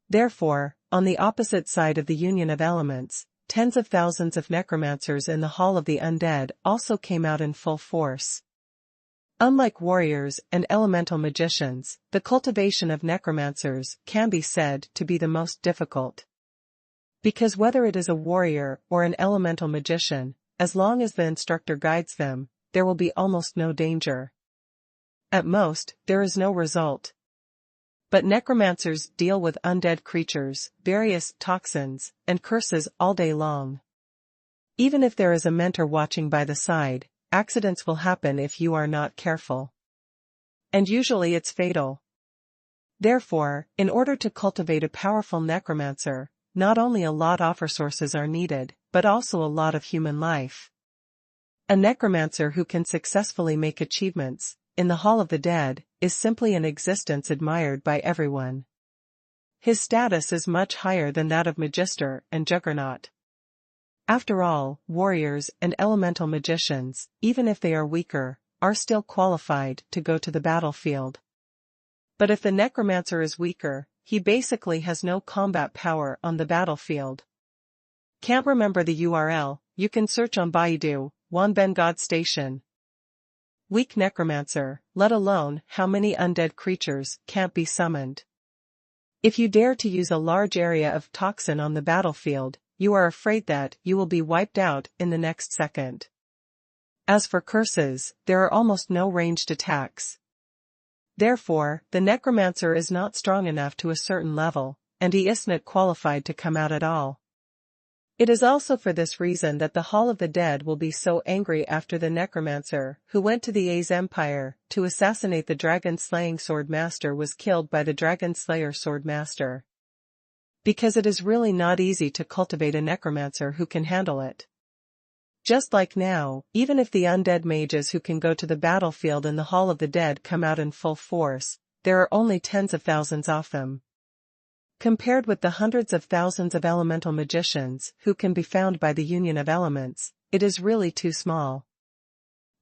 Therefore, on the opposite side of the union of elements, tens of thousands of necromancers in the Hall of the Undead also came out in full force. Unlike warriors and elemental magicians, the cultivation of necromancers can be said to be the most difficult. Because whether it is a warrior or an elemental magician, as long as the instructor guides them, there will be almost no danger. At most, there is no result. But necromancers deal with undead creatures, various toxins, and curses all day long. Even if there is a mentor watching by the side, accidents will happen if you are not careful. And usually it's fatal. Therefore, in order to cultivate a powerful necromancer, not only a lot of resources are needed, but also a lot of human life. A necromancer who can successfully make achievements in the Hall of the Dead is simply an existence admired by everyone. His status is much higher than that of Magister and Juggernaut. After all, warriors and elemental magicians, even if they are weaker, are still qualified to go to the battlefield. But if the necromancer is weaker, he basically has no combat power on the battlefield. Can't remember the URL? You can search on Baidu, Wanbengod Station. Weak necromancer, let alone how many undead creatures can't be summoned. If you dare to use a large area of toxin on the battlefield, you are afraid that you will be wiped out in the next second. As for curses, there are almost no ranged attacks. Therefore, the necromancer is not strong enough to a certain level, and he isn't qualified to come out at all. It is also for this reason that the Hall of the Dead will be so angry after the necromancer, who went to the A's Empire to assassinate the dragon-slaying sword master, was killed by the dragon slayer sword master. Because it is really not easy to cultivate a necromancer who can handle it. Just like now, even if the undead mages who can go to the battlefield in the Hall of the Dead come out in full force, there are only tens of thousands of them. Compared with the hundreds of thousands of elemental magicians who can be found by the union of elements, it is really too small.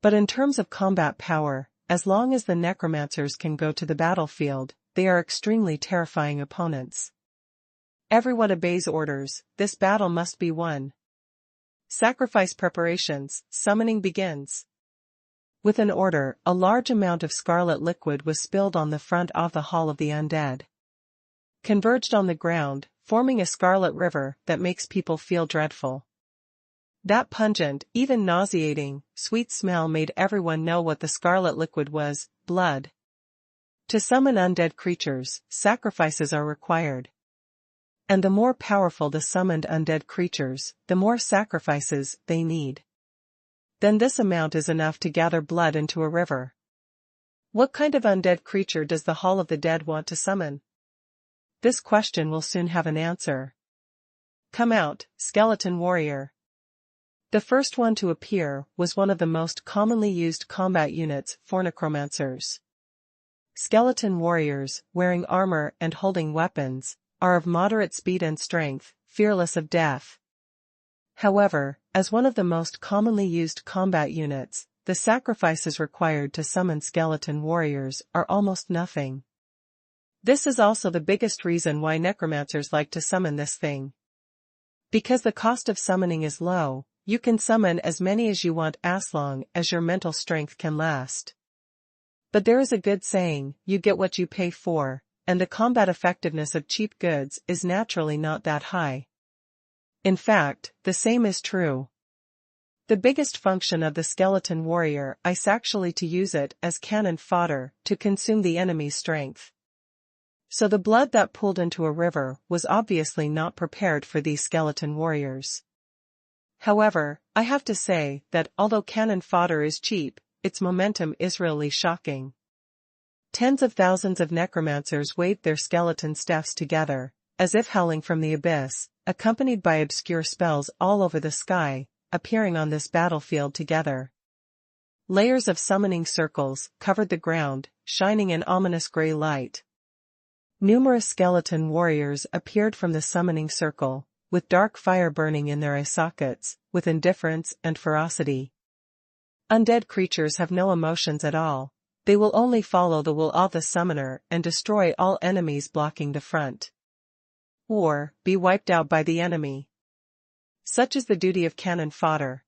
But in terms of combat power, as long as the necromancers can go to the battlefield, they are extremely terrifying opponents. Everyone obeys orders, this battle must be won. Sacrifice preparations, summoning begins. With an order, a large amount of scarlet liquid was spilled on the front of the Hall of the Undead. Converged on the ground, forming a scarlet river that makes people feel dreadful. That pungent, even nauseating, sweet smell made everyone know what the scarlet liquid was: blood. To summon undead creatures, sacrifices are required. And the more powerful the summoned undead creatures, the more sacrifices they need. Then this amount is enough to gather blood into a river. What kind of undead creature does the Hall of the Dead want to summon? This question will soon have an answer. Come out, skeleton warrior. The first one to appear was one of the most commonly used combat units for necromancers. Skeleton warriors, wearing armor and holding weapons, are of moderate speed and strength, fearless of death. However, as one of the most commonly used combat units, the sacrifices required to summon skeleton warriors are almost nothing. This is also the biggest reason why necromancers like to summon this thing. Because the cost of summoning is low, you can summon as many as you want as long as your mental strength can last. But there is a good saying, you get what you pay for, and the combat effectiveness of cheap goods is naturally not that high. In fact, the same is true. The biggest function of the skeleton warrior is actually to use it as cannon fodder to consume the enemy's strength. So the blood that pooled into a river was obviously not prepared for these skeleton warriors. However, I have to say that although cannon fodder is cheap, its momentum is really shocking. Tens of thousands of necromancers waved their skeleton staffs together, as if howling from the abyss, accompanied by obscure spells all over the sky, appearing on this battlefield together. Layers of summoning circles covered the ground, shining in ominous gray light. Numerous skeleton warriors appeared from the summoning circle, with dark fire burning in their eye sockets, with indifference and ferocity. Undead creatures have no emotions at all. They will only follow the will of the summoner and destroy all enemies blocking the front. Or, be wiped out by the enemy. Such is the duty of cannon fodder.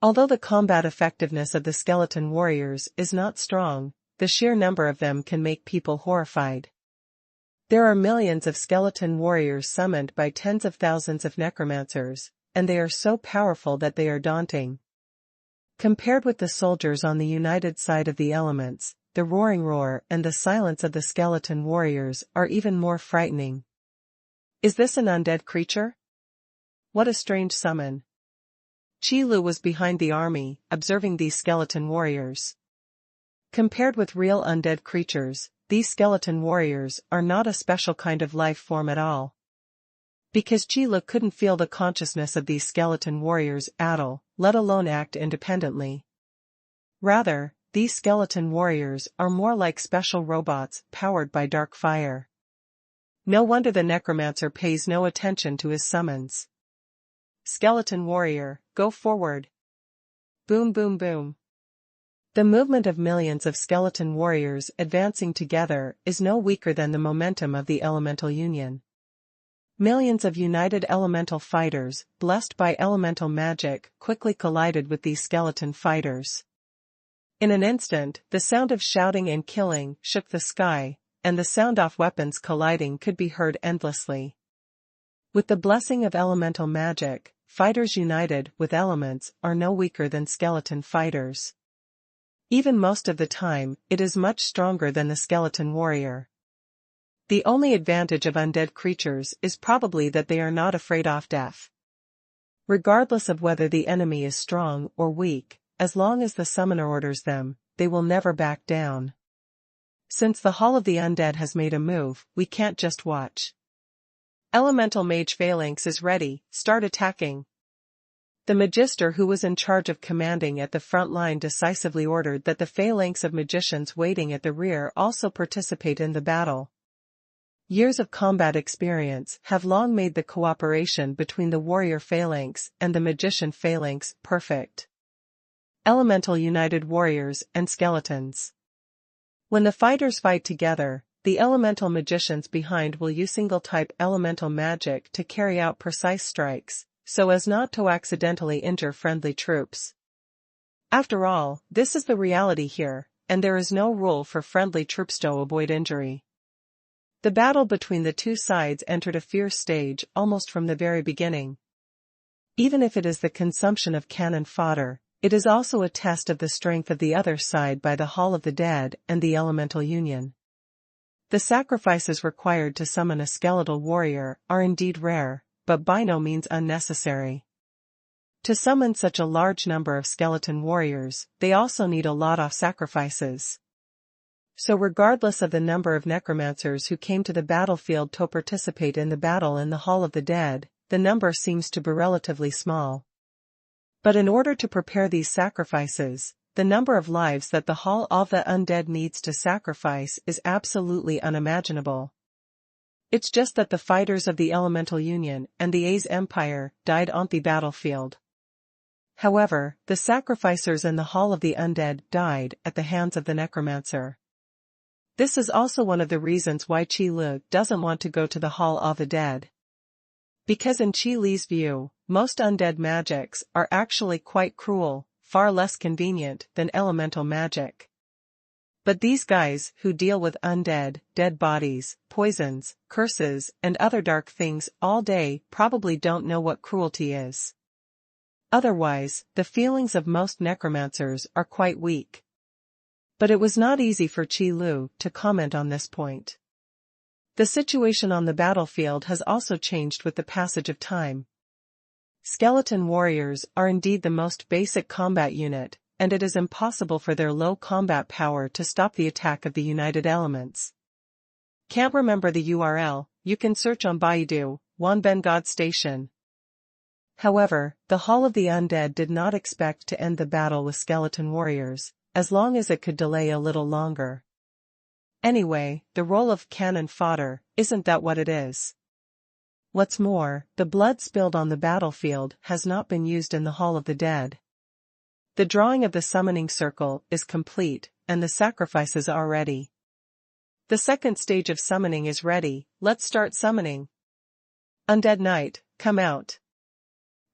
Although the combat effectiveness of the skeleton warriors is not strong, the sheer number of them can make people horrified. There are millions of skeleton warriors summoned by tens of thousands of necromancers, and they are so powerful that they are daunting. Compared with the soldiers on the united side of the elements, the roaring roar and the silence of the skeleton warriors are even more frightening. Is this an undead creature? What a strange summon. Qi Lu was behind the army, observing these skeleton warriors. Compared with real undead creatures, these skeleton warriors are not a special kind of life form at all. Because Qi Lu couldn't feel the consciousness of these skeleton warriors at all, let alone act independently. Rather, these skeleton warriors are more like special robots powered by dark fire. No wonder the necromancer pays no attention to his summons. Skeleton warrior, go forward. Boom boom boom. The movement of millions of skeleton warriors advancing together is no weaker than the momentum of the elemental union. Millions of united elemental fighters, blessed by elemental magic, quickly collided with these skeleton fighters. In an instant, the sound of shouting and killing shook the sky, and the sound of weapons colliding could be heard endlessly. With the blessing of elemental magic, fighters united with elements are no weaker than skeleton fighters. Even most of the time, it is much stronger than the skeleton warrior. The only advantage of undead creatures is probably that they are not afraid of death. Regardless of whether the enemy is strong or weak, as long as the summoner orders them, they will never back down. Since the Hall of the Undead has made a move, we can't just watch. Elemental Mage Phalanx is ready, start attacking. The Magister who was in charge of commanding at the front line decisively ordered that the phalanx of magicians waiting at the rear also participate in the battle. Years of combat experience have long made the cooperation between the warrior phalanx and the magician phalanx perfect. Elemental United Warriors and Skeletons. When the fighters fight together, the elemental magicians behind will use single-type elemental magic to carry out precise strikes, so as not to accidentally injure friendly troops. After all, this is the reality here, and there is no rule for friendly troops to avoid injury. The battle between the two sides entered a fierce stage almost from the very beginning. Even if it is the consumption of cannon fodder, it is also a test of the strength of the other side by the Hall of the Dead and the Elemental Union. The sacrifices required to summon a skeletal warrior are indeed rare, but by no means unnecessary. To summon such a large number of skeleton warriors, they also need a lot of sacrifices. So regardless of the number of necromancers who came to the battlefield to participate in the battle in the Hall of the Dead, the number seems to be relatively small. But in order to prepare these sacrifices, the number of lives that the Hall of the Undead needs to sacrifice is absolutely unimaginable. It's just that the fighters of the Elemental Union and the A's Empire died on the battlefield. However, the sacrificers in the Hall of the Undead died at the hands of the Necromancer. This is also one of the reasons why Qi Lu doesn't want to go to the Hall of the Dead. Because in Qi Li's view, most undead magics are actually quite cruel, far less convenient than elemental magic. But these guys who deal with undead, dead bodies, poisons, curses, and other dark things all day probably don't know what cruelty is. Otherwise, the feelings of most necromancers are quite weak. But it was not easy for Qi Lu to comment on this point. The situation on the battlefield has also changed with the passage of time. Skeleton warriors are indeed the most basic combat unit, and it is impossible for their low combat power to stop the attack of the United Elements. Can't remember the URL, you can search on Baidu, Wanben God Station. However, the Hall of the Undead did not expect to end the battle with skeleton warriors, as long as it could delay a little longer. Anyway, the role of cannon fodder, isn't that what it is? What's more, the blood spilled on the battlefield has not been used in the Hall of the Dead. The drawing of the summoning circle is complete, and the sacrifices are ready. The second stage of summoning is ready, let's start summoning. Undead Knight, come out.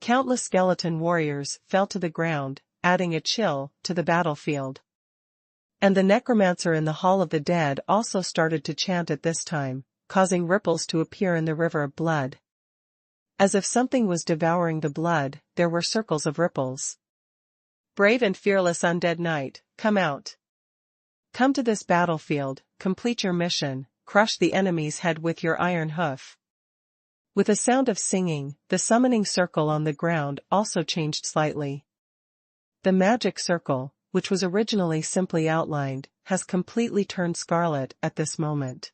Countless skeleton warriors fell to the ground, adding a chill to the battlefield. And the necromancer in the Hall of the Dead also started to chant at this time, causing ripples to appear in the river of blood. As if something was devouring the blood, there were circles of ripples. Brave and fearless undead knight, come out. Come to this battlefield, complete your mission, crush the enemy's head with your iron hoof. With a sound of singing, the summoning circle on the ground also changed slightly. The magic circle, which was originally simply outlined, has completely turned scarlet at this moment.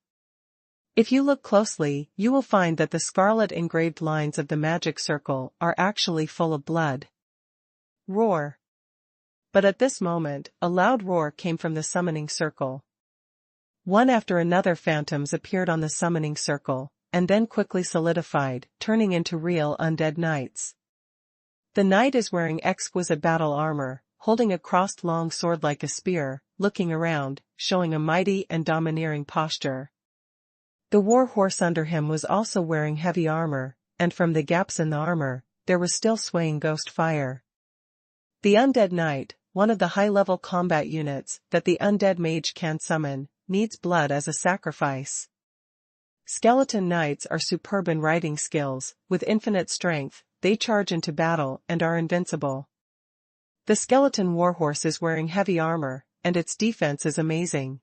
If you look closely, you will find that the scarlet engraved lines of the magic circle are actually full of blood. Roar. But at this moment, a loud roar came from the summoning circle. One after another phantoms appeared on the summoning circle, and then quickly solidified, turning into real undead knights. The knight is wearing exquisite battle armor, holding a crossed long sword like a spear, looking around, showing a mighty and domineering posture. The war horse under him was also wearing heavy armor, and from the gaps in the armor, there was still swaying ghost fire. The undead knight, one of the high-level combat units that the undead mage can summon, needs blood as a sacrifice. Skeleton knights are superb in riding skills, with infinite strength, they charge into battle and are invincible. The skeleton warhorse is wearing heavy armor, and its defense is amazing.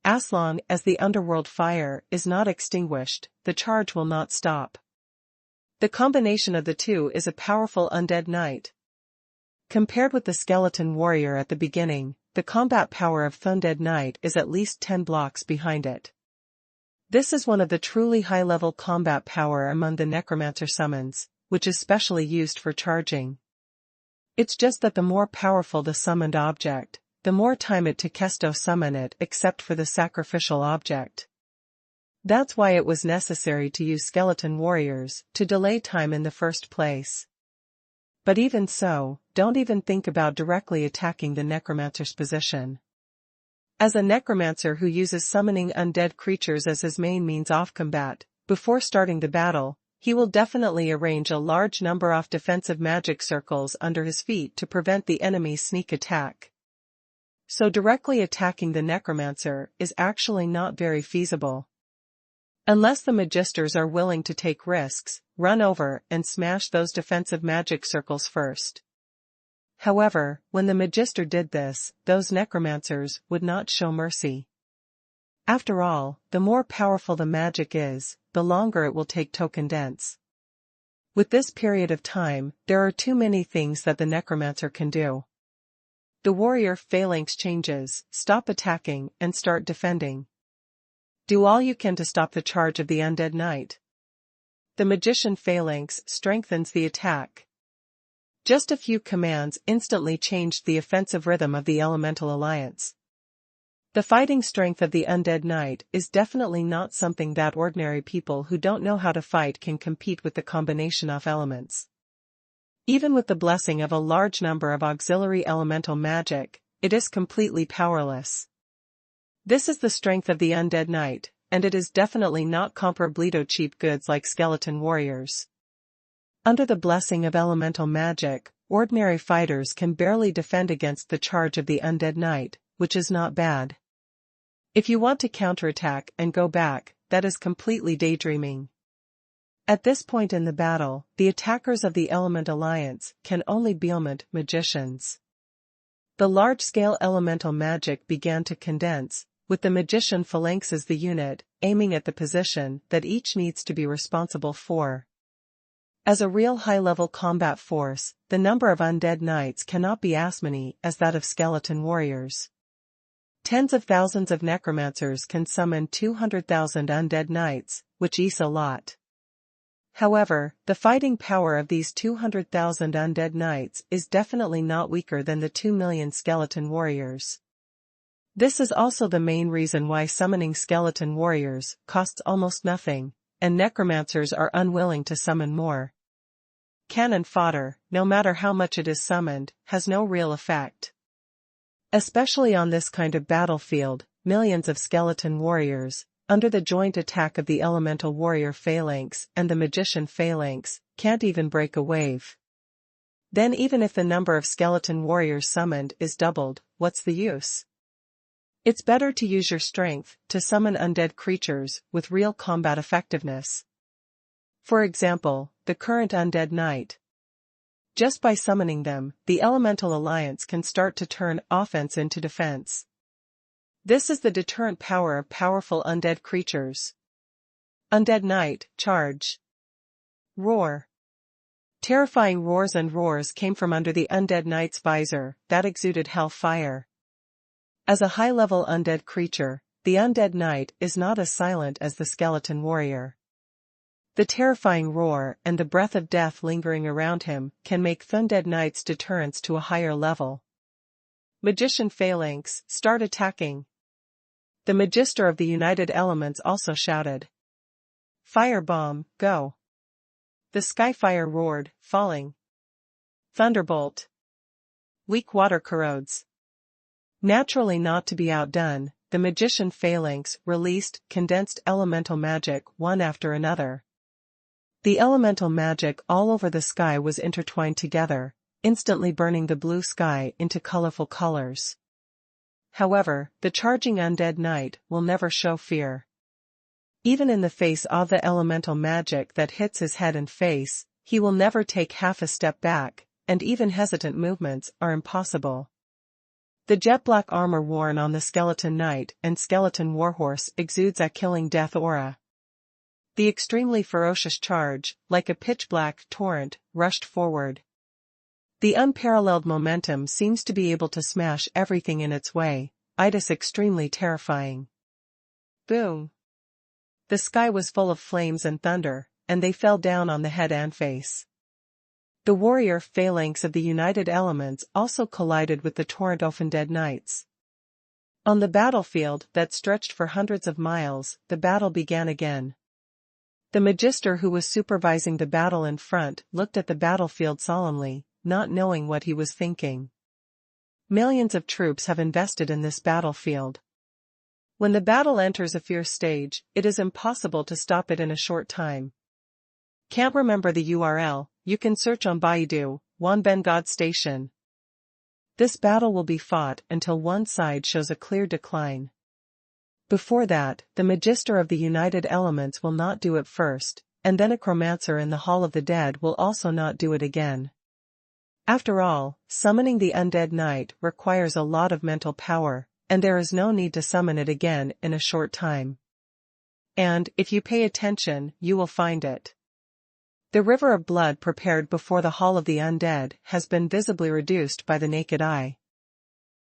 As long as the underworld fire is not extinguished, the charge will not stop. The combination of the two is a powerful undead knight. Compared with the skeleton warrior at the beginning, the combat power of Undead Knight is at least 10 blocks behind it. This is one of the truly high-level combat power among the necromancer summons, which is specially used for charging. It's just that the more powerful the summoned object, the more time it takes to summon it except for the sacrificial object. That's why it was necessary to use skeleton warriors to delay time in the first place. But even so, don't even think about directly attacking the necromancer's position. As a necromancer who uses summoning undead creatures as his main means of combat, before starting the battle, he will definitely arrange a large number of defensive magic circles under his feet to prevent the enemy's sneak attack. So directly attacking the necromancer is actually not very feasible. Unless the magisters are willing to take risks, run over and smash those defensive magic circles first. However, when the magister did this, those necromancers would not show mercy. After all, the more powerful the magic is, the longer it will take to condense. With this period of time, there are too many things that the necromancer can do. The warrior phalanx changes, stop attacking, and start defending. Do all you can to stop the charge of the undead knight. The magician phalanx strengthens the attack. Just a few commands instantly changed the offensive rhythm of the elemental alliance. The fighting strength of the undead knight is definitely not something that ordinary people who don't know how to fight can compete with the combination of elements. Even with the blessing of a large number of auxiliary elemental magic, it is completely powerless. This is the strength of the undead knight, and it is definitely not comparable to cheap goods like skeleton warriors. Under the blessing of elemental magic, ordinary fighters can barely defend against the charge of the undead knight, which is not bad. If you want to counterattack and go back, that is completely daydreaming. At this point in the battle, the attackers of the Element Alliance can only be element magicians. The large-scale elemental magic began to condense, with the magician phalanx as the unit, aiming at the position that each needs to be responsible for. As a real high-level combat force, the number of undead knights cannot be as many as that of skeleton warriors. Tens of thousands of necromancers can summon 200,000 undead knights, which is a lot. However, the fighting power of these 200,000 undead knights is definitely not weaker than the 2 million skeleton warriors. This is also the main reason why summoning skeleton warriors costs almost nothing, and necromancers are unwilling to summon more. Cannon fodder, no matter how much it is summoned, has no real effect. Especially on this kind of battlefield, millions of skeleton warriors, under the joint attack of the elemental warrior phalanx and the magician phalanx, can't even break a wave. Then even if the number of skeleton warriors summoned is doubled, what's the use? It's better to use your strength to summon undead creatures with real combat effectiveness. For example, the current undead knight. Just by summoning them, the Elemental Alliance can start to turn offense into defense. This is the deterrent power of powerful undead creatures. Undead knight, charge. Roar. Terrifying roars and roars came from under the undead knight's visor, that exuded hell fire. As a high-level undead creature, the undead knight is not as silent as the skeleton warrior. The terrifying roar and the breath of death lingering around him can make undead knight's deterrence to a higher level. Magician phalanx, start attacking. The magister of the United Elements also shouted. Firebomb, go. The skyfire roared, falling. Thunderbolt. Weak water corrodes. Naturally not to be outdone, the magician phalanx released condensed elemental magic one after another. The elemental magic all over the sky was intertwined together, instantly burning the blue sky into colorful colors. However, the charging undead knight will never show fear. Even in the face of the elemental magic that hits his head and face, he will never take half a step back, and even hesitant movements are impossible. The jet-black armor worn on the skeleton knight and skeleton warhorse exudes a killing death aura. The extremely ferocious charge, like a pitch-black torrent, rushed forward. The unparalleled momentum seems to be able to smash everything in its way. It is extremely terrifying. Boom. The sky was full of flames and thunder, and they fell down on the head and face. The warrior phalanx of the United Elements also collided with the torrent of undead knights. On the battlefield that stretched for hundreds of miles, the battle began again. The magister who was supervising the battle in front looked at the battlefield solemnly, not knowing what he was thinking. Millions of troops have invested in this battlefield. When the battle enters a fierce stage, it is impossible to stop it in a short time. Can't remember the URL? You can search on Baidu, Wanben God Station. This battle will be fought until one side shows a clear decline. Before that, the Magister of the United Elements will not do it first, and then a Chromancer in the Hall of the Dead will also not do it again. After all, summoning the undead knight requires a lot of mental power, and there is no need to summon it again in a short time. And, if you pay attention, you will find it. The river of blood prepared before the Hall of the Undead has been visibly reduced by the naked eye.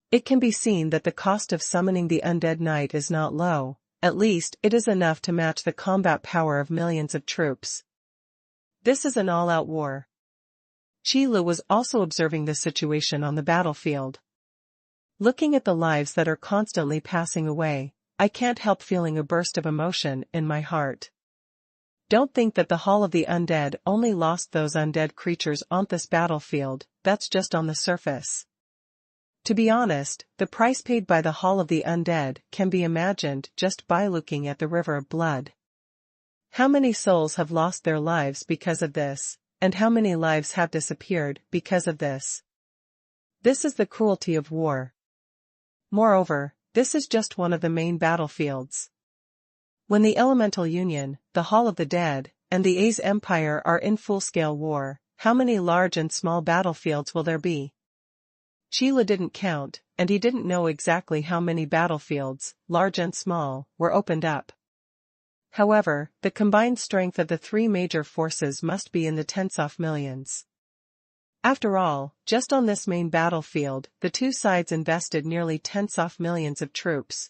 It can be seen that the cost of summoning the undead knight is not low, at least it is enough to match the combat power of millions of troops. This is an all-out war. Qi Lu was also observing the situation on the battlefield. Looking at the lives that are constantly passing away, I can't help feeling a burst of emotion in my heart. Don't think that the Hall of the Undead only lost those undead creatures on this battlefield, that's just on the surface. To be honest, the price paid by the Hall of the Undead can be imagined just by looking at the river of blood. How many souls have lost their lives because of this, and how many lives have disappeared because of this? This is the cruelty of war. Moreover, this is just one of the main battlefields. When the Elemental Union, the Hall of the Dead, and the A's Empire are in full-scale war, how many large and small battlefields will there be? Qi Lu didn't count, and he didn't know exactly how many battlefields, large and small, were opened up. However, the combined strength of the three major forces must be in the tens of millions. After all, just on this main battlefield, the two sides invested nearly tens of millions of troops.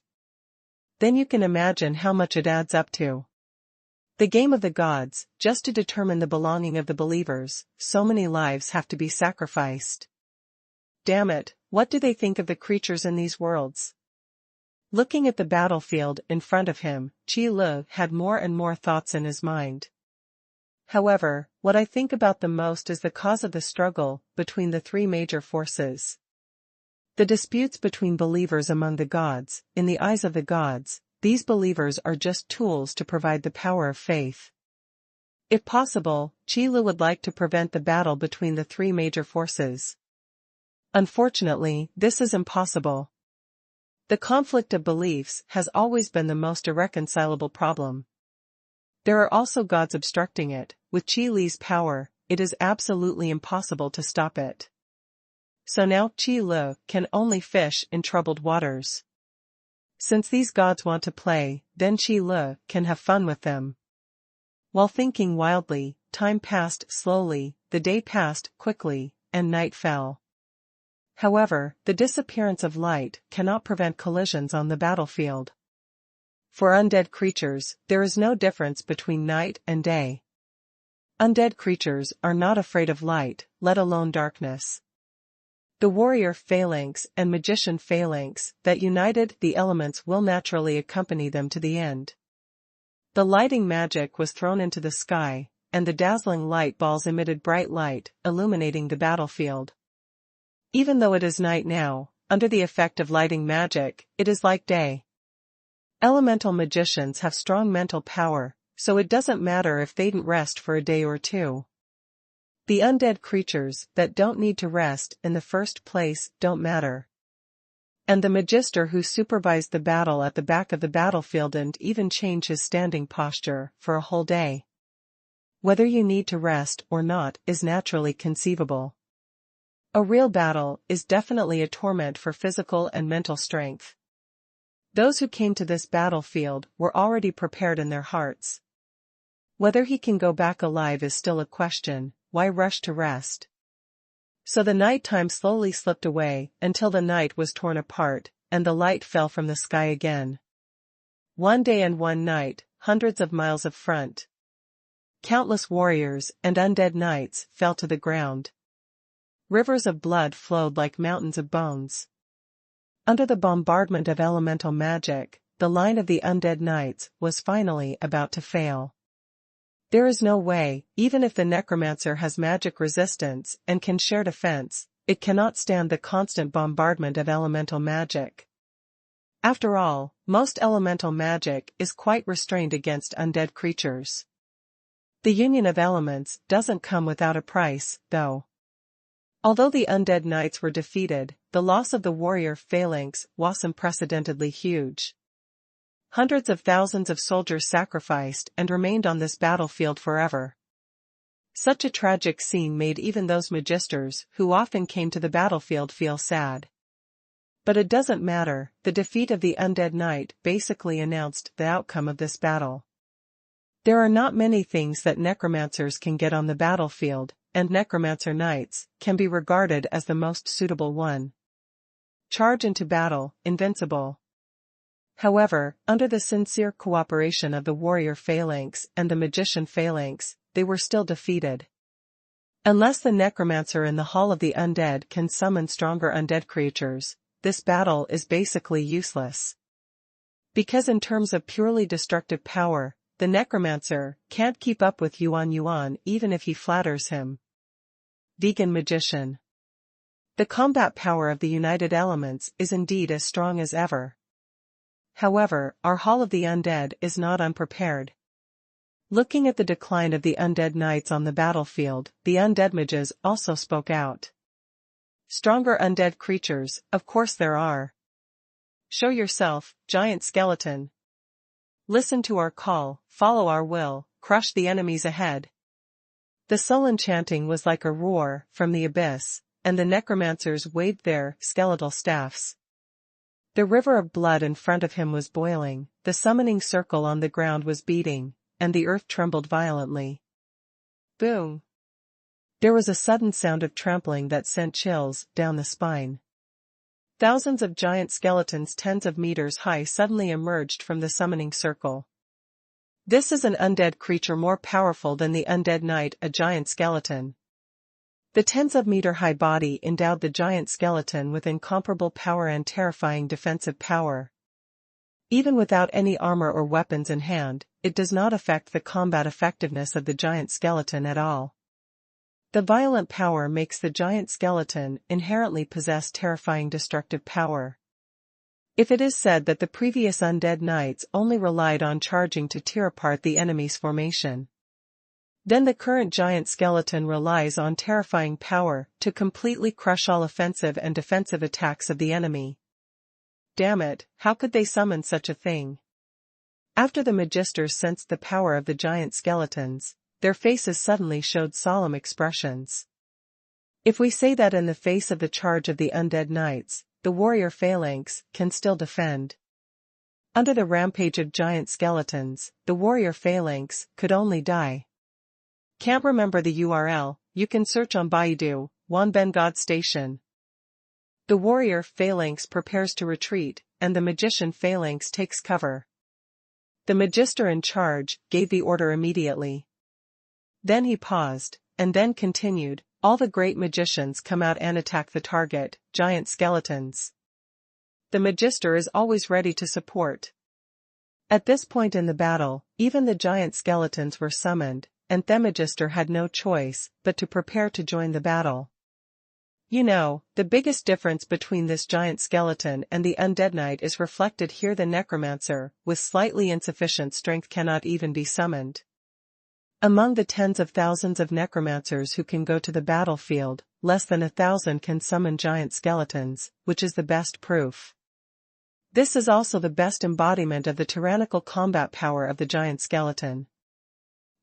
Then you can imagine how much it adds up to. The game of the gods, just to determine the belonging of the believers, so many lives have to be sacrificed. Damn it, what do they think of the creatures in these worlds? Looking at the battlefield in front of him, Qi Lu had more and more thoughts in his mind. However, what I think about the most is the cause of the struggle between the three major forces. The disputes between believers among the gods. In the eyes of the gods, these believers are just tools to provide the power of faith. If possible, Qi Lu would like to prevent the battle between the three major forces. Unfortunately, this is impossible. The conflict of beliefs has always been the most irreconcilable problem. There are also gods obstructing it. With Qi Lu's power, it is absolutely impossible to stop it. So now Qi Lu can only fish in troubled waters. Since these gods want to play, then Qi Lu can have fun with them. While thinking wildly, time passed slowly, the day passed quickly, and night fell. However, the disappearance of light cannot prevent collisions on the battlefield. For undead creatures, there is no difference between night and day. Undead creatures are not afraid of light, let alone darkness. The warrior phalanx and magician phalanx that united the elements will naturally accompany them to the end. The lighting magic was thrown into the sky, and the dazzling light balls emitted bright light, illuminating the battlefield. Even though it is night now, under the effect of lighting magic, it is like day. Elemental magicians have strong mental power, so it doesn't matter if they didn't rest for a day or two. The undead creatures that don't need to rest in the first place don't matter. And the magister who supervised the battle at the back of the battlefield didn't even change his standing posture for a whole day. Whether you need to rest or not is naturally conceivable. A real battle is definitely a torment for physical and mental strength. Those who came to this battlefield were already prepared in their hearts. Whether he can go back alive is still a question. Why rush to rest? So the night time slowly slipped away until the night was torn apart, and the light fell from the sky again. One day and one night, hundreds of miles of front. Countless warriors and undead knights fell to the ground. Rivers of blood flowed like mountains of bones. Under the bombardment of elemental magic, the line of the undead knights was finally about to fail. There is no way, even if the necromancer has magic resistance and can share defense, it cannot stand the constant bombardment of elemental magic. After all, most elemental magic is quite restrained against undead creatures. The union of elements doesn't come without a price, though. Although the undead knights were defeated, the loss of the warrior phalanx was unprecedentedly huge. Hundreds of thousands of soldiers sacrificed and remained on this battlefield forever. Such a tragic scene made even those magisters who often came to the battlefield feel sad. But it doesn't matter, the defeat of the undead knight basically announced the outcome of this battle. There are not many things that necromancers can get on the battlefield, and necromancer knights can be regarded as the most suitable one. Charge into battle, invincible. However, under the sincere cooperation of the warrior phalanx and the magician phalanx, they were still defeated. Unless the necromancer in the Hall of the Undead can summon stronger undead creatures, this battle is basically useless. Because in terms of purely destructive power, the necromancer can't keep up with Xuanhuan even if he flatters him. Vegan magician. The combat power of the united elements is indeed as strong as ever. However, our Hall of the Undead is not unprepared. Looking at the decline of the undead knights on the battlefield, the undead mages also spoke out. Stronger undead creatures, of course there are. Show yourself, giant skeleton. Listen to our call, follow our will, crush the enemies ahead. The sullen chanting was like a roar from the abyss, and the necromancers waved their skeletal staffs. The river of blood in front of him was boiling, the summoning circle on the ground was beating, and the earth trembled violently. Boom! There was a sudden sound of trampling that sent chills down the spine. Thousands of giant skeletons tens of meters high suddenly emerged from the summoning circle. This is an undead creature more powerful than the undead knight, a giant skeleton. The tens of meter high body endowed the giant skeleton with incomparable power and terrifying defensive power. Even without any armor or weapons in hand, it does not affect the combat effectiveness of the giant skeleton at all. The violent power makes the giant skeleton inherently possess terrifying destructive power. If it is said that the previous undead knights only relied on charging to tear apart the enemy's formation, then the current giant skeleton relies on terrifying power to completely crush all offensive and defensive attacks of the enemy. Damn it, how could they summon such a thing? After the magisters sensed the power of the giant skeletons, their faces suddenly showed solemn expressions. If we say that in the face of the charge of the undead knights, the warrior phalanx can still defend. Under the rampage of giant skeletons, the warrior phalanx could only die. Can't remember the URL, you can search on Baidu, Wanbengad Station. The warrior phalanx prepares to retreat, and the magician phalanx takes cover. The magister in charge gave the order immediately. Then he paused, and then continued, all the great magicians come out and attack the target, giant skeletons. The magister is always ready to support. At this point in the battle, even the giant skeletons were summoned, and the magister had no choice but to prepare to join the battle. You know, the biggest difference between this giant skeleton and the undead knight is reflected here. The necromancer, with slightly insufficient strength, cannot even be summoned. Among the tens of thousands of necromancers who can go to the battlefield, less than 1,000 can summon giant skeletons, which is the best proof. This is also the best embodiment of the tyrannical combat power of the giant skeleton.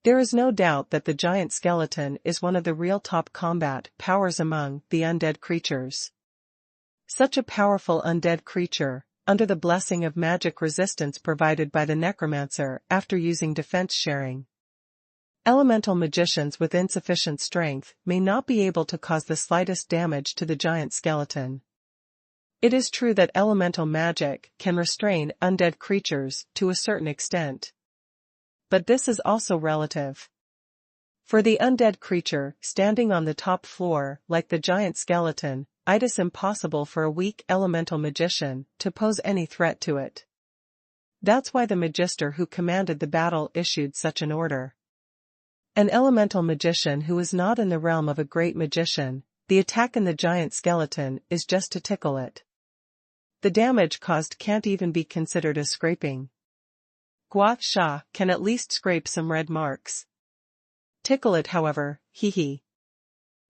There is no doubt that the giant skeleton is one of the real top combat powers among the undead creatures. Such a powerful undead creature, under the blessing of magic resistance provided by the necromancer after using defense sharing. Elemental magicians with insufficient strength may not be able to cause the slightest damage to the giant skeleton. It is true that elemental magic can restrain undead creatures to a certain extent. but this is also relative. For the undead creature, standing on the top floor, like the giant skeleton, it is impossible for a weak elemental magician to pose any threat to it. That's why the magister who commanded the battle issued such an order. An elemental magician who is not in the realm of a great magician, the attack in the giant skeleton is just to tickle it. The damage caused can't even be considered as scraping. Gua Sha can at least scrape some red marks. Tickle it, however, hee.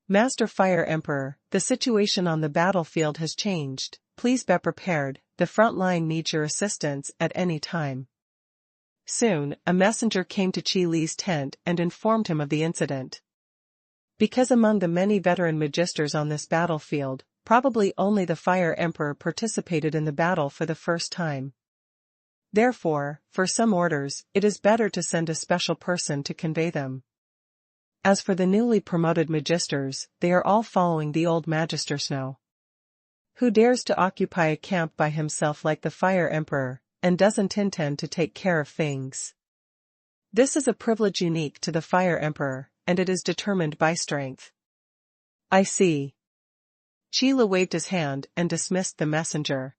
Master Fire Emperor, the situation on the battlefield has changed. Please be prepared, the front line needs your assistance at any time. Soon, a messenger came to Qi Li's tent and informed him of the incident. Because among the many veteran magisters on this battlefield, probably only the Fire Emperor participated in the battle for the first time. Therefore, for some orders, it is better to send a special person to convey them. As for the newly promoted magisters, they are all following the old magister Snow. Who dares to occupy a camp by himself like the Fire Emperor, and doesn't intend to take care of things? This is a privilege unique to the Fire Emperor, and it is determined by strength. I see. Qi Li waved his hand and dismissed the messenger.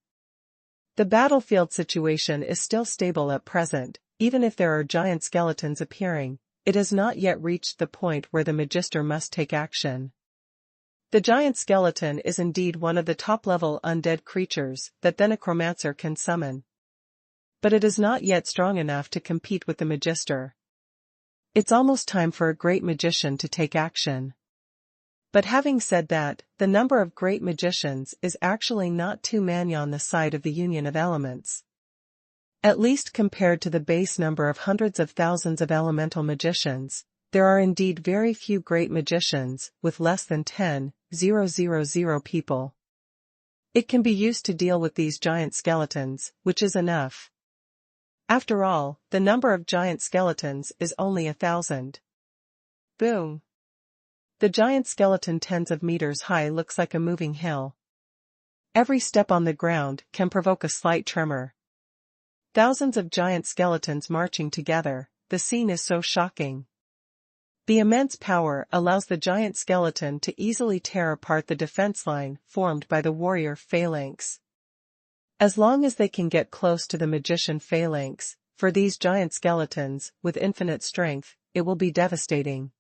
The battlefield situation is still stable at present, even if there are giant skeletons appearing. It has not yet reached the point where the magister must take action. The giant skeleton is indeed one of the top-level undead creatures that the necromancer can summon. But it is not yet strong enough to compete with the magister. It's almost time for a great magician to take action. But having said that, the number of great magicians is actually not too many on the side of the union of elements. At least compared to the base number of hundreds of thousands of elemental magicians, there are indeed very few great magicians, with less than 10,000 people. It can be used to deal with these giant skeletons, which is enough. After all, the number of giant skeletons is only 1,000. Boom! The giant skeleton tens of meters high looks like a moving hill. Every step on the ground can provoke a slight tremor. Thousands of giant skeletons marching together, the scene is so shocking. The immense power allows the giant skeleton to easily tear apart the defense line formed by the warrior phalanx. As long as they can get close to the magician phalanx, for these giant skeletons, with infinite strength, it will be devastating.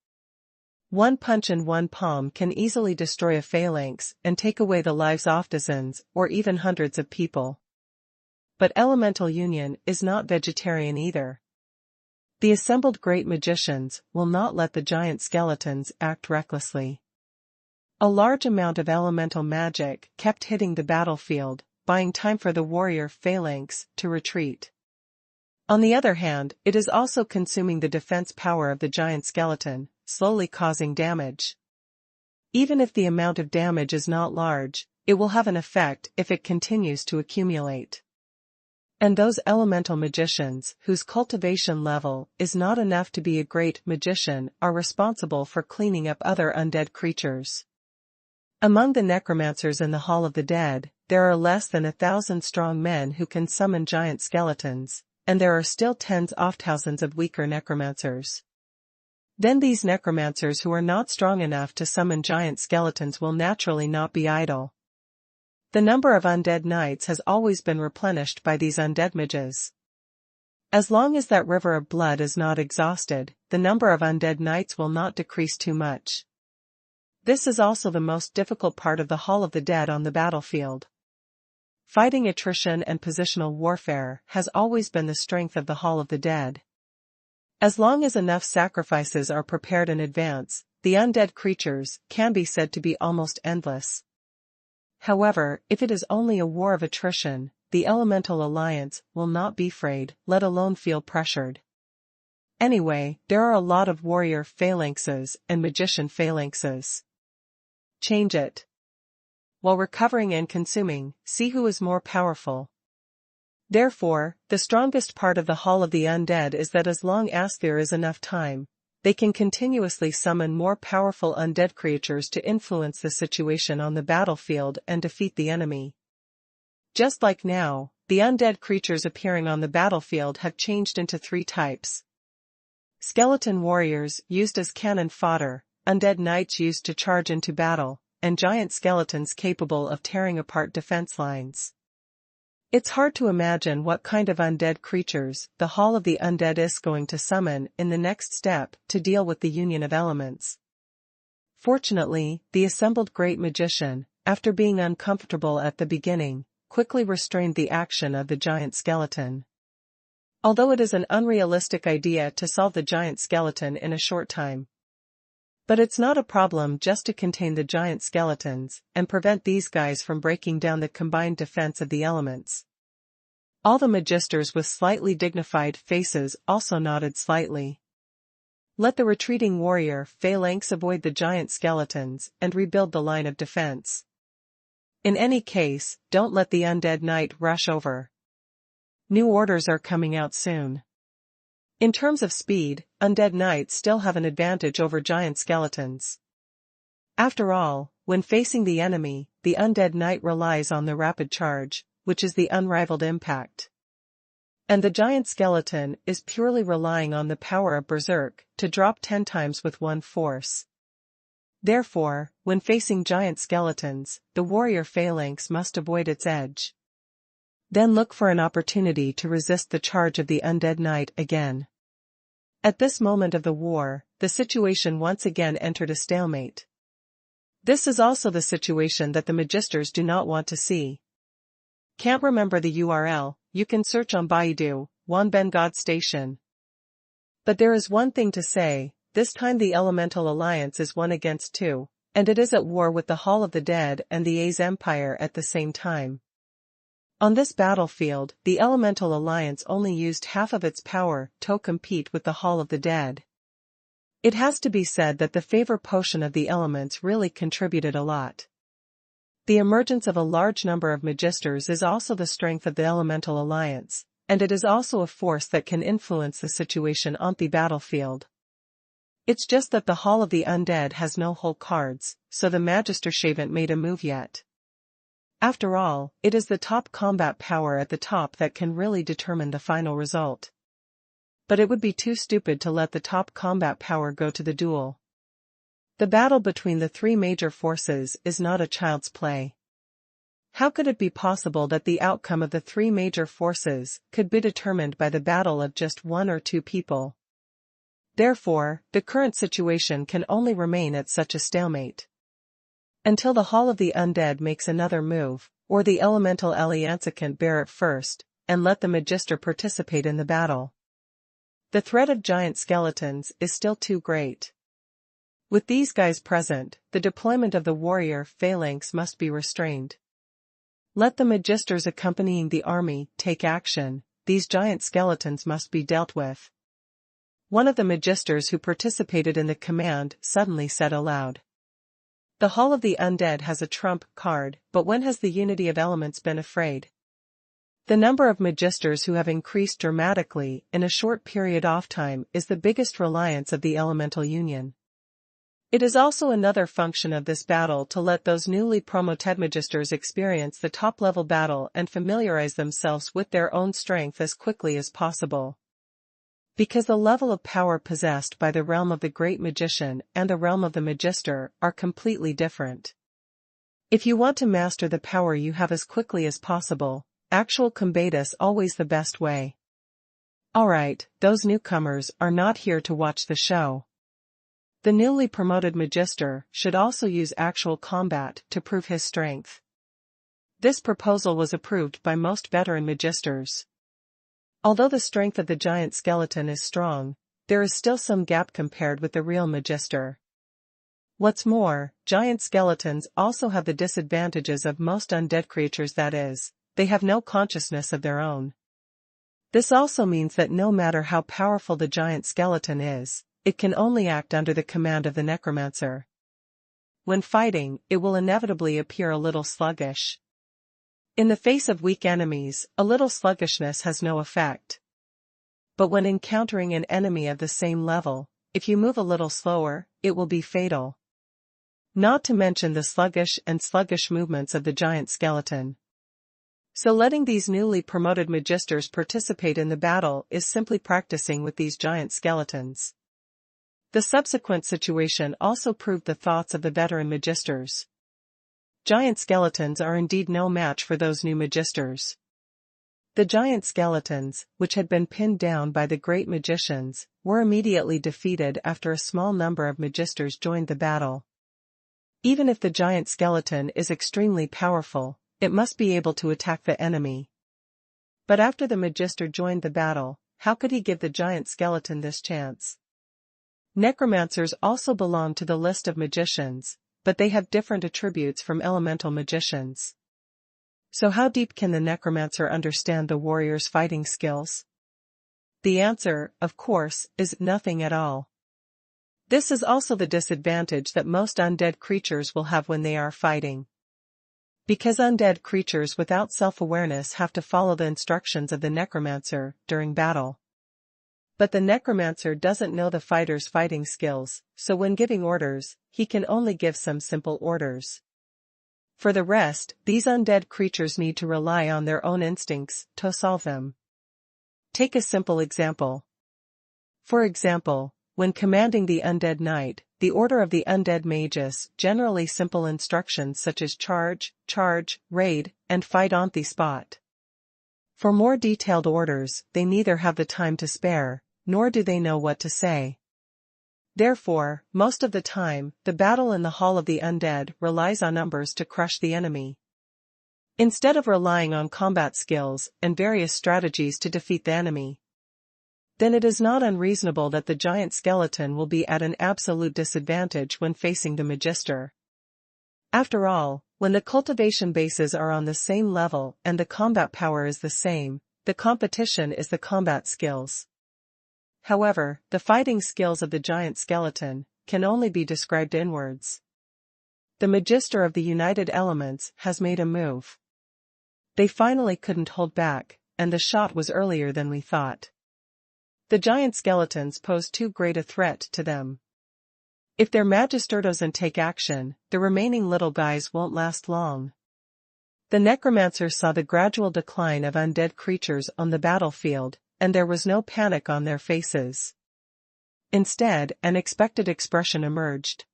One punch and one palm can easily destroy a phalanx and take away the lives of dozens or even hundreds of people. But Elemental Union is not vegetarian either. The assembled great magicians will not let the giant skeletons act recklessly. A large amount of elemental magic kept hitting the battlefield, buying time for the warrior phalanx to retreat. On the other hand, it is also consuming the defense power of the giant skeleton, slowly causing damage. Even if the amount of damage is not large, it will have an effect if it continues to accumulate. And those elemental magicians whose cultivation level is not enough to be a great magician are responsible for cleaning up other undead creatures. Among the necromancers in the Hall of the Dead, there are less than 1,000 strong men who can summon giant skeletons, and there are still tens of thousands of weaker necromancers. Then these necromancers who are not strong enough to summon giant skeletons will naturally not be idle. The number of undead knights has always been replenished by these undead mages. As long as that river of blood is not exhausted, the number of undead knights will not decrease too much. This is also the most difficult part of the Hall of the Dead on the battlefield. Fighting attrition and positional warfare has always been the strength of the Hall of the Dead. As long as enough sacrifices are prepared in advance, the undead creatures can be said to be almost endless. However, if it is only a war of attrition, the Elemental Alliance will not be afraid, let alone feel pressured. Anyway, there are a lot of warrior phalanxes and magician phalanxes. Change it. While recovering and consuming, see who is more powerful. Therefore, the strongest part of the Hall of the Undead is that as long as there is enough time, they can continuously summon more powerful undead creatures to influence the situation on the battlefield and defeat the enemy. Just like now, the undead creatures appearing on the battlefield have changed into 3 types. Skeleton warriors used as cannon fodder, undead knights used to charge into battle, and giant skeletons capable of tearing apart defense lines. It's hard to imagine what kind of undead creatures the Hall of the Undead is going to summon in the next step to deal with the union of elements. Fortunately, the assembled great magician, after being uncomfortable at the beginning, quickly restrained the action of the giant skeleton. Although it is an unrealistic idea to solve the giant skeleton in a short time. But it's not a problem just to contain the giant skeletons and prevent these guys from breaking down the combined defense of the elements. All the magisters with slightly dignified faces also nodded slightly. Let the retreating warrior phalanx avoid the giant skeletons and rebuild the line of defense. In any case, don't let the undead knight rush over. New orders are coming out soon. In terms of speed, undead knights still have an advantage over giant skeletons. After all, when facing the enemy, the undead knight relies on the rapid charge, which is the unrivaled impact. And the giant skeleton is purely relying on the power of Berserk to drop 10 times with one force. Therefore, when facing giant skeletons, the warrior phalanx must avoid its edge. Then look for an opportunity to resist the charge of the undead knight again. At this moment of the war, the situation once again entered a stalemate. This is also the situation that the magisters do not want to see. Can't remember the URL, you can search on Baidu, Wanben God Station. But there is one thing to say, this time the Elemental Alliance is 1 against 2, and it is at war with the Hall of the Dead and the A's Empire at the same time. On this battlefield, the Elemental Alliance only used half of its power to compete with the Hall of the Dead. It has to be said that the favor potion of the elements really contributed a lot. The emergence of a large number of magisters is also the strength of the Elemental Alliance, and it is also a force that can influence the situation on the battlefield. It's just that the Hall of the Undead has no whole cards, so the Magister haven't made a move yet. After all, it is the top combat power at the top that can really determine the final result. But it would be too stupid to let the top combat power go to the duel. The battle between the 3 major forces is not a child's play. How could it be possible that the outcome of the 3 major forces could be determined by the battle of just 1 or 2 people? Therefore, the current situation can only remain at such a stalemate. Until the Hall of the Undead makes another move, or the Elemental Alliance can bear it first, and let the Magister participate in the battle. The threat of giant skeletons is still too great. With these guys present, the deployment of the warrior phalanx must be restrained. Let the Magisters accompanying the army take action, these giant skeletons must be dealt with. One of the Magisters who participated in the command suddenly said aloud. The Hall of the Undead has a trump card, but when has the unity of elements been afraid? The number of magisters who have increased dramatically in a short period of time is the biggest reliance of the elemental union. It is also another function of this battle to let those newly promoted magisters experience the top-level battle and familiarize themselves with their own strength as quickly as possible. Because the level of power possessed by the realm of the great magician and the realm of the magister are completely different. If you want to master the power you have as quickly as possible, actual combat is always the best way. Alright, those newcomers are not here to watch the show. The newly promoted magister should also use actual combat to prove his strength. This proposal was approved by most veteran magisters. Although the strength of the giant skeleton is strong, there is still some gap compared with the real magister. What's more, giant skeletons also have the disadvantages of most undead creatures, that is, they have no consciousness of their own. This also means that no matter how powerful the giant skeleton is, it can only act under the command of the necromancer. When fighting, it will inevitably appear a little sluggish. In the face of weak enemies, a little sluggishness has no effect. But when encountering an enemy of the same level, if you move a little slower, it will be fatal. Not to mention the sluggish movements of the giant skeleton. So letting these newly promoted magisters participate in the battle is simply practicing with these giant skeletons. The subsequent situation also proved the thoughts of the veteran magisters. Giant skeletons are indeed no match for those new magisters. The giant skeletons, which had been pinned down by the great magicians, were immediately defeated after a small number of magisters joined the battle. Even if the giant skeleton is extremely powerful, it must be able to attack the enemy. But after the magister joined the battle, how could he give the giant skeleton this chance? Necromancers also belong to the list of magicians, but they have different attributes from elemental magicians. So how deep can the necromancer understand the warrior's fighting skills? The answer, of course, is nothing at all. This is also the disadvantage that most undead creatures will have when they are fighting. Because undead creatures without self-awareness have to follow the instructions of the necromancer during battle. But the necromancer doesn't know the fighter's fighting skills, so when giving orders, he can only give some simple orders. For the rest, these undead creatures need to rely on their own instincts to solve them. Take a simple example. For example, when commanding the undead knight, the order of the undead mages generally simple instructions such as charge, raid, and fight on the spot. For more detailed orders, they neither have the time to spare, nor do they know what to say. Therefore, most of the time, the battle in the Hall of the Undead relies on numbers to crush the enemy. Instead of relying on combat skills and various strategies to defeat the enemy. Then it is not unreasonable that the giant skeleton will be at an absolute disadvantage when facing the magister. After all, when the cultivation bases are on the same level and the combat power is the same, the competition is the combat skills. However, the fighting skills of the giant skeleton can only be described inwards. The Magister of the United Elements has made a move. They finally couldn't hold back, and the shot was earlier than we thought. The giant skeletons pose too great a threat to them. If their Magister doesn't take action, the remaining little guys won't last long. The necromancer saw the gradual decline of undead creatures on the battlefield, and there was no panic on their faces. Instead, an expected expression emerged.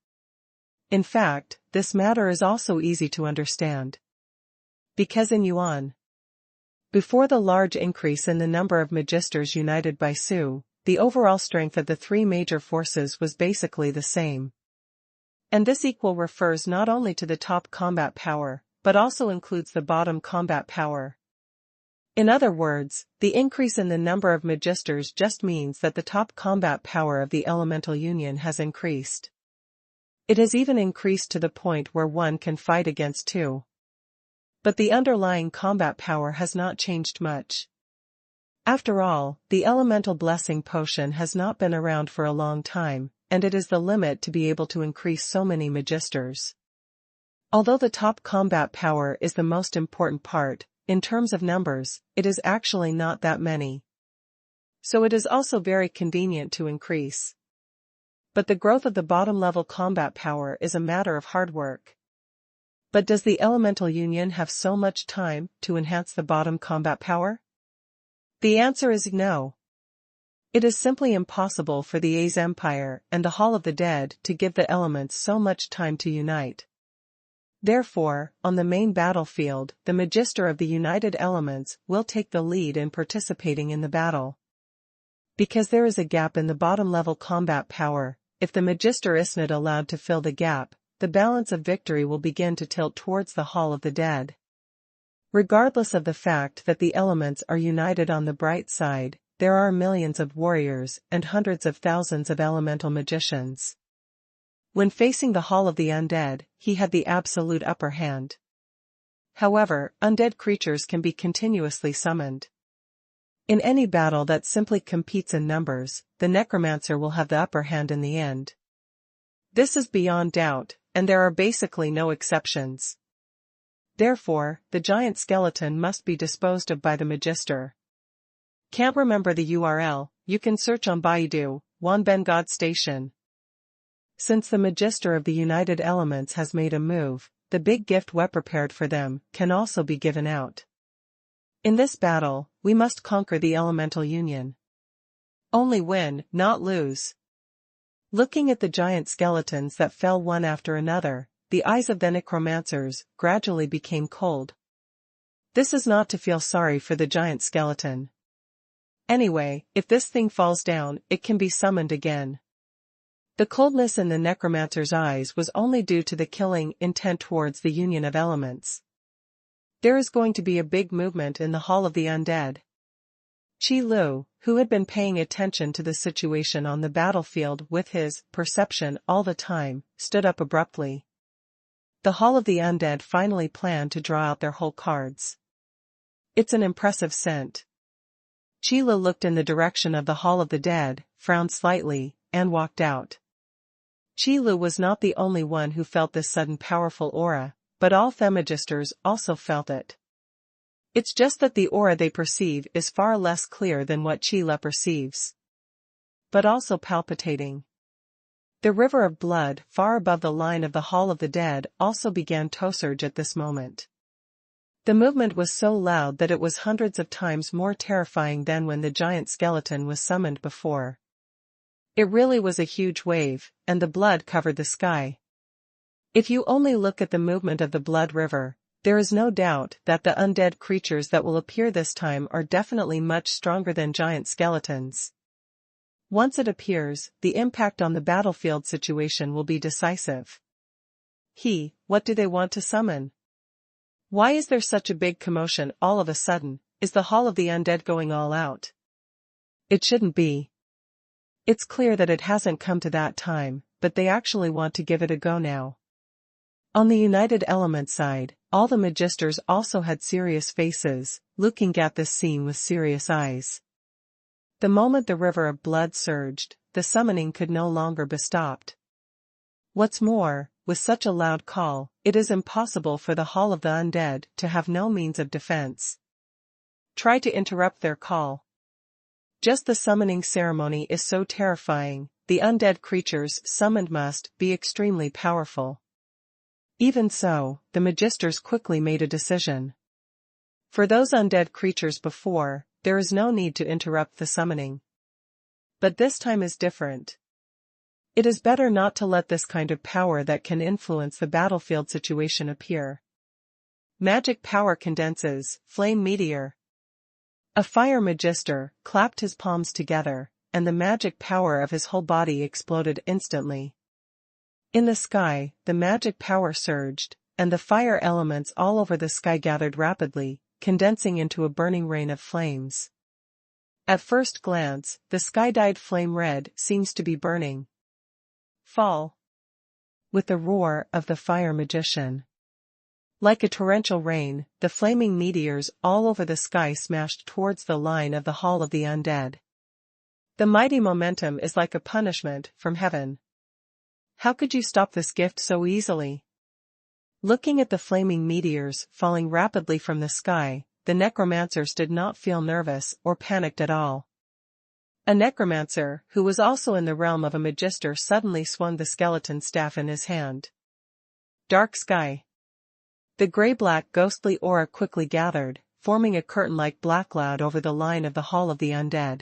In fact, this matter is also easy to understand. Because in Yuan, before the large increase in the number of magisters united by Su, the overall strength of the three major forces was basically the same. And this equal refers not only to the top combat power, but also includes the bottom combat power. In other words, the increase in the number of magisters just means that the top combat power of the elemental union has increased. It has even increased to the point where one can fight against two. But the underlying combat power has not changed much. After all, the elemental blessing potion has not been around for a long time, and it is the limit to be able to increase so many magisters. Although the top combat power is the most important part, in terms of numbers, it is actually not that many. So it is also very convenient to increase. But the growth of the bottom-level combat power is a matter of hard work. But does the elemental union have so much time to enhance the bottom combat power? The answer is no. It is simply impossible for the A's Empire and the Hall of the Dead to give the elements so much time to unite. Therefore, on the main battlefield, the Magister of the United Elements will take the lead in participating in the battle. Because there is a gap in the bottom-level combat power, if the Magister isn't allowed to fill the gap, the balance of victory will begin to tilt towards the Hall of the Dead. Regardless of the fact that the elements are united on the bright side, there are millions of warriors and hundreds of thousands of elemental magicians. When facing the Hall of the Undead, he had the absolute upper hand. However, undead creatures can be continuously summoned. In any battle that simply competes in numbers, the necromancer will have the upper hand in the end. This is beyond doubt, and there are basically no exceptions. Therefore, the giant skeleton must be disposed of by the Magister. Can't remember the URL? You can search on Baidu, Wanben God Station. Since the Magister of the United Elements has made a move, the big gift we prepared for them can also be given out. In this battle, we must conquer the elemental union. Only win, not lose. Looking at the giant skeletons that fell one after another, the eyes of the necromancers gradually became cold. This is not to feel sorry for the giant skeleton. Anyway, if this thing falls down, it can be summoned again. The coldness in the necromancer's eyes was only due to the killing intent towards the union of elements. There is going to be a big movement in the Hall of the Undead. Qi Lu, who had been paying attention to the situation on the battlefield with his perception all the time, stood up abruptly. The Hall of the Undead finally planned to draw out their whole cards. It's an impressive scent. Qi Lu looked in the direction of the Hall of the Dead, frowned slightly, and walked out. Qi Lu was not the only one who felt this sudden powerful aura, but all Themagisters also felt it. It's just that the aura they perceive is far less clear than what Qi Lu perceives. But also palpitating. The river of blood far above the line of the Hall of the Dead also began to surge at this moment. The movement was so loud that it was hundreds of times more terrifying than when the giant skeleton was summoned before. It really was a huge wave, and the blood covered the sky. If you only look at the movement of the blood river, there is no doubt that the undead creatures that will appear this time are definitely much stronger than giant skeletons. Once it appears, the impact on the battlefield situation will be decisive. What do they want to summon? Why is there such a big commotion all of a sudden? Is the Hall of the Undead going all out? It shouldn't be. It's clear that it hasn't come to that time, but they actually want to give it a go now. On the United Element side, all the Magisters also had serious faces, looking at this scene with serious eyes. The moment the river of blood surged, the summoning could no longer be stopped. What's more, with such a loud call, it is impossible for the Hall of the Undead to have no means of defense. Try to interrupt their call. Just the summoning ceremony is so terrifying, the undead creatures summoned must be extremely powerful. Even so, the Magisters quickly made a decision. For those undead creatures before, there is no need to interrupt the summoning. But this time is different. It is better not to let this kind of power that can influence the battlefield situation appear. Magic power condenses, flame meteor. A fire magister clapped his palms together, and the magic power of his whole body exploded instantly. In the sky, the magic power surged, and the fire elements all over the sky gathered rapidly, condensing into a burning rain of flames. At first glance, the sky dyed flame red seems to be burning. Fall. With the roar of the fire magician. Like a torrential rain, the flaming meteors all over the sky smashed towards the line of the Hall of the Undead. The mighty momentum is like a punishment from heaven. How could you stop this gift so easily? Looking at the flaming meteors falling rapidly from the sky, the necromancers did not feel nervous or panicked at all. A necromancer, who was also in the realm of a magister, suddenly swung the skeleton staff in his hand. Dark sky. The gray-black ghostly aura quickly gathered, forming a curtain-like black cloud over the line of the Hall of the Undead.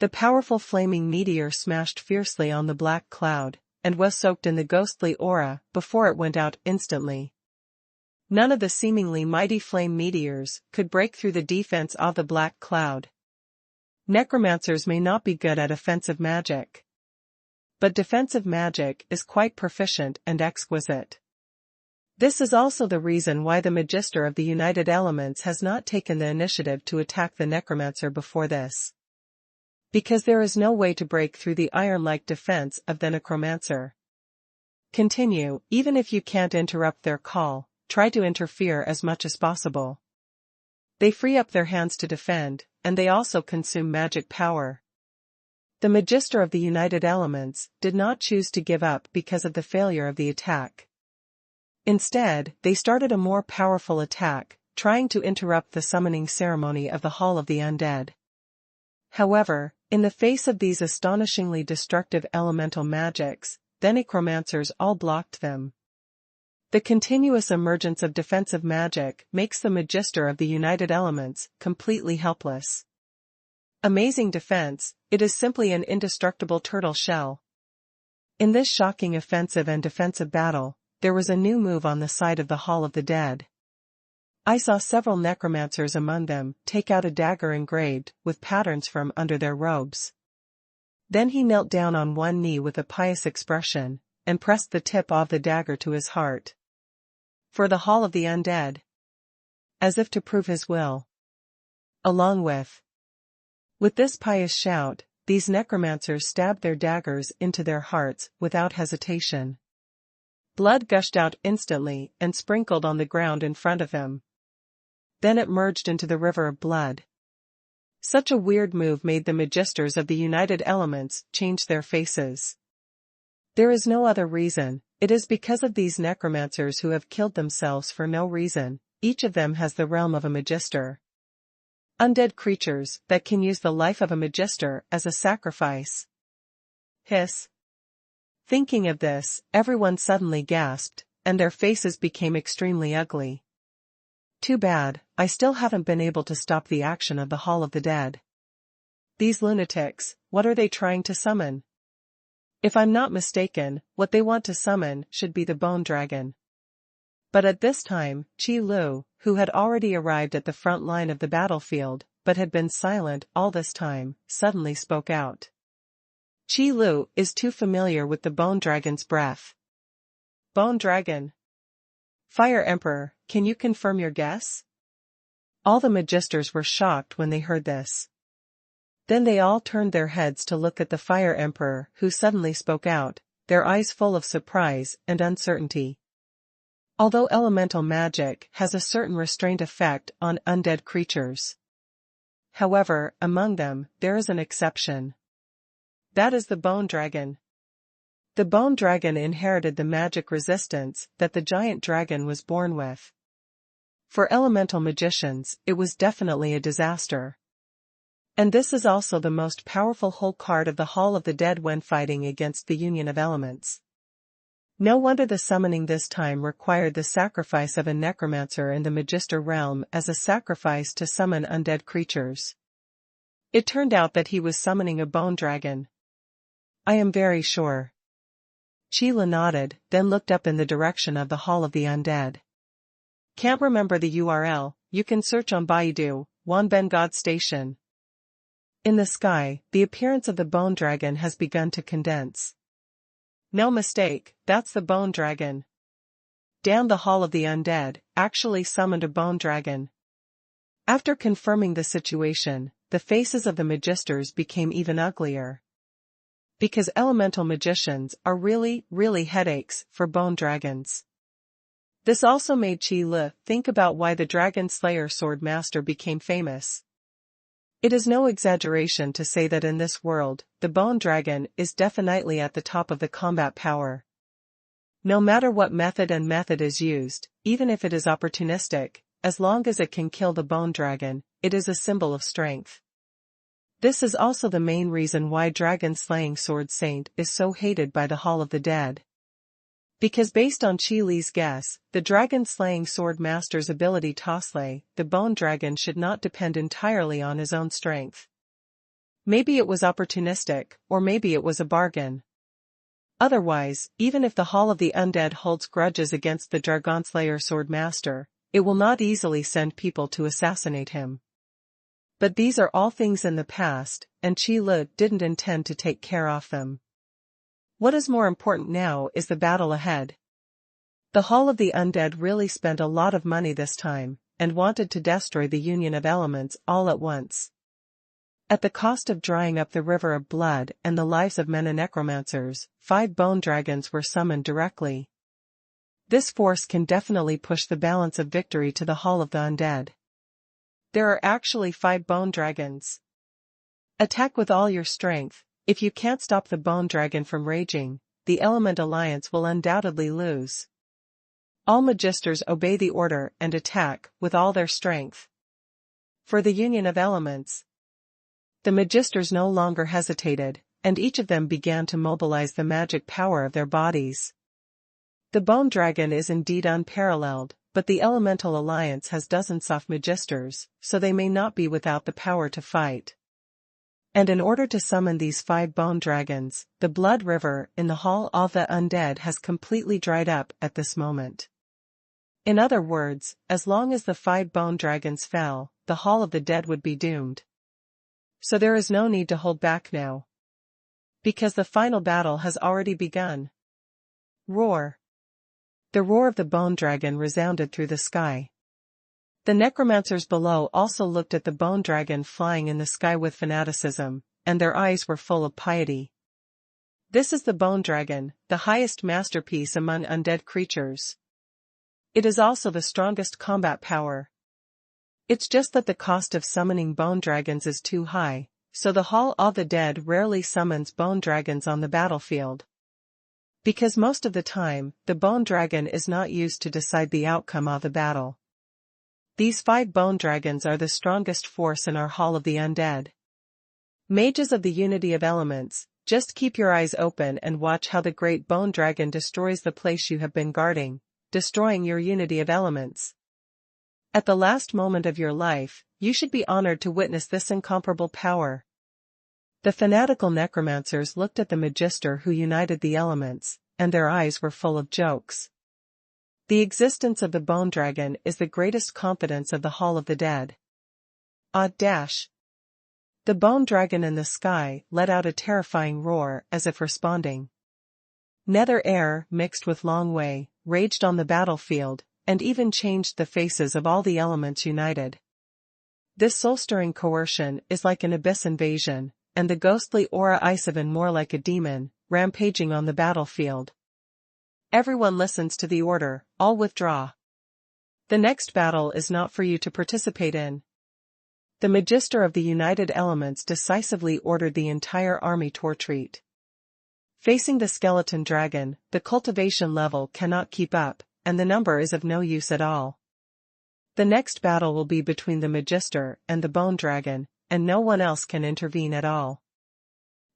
The powerful flaming meteor smashed fiercely on the black cloud, and was soaked in the ghostly aura before it went out instantly. None of the seemingly mighty flame meteors could break through the defense of the black cloud. Necromancers may not be good at offensive magic, but defensive magic is quite proficient and exquisite. This is also the reason why the Magister of the United Elements has not taken the initiative to attack the necromancer before this. Because there is no way to break through the iron-like defense of the necromancer. Continue, even if you can't interrupt their call, try to interfere as much as possible. They free up their hands to defend, and they also consume magic power. The Magister of the United Elements did not choose to give up because of the failure of the attack. Instead, they started a more powerful attack, trying to interrupt the summoning ceremony of the Hall of the Undead. However, in the face of these astonishingly destructive elemental magics, the necromancers all blocked them. The continuous emergence of defensive magic makes the Magister of the United Elements completely helpless. Amazing defense, it is simply an indestructible turtle shell. In this shocking offensive and defensive battle, there was a new move on the side of the Hall of the Dead. I saw several necromancers among them take out a dagger engraved with patterns from under their robes. Then he knelt down on one knee with a pious expression, and pressed the tip of the dagger to his heart. For the Hall of the Undead. As if to prove his will. Along with this pious shout, these necromancers stabbed their daggers into their hearts without hesitation. Blood gushed out instantly and sprinkled on the ground in front of him. Then it merged into the river of blood. Such a weird move made the Magisters of the United Elements change their faces. There is no other reason, it is because of these necromancers who have killed themselves for no reason. Each of them has the realm of a Magister. Undead creatures that can use the life of a Magister as a sacrifice. Hiss. Thinking of this, everyone suddenly gasped, and their faces became extremely ugly. Too bad, I still haven't been able to stop the action of the Hall of the Dead. These lunatics, what are they trying to summon? If I'm not mistaken, what they want to summon should be the Bone Dragon. But at this time, Qi Lu, who had already arrived at the front line of the battlefield, but had been silent all this time, suddenly spoke out. Qi Lu is too familiar with the Bone Dragon's breath. Bone Dragon. Fire Emperor, can you confirm your guess? All the Magisters were shocked when they heard this. Then they all turned their heads to look at the Fire Emperor, who suddenly spoke out, their eyes full of surprise and uncertainty. Although elemental magic has a certain restraint effect on undead creatures. However, among them, there is an exception. That is the Bone Dragon. The Bone Dragon inherited the magic resistance that the giant dragon was born with. For elemental magicians, it was definitely a disaster. And this is also the most powerful whole card of the Hall of the Dead when fighting against the Union of Elements. No wonder the summoning this time required the sacrifice of a necromancer in the Magister realm as a sacrifice to summon undead creatures. It turned out that he was summoning a bone dragon. I am very sure. Qi Lu nodded, then looked up in the direction of the Hall of the Undead. Can't remember the URL, you can search on Baidu, Wanben God Station. In the sky, the appearance of the bone dragon has begun to condense. No mistake, that's the bone dragon. Dan the Hall of the Undead actually summoned a bone dragon. After confirming the situation, the faces of the Magisters became even uglier. Because elemental magicians are really headaches for bone dragons. This also made Qi Lu think about why the Dragon Slayer Sword Master became famous. It is no exaggeration to say that in this world, the Bone Dragon is definitely at the top of the combat power. No matter what method is used, even if it is opportunistic, as long as it can kill the Bone Dragon, it is a symbol of strength. This is also the main reason why Dragon-slaying Sword Saint is so hated by the Hall of the Dead. Because based on Qi Li's guess, the dragon-slaying sword master's ability to slay the bone dragon should not depend entirely on his own strength. Maybe it was opportunistic, or maybe it was a bargain. Otherwise, even if the Hall of the Undead holds grudges against the Dragonslayer Sword Master, it will not easily send people to assassinate him. But these are all things in the past, and Qi Lu didn't intend to take care of them. What is more important now is the battle ahead. The Hall of the Undead really spent a lot of money this time, and wanted to destroy the Union of Elements all at once. At the cost of drying up the river of blood and the lives of men and necromancers, 5 bone dragons were summoned directly. This force can definitely push the balance of victory to the Hall of the Undead. There are actually 5 bone dragons. Attack with all your strength. If you can't stop the bone dragon from raging, the Element Alliance will undoubtedly lose. All Magisters obey the order and attack with all their strength. For the Union of Elements. The Magisters no longer hesitated, and each of them began to mobilize the magic power of their bodies. The bone dragon is indeed unparalleled, but the elemental alliance has dozens of magisters, so they may not be without the power to fight. And in order to summon these 5 bone dragons, the blood river in the Hall of the Undead has completely dried up at this moment. In other words, as long as the 5 bone dragons fell, the Hall of the Dead would be doomed. So there is no need to hold back now, because the final battle has already begun. Roar! The roar of the bone dragon resounded through the sky. The necromancers below also looked at the bone dragon flying in the sky with fanaticism, and their eyes were full of piety. This is the bone dragon, the highest masterpiece among undead creatures. It is also the strongest combat power. It's just that the cost of summoning bone dragons is too high, so the Hall of the Dead rarely summons bone dragons on the battlefield. Because most of the time, the bone dragon is not used to decide the outcome of the battle. These 5 bone dragons are the strongest force in our Hall of the Undead. Mages of the Unity of Elements, just keep your eyes open and watch how the great bone dragon destroys the place you have been guarding, destroying your Unity of Elements. At the last moment of your life, you should be honored to witness this incomparable power. The fanatical necromancers looked at the magister who united the elements, and their eyes were full of jokes. The existence of the bone dragon is the greatest confidence of the Hall of the Dead. The bone dragon in the sky let out a terrifying roar as if responding. Nether air, mixed with Long Wei, raged on the battlefield, and even changed the faces of all the elements united. This soul-stirring coercion is like an abyss invasion, and the ghostly aura Isavan more like a demon, rampaging on the battlefield. Everyone listens to the order, all withdraw. The next battle is not for you to participate in. The Magister of the United Elements decisively ordered the entire army to retreat. Facing the skeleton dragon, the cultivation level cannot keep up, and the number is of no use at all. The next battle will be between the Magister and the bone dragon, and no one else can intervene at all.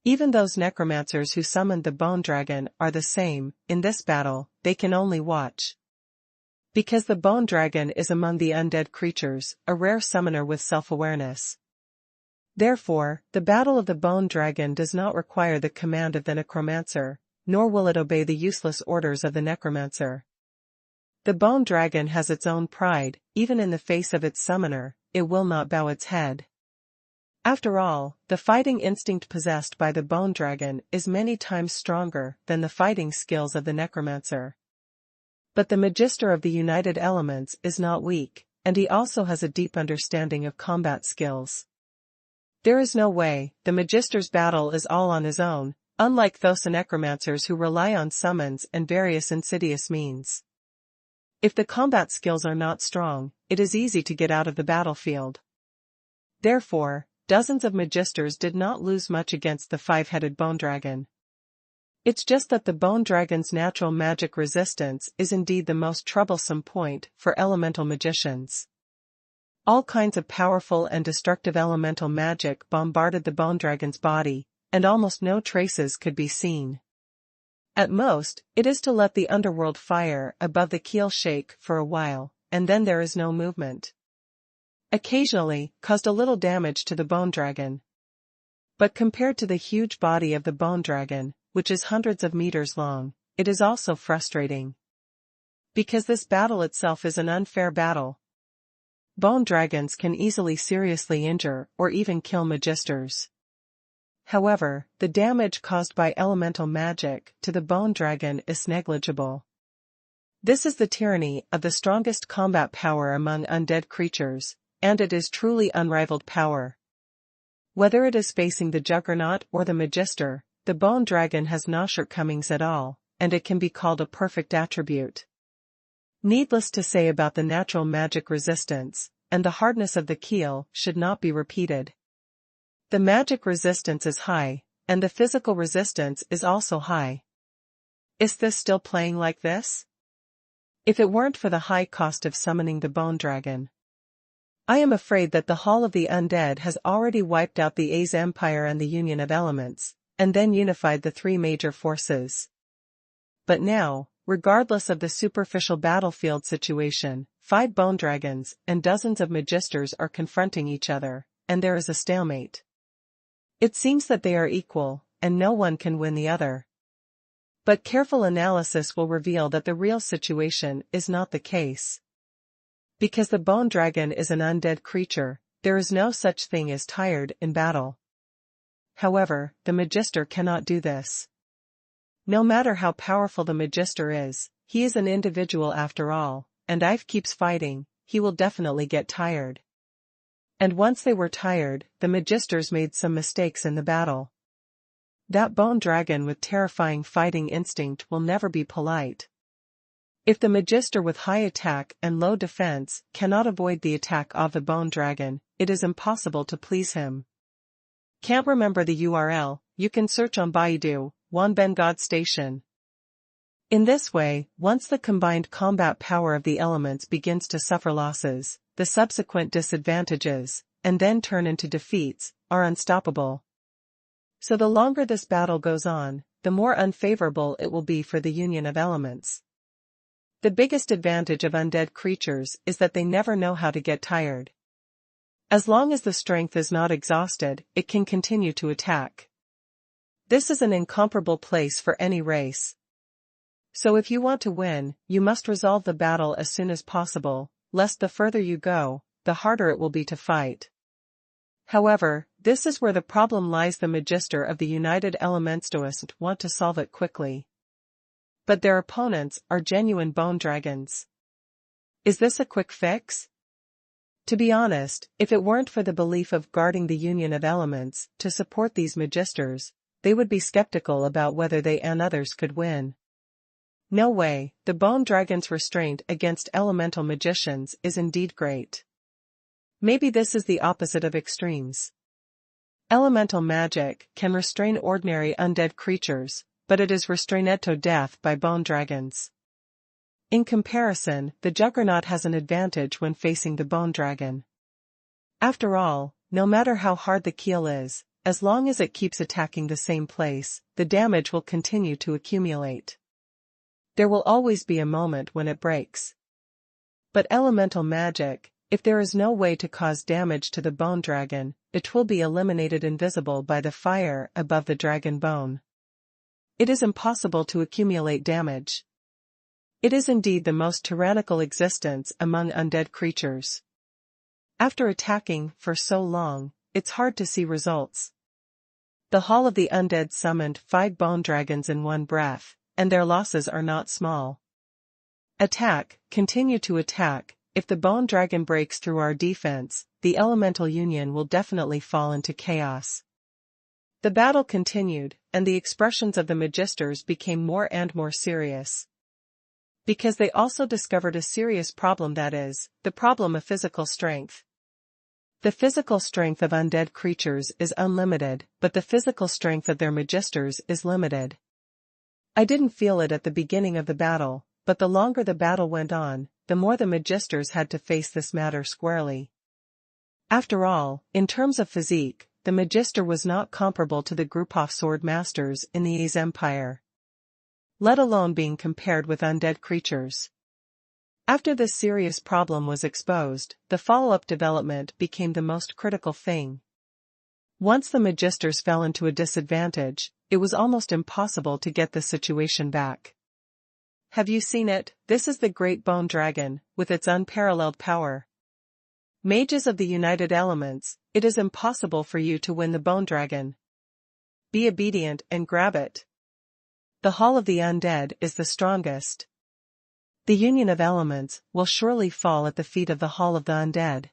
Even those necromancers who summoned the bone dragon are the same. In this battle, they can only watch. Because the bone dragon is among the undead creatures, a rare summoner with self-awareness. Therefore, the battle of the bone dragon does not require the command of the necromancer, nor will it obey the useless orders of the necromancer. The bone dragon has its own pride, even in the face of its summoner, it will not bow its head. After all, the fighting instinct possessed by the bone dragon is many times stronger than the fighting skills of the necromancer. But the Magister of the United Elements is not weak, and he also has a deep understanding of combat skills. There is no way, the Magister's battle is all on his own, unlike those necromancers who rely on summons and various insidious means. If the combat skills are not strong, it is easy to get out of the battlefield. Therefore, dozens of magisters did not lose much against the 5-headed bone dragon. It's just that the bone dragon's natural magic resistance is indeed the most troublesome point for elemental magicians. All kinds of powerful and destructive elemental magic bombarded the bone dragon's body, and almost no traces could be seen. At most, it is to let the underworld fire above the keel shake for a while, and then there is no movement. Occasionally, caused a little damage to the bone dragon. But compared to the huge body of the bone dragon, which is hundreds of meters long, it is also frustrating. Because this battle itself is an unfair battle. Bone dragons can easily seriously injure or even kill magisters. However, the damage caused by elemental magic to the bone dragon is negligible. This is the tyranny of the strongest combat power among undead creatures, and it is truly unrivaled power. Whether it is facing the Juggernaut or the Magister, the bone dragon has no shortcomings at all, and it can be called a perfect attribute. Needless to say about the natural magic resistance, and the hardness of the keel should not be repeated. The magic resistance is high, and the physical resistance is also high. Is this still playing like this? If it weren't for the high cost of summoning the bone dragon, I am afraid that the Hall of the Undead has already wiped out the A's Empire and the Union of Elements, and then unified the 3 major forces. But now, regardless of the superficial battlefield situation, 5 bone dragons and dozens of magisters are confronting each other, and there is a stalemate. It seems that they are equal, and no one can win the other. But careful analysis will reveal that the real situation is not the case. Because the bone dragon is an undead creature, there is no such thing as tired in battle. However, the magister cannot do this. No matter how powerful the magister is, he is an individual after all, and if keeps fighting, he will definitely get tired. And once they were tired, the magisters made some mistakes in the battle. That bone dragon with terrifying fighting instinct will never be polite. If the magister with high attack and low defense cannot avoid the attack of the bone dragon, it is impossible to please him. Can't remember the URL? You can search on Baidu, Wanben God Station. In this way, once the combined combat power of the elements begins to suffer losses, the subsequent disadvantages, and then turn into defeats, are unstoppable. So the longer this battle goes on, the more unfavorable it will be for the union of elements. The biggest advantage of undead creatures is that they never know how to get tired. As long as the strength is not exhausted, it can continue to attack. This is an incomparable place for any race. So if you want to win, you must resolve the battle as soon as possible, lest the further you go, the harder it will be to fight. However, this is where the problem lies. The magister of the United Elementalists want to solve it quickly. But their opponents are genuine bone dragons. Is this a quick fix? To be honest, if it weren't for the belief of guarding the union of elements to support these magisters, they would be skeptical about whether they and others could win. No way, the bone dragon's restraint against elemental magicians is indeed great. Maybe this is the opposite of extremes. Elemental magic can restrain ordinary undead creatures, but it is restrained to death by bone dragons. In comparison, the Juggernaut has an advantage when facing the bone dragon. After all, no matter how hard the keel is, as long as it keeps attacking the same place, the damage will continue to accumulate. There will always be a moment when it breaks. But elemental magic, if there is no way to cause damage to the bone dragon, it will be eliminated invisible by the fire above the dragon bone. It is impossible to accumulate damage. It is indeed the most tyrannical existence among undead creatures. After attacking for so long, it's hard to see results. The Hall of the Undead summoned 5 bone dragons in one breath, and their losses are not small. Attack, continue to attack. If the bone dragon breaks through our defense, the elemental union will definitely fall into chaos. The battle continued, and the expressions of the magisters became more and more serious. Because they also discovered a serious problem, that is, the problem of physical strength. The physical strength of undead creatures is unlimited, but the physical strength of their magisters is limited. I didn't feel it at the beginning of the battle, but the longer the battle went on, the more the magisters had to face this matter squarely. After all, in terms of physique, the magister was not comparable to the group of sword masters in the Aes Empire, let alone being compared with undead creatures. After this serious problem was exposed, the follow-up development became the most critical thing. Once the magisters fell into a disadvantage, it was almost impossible to get the situation back. Have you seen it? This is the Great Bone Dragon, with its unparalleled power. Mages of the United Elements, it is impossible for you to win the Bone Dragon. Be obedient and grab it. The Hall of the Undead is the strongest. The Union of Elements will surely fall at the feet of the Hall of the Undead.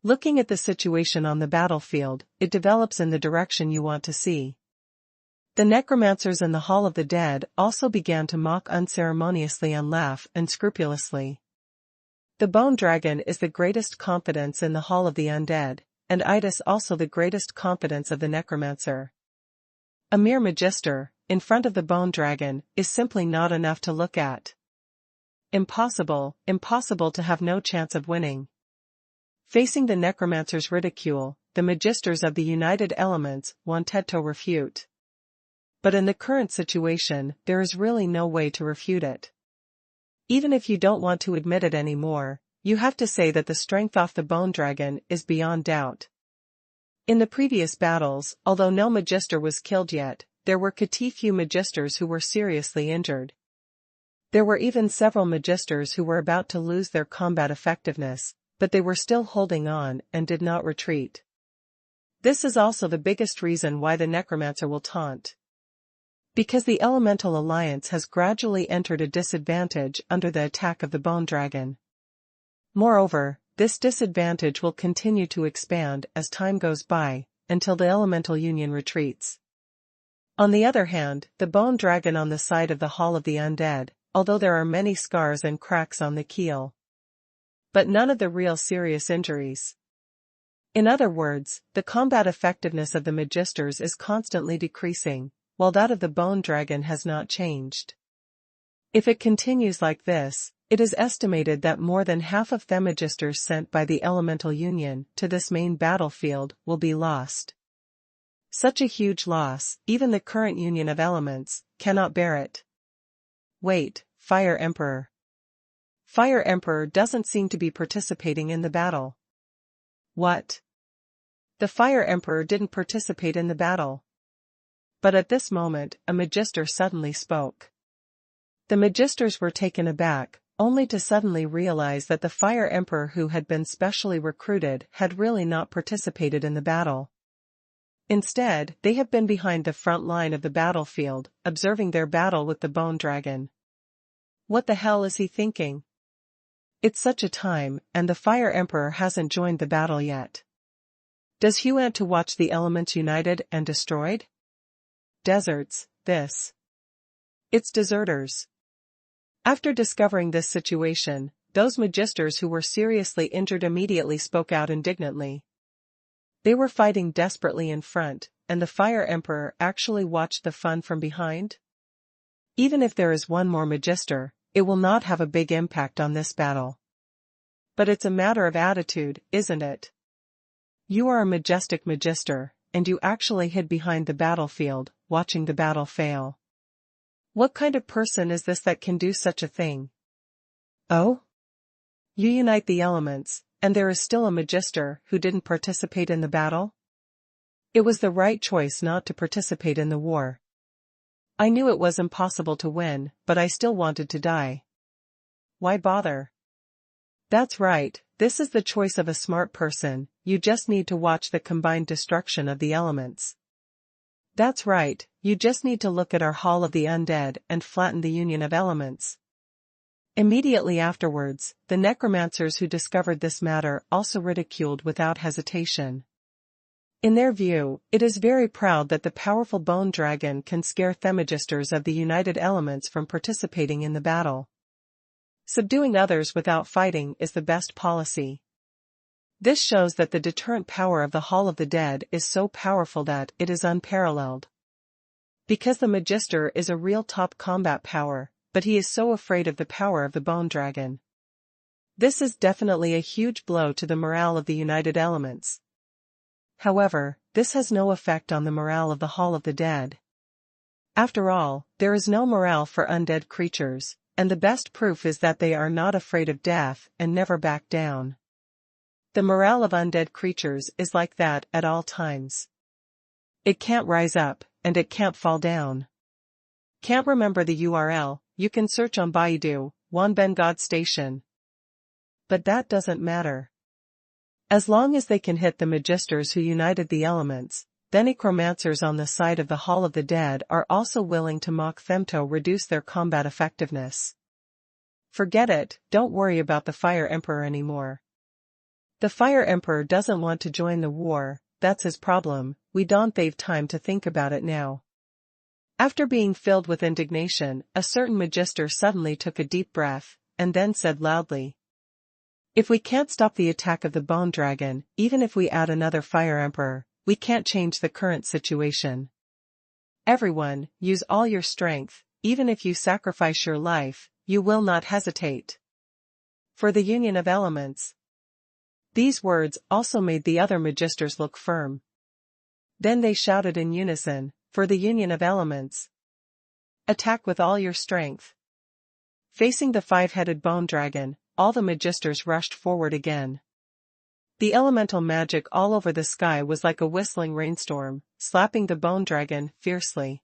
Looking at the situation on the battlefield, it develops in the direction you want to see. The necromancers in the Hall of the Dead also began to mock unceremoniously and laugh unscrupulously. The Bone Dragon is the greatest confidence in the Hall of the Undead, and it is also the greatest confidence of the necromancer. A mere magister, in front of the Bone Dragon, is simply not enough to look at. Impossible to have no chance of winning. Facing the necromancer's ridicule, the magisters of the United Elements wanted to refute. But in the current situation, there is really no way to refute it. Even if you don't want to admit it anymore, you have to say that the strength of the bone dragon is beyond doubt. In the previous battles, although no magister was killed yet, there were pretty few magisters who were seriously injured. There were even several magisters who were about to lose their combat effectiveness, but they were still holding on and did not retreat. This is also the biggest reason why the necromancer will taunt. Because the elemental alliance has gradually entered a disadvantage under the attack of the bone dragon. Moreover, this disadvantage will continue to expand as time goes by, until the elemental union retreats. On the other hand, the bone dragon on the side of the Hall of the Undead, although there are many scars and cracks on the keel, but none of the real serious injuries. In other words, the combat effectiveness of the magisters is constantly decreasing, while that of the bone dragon has not changed. If it continues like this, it is estimated that more than half of the magisters sent by the elemental union to this main battlefield will be lost. Such a huge loss, even the current union of elements, cannot bear it. Wait, Fire Emperor. Fire Emperor doesn't seem to be participating in the battle. What? The Fire Emperor didn't participate in the battle. But at this moment, a magister suddenly spoke. The magisters were taken aback, only to suddenly realize that the Fire Emperor who had been specially recruited had really not participated in the battle. Instead, they have been behind the front line of the battlefield, observing their battle with the bone dragon. What the hell is he thinking? It's such a time, and the Fire Emperor hasn't joined the battle yet. Does he want to watch the elements united and destroyed? Deserts, this. It's deserters. After discovering this situation, those magisters who were seriously injured immediately spoke out indignantly. They were fighting desperately in front, and the Fire Emperor actually watched the fun from behind? Even if there is one more magister, it will not have a big impact on this battle. But it's a matter of attitude, isn't it? You are a majestic magister, and you actually hid behind the battlefield, watching the battle fail. What kind of person is this that can do such a thing? Oh? You unite the elements, and there is still a magister who didn't participate in the battle? It was the right choice not to participate in the war. I knew it was impossible to win, but I still wanted to die. Why bother? That's right, this is the choice of a smart person, you just need to watch the combined destruction of the elements. That's right, you just need to look at our Hall of the Undead and flatten the union of elements. Immediately afterwards, the necromancers who discovered this matter also ridiculed without hesitation. In their view, it is very proud that the powerful bone dragon can scare themagisters of the united elements from participating in the battle. Subduing others without fighting is the best policy. This shows that the deterrent power of the Hall of the Dead is so powerful that it is unparalleled. Because the magister is a real top combat power, but he is so afraid of the power of the bone dragon. This is definitely a huge blow to the morale of the united elements. However, this has no effect on the morale of the Hall of the Dead. After all, there is no morale for undead creatures, and the best proof is that they are not afraid of death and never back down. The morale of undead creatures is like that at all times. It can't rise up, and it can't fall down. Can't remember the URL, you can search on Baidu, Wanbengad Station. But that doesn't matter. As long as they can hit the magisters who united the elements, then necromancers on the side of the Hall of the Dead are also willing to mock them to reduce their combat effectiveness. Forget it, don't worry about the Fire Emperor anymore. The Fire Emperor doesn't want to join the war, that's his problem, we don't have time to think about it now. After being filled with indignation, a certain magister suddenly took a deep breath, and then said loudly, "If we can't stop the attack of the bone dragon, even if we add another Fire Emperor, we can't change the current situation. Everyone, use all your strength, even if you sacrifice your life, you will not hesitate. For the union of elements." These words also made the other magisters look firm. Then they shouted in unison, for the union of elements. Attack with all your strength. Facing the five-headed bone dragon, all the magisters rushed forward again. The elemental magic all over the sky was like a whistling rainstorm, slapping the bone dragon fiercely.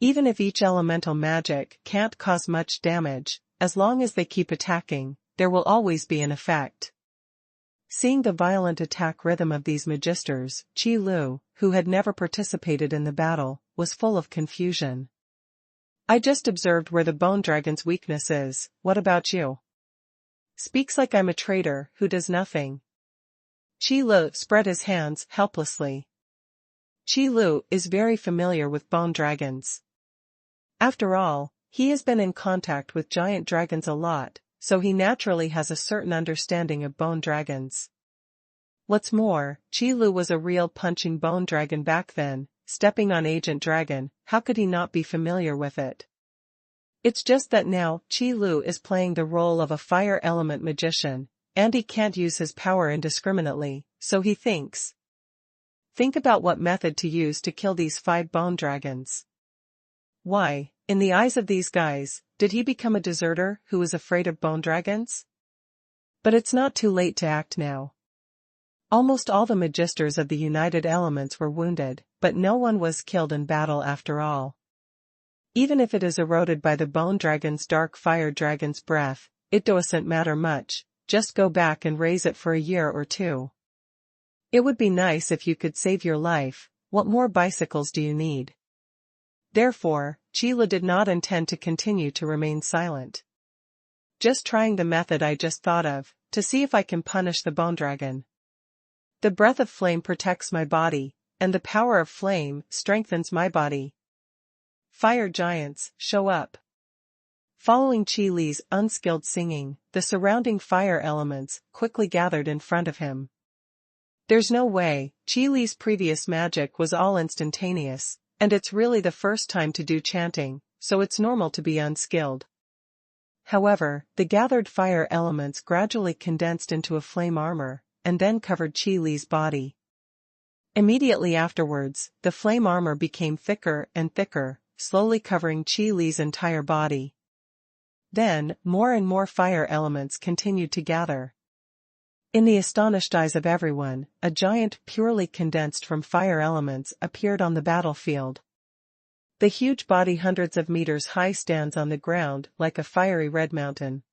Even if each elemental magic can't cause much damage, as long as they keep attacking, there will always be an effect. Seeing the violent attack rhythm of these magisters, Qi Lu, who had never participated in the battle, was full of confusion. I just observed where the bone dragon's weakness is. What about you? Speaks like I'm a traitor who does nothing. Qi Lu spread his hands helplessly. Qi Lu is very familiar with bone dragons. After all, he has been in contact with giant dragons a lot, so he naturally has a certain understanding of bone dragons. What's more, Qi Lu was a real punching bone dragon back then, stepping on Agent Dragon. How could he not be familiar with it? It's just that now, Qi Lu is playing the role of a fire element magician, and he can't use his power indiscriminately, so he thinks. Think about what method to use to kill these 5 bone dragons. Why, in the eyes of these guys, did he become a deserter who is afraid of bone dragons? But it's not too late to act now. Almost all the magisters of the United Elements were wounded, but no one was killed in battle after all. Even if it is eroded by the bone dragon's dark fire dragon's breath, it doesn't matter much, just go back and raise it for a year or 2. It would be nice if you could save your life. What more bicycles do you need? Therefore, Qi Lu did not intend to continue to remain silent. Just trying the method I just thought of, to see if I can punish the bone dragon. The breath of flame protects my body, and the power of flame strengthens my body. Fire giants, show up. Following Qi Li's unskilled singing, the surrounding fire elements quickly gathered in front of him. There's no way. Qi Li's previous magic was all instantaneous, and it's really the first time to do chanting, so it's normal to be unskilled. However, the gathered fire elements gradually condensed into a flame armor, and then covered Qi Li's body. Immediately afterwards, the flame armor became thicker and thicker, slowly covering Qi Li's entire body. Then, more and more fire elements continued to gather. In the astonished eyes of everyone, a giant purely condensed from fire elements appeared on the battlefield. The huge body hundreds of meters high stands on the ground like a fiery red mountain.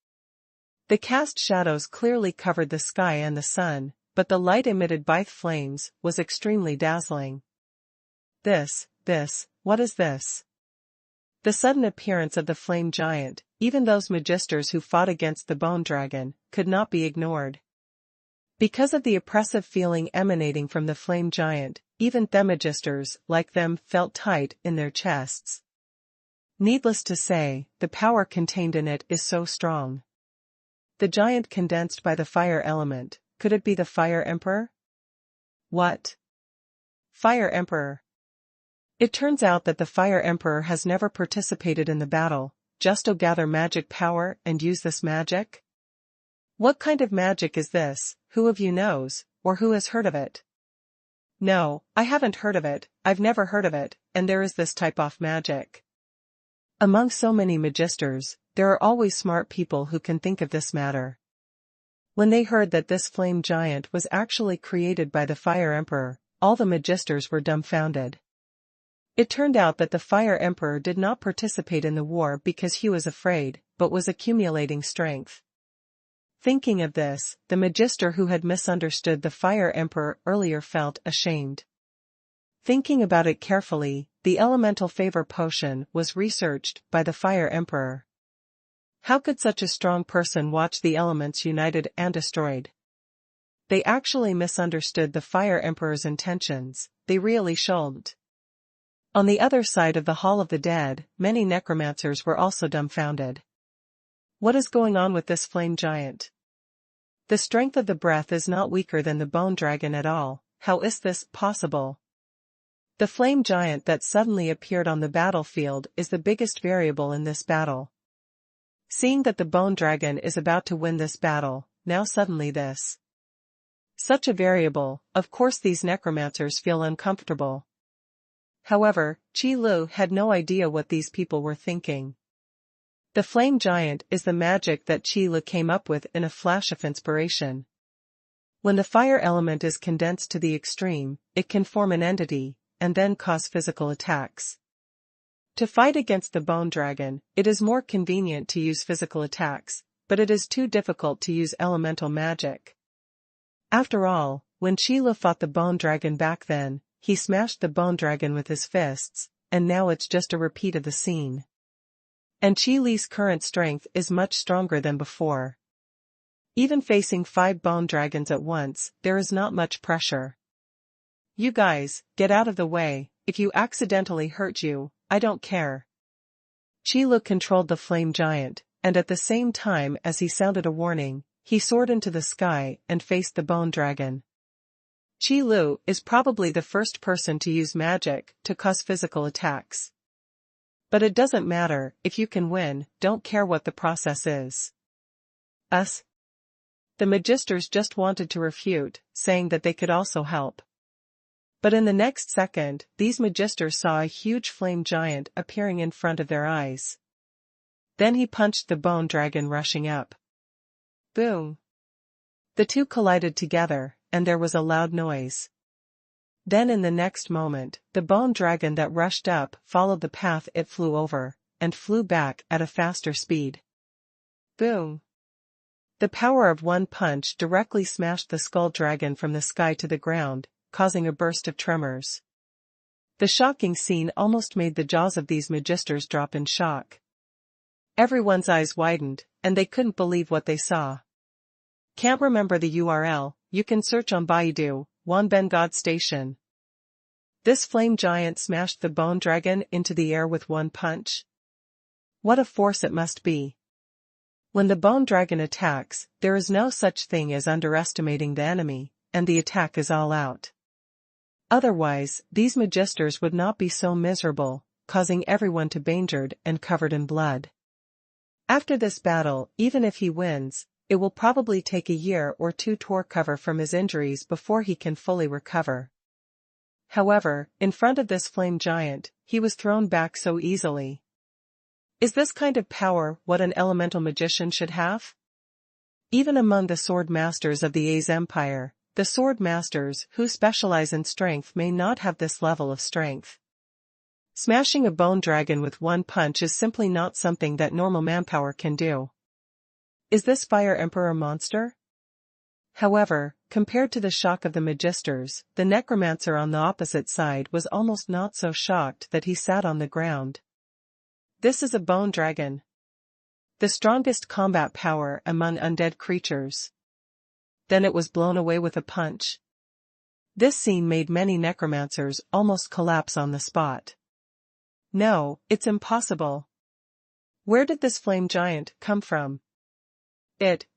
The cast shadows clearly covered the sky and the sun, but the light emitted by the flames was extremely dazzling. What is this? The sudden appearance of the flame giant, even those magisters who fought against the bone dragon, could not be ignored. Because of the oppressive feeling emanating from the flame giant, even themagisters like them felt tight in their chests. Needless to say, the power contained in it is so strong. The giant condensed by the fire element, could it be the Fire Emperor? What? Fire Emperor. It turns out that the Fire Emperor has never participated in the battle, just to gather magic power and use this magic? What kind of magic is this? Who of you knows, or who has heard of it? No, I haven't heard of it, I've never heard of it, and there is this type of magic. Among so many magisters, there are always smart people who can think of this matter. When they heard that this flame giant was actually created by the Fire Emperor, all the magisters were dumbfounded. It turned out that the Fire Emperor did not participate in the war because he was afraid, but was accumulating strength. Thinking of this, the magister who had misunderstood the Fire Emperor earlier felt ashamed. Thinking about it carefully, the elemental favor potion was researched by the Fire Emperor. How could such a strong person watch the elements united and destroyed? They actually misunderstood the Fire Emperor's intentions, they really shouldn't. On the other side of the Hall of the Dead, many necromancers were also dumbfounded. What is going on with this flame giant? The strength of the breath is not weaker than the bone dragon at all. How is this possible? The flame giant that suddenly appeared on the battlefield is the biggest variable in this battle. Seeing that the bone dragon is about to win this battle, now suddenly this. Such a variable, of course these necromancers feel uncomfortable. However, Qi Lu had no idea what these people were thinking. The flame giant is the magic that Qi Lu came up with in a flash of inspiration. When the fire element is condensed to the extreme, it can form an entity, and then cause physical attacks. To fight against the bone dragon, it is more convenient to use physical attacks, but it is too difficult to use elemental magic. After all, when Qi Lu fought the bone dragon back then, he smashed the bone dragon with his fists, and now it's just a repeat of the scene. And Qi Li's current strength is much stronger than before. Even facing 5 bone dragons at once, there is not much pressure. You guys, get out of the way. If you accidentally hurt you, I don't care. Qi Lu controlled the flame giant, and at the same time as he sounded a warning, he soared into the sky and faced the bone dragon. Qi Lu is probably the first person to use magic to cause physical attacks. But it doesn't matter, if you can win, don't care what the process is. Us? The magisters just wanted to refute, saying that they could also help. But in the next second, these magisters saw a huge flame giant appearing in front of their eyes. Then he punched the bone dragon rushing up. Boom! The two collided together, and there was a loud noise. Then in the next moment, the bone dragon that rushed up followed the path it flew over, and flew back at a faster speed. Boom! The power of one punch directly smashed the skull dragon from the sky to the ground, causing a burst of tremors. The shocking scene almost made the jaws of these magisters drop in shock. Everyone's eyes widened, and they couldn't believe what they saw. Can't remember the URL, you can search on Baidu, Wanben God Station. This flame giant smashed the bone dragon into the air with one punch. What a force it must be. When the bone dragon attacks, there is no such thing as underestimating the enemy, and the attack is all out. Otherwise, these magisters would not be so miserable, causing everyone to be injured and covered in blood. After this battle, even if he wins, it will probably take a year or two to recover from his injuries before he can fully recover. However, in front of this flame giant, he was thrown back so easily. Is this kind of power what an elemental magician should have? Even among the sword masters of the A's Empire, the sword masters who specialize in strength may not have this level of strength. Smashing a bone dragon with one punch is simply not something that normal manpower can do. Is this Fire Emperor a monster? However, compared to the shock of the magisters, the necromancer on the opposite side was almost not so shocked that he sat on the ground. This is a bone dragon. The strongest combat power among undead creatures. Then it was blown away with a punch. This scene made many necromancers almost collapse on the spot. No, it's impossible. Where did this flame giant come from? It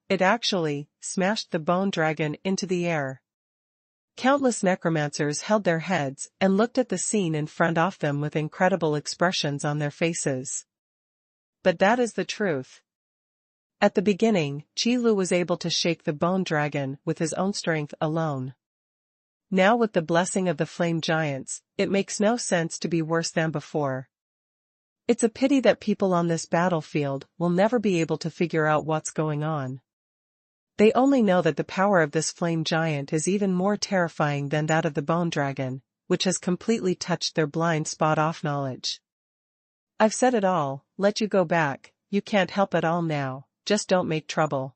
actually smashed the bone dragon into the air. Countless necromancers held their heads and looked at the scene in front of them with incredible expressions on their faces. But that is the truth. At the beginning, Qi Lu was able to shake the bone dragon with his own strength alone. Now with the blessing of the flame giants, it makes no sense to be worse than before. It's a pity that people on this battlefield will never be able to figure out what's going on. They only know that the power of this flame giant is even more terrifying than that of the bone dragon, which has completely touched their blind spot of knowledge. I've said it all, let you go back, you can't help it all now, just don't make trouble.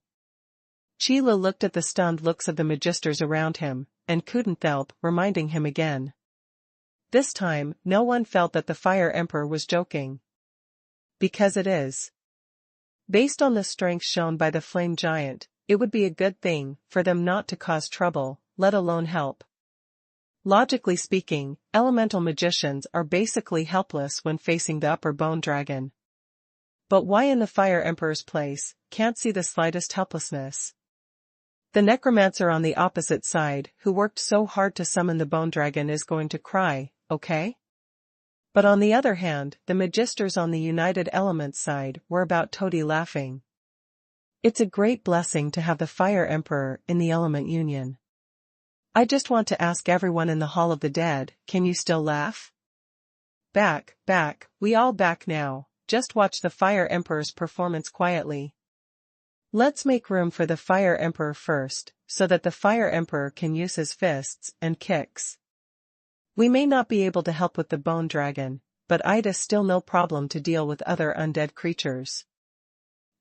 Qi Lu looked at the stunned looks of the magisters around him, and couldn't help reminding him again. This time, no one felt that the Fire Emperor was joking. Because it is. Based on the strength shown by the flame giant, it would be a good thing for them not to cause trouble, let alone help. Logically speaking, elemental magicians are basically helpless when facing the upper bone dragon. But why in the Fire Emperor's place, can't see the slightest helplessness? The necromancer on the opposite side, who worked so hard to summon the bone dragon, is going to cry, okay? But on the other hand, the magisters on the United Elements side were about totally laughing. It's a great blessing to have the Fire Emperor in the Element Union. I just want to ask everyone in the Hall of the Dead, can you still laugh? Back, we all back now, just watch the Fire Emperor's performance quietly. Let's make room for the Fire Emperor first, so that the Fire Emperor can use his fists and kicks. We may not be able to help with the Bone Dragon, but it's still no problem to deal with other undead creatures.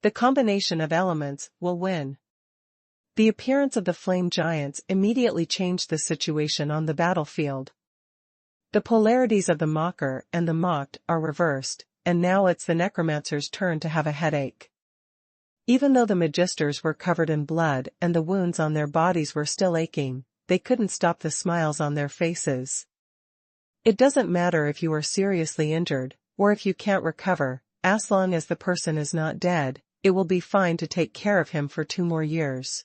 The combination of elements will win. The appearance of the flame giants immediately changed the situation on the battlefield. The polarities of the mocker and the mocked are reversed, and now it's the necromancer's turn to have a headache. Even though the magisters were covered in blood and the wounds on their bodies were still aching, they couldn't stop the smiles on their faces. It doesn't matter if you are seriously injured, or if you can't recover, as long as the person is not dead, it will be fine to take care of him for 2 more years.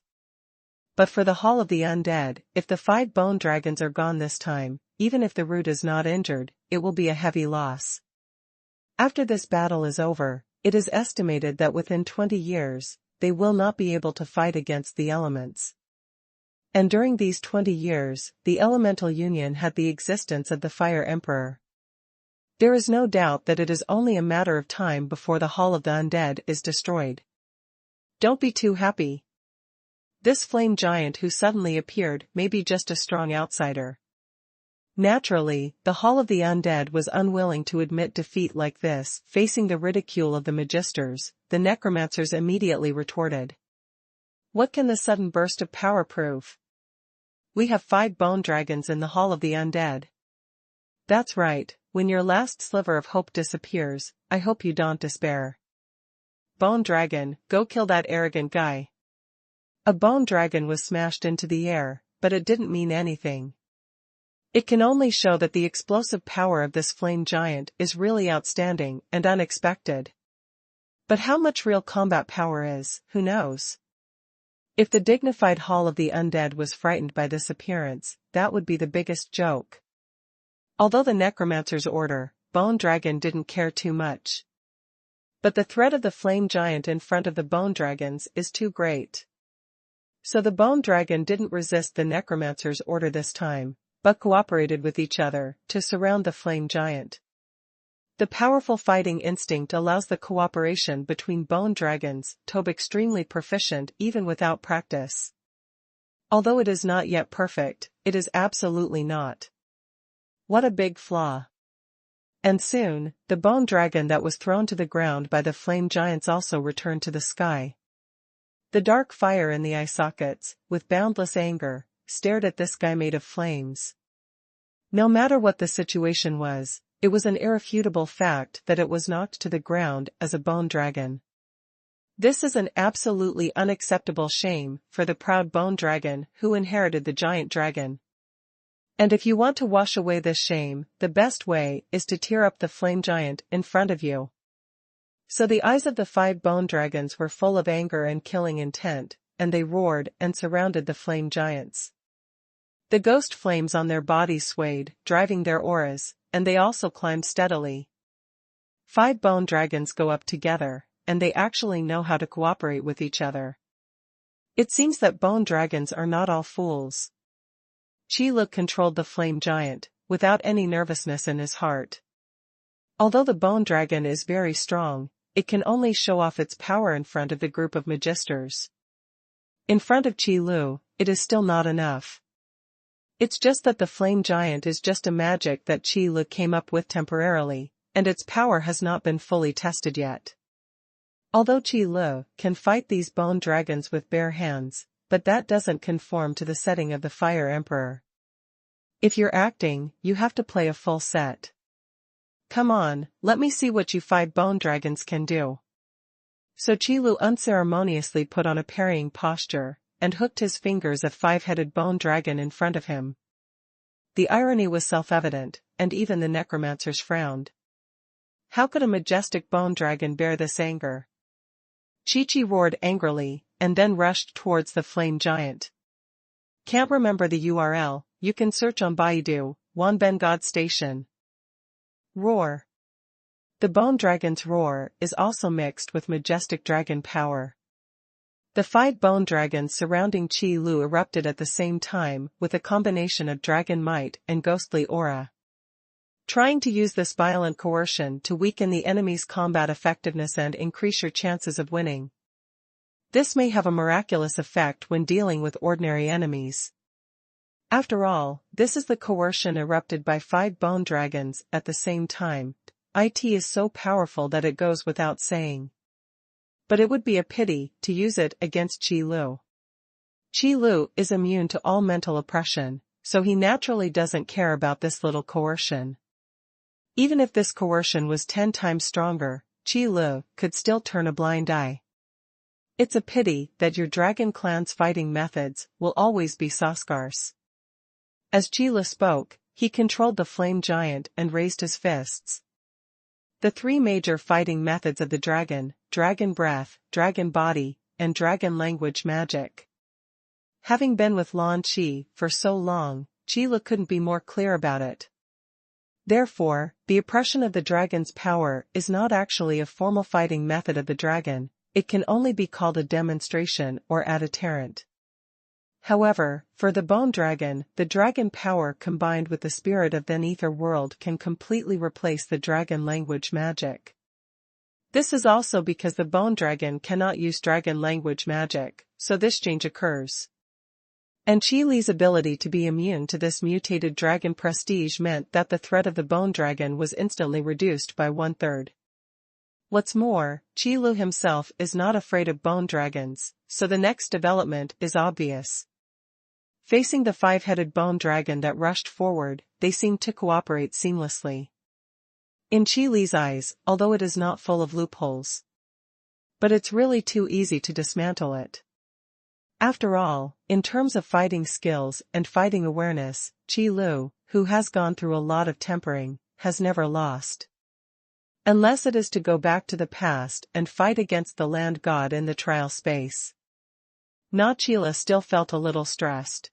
But for the Hall of the Undead, if the 5 bone dragons are gone this time, even if the root is not injured, it will be a heavy loss. After this battle is over, it is estimated that within 20 years, they will not be able to fight against the elements. And during these 20 years, the Elemental Union had the existence of the Fire Emperor. There is no doubt that it is only a matter of time before the Hall of the Undead is destroyed. Don't be too happy. This flame giant who suddenly appeared may be just a strong outsider. Naturally, the Hall of the Undead was unwilling to admit defeat like this. Facing the ridicule of the magisters, the necromancers immediately retorted. What can the sudden burst of power prove? We have 5 bone dragons in the Hall of the Undead. That's right, when your last sliver of hope disappears, I hope you don't despair. Bone dragon, go kill that arrogant guy. A bone dragon was smashed into the air, but it didn't mean anything. It can only show that the explosive power of this flame giant is really outstanding and unexpected. But how much real combat power is, who knows? If the dignified Hall of the Undead was frightened by this appearance, that would be the biggest joke. Although the necromancer's order, Bone Dragon didn't care too much. But the threat of the flame giant in front of the bone dragons is too great. So the bone dragon didn't resist the necromancer's order this time, but cooperated with each other to surround the flame giant. The powerful fighting instinct allows the cooperation between bone dragons to be extremely proficient even without practice. Although it is not yet perfect, it is absolutely not. What a big flaw. And soon, the bone dragon that was thrown to the ground by the flame giants also returned to the sky. The dark fire in the eye sockets, with boundless anger, stared at this guy made of flames. No matter what the situation was, it was an irrefutable fact that it was knocked to the ground as a bone dragon. This is an absolutely unacceptable shame for the proud bone dragon who inherited the giant dragon. And if you want to wash away this shame, the best way is to tear up the flame giant in front of you. So the eyes of the 5 bone dragons were full of anger and killing intent, and they roared and surrounded the flame giants. The ghost flames on their bodies swayed, driving their auras, and they also climbed steadily. 5 bone dragons go up together, and they actually know how to cooperate with each other. It seems that bone dragons are not all fools. Chi Lu controlled the flame giant, without any nervousness in his heart. Although the bone dragon is very strong, it can only show off its power in front of the group of magisters. In front of Chi Lu, it is still not enough. It's just that the flame giant is just a magic that Chi Lu came up with temporarily, and its power has not been fully tested yet. Although Chi Lu can fight these bone dragons with bare hands, but that doesn't conform to the setting of the Fire Emperor. If you're acting, you have to play a full set. Come on, let me see what you 5 bone dragons can do. So Chi Lu unceremoniously put on a parrying posture, and hooked his fingers at 5-headed bone dragon in front of him. The irony was self-evident, and even the necromancers frowned. How could a majestic bone dragon bear this anger? Chi-Chi roared angrily, and then rushed towards the flame giant. Can't remember the URL, you can search on Baidu, Wanben God Station. Roar. The bone dragon's roar is also mixed with majestic dragon power. The 5 bone dragons surrounding Chi Lu erupted at the same time with a combination of dragon might and ghostly aura. trying to use this violent coercion to weaken the enemy's combat effectiveness and increase your chances of winning. This may have a miraculous effect when dealing with ordinary enemies. After all, this is the coercion erupted by 5 bone dragons at the same time. It is so powerful that it goes without saying. But it would be a pity to use it against Qi Lu. Qi Lu is immune to all mental oppression, so he naturally doesn't care about this little coercion. Even if this coercion was 10 times stronger, Qi Lu could still turn a blind eye. It's a pity that your dragon clan's fighting methods will always be so scarce. As Qi Lu spoke, he controlled the flame giant and raised his fists. The 3 major fighting methods of the dragon breath, dragon body, and dragon language magic. Having been with Lan Qi for so long, Qi Lu couldn't be more clear about it. Therefore, the oppression of the dragon's power is not actually a formal fighting method of the dragon, it can only be called a demonstration or addeterrent. However, for the bone dragon, the dragon power combined with the spirit of the ether world can completely replace the dragon language magic. This is also because the bone dragon cannot use dragon language magic, so this change occurs. And Qi Li's ability to be immune to this mutated dragon prestige meant that the threat of the bone dragon was instantly reduced by 1/3. What's more, Qi Lu himself is not afraid of bone dragons, so the next development is obvious. Facing the 5-headed bone dragon that rushed forward, they seemed to cooperate seamlessly. In Qi Li's eyes, although it is not full of loopholes. But it's really too easy to dismantle it. After all, in terms of fighting skills and fighting awareness, Qi Lu, who has gone through a lot of tempering, has never lost. Unless it is to go back to the past and fight against the land god in the trial space. Qi Lu still felt a little stressed.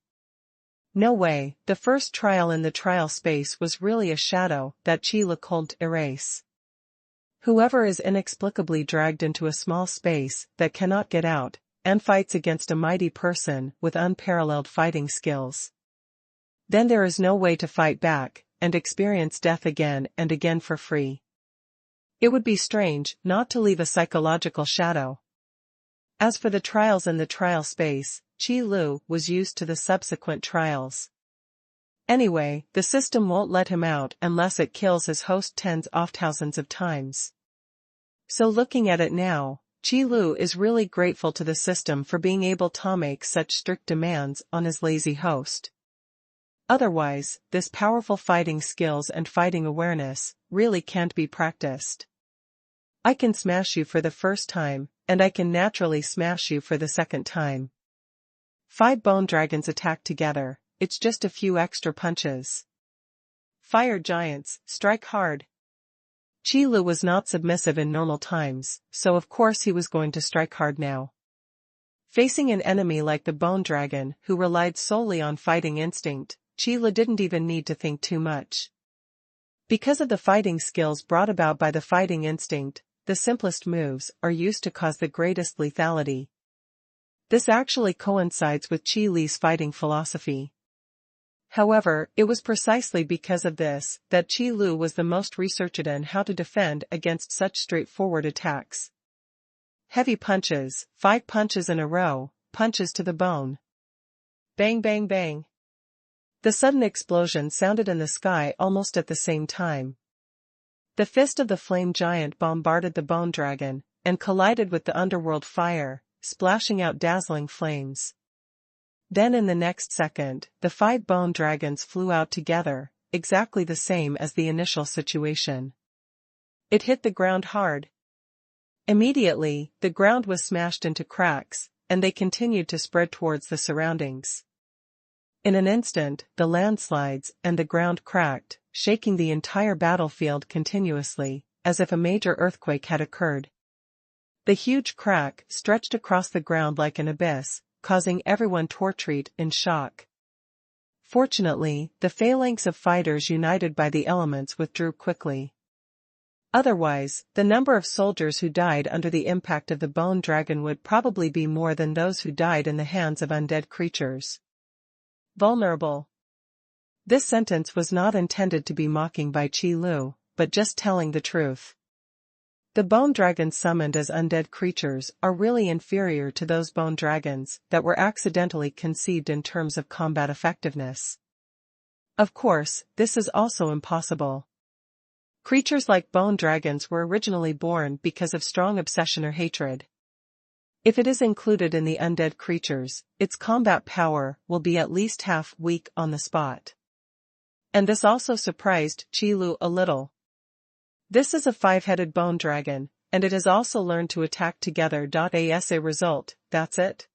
No way, the first trial in the trial space was really a shadow that Qi Lu couldn't erase. Whoever is inexplicably dragged into a small space that cannot get out, and fights against a mighty person with unparalleled fighting skills. Then there is no way to fight back, and experience death again and again for free. It would be strange not to leave a psychological shadow. As for the trials in the trial space, Qi Lu was used to the subsequent trials. Anyway, the system won't let him out unless it kills his host tens of thousands of times. So looking at it now, Qi Lu is really grateful to the system for being able to make such strict demands on his lazy host. Otherwise, this powerful fighting skills and fighting awareness really can't be practiced. I can smash you for the first time, and I can naturally smash you for the second time. 5 bone dragons attack together, it's just a few extra punches. Fire giants, strike hard. Qi Lu was not submissive in normal times, so of course he was going to strike hard now. Facing an enemy like the bone dragon who relied solely on fighting instinct, Qi Lu didn't even need to think too much. Because of the fighting skills brought about by the fighting instinct, the simplest moves are used to cause the greatest lethality. This actually coincides with Qi Li's fighting philosophy. However, it was precisely because of this that Qi Lu was the most researched in how to defend against such straightforward attacks. Heavy punches, 5 punches in a row, punches to the bone. Bang bang bang. The sudden explosion sounded in the sky almost at the same time. The fist of the flame giant bombarded the bone dragon, and collided with the underworld fire, splashing out dazzling flames. Then in the next second, the 5 bone dragons flew out together, exactly the same as the initial situation. It hit the ground hard. Immediately, the ground was smashed into cracks, and they continued to spread towards the surroundings. In an instant, the landslides and the ground cracked, shaking the entire battlefield continuously, as if a major earthquake had occurred. The huge crack stretched across the ground like an abyss, causing everyone to retreat in shock. Fortunately, the phalanx of fighters united by the elements withdrew quickly. Otherwise, the number of soldiers who died under the impact of the bone dragon would probably be more than those who died in the hands of undead creatures. Vulnerable. This sentence was not intended to be mocking by Qi Lu, but just telling the truth. The bone dragons summoned as undead creatures are really inferior to those bone dragons that were accidentally conceived in terms of combat effectiveness. Of course, this is also impossible. Creatures like bone dragons were originally born because of strong obsession or hatred. If it is included in the undead creatures, its combat power will be at least half weak on the spot. And this also surprised Qi Lu a little. This is a 5-headed bone dragon, and it has also learned to attack together. As a result, that's it.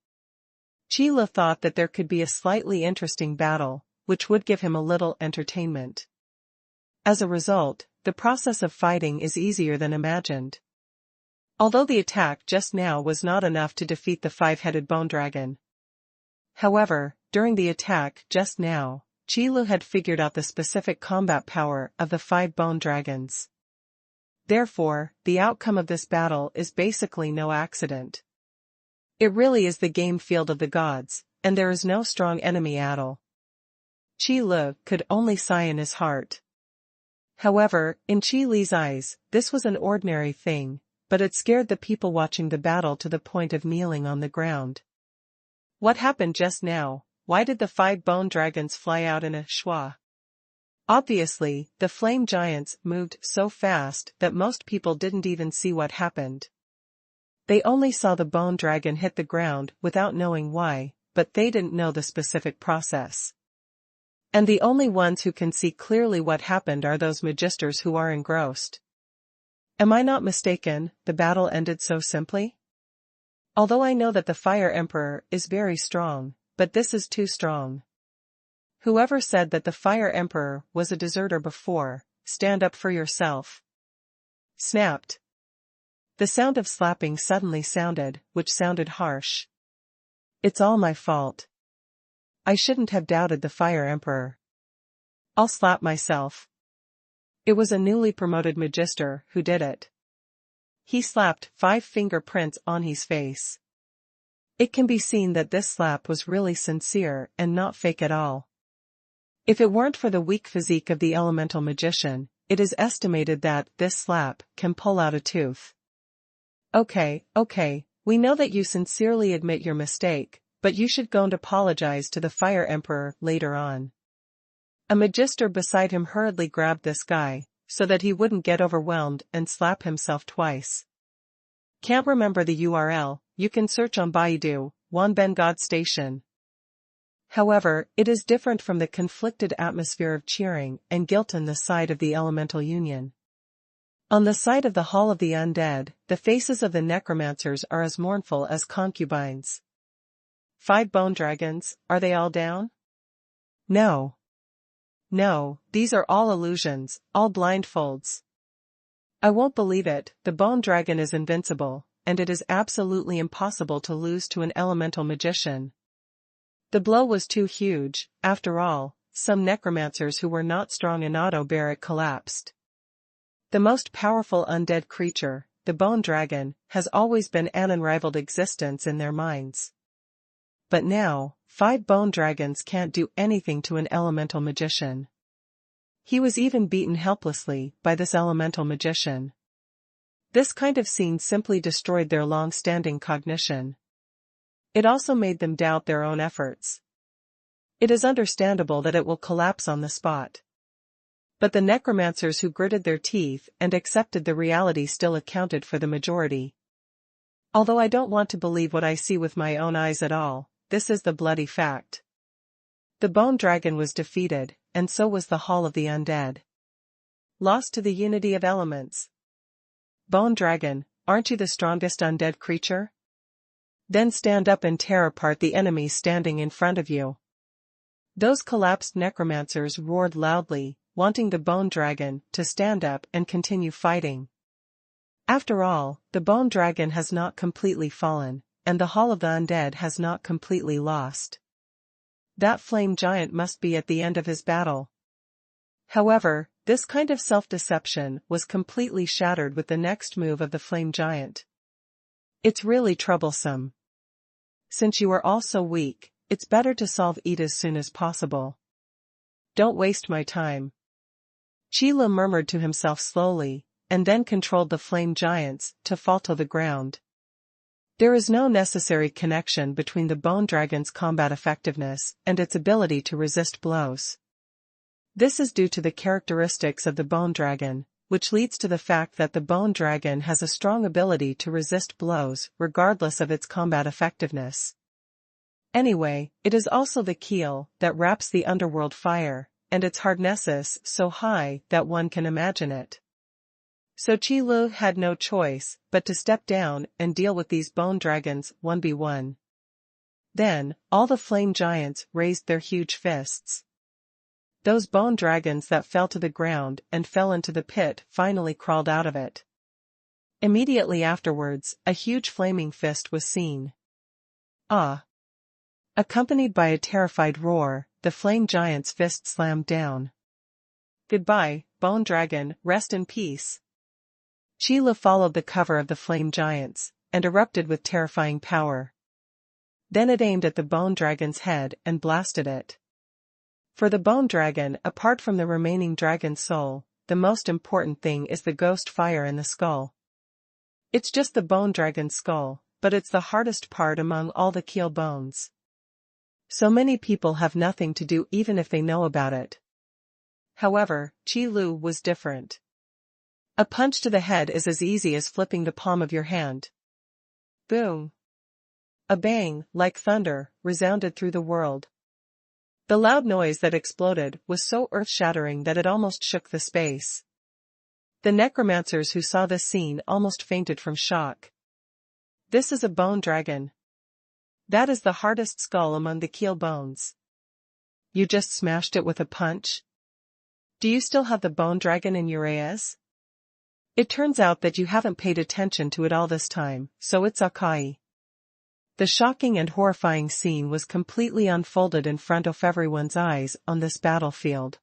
Qi Lu thought that there could be a slightly interesting battle, which would give him a little entertainment. As a result, the process of fighting is easier than imagined. Although the attack just now was not enough to defeat the 5-headed bone dragon. However, during the attack just now, Qi Lu had figured out the specific combat power of the 5 bone dragons. Therefore, the outcome of this battle is basically no accident. It really is the game field of the gods, and there is no strong enemy at all. Qi Lu could only sigh in his heart. However, in Qi Li's eyes, this was an ordinary thing, but it scared the people watching the battle to the point of kneeling on the ground. What happened just now? Why did the 5 bone dragons fly out in a schwa? Obviously, the flame giants moved so fast that most people didn't even see what happened. They only saw the bone dragon hit the ground without knowing why, but they didn't know the specific process. And the only ones who can see clearly what happened are those magisters who are engrossed. Am I not mistaken, the battle ended so simply? Although I know that the Fire Emperor is very strong, but this is too strong. Whoever said that the Fire Emperor was a deserter before, stand up for yourself. Snapped. The sound of slapping suddenly sounded, which sounded harsh. It's all my fault. I shouldn't have doubted the Fire Emperor. I'll slap myself. It was a newly promoted magister who did it. He slapped 5 fingerprints on his face. It can be seen that this slap was really sincere and not fake at all. If it weren't for the weak physique of the elemental magician, it is estimated that this slap can pull out a tooth. Okay, we know that you sincerely admit your mistake, but you should go and apologize to the Fire Emperor later on. A magister beside him hurriedly grabbed this guy, so that he wouldn't get overwhelmed and slap himself twice. Can't remember the URL, you can search on Baidu, Wanben God Station. However, it is different from the conflicted atmosphere of cheering and guilt on the side of the Elemental Union. On the side of the Hall of the Undead, the faces of the necromancers are as mournful as concubines. 5 bone dragons, are they all down? No. No, these are all illusions, all blindfolds. I won't believe it, the bone dragon is invincible, and it is absolutely impossible to lose to an elemental magician. The blow was too huge. After all, some necromancers who were not strong in auto-bear it collapsed. The most powerful undead creature, the bone dragon, has always been an unrivaled existence in their minds. But now, 5 bone dragons can't do anything to an elemental magician. He was even beaten helplessly by this elemental magician. This kind of scene simply destroyed their long-standing cognition. It also made them doubt their own efforts. It is understandable that it will collapse on the spot. But the necromancers who gritted their teeth and accepted the reality still accounted for the majority. Although I don't want to believe what I see with my own eyes at all, this is the bloody fact. The bone dragon was defeated, and so was the Hall of the Undead. Lost to the unity of elements. Bone dragon, aren't you the strongest undead creature? Then stand up and tear apart the enemies standing in front of you. Those collapsed necromancers roared loudly, wanting the bone dragon to stand up and continue fighting. After all, the bone dragon has not completely fallen, and the Hall of the Undead has not completely lost. That flame giant must be at the end of his battle. However, this kind of self-deception was completely shattered with the next move of the flame giant. It's really troublesome. Since you are all so weak, it's better to solve it as soon as possible. Don't waste my time. Qi Lu murmured to himself slowly, and then controlled the flame giants to fall to the ground. There is no necessary connection between the bone dragon's combat effectiveness and its ability to resist blows. This is due to the characteristics of the bone dragon, which leads to the fact that the bone dragon has a strong ability to resist blows regardless of its combat effectiveness. Anyway, it is also the keel that wraps the underworld fire, and its hardness is so high that one can imagine it. So Qi Lu had no choice but to step down and deal with these bone dragons 1v1. Then, all the flame giants raised their huge fists. Those bone dragons that fell to the ground and fell into the pit finally crawled out of it. Immediately afterwards, a huge flaming fist was seen. Ah! Accompanied by a terrified roar, the flame giant's fist slammed down. Goodbye, bone dragon, rest in peace. Qi Lu followed the cover of the flame giants, and erupted with terrifying power. Then it aimed at the bone dragon's head and blasted it. For the bone dragon, apart from the remaining dragon soul, the most important thing is the ghost fire in the skull. It's just the bone dragon's skull, but it's the hardest part among all the keel bones. So many people have nothing to do even if they know about it. However, Qi Lu was different. A punch to the head is as easy as flipping the palm of your hand. Boom! A bang, like thunder, resounded through the world. The loud noise that exploded was so earth-shattering that it almost shook the space. The necromancers who saw this scene almost fainted from shock. This is a bone dragon. That is the hardest skull among the keel bones. You just smashed it with a punch? Do you still have the bone dragon in your eyes? It turns out that you haven't paid attention to it all this time, so it's okay. The shocking and horrifying scene was completely unfolded in front of everyone's eyes on this battlefield.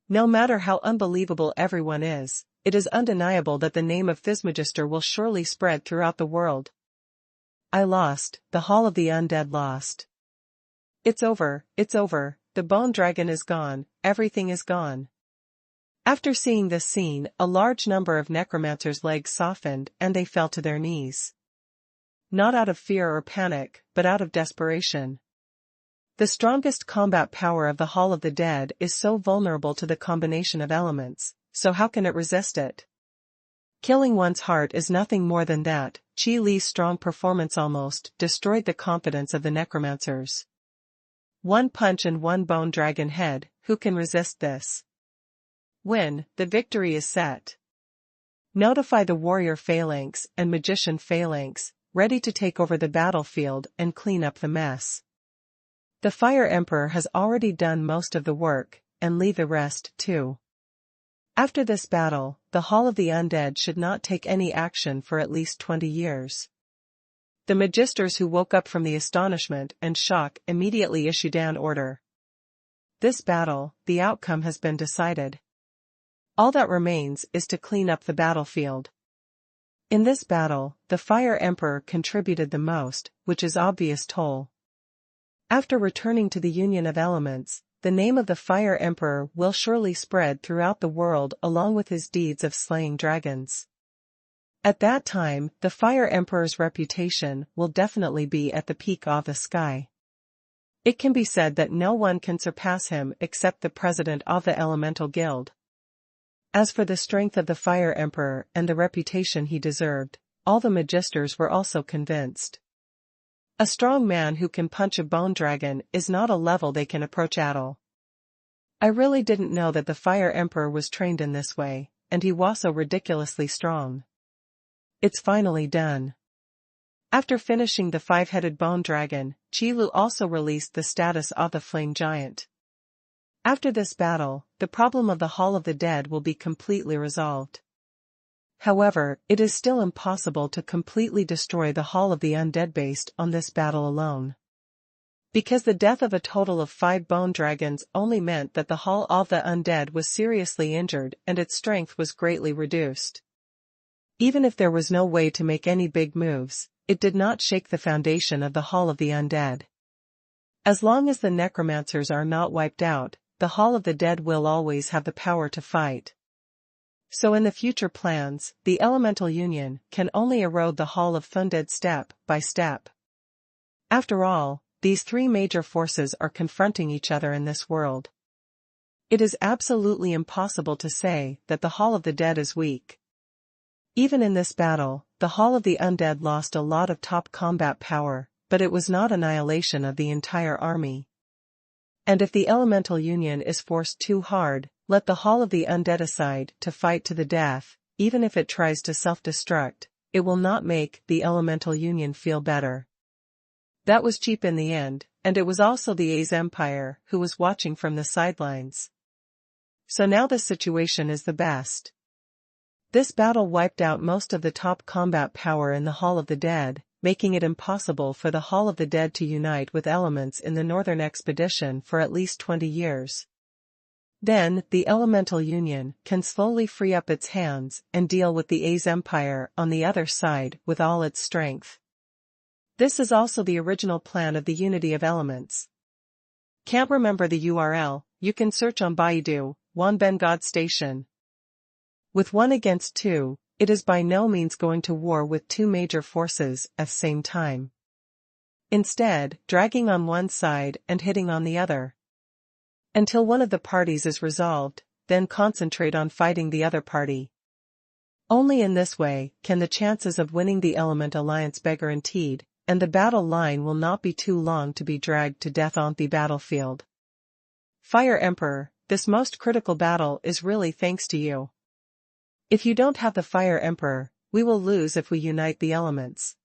No matter how unbelievable everyone is, it is undeniable that the name of Thismagister will surely spread throughout the world. I lost, the Hall of the Undead lost. It's over, the bone dragon is gone, everything is gone. After seeing this scene, a large number of necromancers' legs softened and they fell to their knees. Not out of fear or panic, but out of desperation. The strongest combat power of the Hall of the Dead is so vulnerable to the combination of elements, so how can it resist it? Killing one's heart is nothing more than that. Qi Li's strong performance almost destroyed the confidence of the necromancers. One punch and one bone dragon head, who can resist this? Win, the victory is set. Notify the warrior phalanx and magician phalanx, ready to take over the battlefield and clean up the mess. The Fire Emperor has already done most of the work, and leave the rest too. After this battle, the Hall of the Undead should not take any action for at least 20 years. The magisters who woke up from the astonishment and shock immediately issued an order. This battle, the outcome has been decided. All that remains is to clean up the battlefield. In this battle, the Fire Emperor contributed the most, which is obvious toll. After returning to the Union of Elements, the name of the Fire Emperor will surely spread throughout the world along with his deeds of slaying dragons. At that time, the Fire Emperor's reputation will definitely be at the peak of the sky. It can be said that no one can surpass him except the president of the Elemental Guild. As for the strength of the Fire Emperor and the reputation he deserved, all the magisters were also convinced. A strong man who can punch a bone dragon is not a level they can approach at all. I really didn't know that the Fire Emperor was trained in this way, and he was so ridiculously strong. It's finally done. After finishing the five-headed bone dragon, Qi Lu also released the status of the flame giant. After this battle, the problem of the Hall of the Dead will be completely resolved. However, it is still impossible to completely destroy the Hall of the Undead based on this battle alone. Because the death of a total of 5 bone dragons only meant that the Hall of the Undead was seriously injured and its strength was greatly reduced. Even if there was no way to make any big moves, it did not shake the foundation of the Hall of the Undead. As long as the necromancers are not wiped out, the Hall of the Dead will always have the power to fight. So in the future plans, the Elemental Union can only erode the Hall of Thundead step by step. After all, these three major forces are confronting each other in this world. It is absolutely impossible to say that the Hall of the Dead is weak. Even in this battle, the Hall of the Undead lost a lot of top combat power, but it was not annihilation of the entire army. And if the Elemental Union is forced too hard, let the Hall of the Undead decide to fight to the death. Even if it tries to self-destruct, it will not make the Elemental Union feel better. That was cheap in the end, and it was also the A's Empire who was watching from the sidelines. So now the situation is the best. This battle wiped out most of the top combat power in the Hall of the Dead, making it impossible for the Hall of the Dead to unite with elements in the Northern Expedition for at least 20 years. Then, the Elemental Union can slowly free up its hands and deal with the A's Empire on the other side with all its strength. This is also the original plan of the Unity of Elements. Can't remember the URL? You can search on Baidu, Wanben God Station. With 1 against 2, it is by no means going to war with two major forces at the same time. Instead, dragging on one side and hitting on the other. Until one of the parties is resolved, then concentrate on fighting the other party. Only in this way can the chances of winning the Element Alliance be guaranteed, and the battle line will not be too long to be dragged to death on the battlefield. Fire Emperor, this most critical battle is really thanks to you. If you don't have the Fire Emperor, we will lose if we unite the elements.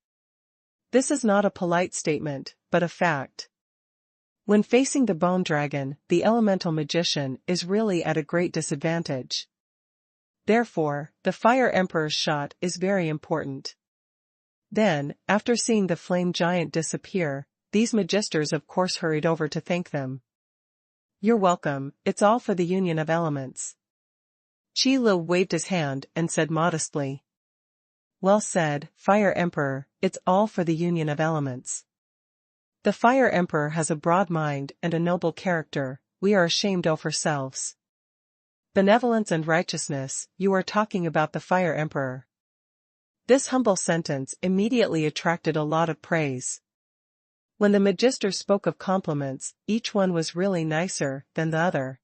This is not a polite statement, but a fact. When facing the Bone Dragon, the Elemental Magician is really at a great disadvantage. Therefore, the Fire Emperor's shot is very important. Then, after seeing the Flame Giant disappear, these Magisters of course hurried over to thank them. You're welcome, it's all for the Union of Elements. Qi Lu waved his hand and said modestly. Well said, Fire Emperor, it's all for the Union of Elements. The Fire Emperor has a broad mind and a noble character, we are ashamed of ourselves. Benevolence and righteousness, you are talking about the Fire Emperor. This humble sentence immediately attracted a lot of praise. When the Magister spoke of compliments, each one was really nicer than the other.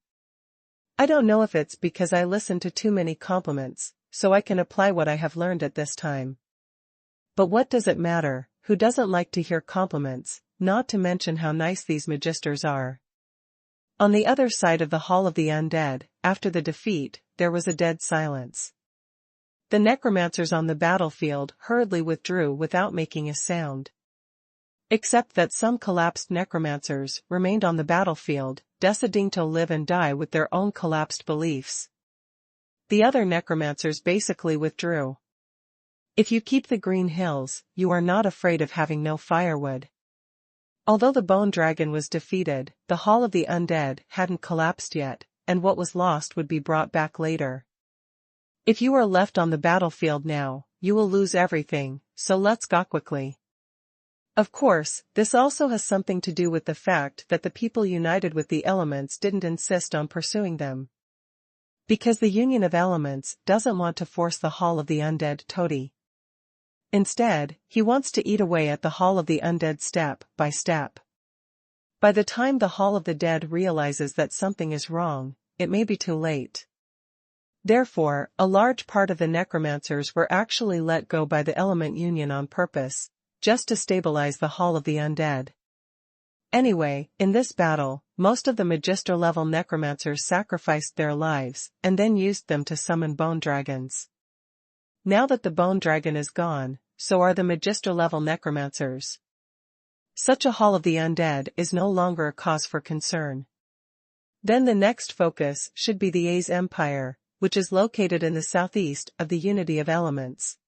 I don't know if it's because I listened to too many compliments, so I can apply what I have learned at this time. But what does it matter, who doesn't like to hear compliments, not to mention how nice these Magisters are. On the other side of the Hall of the Undead, after the defeat, there was a dead silence. The necromancers on the battlefield hurriedly withdrew without making a sound. Except that some collapsed necromancers remained on the battlefield, deciding to live and die with their own collapsed beliefs. The other necromancers basically withdrew. If you keep the Green Hills, you are not afraid of having no firewood. Although the Bone Dragon was defeated, the Hall of the Undead hadn't collapsed yet, and what was lost would be brought back later. If you are left on the battlefield now, you will lose everything, so let's go quickly. Of course, this also has something to do with the fact that the people united with the elements didn't insist on pursuing them. Because the Union of Elements doesn't want to force the Hall of the Undead Todi. Instead, he wants to eat away at the Hall of the Undead step by step. By the time the Hall of the Dead realizes that something is wrong, it may be too late. Therefore, a large part of the necromancers were actually let go by the Element Union on purpose, just to stabilize the Hall of the Undead. Anyway, in this battle, most of the Magister-level necromancers sacrificed their lives, and then used them to summon bone dragons. Now that the bone dragon is gone, so are the Magister-level necromancers. Such a Hall of the Undead is no longer a cause for concern. Then the next focus should be the A's Empire, which is located in the southeast of the Unity of Elements.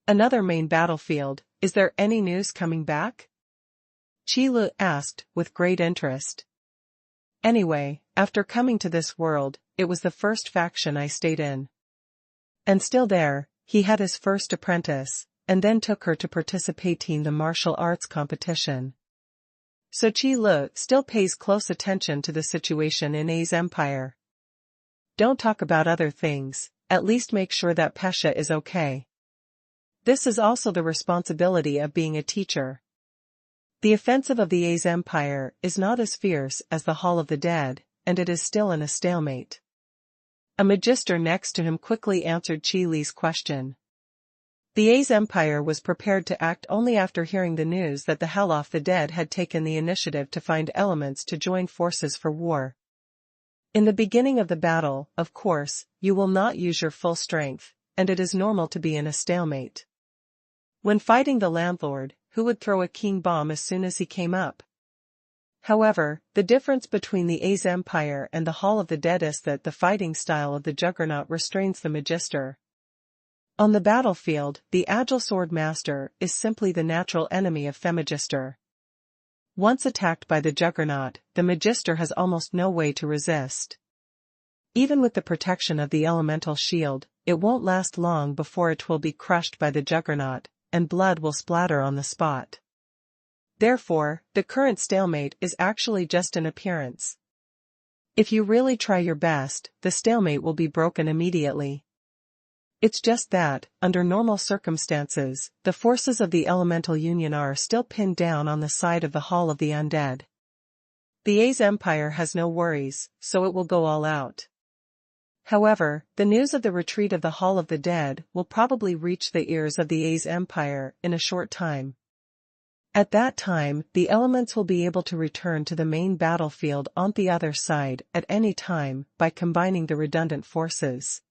Another main battlefield, is there any news coming back? Qi Lu asked, with great interest. Anyway, after coming to this world, it was the first faction I stayed in. And still there, he had his first apprentice, and then took her to participate in the martial arts competition. So Qi Lu still pays close attention to the situation in A's empire. Don't talk about other things, at least make sure that Pesha is okay. This is also the responsibility of being a teacher. The offensive of the A's empire is not as fierce as the Hall of the Dead, and it is still in a stalemate. A magister next to him quickly answered Qi Li's question. The A's empire was prepared to act only after hearing the news that the Hell of the Dead had taken the initiative to find elements to join forces for war. In the beginning of the battle, of course, you will not use your full strength, and it is normal to be in a stalemate. When fighting the landlord, who would throw a king bomb as soon as he came up? However, the difference between the A's empire and the Hall of the Dead is that the fighting style of the Juggernaut restrains the magister. On the battlefield, the agile sword master is simply the natural enemy of the magister. Once attacked by the Juggernaut, the magister has almost no way to resist. Even with the protection of the elemental shield, it won't last long before it will be crushed by the Juggernaut, and blood will splatter on the spot. Therefore, the current stalemate is actually just an appearance. If you really try your best, the stalemate will be broken immediately. It's just that, under normal circumstances, the forces of the Elemental Union are still pinned down on the side of the Hall of the Undead. The A's empire has no worries, so it will go all out. However, the news of the retreat of the Hall of the Dead will probably reach the ears of the A's empire in a short time. At that time, the elements will be able to return to the main battlefield on the other side at any time by combining the redundant forces.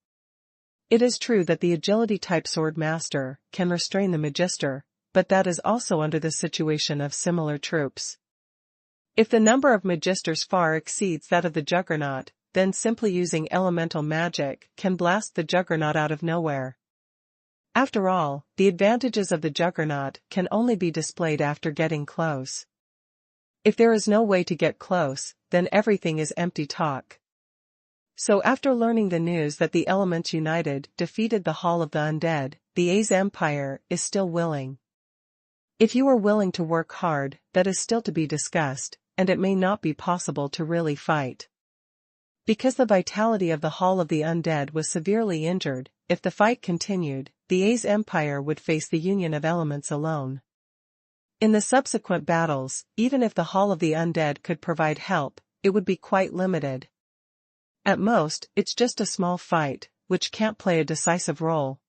It is true that the agility-type sword master can restrain the magister, but that is also under the situation of similar troops. If the number of magisters far exceeds that of the Juggernaut, then simply using elemental magic can blast the Juggernaut out of nowhere. After all, the advantages of the Juggernaut can only be displayed after getting close. If there is no way to get close, then everything is empty talk. So after learning the news that the Elements United defeated the Hall of the Undead, the A's empire is still willing. If you are willing to work hard, that is still to be discussed, and it may not be possible to really fight. Because the vitality of the Hall of the Undead was severely injured, if the fight continued, the A's empire would face the Union of Elements alone. In the subsequent battles, even if the Hall of the Undead could provide help, it would be quite limited. At most, it's just a small fight, which can't play a decisive role.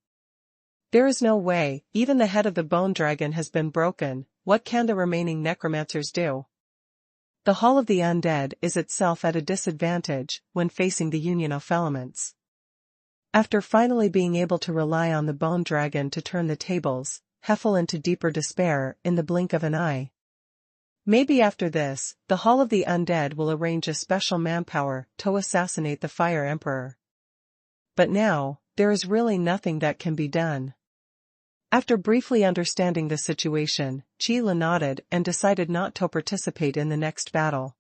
There is no way, even the head of the bone dragon has been broken, what can the remaining necromancers do? The Hall of the Undead is itself at a disadvantage when facing the Union of Elements. After finally being able to rely on the bone dragon to turn the tables, he fell into deeper despair in the blink of an eye. Maybe after this, the Hall of the Undead will arrange a special manpower to assassinate the Fire Emperor. But now, there is really nothing that can be done. After briefly understanding the situation, Qi Lu nodded and decided not to participate in the next battle.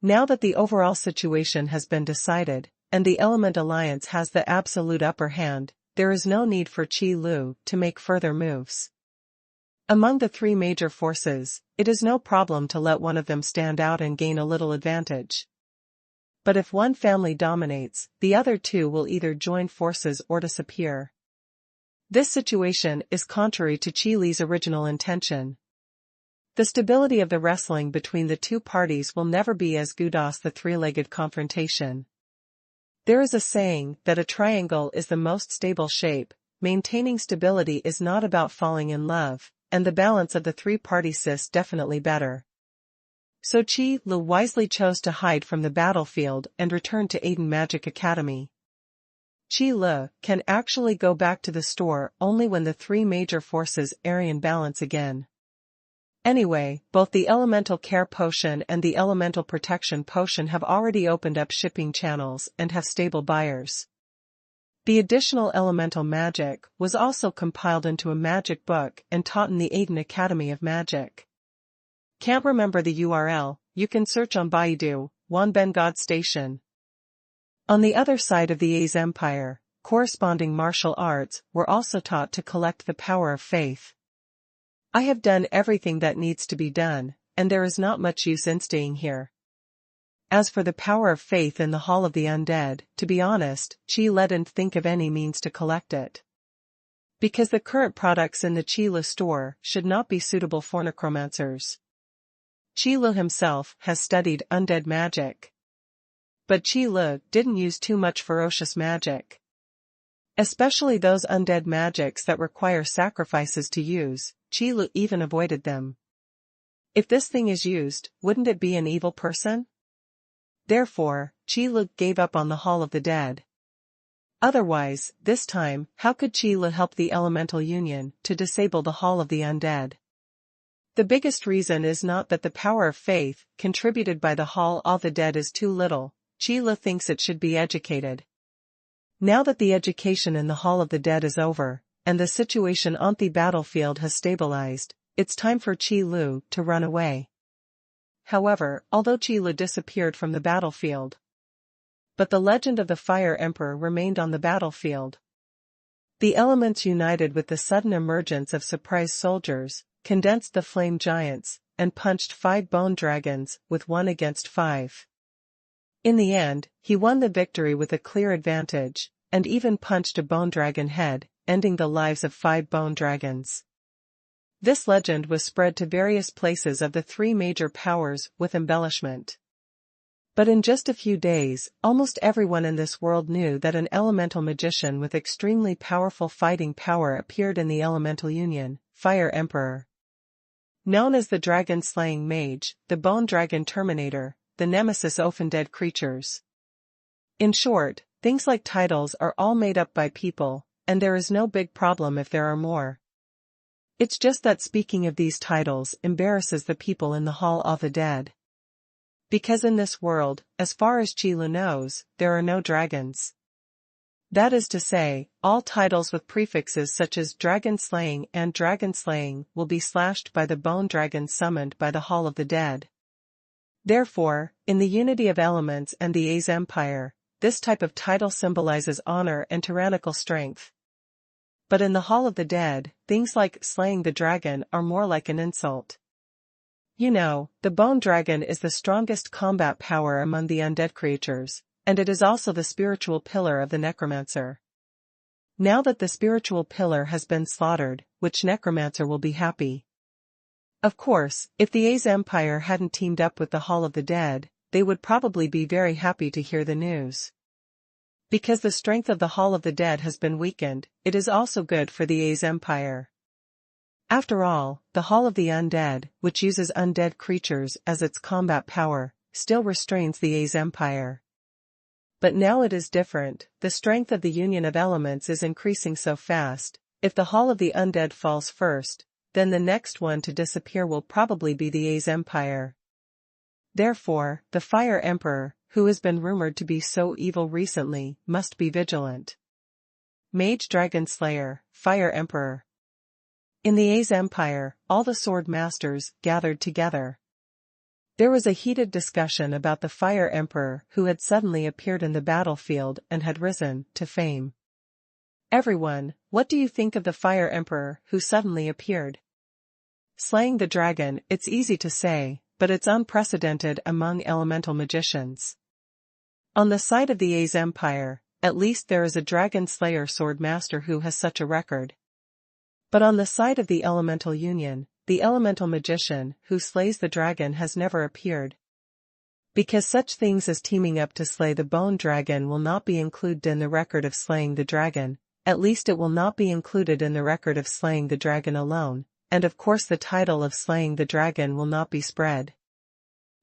Now that the overall situation has been decided, and the Element Alliance has the absolute upper hand, there is no need for Qi Lu to make further moves. Among the three major forces, it is no problem to let one of them stand out and gain a little advantage. But if one family dominates, the other two will either join forces or disappear. This situation is contrary to Qi Li's original intention. The stability of the wrestling between the two parties will never be as good as the three-legged confrontation. There is a saying that a triangle is the most stable shape. Maintaining stability is not about falling in love, and the balance of the three-party is definitely better. So Qi Lu wisely chose to hide from the battlefield and return to Aiden Magic Academy. Qi Lu can actually go back to the store only when the three major forces are in balance again. Anyway, both the Elemental Care Potion and the Elemental Protection Potion have already opened up shipping channels and have stable buyers. The additional elemental magic was also compiled into a magic book and taught in the Aiden Academy of Magic. Can't remember the URL, you can search on Baidu, Wanben God Station. On the other side of the A's empire, corresponding martial arts were also taught to collect the power of faith. I have done everything that needs to be done, and there is not much use in staying here. As for the power of faith in the Hall of the Undead, to be honest, Qi didn't think of any means to collect it. Because the current products in the Qi store should not be suitable for necromancers. Qi himself has studied undead magic. But Qi didn't use too much ferocious magic. Especially those undead magics that require sacrifices to use, Qi even avoided them. If this thing is used, wouldn't it be an evil person? Therefore, Qi gave up on the Hall of the Dead. Otherwise, this time, how could Qi help the Elemental Union to disable the Hall of the Undead? The biggest reason is not that the power of faith contributed by the Hall of the Dead is too little. Qi thinks it should be educated. Now that the education in the Hall of the Dead is over, and the situation on the battlefield has stabilized, it's time for Qi to run away. However, although Qi disappeared from the battlefield, but the legend of the Fire Emperor remained on the battlefield. The elements united with the sudden emergence of surprise soldiers, condensed the flame giants, and punched 5 bone dragons with 1 against 5. In the end, he won the victory with a clear advantage, and even punched a bone dragon head, ending the lives of 5 bone dragons. This legend was spread to various places of the 3 major powers with embellishment. But in just a few days, almost everyone in this world knew that an elemental magician with extremely powerful fighting power appeared in the Elemental Union, Fire Emperor. Known as the Dragon-Slaying Mage, the Bone Dragon Terminator, the Nemesis of undead creatures. In short, things like titles are all made up by people, and there is no big problem if there are more. It's just that speaking of these titles embarrasses the people in the Hall of the Dead. Because in this world, as far as Qi knows, there are no dragons. That is to say, all titles with prefixes such as dragon slaying and dragon slaying will be slashed by the bone dragons summoned by the Hall of the Dead. Therefore, in the unity of elements and the A's empire, this type of title symbolizes honor and tyrannical strength. But in the Hall of the Dead, things like slaying the dragon are more like an insult. You know, the bone dragon is the strongest combat power among the undead creatures, and it is also the spiritual pillar of the necromancer. Now that the spiritual pillar has been slaughtered, which necromancer will be happy? Of course, if the A's empire hadn't teamed up with the Hall of the Dead, they would probably be very happy to hear the news. Because the strength of the Hall of the Dead has been weakened, it is also good for the A's empire. After all, the Hall of the Undead, which uses undead creatures as its combat power, still restrains the A's empire. But now it is different, the strength of the union of elements is increasing so fast. If the Hall of the Undead falls first, then the next one to disappear will probably be the A's empire. Therefore, the Fire Emperor, who has been rumored to be so evil recently, must be vigilant. Mage Dragon Slayer, Fire Emperor. In the A's empire, all the sword masters gathered together. There was a heated discussion about the Fire Emperor who had suddenly appeared in the battlefield and had risen to fame. Everyone, what do you think of the Fire Emperor who suddenly appeared? Slaying the dragon, it's easy to say, but it's unprecedented among elemental magicians. On the side of the A's empire, at least there is a dragon slayer sword master who has such a record. But on the side of the Elemental Union, the elemental magician who slays the dragon has never appeared. Because such things as teaming up to slay the bone dragon will not be included in the record of slaying the dragon, at least it will not be included in the record of slaying the dragon alone, and of course the title of slaying the dragon will not be spread.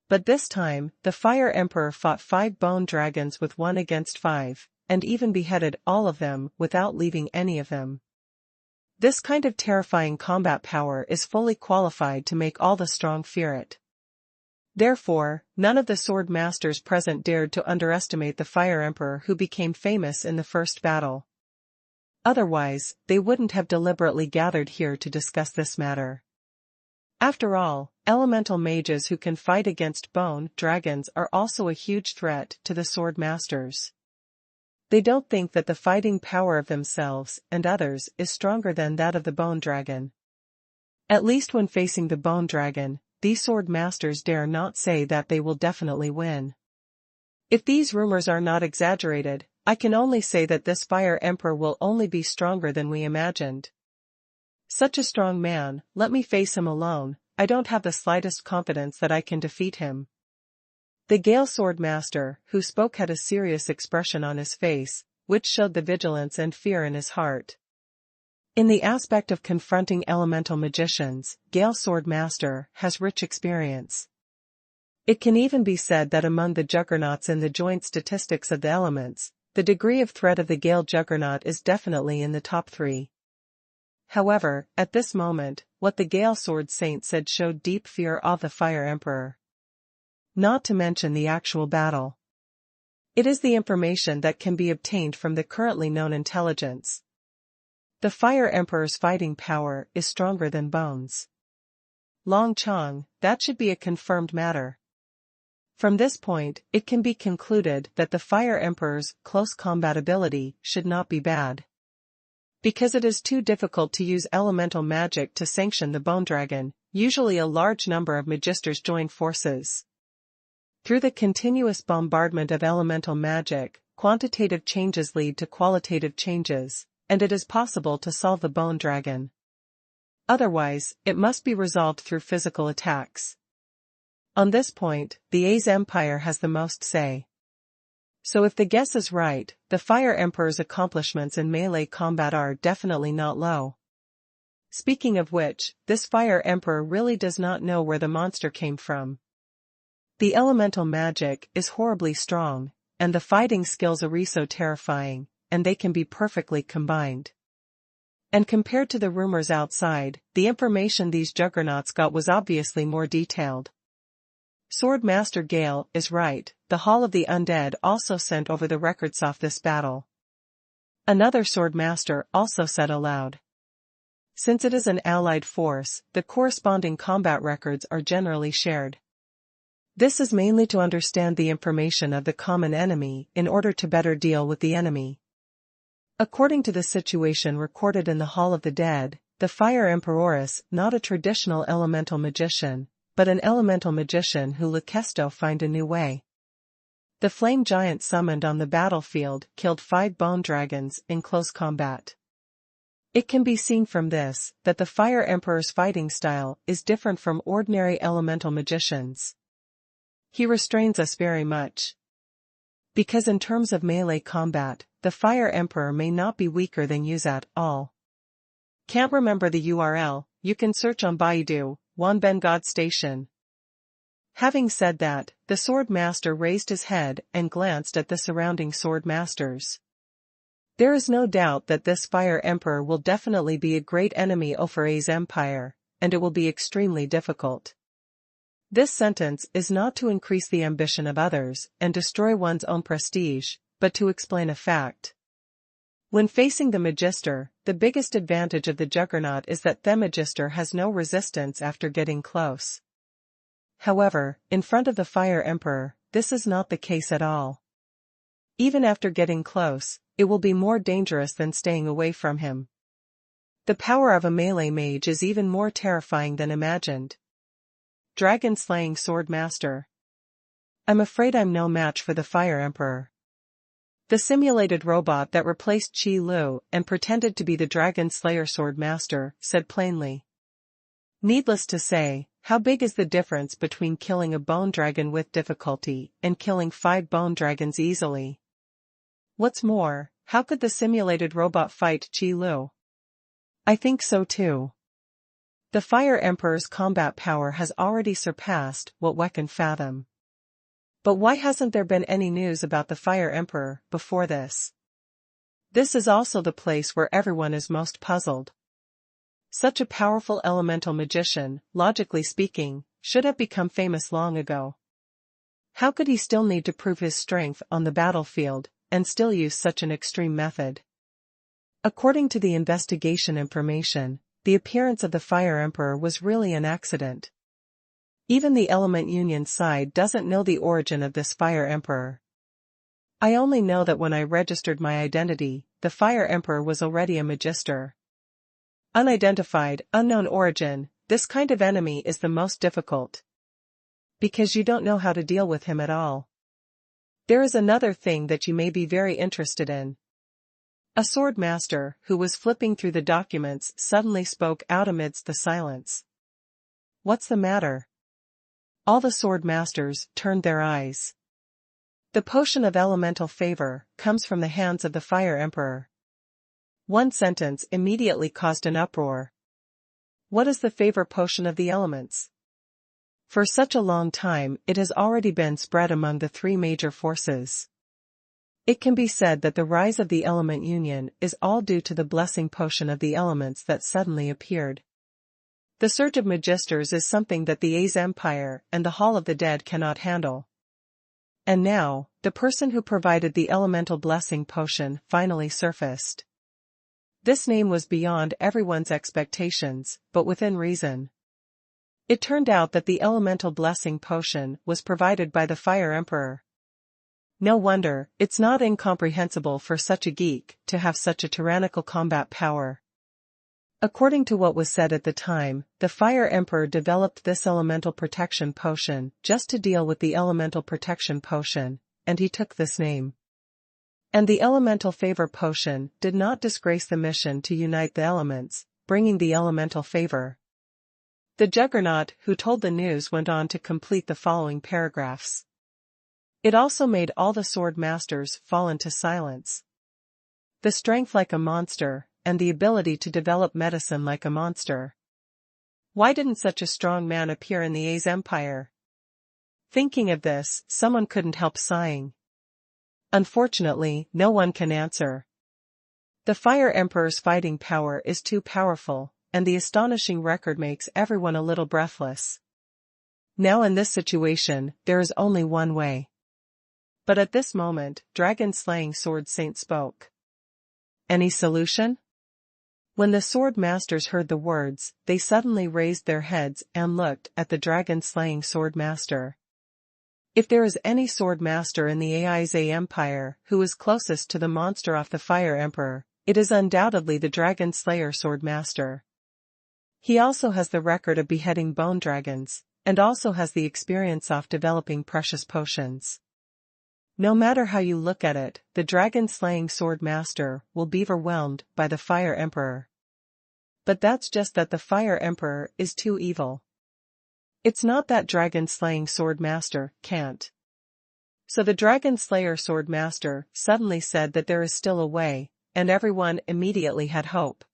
But this time, the Fire Emperor fought 5 bone dragons with 1 against 5, and even beheaded all of them without leaving any of them. This kind of terrifying combat power is fully qualified to make all the strong fear it. Therefore, none of the sword masters present dared to underestimate the Fire Emperor who became famous in the first battle. Otherwise, they wouldn't have deliberately gathered here to discuss this matter. After all, elemental mages who can fight against bone dragons are also a huge threat to the sword masters. They don't think that the fighting power of themselves and others is stronger than that of the bone dragon. At least when facing the bone dragon, these sword masters dare not say that they will definitely win. If these rumors are not exaggerated, I can only say that this Fire Emperor will only be stronger than we imagined. Such a strong man, let me face him alone, I don't have the slightest confidence that I can defeat him. The Gale Sword Master, who spoke, had a serious expression on his face, which showed the vigilance and fear in his heart. In the aspect of confronting elemental magicians, Gale Sword Master has rich experience. It can even be said that among the juggernauts in the joint statistics of the elements, the degree of threat of the Gale Juggernaut is definitely in the top 3. However, at this moment, what the Gale Sword Saint said showed deep fear of the Fire Emperor. Not to mention the actual battle. It is the information that can be obtained from the currently known intelligence. The Fire Emperor's fighting power is stronger than Bones. Long Chong, that should be a confirmed matter. From this point, it can be concluded that the Fire Emperor's close combat ability should not be bad. Because it is too difficult to use elemental magic to sanction the Bone Dragon, usually a large number of magisters join forces. Through the continuous bombardment of elemental magic, quantitative changes lead to qualitative changes, and it is possible to solve the Bone Dragon. Otherwise, it must be resolved through physical attacks. On this point, the A's Empire has the most say. So if the guess is right, the Fire Emperor's accomplishments in melee combat are definitely not low. Speaking of which, this Fire Emperor really does not know where the monster came from. The elemental magic is horribly strong, and the fighting skills are so terrifying, and they can be perfectly combined. And compared to the rumors outside, the information these juggernauts got was obviously more detailed. Sword Master Gale is right, the Hall of the Undead also sent over the records of this battle. Another Sword Master also said aloud. Since it is an allied force, the corresponding combat records are generally shared. This is mainly to understand the information of the common enemy in order to better deal with the enemy. According to the situation recorded in the Hall of the Dead, the Fire Emperor is not a traditional elemental magician, but an elemental magician who Lukesto find a new way. The flame giant summoned on the battlefield killed 5 bone dragons in close combat. It can be seen from this that the Fire Emperor's fighting style is different from ordinary elemental magicians. He restrains us very much. Because in terms of melee combat, the Fire Emperor may not be weaker than Yuzat all. Can't remember the URL, you can search on Baidu, Wanben God Station. Having said that, the Sword Master raised his head and glanced at the surrounding Sword Masters. There is no doubt that this Fire Emperor will definitely be a great enemy for A's Empire, and it will be extremely difficult. This sentence is not to increase the ambition of others and destroy one's own prestige, but to explain a fact. When facing the Magister, the biggest advantage of the Juggernaut is that the Magister has no resistance after getting close. However, in front of the Fire Emperor, this is not the case at all. Even after getting close, it will be more dangerous than staying away from him. The power of a melee mage is even more terrifying than imagined. Dragon-slaying Sword Master. I'm afraid I'm no match for the Fire Emperor. The simulated robot that replaced Qi Lu and pretended to be the Dragon Slayer Sword Master said plainly. Needless to say, how big is the difference between killing a bone dragon with difficulty and killing 5 bone dragons easily? What's more, how could the simulated robot fight Qi Lu? I think so too. The Fire Emperor's combat power has already surpassed what we can fathom. But why hasn't there been any news about the Fire Emperor before this? This is also the place where everyone is most puzzled. Such a powerful elemental magician, logically speaking, should have become famous long ago. How could he still need to prove his strength on the battlefield, and still use such an extreme method? According to the investigation information, the appearance of the Fire Emperor was really an accident. Even the Element Union side doesn't know the origin of this Fire Emperor. I only know that when I registered my identity, the Fire Emperor was already a Magister. Unidentified, unknown origin, this kind of enemy is the most difficult. Because you don't know how to deal with him at all. There is another thing that you may be very interested in. A sword master, who was flipping through the documents, suddenly spoke out amidst the silence. What's the matter? All the sword masters turned their eyes. The potion of elemental favor comes from the hands of the Fire Emperor. One sentence immediately caused an uproar. What is the favor potion of the elements? For such a long time it has already been spread among the three major forces. It can be said that the rise of the element union is all due to the blessing potion of the elements that suddenly appeared. The surge of magisters is something that the A's Empire and the Hall of the Dead cannot handle. And now, the person who provided the elemental blessing potion finally surfaced. This name was beyond everyone's expectations, but within reason. It turned out that the elemental blessing potion was provided by the Fire Emperor. No wonder, it's not incomprehensible for such a geek to have such a tyrannical combat power. According to what was said at the time, the Fire Emperor developed this elemental protection potion just to deal with the elemental protection potion, and he took this name. And the elemental favor potion did not disgrace the mission to unite the elements, bringing the elemental favor. The juggernaut who told the news went on to complete the following paragraphs. It also made all the sword masters fall into silence. The strength like a monster, and the ability to develop medicine like a monster. Why didn't such a strong man appear in the A's Empire? Thinking of this, someone couldn't help sighing. Unfortunately, no one can answer. The Fire Emperor's fighting power is too powerful, and the astonishing record makes everyone a little breathless. Now in this situation, there is only one way. But at this moment, dragon-slaying sword saint spoke. Any solution? When the sword masters heard the words, they suddenly raised their heads and looked at the dragon-slaying sword master. If there is any sword master in the AI's Empire who is closest to the monster of the Fire Emperor, it is undoubtedly the dragon slayer sword master. He also has the record of beheading bone dragons, and also has the experience of developing precious potions. No matter how you look at it, the dragon-slaying sword master will be overwhelmed by the Fire Emperor. But that's just that the Fire Emperor is too evil. It's not that dragon-slaying sword master can't. So the dragon slayer sword master suddenly said that there is still a way, and everyone immediately had hope.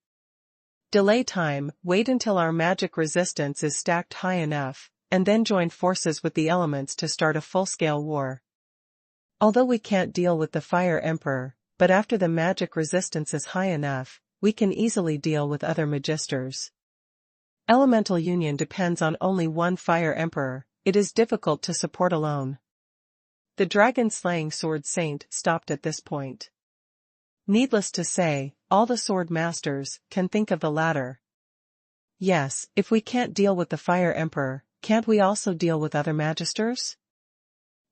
Delay time, wait until our magic resistance is stacked high enough, and then join forces with the elements to start a full-scale war. Although we can't deal with the Fire Emperor, but after the magic resistance is high enough, we can easily deal with other magisters. Elemental union depends on only one Fire Emperor, it is difficult to support alone. The dragon-slaying sword saint stopped at this point. Needless to say, all the sword masters can think of the latter. Yes, if we can't deal with the Fire Emperor, can't we also deal with other magisters?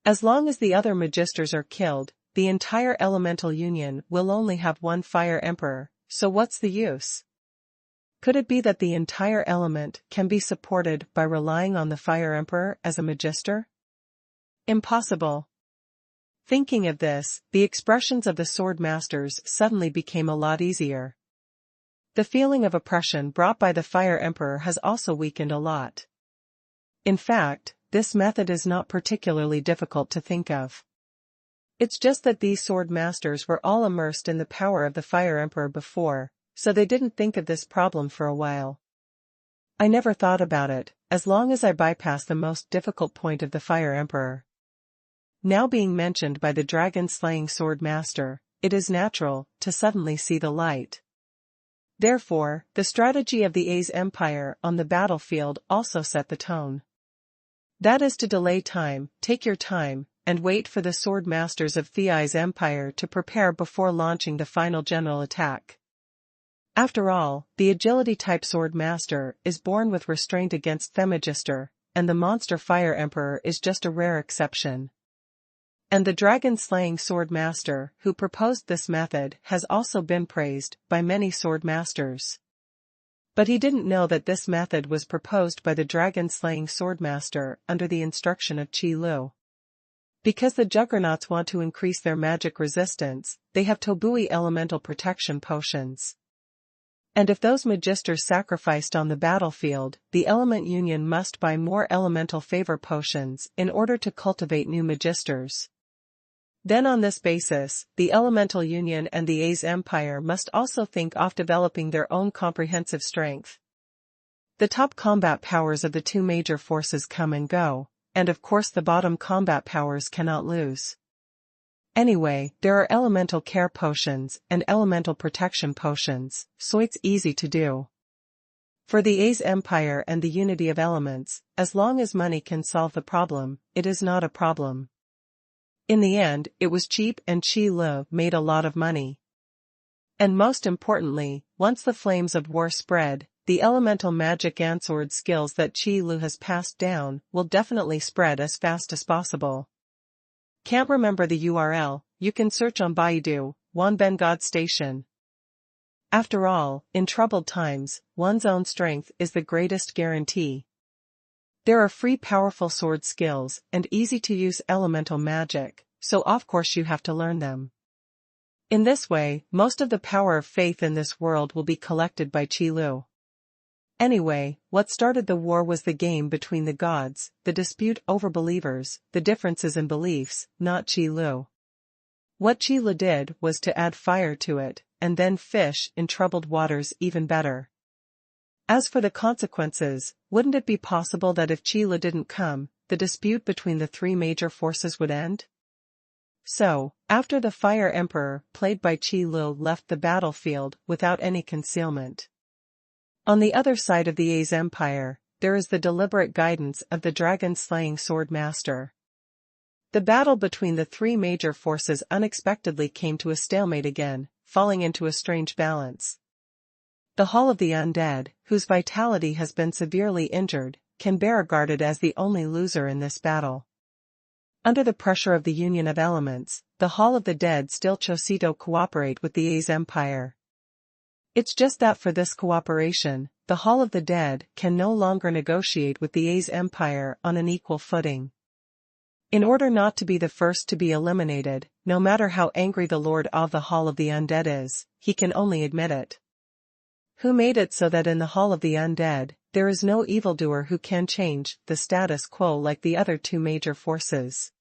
As long as the other magisters are killed, the entire elemental union will only have one Fire Emperor, so what's the use? Could it be that the entire element can be supported by relying on the Fire Emperor as a magister? Impossible. Thinking of this, the expressions of the sword masters suddenly became a lot easier. The feeling of oppression brought by the Fire Emperor has also weakened a lot. In fact, this method is not particularly difficult to think of. It's just that these sword masters were all immersed in the power of the Fire Emperor before, so they didn't think of this problem for a while. I never thought about it, as long as I bypassed the most difficult point of the Fire Emperor. Now being mentioned by the dragon-slaying sword master, it is natural to suddenly see the light. Therefore, the strategy of the A's Empire on the battlefield also set the tone. That is to delay time, take your time, and wait for the sword masters of Thei's Empire to prepare before launching the final general attack. After all, the agility-type sword master is born with restraint against Themagister, and the monster Fire Emperor is just a rare exception. And the dragon-slaying sword master who proposed this method has also been praised by many sword masters. But he didn't know that this method was proposed by the dragon-slaying swordmaster under the instruction of Qi Lu. Because the juggernauts want to increase their magic resistance, they have Tobui elemental protection potions. And if those magisters sacrificed on the battlefield, the element union must buy more elemental favor potions in order to cultivate new magisters. Then on this basis, the elemental union and the A's empire must also think of developing their own comprehensive strength. The top combat powers of the two major forces come and go, and of course the bottom combat powers cannot lose. Anyway, there are elemental care potions and elemental protection potions, so it's easy to do. For the A's empire and the unity of elements, as long as money can solve the problem, it is not a problem. In the end, it was cheap and Qi Lu made a lot of money. And most importantly, once the flames of war spread, the elemental magic and sword skills that Qi Lu has passed down will definitely spread as fast as possible. Can't remember the URL, you can search on Baidu, Wanben God Station. After all, in troubled times, one's own strength is the greatest guarantee. There are free powerful sword skills and easy-to-use elemental magic, so of course you have to learn them. In this way, most of the power of faith in this world will be collected by Qi Lu. Anyway, what started the war was the game between the gods, the dispute over believers, the differences in beliefs, not Qi Lu. What Qi Lu did was to add fire to it, and then fish in troubled waters even better. As for the consequences, wouldn't it be possible that if Qi Lu didn't come, the dispute between the three major forces would end? So, after the Fire Emperor, played by Qi Lu, left the battlefield without any concealment. On the other side of the A's empire, there is the deliberate guidance of the dragon-slaying sword master. The battle between the three major forces unexpectedly came to a stalemate again, falling into a strange balance. The Hall of the Undead, whose vitality has been severely injured, can be regarded as the only loser in this battle. Under the pressure of the union of elements, the Hall of the Dead still chose to cooperate with the A's empire. It's just that for this cooperation, the Hall of the Dead can no longer negotiate with the A's empire on an equal footing. In order not to be the first to be eliminated, no matter how angry the Lord of the Hall of the Undead is, he can only admit it. Who made it so that in the Hall of the Undead, there is no evildoer who can change the status quo like the other two major forces.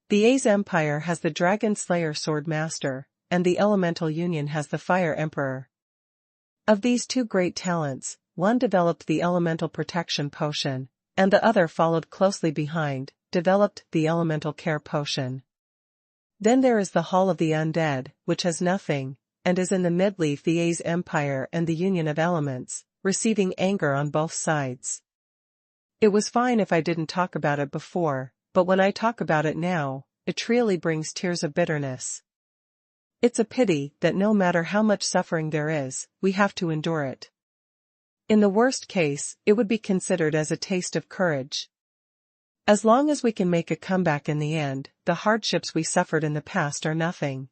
The A's empire has the Dragon Slayer Sword Master, and the Elemental Union has the Fire Emperor. Of these two great talents, one developed the Elemental Protection Potion, and the other followed closely behind, developed the Elemental Care Potion. Then there is the Hall of the Undead, which has nothing, and is in the midleaf the A's empire and the union of elements, receiving anger on both sides. It was fine if I didn't talk about it before, but when I talk about it now, it really brings tears of bitterness. It's a pity that no matter how much suffering there is, we have to endure it. In the worst case, it would be considered as a taste of courage. As long as we can make a comeback in the end, the hardships we suffered in the past are nothing.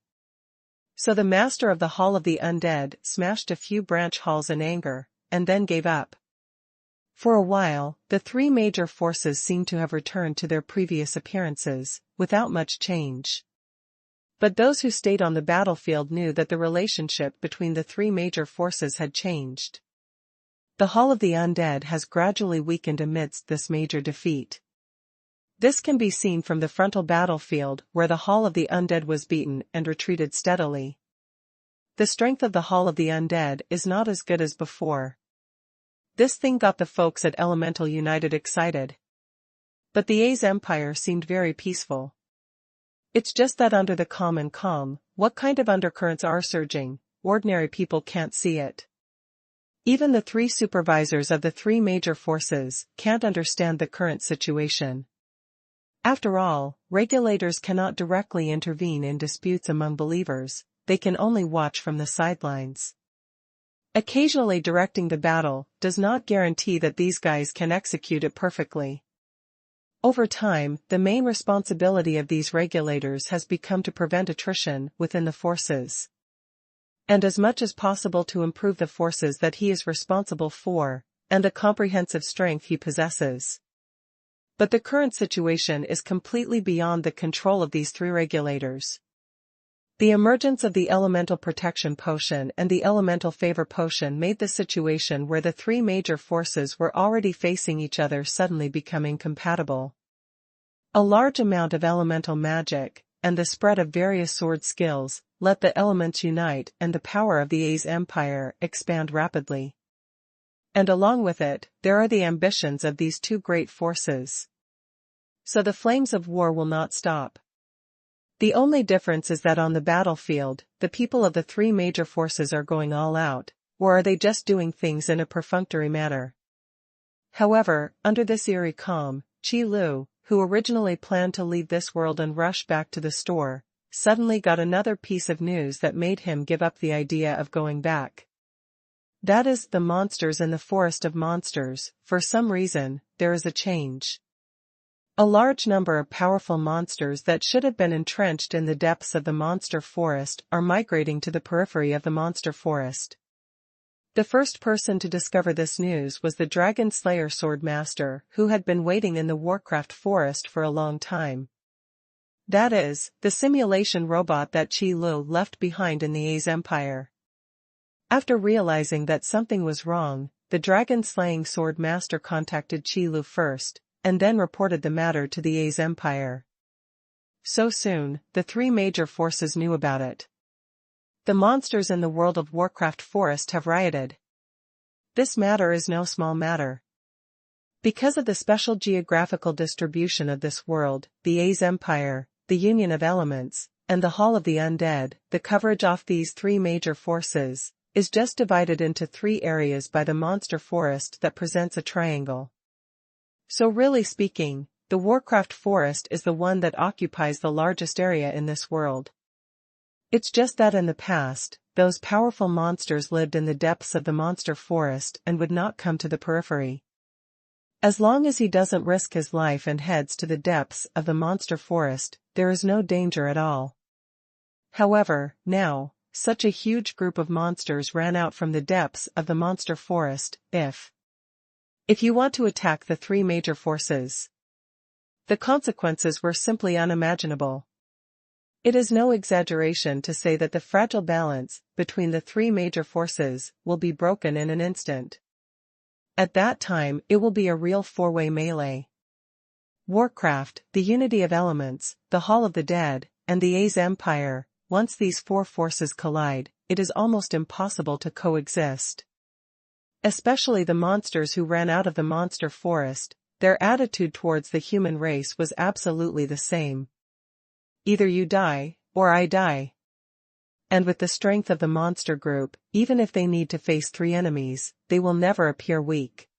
So the master of the Hall of the Undead smashed a few branch halls in anger, and then gave up. For a while, the three major forces seemed to have returned to their previous appearances, without much change. But those who stayed on the battlefield knew that the relationship between the three major forces had changed. The Hall of the Undead has gradually weakened amidst this major defeat. This can be seen from the frontal battlefield where the Hall of the Undead was beaten and retreated steadily. The strength of the Hall of the Undead is not as good as before. This thing got the folks at Elemental United excited. But the A's empire seemed very peaceful. It's just that under the calm, what kind of undercurrents are surging, ordinary people can't see it. Even the three supervisors of the three major forces can't understand the current situation. After all, regulators cannot directly intervene in disputes among believers, they can only watch from the sidelines. Occasionally directing the battle does not guarantee that these guys can execute it perfectly. Over time, the main responsibility of these regulators has become to prevent attrition within the forces. and as much as possible to improve the forces that he is responsible for, and the comprehensive strength he possesses. But the current situation is completely beyond the control of these three regulators. The emergence of the Elemental Protection Potion and the Elemental Favor Potion made the situation where the three major forces were already facing each other suddenly become incompatible. A large amount of elemental magic, and the spread of various sword skills, let the elements unite and the power of the A's empire expand rapidly. And along with it, there are the ambitions of these two great forces. So the flames of war will not stop. The only difference is that on the battlefield, the people of the three major forces are going all out, or are they just doing things in a perfunctory manner? However, under this eerie calm, Qi Lu, who originally planned to leave this world and rush back to the store, suddenly got another piece of news that made him give up the idea of going back. That is, the monsters in the Forest of Monsters. For some reason, there is a change. A large number of powerful monsters that should have been entrenched in the depths of the monster forest are migrating to the periphery of the monster forest. The first person to discover this news was the Dragon Slayer Sword Master, who had been waiting in the Warcraft forest for a long time. That is, the simulation robot that Qi Lu left behind in the A's empire. After realizing that something was wrong, the dragon-slaying sword master contacted Qi Lu first, and then reported the matter to the A's empire. So soon, the three major forces knew about it. The monsters in the World of Warcraft forest have rioted. This matter is no small matter. Because of the special geographical distribution of this world, the A's empire, the Union of Elements, and the Hall of the Undead, the coverage of these three major forces is just divided into three areas by the monster forest that presents a triangle. So really speaking, the Warcraft forest is the one that occupies the largest area in this world. It's just that in the past, those powerful monsters lived in the depths of the monster forest and would not come to the periphery. As long as he doesn't risk his life and heads to the depths of the monster forest, there is no danger at all. However, now, such a huge group of monsters ran out from the depths of the monster forest. If you want to attack the three major forces, the consequences were simply unimaginable. It is no exaggeration to say that the fragile balance between the three major forces will be broken in an instant. At that time, it will be a real four-way melee. Warcraft, the Unity of Elements, the Hall of the Dead, and the A's Empire. Once these four forces collide, it is almost impossible to coexist. Especially the monsters who ran out of the monster forest, their attitude towards the human race was absolutely the same. Either you die, or I die. And with the strength of the monster group, even if they need to face three enemies, they will never appear weak.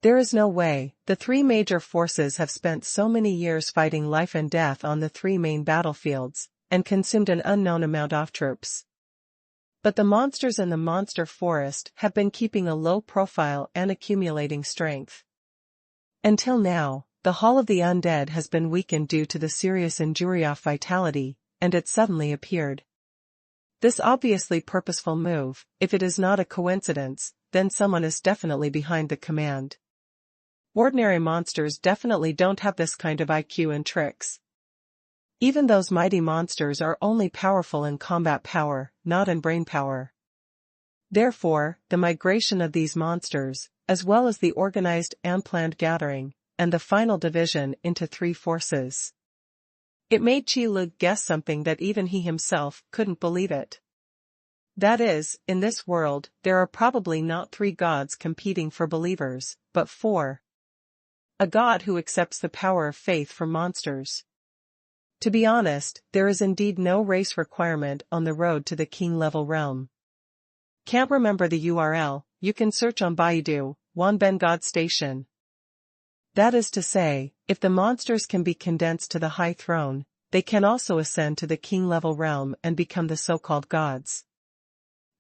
There is no way. The three major forces have spent so many years fighting life and death on the three main battlefields, and consumed an unknown amount of troops. But the monsters in the monster forest have been keeping a low profile and accumulating strength. Until now, the Hall of the Undead has been weakened due to the serious injury of vitality, and it suddenly appeared. This obviously purposeful move, if it is not a coincidence, then someone is definitely behind the command. Ordinary monsters definitely don't have this kind of IQ and tricks. Even those mighty monsters are only powerful in combat power, not in brain power. Therefore, the migration of these monsters, as well as the organized and planned gathering, and the final division into three forces. It made Qi Lu guess something that even he himself couldn't believe it. That is, in this world, there are probably not three gods competing for believers, but four. A god who accepts the power of faith for monsters. To be honest, there is indeed no race requirement on the road to the king-level realm. Can't remember the URL, you can search on Baidu, Wanben God Station. That is to say, if the monsters can be condensed to the high throne, they can also ascend to the king-level realm and become the so-called gods.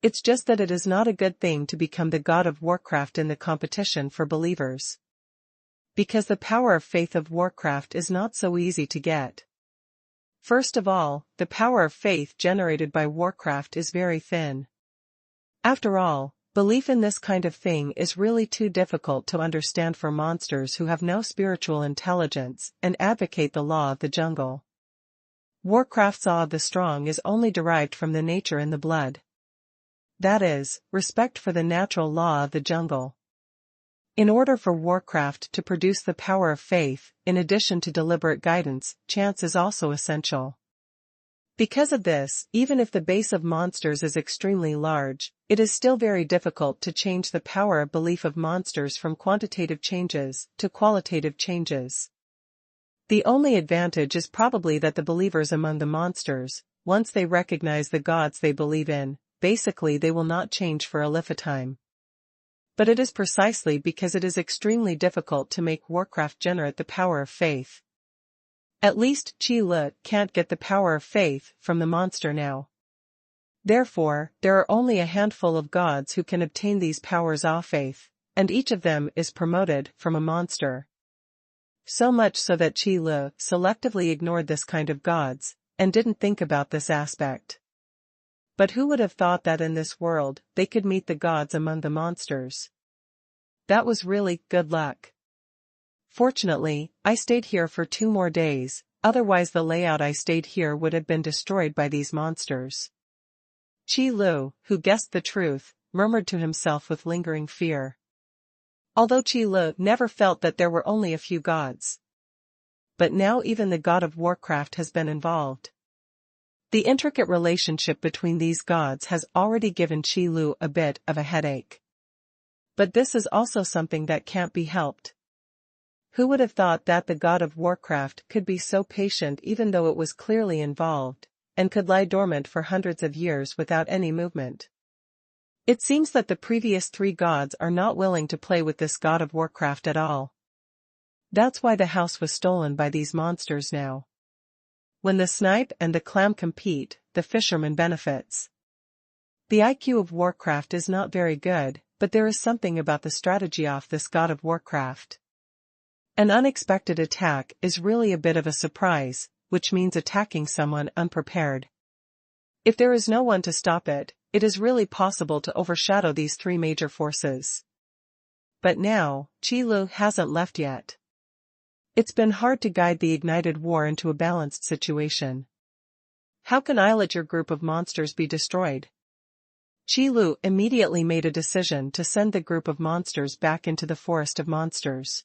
It's just that it is not a good thing to become the god of Warcraft in the competition for believers. Because the power of faith of Warcraft is not so easy to get. First of all, the power of faith generated by Warcraft is very thin. After all, belief in this kind of thing is really too difficult to understand for monsters who have no spiritual intelligence and advocate the law of the jungle. Warcraft's awe of the strong is only derived from the nature in the blood. That is, respect for the natural law of the jungle. In order for Warcraft to produce the power of faith, in addition to deliberate guidance, chance is also essential. Because of this, even if the base of monsters is extremely large, it is still very difficult to change the power of belief of monsters from quantitative changes to qualitative changes. The only advantage is probably that the believers among the monsters, once they recognize the gods they believe in, basically they will not change for a lifetime. But it is precisely because it is extremely difficult to make Warcraft generate the power of faith. At least Qi Lu can't get the power of faith from the monster now. Therefore, there are only a handful of gods who can obtain these powers of faith, and each of them is promoted from a monster. So much so that Qi Lu selectively ignored this kind of gods, and didn't think about this aspect. But who would have thought that in this world, they could meet the gods among the monsters? That was really good luck. Fortunately, I stayed here for 2 more days, otherwise the layout I stayed here would have been destroyed by these monsters. Qi Lu, who guessed the truth, murmured to himself with lingering fear. Although Qi Lu never felt that there were only a few gods. But now even the god of Warcraft has been involved. The intricate relationship between these gods has already given Qi Lu a bit of a headache. But this is also something that can't be helped. Who would have thought that the god of Warcraft could be so patient even though it was clearly involved, and could lie dormant for hundreds of years without any movement? It seems that the previous 3 gods are not willing to play with this god of Warcraft at all. That's why the house was stolen by these monsters now. When the snipe and the clam compete, the fisherman benefits. The IQ of Warcraft is not very good, but there is something about the strategy of this god of Warcraft. An unexpected attack is really a bit of a surprise, which means attacking someone unprepared. If there is no one to stop it, it is really possible to overshadow these 3 major forces. But now, Qi Lu hasn't left yet. It's been hard to guide the ignited war into a balanced situation. How can I let your group of monsters be destroyed? Qi Lu immediately made a decision to send the group of monsters back into the forest of monsters.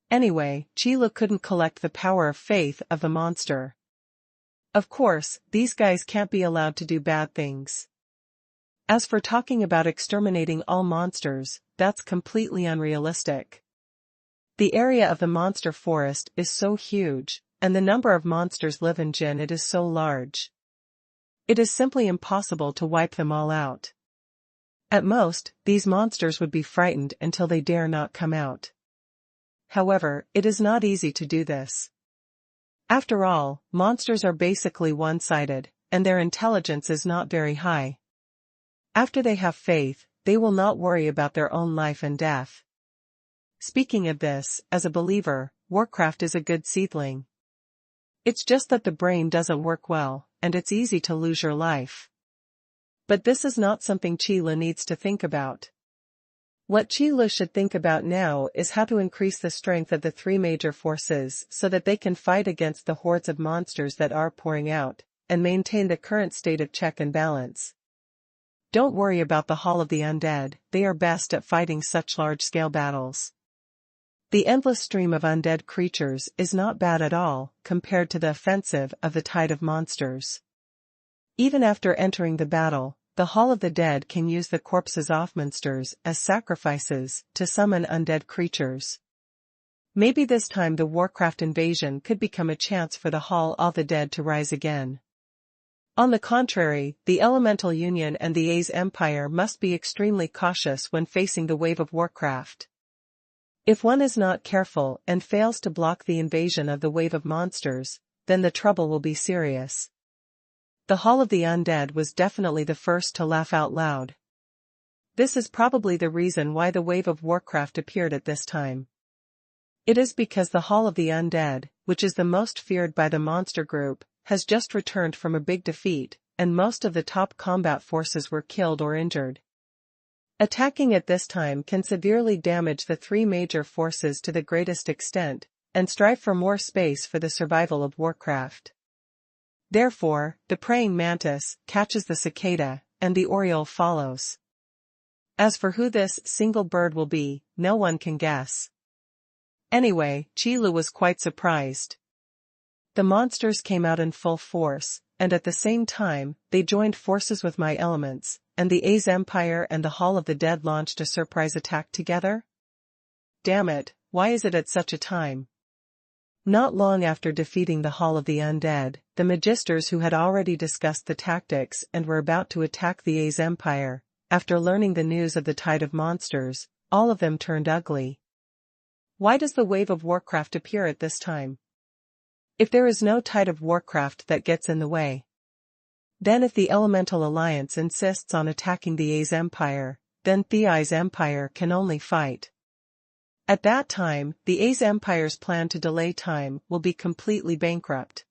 Anyway, Qi Lu couldn't collect the power of faith of the monster. Of course, these guys can't be allowed to do bad things. As for talking about exterminating all monsters, that's completely unrealistic. The area of the monster forest is so huge, and the number of monsters live in Jin it is so large. It is simply impossible to wipe them all out. At most, these monsters would be frightened until they dare not come out. However, it is not easy to do this. After all, monsters are basically one-sided, and their intelligence is not very high. After they have faith, they will not worry about their own life and death. Speaking of this, as a believer, Warcraft is a good seedling. It's just that the brain doesn't work well, and it's easy to lose your life. But this is not something Qi Lu needs to think about. What Qi Lu should think about now is how to increase the strength of the 3 major forces so that they can fight against the hordes of monsters that are pouring out, and maintain the current state of check and balance. Don't worry about the Hall of the Undead, they are best at fighting such large-scale battles. The endless stream of undead creatures is not bad at all, compared to the offensive of the tide of monsters. Even after entering the battle, the Hall of the Dead can use the corpses of monsters as sacrifices to summon undead creatures. Maybe this time the Warcraft invasion could become a chance for the Hall of the Dead to rise again. On the contrary, the Elemental Union and the A's Empire must be extremely cautious when facing the wave of Warcraft. If one is not careful and fails to block the invasion of the wave of monsters, then the trouble will be serious. The Hall of the Undead was definitely the first to laugh out loud. This is probably the reason why the wave of Warcraft appeared at this time. It is because the Hall of the Undead, which is the most feared by the monster group, has just returned from a big defeat, and most of the top combat forces were killed or injured. Attacking at this time can severely damage the three major forces to the greatest extent, and strive for more space for the survival of Warcraft. Therefore, the praying mantis catches the cicada, and the oriole follows. As for who this single bird will be, no one can guess. Anyway, Qilu was quite surprised. The monsters came out in full force, and at the same time, they joined forces with my elements, and the A's Empire and the Hall of the Dead launched a surprise attack together? Damn it, why is it at such a time? Not long after defeating the Hall of the Undead, the Magisters who had already discussed the tactics and were about to attack the A's Empire, after learning the news of the tide of monsters, all of them turned ugly. Why does the wave of Warcraft appear at this time? If there is no tide of Warcraft that gets in the way. Then if the Elemental Alliance insists on attacking the A's Empire, then Thei's Empire can only fight. At that time, the A's Empire's plan to delay time will be completely bankrupt.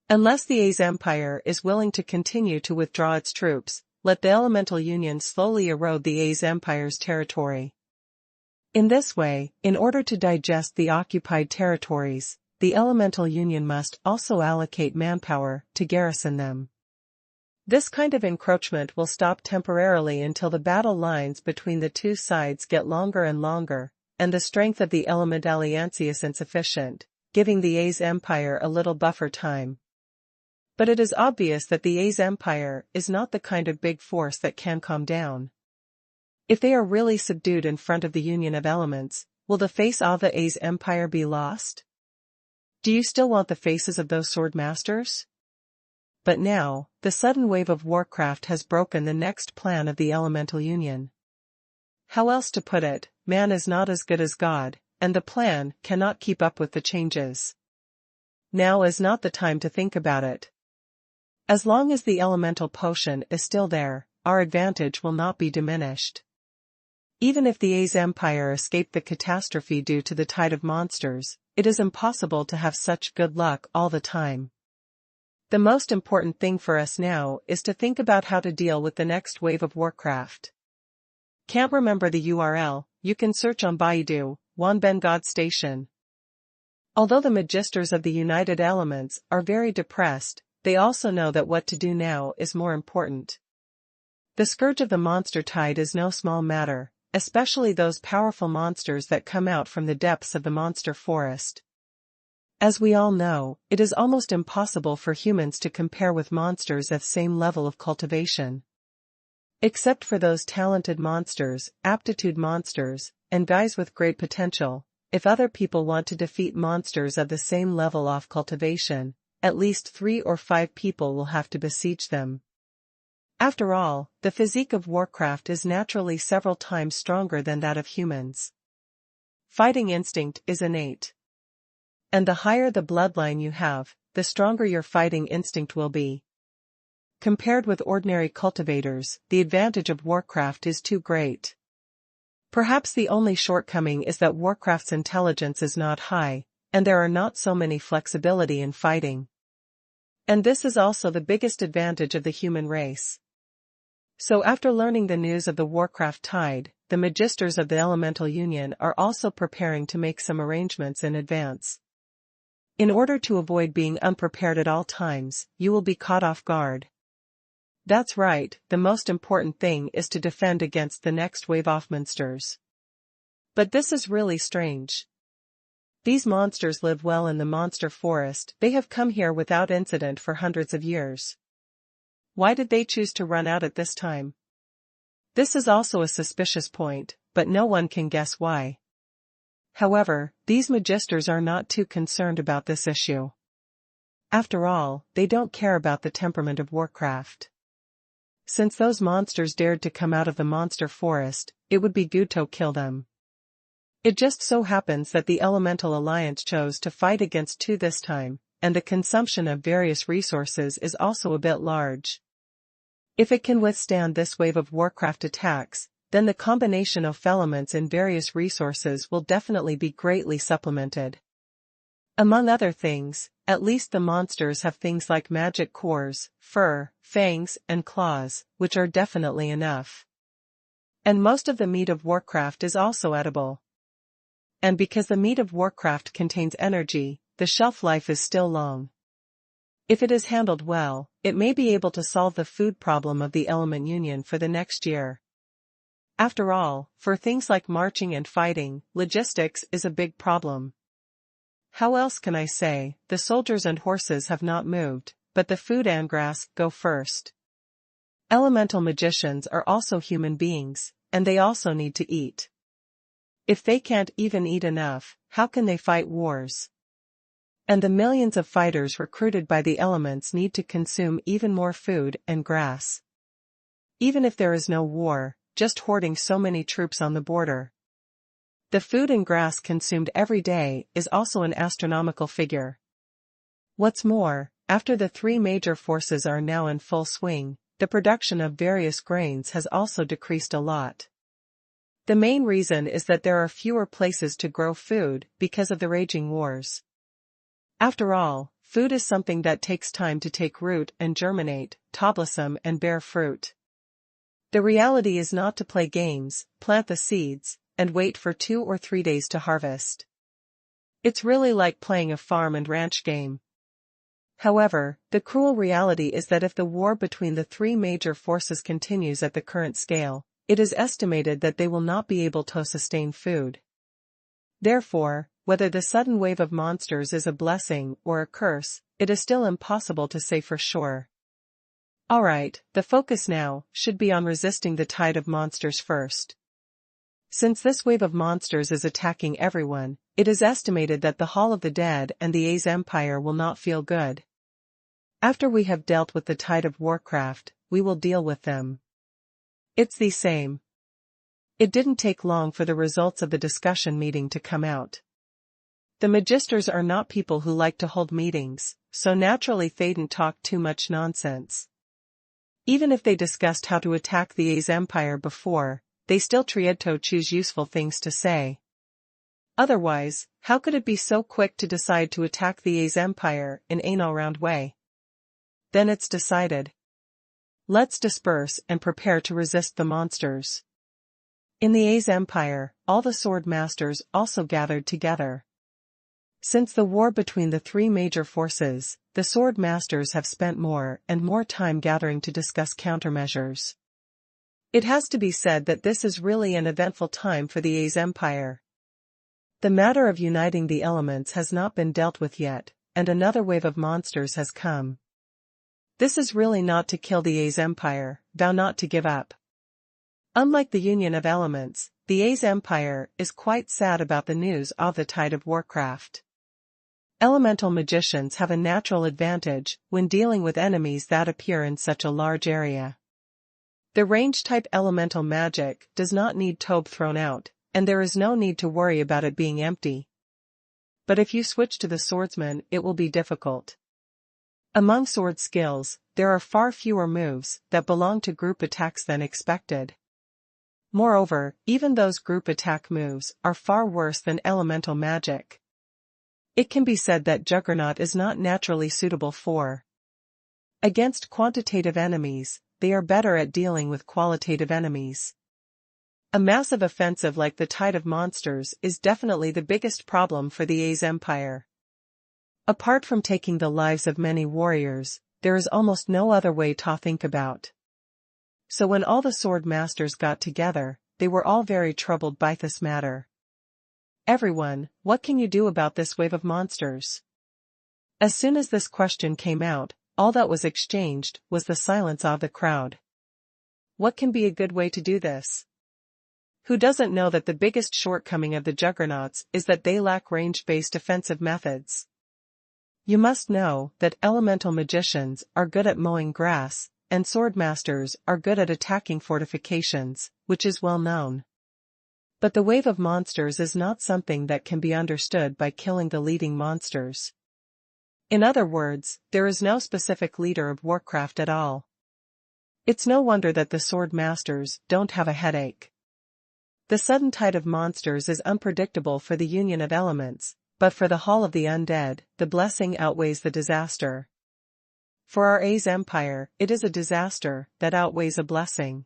Unless the A's Empire is willing to continue to withdraw its troops, let the Elemental Union slowly erode the A's Empire's territory. In this way, in order to digest the occupied territories, the Elemental Union must also allocate manpower to garrison them. This kind of encroachment will stop temporarily until the battle lines between the two sides get longer and longer, and the strength of the Element Alliance is insufficient, giving the A's Empire a little buffer time. But it is obvious that the A's Empire is not the kind of big force that can calm down. If they are really subdued in front of the Union of Elements, will the face of the A's Empire be lost? Do you still want the faces of those sword masters? But now, the sudden wave of Warcraft has broken the next plan of the Elemental Union. How else to put it, man is not as good as God, and the plan cannot keep up with the changes. Now is not the time to think about it. As long as the elemental potion is still there, our advantage will not be diminished. Even if the A's Empire escaped the catastrophe due to the tide of monsters, it is impossible to have such good luck all the time. The most important thing for us now is to think about how to deal with the next wave of Warcraft. Can't remember the URL, you can search on Baidu, Wanben God Station. Although the Magisters of the United Elements are very depressed, they also know that what to do now is more important. The scourge of the monster tide is no small matter, especially those powerful monsters that come out from the depths of the monster forest. As we all know, it is almost impossible for humans to compare with monsters at the same level of cultivation. Except for those talented monsters, aptitude monsters, and guys with great potential, if other people want to defeat monsters of the same level of cultivation, at least 3 or 5 people will have to besiege them. After all, the physique of Warcraft is naturally several times stronger than that of humans. Fighting instinct is innate. And the higher the bloodline you have, the stronger your fighting instinct will be. Compared with ordinary cultivators, the advantage of Warcraft is too great. Perhaps the only shortcoming is that Warcraft's intelligence is not high, and there are not so many flexibility in fighting. And this is also the biggest advantage of the human race. So after learning the news of the Warcraft tide, the Magisters of the Elemental Union are also preparing to make some arrangements in advance. In order to avoid being unprepared at all times, you will be caught off guard. That's right, the most important thing is to defend against the next wave of monsters. But this is really strange. These monsters live well in the monster forest, they have come here without incident for hundreds of years. Why did they choose to run out at this time? This is also a suspicious point, but no one can guess why. However, these Magisters are not too concerned about this issue. After all, they don't care about the temperament of Warcraft. Since those monsters dared to come out of the monster forest, it would be good to kill them. It just so happens that the Elemental Alliance chose to fight against 2 this time, and the consumption of various resources is also a bit large. If it can withstand this wave of Warcraft attacks, then the combination of elements in various resources will definitely be greatly supplemented. Among other things, at least the monsters have things like magic cores, fur, fangs, and claws, which are definitely enough. And most of the meat of Warcraft is also edible. And because the meat of Warcraft contains energy, the shelf life is still long. If it is handled well, it may be able to solve the food problem of the Element Union for the next year. After all, for things like marching and fighting, logistics is a big problem. How else can I say, the soldiers and horses have not moved, but the food and grass go first. Elemental magicians are also human beings, and they also need to eat. If they can't even eat enough, how can they fight wars? And the millions of fighters recruited by the elements need to consume even more food and grass. Even if there is no war, just hoarding so many troops on the border. The food and grass consumed every day is also an astronomical figure. What's more, after the three major forces are now in full swing, the production of various grains has also decreased a lot. The main reason is that there are fewer places to grow food because of the raging wars. After all, food is something that takes time to take root and germinate, to blossom and bear fruit. The reality is not to play games, plant the seeds, and wait for 2 or 3 days to harvest. It's really like playing a farm and ranch game. However, the cruel reality is that if the war between the three major forces continues at the current scale, it is estimated that they will not be able to sustain food. Therefore, whether the sudden wave of monsters is a blessing or a curse, it is still impossible to say for sure. Alright, the focus now should be on resisting the tide of monsters first. Since this wave of monsters is attacking everyone, it is estimated that the Hall of the Dead and the A's Empire will not feel good. After we have dealt with the tide of Warcraft, we will deal with them. It's the same. It didn't take long for the results of the discussion meeting to come out. The Magisters are not people who like to hold meetings, so naturally they didn't talk too much nonsense. Even if they discussed how to attack the A's Empire before, they still tried to choose useful things to say. Otherwise, how could it be so quick to decide to attack the A's Empire in an all-round way? Then it's decided. Let's disperse and prepare to resist the monsters. In the A's Empire, all the sword masters also gathered together. Since the war between the three major forces, the sword masters have spent more and more time gathering to discuss countermeasures. It has to be said that this is really an eventful time for the A's Empire. The matter of uniting the elements has not been dealt with yet, and another wave of monsters has come. This is really not to kill the A's Empire, vow not to give up. Unlike the Union of Elements, the A's Empire is quite sad about the news of the tide of Warcraft. Elemental magicians have a natural advantage when dealing with enemies that appear in such a large area. The range-type elemental magic does not need Tobe thrown out, and there is no need to worry about it being empty. But if you switch to the swordsman, it will be difficult. Among sword skills, there are far fewer moves that belong to group attacks than expected. Moreover, even those group attack moves are far worse than elemental magic. It can be said that Juggernaut is not naturally suitable for. Against quantitative enemies, they are better at dealing with qualitative enemies. A massive offensive like the Tide of Monsters is definitely the biggest problem for the A's Empire. Apart from taking the lives of many warriors, there is almost no other way to think about. So when all the sword masters got together, they were all very troubled by this matter. Everyone, what can you do about this wave of monsters? As soon as this question came out, all that was exchanged was the silence of the crowd. What can be a good way to do this? Who doesn't know that the biggest shortcoming of the Juggernauts is that they lack range-based offensive methods? You must know that elemental magicians are good at mowing grass, and swordmasters are good at attacking fortifications, which is well known. But the wave of monsters is not something that can be understood by killing the leading monsters. In other words, there is no specific leader of Warcraft at all. It's no wonder that the sword masters don't have a headache. The sudden tide of monsters is unpredictable for the Union of Elements, but for the Hall of the Undead, the blessing outweighs the disaster. For our A's empire, it is a disaster that outweighs a blessing.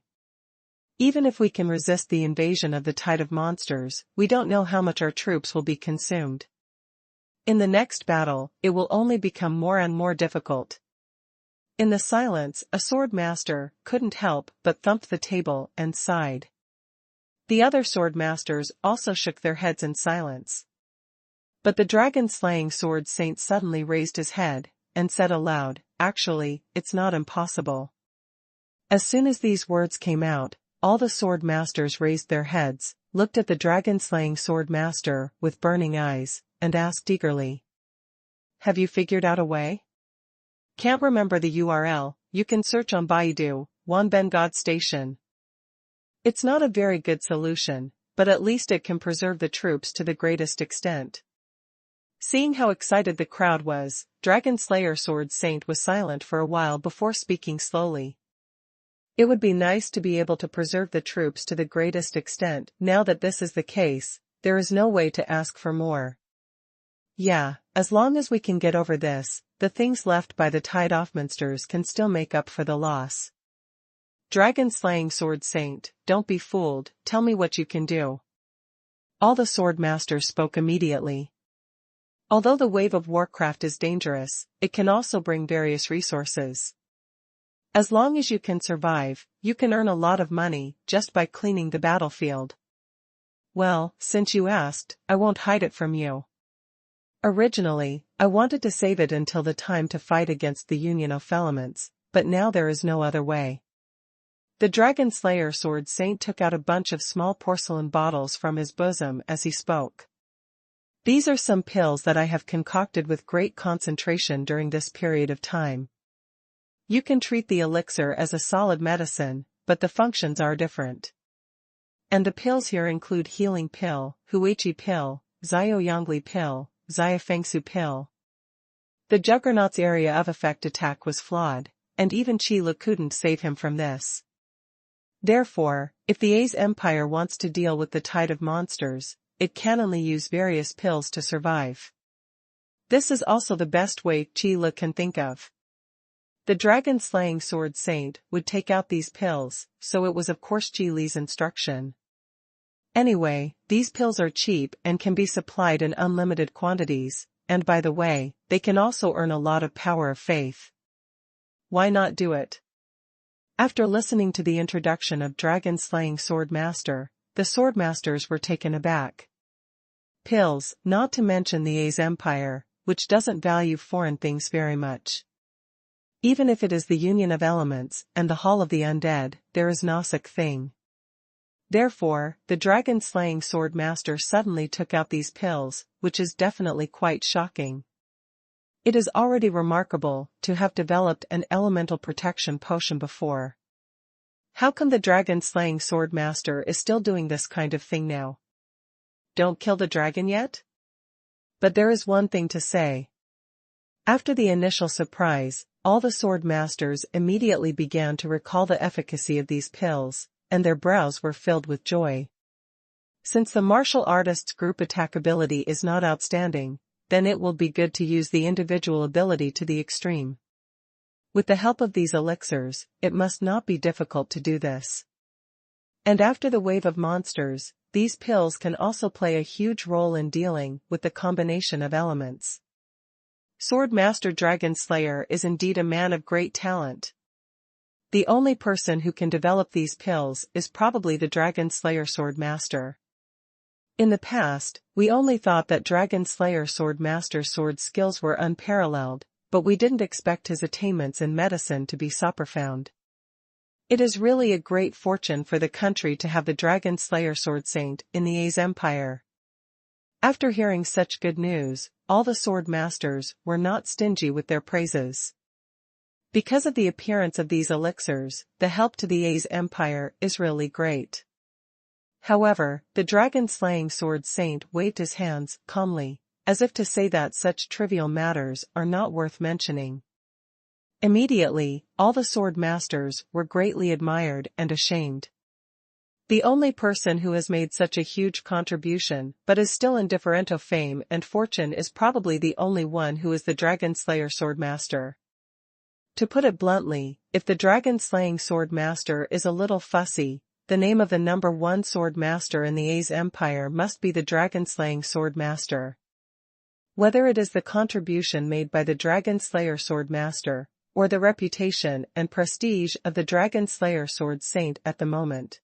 Even if we can resist the invasion of the tide of monsters, we don't know how much our troops will be consumed. In the next battle, it will only become more and more difficult. In the silence, a sword master couldn't help but thump the table and sighed. The other sword masters also shook their heads in silence. But the dragon-slaying sword saint suddenly raised his head and said aloud, "Actually, it's not impossible." As soon as these words came out, all the sword masters raised their heads, looked at the dragon-slaying sword master with burning eyes, and asked eagerly, "Have you figured out a way?" Can't remember the URL, you can search on Baidu, Wanbengod Station. It's not a very good solution, but at least it can preserve the troops to the greatest extent. Seeing how excited the crowd was, Dragon Slayer Sword Saint was silent for a while before speaking slowly. It would be nice to be able to preserve the troops to the greatest extent. Now that this is the case, there is no way to ask for more. Yeah, as long as we can get over this, the things left by the tied-off monsters can still make up for the loss. Dragon-slaying Sword Saint, don't be fooled, tell me what you can do. All the sword masters spoke immediately. Although the wave of Warcraft is dangerous, it can also bring various resources. As long as you can survive, you can earn a lot of money just by cleaning the battlefield. Well, since you asked, I won't hide it from you. Originally, I wanted to save it until the time to fight against the Union of Elements, but now there is no other way. The Dragon Slayer Sword Saint took out a bunch of small porcelain bottles from his bosom as he spoke. These are some pills that I have concocted with great concentration during this period of time. You can treat the elixir as a solid medicine, but the functions are different. And the pills here include Healing Pill, Huichi Pill, Xiaoyangli Pill, Xiafengsu Pill. The Juggernaut's area of effect attack was flawed, and even Qi Lu couldn't save him from this. Therefore, if the A's empire wants to deal with the tide of monsters, it can only use various pills to survive. This is also the best way Qi Lu can think of. The dragon-slaying sword saint would take out these pills, so it was of course Qi Li's instruction. Anyway, these pills are cheap and can be supplied in unlimited quantities, and by the way, they can also earn a lot of power of faith. Why not do it? After listening to the introduction of dragon-slaying sword master, the sword masters were taken aback. Pills, not to mention the A's empire, which doesn't value foreign things very much. Even if it is the Union of Elements and the Hall of the Undead, there is no such thing. Therefore, the dragon-slaying sword master suddenly took out these pills, which is definitely quite shocking. It is already remarkable to have developed an elemental protection potion before. How come the dragon-slaying sword master is still doing this kind of thing now? Don't kill the dragon yet? But there is one thing to say. After the initial surprise, all the sword masters immediately began to recall the efficacy of these pills, and their brows were filled with joy. Since the martial artist's group attack ability is not outstanding, then it will be good to use the individual ability to the extreme. With the help of these elixirs, it must not be difficult to do this. And after the wave of monsters, these pills can also play a huge role in dealing with the combination of elements. Sword Master Dragon Slayer is indeed a man of great talent. The only person who can develop these pills is probably the Dragon Slayer Sword Master. In the past, we only thought that Dragon Slayer Sword Master's sword skills were unparalleled, but we didn't expect his attainments in medicine to be so profound. It is really a great fortune for the country to have the Dragon Slayer Sword Saint in the A's empire. After hearing such good news, all the sword masters were not stingy with their praises. Because of the appearance of these elixirs, the help to the A's empire is really great. However, the dragon-slaying sword saint waved his hands calmly, as if to say that such trivial matters are not worth mentioning. Immediately, all the sword masters were greatly admired and ashamed. The only person who has made such a huge contribution but is still indifferent of fame and fortune is probably the only one who is the Dragon Slayer Swordmaster. To put it bluntly, if the dragon-slaying sword master is a little fussy, the name of the number one sword master in the A's empire must be the dragon-slaying sword master. Whether it is the contribution made by the Dragon Slayer Sword Master, or the reputation and prestige of the Dragon Slayer Sword Saint at the moment,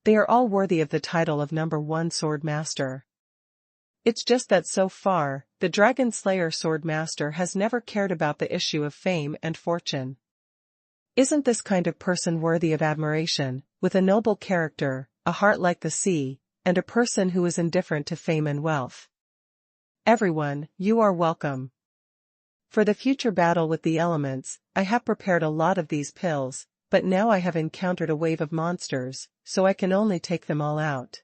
they are all worthy of the title of number one sword master. It's just that so far, the Dragon Slayer Sword Master has never cared about the issue of fame and fortune. Isn't this kind of person worthy of admiration, with a noble character, a heart like the sea, and a person who is indifferent to fame and wealth? Everyone, you are welcome. For the future battle with the elements, I have prepared a lot of these pills, but now I have encountered a wave of monsters, so I can only take them all out.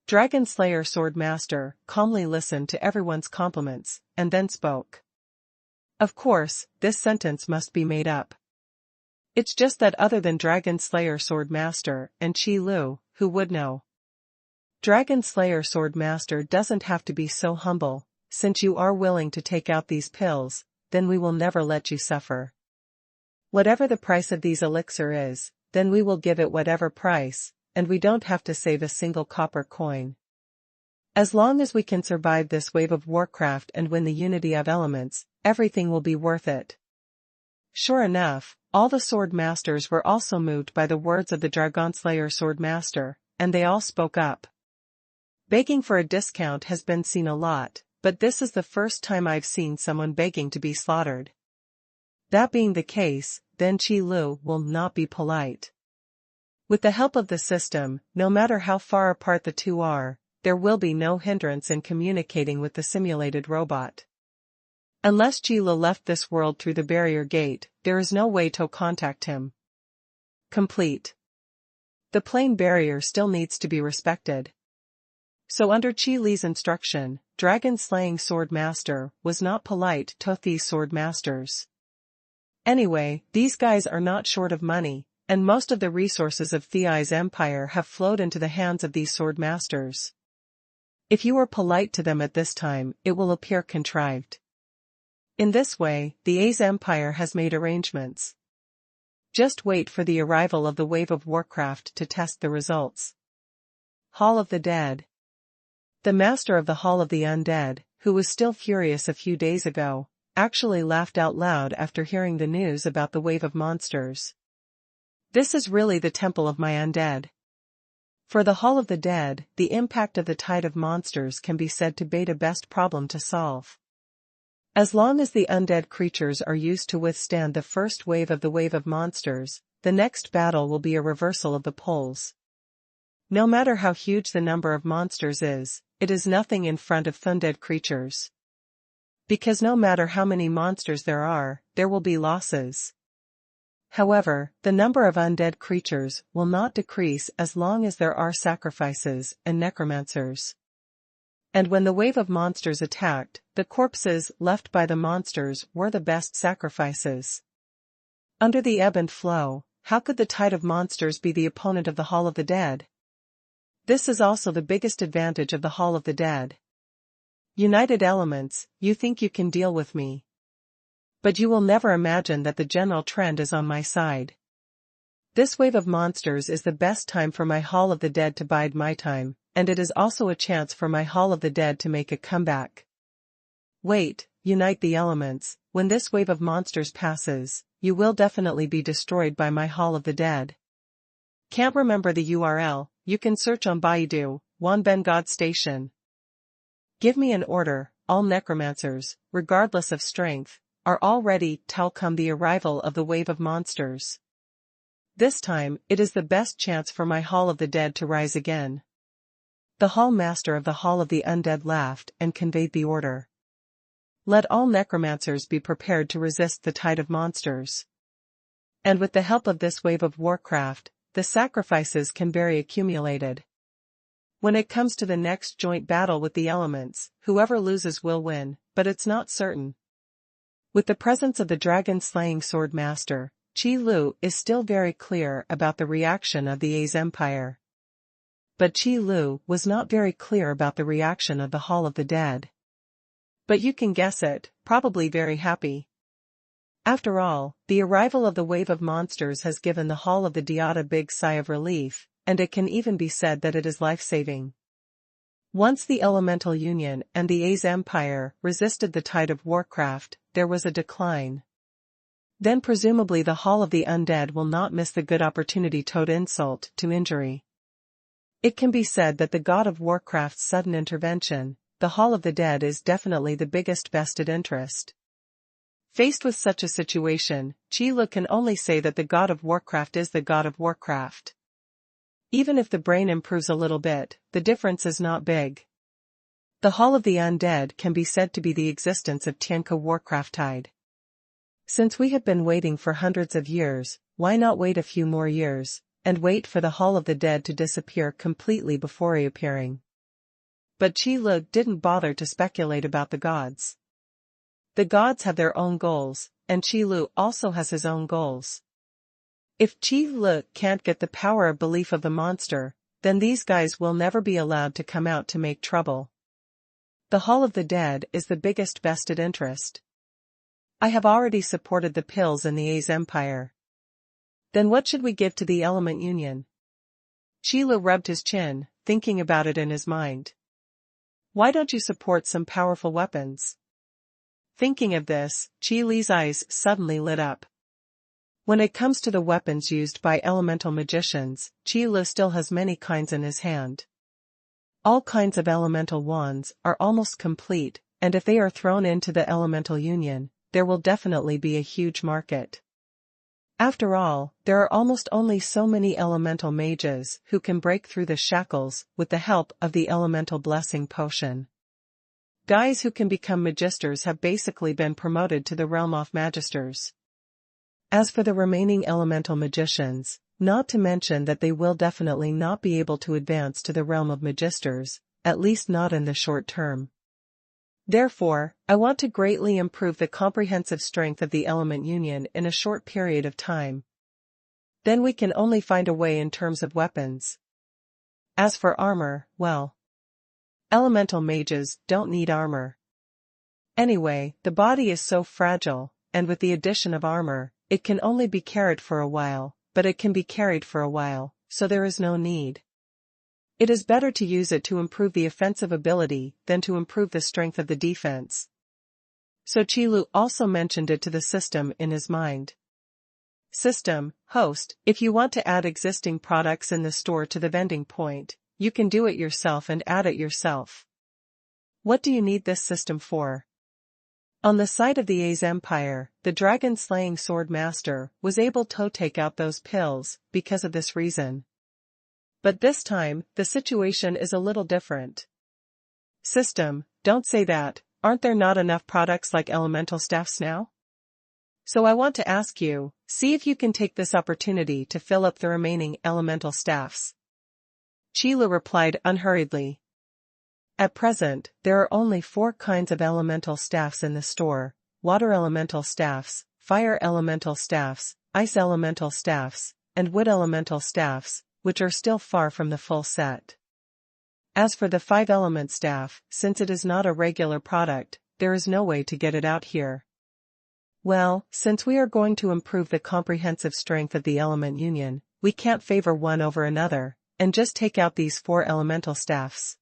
Dragon Slayer Sword Master calmly listened to everyone's compliments, and then spoke. Of course, this sentence must be made up. It's just that other than Dragon Slayer Sword Master and Qi Lu, who would know? Dragon Slayer Sword Master doesn't have to be so humble, since you are willing to take out these pills, then we will never let you suffer. Whatever the price of these elixir is, then we will give it whatever price, and we don't have to save a single copper coin. As long as we can survive this wave of warcraft and win the unity of elements, everything will be worth it. Sure enough, all the sword masters were also moved by the words of the Dragon Slayer Sword Master, and they all spoke up. Begging for a discount has been seen a lot, but this is the first time I've seen someone begging to be slaughtered. That being the case, then Qi Lu will not be polite. With the help of the system, no matter how far apart the two are, there will be no hindrance in communicating with the simulated robot. Unless Qi Lu left this world through the barrier gate, there is no way to contact him. Complete. The plane barrier still needs to be respected. So under Qi Li's instruction, Dragon-slaying Sword Master was not polite to these sword masters. Anyway, these guys are not short of money, and most of the resources of Thei's empire have flowed into the hands of these sword masters. If you are polite to them at this time, it will appear contrived. In this way, the A's empire has made arrangements. Just wait for the arrival of the wave of Warcraft to test the results. Hall of the Dead. The master of the Hall of the Undead, who was still furious a few days ago, actually laughed out loud after hearing the news about the wave of monsters. This is really the temple of my undead. For the Hall of the Dead, the impact of the tide of monsters can be said to be the best problem to solve. As long as the undead creatures are used to withstand the first wave of the wave of monsters, the next battle will be a reversal of the poles. No matter how huge the number of monsters is, it is nothing in front of undead creatures. Because no matter how many monsters there will be losses. However, the number of undead creatures will not decrease as long as there are sacrifices and necromancers. And when the wave of monsters attacked, the corpses left by the monsters were the best sacrifices. Under the ebb and flow, how could the tide of monsters be the opponent of the Hall of the Dead? This is also the biggest advantage of the Hall of the Dead. United Elements, you think you can deal with me. But you will never imagine that the general trend is on my side. This wave of monsters is the best time for my Hall of the Dead to bide my time, and it is also a chance for my Hall of the Dead to make a comeback. Wait, unite the elements, when this wave of monsters passes, you will definitely be destroyed by my Hall of the Dead. Can't remember the URL, you can search on Baidu, Wanben God Station. Give me an order, all necromancers, regardless of strength, are all ready till come the arrival of the wave of monsters. This time, it is the best chance for my Hall of the Dead to rise again. The Hall Master of the Hall of the Undead laughed and conveyed the order. Let all necromancers be prepared to resist the tide of monsters. And with the help of this wave of warcraft, the sacrifices can be accumulated. When it comes to the next joint battle with the elements, whoever loses will win, but it's not certain. With the presence of the dragon-slaying sword master, Qi Lu is still very clear about the reaction of the A's empire. But Qi Lu was not very clear about the reaction of the Hall of the Dead. But you can guess it, probably very happy. After all, the arrival of the wave of monsters has given the Hall of the Dead a big sigh of relief, and it can even be said that it is life-saving. Once the Elemental Union and the A's empire resisted the tide of warcraft, there was a decline. Then presumably the Hall of the Undead will not miss the good opportunity to insult to injury. It can be said that the god of Warcraft's sudden intervention, the Hall of the Dead, is definitely the biggest vested interest. Faced with such a situation, Qi Lu can only say that the god of Warcraft is the god of Warcraft. Even if the brain improves a little bit, the difference is not big. The Hall of the Undead can be said to be the existence of Tianke Warcraft tide. Since we have been waiting for hundreds of years, why not wait a few more years, and wait for the Hall of the Dead to disappear completely before reappearing? But Qi Lu didn't bother to speculate about the gods. The gods have their own goals, and Qi Lu also has his own goals. If Qi Lu can't get the power of belief of the monster, then these guys will never be allowed to come out to make trouble. The Hall of the Dead is the biggest vested interest. I have already supported the pills in the A's empire. Then what should we give to the Element Union? Qi Lu rubbed his chin, thinking about it in his mind. Why don't you support some powerful weapons? Thinking of this, Qi Li's eyes suddenly lit up. When it comes to the weapons used by elemental magicians, Qi Lu still has many kinds in his hand. All kinds of elemental wands are almost complete, and if they are thrown into the Elemental Union, there will definitely be a huge market. After all, there are almost only so many elemental mages who can break through the shackles with the help of the Elemental Blessing Potion. Guys who can become magisters have basically been promoted to the realm of magisters. As for the remaining elemental magicians, not to mention that they will definitely not be able to advance to the realm of magisters, at least not in the short term. Therefore, I want to greatly improve the comprehensive strength of the Element Union in a short period of time. Then we can only find a way in terms of weapons. As for armor, well, elemental mages don't need armor. Anyway, the body is so fragile, and with the addition of armor, it can only be carried for a while, but it can be carried for a while, so there is no need. It is better to use it to improve the offensive ability than to improve the strength of the defense. So Qi Lu also mentioned it to the system in his mind. System, host, if you want to add existing products in the store to the vending point, you can do it yourself and add it yourself. What do you need this system for? On the side of the A's empire, the dragon-slaying sword master was able to take out those pills because of this reason. But this time, the situation is a little different. System, don't say that, aren't there not enough products like elemental staffs now? So I want to ask you, see if you can take this opportunity to fill up the remaining elemental staffs. Qi Lu replied unhurriedly. At present, there are only 4 kinds of elemental staffs in the store: water elemental staffs, fire elemental staffs, ice elemental staffs, and wood elemental staffs, which are still far from the full set. As for the 5-element staff, since it is not a regular product, there is no way to get it out here. Well, since we are going to improve the comprehensive strength of the Element Union, we can't favor one over another, and just take out these 4 elemental staffs.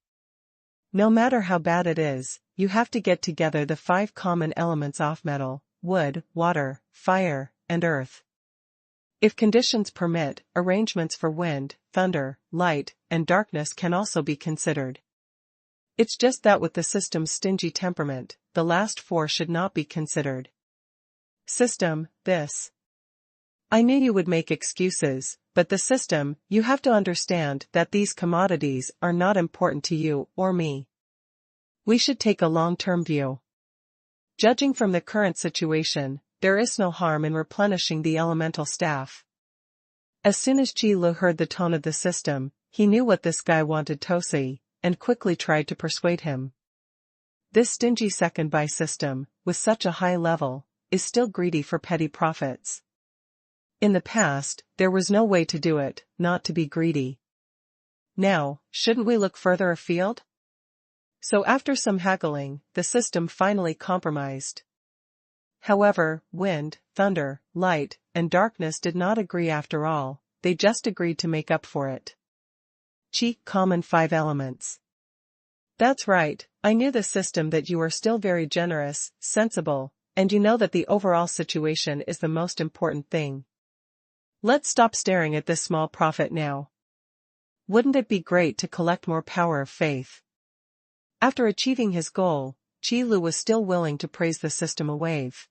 No matter how bad it is, you have to get together the 5 common elements of metal, wood, water, fire, and earth. If conditions permit, arrangements for wind, thunder, light, and darkness can also be considered. It's just that with the system's stingy temperament, the last 4 should not be considered. System, this. I knew you would make excuses, but the system, you have to understand that these commodities are not important to you or me. We should take a long-term view. Judging from the current situation, there is no harm in replenishing the elemental staff. As soon as Qi Lu heard the tone of the system, he knew what this guy wanted to see, and quickly tried to persuade him. This stingy second-buy system, with such a high level, is still greedy for petty profits. In the past, there was no way to do it, not to be greedy. Now, shouldn't we look further afield? So after some haggling, the system finally compromised. However, wind, thunder, light, and darkness did not agree after all, they just agreed to make up for it. Qi, common 5 elements. That's right, I knew the system that you are still very generous, sensible, and you know that the overall situation is the most important thing. Let's stop staring at this small profit now. Wouldn't it be great to collect more power of faith? After achieving his goal, Qi Lu was still willing to praise the system a wave.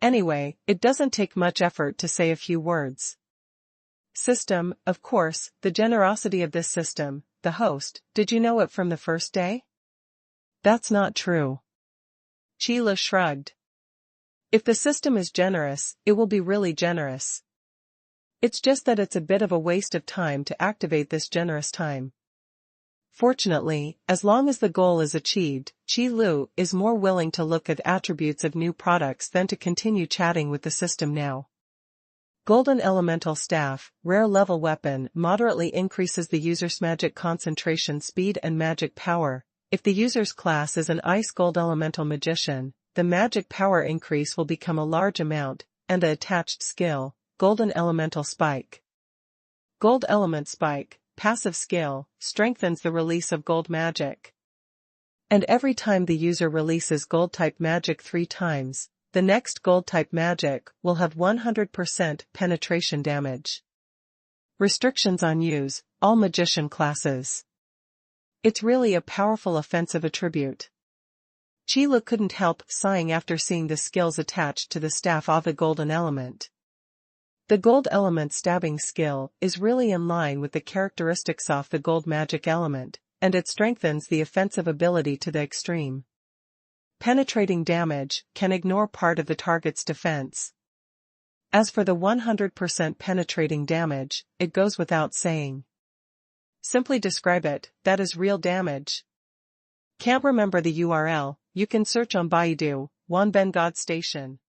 Anyway, it doesn't take much effort to say a few words. System, of course, the generosity of this system, the host, did you know it from the first day? That's not true. Qi Lu shrugged. If the system is generous, it will be really generous. It's just that it's a bit of a waste of time to activate this generous time. Fortunately, as long as the goal is achieved, Qi Lu is more willing to look at attributes of new products than to continue chatting with the system now. Golden Elemental Staff, rare level weapon, moderately increases the user's magic concentration speed and magic power. If the user's class is an Ice Gold Elemental Magician, the magic power increase will become a large amount, and the attached skill, Golden Elemental Spike. Gold Element Spike, passive skill, strengthens the release of gold magic. And every time the user releases gold-type magic 3 times, the next gold-type magic will have 100% penetration damage. Restrictions on use, all magician classes. It's really a powerful offensive attribute. Qi Lu couldn't help sighing after seeing the skills attached to the staff of the golden element. The gold element stabbing skill is really in line with the characteristics of the gold magic element, and it strengthens the offensive ability to the extreme. Penetrating damage can ignore part of the target's defense. As for the 100% penetrating damage, it goes without saying. Simply describe it, that is real damage. Can't remember the URL, you can search on Baidu, Wanben God Station.